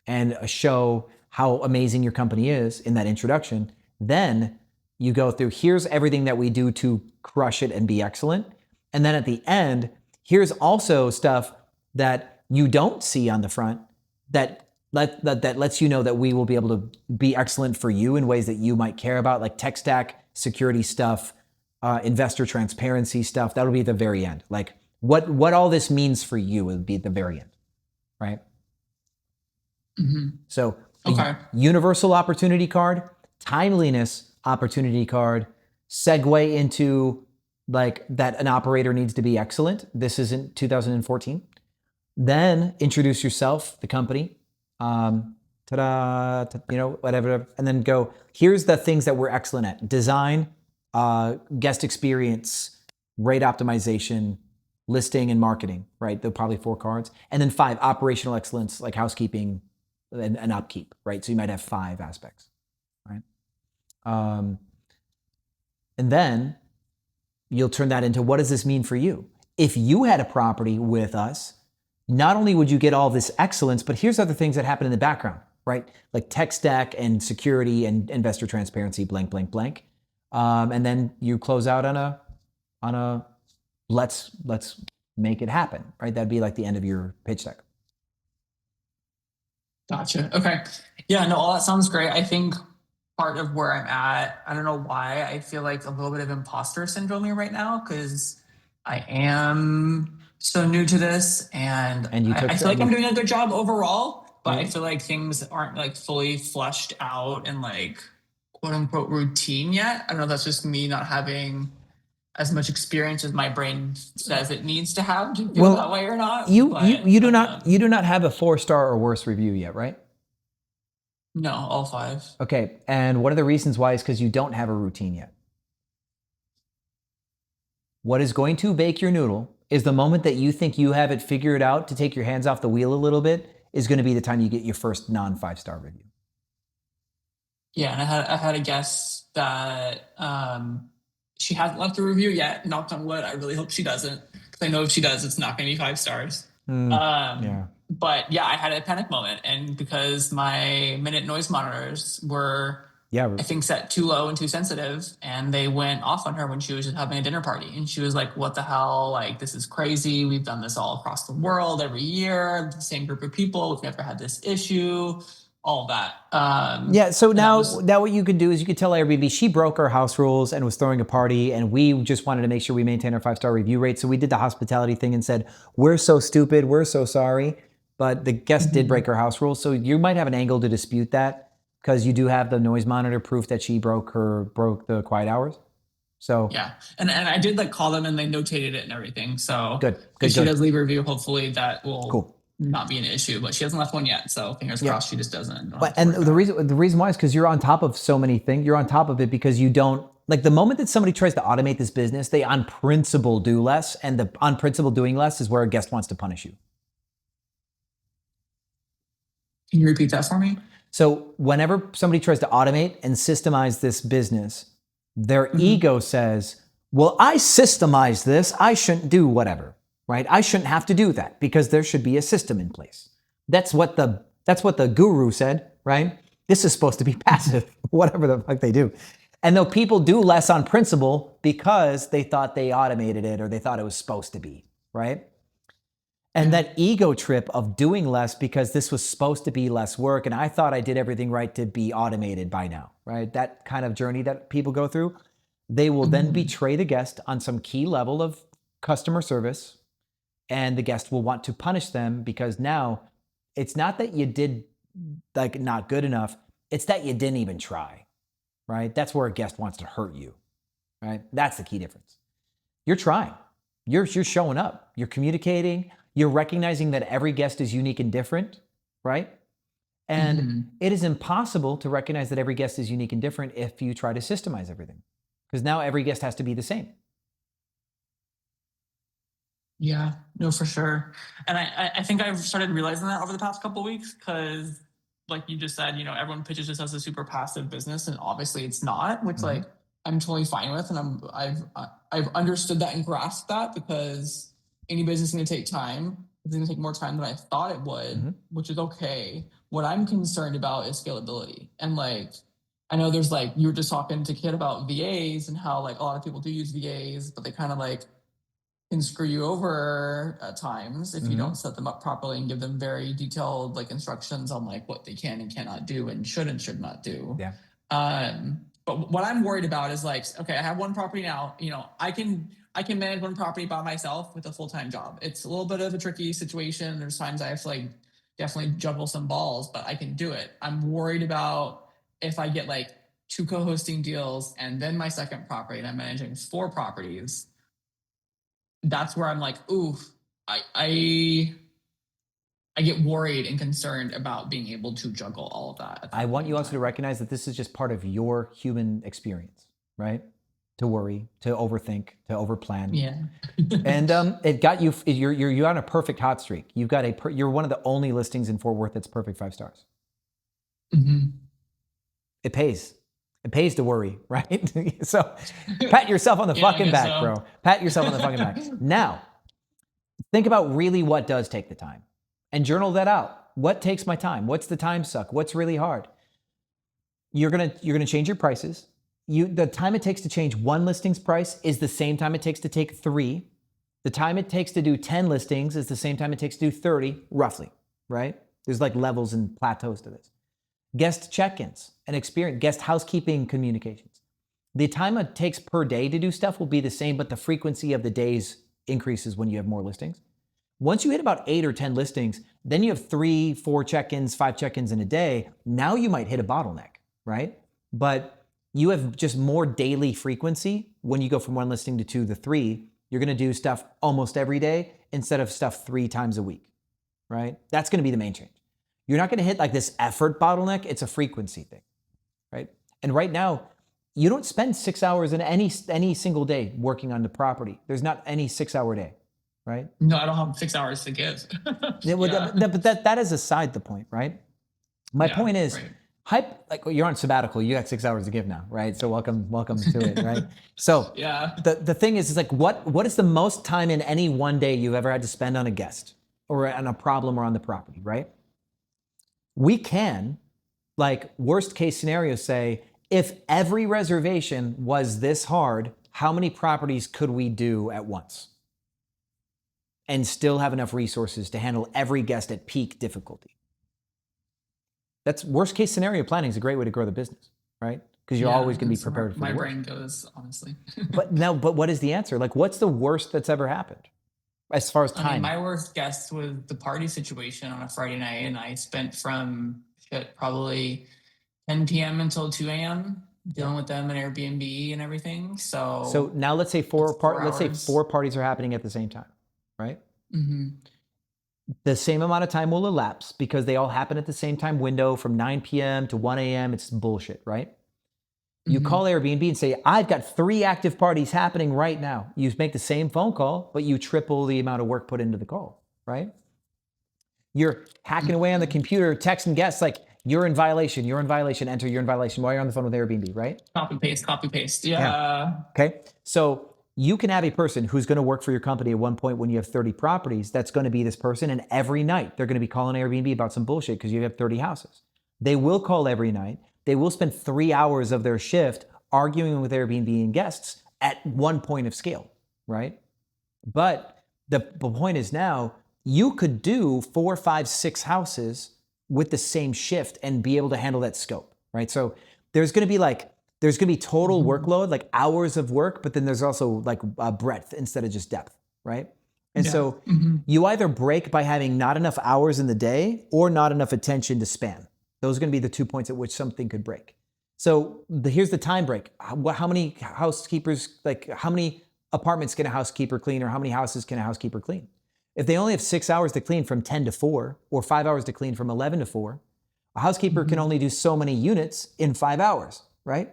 and show how amazing your company is in that introduction. Then you go through, here's everything that we do to crush it and be excellent. And then at the end, here's also stuff that you don't see on the front that lets you know that we will be able to be excellent for you in ways that you might care about, like tech stack, security stuff, investor transparency stuff. That'll be at the very end. Like what all this means for you would be at the very end, right? So Okay. universal opportunity card, timeliness opportunity card, segue into like that an operator needs to be excellent. This isn't 2014. Then introduce yourself, the company, whatever, and then go, here's the things that we're excellent at: design, guest experience, rate optimization, listing, and marketing, right? They're probably 4 cards. And then 5, operational excellence, like housekeeping and upkeep, right? So you might have 5 aspects, right? And then you'll turn that into, what does this mean for you? If you had a property with us, not only would you get all this excellence, but here's other things that happen in the background, right? Like tech stack and security and investor transparency, blank, blank, blank. And then you close out on a let's make it happen, right? That'd be like the end of your pitch deck. Gotcha. Okay. Yeah, no, all that sounds great. I think part of where I'm at, I don't know why, I feel like a little bit of imposter syndrome right now because I am so new to this and I feel like I'm doing a good job overall, but I feel like things aren't like fully fleshed out and like quote unquote routine yet. I don't know if that's just me not having as much experience as my brain says it needs to have to feel that way or not. You do not have a 4-star or worse review yet, right? No, all 5. Okay, and one of the reasons why is because you don't have a routine yet. What is going to bake your noodle is the moment that you think you have it figured out to take your hands off the wheel a little bit is going to be the time you get your first non-5-star review. Yeah, and I had a guess that she hasn't left a review yet. Knocked on wood. I really hope she doesn't, because I know if she does, it's not going to be 5 stars. Yeah. But yeah, I had a panic moment, and because my minute noise monitors were, I think, set too low and too sensitive, and they went off on her when she was just having a dinner party, and she was like, "What the hell? Like, this is crazy. We've done this all across the world every year, the same group of people. We've never had this issue." All of that. So now what you could do is you could tell Airbnb she broke our house rules and was throwing a party, and we just wanted to make sure we maintain our 5-star review rate. So we did the hospitality thing and said, we're so stupid, we're so sorry, but the guest did break our house rules. So you might have an angle to dispute that because you do have the noise monitor proof that she broke the quiet hours. So yeah, and I did like call them and they notated it and everything. So good. If she does leave a review, hopefully that will not be an issue, but she hasn't left one yet. So fingers crossed she just doesn't. And the reason why is because you're on top of so many things. You're on top of it because you don't, like, the moment that somebody tries to automate this business, they on principle do less, and the on principle doing less is where a guest wants to punish you. Can you repeat that for me? So whenever somebody tries to automate and systemize this business, their ego says, well, I systemized this, I shouldn't do whatever. Right? I shouldn't have to do that because there should be a system in place. That's what the guru said, right? This is supposed to be passive, whatever the fuck they do. And though people do less on principle because they thought they automated it or they thought it was supposed to be, right? And that ego trip of doing less because this was supposed to be less work and I thought I did everything right to be automated by now, right? That kind of journey that people go through, they will then betray the guest on some key level of customer service. And the guest will want to punish them because now it's not that you did like not good enough. It's that you didn't even try, right? That's where a guest wants to hurt you, right? That's the key difference. You're trying. You're showing up. You're communicating. You're recognizing that every guest is unique and different, right? And it is impossible to recognize that every guest is unique and different if you try to systemize everything, because now every guest has to be the same. Yeah, no, for sure. And I think I've started realizing that over the past couple of weeks because, like you just said, everyone pitches this as a super passive business, and obviously it's not, which like I'm totally fine with, and I've understood that and grasped that because any business is going to take time. It's going to take more time than I thought it would, which is okay. What I'm concerned about is scalability, and like I know there's like you were just talking to Kid about VAs and how like a lot of people do use VAs, but they kind of like can screw you over at times if you don't set them up properly and give them very detailed like instructions on like what they can and cannot do and should not do. Yeah. But what I'm worried about is like, okay, I have one property now. You know, I can manage one property by myself with a full-time job. It's a little bit of a tricky situation. There's times I have to like definitely juggle some balls, but I can do it. I'm worried about if I get like 2 co-hosting deals and then my second property and I'm managing 4 properties. That's where I'm like, ooh, I get worried and concerned about being able to juggle all of that. I want you also to recognize that this is just part of your human experience, right? To worry, to overthink, to overplan. Yeah. And it got you. You're on a perfect hot streak. You've got you're one of the only listings in Fort Worth that's perfect 5 stars. Mm-hmm. It pays. It pays to worry, right? So pat yourself on the fucking back, bro. Pat yourself on the fucking back. Now, think about really what does take the time and journal that out. What takes my time? What's the time suck? What's really hard? You're gonna change your prices. The time it takes to change 1 listing's price is the same time it takes to take 3. The time it takes to do 10 listings is the same time it takes to do 30, roughly, right? There's like levels and plateaus to this. Guest check-ins and experience, guest housekeeping communications. The time it takes per day to do stuff will be the same, but the frequency of the days increases when you have more listings. Once you hit about 8 or 10 listings, then you have 3, 4 check-ins, 5 check-ins in a day. Now you might hit a bottleneck, right? But you have just more daily frequency. When you go from 1 listing to 2 to 3, you're gonna do stuff almost every day instead of stuff 3 times a week, right? That's gonna be the main change. You're not gonna hit like this effort bottleneck, it's a frequency thing, right? And right now, you don't spend 6 hours in any single day working on the property. There's not any 6-hour day, right? No, I don't have 6 hours to give. But that is aside the point, right? My point is, like you're on sabbatical, you got 6 hours to give now, right? So welcome to it, right? So the thing is like, what is the most time in any one day you've ever had to spend on a guest or on a problem or on the property, right? We can, like worst case scenario, say, if every reservation was this hard, how many properties could we do at once? And still have enough resources to handle every guest at peak difficulty. That's worst case scenario planning is a great way to grow the business, right? Because you're always going to be prepared for the worst. My brain goes, honestly. But what is the answer? Like, what's the worst that's ever happened as far as time? I mean, my worst guest was the party situation on a Friday night, and I spent from probably 10 p.m. until 2 a.m. dealing with them in Airbnb and everything. So now let's say 4 parties are happening at the same time, right? Mm-hmm. The same amount of time will elapse because they all happen at the same time window from 9 p.m. to 1 a.m. It's bullshit, right? You call Airbnb and say, I've got 3 active parties happening right now. You make the same phone call, but you triple the amount of work put into the call, right? You're hacking away on the computer, texting guests like, you're in violation, enter, you're in violation while you're on the phone with Airbnb, right? Copy paste. Yeah. Okay. So you can have a person who's going to work for your company at one point when you have 30 properties. That's going to be this person. And every night they're going to be calling Airbnb about some bullshit because you have 30 houses. They will call every night. They will spend 3 hours of their shift arguing with Airbnb and guests at one point of scale, right? But the point is now you could do 4, 5, 6 houses with the same shift and be able to handle that scope, right? So there's going to be total workload, like hours of work, but then there's also like breadth instead of just depth, right? And so you either break by having not enough hours in the day or not enough attention to span. Those are going to be the 2 points at which something could break. So here's the time break. How many housekeepers, like how many apartments can a housekeeper clean or how many houses can a housekeeper clean? If they only have 6 hours to clean from 10 to 4 or 5 hours to clean from 11 to 4, a housekeeper can only do so many units in 5 hours, right?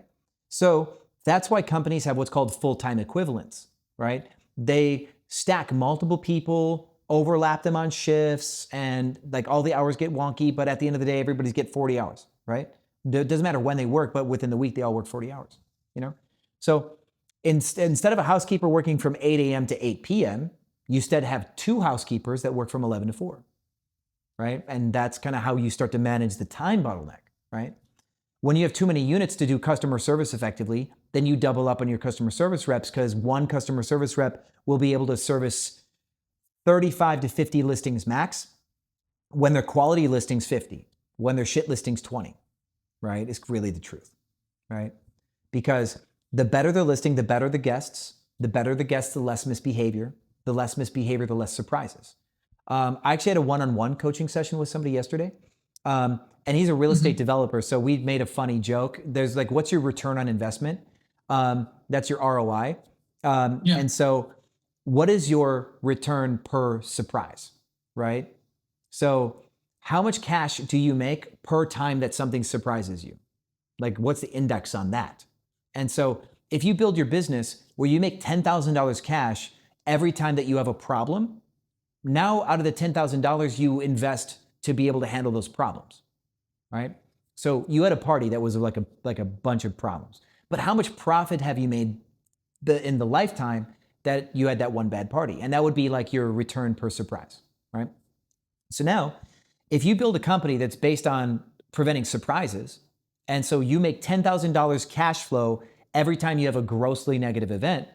So that's why companies have what's called full-time equivalents, right? They stack multiple people, overlap them on shifts, and like all the hours get wonky, but at the end of the day, everybody's get 40 hours, right? It doesn't matter when they work, but within the week, they all work 40 hours, you know? So instead of a housekeeper working from 8 a.m. to 8 p.m., you instead have 2 housekeepers that work from 11 to 4, right? And that's kind of how you start to manage the time bottleneck, right? When you have too many units to do customer service effectively, then you double up on your customer service reps because one customer service rep will be able to service 35 to 50 listings max. When they're quality listings, 50. When they're shit listings, 20, right? It's really the truth, right? because the better the listing, the better the guests, the less misbehavior, the less misbehavior, the less surprises. I actually had a one-on-one coaching session with somebody yesterday. And he's a real estate developer. So we made a funny joke. There's like, what's your return on investment? That's your ROI. And so what is your return per surprise, right? So how much cash do you make per time that something surprises you? Like, what's the index on that? And so if you build your business where you make $10,000 cash every time that you have a problem, now out of the $10,000 you invest to be able to handle those problems, right? So you had a party that was like a bunch of problems, but how much profit have you made in the lifetime that you had that one bad party? And that would be like your return per surprise, right? So now, if you build a company that's based on preventing surprises, and so you make $10,000 cash flow every time you have a grossly negative event,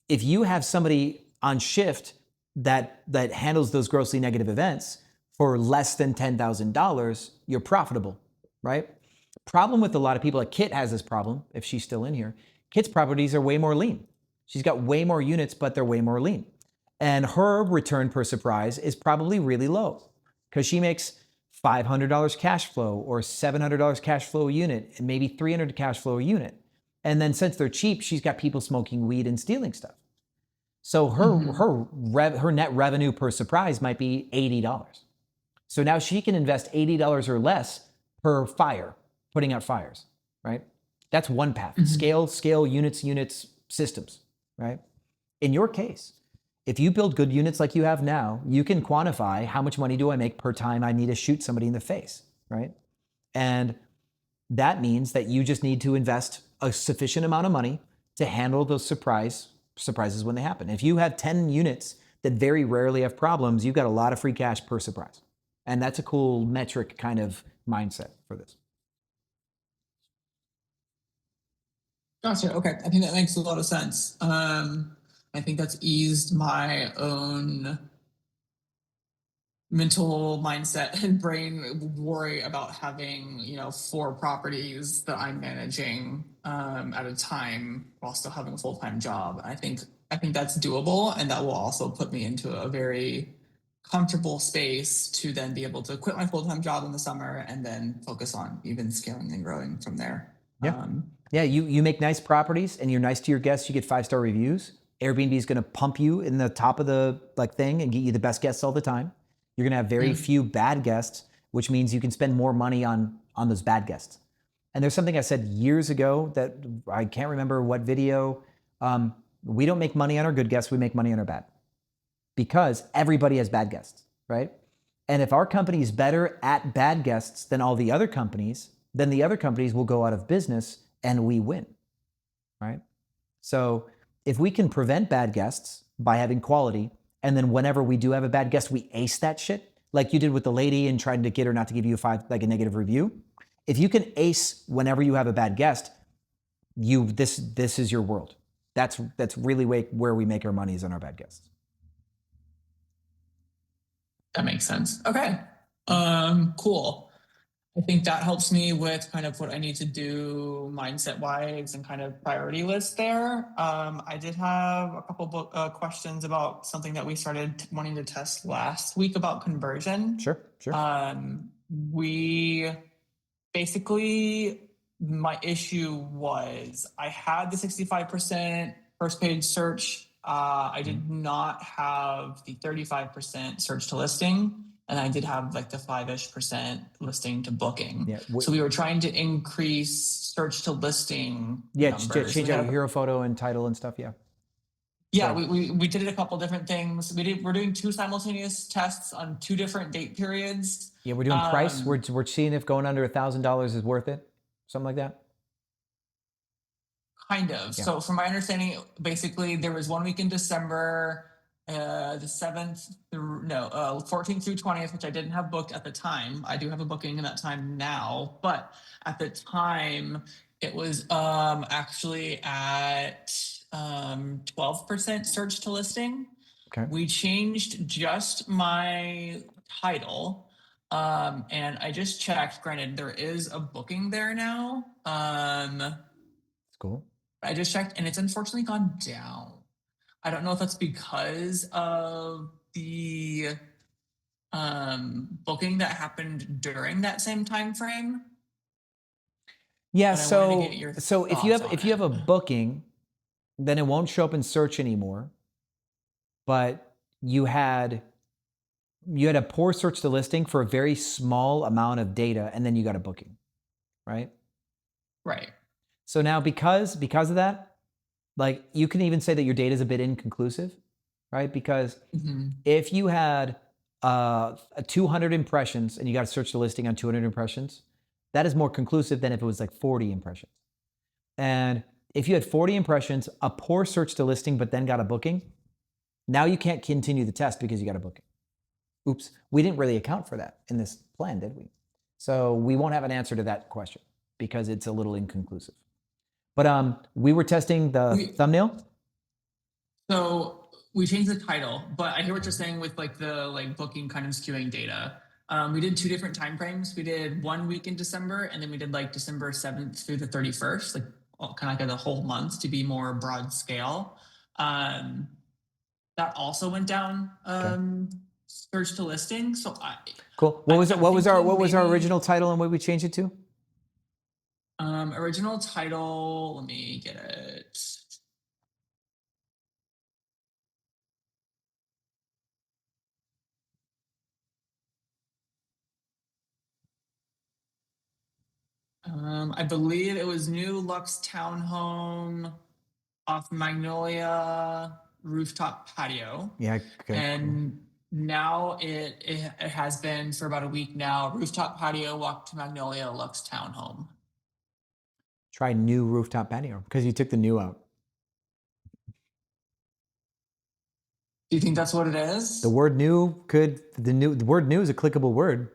if you have somebody on shift that handles those grossly negative events for less than $10,000, you're profitable, right? Problem with a lot of people, like Kit has this problem, if she's still in here. Kit's properties are way more lean. She's got way more units, but they're way more lean. And her return per surprise is probably really low because she makes $500 cash flow or $700 cash flow a unit and maybe $300 cash flow a unit. And then since they're cheap, she's got people smoking weed and stealing stuff. So her net revenue per surprise might be $80. So now she can invest $80 or less per fire, putting out fires, right? That's one path. Scale, units, systems, right? In your case, if you build good units like you have now, you can quantify how much money do I make per time I need to shoot somebody in the face, right? And that means that you just need to invest a sufficient amount of money to handle those surprises when they happen. If you have 10 units that very rarely have problems, you've got a lot of free cash per surprise. And that's a cool metric kind of mindset for this. Gotcha. Okay. I think that makes a lot of sense. I think that's eased my own mental mindset and brain worry about having, 4 properties that I'm managing at a time while still having a full-time job. I think that's doable, and that will also put me into a very comfortable space to then be able to quit my full-time job in the summer and then focus on even scaling and growing from there. Yeah, you make nice properties and you're nice to your guests. You get 5-star reviews. Airbnb is going to pump you in the top of the thing and get you the best guests all the time. You're going to have very few bad guests, which means you can spend more money on those bad guests. And there's something I said years ago that I can't remember what video. We don't make money on our good guests. We make money on our bad, because everybody has bad guests, right? And if our company is better at bad guests than all the other companies, then the other companies will go out of business and we win, right? So if we can prevent bad guests by having quality, and then whenever we do have a bad guest, we ace that shit, like you did with the lady and trying to get her not to give you a negative review. If you can ace whenever you have a bad guest, this is your world. That's really where we make our money, is on our bad guests. That makes sense. Okay. Cool. I think that helps me with kind of what I need to do mindset wise and kind of priority list there. I did have a couple questions about something that we started wanting to test last week about conversion. Sure. We basically, my issue was I had the 65% first page search. I did not have the 35% search to listing. And I did have like the 5-ish% listing to booking. Yeah, so we were trying to increase search to listing. Numbers. Change out your hero photo and title and stuff. Yeah, we did it a couple different things. We're doing 2 simultaneous tests on 2 different date periods. Yeah, we're doing price. We're seeing if going under $1,000 is worth it, something like that. Kind of. Yeah. So from my understanding, basically there was 1 week in December. The 7th, 14th through 20th, which I didn't have booked at the time. I do have a booking in that time now, but at the time it was actually at 12% search to listing. Okay. We changed just my title, and I just checked. Granted, there is a booking there now. It's cool. I just checked and it's unfortunately gone down. I don't know if that's because of the booking that happened during that same time frame. Yeah, But I wanted to get your if you thoughts have on a booking, then it won't show up in search anymore. But you had a poor search to listing for a very small amount of data, and then you got a booking, right? Right. So now because of that, like you can even say that your data is a bit inconclusive, right? Because if you had 200 impressions and you got to search the listing on 200 impressions, that is more conclusive than if it was like 40 impressions. And if you had 40 impressions, a poor search to listing, but then got a booking, now you can't continue the test because you got a booking. Oops, we didn't really account for that in this plan, did we? So we won't have an answer to that question because it's a little inconclusive. But we were testing the thumbnail. So we changed the title, but I hear what you're saying with like the booking kind of skewing data. We did 2 different time frames. We did 1 week in December, and then we did like December 7th through the 31st, like kind of like the whole month to be more broad scale. That also went down search to listing. So cool. What was our original title and what we changed it to? Original title, let me get it. I believe it was New Lux Townhome off Magnolia Rooftop Patio. Yeah. Okay. And now it has been for about a week now. Rooftop Patio, Walk to Magnolia, Lux Townhome. Try new rooftop patio because you took the new out. Do you think that's what it is? The word new the word new is a clickable word.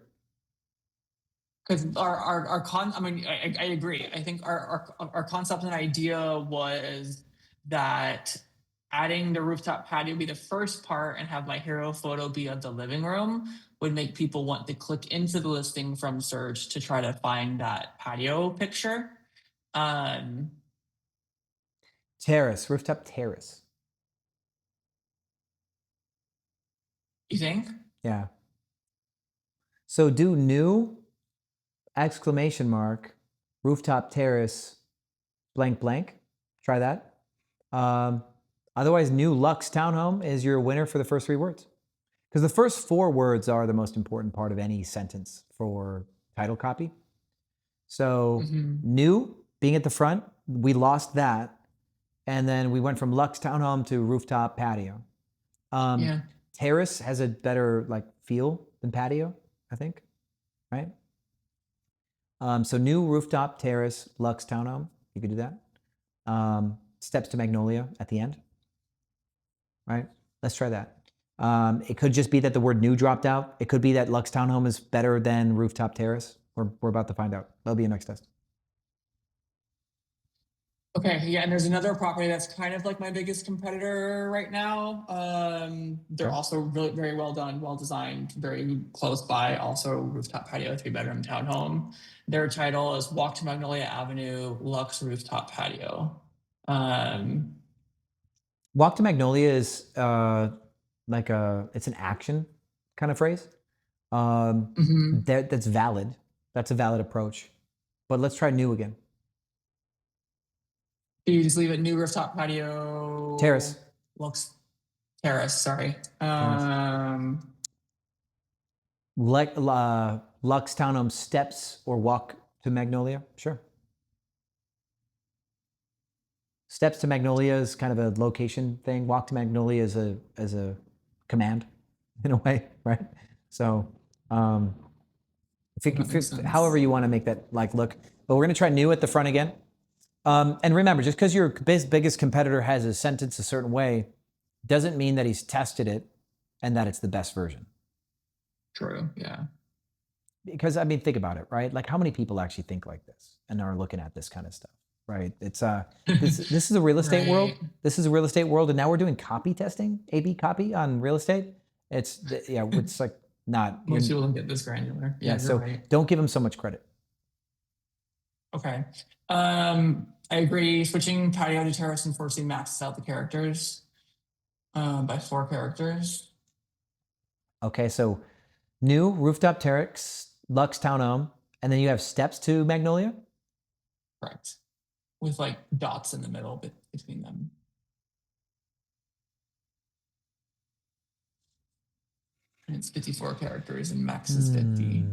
Because I agree. I think our concept and idea was that adding the rooftop patio be the first part and have my hero photo be of the living room would make people want to click into the listing from search to try to find that patio picture. Terrace, rooftop terrace. You think? Yeah. So do new exclamation mark rooftop terrace blank blank. Try that. Otherwise, new Lux Townhome is your winner for the first 3 words. Because the first 4 words are the most important part of any sentence for title copy. So new being at the front, we lost that. And then we went from Lux Townhome to rooftop patio. Terrace has a better like feel than patio, I think, right? So new rooftop terrace Lux Townhome, you could do that. Steps to Magnolia at the end, right? Let's try that. It could just be that the word new dropped out. It could be that Lux Townhome is better than rooftop terrace. We're about to find out. That'll be a next test. Okay, yeah, and there's another property that's kind of like my biggest competitor right now. They're also really very well done, well designed, very close by. Also, rooftop patio, 3-bedroom townhome. Their title is Walk to Magnolia Avenue, Lux Rooftop Patio. Walk to Magnolia is it's an action kind of phrase. That's valid. That's a valid approach. But let's try new again. You just leave it new rooftop patio. Terrace. Lux terrace, sorry. Lux Townhome steps or walk to Magnolia, sure. Steps to Magnolia is kind of a location thing. Walk to Magnolia is a command in a way, right? So however you want to make that like look. But we're gonna try new at the front again. And remember, just because your biggest competitor has a sentence a certain way doesn't mean that he's tested it and that it's the best version. True, yeah. Because I mean, think about it, right? Like how many people actually think like this and are looking at this kind of stuff, right? It's this is a real estate world. This is a real estate world, and now we're doing copy testing, A/B copy on real estate. It's like not. Most people don't get this granular. Yeah, so right. Don't give them so much credit. Okay. I agree. Switching patio to terrace and forcing maxes out the characters by 4 characters. Okay, so new rooftop terrace, Lux townhome, and then you have steps to Magnolia? Correct. With like dots in the middle between them. And it's 54 characters and max is 50.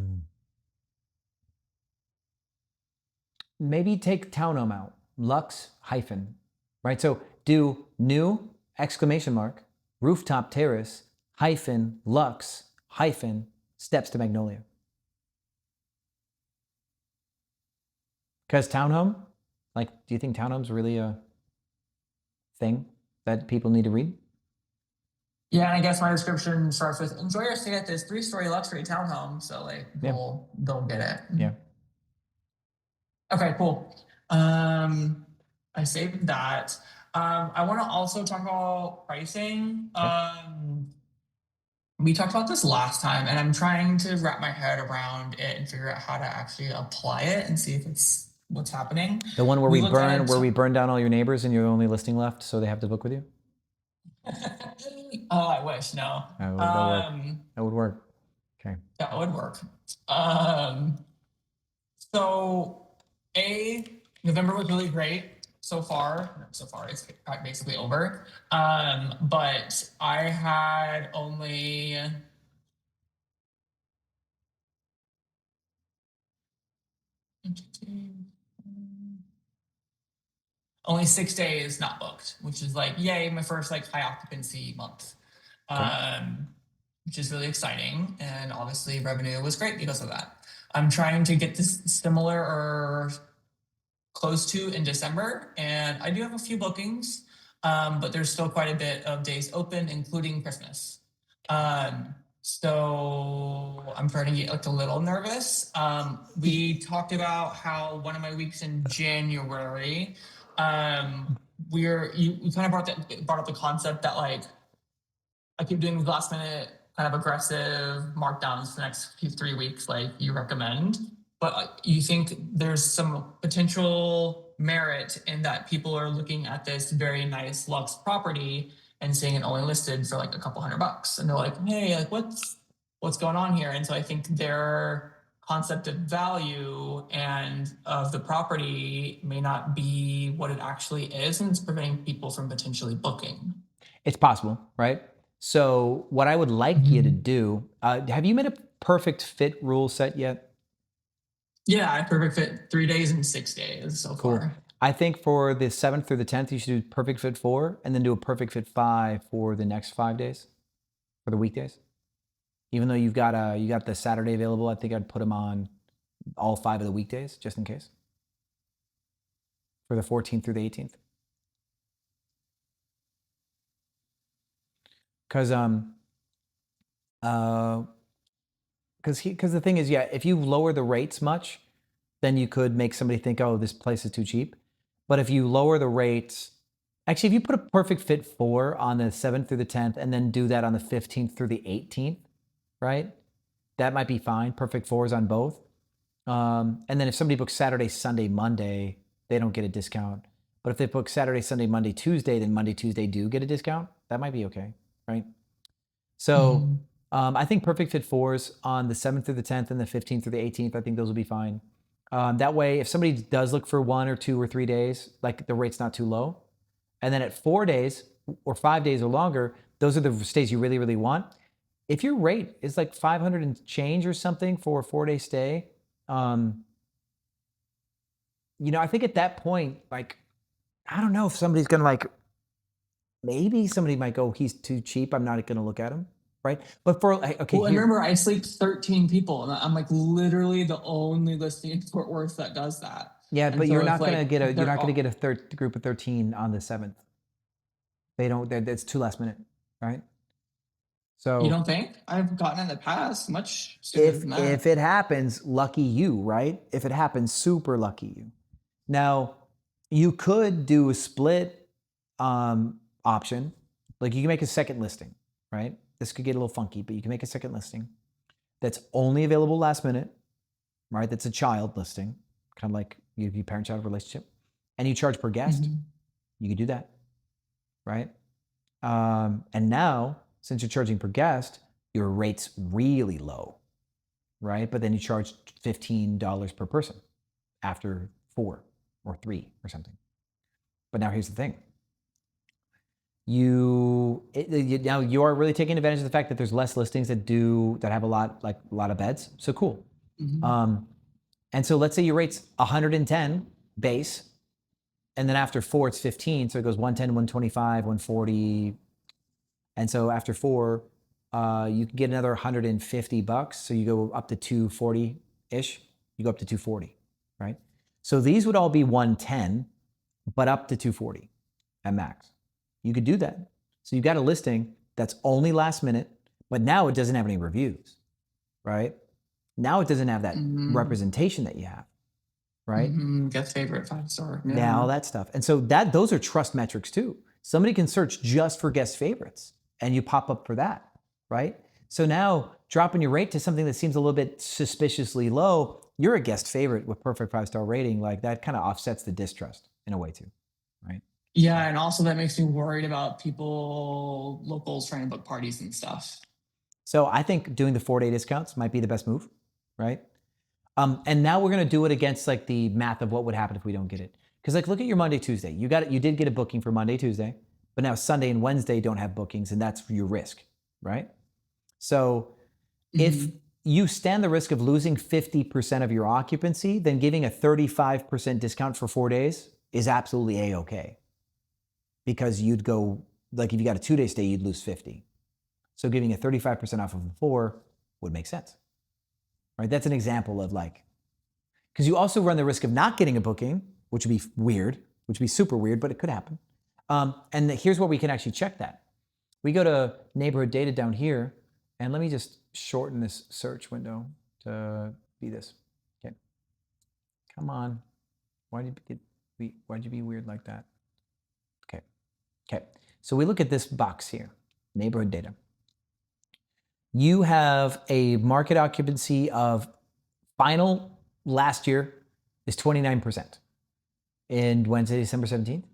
Maybe take townhome out. Lux hyphen, right? So do new exclamation mark, rooftop terrace, hyphen, Lux, hyphen, steps to Magnolia. Because townhome, like, do you think townhome's really a thing that people need to read? Yeah, and I guess my description starts with enjoy your stay at this 3-story luxury townhome. So like they'll get it. Yeah. Okay, cool. I saved that. I want to also talk about pricing. We talked about this last time, and I'm trying to wrap my head around it and figure out how to actually apply it and see if it's what's happening. The one where we burn down all your neighbors and you're the only listing left, so they have to book with you? Oh, I wish. No. That would work. Okay. That would work. So November was really great so far. So far, it's basically over. But I had only 6 days not booked, which is like, yay, my first like high occupancy month. Which is really exciting. And obviously revenue was great because of that. I'm trying to get this similar or close to in December. And I do have a few bookings, but there's still quite a bit of days open, including Christmas. So I'm starting to get like a little nervous. We talked about how one of my weeks in January, you kind of brought up the concept that like I keep doing these last minute kind of aggressive markdowns for the next 3 weeks, like you recommend, but you think there's some potential merit in that people are looking at this very nice luxe property and seeing it only listed for like a couple $100, and they're like, hey, like what's going on here? And so I think their concept of value and of the property may not be what it actually is, and it's preventing people from potentially booking. It's possible, right? So what I would like you to do, have you made a perfect fit rule set yet? Yeah, I perfect fit 3 days and 6 days so far. I think for the 7th through the 10th, you should do perfect fit 4 and then do a perfect fit 5 for the next 5 days, for the weekdays. Even though you got the Saturday available, I think I'd put them on all 5 of the weekdays just in case. For the 14th through the 18th. Because the thing is, yeah, if you lower the rates much, then you could make somebody think, oh, this place is too cheap. But if you lower the rates, actually, if you put a perfect fit 4 on the 7th through the 10th and then do that on the 15th through the 18th, right? That might be fine. Perfect 4s on both. And then if somebody books Saturday, Sunday, Monday, they don't get a discount. But if they book Saturday, Sunday, Monday, Tuesday, then Monday, Tuesday do get a discount. That might be okay, right? So I think perfect fit 4s on the 7th through the 10th and the 15th through the 18th, I think those will be fine. That way, if somebody does look for 1 or 2 or 3 days, like the rate's not too low. And then at 4 days or 5 days or longer, those are the stays you really, really want. If your rate is like 500 and change or something for a 4-day stay, I think at that point, like, I don't know if somebody's going to like, maybe somebody might go, he's too cheap, I'm not going to look at him, right? But for, okay. Well, and remember, I sleep 13 people, and I'm like literally the only listing in Fort Worth that does that. Yeah, and but so you're not going to get a third group of 13 on the 7th. It's too last minute, right? So you don't think? I've gotten in the past much sooner than that. If it happens, lucky you, right? If it happens, super lucky you. Now, you could do a split option. Like you can make a second listing, right? This could get a little funky, but you can make a second listing that's only available last minute, right? That's a child listing, kind of like your parent-child relationship. and you charge per guest, you could do that, right? And now, since you're charging per guest, your rate's really low, right? But then you charge $15 per person after 4 or 3 or something. But now here's the thing. Now you are really taking advantage of the fact that there's less listings that have a lot of beds. So cool. And so let's say your rate's 110 base, and then after 4 it's 15. So it goes 110, 125, 140. And so after 4, you can get another $150. So you go up to 240-ish. You go up to 240, right? So these would all be 110, but up to 240 at max. You could do that. So you've got a listing that's only last minute, but now it doesn't have any reviews, right? Now it doesn't have that representation that you have, right? Guest favorite, 5-star. Yeah. Now all that stuff. And so those are trust metrics too. Somebody can search just for guest favorites and you pop up for that, right? So now dropping your rate to something that seems a little bit suspiciously low, you're a guest favorite with perfect 5-star rating. Like that kind of offsets the distrust in a way too, right? Yeah, and also that makes me worried about locals trying to book parties and stuff. So I think doing the 4-day discounts might be the best move, right? And now we're going to do it against like the math of what would happen if we don't get it. Because like look at your Monday, Tuesday. You did get a booking for Monday, Tuesday, but now Sunday and Wednesday don't have bookings, and that's your risk, right? So if you stand the risk of losing 50% of your occupancy, then giving a 35% discount for 4 days is absolutely A-okay. Because you'd go, like if you got a 2-day stay, you'd lose 50. So giving a 35% off of a 4 would make sense, right? That's an example of like, because you also run the risk of not getting a booking, which would be weird, which would be super weird, but it could happen. And here's where we can actually check that. We go to neighborhood data down here, and let me just shorten this search window to be this. Okay, come on. Why'd you be weird like that? Okay, so we look at this box here, neighborhood data. You have a market occupancy of final last year is 29%. And Wednesday, December 17th,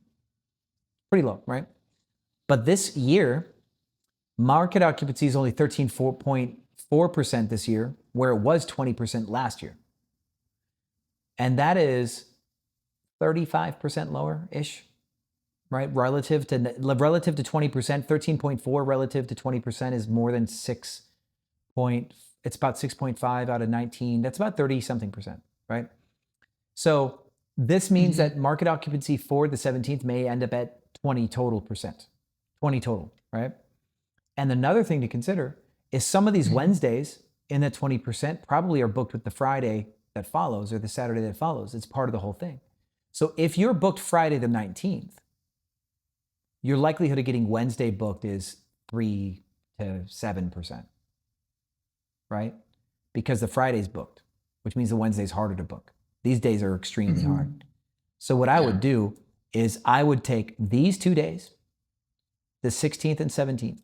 pretty low, right? But this year, market occupancy is only 13.4% this year, where it was 20% last year. And that is 35% lower-ish. Right, relative to 20%, 13.4 relative to 20% is more than it's about 6.5 out of 19. That's about 30-something%, right? So this means that market occupancy for the 17th may end up at 20 total, right? And another thing to consider is some of these Wednesdays in that 20% probably are booked with the Friday that follows or the Saturday that follows. It's part of the whole thing. So if you're booked Friday the 19th, your likelihood of getting Wednesday booked is 3 to 7%, right? Because the Friday's booked, which means the Wednesday's harder to book. These days are extremely hard. So what I would do is I would take these 2 days, the 16th and 17th,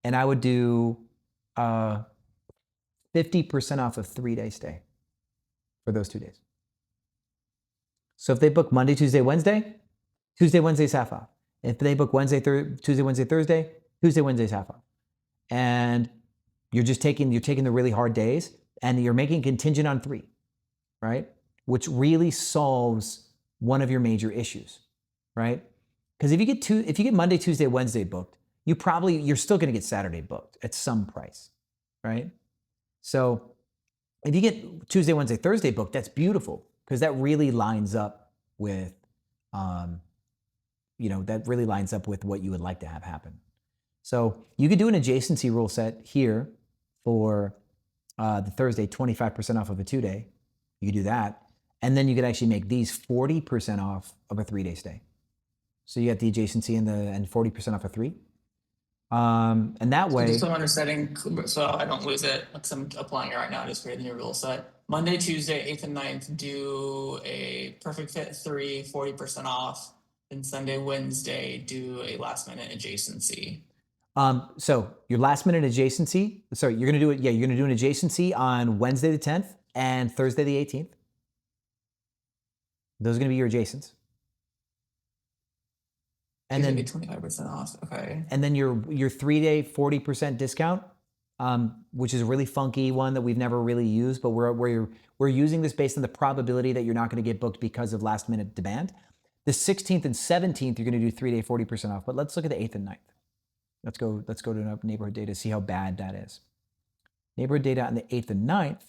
and I would do 50% off of 3-day stay for those 2 days. So if they book Monday, Tuesday, Wednesday, Tuesday, Wednesday's half off. If they book Tuesday, Wednesday, Thursday, Tuesday, Wednesday's half off. And you're taking the really hard days and you're making contingent on 3, right? Which really solves one of your major issues, right? Because if you get Monday, Tuesday, Wednesday booked, you're still going to get Saturday booked at some price, right? So if you get Tuesday, Wednesday, Thursday booked, that's beautiful because that really lines up with what you would like to have happen. So you could do an adjacency rule set here for the Thursday, 25% off of a 2-day. You could do that. And then you could actually make these 40% off of a 3-day stay. So you got the adjacency and 40% off a 3. And that way. Just so I'm understanding, so I don't lose it, because I'm applying it right now, just creating a new rule set. Monday, Tuesday, 8th and 9th, do a perfect fit 3, 40% off. And Sunday, Wednesday, do a last minute adjacency. So your last minute adjacency, sorry, you're going to do it. Yeah, you're going to do an adjacency on Wednesday the 10th and Thursday the 18th. Those are going to be your adjacents. And then 25% off. Okay. And then your 3-day 40% discount, which is a really funky one that we've never really used, but we're using this based on the probability that you're not going to get booked because of last minute demand. The 16th and 17th, you're going to do 3-day 40% off. But let's look at the 8th and 9th. Let's go to neighborhood data, see how bad that is. Neighborhood data on the 8th and 9th.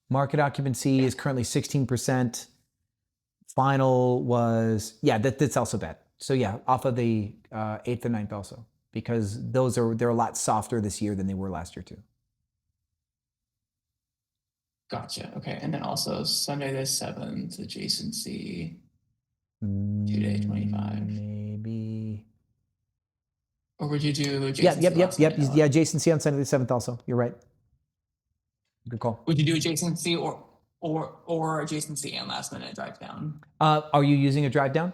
Market occupancy is currently 16%. Final was, yeah, that's also bad. So yeah, off of the 8th and 9th also, because they're a lot softer this year than they were last year too. Gotcha. Okay. And then also Sunday the 7th, adjacency, 2-day 25. Maybe. Or would you do adjacency? Yep. Yeah, adjacency on Sunday the 7th also. You're right. Good call. Would you do adjacency or adjacency and last minute drive down? Are you using a drive down?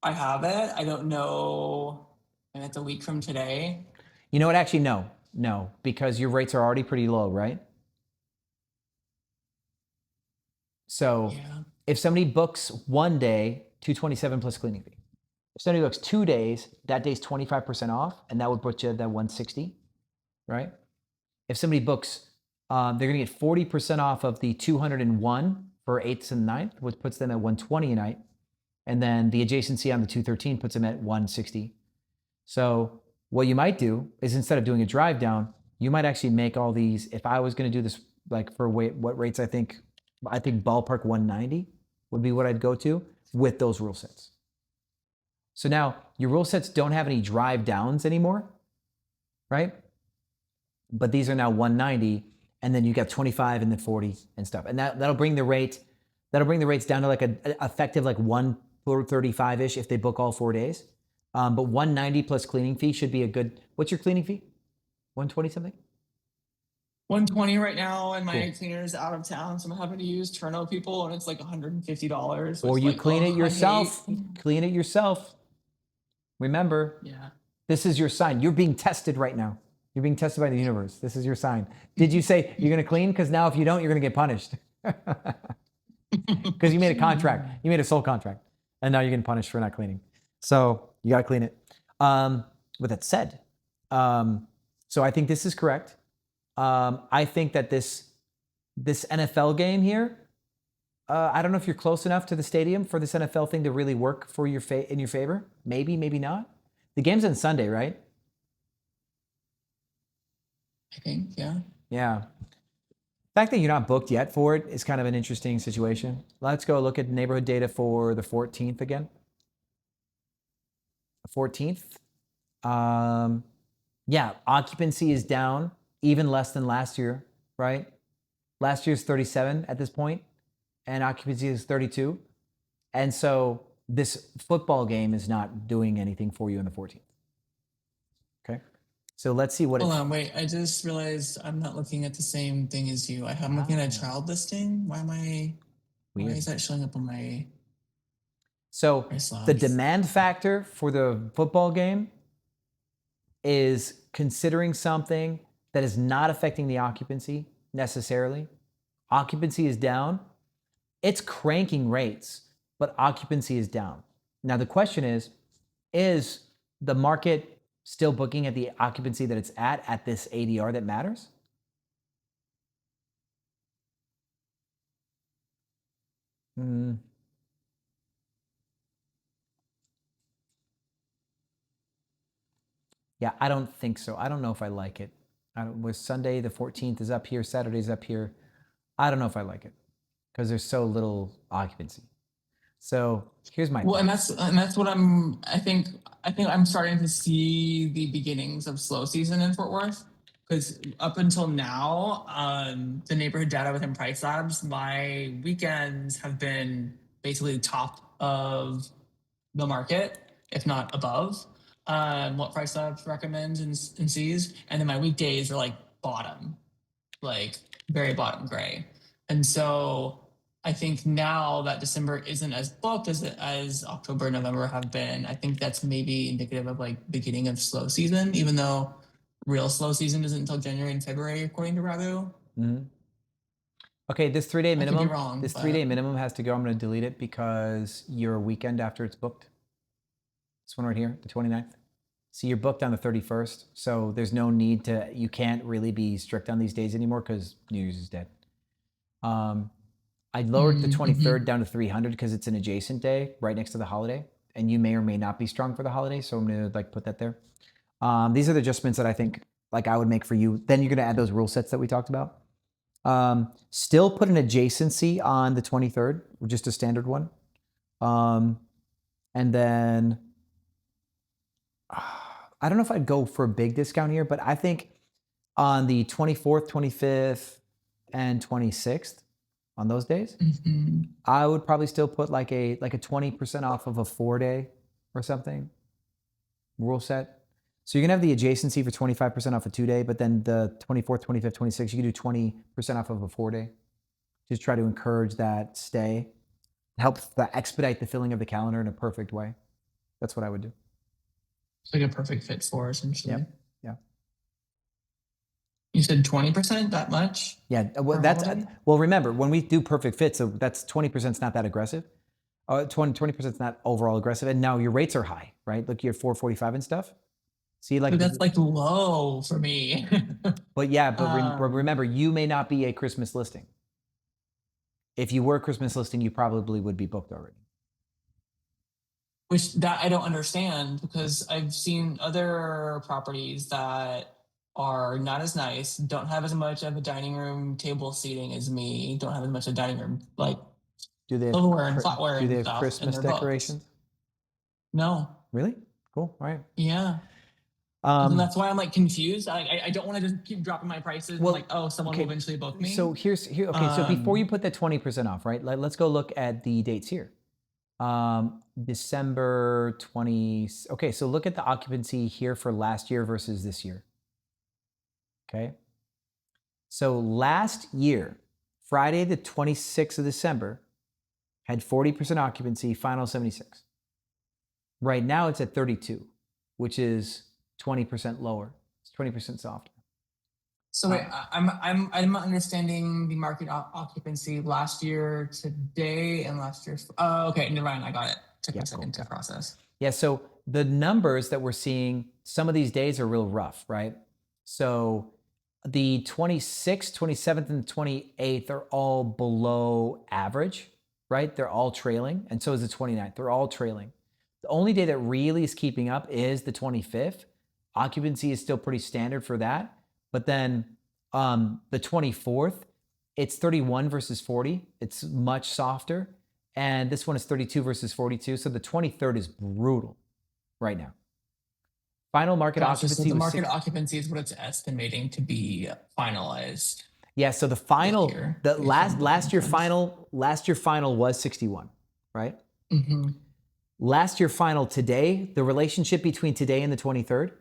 I have it. I don't know. And it's a week from today. You know what? Actually, no, because your rates are already pretty low, right? So if somebody books 1 day, $227 plus cleaning fee. If somebody books 2 days, that day's 25% off, and that would put you at that 160, right? If somebody books, they're gonna get 40% off of the 201 for 8th and 9th, which puts them at 120 a night. And then the adjacency on the 213 puts them at 160. So what you might do is, instead of doing a drive down, you might actually make all these. If I was gonna do this, like for what rates I think ballpark 190 would be what I'd go to with those rule sets. So now your rule sets don't have any drive downs anymore, right? But these are now 190, and then you got 25 and then 40 and stuff. And that'll bring the rates down to like a effective like 135-ish if they book all 4 days. But 190 plus cleaning fee should be a good. What's your cleaning fee? 120 something? 120 right now, and my cleaner's out of town, so I'm having to use Turno people, and it's like $150. Or you clean it yourself. Clean it yourself. Remember, this is your sign. You're being tested right now. You're being tested by the universe. This is your sign. Did you say you're going to clean? Because now if you don't, you're going to get punished. Because you made a contract. You made a soul contract. And now you're getting punished for not cleaning. So you got to clean it. With that said, so I think this is correct. I think that this NFL game here, I don't know if you're close enough to the stadium for this NFL thing to really work for your in your favor. Maybe, maybe not. The game's on Sunday, right? I think, yeah. Yeah. The fact that you're not booked yet for it is kind of an interesting situation. Let's go look at neighborhood data for the 14th again. The 14th. Yeah, occupancy is down, even less than last year, right? Last year's 37 at this point, and occupancy is 32. And so this football game is not doing anything for you in the 14th. Okay. So let's see what. Hold on, wait. I just realized I'm not looking at the same thing as you. I'm looking at a child listing. Why am I? Weird. Why is that showing up on my? So the demand factor for the football game is considering something that is not affecting the occupancy necessarily. Occupancy is down. It's cranking rates, but occupancy is down. Now the question is the market still booking at the occupancy that it's at this ADR that matters? Yeah, I don't think so. I don't know if I like it. With Sunday, the 14th is up here, Saturday's up here. I don't know if I like it because there's so little occupancy. So here's my and that's what I think I'm starting to see the beginnings of slow season in Fort Worth, because up until now, the neighborhood data within Pricelabs, my weekends have been basically top of the market, if not above what Pricelabs recommends and sees, and then my weekdays are like bottom, like very bottom gray. And so I think now that December isn't as booked as October and November have been, I think that's maybe indicative of like beginning of slow season, even though real slow season isn't until January and February, according to VRBO. Okay, this 3-day minimum. I could be wrong, this but- 3-day minimum has to go. I'm going to delete it because your weekend after it's booked. This one right here, the 29th. See, you're booked on the 31st, so there's no need to. You can't really be strict on these days anymore because New Year's is dead. I lowered the 23rd down to 300 because it's an adjacent day right next to the holiday, and you may or may not be strong for the holiday. So I'm going to like put that there. These are the adjustments that I think like I would make for you. Then you're going to add those rule sets that we talked about. Still put an adjacency on the 23rd, just a standard one. And then I don't know if I'd go for a big discount here, but I think on the 24th, 25th, and 26th, on those days, I would probably still put like a 20% off of a 4-day or something rule set. So you're gonna have the adjacency for 25% off a 2-day, but then the 24th, 25th, 26th, you can do 20% off of a 4-day. Just try to encourage that stay. Helps expedite the filling of the calendar in a perfect way. That's what I would do. It's like a perfect fit for essentially. Yeah. You said 20%, that much? Yeah, well, well, remember, when we do perfect fit, so that's 20% is not that aggressive. 20% is not overall aggressive. And now your rates are high, right? Look, you're 445 and stuff. See, like, but that's like low for me. But yeah, but remember, you may not be a Christmas listing. If you were a Christmas listing, you probably would be booked already. Which that I don't understand because I've seen other properties that are not as nice, don't have as much of a dining room table seating as me, don't have as much of a dining room, like do they silverware and flatware do they and have stuff. Christmas and they're decorations? booked. No. Really? Cool. All right. Yeah. And that's why I'm like confused. I don't want to just keep dropping my prices. Well, and like, oh, someone will eventually book me. So here. Okay. So before you put that 20% off, right? Let's go look at the dates here. December 20. Okay. So look at the occupancy here for last year versus this year. Okay. So last year, Friday the 26th of December, had 40% occupancy, final 76. Right now it's at 32, which is 20% lower. It's 20% softer. So wait, I'm not understanding the market occupancy last year today and last year. Oh, okay, never mind. I got it. Took me a second to process. Yeah. So the numbers that we're seeing, some of these days are real rough, right? So the 26th, 27th, and 28th are all below average, right? They're all trailing, and so is the 29th. They're all trailing. The only day that really is keeping up is the 25th. Occupancy is still pretty standard for that. But then the 24th, it's 31 versus 40. It's much softer. And this one is 32 versus 42. So the 23rd is brutal right now. Final market occupancy. So the market occupancy is what it's estimating to be finalized. Yeah. So the final, last year final was 61, right? Mm-hmm. Last year final today, the relationship between today and the 23rd,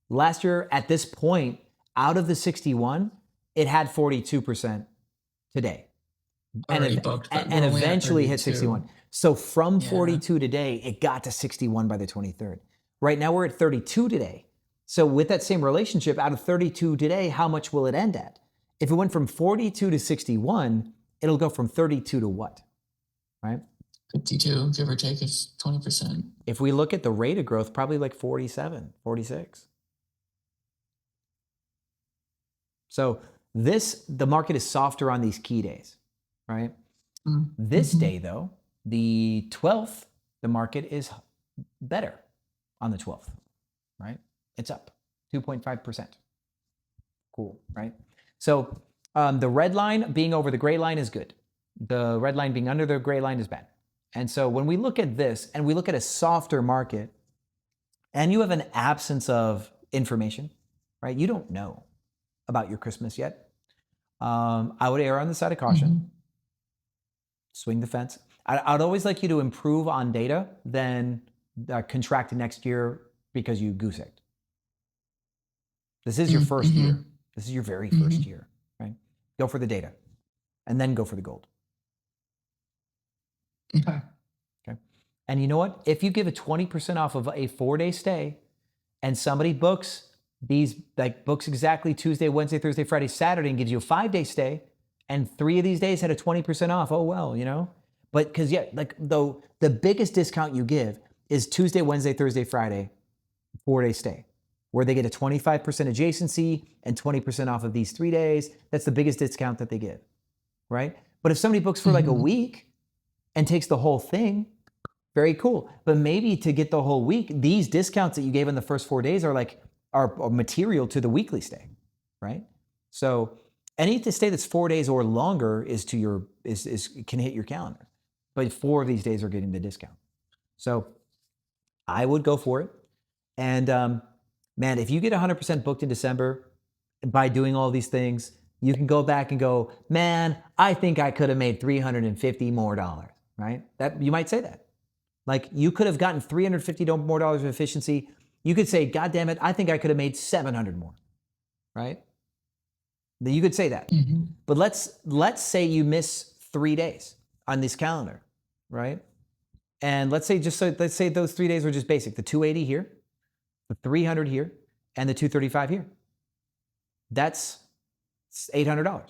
last year at this point, out of the 61, it had 42% today. And eventually hit 61. So from 42 today, it got to 61 by the 23rd. Right now we're at 32 today. So with that same relationship, out of 32 today, how much will it end at? If it went from 42 to 61, it'll go from 32 to what? Right? 52, give or take, is 20%. If we look at the rate of growth, probably like 47, 46. So the market is softer on these key days, right? Mm-hmm. This day though, the 12th, the market is better on the 12th, right? It's up 2.5%. Cool, right? So the red line being over the gray line is good. The red line being under the gray line is bad. And so when we look at this and we look at a softer market and you have an absence of information, right? You don't know about your Christmas yet. I would err on the side of caution. Mm-hmm. Swing the fence. I'd always like you to improve on data than contract next year because you goose egged. This is your first year. This is your very first year, right? Go for the data and then go for the gold. Okay. Okay. And you know what? If you give a 20% off of a 4-day stay and somebody books These like books exactly Tuesday, Wednesday, Thursday, Friday, Saturday, and gives you a 5-day stay. And 3 of these days had a 20% off. Oh, well, you know, but because like though the biggest discount you give is Tuesday, Wednesday, Thursday, Friday, 4-day stay, where they get a 25% adjacency and 20% off of these 3 days. That's the biggest discount that they give, right? But if somebody books for like a week and takes the whole thing, very cool. But maybe to get the whole week, these discounts that you gave in the first 4 days are material to the weekly stay, right? So any stay that's 4 days or longer is can hit your calendar, but 4 of these days are getting the discount. So I would go for it. And man, if you get 100% booked in December by doing all these things, you can go back and go, man, I think I could have made $350 more, right? That you might say that. Like you could have gotten $350 more of efficiency. You could say, God damn it, I think I could have made 700 more, right? You could say that. But let's say you miss 3 days on this calendar, right? And let's say those 3 days were just basic, the 280 here, the 300 here, and the 235 here. That's $800,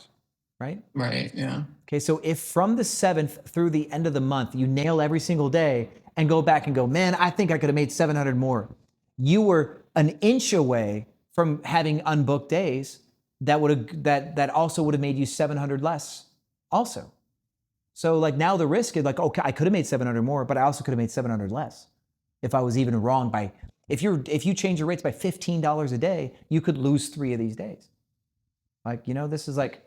right? Right, yeah. Okay, so if from the 7th through the end of the month, you nail every single day and go back and go, man, I think I could have made 700 more. You were an inch away from having unbooked days that also would have made you 700 less also. So like now the risk is like, okay, I could have made 700 more, but I also could have made 700 less. If I was even wrong by, if you change your rates by $15 a day, you could lose 3 of these days. Like, you know, this is like,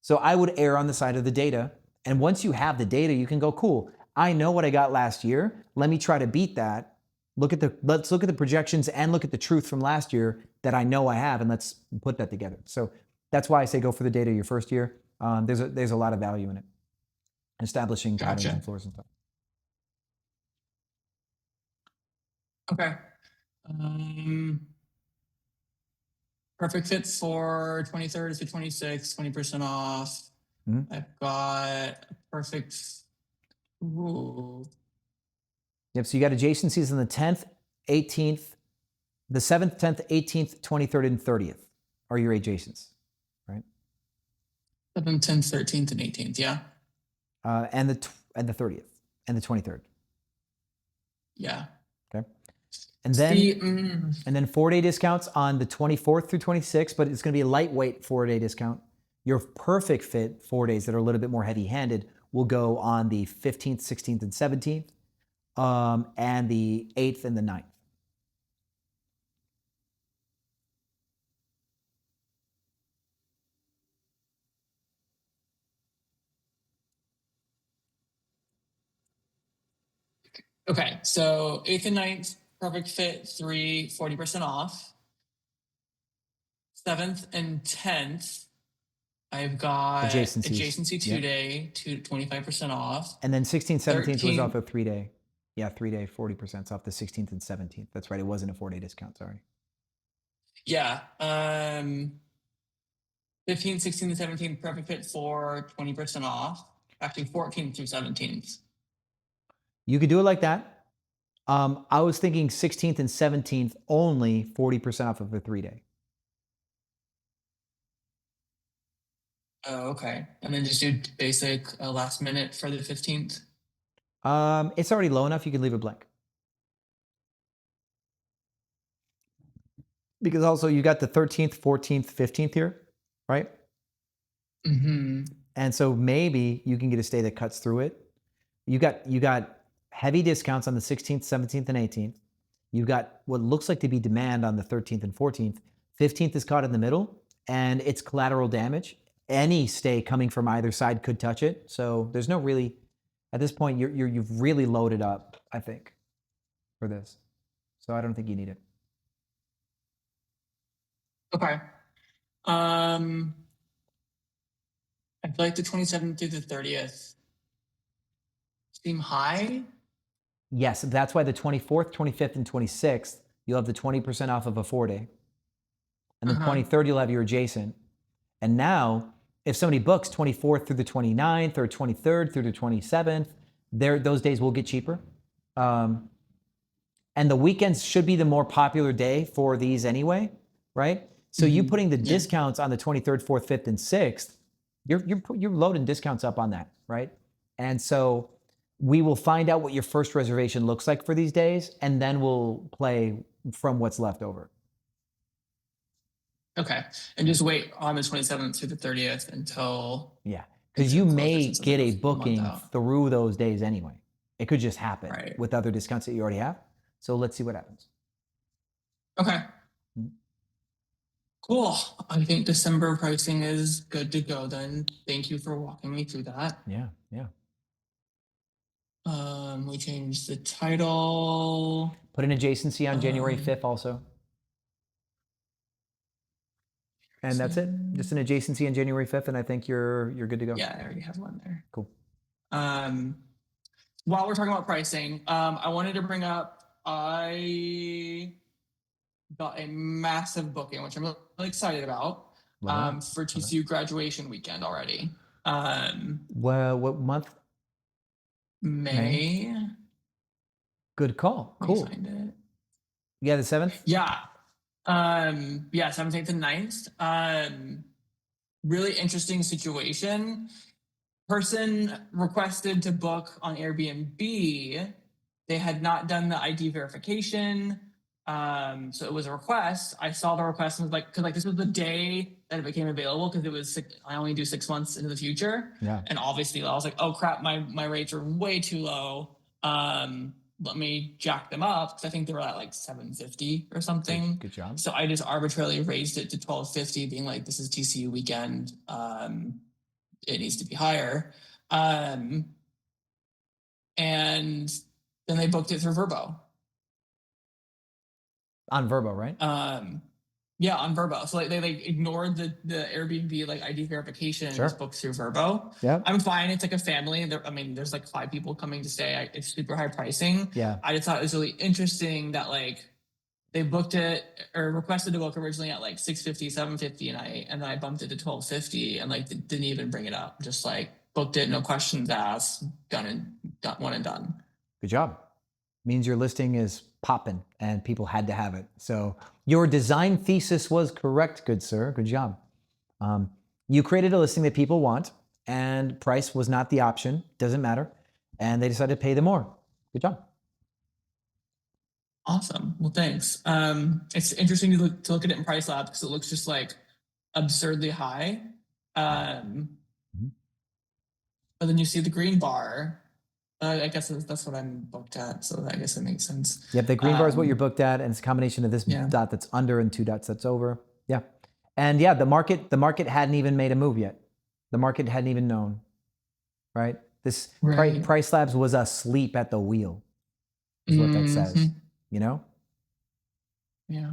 so I would err on the side of the data. And once you have the data, you can go, cool, I know what I got last year. Let me try to beat that. Let's look at the projections and look at the truth from last year that I know I have, and let's put that together. So that's why I say go for the data your first year. There's a lot of value in it. Establishing patterns and floors and stuff. Okay. Perfect fit for 23rd to 26th, 20% off. I've got perfect. Ooh. Yep, so you got adjacencies on the 10th, 18th, the 7th, 10th, 18th, 23rd, and 30th are your adjacents, right? 7th, 10th, 13th, and 18th, yeah. And the 30th and the 23rd. Yeah. Okay. And then 4-day discounts on the 24th through 26th, but it's going to be a lightweight 4-day discount. Your perfect fit 4 days that are a little bit more heavy-handed will go on the 15th, 16th, and 17th, and the 8th and the 9th. Okay, so 8th and 9th, perfect fit, 40% off. 7th and 10th, I've got adjacency 2-day, 25% off. And then 16th, 17th was off a 3-day. Yeah, 3-day, 40% off the 16th and 17th. That's right. It wasn't a 4-day discount. Sorry. Yeah. 15th, 16th, and 17th, perfect fit for 20% off. Actually, 14th through 17th. You could do it like that. I was thinking 16th and 17th only 40% off of a 3-day. Oh, okay. And then just do basic last minute for the 15th. It's already low enough. You can leave it blank. Because also you got the 13th, 14th, 15th here, right? And so maybe you can get a stay that cuts through it. You got heavy discounts on the 16th, 17th, and 18th. You've got what looks like to be demand on the 13th and 14th. 15th is caught in the middle, and it's collateral damage. Any stay coming from either side could touch it. So there's no really, at this point, you've really loaded up, I think, for this. So I don't think you need it. Okay. I feel like the 27th through the 30th seem high. Yes, that's why the 24th, 25th, and 26th, you'll have the 20% off of a 4-day. And the 23rd, you'll have your adjacent. And now, if somebody books 24th through the 29th or 23rd through the 27th, those days will get cheaper. And the weekends should be the more popular day for these anyway. right? So you putting the Yeah. discounts on the 23rd, 4th, 5th, and 6th, you're loading discounts up on that, right? And so we will find out what your first reservation looks like for these days, and then we'll play from what's left over. Okay. And just wait on the 27th through the 30th until. Yeah. Because you may get a booking out. through those days anyway. It could just happen Right. with other discounts that you already have. So let's see what happens. Okay. Cool. I think December pricing is good to go then. Thank you for walking me through that. Yeah, yeah. We changed the title. Put an adjacency on January 5th also. And that's it. Just an adjacency on January 5th, and I think you're good to go. Yeah, I already have one there. Cool. While we're talking about pricing, I wanted to bring up, I got a massive booking, which I'm really excited about, for TCU graduation weekend already. Well, what month? May. Good call. Cool. Find it. Yeah, the 7th? Yeah. 17th and 9th. Really interesting situation. Person requested to book on Airbnb. They had not done the ID verification. So it was a request. I saw the request and was like, because this was the day that it became available, because it was I only do 6 months into the future. Yeah. And obviously I was like, oh crap, my rates are way too low. Let me jack them up, because I think they were at like $750 or something. Good job. So I just arbitrarily raised it to $1250, being like, this is TCU weekend. It needs to be higher. And then they booked it through VRBO. On VRBO, right? Yeah, on VRBO. So they ignored the Airbnb ID verification and just booked through VRBO. Yeah. I'm fine. It's like a family. There's like 5 people coming to stay. It's super high pricing. Yeah. I just thought it was really interesting that they booked it or requested to book originally at $650, $750, and then I bumped it to $1250 and didn't even bring it up. Just booked it, no questions asked, done, one and done. Good job. Means your listing is popping and people had to have it. So your design thesis was correct, good sir. Good job. You created a listing that people want, and price was not the option. Doesn't matter. And they decided to pay them more. Good job. Awesome. Well, thanks. It's interesting to look at it in Pricelabs, because it looks just absurdly high. But then you see the green bar. I guess that's what I'm booked at, so I guess it makes sense. Yep, the green bar is what you're booked at, and it's a combination of this dot that's under and 2 dots that's over. Yeah. And yeah, the market hadn't even made a move yet. The market hadn't even known, right? This Pricelabs was asleep at the wheel, is what that says, you know? Yeah.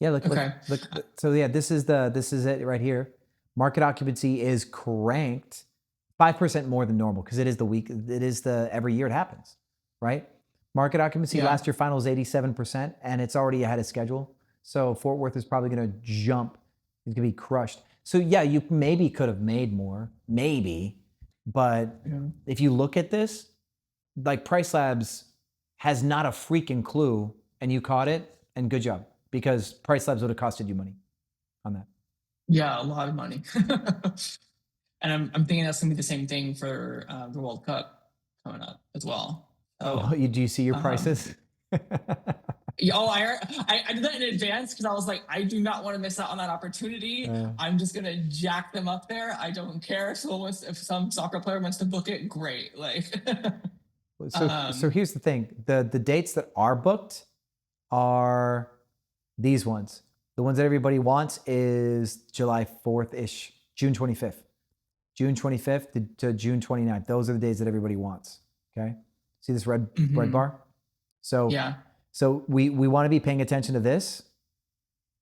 Yeah, look, so yeah, this is it right here. Market occupancy is cranked 5% more than normal, because it is every year it happens, right? Market occupancy last year final is 87%, and it's already ahead of schedule. So Fort Worth is probably going to jump. It's going to be crushed. So yeah, you maybe could have made more, maybe, but if you look at this, Pricelabs has not a freaking clue, and you caught it, and good job, because Pricelabs would have costed you money on that. Yeah, a lot of money. And I'm thinking that's gonna be the same thing for the World Cup coming up as well. So, do you see your prices? Yeah, I did that in advance, because I was like, I do not want to miss out on that opportunity. I'm just gonna jack them up there. I don't care if some soccer player wants to book it, great. So here's the thing: the dates that are booked are these ones. The ones that everybody wants is July 4th-ish, June 25th. June 25th to June 29th. Those are the days that everybody wants. Okay. See this red bar? So we want to be paying attention to this.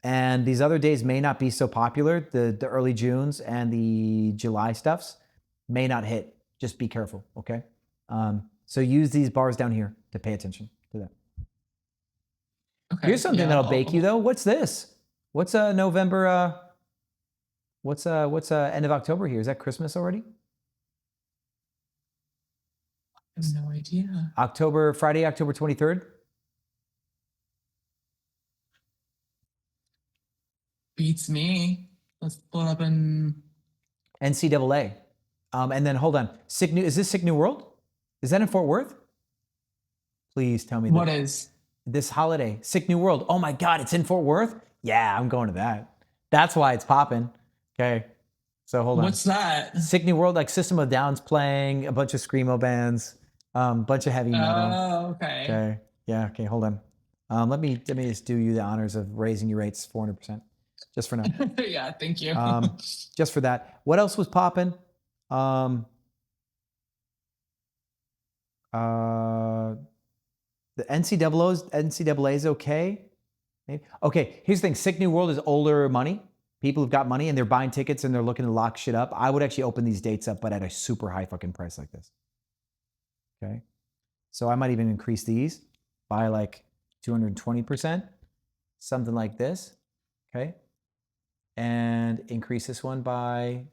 And these other days may not be so popular. The early Junes and the July stuffs may not hit. Just be careful. Okay. So use these bars down here to pay attention to that. Okay. Here's something that'll bake you though. What's this? What's November? What's end of October here? Is that Christmas already? I have no idea. Friday, October 23rd. Beats me. Let's pull it up in NCAA. And then hold on. Is this Sick New World? Is that in Fort Worth? Please tell me what is this holiday. Sick New World. Oh my God, it's in Fort Worth? Yeah, I'm going to that. That's why it's popping. Okay. So hold on. What's that? Sick New World, like System of a Down's playing, a bunch of screamo bands, bunch of heavy metal. Oh, okay. Okay. Yeah. Okay. Hold on. Let me just do you the honors of raising your rates 400%, just for now. Yeah. Thank you. Just for that. What else was popping? The NCAA is okay. Maybe. Okay. Here's the thing. Sick New World is older money. People who've got money and they're buying tickets and they're looking to lock shit up. I would actually open these dates up, but at a super high fucking price like this. Okay. So I might even increase these by like 220%, something like this. Okay. And increase this one by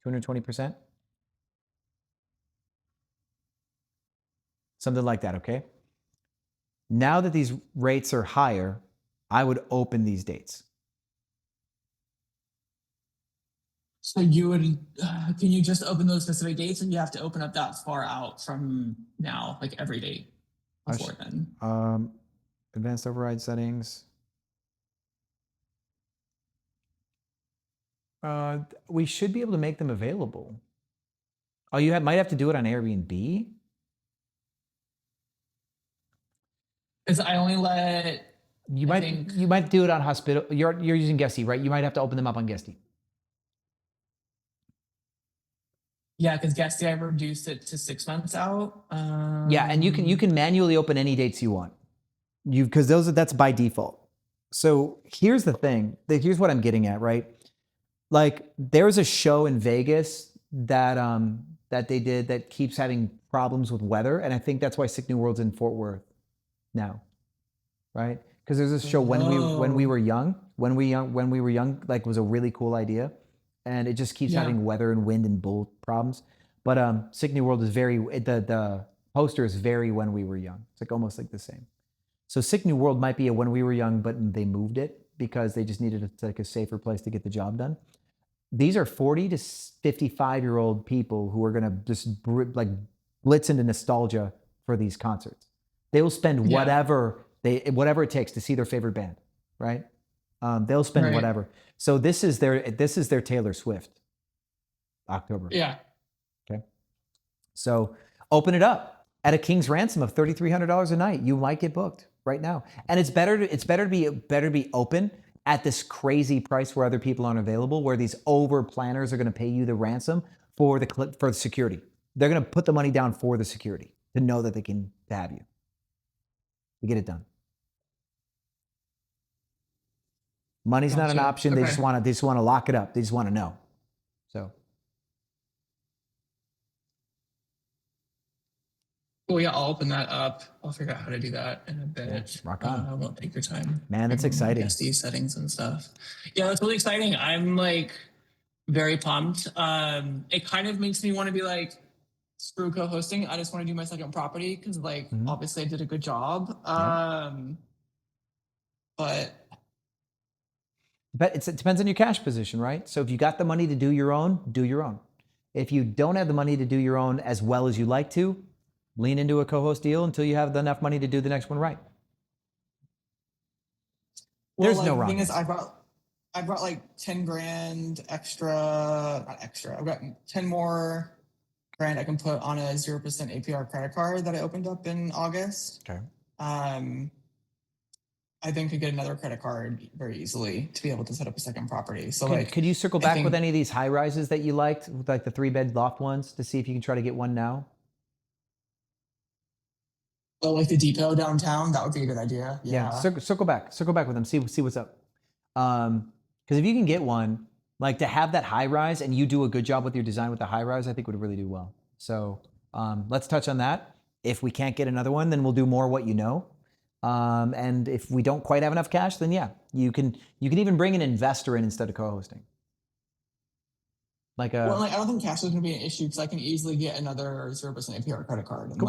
220%. Something like that. Okay. Now that these rates are higher, I would open these dates. So you would, can you just open those specific dates, and you have to open up that far out from now, like every date before then? Advanced override settings. We should be able to make them available. Oh, you might have to do it on Airbnb? Because I only let... You might do it on Hospital. You're using Guesty, right? You might have to open them up on Guesty. Yeah, because Guesty, I reduced it to 6 months out. Yeah, and you can manually open any dates you want. Because that's by default. So here's the thing. Here's what I'm getting at, right? Like there's a show in Vegas that they did that keeps having problems with weather, and I think that's why Sick New World's in Fort Worth now, right? Because there's this show when we were young, like was a really cool idea, and it just keeps having weather and wind and bull problems. But Sick New World is the poster is very When We Were Young. It's like almost like the same. So Sick New World might be a When We Were Young, but they moved it because they just needed a safer place to get the job done. These are 40 to 55-year-old people who are going to just like blitz into nostalgia for these concerts. They will spend whatever it takes to see their favorite band, right? They'll spend whatever. So this is their Taylor Swift, October. Yeah. Okay. So open it up at a king's ransom of $3,300 a night. You might get booked right now, and it's better to be open at this crazy price where other people aren't available, where these over planners are going to pay you the ransom for the security. They're going to put the money down for the security to know that they can have you. To get it done. Money's not an option. Okay. They just want to lock it up. They just want to know. So. Well, yeah, I'll open that up. I'll figure out how to do that in a bit. Yeah, rock on. I won't take your time. Man, that's exciting. These settings and stuff. Yeah, that's really exciting. I'm like very pumped. It kind of makes me want to be like, screw co-hosting. I just want to do my second property because like obviously I did a good job. But it depends on your cash position, right? So if you got the money to do your own, do your own. If you don't have the money to do your own as well as you like to, lean into a co-host deal until you have enough money to do the next one right. There's no wrong. The thing is, I brought like 10 grand extra, not extra. I've got 10 more grand I can put on a 0% APR credit card that I opened up in August. Okay. I think could get another credit card very easily to be able to set up a second property. So could you circle back with any of these high rises that you liked, like the 3-bed loft ones, to see if you can try to get one now? Oh, like the depot downtown, that would be a good idea. Yeah. Circle back with them. See what's up. Because if you can get one, like to have that high rise and you do a good job with your design with the high rise, I think would really do well. So let's touch on that. If we can't get another one, then we'll do more what you know. And if we don't quite have enough cash, then yeah, you can even bring an investor in instead of co-hosting. I don't think cash is going to be an issue because I can easily get another 0% APR credit card, and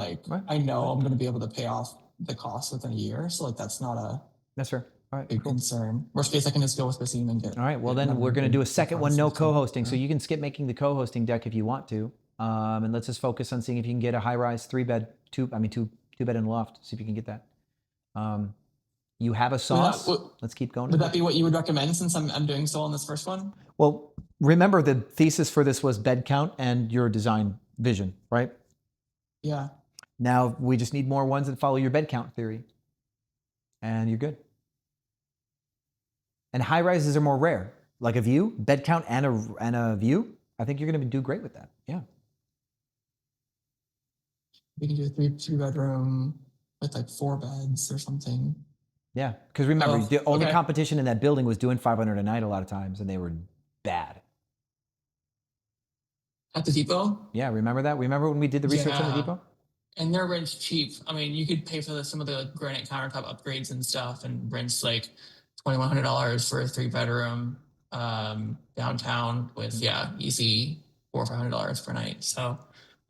I know I'm going to be able to pay off the cost within a year. So that's not a. That's fair. All right, big cool. concern. Worst case, I can just go with the scene and get. All right, well then we're going to do a second one, no co-hosting. So you can skip making the co-hosting deck if you want to. And let's just focus on seeing if you can get a high-rise two bed in loft. See if you can get that. You have a sauce. Let's keep going. Would that be what you would recommend since I'm doing so on this first one? Well, remember the thesis for this was bed count and your design vision, right? Yeah. Now we just need more ones that follow your bed count theory. And you're good. And high rises are more rare. Like a view, bed count and a view, I think you're going to do great with that. Yeah. We can do a two bedroom with like 4 beds or something. Yeah, because remember, the only competition in that building was doing 500 a night a lot of times, and they were bad. At the depot? Yeah, remember that? Remember when we did the research on the depot? And their rent's cheap. I mean, you could pay for some of the granite countertop upgrades and stuff, and rent's like $2,100 for a 3-bedroom downtown with easy $400 or $500 per night. So,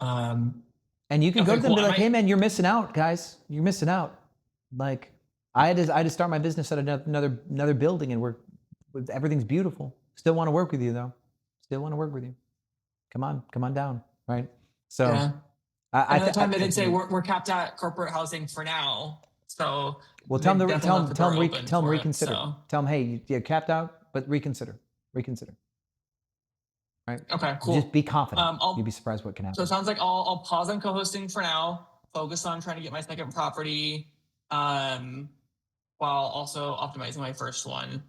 and you can go to them and be like, "Hey, man, you're missing out, guys. You're missing out." Like, I had to start my business at another building, and everything's beautiful. Still want to work with you though. Still want to work with you. Come on down, right? So. Yeah. At the time, they did say we're capped at corporate housing for now. So tell them reconsider. So. Tell them, hey, you're capped out, but reconsider. Right? Okay, cool. Just be confident. You'd be surprised what can happen. So it sounds like I'll pause on co-hosting for now. Focus on trying to get my second property, while also optimizing my first one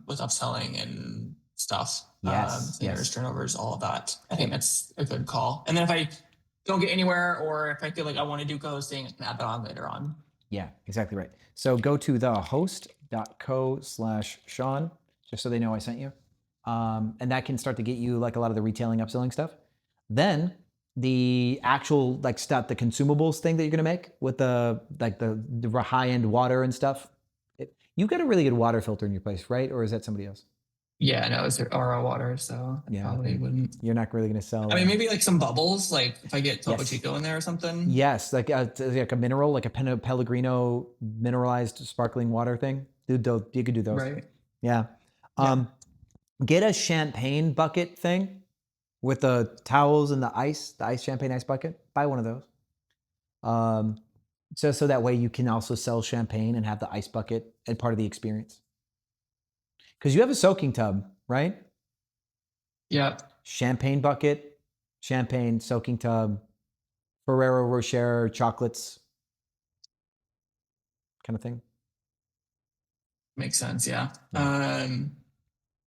with upselling and stuff. Yes. Turnovers, all of that. I think that's a good call. And then if I don't get anywhere, or if I feel like I want to do co-hosting, I can add that on later on. Yeah, exactly right. So go to thehost.co/Sean, just so they know I sent you. And that can start to get you like a lot of the retailing, upselling stuff. Then the actual like stuff, the consumables thing that you're gonna make with the high-end water and stuff. You've got a really good water filter in your place, right? Or is that somebody else? Yeah, no, it's RO water, so I probably wouldn't. You're not really going to sell. I mean, maybe like some bubbles, like if I get Topo Chico in there or something. Yes, like a mineral, like a Pellegrino mineralized sparkling water thing. You could do those. Right. Yeah. Get a champagne bucket thing with the towels and the ice champagne ice bucket. Buy one of those. So that way you can also sell champagne and have the ice bucket and part of the experience. Because you have a soaking tub, right? Yeah. Champagne bucket, champagne soaking tub, Ferrero Rocher chocolates, kind of thing. Makes sense, yeah.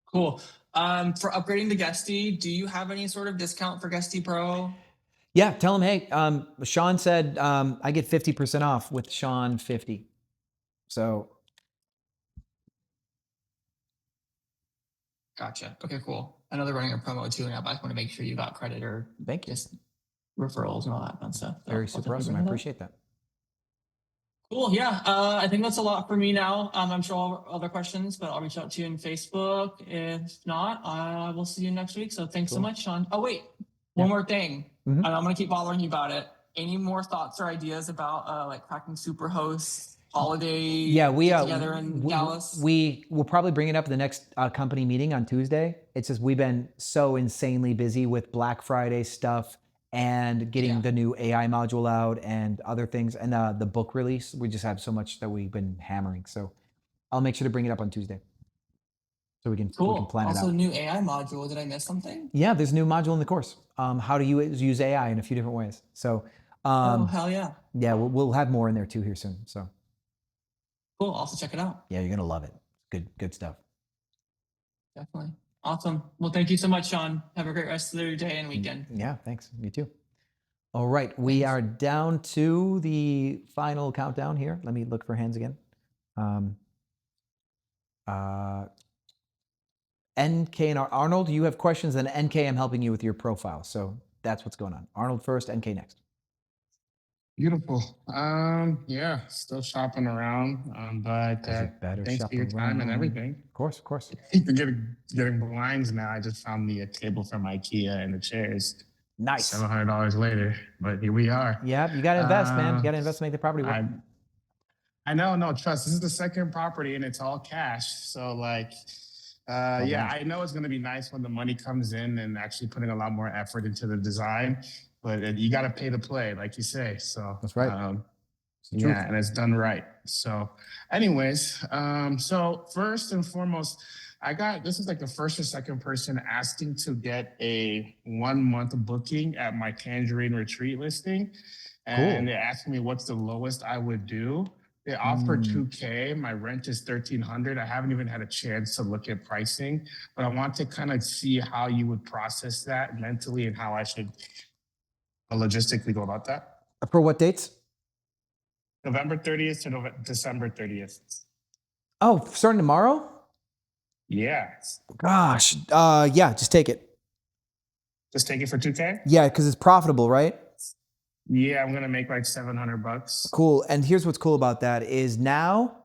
Cool. For upgrading to Guesty, do you have any sort of discount for Guesty Pro? Yeah, tell them, hey, Sean said I get 50% off with Sean 50. So. Gotcha. Okay, cool. I know they're running a promo too now, but I just want to make sure you got credit or just referrals and all that fun stuff. Very super awesome. I appreciate that. Cool. Yeah. I think that's a lot for me now. I'm sure I'll have other questions, but I'll reach out to you on Facebook. If not, I will see you next week. So thanks so much, Sean. Oh, wait. One more thing. I'm going to keep bothering you about it. Any more thoughts or ideas about like cracking Superhost holiday together in Dallas? We will probably bring it up at the next company meeting on Tuesday. It's just we've been so insanely busy with Black Friday stuff and getting the new AI module out and other things and the book release. We just have so much that we've been hammering. So I'll make sure to bring it up on Tuesday. So we can plan it out. Also, new AI module. Did I miss something? Yeah, there's a new module in the course. How to use AI in a few different ways. So oh, hell yeah. Yeah, we'll have more in there too here soon. So cool. I'll also check it out. Yeah, you're going to love it. Good stuff. Definitely. Awesome. Well, thank you so much, Sean. Have a great rest of your day and weekend. Yeah, thanks. You too. All right. We are down to the final countdown here. Let me look for hands again. NK and Arnold, you have questions, and NK, I'm helping you with your profile. So that's what's going on. Arnold first, NK next. Beautiful. Yeah, still shopping around, but thanks for your time and everything. Of course. Getting blinds now. I just found me a table from IKEA and the chairs. Nice. $700 later, but here we are. Yeah, you got to invest, man. You got to invest to make the property work. I know, no, trust. This is the second property and it's all cash. So like, yeah, I know it's going to be nice when the money comes in and actually putting a lot more effort into the design, but you got to pay to play, like you say. So that's right. Yeah, and it's done right. So anyways, so first and foremost, this is like the first or second person asking to get a 1 month booking at my Tangerine Retreat listing. And they asked me what's the lowest I would do. They offer $2K. My rent is $1,300. I haven't even had a chance to look at pricing, but I want to kind of see how you would process that mentally and how I should logistically go about that. For what dates? November 30th to December 30th. Oh, starting tomorrow? Yeah. Gosh. Yeah, just take it. Just take it for 2K? Yeah, because it's profitable, right? Yeah, I'm gonna make like $700. Cool. And here's what's cool about that is now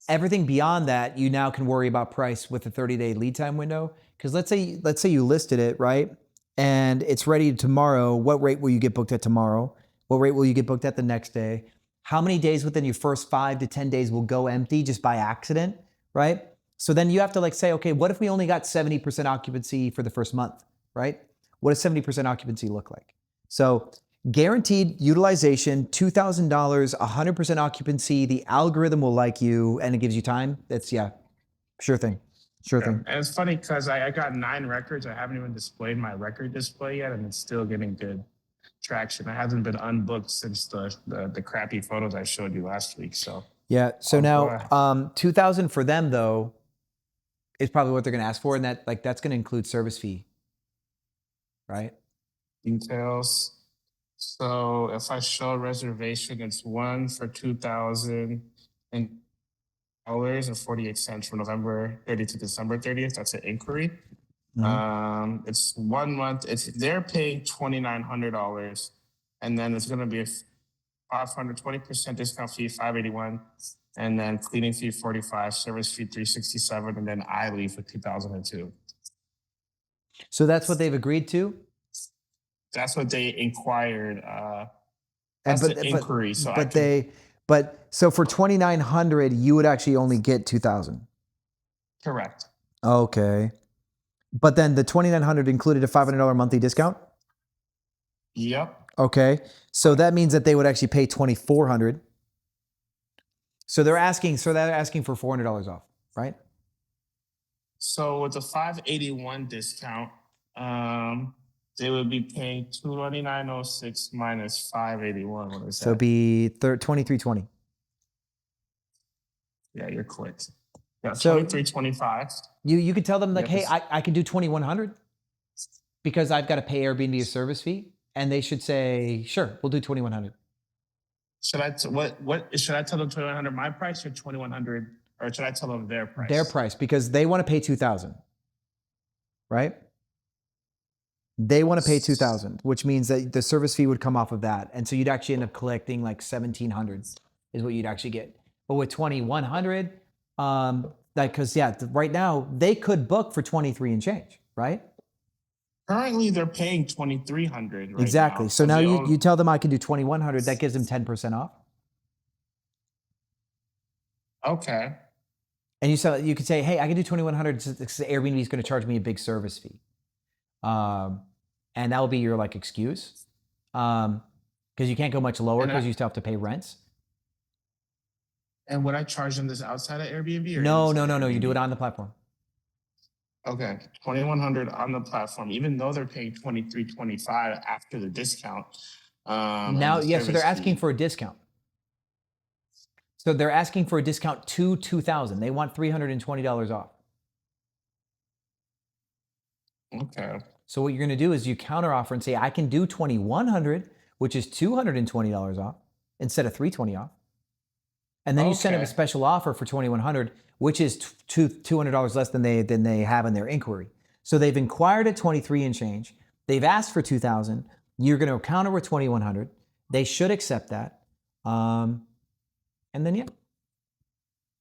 everything beyond that, you now can worry about price with a 30-day lead time window. Because let's say you listed it, right? And it's ready tomorrow. What rate will you get booked at tomorrow? What rate will you get booked at the next day? How many days within your first 5 to 10 days will go empty just by accident, right? So then you have to like say, okay, what if we only got 70% occupancy for the first month, right? What does 70% occupancy look like? So guaranteed utilization, $2,000, 100% occupancy. The algorithm will like you and it gives you time. That's, yeah, sure thing. Sure thing. And it's funny because I got 9 records. I haven't even displayed my record display yet, and it's still getting good traction. It hasn't been unbooked since the crappy photos I showed you last week. So yeah. So now 2,000 for them though is probably what they're going to ask for, and that's going to include service fee, right? Details. So if I show a reservation, it's one for $2,048 for November 30th to December 30th. That's an inquiry. It's 1 month. They're paying $2,900, and then it's going to be a 20% discount fee, $581, and then cleaning fee $45, service fee $367, and then I leave for $2,002. So that's what they've agreed to. That's what they inquired. That's the inquiry. So so for $2,900, you would actually only get 2,000. Correct. Okay, but then the $2,900 included a $500 monthly discount. Yep. Okay, so that means that they would actually pay $2,400. So they're asking for $400 off, right? So with the $581 discount, they would be paying $229.06 minus $581. What is that? So it'd be $2,320. Yeah, you're quick. Yeah, so $2,325. You could tell them like, hey, I can do $2,100 because I've got to pay Airbnb a service fee, and they should say, sure, we'll do $2,100. Should I should I tell them $2,100 my price or $2,100, or should I tell them their price? Their price, because they want to pay $2,000, right? They want to pay $2,000, which means that the service fee would come off of that, and so you'd actually end up collecting like $1,700 is what you'd actually get. But with $2,100, because right now they could book for 23 and change, right? Currently, they're paying $2,300 right exactly. now. So now you tell them I can do $2,100. That gives them 10% off. Okay. And you could say, hey, I can do $2,100 because Airbnb is going to charge me a big service fee. And that will be your like excuse. Because you can't go much lower because you still have to pay rents. And would I charge them this outside of Airbnb? Or No. You do it on the platform. Okay, $2,100 on the platform, even though they're paying $2,325 after the discount. So they're asking for a discount. So they're asking for a discount to $2,000. They want $320 off. Okay. So what you're going to do is you counteroffer and say, I can do $2,100, which is $220 off instead of $320 off. And then you send them a special offer for $2,100, which is $200 less than they have in their inquiry. So they've inquired at 23 and change. They've asked for $2,000. You're going to counter with $2,100. They should accept that. And then, yeah.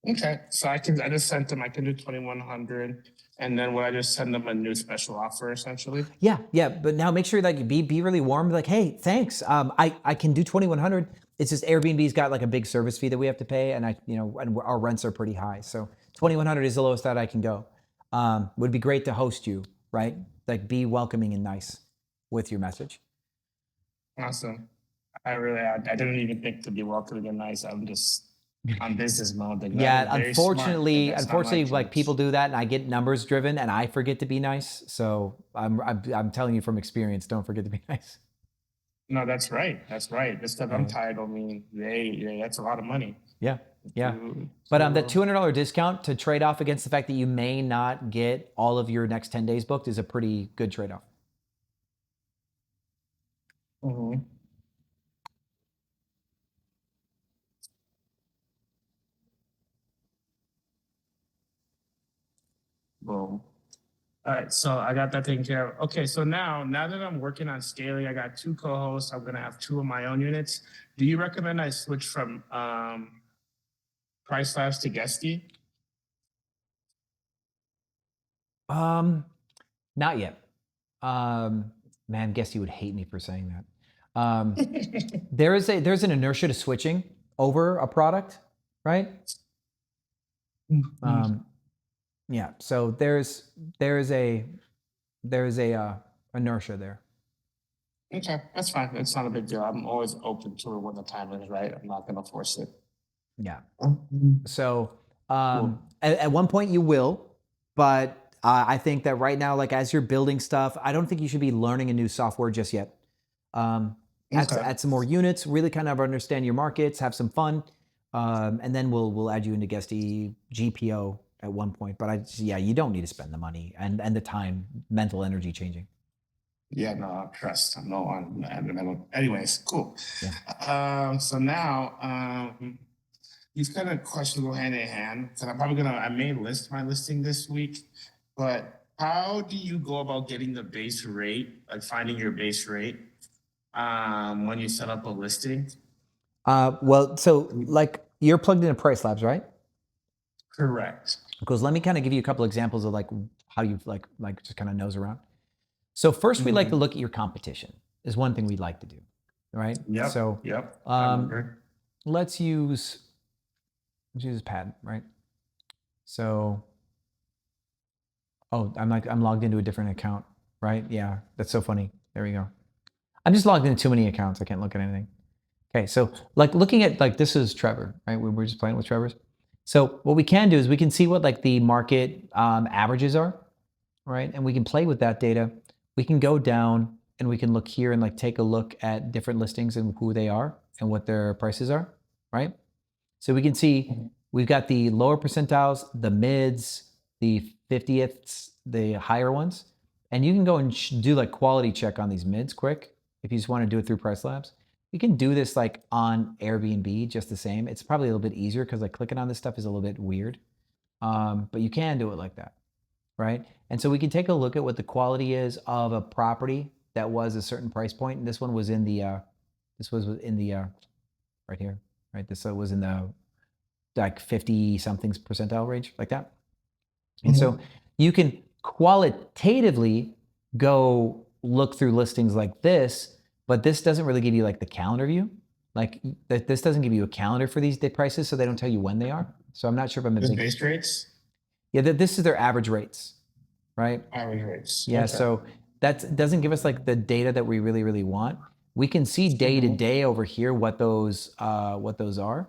Okay. So I just sent them, I can do $2,100. And then would I just send them a new special offer essentially? Yeah. But now make sure that you be really warm. Be like, hey, thanks. I can do $2,100. It's just Airbnb's got like a big service fee that we have to pay, and and our rents are pretty high. So 2,100 is the lowest that I can go. Would be great to host you, right? Like be welcoming and nice with your message. Awesome. I didn't even think to be welcoming and nice. I'm just on business mode. Yeah, unfortunately, like people do that, and I get numbers driven, and I forget to be nice. So I'm telling you from experience, don't forget to be nice. No, that's right. That's right. This stuff I'm tired of me. That's a lot of money. Yeah. Yeah. But that $200 discount to trade off against the fact that you may not get all of your next 10 days booked is a pretty good trade-off. Mm-hmm. Boom. All right, so I got that taken care of. Okay, so now that I'm working on scaling, I got 2 co-hosts. I'm gonna have 2 of my own units. Do you recommend I switch from Pricelabs to Guesty? Not yet. Man, Guesty would hate me for saying that. There's an inertia to switching over a product, right? Yeah. So there's a inertia there. Okay, that's fine. It's not a big deal. I'm always open to it when the time is right. I'm not gonna force it. Yeah. So at one point you will, but I think that right now, like as you're building stuff, I don't think you should be learning a new software just yet. Add some more units, really kind of understand your markets, have some fun, and then we'll add you into Guesty GPO at one point. But you don't need to spend the money and the time, mental energy changing. Yeah, no, trust. I'm no on. Anyways, cool. Yeah. So now, these kind of questions go hand in hand. So I may list my listing this week, but how do you go about getting the base rate, like finding your base rate, when you set up a listing? Well, so like you're plugged into Pricelabs, right? Correct. Because let me kind of give you a couple examples of like how you like just kind of nose around. So first, we like to look at your competition. Is one thing we'd like to do, right? Yep. So let's use this pad, right? So, I'm logged into a different account, right? Yeah, that's so funny. There we go. I'm just logged into too many accounts. I can't look at anything. Okay, so like looking at like this is Trevor, right? We're just playing with Trevor's. So what we can do is we can see what like the market averages are, right? And we can play with that data. We can go down and we can look here and like take a look at different listings and who they are and what their prices are, right? So we can see we've got the lower percentiles, the mids, the 50ths, the higher ones. And you can go and do like quality check on these mids quick if you just want to do it through Pricelabs. You can do this like on Airbnb just the same. It's probably a little bit easier because like clicking on this stuff is a little bit weird. But you can do it like that, right? And so we can take a look at what the quality is of a property that was a certain price point. And this one was in the, right here, right? This was in the like 50 somethings percentile range like that. And so you can qualitatively go look through listings like this, but this doesn't really give you like the calendar view. Like this doesn't give you a calendar for these prices, so they don't tell you when they are. So I'm not sure if I'm the base rates. Yeah, this is their average rates, right? Average rates. Yeah, so that doesn't give us like the data that we really, really want. We can see day to day over here what those are.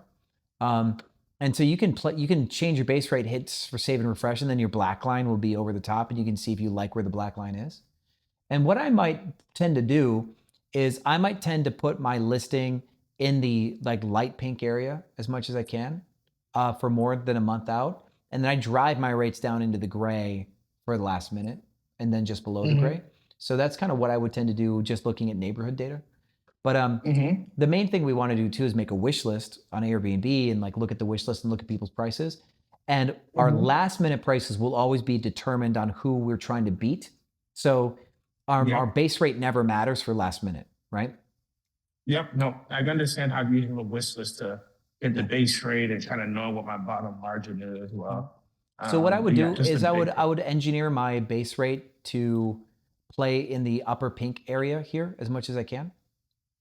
And so you can change your base rate hits for save and refresh, and then your black line will be over the top, and you can see if you like where the black line is. And what I might tend to do is I might tend to put my listing in the like light pink area as much as I can for more than a month out. And then I drive my rates down into the gray for the last minute and then just below the gray. So that's kind of what I would tend to do just looking at neighborhood data. But the main thing we want to do too is make a wish list on Airbnb and like look at the wish list and look at people's prices. And our last minute prices will always be determined on who we're trying to beat. So our base rate never matters for last minute, right? Yep. No, I understand how you have a wish list to get the base rate and kind of know what my bottom margin is as well. So what I would do is I would engineer my base rate to play in the upper pink area here as much as I can,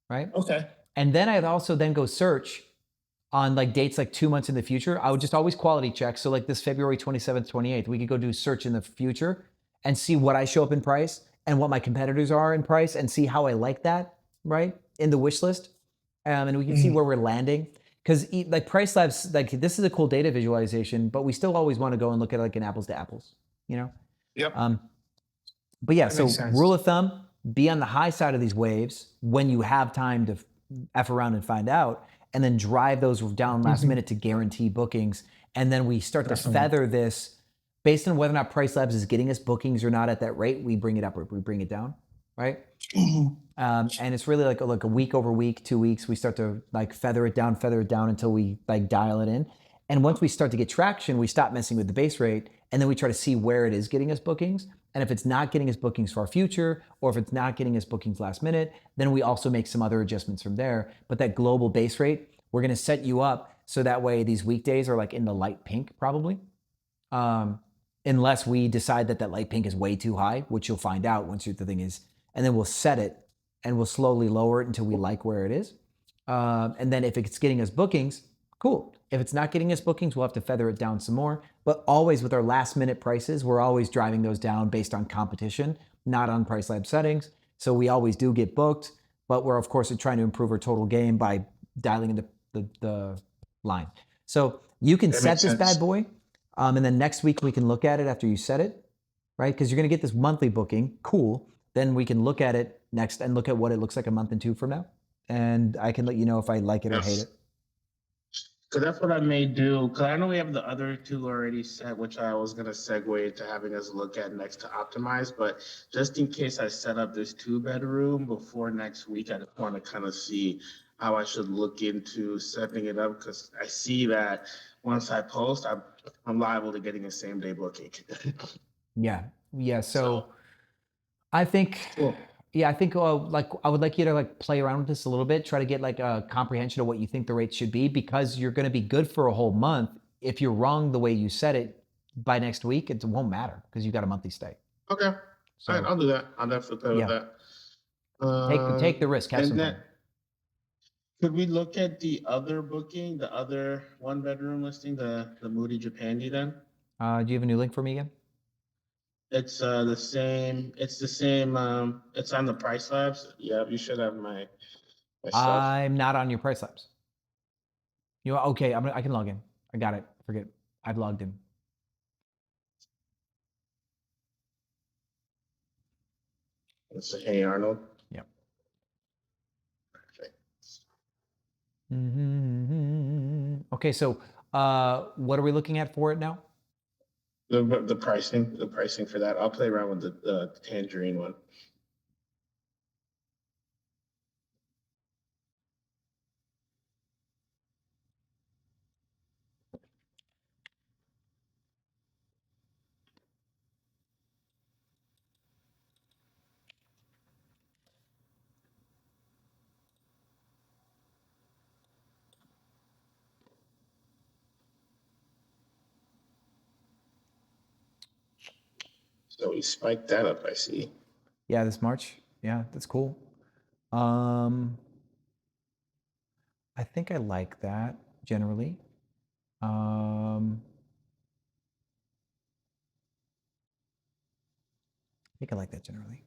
right? Okay. And then I'd also then go search on like dates like 2 months in the future. I would just always quality check. So like this February 27th, 28th, we could go do search in the future and see what I show up in price and what my competitors are in price and see how I like that, right? In the wish list. And we can see where we're landing. Because like Pricelabs, like this is a cool data visualization, but we still always want to go and look at like an apples to apples, you know? Yep. But yeah, That so makes sense. rule of thumb, be on the high side of these waves when you have time to F around and find out, and then drive those down last minute to guarantee bookings. And then we start to feather this based on whether or not Pricelabs is getting us bookings or not at that rate. We bring it up or we bring it down, right? And it's really like a week over week, 2 weeks, we start to like feather it down until we like dial it in. And once we start to get traction, we stop messing with the base rate, and then we try to see where it is getting us bookings. And if it's not getting us bookings for our future, or if it's not getting us bookings last minute, then we also make some other adjustments from there. But that global base rate, we're gonna set you up so that way these weekdays are like in the light pink probably. Unless we decide that light pink is way too high, which you'll find out once the thing is, and then we'll set it and we'll slowly lower it until we like where it is. And then if it's getting us bookings, cool. If it's not getting us bookings, we'll have to feather it down some more. But always with our last minute prices, we're always driving those down based on competition, not on Pricelab settings. So we always do get booked, but we're of course trying to improve our total game by dialing in the line. So you can set this bad boy, and then next week we can look at it after you set it, right? Because you're gonna get this monthly booking, cool. Then we can look at it next and look at what it looks like a month and two from now. And I can let you know if I like it or hate it. Because that's what I may do. Because I know we have the other two already set, which I was going to segue into having us look at next to optimize. But just in case I set up this 2-bedroom before next week, I just want to kind of see how I should look into setting it up. Because I see that once I post, I'm liable to getting a same day booking. Yeah. So I think, like I would like you to like play around with this a little bit, try to get like a comprehension of what you think the rates should be, because you're going to be good for a whole month. If you're wrong the way you set it by next week, it won't matter because you got a monthly stay. Okay. So, all right, I'll do that. I'll definitely play with that. Take the risk. Have some fun. Could we look at the other booking, the other 1-bedroom listing, the Moody Japandi then? Do you have a new link for me again? It's the same. It's the same. It's on the Pricelabs. Yeah, you should have my stuff. I'm not on your Pricelabs. Okay? I can log in. I got it. Forget. I've logged in. It's Hey Arnold. Yep. Perfect. Okay, so what are we looking at for it now? The pricing for that. I'll play around with the tangerine one. So we spiked that up, I see. Yeah, this March. Yeah, that's cool. I think I like that generally. I think I like that generally.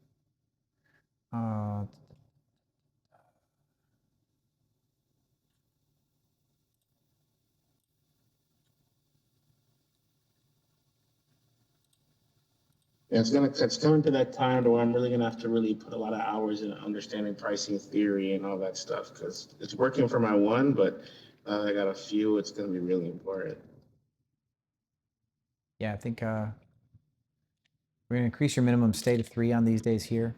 Yeah, it's coming to that time where I'm really gonna have to really put a lot of hours in understanding pricing theory and all that stuff, because it's working for my one, but I got a few. It's gonna be really important. Yeah, I think we're gonna increase your minimum stay to 3 on these days here.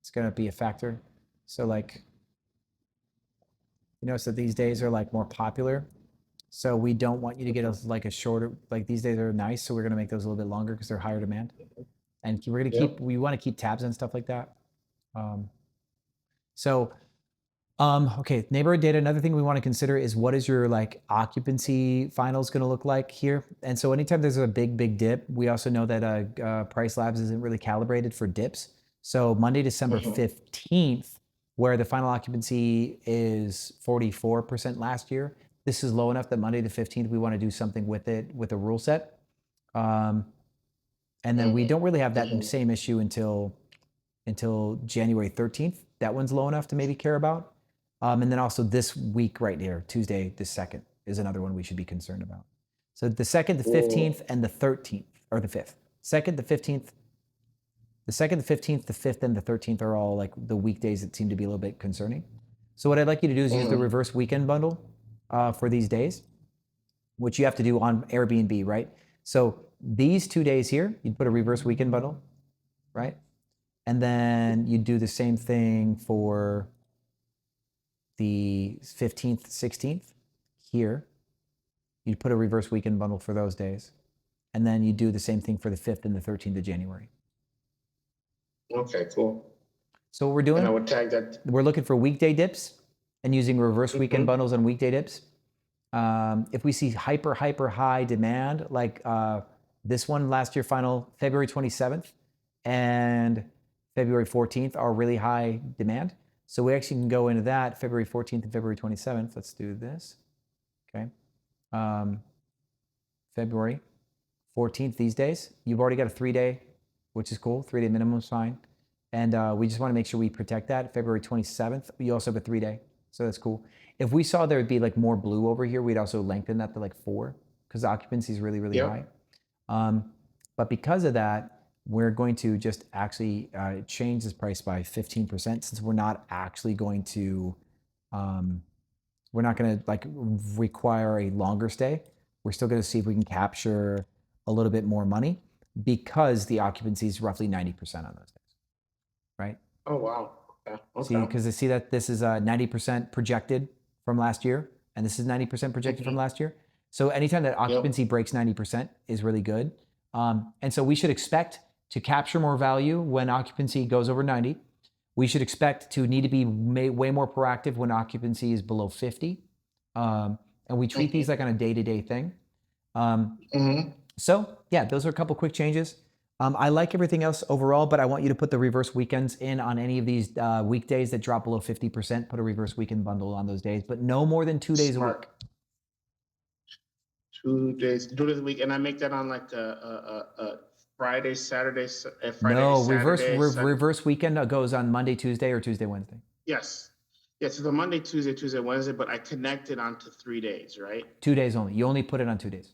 It's gonna be a factor. So like, you know, so these days are like more popular. So we don't want you to get a shorter, like these days are nice. So we're going to make those a little bit longer because they're higher demand. And we're going to we want to keep tabs and stuff like that. Okay, neighborhood data. Another thing we want to consider is what is your like occupancy finals going to look like here? And so anytime there's a big dip, we also know that Pricelabs isn't really calibrated for dips. So Monday, December 15th where the final occupancy is 44% last year. This is low enough that Monday the 15th, we want to do something with it, with a rule set. And then we don't really have that same issue until January 13th. That one's low enough to maybe care about. And then also this week right here, Tuesday the 2nd, is another one we should be concerned about. So the 2nd, the 15th, and the 13th, or the 5th. 2nd, the 15th, the 2nd, the 15th, the 5th, and the 13th are all like the weekdays that seem to be a little bit concerning. So what I'd like you to do is use the reverse weekend bundle for these days, which you have to do on Airbnb, right? So these 2 days here, you'd put a reverse weekend bundle, right? And then you do the same thing for the 15th, 16th here. You'd put a reverse weekend bundle for those days. And then you do the same thing for the 5th and the 13th of January. Okay, cool. So what we're doing, and I would tag that. We're looking for weekday dips and using reverse weekend bundles on weekday dips. If we see hyper high demand, like this one last year, final February 27th and February 14th are really high demand. So we actually can go into that February 14th and February 27th. Let's do this. Okay. February 14th these days. You've already got a 3-day, which is cool. 3-day minimum is fine. And we just want to make sure we protect that. February 27th, you also have a 3-day. So that's cool. If we saw there would be like more blue over here, we'd also lengthen that to like 4 because the occupancy is really, really high. But because of that, we're going to just actually change this price by 15% since we're not actually going to, we're not going to like require a longer stay. We're still going to see if we can capture a little bit more money because the occupancy is roughly 90% on those days, right? Oh, wow. Okay. See, because I see that this is 90% projected from last year, and this is 90% projected from last year. So anytime that occupancy breaks 90% is really good. And so we should expect to capture more value when occupancy goes over 90. We should expect to need to be way more proactive when occupancy is below 50. And we treat these like on a day-to-day thing. So yeah, those are a couple quick changes. I like everything else overall, but I want you to put the reverse weekends in on any of these weekdays that drop below 50%. Put a reverse weekend bundle on those days, but no more than 2 days a week. 2 days a week, and I make that on like a Friday, Saturday, Friday, No, Saturday. reverse weekend goes on Monday, Tuesday, or Tuesday, Wednesday. Yes. Yes, so the Monday, Tuesday, Wednesday, but I connect it onto 3 days, right? 2 days only. You only put it on 2 days.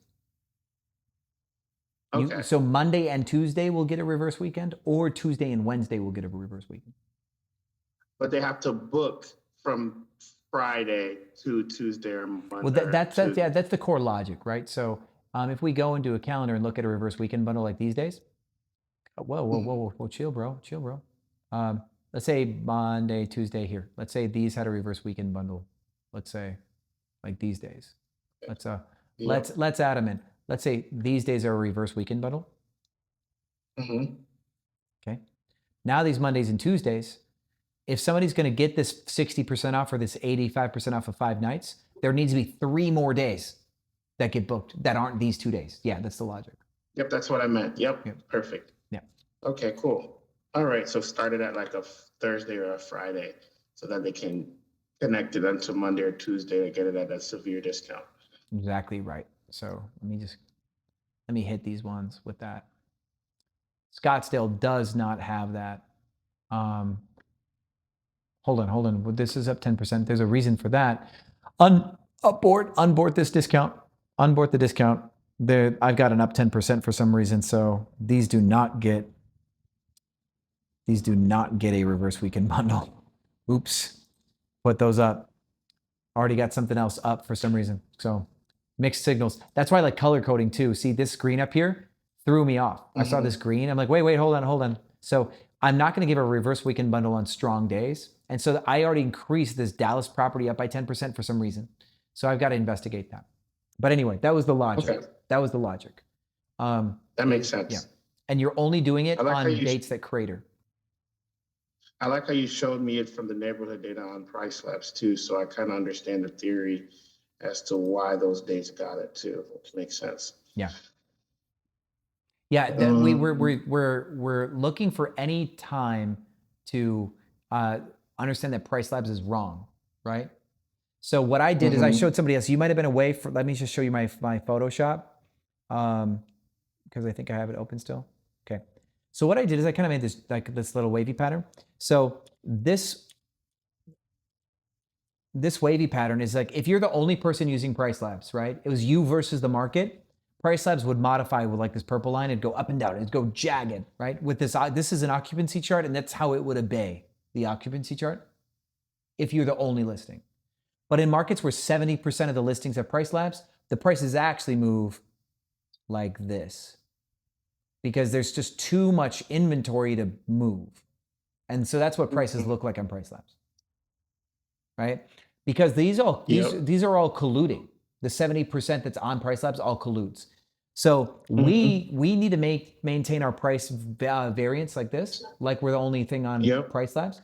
Okay. So Monday and Tuesday will get a reverse weekend, or Tuesday and Wednesday will get a reverse weekend. But they have to book from Friday to Tuesday or Monday. Well, that's the core logic, right? So if we go into a calendar and look at a reverse weekend bundle like these days, whoa, chill, bro. Let's say Monday, Tuesday here. Let's say these had a reverse weekend bundle. Let's say like these days. Let's add them in. Let's say these days are a reverse weekend bundle. Okay. Now these Mondays and Tuesdays, if somebody's going to get this 60% off or this 85% off of 5 nights, there needs to be 3 more days that get booked that aren't these 2 days. Yeah, that's the logic. Yep, that's what I meant. Yep. Perfect. Yeah. Okay, cool. All right, so start it at like a Thursday or a Friday so that they can connect it onto Monday or Tuesday and get it at a severe discount. Exactly right. So let me hit these ones with that. Scottsdale does not have that. Hold on. This is up 10%. There's a reason for that. Unboard this discount. Unboard the discount. I've got an up 10% for some reason. So these do not get a reverse weekend bundle. Oops. Put those up. Already got something else up for some reason. So mixed signals. That's why I like color coding too. See this green up here threw me off. I saw this green. I'm like, wait, hold on. So I'm not going to give a reverse weekend bundle on strong days. And so I already increased this Dallas property up by 10% for some reason. So I've got to investigate that. But anyway, that was the logic. Okay. That was the logic. That makes sense. Yeah. And you're only doing it on dates that crater. I like how you showed me it from the neighborhood data on Pricelabs too. So I kind of understand the theory as to why those dates got it too, which makes sense. Yeah. Yeah, we're looking for any time to understand that Pricelabs is wrong, right? So what I did is I showed somebody else. You might have been away for, let me just show you my Photoshop, because I think I have it open still. Okay. So what I did is I kind of made this like this little wavy pattern. So this wavy pattern is like, if you're the only person using Pricelabs, right? It was you versus the market. Pricelabs would modify with like this purple line. It'd go up and down. It'd go jagged, right? With this is an occupancy chart, and that's how it would obey the occupancy chart if you're the only listing. But in markets where 70% of the listings have Pricelabs, the prices actually move like this because there's just too much inventory to move. And so that's what prices look like on Pricelabs, right? Because these are all colluding. The 70% that's on Pricelabs all colludes. So we need to maintain our price variance like this, like we're the only thing on Pricelabs.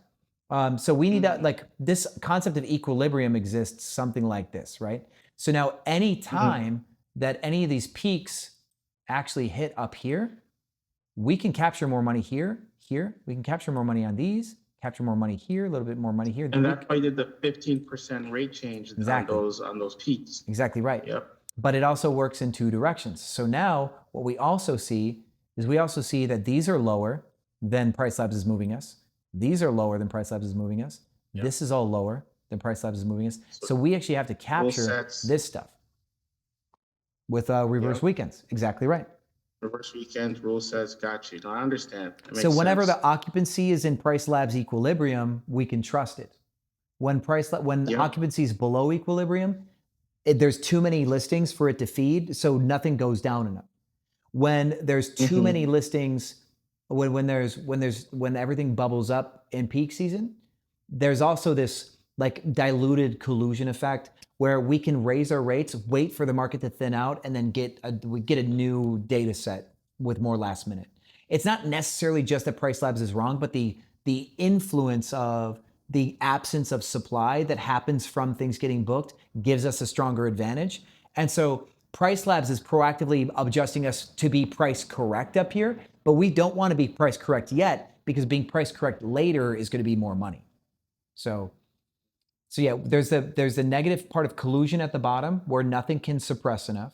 So we need to, like, this concept of equilibrium exists something like this, right? So now any time that any of these peaks actually hit up here, we can capture more money here. We can capture more money on these, capture more money here, a little bit more money here. And that's why you did the 15% rate change on those peaks. Exactly right. Yep. But it also works in two directions. So now what we also see is that these are lower than Pricelabs is moving us. These are lower than Pricelabs is moving us. Yep. This is all lower than Pricelabs is moving us. So we actually have to capture this stuff with reverse weekends. Exactly right. Reverse weekends, rule sets, got you. No, I understand. So whenever the occupancy is in Pricelabs equilibrium, we can trust it. When occupancy is below equilibrium, there's too many listings for it to feed, so nothing goes down enough. When there's too many listings, when everything bubbles up in peak season, there's also this like diluted collusion effect where we can raise our rates, wait for the market to thin out, and then we get a new data set with more last minute. It's not necessarily just that Pricelabs is wrong, but the influence of the absence of supply that happens from things getting booked gives us a stronger advantage. And so Pricelabs is proactively adjusting us to be price correct up here, but we don't want to be price correct yet because being price correct later is going to be more money. So yeah, there's the negative part of collusion at the bottom where nothing can suppress enough.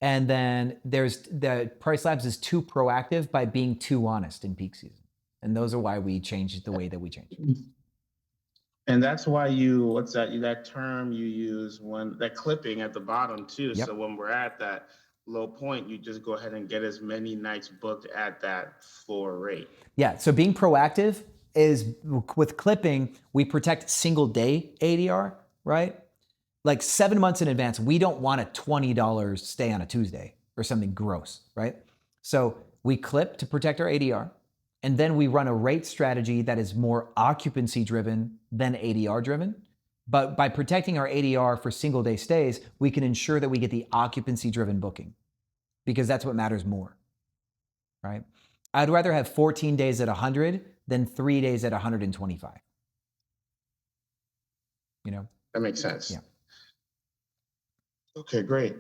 And then there's the Pricelabs is too proactive by being too honest in peak season. And those are why we changed the way that we changed. And that's why that term you use that clipping at the bottom too. Yep. So when we're at that low point, you just go ahead and get as many nights booked at that floor rate. Yeah, so being proactive is, with clipping, we protect single day ADR, right? Like 7 months in advance, we don't want a $20 stay on a Tuesday or something gross, right? So we clip to protect our ADR. And then we run a rate strategy that is more occupancy driven than ADR driven. But by protecting our ADR for single day stays, we can ensure that we get the occupancy driven booking because that's what matters more, right? I'd rather have 14 days at 100 than 3 days at 125. You know? That makes sense. Yeah. Okay, great.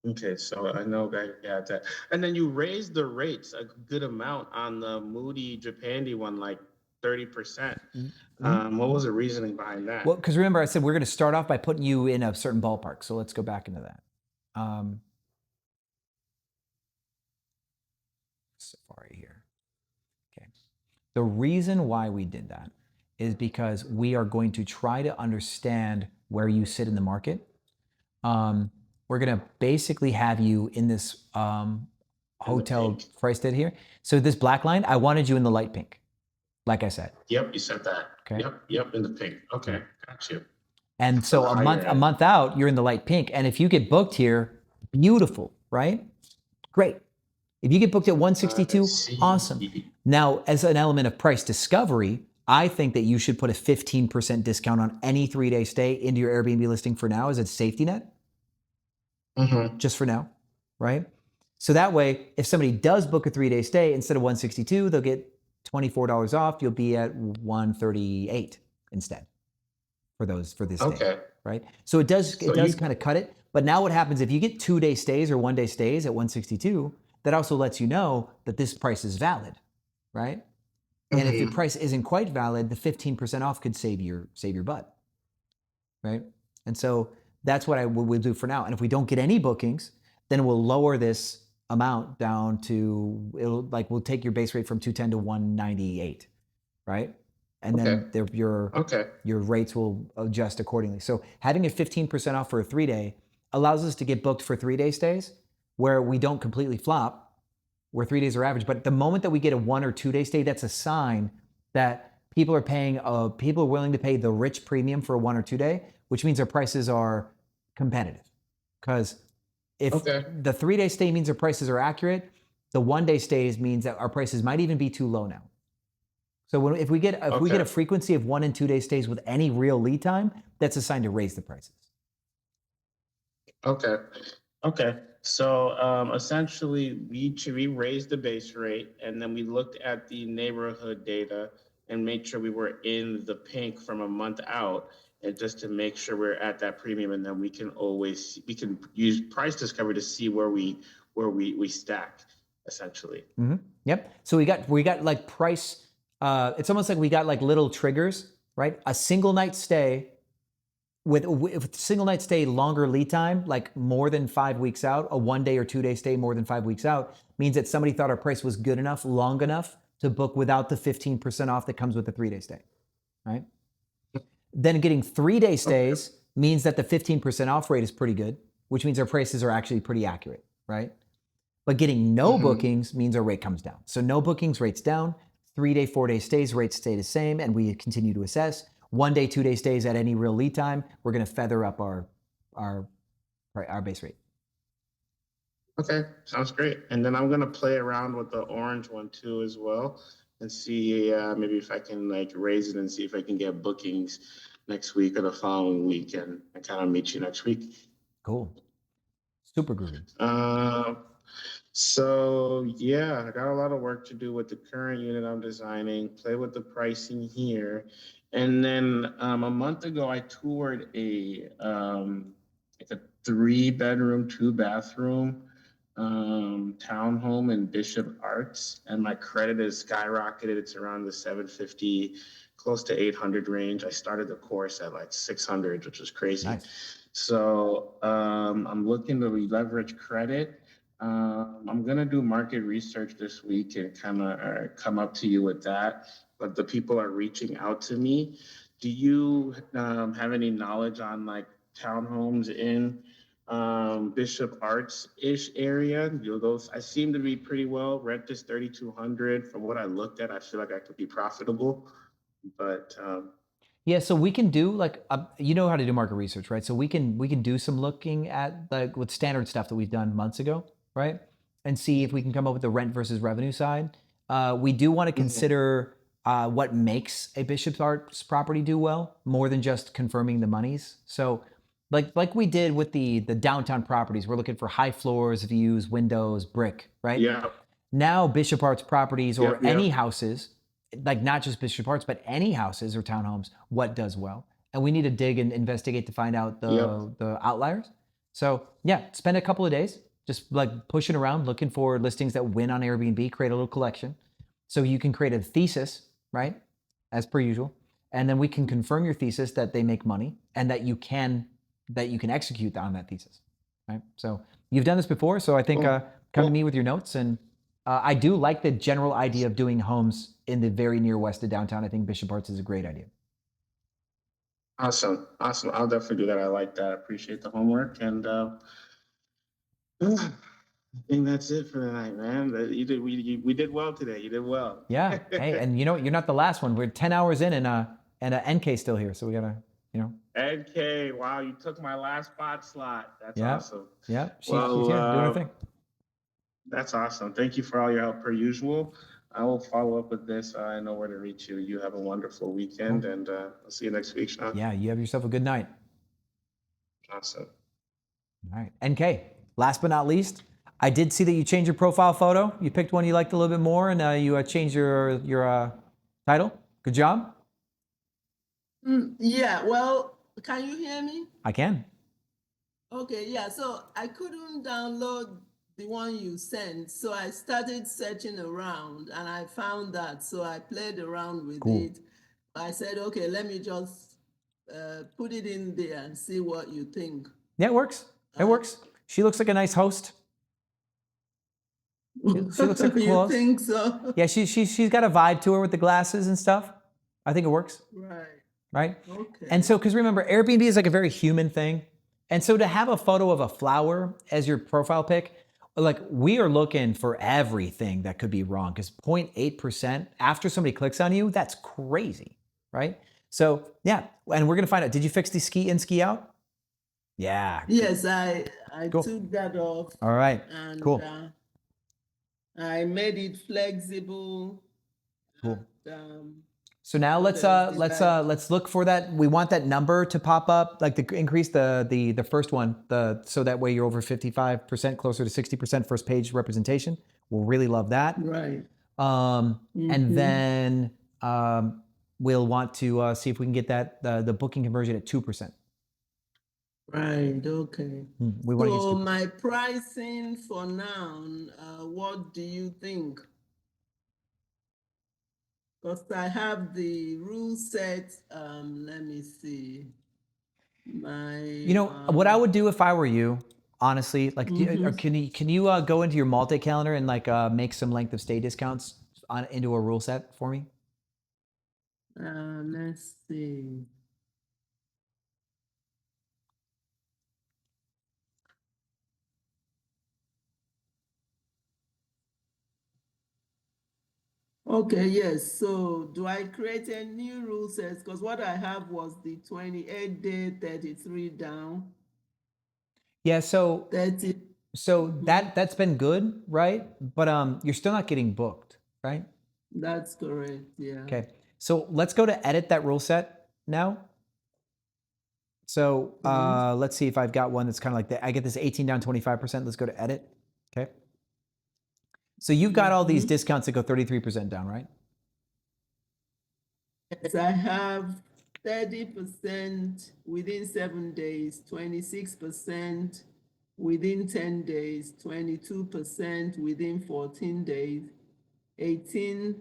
Okay, so I know that you had that. And then you raised the rates a good amount on the Moody Japandi one, like 30%. What was the reasoning behind that? Well, because remember I said we're going to start off by putting you in a certain ballpark. So let's go back into that. Safari here. Okay. The reason why we did that is because we are going to try to understand where you sit in the market. We're going to basically have you in this hotel price did here. So this black line, I wanted you in the light pink, like I said. Yep, you said that. Okay. Yep, in the pink. Okay, got you. And so a month out, you're in the light pink. And if you get booked here, beautiful, right? Great. If you get booked at 162, awesome. Now, as an element of price discovery, I think that you should put a 15% discount on any 3-day stay into your Airbnb listing for now as a safety net. Just for now, right? So that way, if somebody does book a 3-day stay, instead of 162, they'll get $24 off. You'll be at 138 instead for this stay, right? So it does kind of cut it. But now what happens if you get 2-day stays or 1-day stays at 162? That also lets you know that this price is valid, right? And if the price isn't quite valid, the 15% off could save your butt, right? And so that's what we'll do for now. And if we don't get any bookings, then we'll lower this amount down to, we'll take your base rate from 210 to 198, right? And then your rates will adjust accordingly. So having a 15% off for a 3-day allows us to get booked for 3-day stays where we don't completely flop, where 3 days are average. But the moment that we get a 1 or 2 day stay, that's a sign that people are willing to pay the rich premium for a 1 or 2 day, which means our prices are competitive. Because if the 3-day stay means our prices are accurate, the 1-day stays means that our prices might even be too low now. So if we get a frequency of 1 and 2 day stays with any real lead time, that's a sign to raise the prices. Okay. So essentially, we raised the base rate, and then we looked at the neighborhood data and made sure we were in the pink from a month out, and just to make sure we're at that premium, and then we can use price discovery to see where we stack, essentially. Mm-hmm. Yep. So we got like price. It's almost like we got like little triggers, right? A single night stay. With single night stay, longer lead time, like more than 5 weeks out, a 1 day or 2 day stay more than 5 weeks out, means that somebody thought our price was good enough, long enough to book without the 15% off that comes with the 3-day stay, right? Then getting 3-day stays means that the 15% off rate is pretty good, which means our prices are actually pretty accurate, right? But getting no bookings means our rate comes down. So no bookings, rates down. 3-day, 4-day stays, rates stay the same, and we continue to assess. 1 day, 2 day stays at any real lead time, we're going to feather up our base rate. Okay, sounds great. And then I'm going to play around with the orange one too as well, and see maybe if I can like raise it and see if I can get bookings next week or the following week, and kind of meet you next week. Cool. Super groovy. So yeah, I got a lot of work to do with the current unit I'm designing, play with the pricing here. And then a month ago, I toured a 3-bedroom, 2-bathroom townhome in Bishop Arts, and my credit is skyrocketed. It's around the 750, close to 800 range. I started the course at like 600, which was crazy. Nice. So I'm looking to leverage credit. I'm gonna do market research this week and kind of come up to you with that. But the people are reaching out to me. Do you have any knowledge on like townhomes in Bishop Arts-ish area? Those I seem to be pretty well. Rent is 3,200. From what I looked at, I feel like I could be profitable. But yeah, so we can do like you know how to do market research, right? So we can do some looking at like with standard stuff that we've done months ago, right? And see if we can come up with the rent versus revenue side. We do want to consider what makes a Bishop Arts property do well, more than just confirming the monies. So like we did with the downtown properties, we're looking for high floors, views, windows, brick, right? Yeah. Now Bishop Arts properties or any houses, like not just Bishop Arts, but any houses or townhomes, what does well? And we need to dig and investigate to find out the outliers. So yeah, spend a couple of days just like pushing around, looking for listings that win on Airbnb, create a little collection. So you can create a thesis, right? As per usual. And then we can confirm your thesis that they make money and that you can execute on that thesis, right? So you've done this before. So I think come to me with your notes. And I do like the general idea of doing homes in the very near west of downtown. I think Bishop Arts is a great idea. Awesome. I'll definitely do that. I like that. I appreciate the homework. And I think that's it for the night, man. We did well today. You did well. Yeah. Hey, and you know, you're not the last one. We're 10 hours in and NK still here. So we gotta, you know. NK, wow, you took my last spot slot. That's awesome. Yeah. She's here doing her thing. That's awesome. Thank you for all your help per usual. I will follow up with this. I know where to reach you. You have a wonderful weekend, and I'll see you next week, Sean. Yeah, you have yourself a good night. Awesome. All right. NK, last but not least, I did see that you changed your profile photo. You picked one you liked a little bit more, and you changed your title. Good job. Yeah, well, can you hear me? I can. Okay, yeah, so I couldn't download the one you sent. So I started searching around and I found that. So I played around with it. I said, okay, let me just put it in there and see what you think. Yeah, it works. It works. She looks like a nice host. She looks like a cool You host. think so? Yeah, she's got a vibe to her with the glasses and stuff. I think it works. Right? Okay. And so, because remember, Airbnb is like a very human thing. And so to have a photo of a flower as your profile pic, like we are looking for everything that could be wrong, because 0.8% after somebody clicks on you, that's crazy, right? So yeah, and we're gonna find out, did you fix the ski in, ski out? Yeah. Yes, I Cool. took that off. All right, And cool. I made it flexible. Cool. And, So now let's look for that. We want that number to pop up, like the increase the first one, so that way you're over 55%, closer to 60% first page representation. We'll really love that. Right. And then we'll want to see if we can get that the booking conversion at 2%. Right. Okay. We want to So use 2%. my pricing for now, what do you think? Because I have the rule set. Let me see. What I would do if I were you, honestly, like, can you go into your multi-calendar and like make some length of stay discounts into a rule set for me? Let's see. Okay, yes. So do I create a new rule set? Because what I have was the 28-day, 33 down. Yeah, so 30. that's been good, right? But you're still not getting booked, right? That's correct, yeah. Okay, so let's go to edit that rule set now. So let's see if I've got one that's kind of like that. I get this 18 down 25%. Let's go to edit. Okay. So you've got all these discounts that go 33% down, right? Yes, I have 30% within 7 days, 26% within 10 days, 22% within 14 days, 18%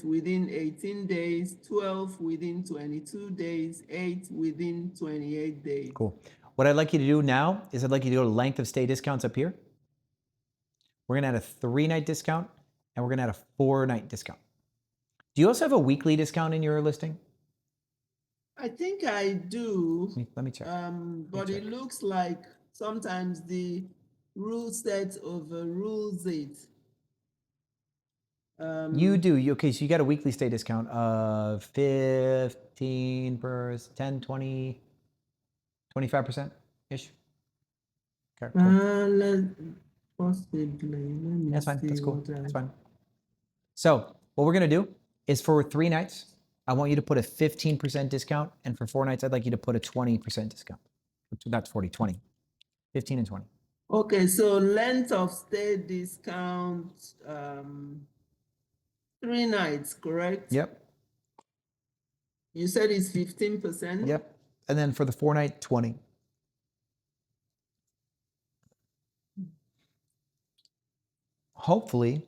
within 18 days, 12 within 22 days, 8 within 28 days. Cool. What I'd like you to do now is I'd like you to go to length of stay discounts up here. We're gonna add a 3-night discount and we're gonna add a 4-night discount. Do you also have a weekly discount in your listing? I think I do. Let me check. But it looks like sometimes the rule set overrules it. You do. Okay, so you got a weekly stay discount of 15%, 10, 20, 25%-ish. Okay, cool. Possibly. That's fine. That's cool. That's fine. So what we're gonna do is for 3 nights, I want you to put a 15% discount, and for 4 nights, I'd like you to put a 20% discount. That's 40, 20, 15 and 20. Okay, so length of stay discount, 3 nights, correct? Yep. You said it's 15%? Yep. And then for the 4-night, 20. Hopefully,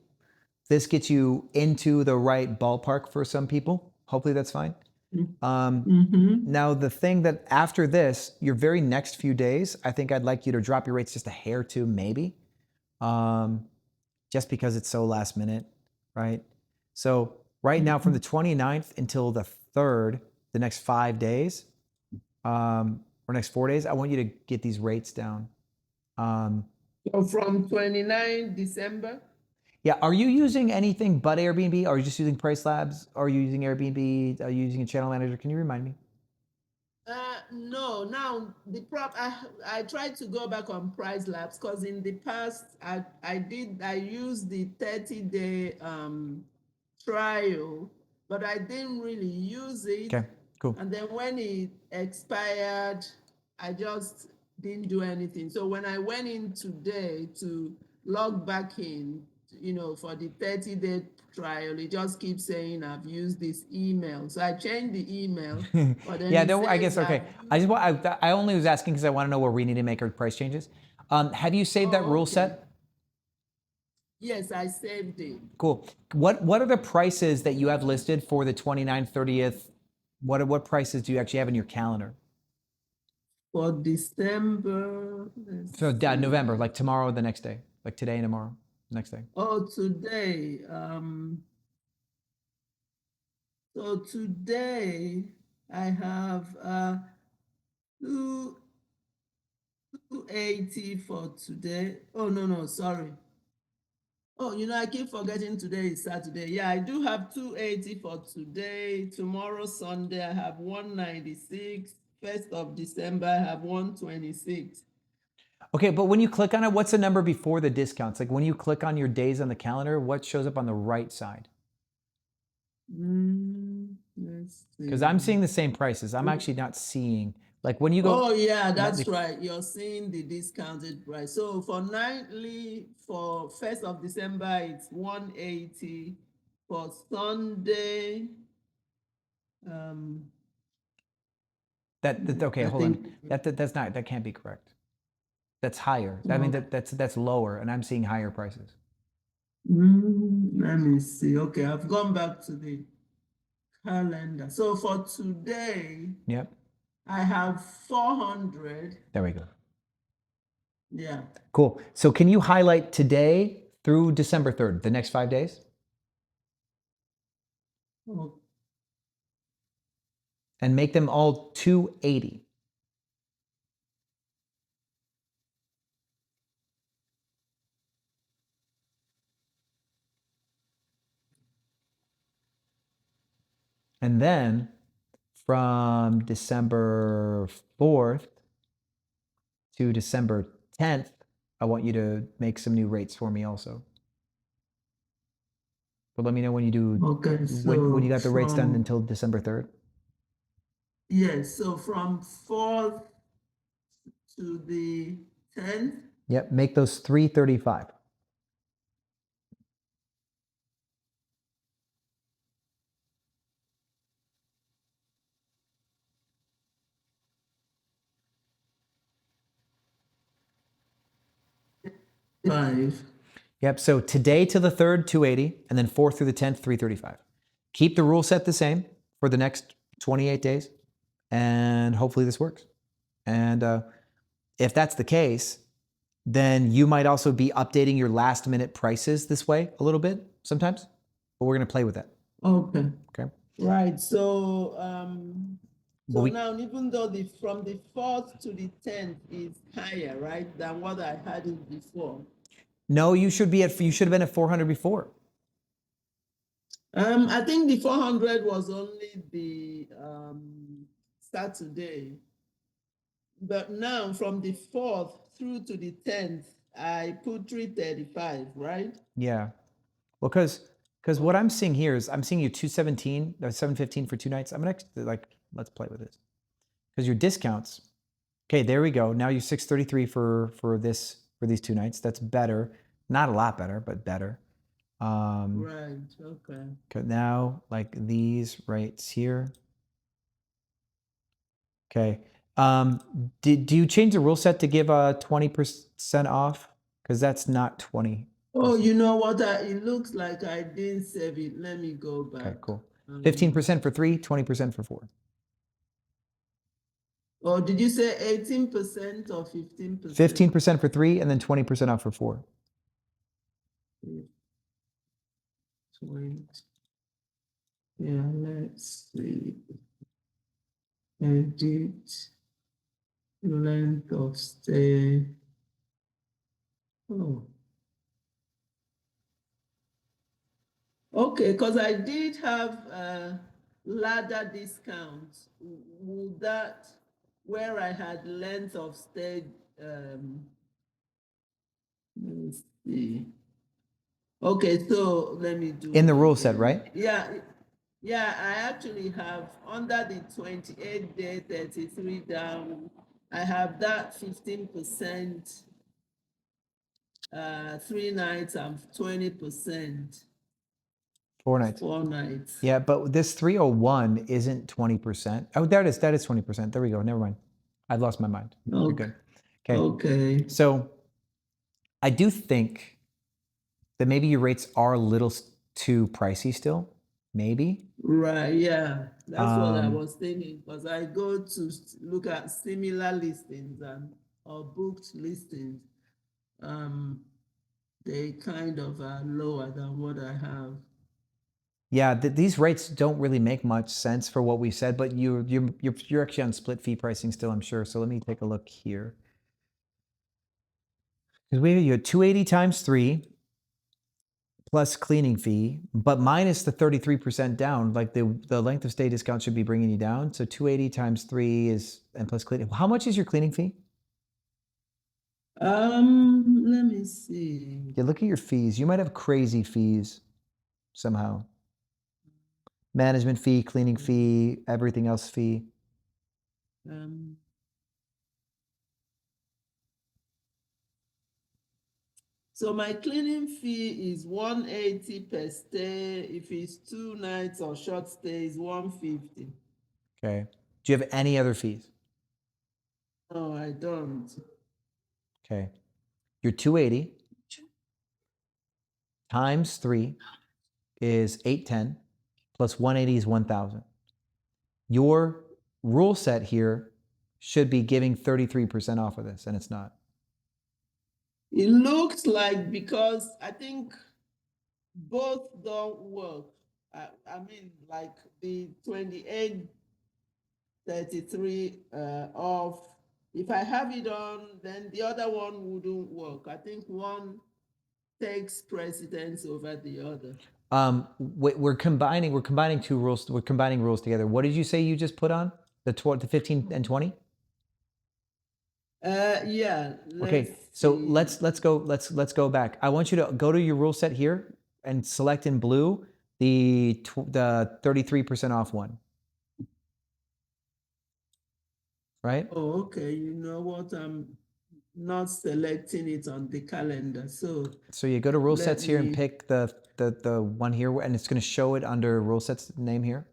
this gets you into the right ballpark for some people. Hopefully that's fine. Now, the thing that after this, your very next few days, I think I'd like you to drop your rates just a hair too, maybe. Just because it's so last minute, right? So right now from the 29th until the 3rd, the next 5 days, or next 4 days, I want you to get these rates down. So from 29 December? Yeah, are you using anything but Airbnb? Are you just using Pricelabs? Are you using Airbnb? Are you using a channel manager? Can you remind me? No, now I tried to go back on Pricelabs because in the past I used the 30-day trial, but I didn't really use it. Okay, cool. And then when it expired, I just didn't do anything. So when I went in today to log back in, for the 30-day trial, it just keeps saying I've used this email. So I changed the email. But then Yeah, I guess, okay. I only was asking because I want to know where we need to make our price changes. Have you saved that rule set? Yes, I saved it. Cool. What are the prices that you have listed for the 29th, 30th? What prices do you actually have in your calendar? For December. So November, like tomorrow or the next day, like today and tomorrow, next day. Oh, today. So today I have 280 for today. Oh no, sorry. Oh, I keep forgetting today is Saturday. Yeah, I do have 280 for today. Tomorrow, Sunday, I have 196. 1st of December, I have 126. Okay, but when you click on it, what's the number before the discounts? Like when you click on your days on the calendar, what shows up on the right side? Let's see. Because I'm seeing the same prices. I'm actually not seeing, like when you go. Oh yeah, that's right. You're seeing the discounted price. So for nightly, for 1st of December, it's 180. For Sunday, Okay, hold on. That's not, that can't be correct. That's higher. I mean, that's lower, and I'm seeing higher prices. Let me see. Okay, I've gone back to the calendar. So for today, Yep. I have 400. There we go. Yeah. Cool. So can you highlight today through December 3rd, the next 5 days? Oh. And make them all 280. And then from December 4th to December 10th, I want you to make some new rates for me also. But let me know when you do, Okay, when you got the rates done from- until December 3rd. Yes, so from 4th to the 10th. Yep, make those 335. Five. Yep, so today to the 3rd, 280, and then 4th through the 10th, 335. Keep the rule set the same for the next 28 days, and hopefully this works. And if that's the case, then you might also be updating your last minute prices this way a little bit sometimes, but we're going to play with that. Okay. Okay. Right. So But now even though from the 4th to the 10th is higher, right, than what I had it before. No, you should have been at 400 before. I think the 400 was only the Saturday. But now from the 4th through to the 10th, I put 335, right? Yeah. Well, because what I'm seeing here is I'm seeing you 217, 715 for 2 nights. I'm gonna let's play with this. Because your discounts, okay, there we go. Now you're 633 for these 2 nights. That's better. Not a lot better, but better. Right. Okay. Now, like these rates here. Okay. Do you change the rule set to give 20% off? Because that's not 20. Oh, you know what? It looks like I didn't save it. Let me go back. Okay, cool. 15% for 3, 20% for 4. Oh, did you say 18% or 15%? 15% for 3 and then 20% off for 4. 20. Yeah, let's see. Edit. Length of stay. Oh. Okay, because I did have a ladder discount. Would that, where I had length of stay, let me see. Okay, so let me do In the it rule again. set, right? Yeah, I actually have under the 28-day 33 down, I have that 15%, 3 nights and 20%. 4 nights. 4 nights. Yeah, but this 301 isn't 20%. Oh, there it is. That is 20%. There we go. Never mind. I've lost my mind. Okay. You're good. Okay. Okay. So I do think that maybe your rates are a little too pricey still. Maybe. Right, yeah. That's what I Um, was thinking, because I go to look at similar listings or booked listings. They kind of are lower than what I have. Yeah, these rates don't really make much sense for what we said, but you're actually on split fee pricing still, I'm sure. So let me take a look here. Because you had 280 times 3 plus cleaning fee, but minus the 33% down. Like the length of stay discount should be bringing you down. So 280 times 3 is, and plus cleaning. How much is your cleaning fee? Let me see. Yeah, look at your fees. You might have crazy fees somehow. Management fee, cleaning fee, everything else fee. So my cleaning fee is 180 per stay. If it's 2 nights or short stay, is 150. Okay. Do you have any other fees? No, I don't. Okay. Your 280 times 3 is 810 plus 180 is 1000. Your rule set here should be giving 33% off of this, and it's not. It looks like, because I think both don't work. I mean, like the 28.33 off. If I have it on, then the other one wouldn't work. I think one takes precedence over the other. We're combining two rules. We're combining rules together. What did you say you just put on? The 15 and 20? Yeah. Okay, so let's go back. I want you to go to your rule set here and select in blue the 33% off one. Right? Oh, okay. You know what? I'm not selecting it on the calendar. So you go to rule sets here and pick the one here, and it's going to show it under rule sets name here.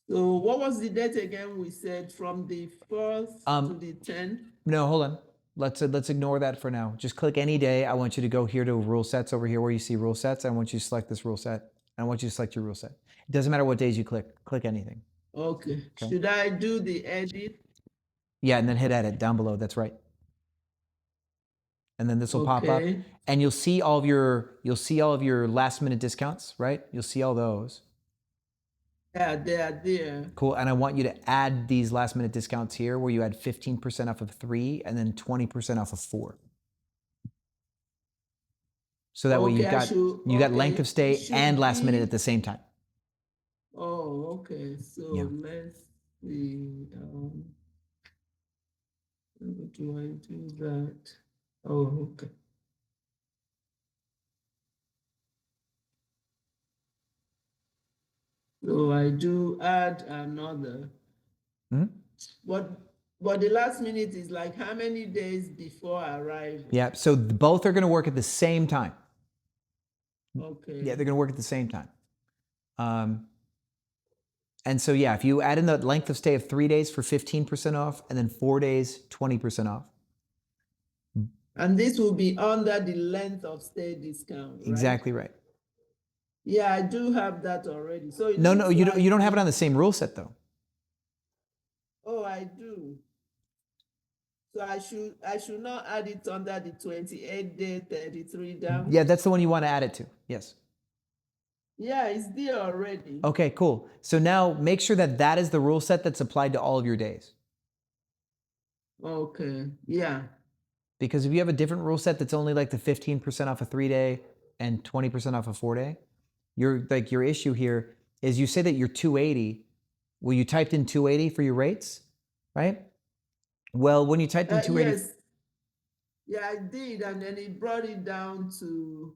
So what was the date again? We said from the 4th to the 10th? No, hold on. Let's ignore that for now. Just click any day. I want you to go here to rule sets over here where you see rule sets. I want you to select this rule set. I want you to select your rule set. It doesn't matter what days you click. Click anything. Okay. Should I do the edit? Yeah, and then hit edit down below. That's right. And then this will pop up, and you'll see all of your last minute discounts, right? You'll see all those. Yeah, they are there. Cool. And I want you to add these last minute discounts here where you add 15% off of 3 and then 20% off of 4. So that way you got length of stay and last minute at the same time. Oh, okay. So let's see. How do I do that? Oh, okay. So I do add another. But the last minute is like how many days before arrival? Yeah, so both are going to work at the same time. Okay. Yeah, they're going to work at the same time. And so, yeah, if you add in the length of stay of 3 days for 15% off and then 4 days, 20% off. And this will be under the length of stay discount, right? Exactly right. Yeah, I do have that already. So no, you don't have it on the same rule set though. Oh, I do. So I should not add it under the 28-day 33 down. Yeah, that's the one you want to add it to. Yes. Yeah, it's there already. Okay, cool. So now make sure that is the rule set that's applied to all of your days. Okay. Yeah. Because if you have a different rule set that's only like the 15% off a 3-day and 20% off a 4-day, your issue here is you say that you're 280. Well, you typed in 280 for your rates, right? Well, when you typed in 280. Yes. Yeah, I did. And then it brought it down to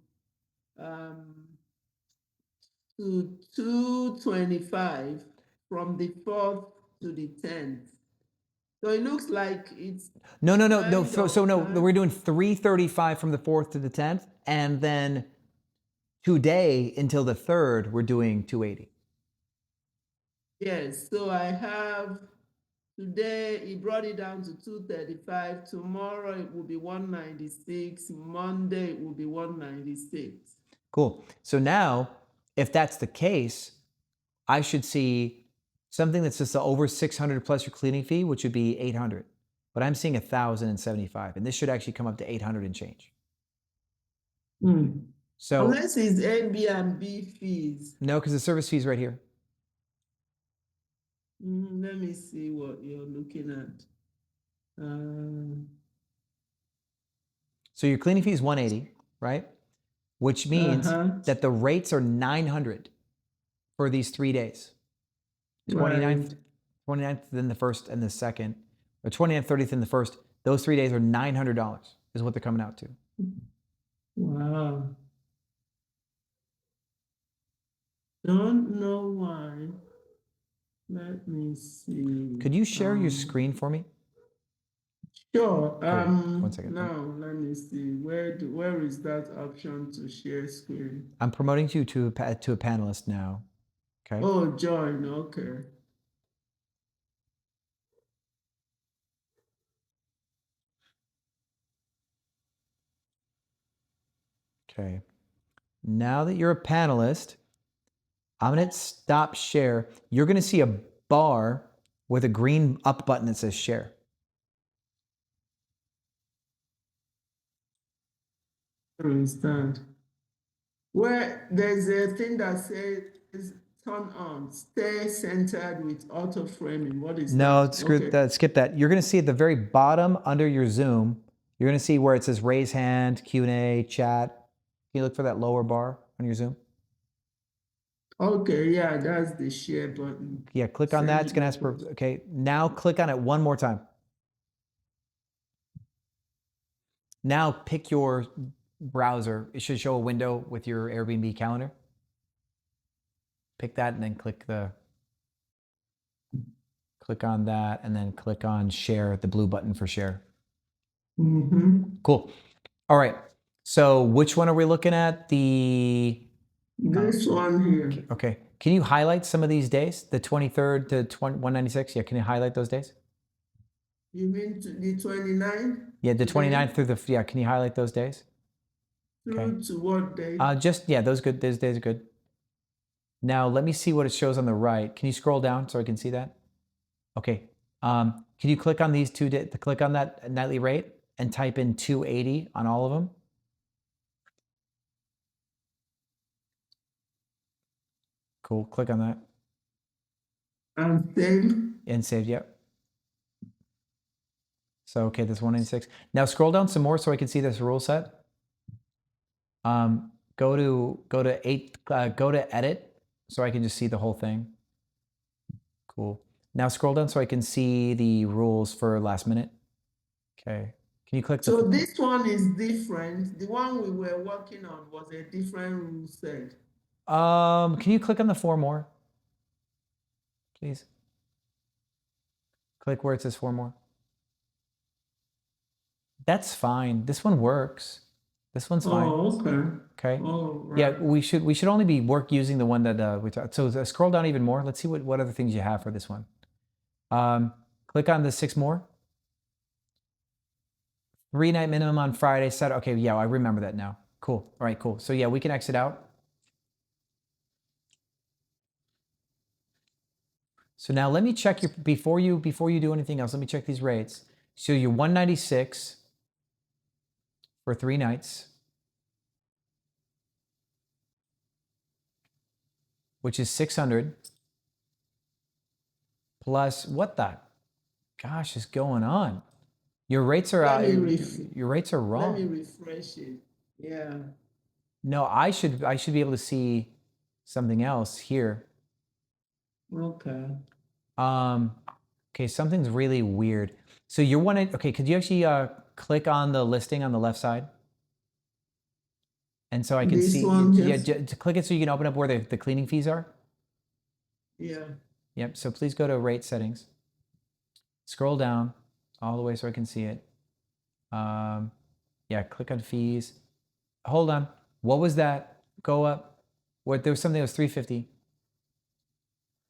225 from the 4th to the 10th. So it looks like it's No. So we're doing 335 from the 4th to the 10th, and then today until the 3rd, we're doing 280. Yes. So I have Today, he brought it down to 235. Tomorrow, it will be 196. Monday, it will be 196. Cool. So now, if that's the case, I should see something that's just over 600 plus your cleaning fee, which would be 800. But I'm seeing 1,075, and this should actually come up to 800 and change. So unless it's Airbnb fees. No, because the service fee is right here. Let me see what you're looking at. So your cleaning fee is 180, right? Which means that the rates are 900 for these 3 days. 29th, 29th, then the first and the second, or 29th, 30th, and the first. Those 3 days are $900 is what they're coming out to. Wow. Don't know why. Let me see. Could you share your screen for me? Sure. 1 second. Now let me see. Where is that option to share screen? I'm promoting you to a panelist now. Okay. Oh, join. Okay. Okay. Now that you're a panelist, I'm going to stop share. You're going to see a bar with a green up button that says share. I understand. Where there's a thing that says turn on, stay centered with auto framing. What is that? No, skip that. You're going to see at the very bottom under your Zoom, you're going to see where it says raise hand, Q&A, chat. Can you look for that lower bar on your Zoom? Okay, yeah, that's the share button. Yeah, click on that. It's going to ask for, okay, now click on it one more time. Now pick your browser. It should show a window with your Airbnb calendar. Pick that and then click on that and then click on share, the blue button for share. Cool. All right. So which one are we looking at? This one here. Okay. Can you highlight some of these days? The 23rd to 196? Yeah, can you highlight those days? You mean the 29th? Yeah, the 29th through yeah, can you highlight those days? Through to what day? Those days are good. Now let me see what it shows on the right. Can you scroll down so I can see that? Okay. Can you click on these click on that nightly rate and type in 280 on all of them? Cool. Click on that. And save. And save, yep. So, okay, that's 196. Now scroll down some more so I can see this rule set. Go to edit so I can just see the whole thing. Cool. Now scroll down so I can see the rules for last minute. Okay. Can you click? So this one is different. The one we were working on was a different rule set. Can you click on the 4 more, please? Click where it says 4 more. That's fine. This one works. This one's fine. Oh, okay. Okay. Oh, right. Yeah, we should only be using the one that we talked. So scroll down even more. Let's see what other things you have for this one. Click on the 6 more. 3-night minimum on Friday, Saturday. Okay, yeah, I remember that now. Cool. All right, cool. So yeah, we can exit out. So now let me check your before you do anything else. Let me check these rates. So you're 196 for 3 nights, which is 600 plus what the gosh is going on? Your rates are your rates are wrong. Let me refresh it. Yeah. No, I should be able to see something else here. Okay. Okay, something's really weird. So you're okay, could you actually click on the listing on the left side? And so I can see, to click it so you can open up where the cleaning fees are. Yeah. Yep, so please go to rate settings. Scroll down all the way so I can see it. Yeah, click on fees. Hold on. What was that? Go up. There was something that was 350.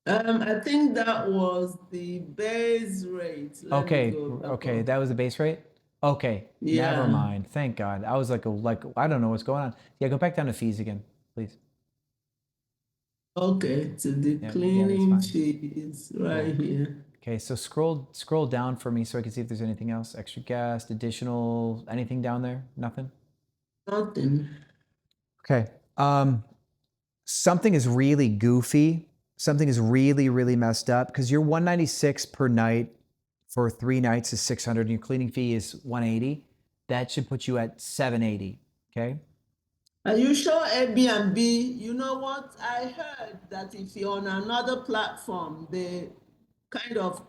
I think that was the base rate. Let me Okay, go back okay, up. that was the base rate. Okay, never Yeah. mind. Thank God. I was like, I don't know what's going on. Yeah, go back down to fees again, please. Okay, to the Yeah, that's cleaning fine. fees right Cool. here. Okay, so scroll down for me so I can see if there's anything else. Extra guest, additional, anything down there? Nothing? Nothing. Okay. Something is really goofy. Something is really, really messed up because your 196 per night for 3 nights is 600 and your cleaning fee is 180. That should put you at 780. Okay. Are you sure Airbnb? You know what? I heard that if you're on another platform, they kind of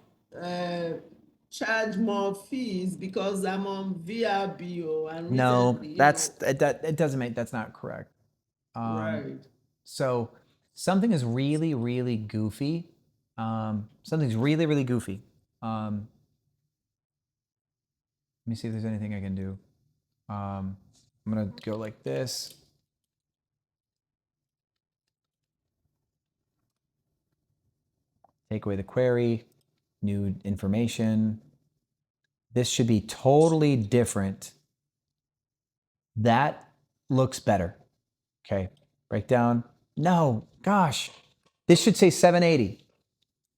charge more fees because I'm on VRBO and No, recently, it doesn't make that's not correct. right. So something is really, really goofy. Something's really, really goofy. Let me see if there's anything I can do. I'm gonna go like this. Take away the query, new information. This should be totally different. That looks better. Okay, breakdown. No, gosh, this should say 780.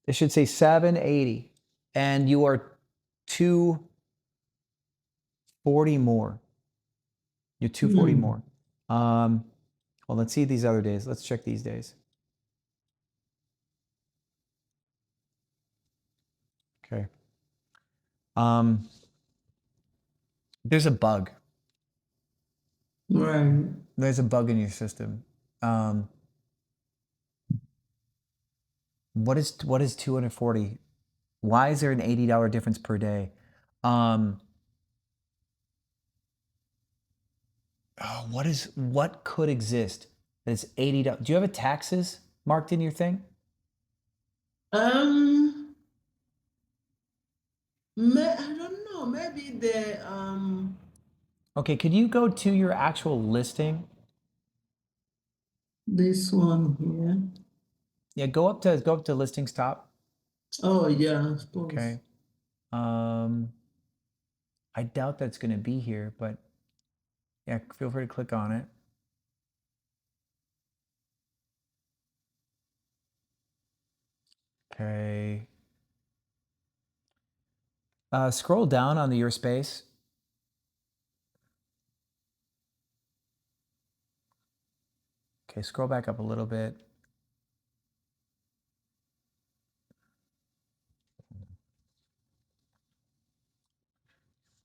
This should say 780, and you are 240 more. You're 240 more. Well, let's see these other days. Let's check these days. Okay. There's a bug. Right. There's a bug in your system. What is 240? Why is there an $80 difference per day? What could exist that's $80? Do you have a taxes marked in your thing? I don't know. Maybe the Okay, could you go to your actual listing? this one here. Yeah, go up to listings top. Oh yeah, of course. Okay. I doubt that's going to be here, but yeah, feel free to click on it. Okay. Scroll down on the your space. Okay, scroll back up a little bit.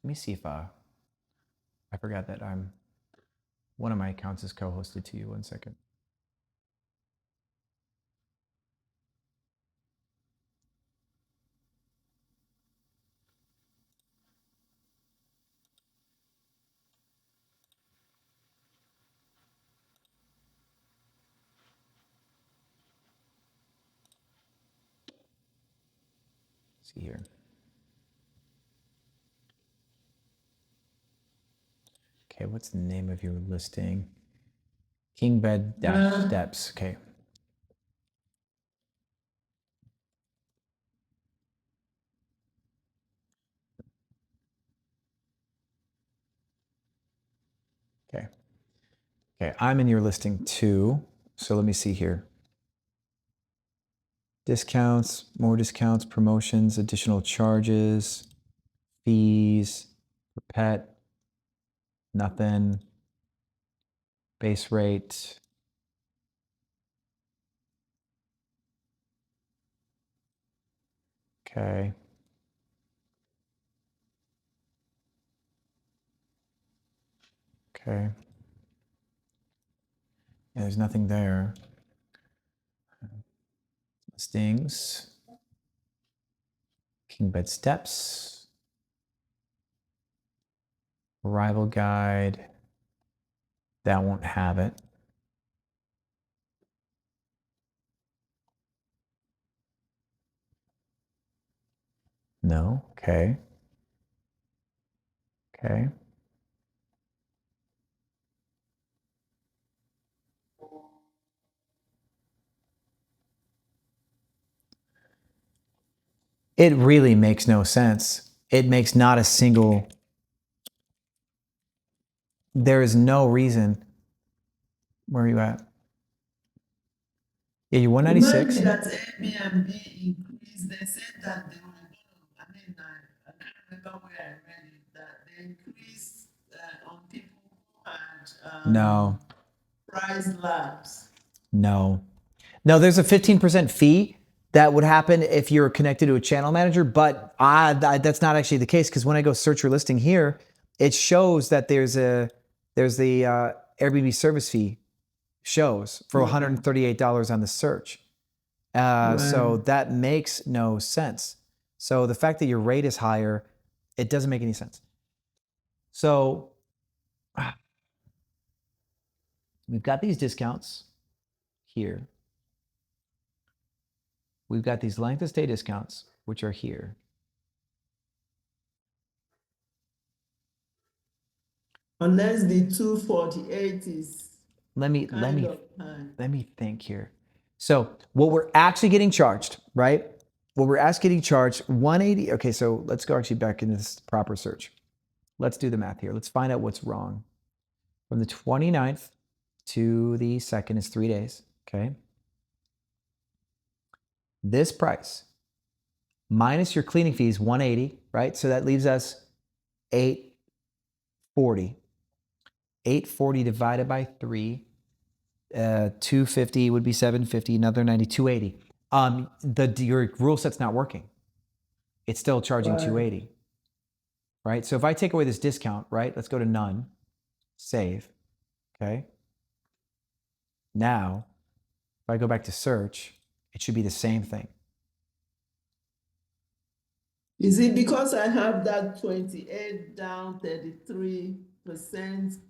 Let me see if I forgot that one of my accounts is co-hosted to you. 1 second. Let's see here. Okay, what's the name of your listing? King bed dash steps. Okay. Okay. Okay, I'm in your listing too. So let me see here. Discounts, more discounts, promotions, additional charges, fees, per pet, nothing, base rate. Okay. Okay. Yeah, there's nothing there. Listings. King bed steps. Arrival guide. That won't have it. No. Okay. Okay. It really makes no sense. It makes not a single. There is no reason. Where are you at? Yeah, you're 196. Maybe that Airbnb increased. They said that they were going to, I mean, I can't remember where I read it, that they increased on people who had No. Pricelabs. No. There's a 15% fee that would happen if you're connected to a channel manager, but that's not actually the case, because when I go search your listing here, it shows that there's the Airbnb service fee shows for $138 on the search. So that makes no sense. So the fact that your rate is higher, it doesn't make any sense. So we've got these discounts here. We've got these length of stay discounts, which are here. Unless the 248 is let me think here. So what we're actually getting charged, right? What we're actually getting charged, 180. Okay, so let's go actually back into this proper search. Let's do the math here. Let's find out what's wrong. From the 29th to the 2nd is 3 days, okay? This price minus your cleaning fees, 180, right? So that leaves us 840. 840 divided by 3, 250 would be 750, another 90, 280. Your rule set's not working. It's still charging 280, right? So if I take away this discount, right? Let's go to none, save, okay? Now, if I go back to search, it should be the same thing. Is it because I have that 28 down 33%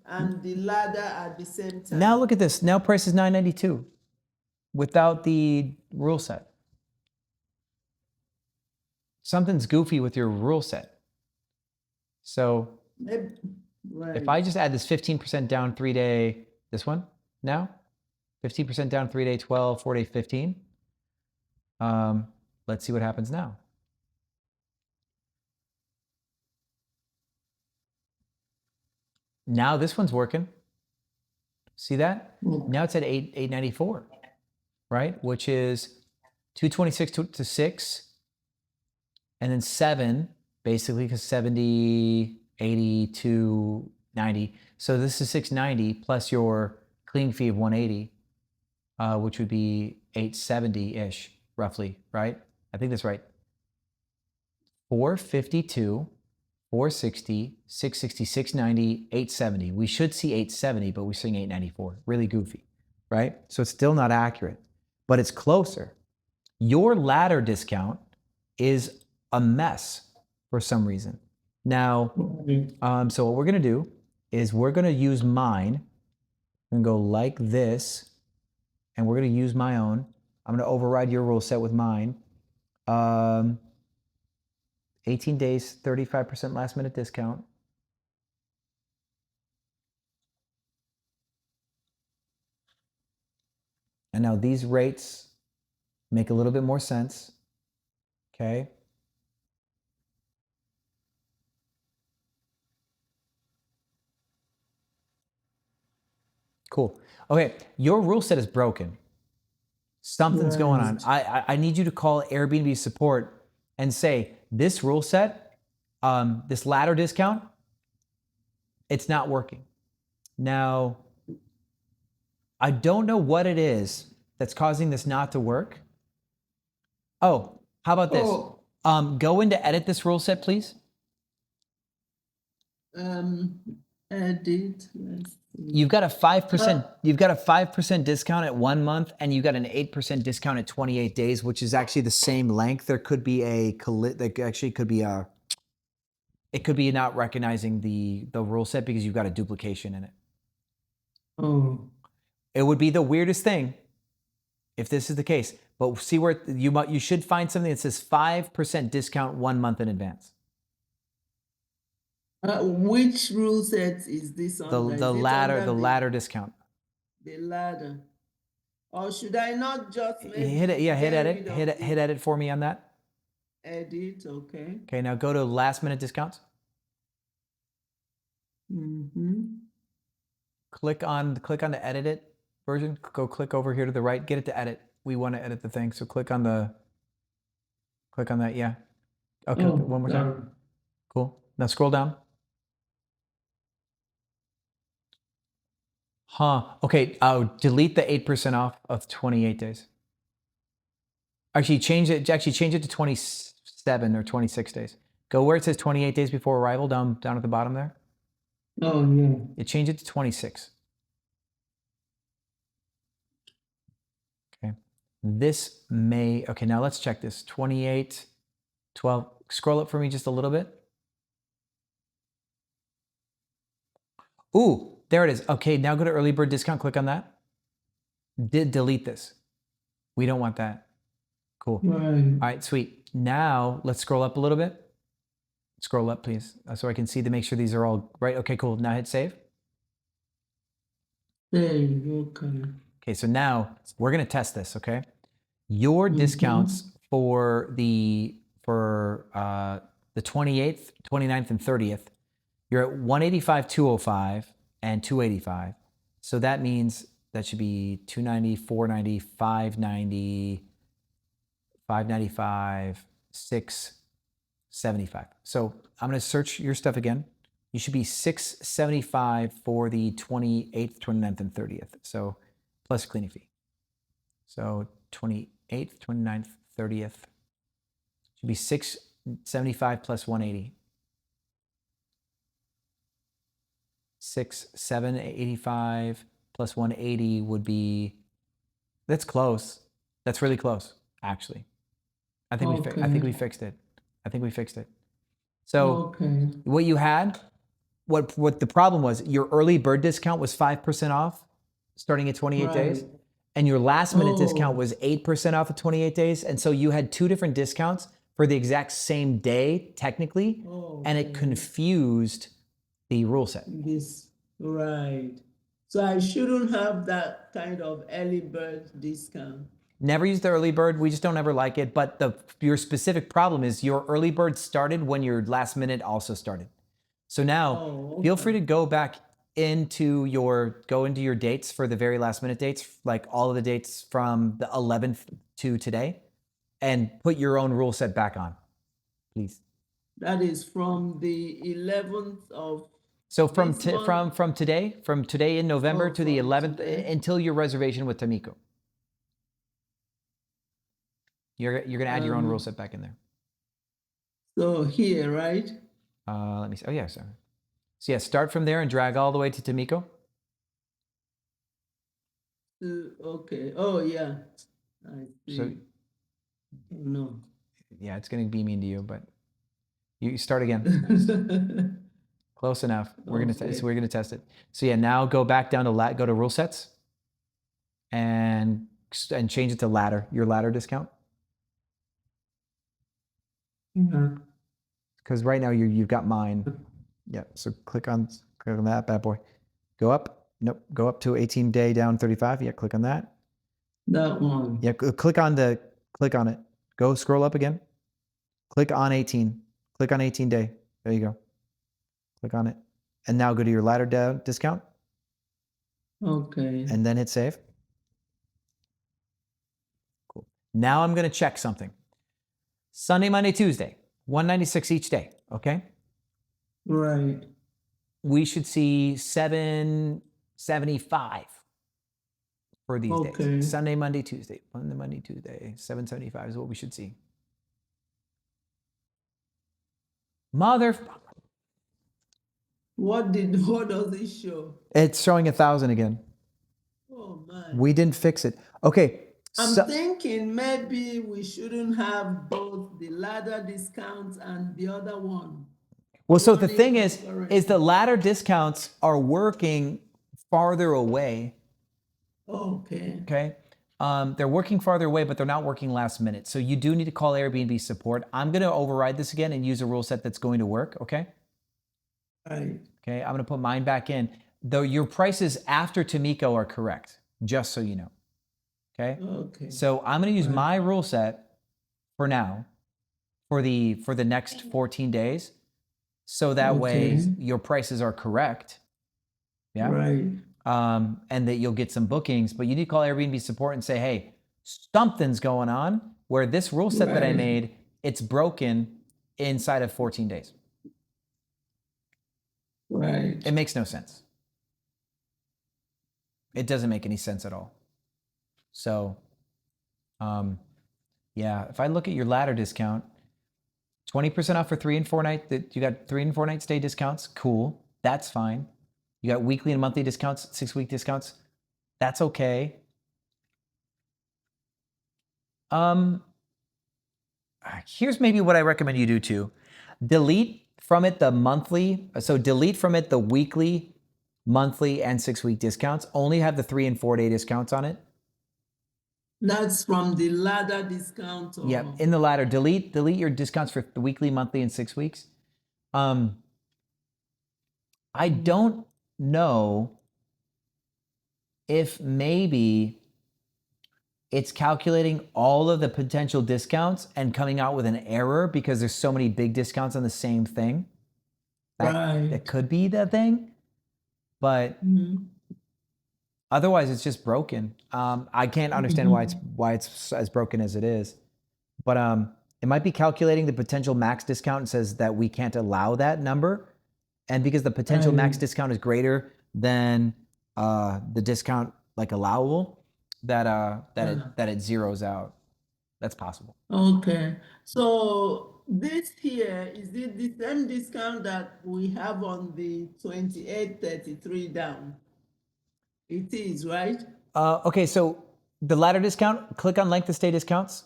and the ladder at the same time? Now look at this. Now price is $992 without the rule set. Something's goofy with your rule set. So if I just add this 15% down 3-day, this one now, 15% down 3-day 12, 4-day 15. Let's see what happens now. Now this one's working. See that? Now it's at 894, right? Which is 226 to 6, and then 7, basically, because 70, 82, 90. So this is 690 plus your cleaning fee of 180, which would be 870-ish, roughly, right? I think that's right. 452, 460, 660, 690, 870. We should see 870, but we're seeing 894. Really goofy, right? So it's still not accurate, but it's closer. Your ladder discount is a mess for some reason. Now, so what we're gonna do is we're gonna use mine. I'm gonna go like this, and we're gonna use my own. I'm gonna override your rule set with mine. 18 days, 35% last minute discount. And now these rates make a little bit more sense. Okay. Cool. Okay, your rule set is broken. Something's going on. I need you to call Airbnb support and say, this rule set, this ladder discount, it's not working. Now, I don't know what it is that's causing this not to work. Oh, how about this? Go into edit this rule set, please. Edit. You've got a 5%. You've got a 5% discount at 1 month, and you've got an 8% discount at 28 days, which is actually the same length. There could be a actually could be a. It could be not recognizing the rule set because you've got a duplication in it. Oh. It would be the weirdest thing if this is the case. But see where you should find something that says 5% discount 1 month in advance. Which rule set is this on? The ladder discount. The ladder. Or should I not just hit it? Yeah, hit edit. Hit edit for me on that. Edit, okay. Okay, now go to last minute discounts. Click on the edit it version. Go click over here to the right. Get it to edit. We want to edit the thing, so click on that. Yeah. Okay, one more time. Cool. Now scroll down. Okay. Delete the 8% off of 28 days. Actually, change it to 27 or 26 days. Go where it says 28 days before arrival, down at the bottom there. Oh, yeah. You change it to 26. Okay. This may, okay, now let's check this. 28, 12. Scroll up for me just a little bit. Ooh, there it is. Okay, now go to early bird discount. Click on that. Delete this. We don't want that. Cool. Right. All right, sweet. Now let's scroll up a little bit. Scroll up, please, so I can see to make sure these are all right. Okay, cool. Now hit save. Save, okay. Okay, so now we're gonna test this. Okay, your discounts for the 28th, 29th, and 30th, you're at 185, 205, and 285. So that means that should be 290, 490, 590, 595, 675. So I'm going to search your stuff again. You should be 675 for the 28th, 29th, and 30th. So plus cleaning fee. So 28th, 29th, 30th should be 675 plus 180. 785 plus 180 would be, that's close. That's really close, actually. I think we fixed it. I think we fixed it. So what you had, what the problem was, your early bird discount was 5% off starting at 28 days. And your last minute discount was 8% off of 28 days. And so you had two different discounts for the exact same day, technically. And it confused the rule set. Right. So I shouldn't have that kind of early bird discount. Never use the early bird. We just don't ever like it. But your specific problem is your early bird started when your last minute also started. So now feel free to go back into your dates for the very last minute dates, like all of the dates from the 11th to today, and put your own rule set back on, please. That is from the 11th of. So from today in November to the 11th until your reservation with Tamiko. You're gonna add your own rule set back in there. So here, right? Let me see. Oh yeah, sorry. So yeah, start from there and drag all the way to Tamiko. Okay. Oh yeah. I see. So no. Yeah, it's gonna be mean to you, but you start again. Close enough. We're gonna test it. So yeah, now go back down to go to rule sets, and change it to ladder. Your ladder discount. Because right now you've got mine. Yeah. So click on that bad boy. Go up. Nope. Go up to 18 day down 35. Yeah. Click on that. That one. Yeah. Click on it. Go scroll up again. Click on 18. Click on 18 day. There you go. Click on it. And now go to your ladder down discount. Okay. And then hit save. Cool. Now I'm going to check something. Sunday, Monday, Tuesday, 196 each day. Okay. Right. We should see 775 for these days. Sunday, Monday, Tuesday. Monday, Tuesday. 775 is what we should see. Motherfucker. What does it show? It's showing 1,000 again. Oh man. We didn't fix it. Okay. I'm thinking maybe we shouldn't have both the ladder discounts and the other one. Well, so the thing is the ladder discounts are working farther away. Okay. Okay. They're working farther away, but they're not working last minute. So you do need to call Airbnb support. I'm going to override this again and use a rule set that's going to work. Okay. Right. Okay. I'm going to put mine back in. Though your prices after Tamiko are correct, just so you know. Okay. Okay. So I'm going to use my rule set for now for the next 14 days. So that way your prices are correct. Yeah. Right. And that you'll get some bookings, but you need to call Airbnb support and say, hey, something's going on where this rule set that I made, it's broken inside of 14 days. Right. It makes no sense. It doesn't make any sense at all. So, yeah, if I look at your ladder discount, 20% off for 3 and 4 night, that you got 3 and 4 night stay discounts. Cool. That's fine. You got weekly and monthly discounts, 6-week discounts. That's okay. Here's maybe what I recommend you do too. Delete from it the monthly. So delete from it the weekly, monthly, and 6-week discounts. Only have the 3 and 4 day discounts on it. That's from the ladder discount. Or... Yeah, in the ladder, delete your discounts for the weekly, monthly, and 6 weeks. I don't know if maybe it's calculating all of the potential discounts and coming out with an error because there's so many big discounts on the same thing. That could be the thing, but otherwise it's just broken. I can't understand why it's as broken as it is, but it might be calculating the potential max discount and says that we can't allow that number, and because the potential max discount is greater than the discount like allowable, that it zeroes out. That's possible. Okay, so this here, is it the same discount that we have on the 2833 down? It is, right? Okay, so the ladder discount, click on length of stay discounts.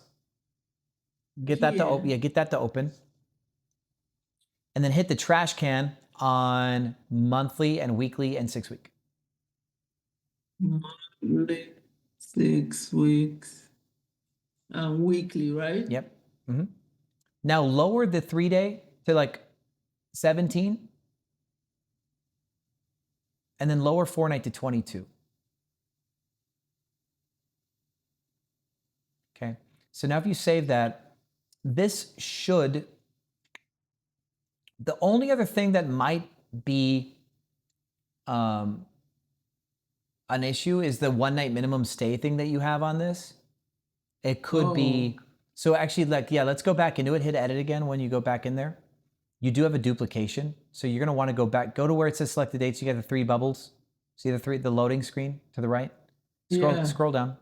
Get that to open. Yeah, get that to open. And then hit the trash can on monthly and weekly and 6 week. Monthly, 6 weeks, and weekly, right? Yep. Now lower the 3 day to like 17, and then lower 4 night to 22. Okay. So now if you save that, this should. The only other thing that might be an issue is the 1 night minimum stay thing that you have on this. It could be, so actually like, yeah, let's go back into it, hit edit again when you go back in there. You do have a duplication. So you're gonna wanna go back, go to where it says select the dates, you got the 3 bubbles. See the loading screen to the right? Scroll down.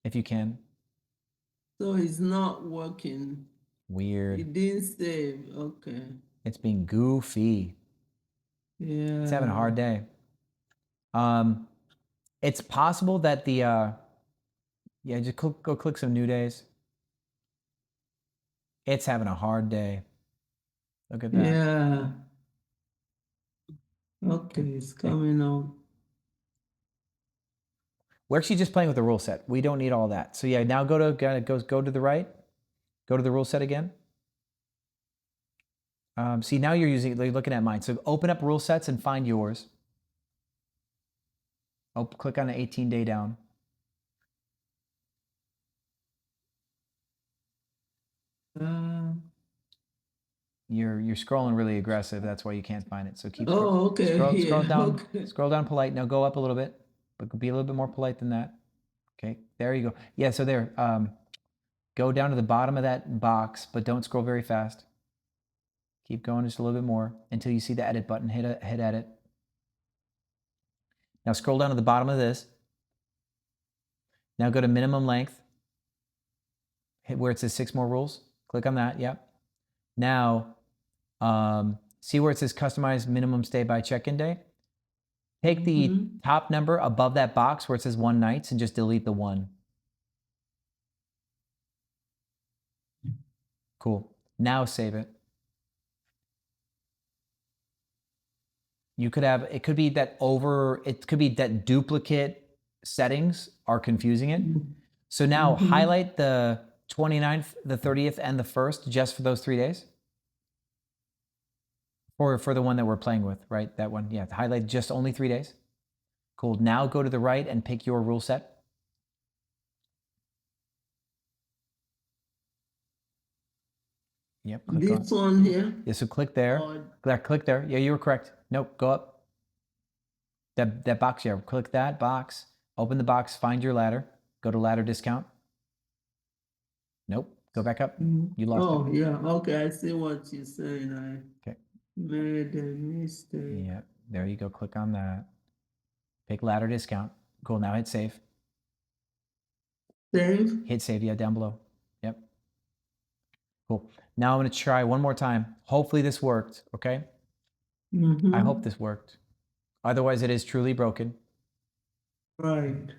If you can. So it's not working. Weird. It didn't save, okay. It's being goofy. Yeah. It's having a hard day. It's possible that the, yeah, just go click some new days. It's having a hard day. Look at that. Yeah. Okay, it's coming up. We're actually just playing with the rule set. We don't need all that. So yeah, now go to the right. Go to the rule set again. See, now you're looking at mine. So open up rule sets and find yours. Oh, click on the 18-day down. You're scrolling really aggressive. That's why you can't find it. So keep scroll down. Okay. Scroll down polite. Now go up a little bit, but be a little bit more polite than that. Okay, there you go. Yeah, so there. Go down to the bottom of that box, but don't scroll very fast. Keep going just a little bit more until you see the edit button. Hit edit. Now scroll down to the bottom of this. Now go to minimum length. Hit where it says 6 more rules. Click on that. Yep. Now, see where it says customize minimum stay by check-in day? Take the top number above that box where it says 1 nights and just delete the 1. Cool. Now save it. You could have, it could be that duplicate settings are confusing it. So now highlight the 29th, the 30th, and the 1st just for those 3 days. Or for the one that we're playing with, right? That one, yeah, highlight just only 3 days. Cool, now go to the right and pick your rule set. Yep. Click This one here. Yeah, so click there. Click there. Yeah, you were correct. Nope, go up. That box here. Click that box. Open the box. Find your ladder. Go to ladder discount. Nope. Go back up. You lost it. Oh, yeah. Okay, I see what you're saying. I Okay. made a mistake. Yeah, there you go. Click on that. Pick ladder discount. Cool. Now hit save. Save? Hit save. Yeah, down below. Yep. Cool. Now I'm going to try one more time. Hopefully this worked. Okay. Mm-hmm. I hope this worked. Otherwise, it is truly broken. Right.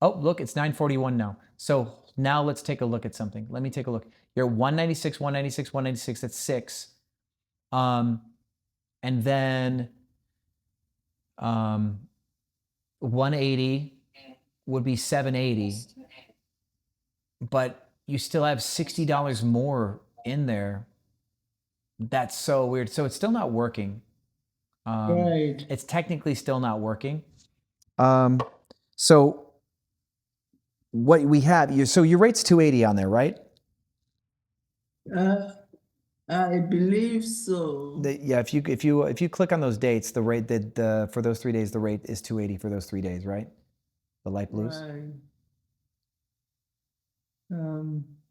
Oh, look, it's 9:41 now. So now let's take a look at something. Let me take a look. You're 196, 196, 196. That's 6. And then 180 would be 780. But you still have $60 more in there. That's so weird. So it's still not working. Right. It's technically still not working. So what we have, so your rate's 280 on there, right? I believe so. Yeah, if you click on those dates, the rate that for those 3 days, the rate is 280 for those 3 days, right? The light blues. Right.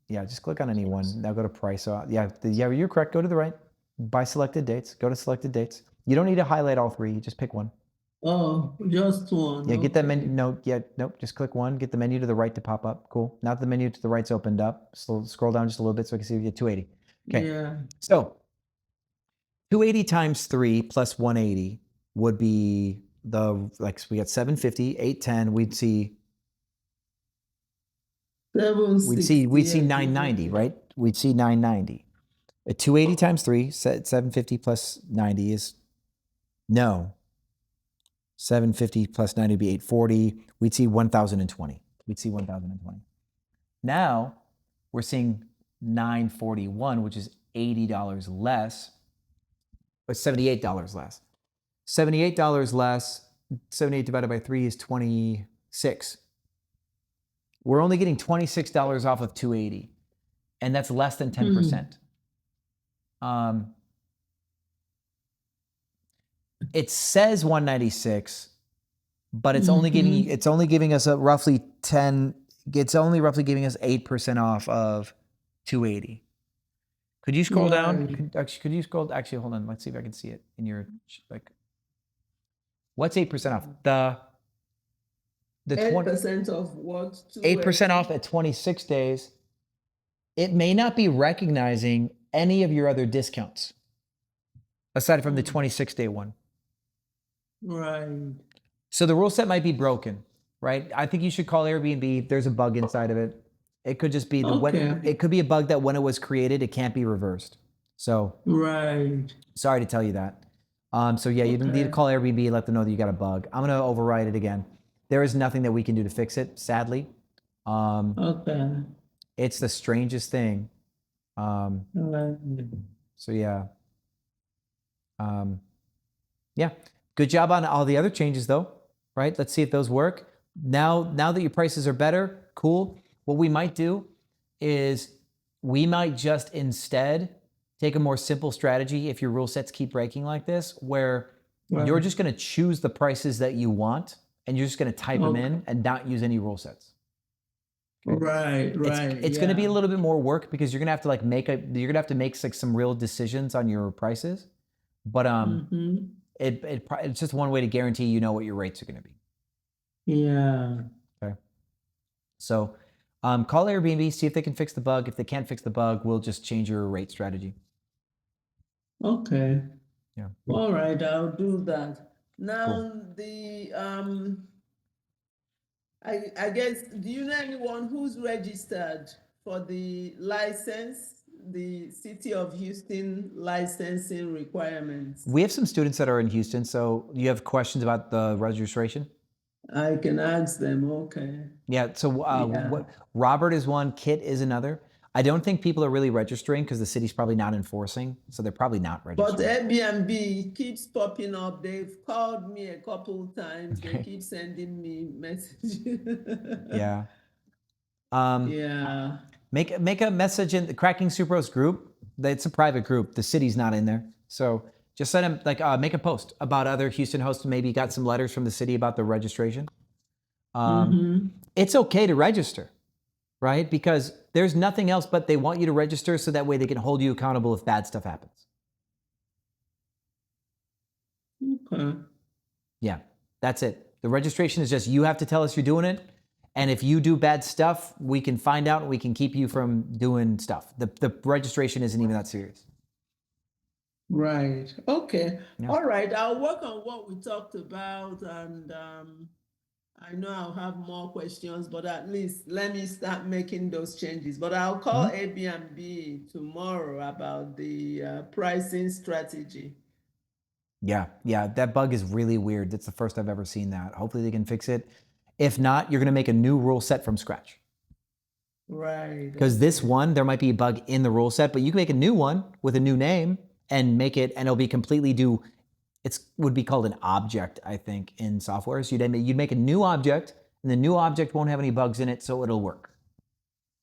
Yeah, just click on any one. Now go to price. Yeah, you're correct. Go to the right. By selected dates. Go to selected dates. You don't need to highlight all 3. You just pick one. Oh, just one. Yeah, get that menu. Okay. No, yeah, nope. Just click one. Get the menu to the right to pop up. Cool. Now that the menu to the right's opened up, scroll down just a little bit so I can see if you get 280. Okay. Yeah. So 280 times 3 plus 180 would be we got 750, 810. We'd see 990, right? We'd see 990. At 280 times 3, 750 plus 90 is no. 750 plus 90 would be 840. We'd see 1,020. We'd see 1,020. Now we're seeing 941, which is $80 less, but $78 less. $78 less, 78 divided by 3 is 26. We're only getting $26 off of 280, and that's less than 10%. It says 196, but it's only giving us a roughly 10. It's only roughly giving us 8% off of 280. Could you scroll down? Could you scroll? Actually, hold on. Let's see if I can see it in your What's 8% off? The 8% of what? 8% off at 26 days. It may not be recognizing any of your other discounts aside from the 26-day one. Right. So the rule set might be broken, right? I think you should call Airbnb. There's a bug inside of it. It could just be it could be a bug that when it was created, it can't be reversed. So right. Sorry to tell you that. So yeah, you need to call Airbnb and let them know that you got a bug. I'm gonna override it again. There is nothing that we can do to fix it, sadly. Okay. It's the strangest thing. So yeah. Yeah. Good job on all the other changes though, right? Let's see if those work. Now that your prices are better, cool. What we might do is we might just instead take a more simple strategy if your rule sets keep breaking like this, where you're just going to choose the prices that you want and you're just going to type them in and not use any rule sets. Okay? Right. It's going to be a little bit more work because you're going to have to make some real decisions on your prices. But it's just one way to guarantee you know what your rates are going to be. Yeah. Okay. So call Airbnb, see if they can fix the bug. If they can't fix the bug, we'll just change your rate strategy. Okay. Yeah. All right, I'll do that. Now Cool. I guess, do you know anyone who's registered for the license, the City of Houston licensing requirements? We have some students that are in Houston, so you have questions about the registration? I can ask them, okay. Yeah, so Robert is one, Kit is another. I don't think people are really registering because the city's probably not enforcing, so they're probably not registering. But Airbnb keeps popping up. They've called me a couple times. They keep sending me messages. Yeah. Yeah. Make a message in the Cracking Sucrose group It's a private group. The city's not in there. So just send them, like, make a post about other Houston hosts. Maybe got some letters from the city about the registration. It's okay to register, right? Because there's nothing else but they want you to register so that way they can hold you accountable if bad stuff happens. Okay. Yeah, that's it. The registration is just you have to tell us you're doing it. And if you do bad stuff, we can find out and we can keep you from doing stuff. The registration isn't even that serious. Right. Okay. Yeah. All right. I'll work on what we talked about, and I know I'll have more questions, but at least let me start making those changes. But I'll call Airbnb tomorrow about the pricing strategy. Yeah, that bug is really weird. That's the first I've ever seen that. Hopefully they can fix it. If not, you're going to make a new rule set from scratch. Right. Because this one, there might be a bug in the rule set, but you can make a new one with a new name and make it, and it'll be completely would be called an object, I think, in software. So you'd make a new object, and the new object won't have any bugs in it, so it'll work.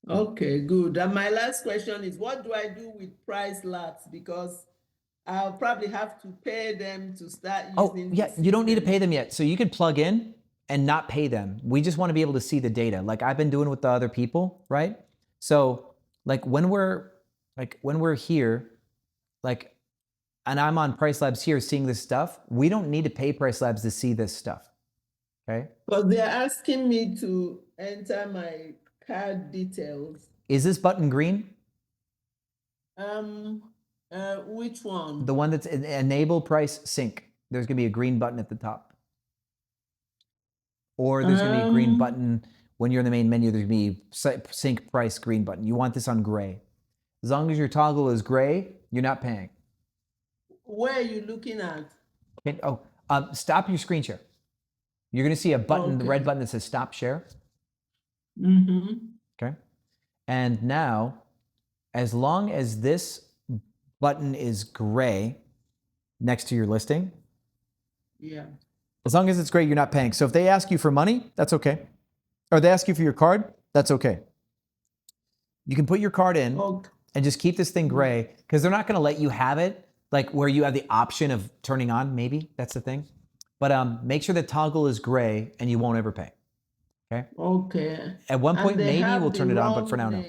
Okay, good. And my last question is, what do I do with Pricelabs? Because I'll probably have to pay them to start using. Oh, yeah, you don't need to pay them yet. So you could plug in and not pay them. We just want to be able to see the data, like I've been doing with the other people, right? So like when we're here, like, and I'm on Pricelabs here seeing this stuff, we don't need to pay Pricelabs to see this stuff, okay? But they're asking me to enter my card details. Is this button green? Which one? The one that's enable price sync. There's gonna be a green button at the top. Or there's gonna be a green button when you're in the main menu, there's gonna be sync price green button. You want this on gray. As long as your toggle is gray, you're not paying. Where are you looking at? Okay. Stop your screen share. You're gonna see a button, the red button that says stop share. Okay. And now, as long as this button is gray next to your listing, yeah. As long as it's gray, you're not paying. So if they ask you for money, that's okay. Or they ask you for your card, that's okay. You can put your card in and just keep this thing gray, because they're not gonna let you have it like where you have the option of turning on, maybe, that's the thing. But make sure the toggle is gray and you won't ever pay, okay? Okay. At one point, maybe we'll turn it on, but for now, no.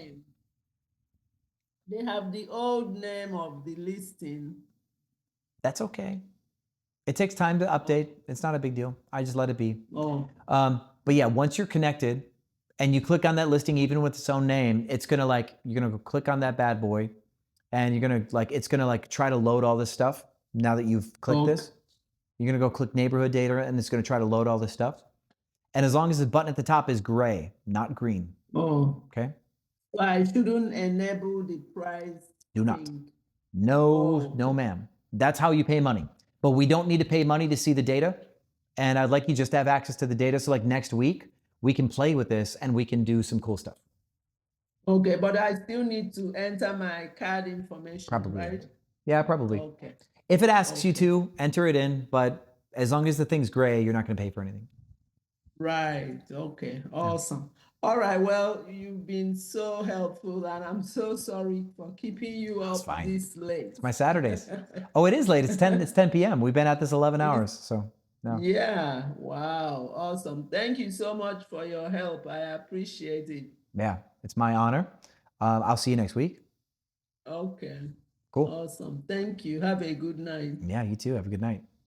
They have the old name of the listing. That's okay. It takes time to update. It's not a big deal. I just let it be. But yeah, once you're connected and you click on that listing, even with its own name, it's gonna you're gonna go click on that bad boy, and you're gonna it's gonna try to load all this stuff. Now that you've clicked this, you're gonna go click neighborhood data, and it's gonna try to load all this stuff. And as long as the button at the top is gray, not green. Okay. Well, I shouldn't enable the price. Do not. No, ma'am. That's how you pay money. But we don't need to pay money to see the data. And I'd like you just to have access to the data. So like next week, we can play with this and we can do some cool stuff. Okay, but I still need to enter my card information, Probably. right? Yeah, probably. Okay. If it asks you to, enter it in. But as long as the thing's gray, you're not going to pay for anything. Right. Okay. Awesome. All right. Well, you've been so helpful, and I'm so sorry for keeping you up this late. It's my Saturdays. Oh, it is late. It's 10 p.m. We've been at this 11 hours. So no. Yeah. Wow. Awesome. Thank you so much for your help. I appreciate it. Yeah, it's my honor. I'll see you next week. Okay. Cool. Awesome. Thank you. Have a good night. Yeah, you too. Have a good night.